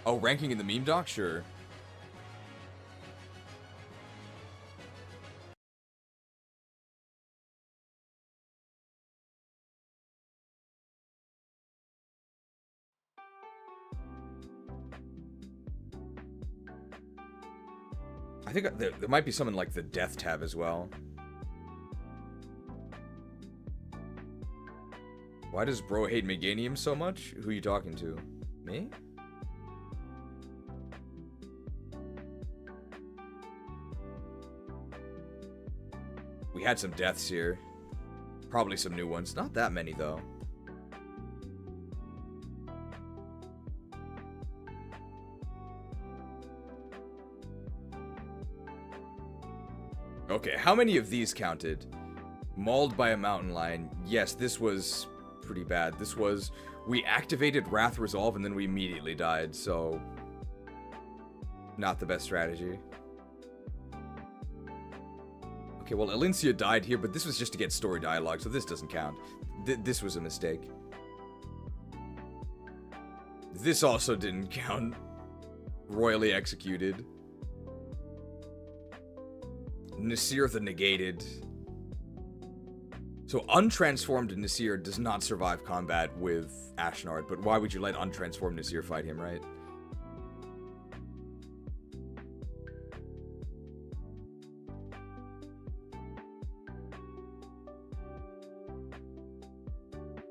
Oh, ranking in the meme doc? Sure. I think there might be something like the death tab as well. Why does bro hate Meganium so much? Who are you talking to? Me? We had some deaths here. Probably some new ones. Not that many, though. Okay, how many of these counted? Mauled by a mountain lion. Yes, this was pretty bad. This was... We activated Wrath Resolve and then we immediately died, so... Not the best strategy. Okay, well, Elincia died here, but this was just to get story dialogue, so this doesn't count. This was a mistake. This also didn't count. Royally executed. Nasir the Negated. So untransformed Nasir does not survive combat with Ashnard, but why would you let untransformed Nasir fight him, right?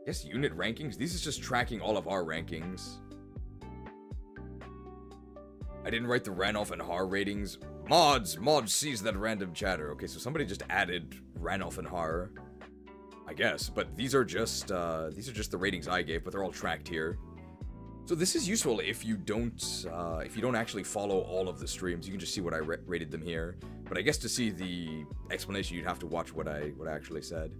Yes, unit rankings? This is just tracking all of our rankings. I didn't write the Ranulph and Har ratings. Mods sees that random chatter. Okay, so somebody just added Ranulph and Har, I guess. But these are just the ratings I gave, but they're all tracked here. So this is useful if you don't actually follow all of the streams. You can just see what I rated them here. But I guess to see the explanation, you'd have to watch what I actually said.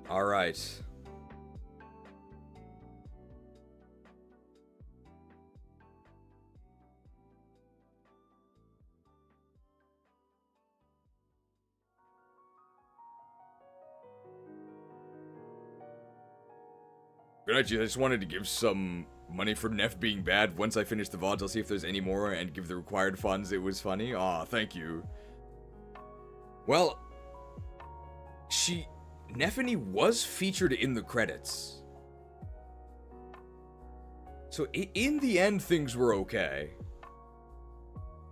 All right. Good idea. I just wanted to give some money for Neff being bad. Once I finish the VODs, I'll see if there's any more and give the required funds. It was funny. Aw, thank you. Well, Neffany was featured in the credits. So in the end, things were okay.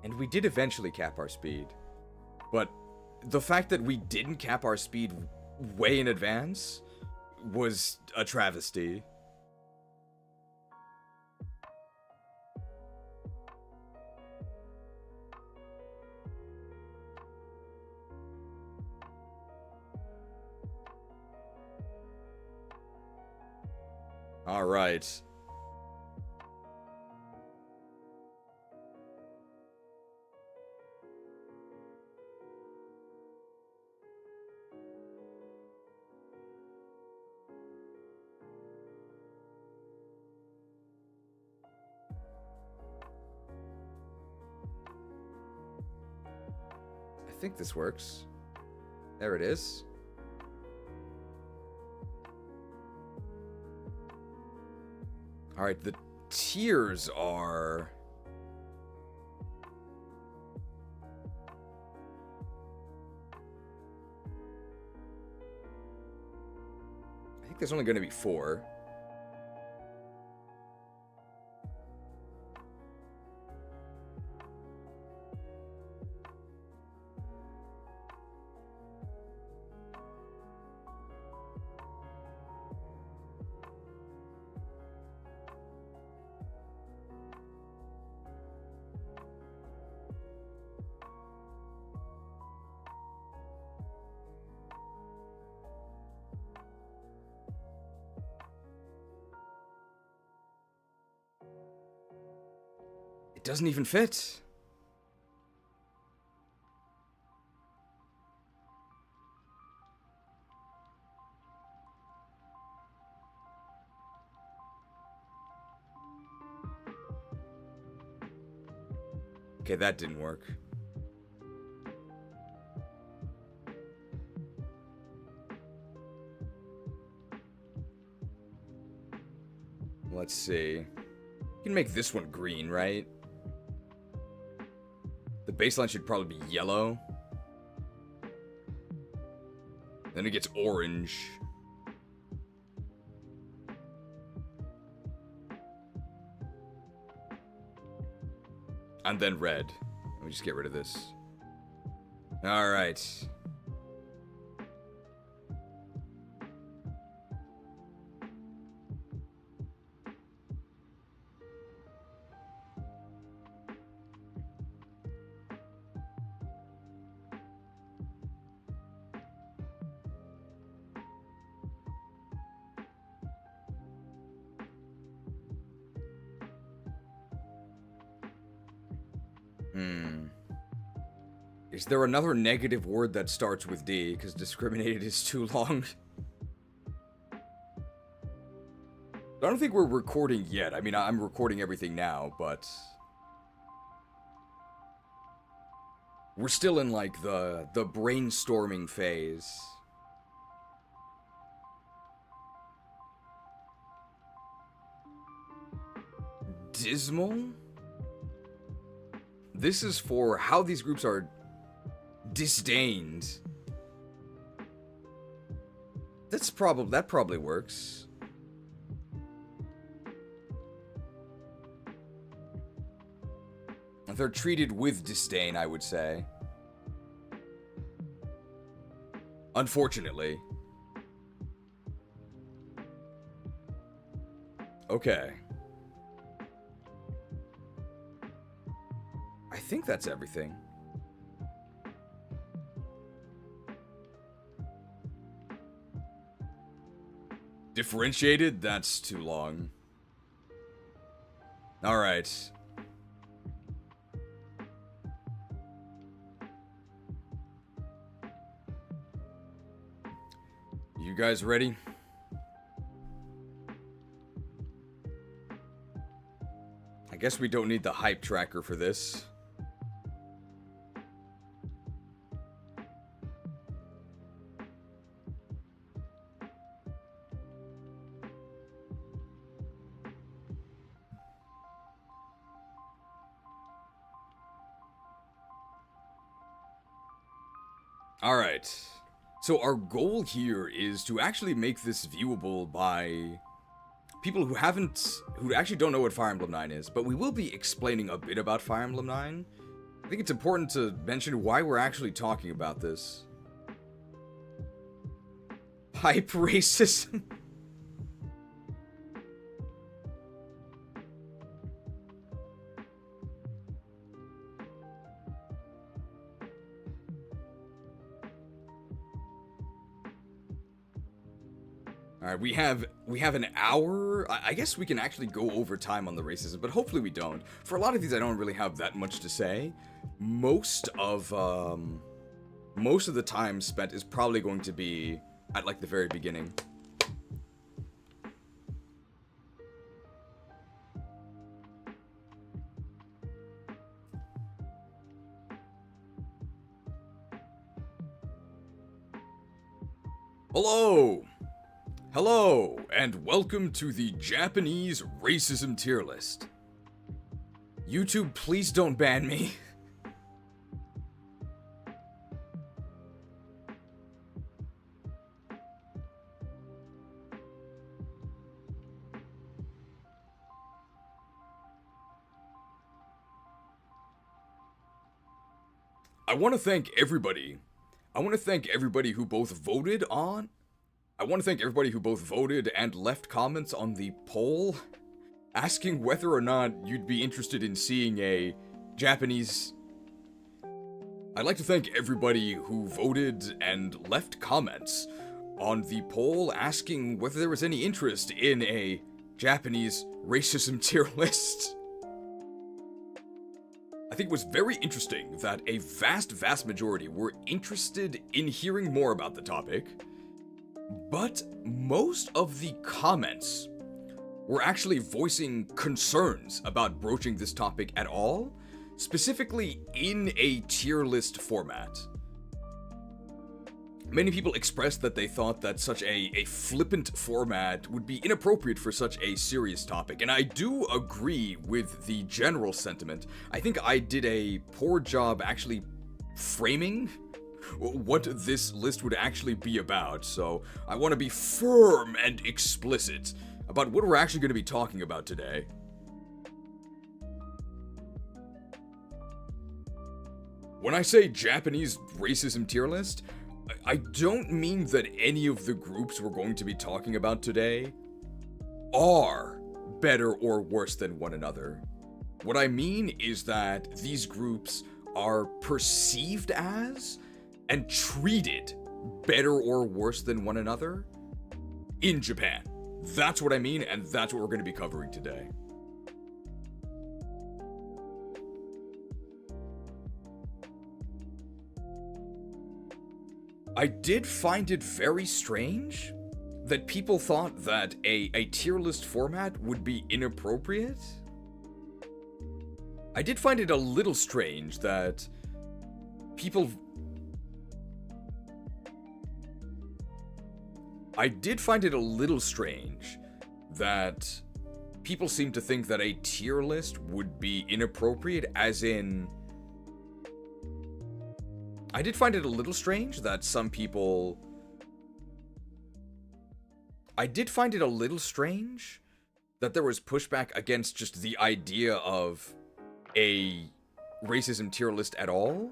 And we did eventually cap our speed. But the fact that we didn't cap our speed way in advance was a travesty. All right. I think this works. There it is. Alright, the tiers are... I think there's only going to be 4. Doesn't even fit. Okay, that didn't work. Let's see. You can make this one green, right? The baseline should probably be yellow. Then it gets orange. And then red. Let me just get rid of this. Alright. Is there another negative word that starts with D? Because discriminated is too long. I don't think we're recording yet. I mean, I'm recording everything now, but... we're still in, like, the brainstorming phase. Dismal? This is for how these groups are disdained. That probably works. They're treated with disdain, I would say. Unfortunately. Okay. I think that's everything. Differentiated? That's too long. Alright. You guys ready? I guess we don't need the hype tracker for this. Alright. So our goal here is to actually make this viewable by people who actually don't know what Fire Emblem 9 is, but we will be explaining a bit about Fire Emblem 9. I think it's important to mention why we're actually talking about this. Hype racism. Alright, we have an hour. I guess we can actually go over time on the racism, but hopefully we don't. For a lot of these, I don't really have that much to say. Most of the time spent is probably going to be at, like, the very beginning. Hello! Hello, and welcome to the Japanese racism tier list. YouTube, please don't ban me. I want to thank everybody. I want to thank everybody who both voted and left comments on the poll asking whether or not you'd be interested in seeing a Japanese... I'd like to thank everybody who voted and left comments on the poll asking whether there was any interest in a Japanese racism tier list. I think it was very interesting that a vast majority were interested in hearing more about the topic. But most of the comments were actually voicing concerns about broaching this topic at all, specifically in a tier list format. Many people expressed that they thought that such a flippant format would be inappropriate for such a serious topic, and I do agree with the general sentiment. I think I did a poor job actually framing what this list would actually be about, so I want to be firm and explicit about what we're actually going to be talking about today. When I say Japanese racism tier list, I don't mean that any of the groups we're going to be talking about today are better or worse than one another. What I mean is that these groups are perceived as and treated better or worse than one another in Japan. That's what I mean, and that's what we're going to be covering today. I did find it very strange that people thought that a tier list format would be inappropriate. I did find it a little strange that people... I did find it a little strange that people seem to think that a tier list would be inappropriate, as in... I did find it a little strange that some people... I did find it a little strange that there was pushback against just the idea of a racism tier list at all,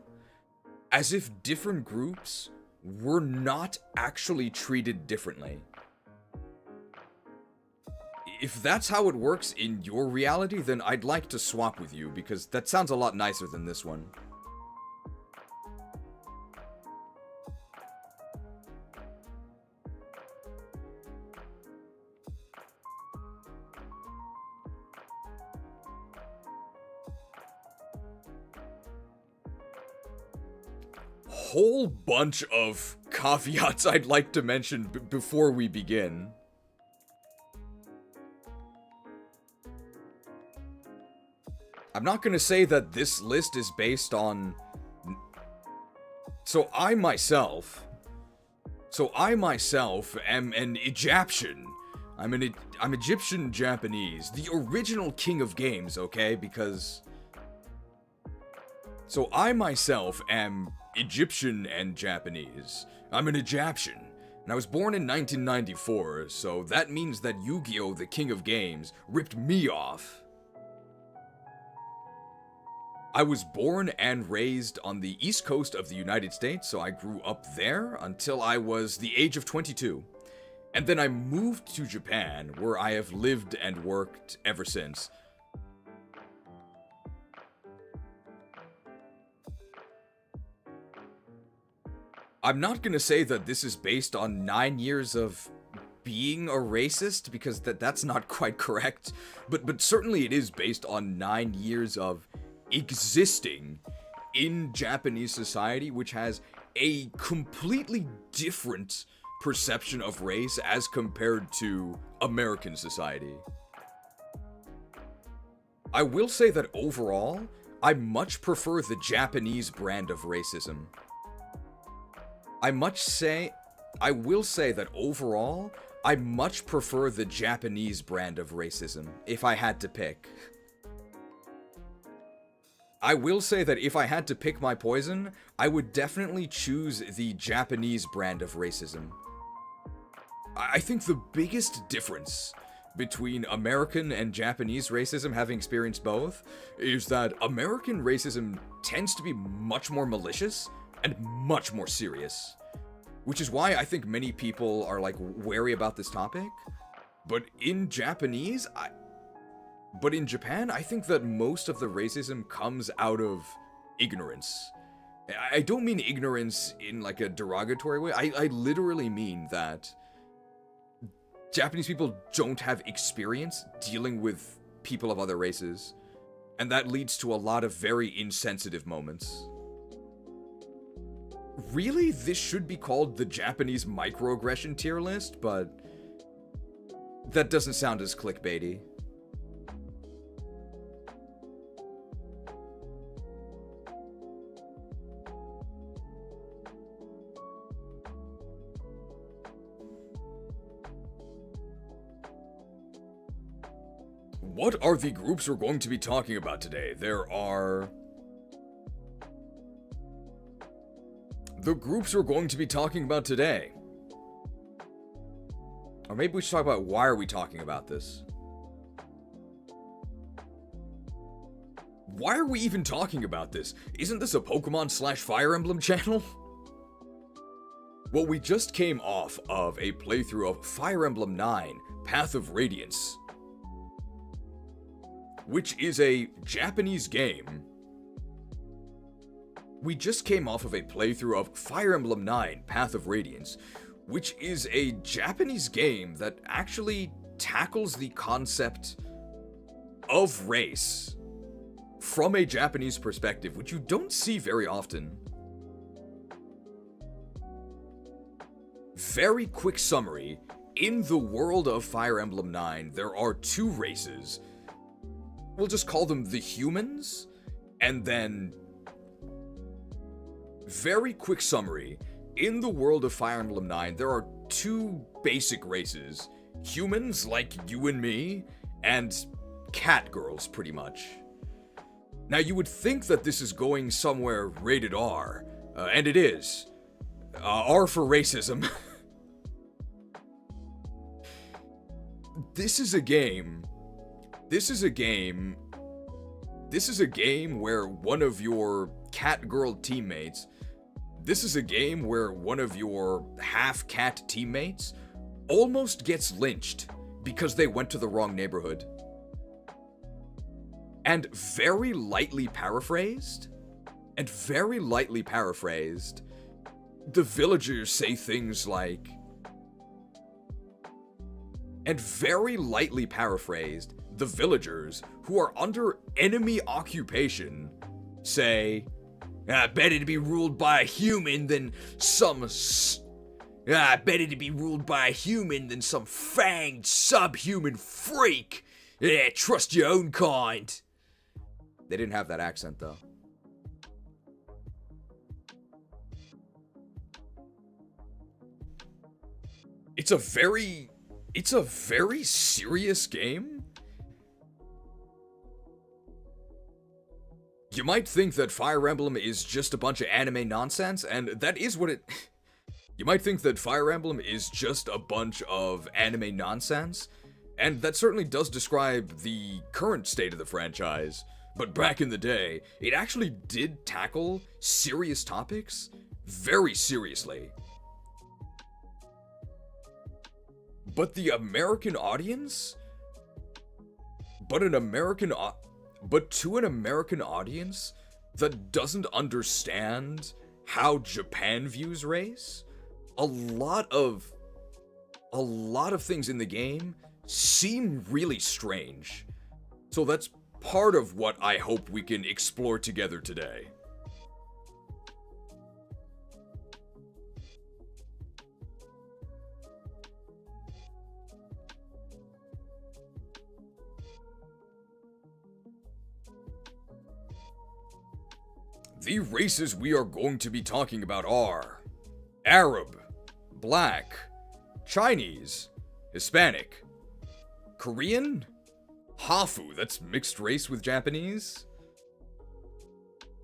as if different groups were not actually treated differently. If that's how it works in your reality, then I'd like to swap with you, because that sounds a lot nicer than this one. Whole bunch of caveats I'd like to mention before we begin. I'm not gonna say that this list is based on... So I myself am an Egyptian. I'm Egyptian Japanese. The original king of games, okay? Because... So I myself am Egyptian and Japanese. I'm an Egyptian. And I was born in 1994, so that means that Yu-Gi-Oh! The King of Games ripped me off. I was born and raised on the East Coast of the United States, so I grew up there until I was the age of 22. And then I moved to Japan, where I have lived and worked ever since. I'm not gonna say that this is based on 9 years of being a racist, because that's not quite correct, but certainly it is based on 9 years of existing in Japanese society, which has a completely different perception of race as compared to American society. I will say that overall, I much prefer the Japanese brand of racism. I will say that overall, I much prefer the Japanese brand of racism, if I had to pick. I will say that if I had to pick my poison, I would definitely choose the Japanese brand of racism. I think the biggest difference between American and Japanese racism, having experienced both, is that American racism tends to be much more malicious and much more serious. Which is why I think many people are, like, wary about this topic. But in Japan, I think that most of the racism comes out of ignorance. I don't mean ignorance in, like, a derogatory way. I literally mean that Japanese people don't have experience dealing with people of other races. And that leads to a lot of very insensitive moments. Really, this should be called the Japanese microaggression tier list, but that doesn't sound as clickbaity. What are the groups we're going to be talking about today? There are... The groups we're going to be talking about today. Or maybe we should talk about why are we talking about this? Why are we even talking about this? Isn't this a Pokemon/Fire Emblem channel? Well, we just came off of a playthrough of Fire Emblem 9, Path of Radiance, which is a Japanese game. We just came off of a playthrough of Fire Emblem 9, Path of Radiance, which is a Japanese game that actually tackles the concept of race from a Japanese perspective, which you don't see very often. Very quick summary. In the world of Fire Emblem 9, there are two races. We'll just call them the humans, and then... Very quick summary. In the world of Fire Emblem 9, there are two basic races. Humans, like you and me, and cat girls, pretty much. Now, you would think that this is going somewhere rated R, and it is. R for racism. This is a game where one of your cat girl teammates, this is a game where one of your half-cat teammates almost gets lynched because they went to the wrong neighborhood. And very lightly paraphrased, the villagers say things like, and very lightly paraphrased, the villagers, who are under enemy occupation, say, better to be ruled by a human than some fanged subhuman freak. Yeah, trust your own kind. They didn't have that accent, though. It's a very serious game. You might think that Fire Emblem is just a bunch of anime nonsense, and that is what it... You might think that Fire Emblem is just a bunch of anime nonsense, and that certainly does describe the current state of the franchise. But back in the day, it actually did tackle serious topics very seriously. But the American audience? But to an American audience that doesn't understand how Japan views race, a lot of things in the game seem really strange. So that's part of what I hope we can explore together today. The races we are going to be talking about are Arab, Black, Chinese, Hispanic, Korean, Hafu, that's mixed race with Japanese,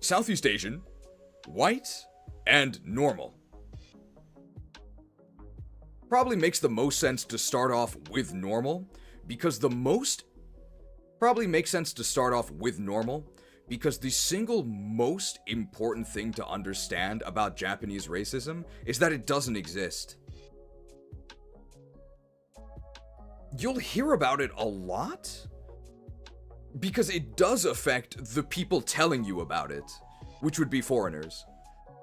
Southeast Asian, White, and Normal. Probably makes the most sense to start off with Normal, because the single most important thing to understand about Japanese racism is that it doesn't exist. You'll hear about it a lot, because it does affect the people telling you about it, which would be foreigners.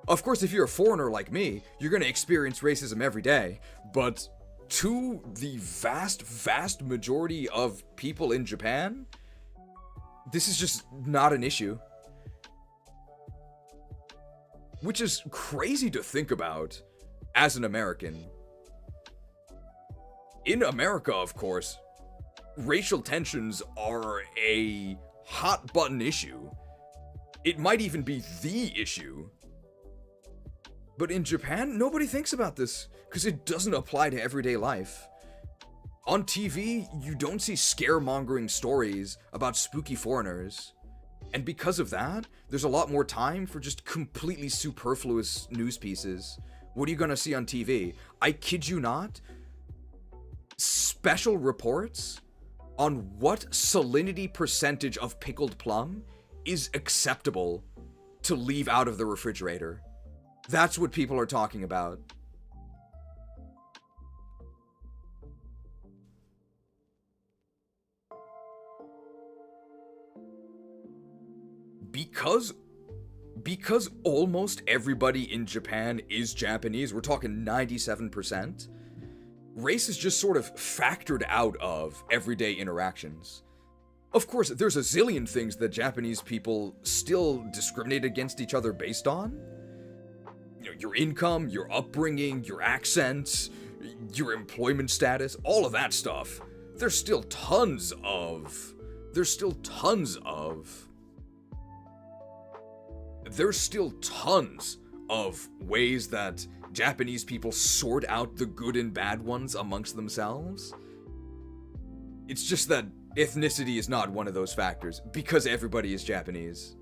Of course, if you're a foreigner like me, you're gonna experience racism every day, but to the vast majority of people in Japan, this is just not an issue. Which is crazy to think about as an American. In America, of course, racial tensions are a hot button issue. It might even be the issue. But in Japan, nobody thinks about this because it doesn't apply to everyday life. On TV, you don't see scaremongering stories about spooky foreigners. And because of that, there's a lot more time for just completely superfluous news pieces. What are you gonna see on TV? I kid you not. Special reports on what salinity percentage of pickled plum is acceptable to leave out of the refrigerator. That's what people are talking about. Because almost everybody in Japan is Japanese, we're talking 97%, race is just sort of factored out of everyday interactions. Of course, there's a zillion things that Japanese people still discriminate against each other based on. You know, your income, your upbringing, your accents, your employment status, all of that stuff. There's still tons of ways that Japanese people sort out the good and bad ones amongst themselves. It's just that ethnicity is not one of those factors, because everybody is Japanese.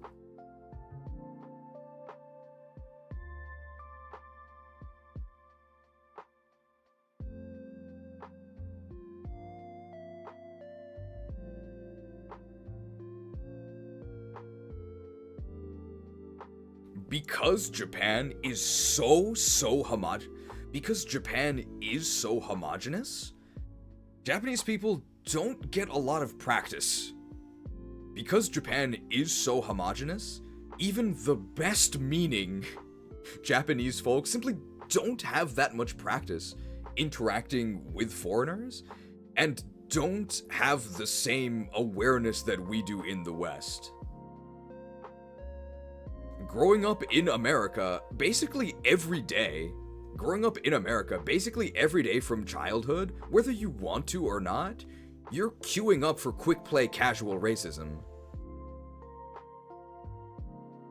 Because Japan is so homogenous, Japanese people don't get a lot of practice. Because Japan is so homogenous, even the best meaning Japanese folks simply don't have that much practice interacting with foreigners, and don't have the same awareness that we do in the West. Growing up in America, basically every day from childhood, whether you want to or not, you're queuing up for quick play casual racism.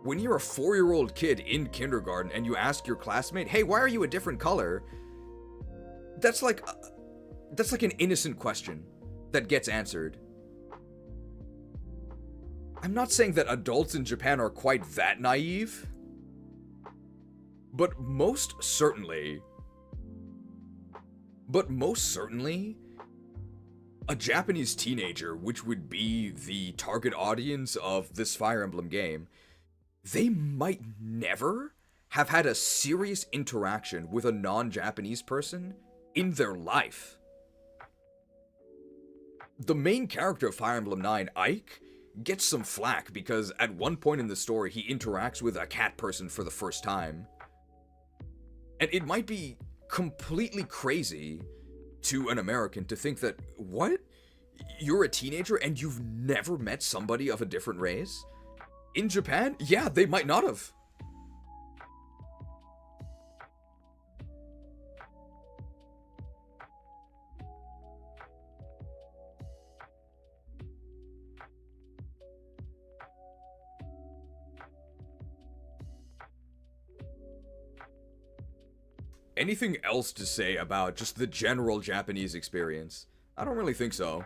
When you're a 4-year-old kid in kindergarten and you ask your classmate, hey, why are you a different color? That's like an innocent question that gets answered. I'm not saying that adults in Japan are quite that naive, but most certainly, a Japanese teenager, which would be the target audience of this Fire Emblem game, they might never have had a serious interaction with a non-Japanese person in their life. The main character of Fire Emblem 9, Ike, gets some flack because at one point in the story he interacts with a cat person for the first time. And it might be completely crazy to an American to think that, what? You're a teenager and you've never met somebody of a different race? In Japan? Yeah, they might not have. Anything else to say about just the general Japanese experience? I don't really think so.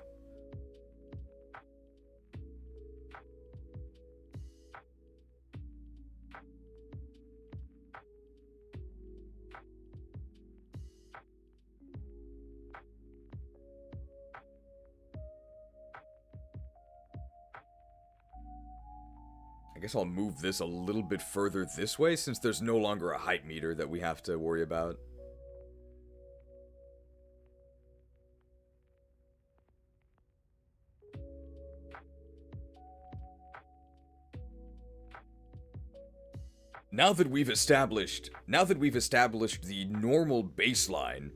I guess I'll move this a little bit further this way since there's no longer a height meter that we have to worry about. Now that we've established the normal baseline,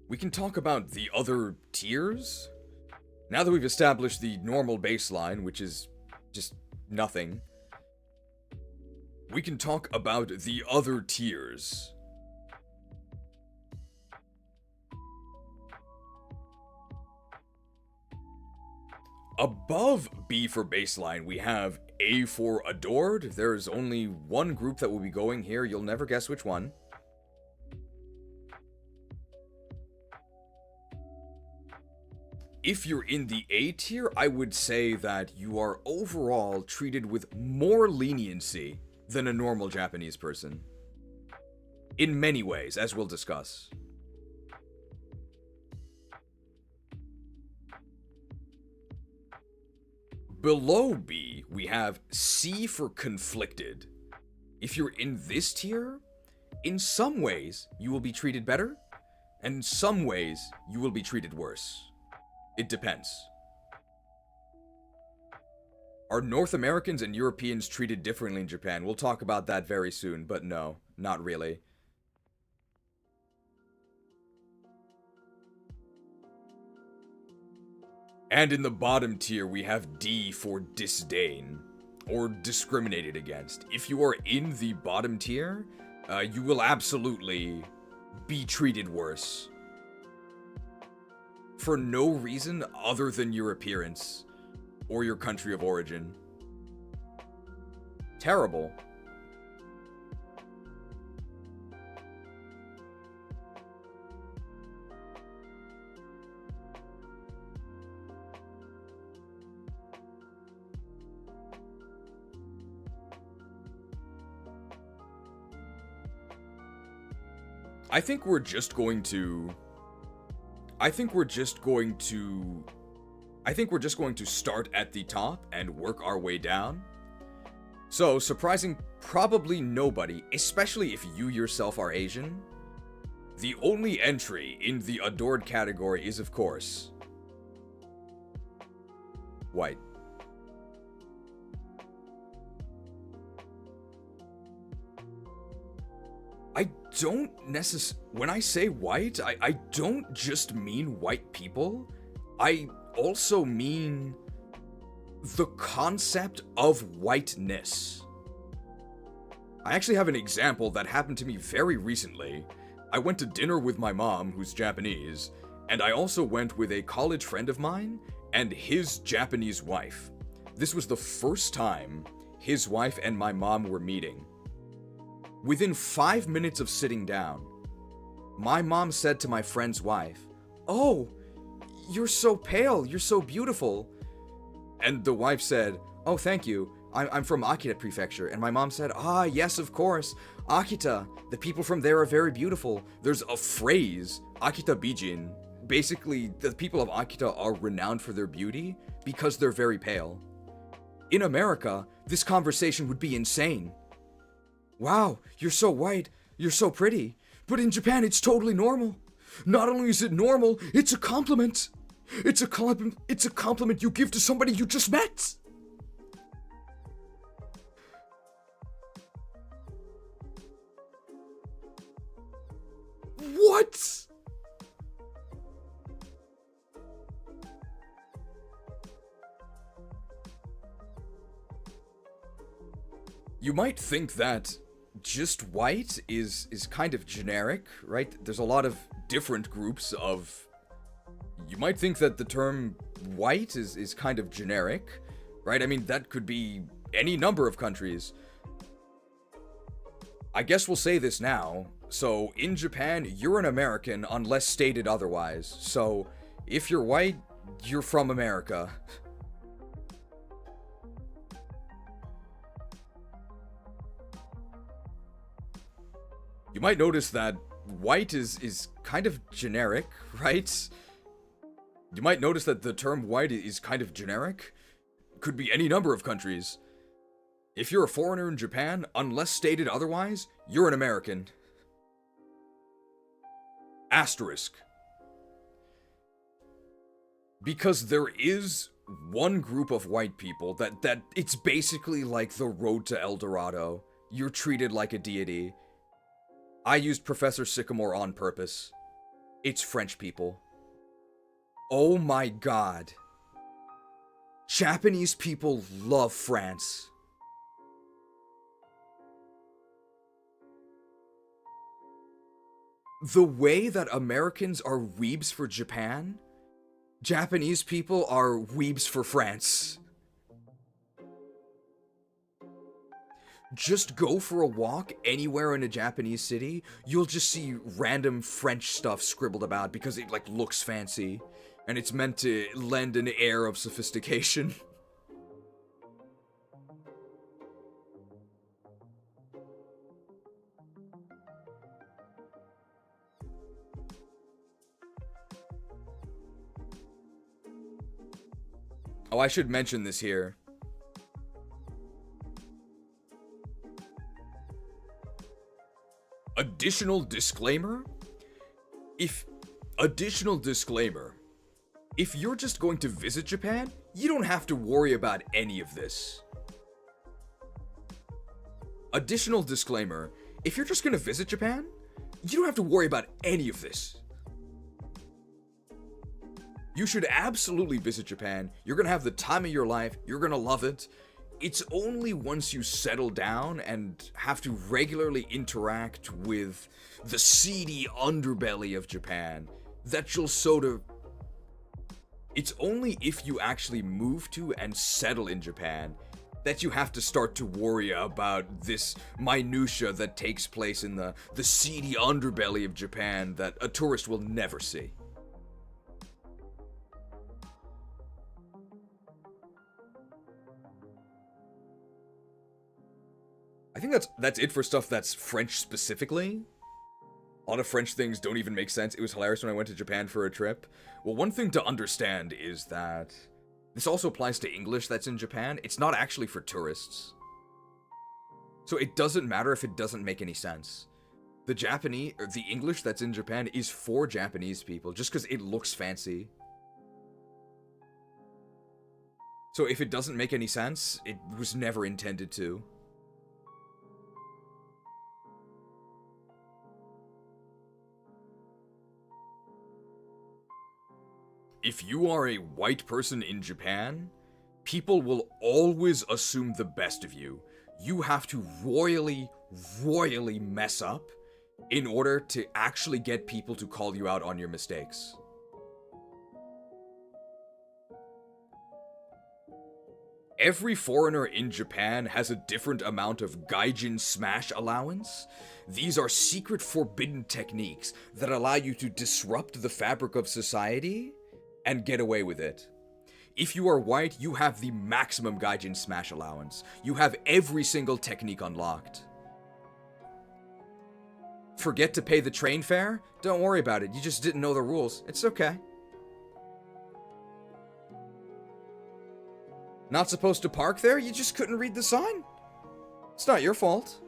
we can talk about the other tiers. Now that we've established the normal baseline, which is just nothing, we can talk about the other tiers. Above B for baseline, we have A for adored. There's only one group that will be going here. You'll never guess which one. If you're in the A tier, I would say that you are overall treated with more leniency than a normal Japanese person. In many ways, as we'll discuss. Below B, we have C for conflicted. If you're in this tier, in some ways, you will be treated better, and in some ways, you will be treated worse. It depends. Are North Americans and Europeans treated differently in Japan? We'll talk about that very soon, but no, not really. And in the bottom tier, we have D for disdain, or discriminated against. If you are in the bottom tier, you will absolutely be treated worse. For no reason other than your appearance or your country of origin. Terrible. I think we're just going to start at the top and work our way down. So, surprising probably nobody, especially if you yourself are Asian, the only entry in the adored category is, of course, white. I don't when I say white, I don't just mean white people. I also mean the concept of whiteness. I actually have an example that happened to me very recently. I went to dinner with my mom, who's Japanese, and I also went with a college friend of mine and his Japanese wife. This was the first time his wife and my mom were meeting. Within 5 minutes of sitting down, my mom said to my friend's wife, "Oh, you're so pale, you're so beautiful." And the wife said, "Oh, thank you. I'm from Akita Prefecture." And my mom said, "Ah, yes, of course. Akita, the people from there are very beautiful." There's a phrase, Akita Bijin. Basically, the people of Akita are renowned for their beauty because they're very pale. In America, this conversation would be insane. "Wow, you're so white, you're so pretty." But in Japan, it's totally normal. Not only is it normal, it's a compliment. It's a compliment you give to somebody you just met. What? You might think that just white is kind of generic, right? There's a lot of different groups of... You might think that the term white is kind of generic, right? I mean, that could be any number of countries. I guess we'll say this now. So, in Japan, you're an American unless stated otherwise. So, if you're white, you're from America. You might notice that white is kind of generic, right? You might notice that the term white is kind of generic. Could be any number of countries. If you're a foreigner in Japan, unless stated otherwise, you're an American. Asterisk. Because there is one group of white people that it's basically like the road to El Dorado. You're treated like a deity. I used Professor Sycamore on purpose. It's French people. Oh my god. Japanese people love France. The way that Americans are weebs for Japan, Japanese people are weebs for France. Just go for a walk anywhere in a Japanese city, you'll just see random French stuff scribbled about because it, like, looks fancy. And it's meant to lend an air of sophistication. Oh, I should mention this here. Additional disclaimer, if you're just going to visit Japan, you don't have to worry about any of this. Additional disclaimer, if you're just going to visit Japan, you don't have to worry about any of this. You should absolutely visit Japan. You're going to have the time of your life. You're going to love it. it's only once you settle down and have to regularly interact with the seedy underbelly of Japan that you'll sort of... It's only if you actually move to and settle in Japan that you have to start to worry about this minutia that takes place in the seedy underbelly of Japan that a tourist will never see. I think that's it for stuff that's French specifically. A lot of French things don't even make sense. It was hilarious when I went to Japan for a trip. Well, one thing to understand is that this also applies to English that's in Japan. It's not actually for tourists. So it doesn't matter if it doesn't make any sense. The English that's in Japan is for Japanese people, just because it looks fancy. So if it doesn't make any sense, it was never intended to. If you are a white person in Japan, people will always assume the best of you. You have to royally mess up in order to actually get people to call you out on your mistakes. Every foreigner in Japan has a different amount of gaijin smash allowance. These are secret forbidden techniques that allow you to disrupt the fabric of society and get away with it. If you are white, you have the maximum gaijin smash allowance. You have every single technique unlocked. Forget to pay the train fare? Don't worry about it. You just didn't know the rules. It's okay. Not supposed to park there? You just couldn't read the sign. It's not your fault.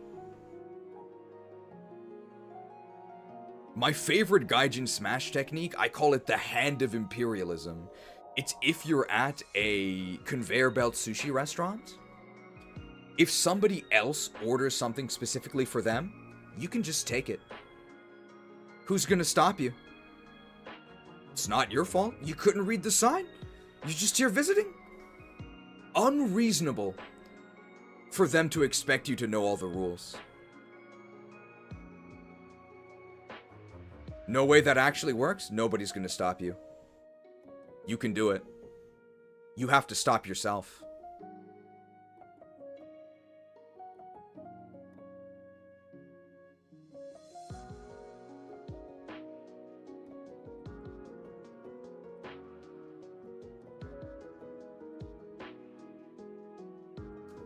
My favorite gaijin smash technique, I call it the Hand of Imperialism. It's if you're at a conveyor belt sushi restaurant. If somebody else orders something specifically for them, you can just take it. Who's gonna stop you? It's not your fault. You couldn't read the sign. You're just here visiting. Unreasonable for them to expect you to know all the rules. No way that actually works. Nobody's gonna stop you. You can do it. You have to stop yourself.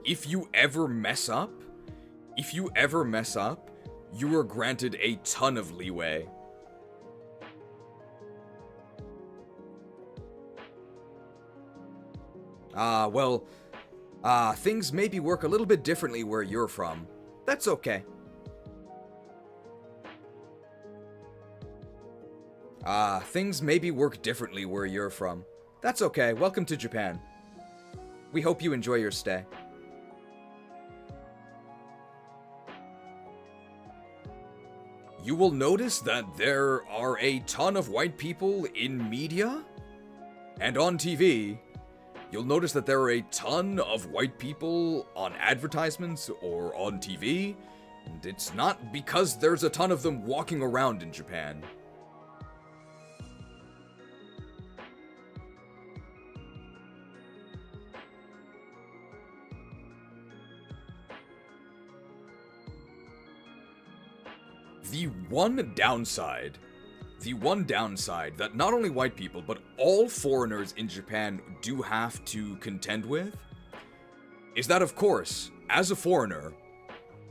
If you ever mess up, you are granted a ton of leeway. Things maybe work a little bit differently where you're from. That's okay. Things maybe work differently where you're from. That's okay. Welcome to Japan. We hope you enjoy your stay. You will notice that there are a ton of white people in media and on TV. You'll notice that there are a ton of white people on advertisements or on TV, and it's not because there's a ton of them walking around in Japan. The one downside that not only white people, but all foreigners in Japan do have to contend with, is that, of course, as a foreigner,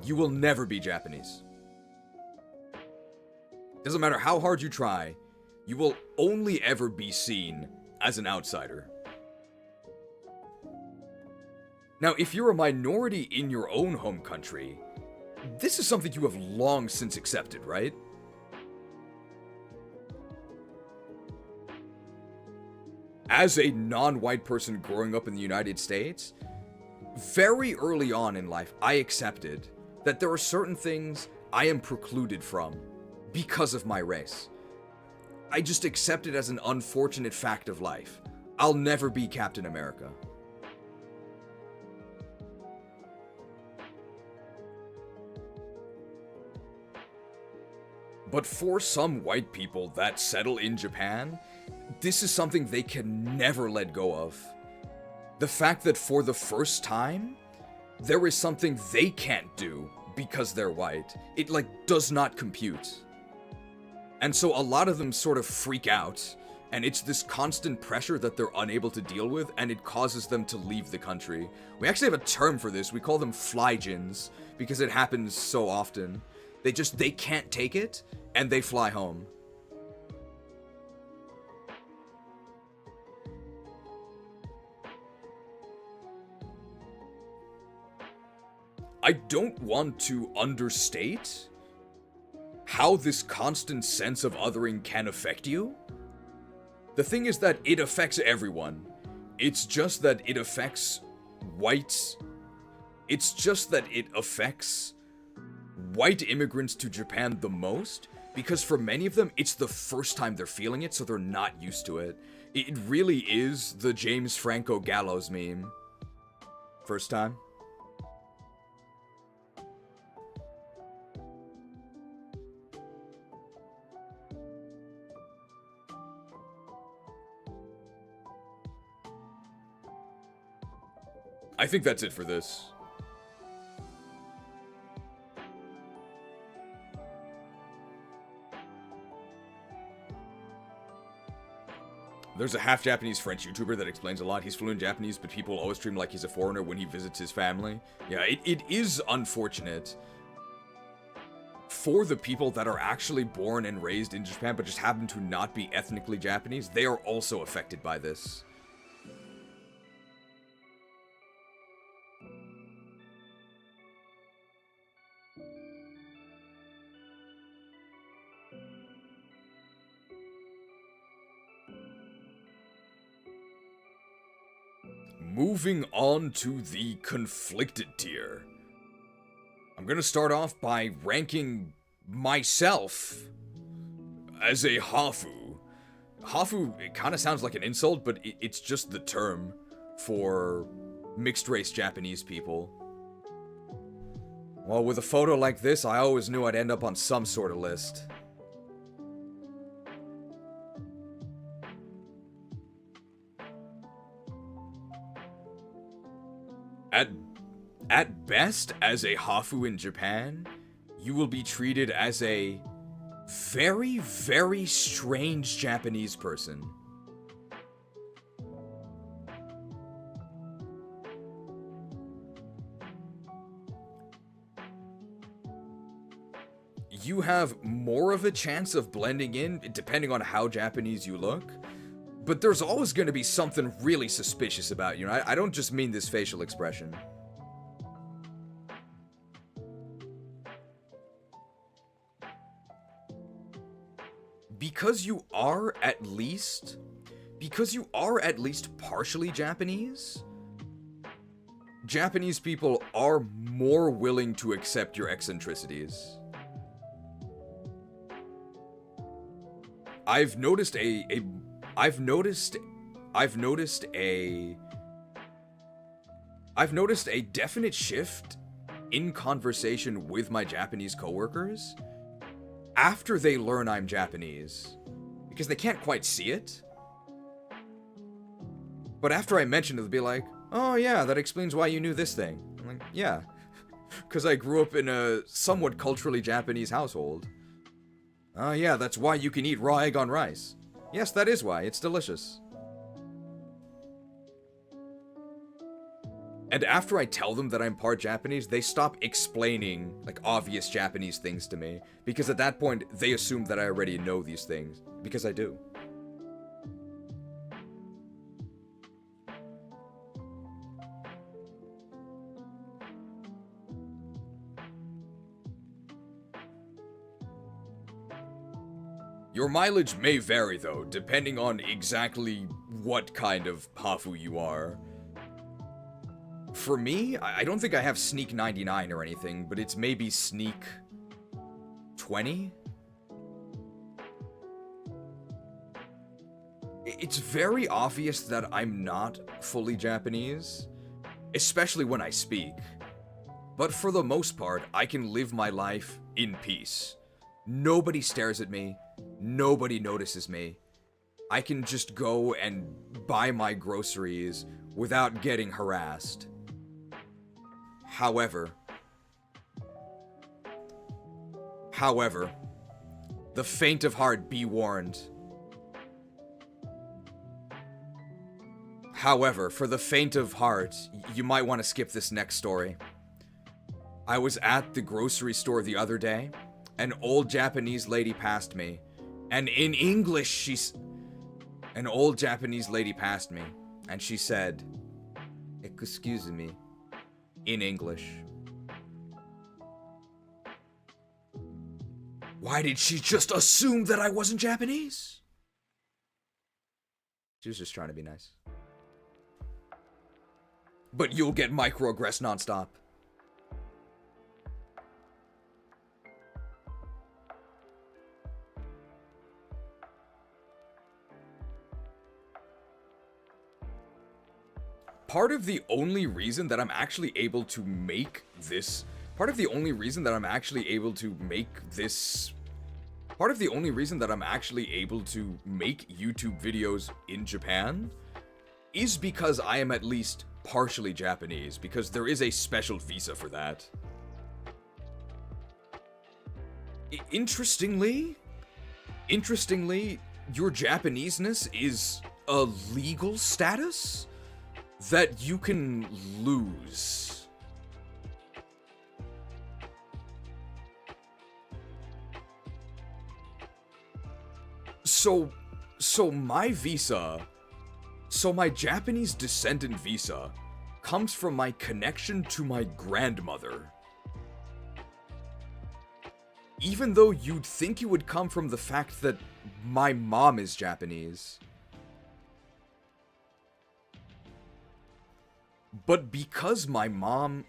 you will never be Japanese. Doesn't matter how hard you try, you will only ever be seen as an outsider. Now, if you're a minority in your own home country, this is something you have long since accepted, right? As a non-white person growing up in the United States, very early on in life, I accepted that there are certain things I am precluded from because of my race. I just accept it as an unfortunate fact of life. I'll never be Captain America. But for some white people that settle in Japan, this is something they can never let go of. The fact that for the first time, there is something they can't do because they're white. It, like, does not compute. And so a lot of them sort of freak out, and it's this constant pressure that they're unable to deal with, and it causes them to leave the country. We actually have a term for this. We call them flyjins, because it happens so often. They can't take it, and they fly home. I don't want to understate how this constant sense of othering can affect you. The thing is that it affects everyone. It's just that it affects whites. It's just that it affects white immigrants to Japan the most, because for many of them, it's the first time they're feeling it, so they're not used to it. It really is the James Franco Gallows meme. First time. I think that's it for this. There's a half-Japanese French YouTuber that explains a lot. He's fluent in Japanese, but people always treat him like he's a foreigner when he visits his family. Yeah, it is unfortunate for the people that are actually born and raised in Japan, but just happen to not be ethnically Japanese. They are also affected by this. Moving on to the conflicted tier. I'm gonna start off by ranking myself as a Hafu. Hafu, it kind of sounds like an insult, but it's just the term for mixed-race Japanese people. Well, with a photo like this, I always knew I'd end up on some sort of list. At best, as a Hafu in Japan, you will be treated as a very, very strange Japanese person. You have more of a chance of blending in, depending on how Japanese you look, but there's always going to be something really suspicious about you. I don't just mean this facial expression. Because you are at least partially Japanese, Japanese people are more willing to accept your eccentricities. I've noticed a definite shift in conversation with my Japanese coworkers after they learn I'm Japanese, because they can't quite see it. But after I mention it, they'll be like, "Oh yeah, that explains why you knew this thing." I'm like, "Yeah, because I grew up in a somewhat culturally Japanese household." "Oh yeah, that's why you can eat raw egg on rice." "Yes, that is why. It's delicious." And after I tell them that I'm part Japanese, they stop explaining, like, obvious Japanese things to me. Because at that point, they assume that I already know these things. Because I do. Your mileage may vary, though, depending on exactly what kind of Hafu you are. For me, I don't think I have Sneak 99 or anything, but it's maybe Sneak 20? It's very obvious that I'm not fully Japanese, especially when I speak. But for the most part, I can live my life in peace. Nobody stares at me. Nobody notices me. I can just go and buy my groceries without getting harassed. However, the faint of heart be warned. However, for the faint of heart, you might want to skip this next story. I was at the grocery store the other day. An old Japanese lady passed me. And in English, An old Japanese lady passed me. And she said, "Excuse me," in English. Why did she just assume that I wasn't Japanese? She was just trying to be nice. But you'll get microaggressed nonstop. Part of the only reason that I'm actually able to make this YouTube videos in Japan is because I am at least partially Japanese, because there is a special visa for that. Interestingly, your Japaneseness is a legal status that you can lose. So my visa, my Japanese descendant visa comes from my connection to my grandmother. Even though you'd think it would come from the fact that my mom is Japanese. But because my mom...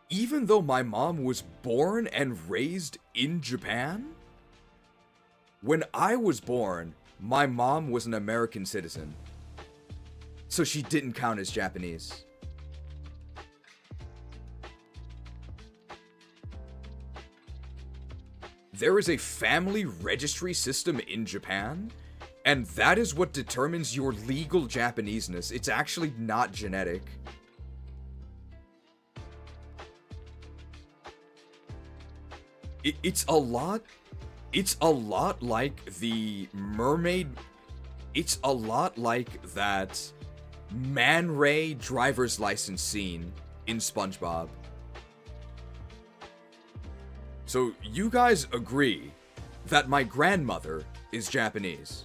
Even though my mom was born and raised in Japan, when I was born, my mom was an American citizen. So she didn't count as Japanese. There is a family registry system in Japan, and that is what determines your legal Japaneseness. It's actually not genetic. It's a lot like the mermaid. It's a lot like that Man Ray driver's license scene in SpongeBob. So you guys agree that my grandmother is Japanese.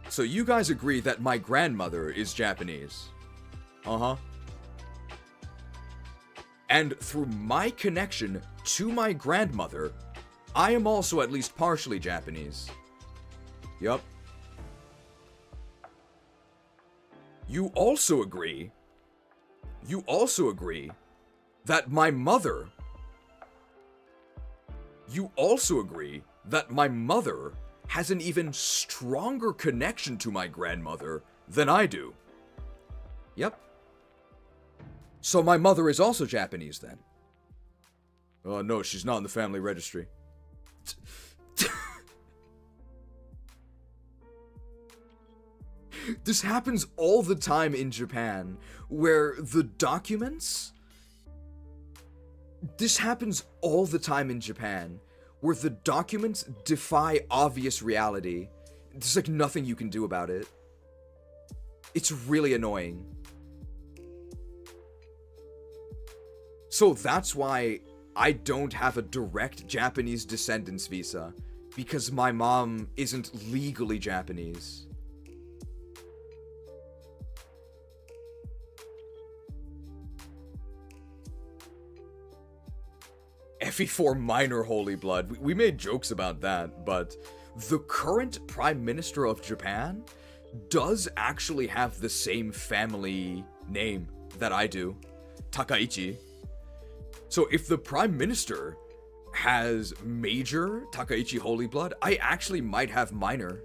So you guys agree that my grandmother is Japanese. Uh-huh. And through my connection to my grandmother, I am also at least partially Japanese. Yup. You also agree that my mother has an even stronger connection to my grandmother than I do. Yep. So my mother is also Japanese then? No, she's not in the family registry. This happens all the time in Japan, where the documents... This happens all the time in Japan, where the documents defy obvious reality. There's like nothing you can do about it. It's really annoying. So that's why I don't have a direct Japanese descendants visa, because my mom isn't legally Japanese. FE4 minor holy blood. We made jokes about that, but the current Prime Minister of Japan does actually have the same family name that I do, Takaichi. So if the Prime Minister has major Takaichi holy blood, I actually might have minor.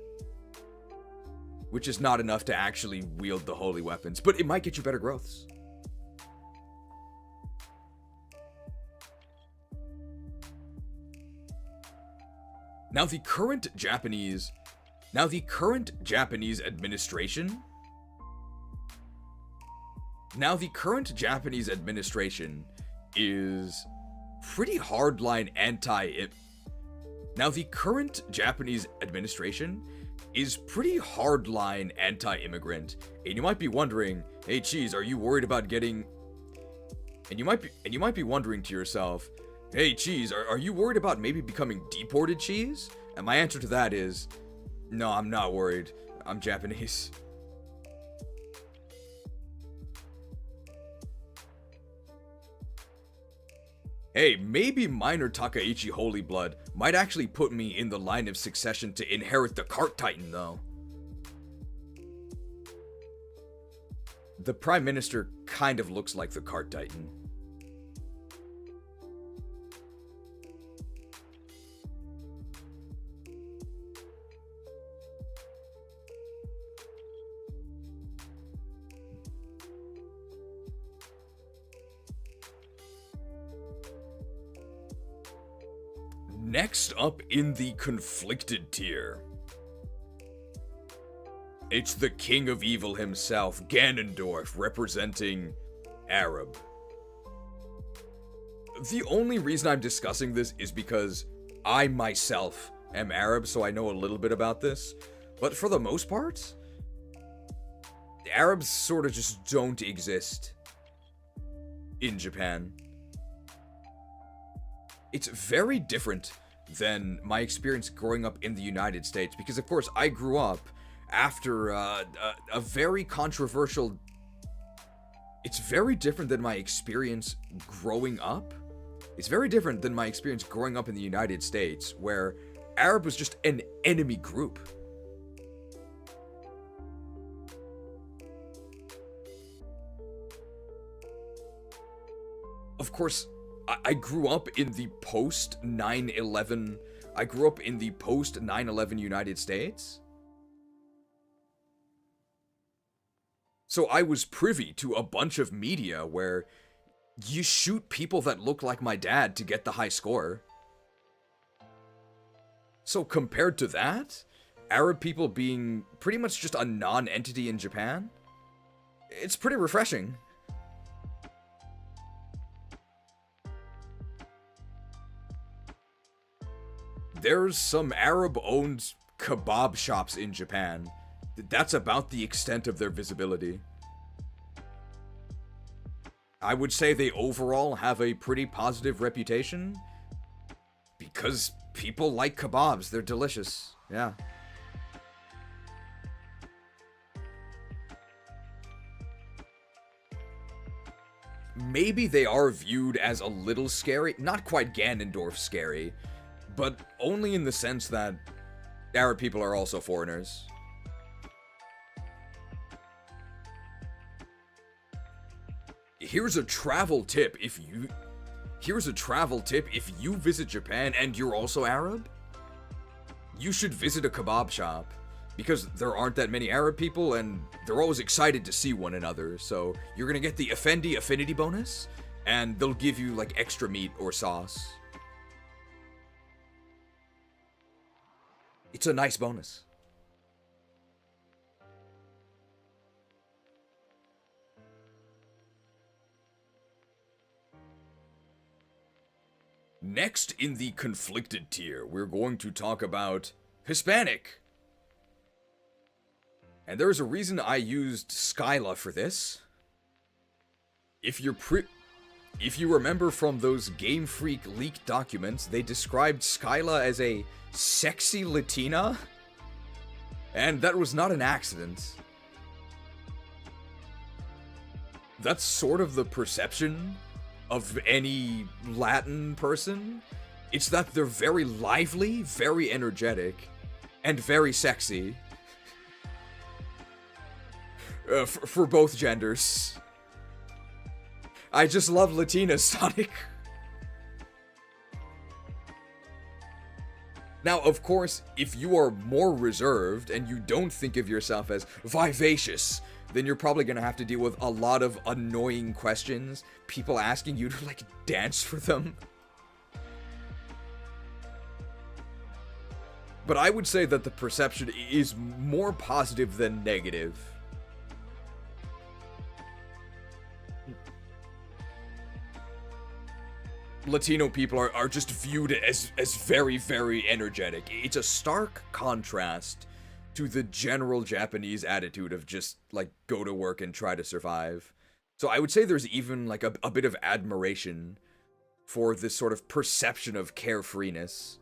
Which is not enough to actually wield the holy weapons, but it might get you better growths. Now the current Japanese administration is pretty hardline anti-immigrant, and you might be wondering, hey Cheese, are you worried about getting... And you might be wondering to yourself, hey Cheese, are you worried about maybe becoming deported, Cheese? And my answer to that is, no, I'm not worried. I'm Japanese. Hey, maybe minor Takaichi Holy Blood might actually put me in the line of succession to inherit the Cart Titan, though. The Prime Minister kind of looks like the Cart Titan. Next up in the conflicted tier, it's the King of Evil himself, Ganondorf, representing Arab. The only reason I'm discussing this is because I myself am Arab, so I know a little bit about this. But for the most part, Arabs sort of just don't exist in Japan. It's very different than my experience growing up in the United States, because of course I grew up after a very controversial... It's very different than my experience growing up. It's very different than my experience growing up in the United States, where Arab was just an enemy group. Of course, I grew up in the post 9/11. I grew up in the post 9/11 United States. So I was privy to a bunch of media where you shoot people that look like my dad to get the high score. So compared to that, Arab people being pretty much just a non-entity in Japan, it's pretty refreshing. There's some Arab-owned kebab shops in Japan. That's about the extent of their visibility. I would say they overall have a pretty positive reputation because people like kebabs. They're delicious. Yeah. Maybe they are viewed as a little scary. Not quite Ganondorf scary, but only in the sense that Arab people are also foreigners. Here's a travel tip if you visit Japan and you're also Arab. You should visit a kebab shop, because there aren't that many Arab people and they're always excited to see one another. So you're gonna get the Effendi affinity bonus, and they'll give you like extra meat or sauce. It's a nice bonus. Next in the conflicted tier, we're going to talk about Hispanic. And there's a reason I used Skyla for this. If you remember from those Game Freak leaked documents, they described Skyla as a sexy Latina. And that was not an accident. That's sort of the perception of any Latin person. It's that they're very lively, very energetic, and very sexy. For both genders. I just love Latinas, Sonic. Now, of course, if you are more reserved and you don't think of yourself as vivacious, then you're probably gonna have to deal with a lot of annoying questions, people asking you to, like, dance for them. But I would say that the perception is more positive than negative. Latino people are just viewed as very, very energetic. It's a stark contrast to the general Japanese attitude of just, like, go to work and try to survive. So I would say there's even, like, a bit of admiration for this sort of perception of carefreeness.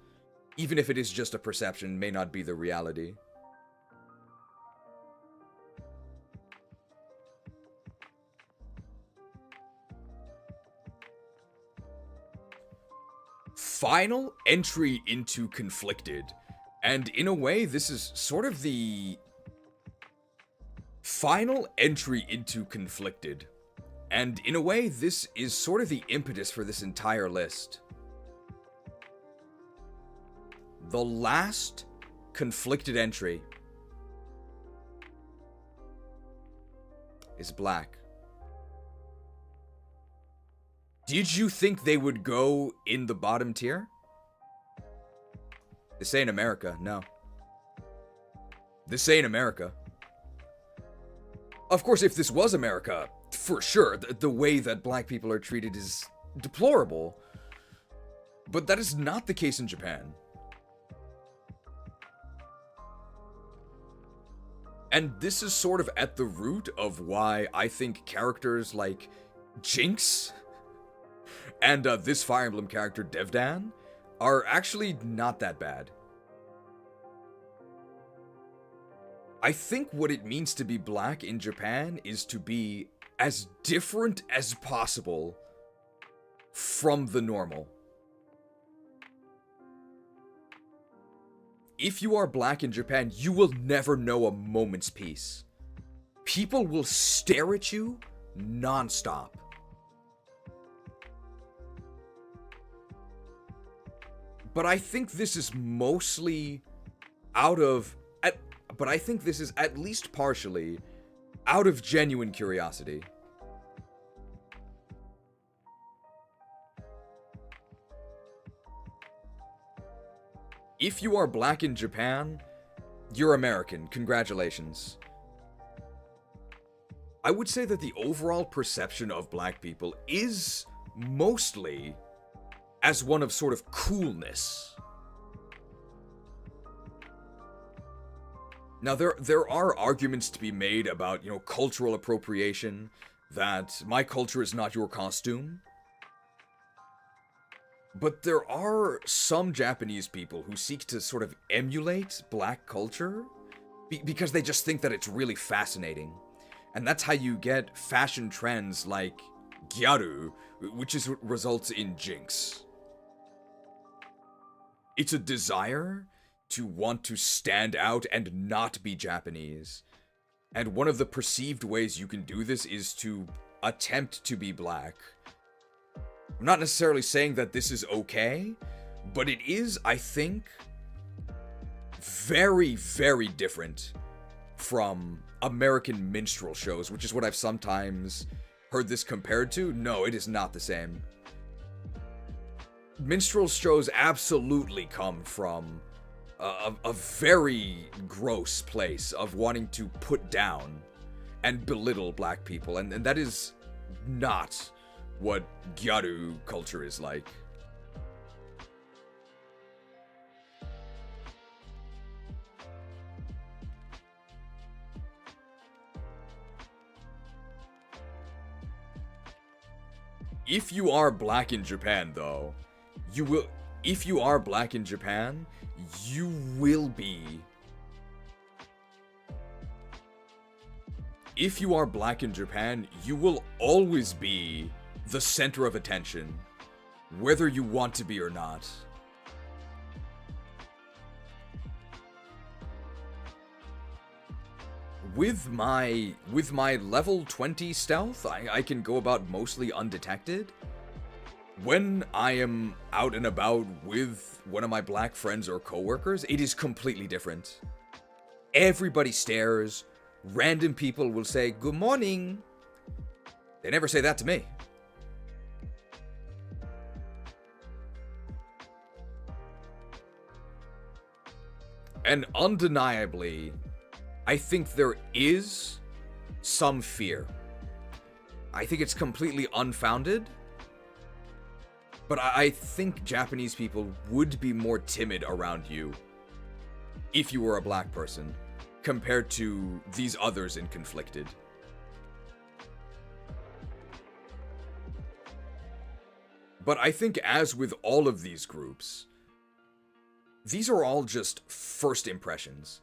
Even if it is just a perception, may not be the reality. Final entry into Conflicted. And in a way, this is sort of the final entry into Conflicted. And in a way, this is sort of the impetus for this entire list. The last Conflicted entry is black. Did you think they would go in the bottom tier? This ain't America, no. This ain't America. Of course, if this was America, for sure, the way that black people are treated is deplorable. But that is not the case in Japan. And this is sort of at the root of why I think characters like Jinx and this Fire Emblem character, Devdan, are actually not that bad. I think what it means to be black in Japan is to be as different as possible from the normal. If you are black in Japan, you will never know a moment's peace. People will stare at you non-stop. But I think this is mostly but I think this is at least partially out of genuine curiosity. If you are black in Japan, you're American. Congratulations. I would say that the overall perception of black people is mostly as one of sort of coolness. Now, there are arguments to be made about, cultural appropriation, that my culture is not your costume. But there are some Japanese people who seek to sort of emulate black culture because they just think that it's really fascinating. And that's how you get fashion trends like gyaru, which is what results in Jinx. It's a desire to want to stand out and not be Japanese. And one of the perceived ways you can do this is to attempt to be black. I'm not necessarily saying that this is okay, but it is, I think, very, very different from American minstrel shows, which is what I've sometimes heard this compared to. No, it is not the same. Minstrel shows absolutely come from a very gross place of wanting to put down and belittle black people, and that is not what gyaru culture is like. If you are black in Japan, though, if you are black in Japan, you will be. If you are black in Japan, you will always be the center of attention, whether you want to be or not. With my level 20 stealth, I can go about mostly undetected. When I am out and about with one of my black friends or coworkers, it is completely different. Everybody stares. Random people will say, "Good morning." They never say that to me. And undeniably, I think there is some fear. I think it's completely unfounded. But I think Japanese people would be more timid around you if you were a black person compared to these others in Conflicted. But I think as with all of these groups, these are all just first impressions.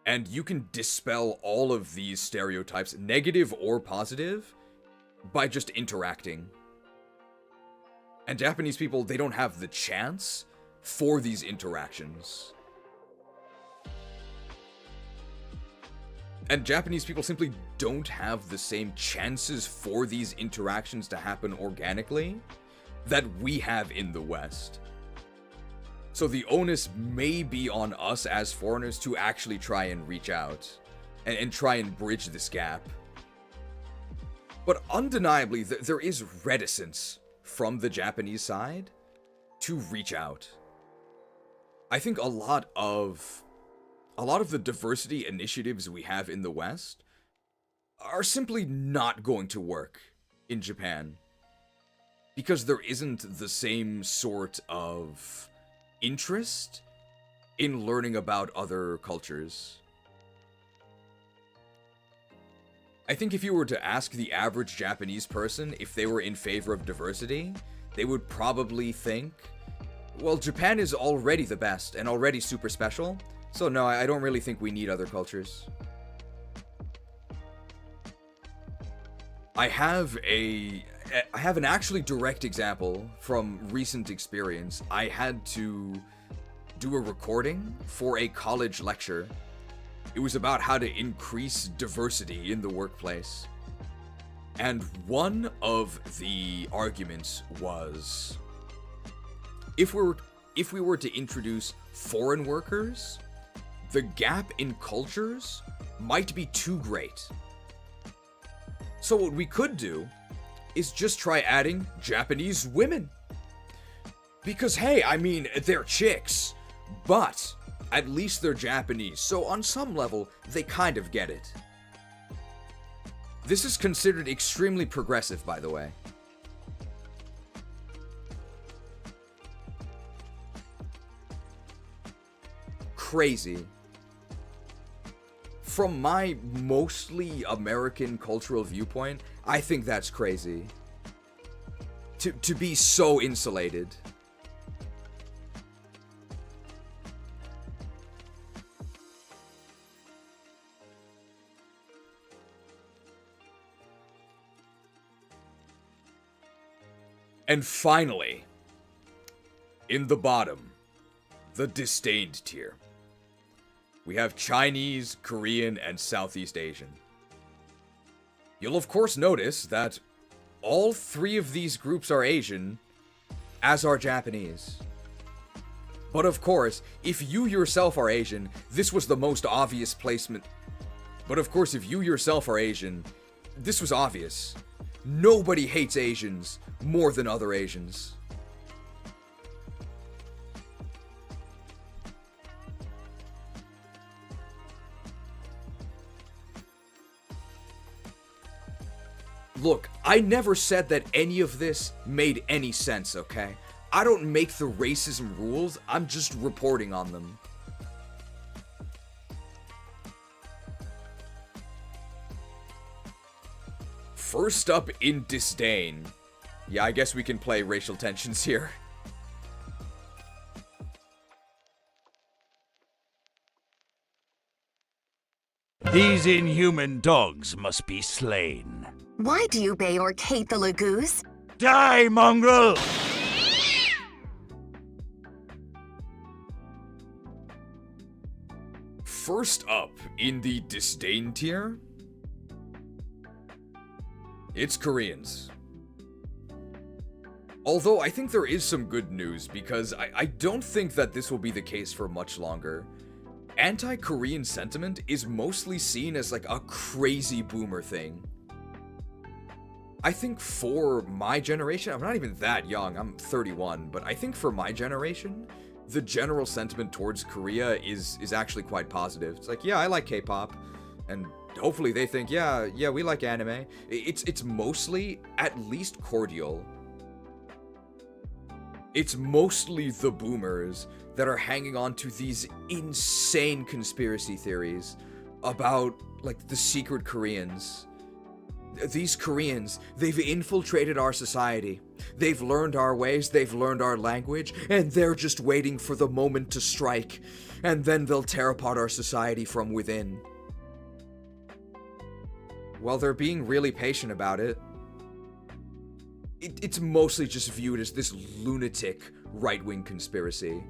And you can dispel all of these stereotypes, negative or positive, by just interacting. And Japanese people, they don't have the chance for these interactions. And Japanese people simply don't have the same chances for these interactions to happen organically that we have in the West. So the onus may be on us as foreigners to actually try and reach out and try and bridge this gap. But undeniably, there is reticence from the Japanese side to reach out. I think a lot of the diversity initiatives we have in the West are simply not going to work in Japan because there isn't the same sort of interest in learning about other cultures. I think if you were to ask the average Japanese person if they were in favor of diversity, they would probably think, well, Japan is already the best and already super special, so no, I don't really think we need other cultures. I have an actually direct example from recent experience. I had to do a recording for a college lecture. It was about how to increase diversity in the workplace. And one of the arguments was, if we were to introduce foreign workers, the gap in cultures might be too great. So what we could do is just try adding Japanese women. Because hey, I mean, they're chicks, but at least they're Japanese, so on some level, they kind of get it. This is considered extremely progressive, by the way. Crazy. From my mostly American cultural viewpoint, I think that's crazy. To be so insulated. And finally, in the bottom, the disdained tier. We have Chinese, Korean, and Southeast Asian. You'll of course notice that all three of these groups are Asian, as are Japanese. But of course, if you yourself are Asian, this was the most obvious placement. But of course, if you yourself are Asian, this was obvious. Nobody hates Asians more than other Asians. Look, I never said that any of this made any sense, okay? I don't make the racism rules, I'm just reporting on them. First up in disdain. Yeah, I guess we can play racial tensions here. These inhuman dogs must be slain. Why do you Beorc hate the Laguz? Die, mongrel! First up in the disdain tier, it's Koreans. Although I think there is some good news because I don't think that this will be the case for much longer. Anti-Korean sentiment is mostly seen as like a crazy boomer thing. I think for my generation, I'm not even that young, I'm 31, but I think for my generation, the general sentiment towards Korea is actually quite positive. It's like, yeah, I like K-pop, and hopefully they think, yeah, we like anime. It's mostly at least cordial. It's mostly the boomers that are hanging on to these insane conspiracy theories about, like, the secret Koreans. These Koreans, they've infiltrated our society. They've learned our ways, they've learned our language, and they're just waiting for the moment to strike, and then they'll tear apart our society from within. While they're being really patient about it, it's mostly just viewed as this lunatic right-wing conspiracy.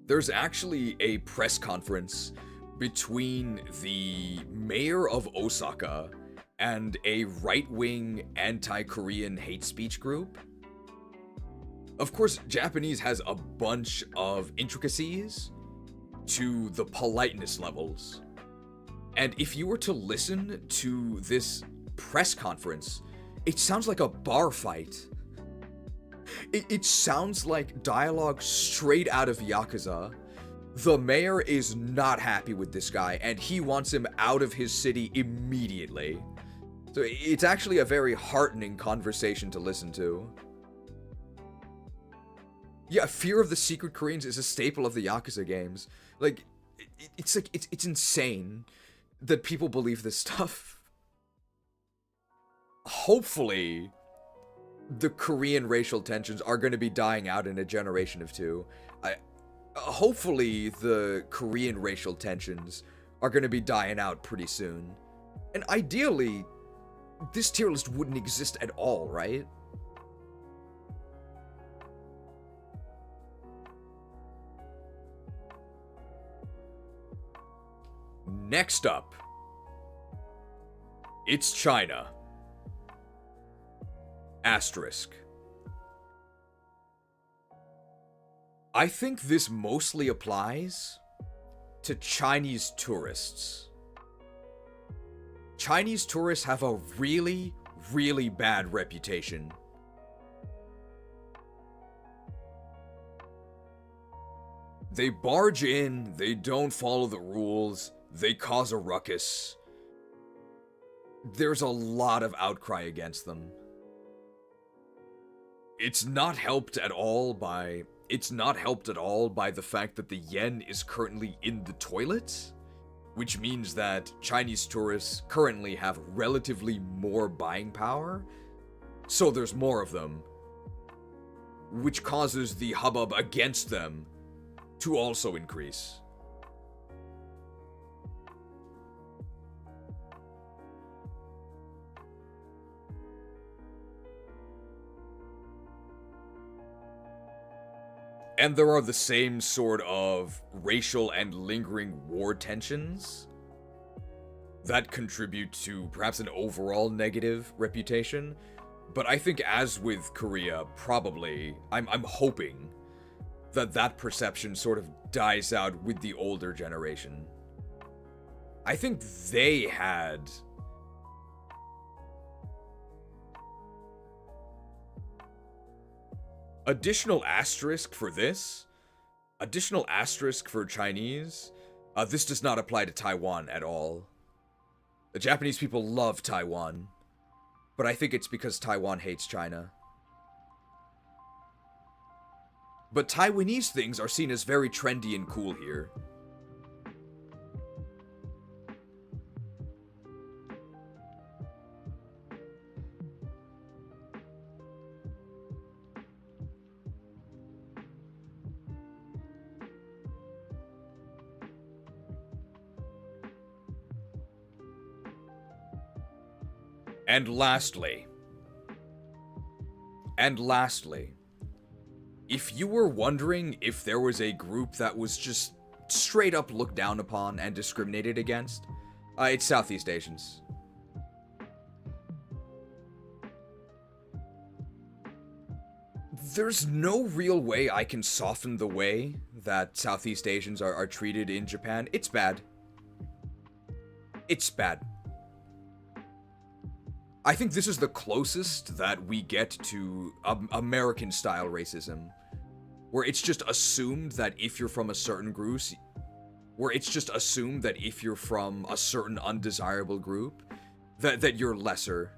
There's actually a press conference between the mayor of Osaka and a right-wing anti-Korean hate speech group. Of course, Japanese has a bunch of intricacies to the politeness levels. And if you were to listen to this press conference, it sounds like a bar fight. It sounds like dialogue straight out of Yakuza. The mayor is not happy with this guy, and he wants him out of his city immediately. So it's actually a very heartening conversation to listen to. Yeah, fear of the secret Koreans is a staple of the Yakuza games. Like, it's insane that people believe this stuff. Hopefully, the Korean racial tensions are going to be dying out in a generation of two. Hopefully, the Korean racial tensions are going to be dying out pretty soon. And ideally, this tier list wouldn't exist at all, right? Next up, it's China. Asterisk. I think this mostly applies to Chinese tourists. Chinese tourists have a really, really bad reputation. They barge in, they don't follow the rules, they cause a ruckus. There's a lot of outcry against them. It's not helped at all by the fact that the yen is currently in the toilet, which means that Chinese tourists currently have relatively more buying power, so there's more of them, which causes the hubbub against them to also increase. And there are the same sort of racial and lingering war tensions that contribute to perhaps an overall negative reputation. But I think, as with Korea, probably, I'm hoping that perception sort of dies out with the older generation. I think they had additional asterisk for this. Additional asterisk for Chinese. This does not apply to Taiwan at all. The Japanese people love Taiwan. But I think it's because Taiwan hates China. But Taiwanese things are seen as very trendy and cool here. And lastly, if you were wondering if there was a group that was just straight up looked down upon and discriminated against, it's Southeast Asians. There's no real way I can soften the way that Southeast Asians are treated in Japan. It's bad. It's bad. I think this is the closest that we get to American-style racism, where it's just assumed that if you're from a certain group, undesirable group, that you're lesser.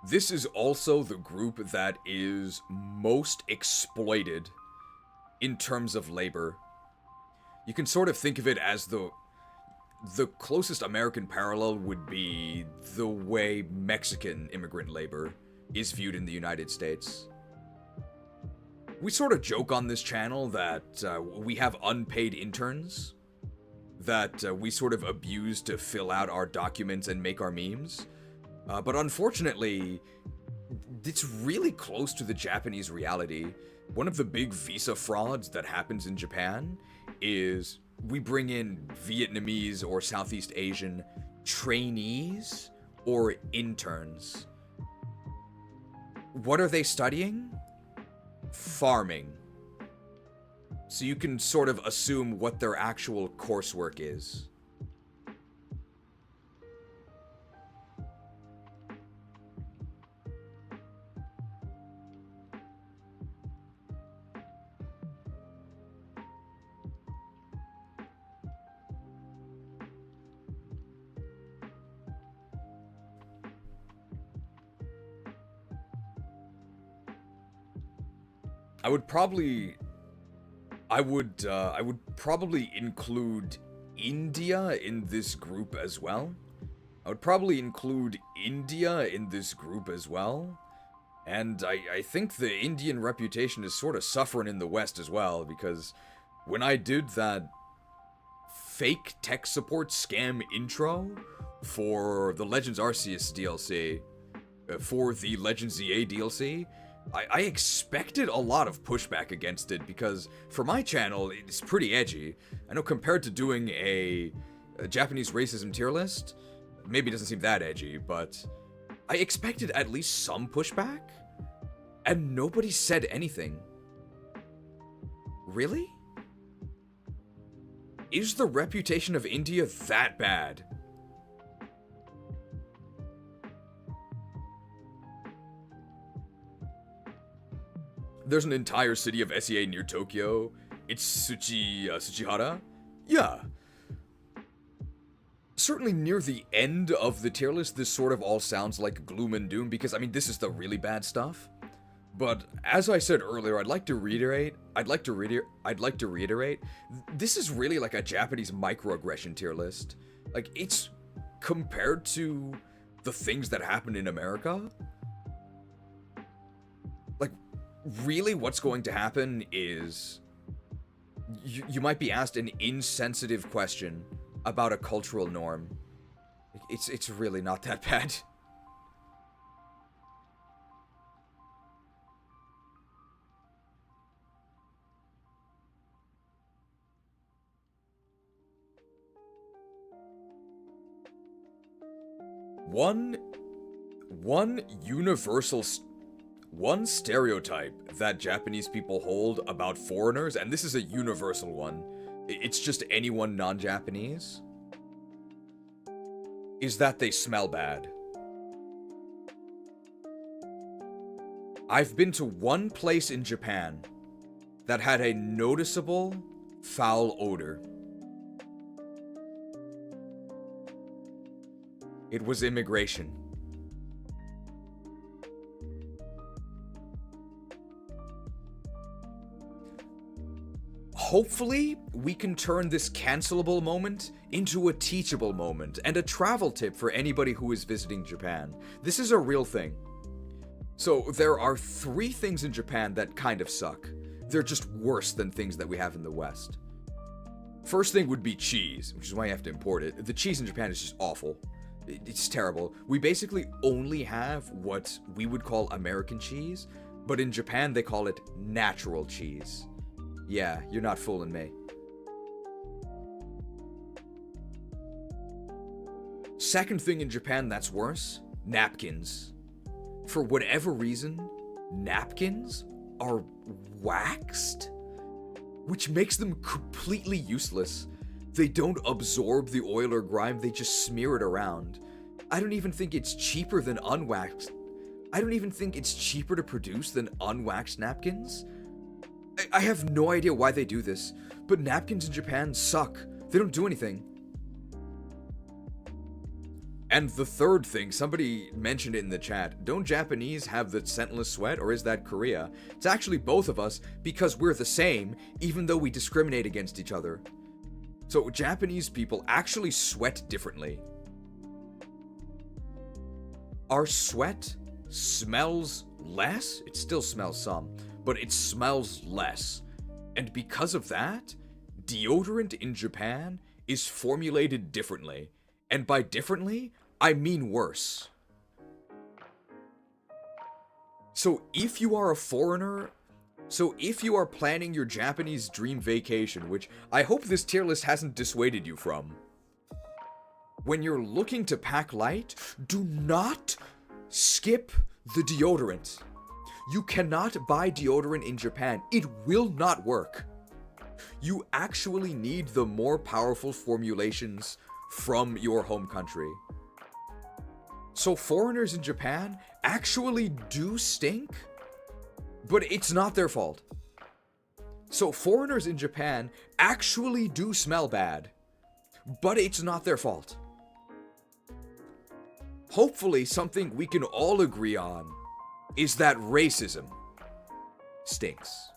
This is also the group that is most exploited in terms of labor. You can sort of think of it as the closest American parallel would be the way Mexican immigrant labor is viewed in the United States. We sort of joke on this channel that we have unpaid interns that we sort of abuse to fill out our documents and make our memes. But unfortunately, it's really close to the Japanese reality. One of the big visa frauds that happens in Japan is we bring in Vietnamese or Southeast Asian trainees or interns. What are they studying? Farming. So you can sort of assume what their actual coursework is. I would probably include India in this group as well. And I think the Indian reputation is sort of suffering in the West as well, because when I did that fake tech support scam intro for the Legends Arceus DLC, for the Legends ZA DLC, I expected a lot of pushback against it, because for my channel, it's pretty edgy. I know compared to doing a Japanese racism tier list, maybe it doesn't seem that edgy, but I expected at least some pushback, and nobody said anything. Really? Is the reputation of India that bad? There's an entire city of SEA near Tokyo. It's Tsuchihara? Yeah. Certainly near the end of the tier list, this sort of all sounds like gloom and doom, because, I mean, this is the really bad stuff. But, as I said earlier, I'd like to reiterate, this is really like a Japanese microaggression tier list. Like, it's compared to the things that happen in America. Like, really what's going to happen is you might be asked an insensitive question about a cultural norm. It's really not that bad. One stereotype that Japanese people hold about foreigners, and this is a universal one, it's just anyone non-Japanese, is that they smell bad. I've been to one place in Japan that had a noticeable foul odor. It was immigration. Hopefully, we can turn this cancelable moment into a teachable moment and a travel tip for anybody who is visiting Japan. This is a real thing. So, there are 3 things in Japan that kind of suck. They're just worse than things that we have in the West. First thing would be cheese, which is why you have to import it. The cheese in Japan is just awful. It's terrible. We basically only have what we would call American cheese, but in Japan they call it natural cheese. Yeah, you're not fooling me. Second thing in Japan that's worse, napkins. For whatever reason, napkins are waxed, which makes them completely useless. They don't absorb the oil or grime, they just smear it around. I don't even think it's cheaper than unwaxed. I don't even think it's cheaper to produce than unwaxed napkins. I have no idea why they do this, but napkins in Japan suck. They don't do anything. And the third thing, somebody mentioned it in the chat, don't Japanese have the scentless sweat, or is that Korea? It's actually both of us, because we're the same, even though we discriminate against each other. So Japanese people actually sweat differently. Our sweat smells less. It still smells some, but it smells less. And because of that, deodorant in Japan is formulated differently. And by differently, I mean worse. So if you are a foreigner, if you are planning your Japanese dream vacation, which I hope this tier list hasn't dissuaded you from, when you're looking to pack light, do not skip the deodorant. You cannot buy deodorant in Japan. It will not work. You actually need the more powerful formulations from your home country. So foreigners in Japan actually do stink, but it's not their fault. So foreigners in Japan actually do smell bad, but it's not their fault. Hopefully something we can all agree on is that racism stinks.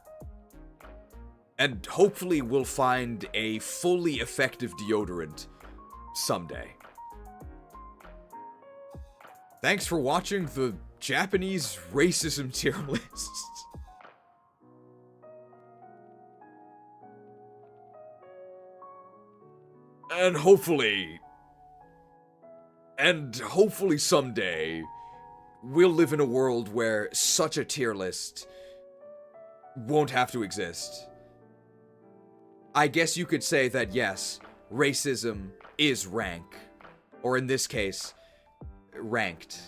And hopefully we'll find a fully effective deodorant someday. Thanks for watching the Japanese racism tier list. And hopefully someday, we'll live in a world where such a tier list won't have to exist. I guess you could say that yes, racism is rank. Or in this case, ranked.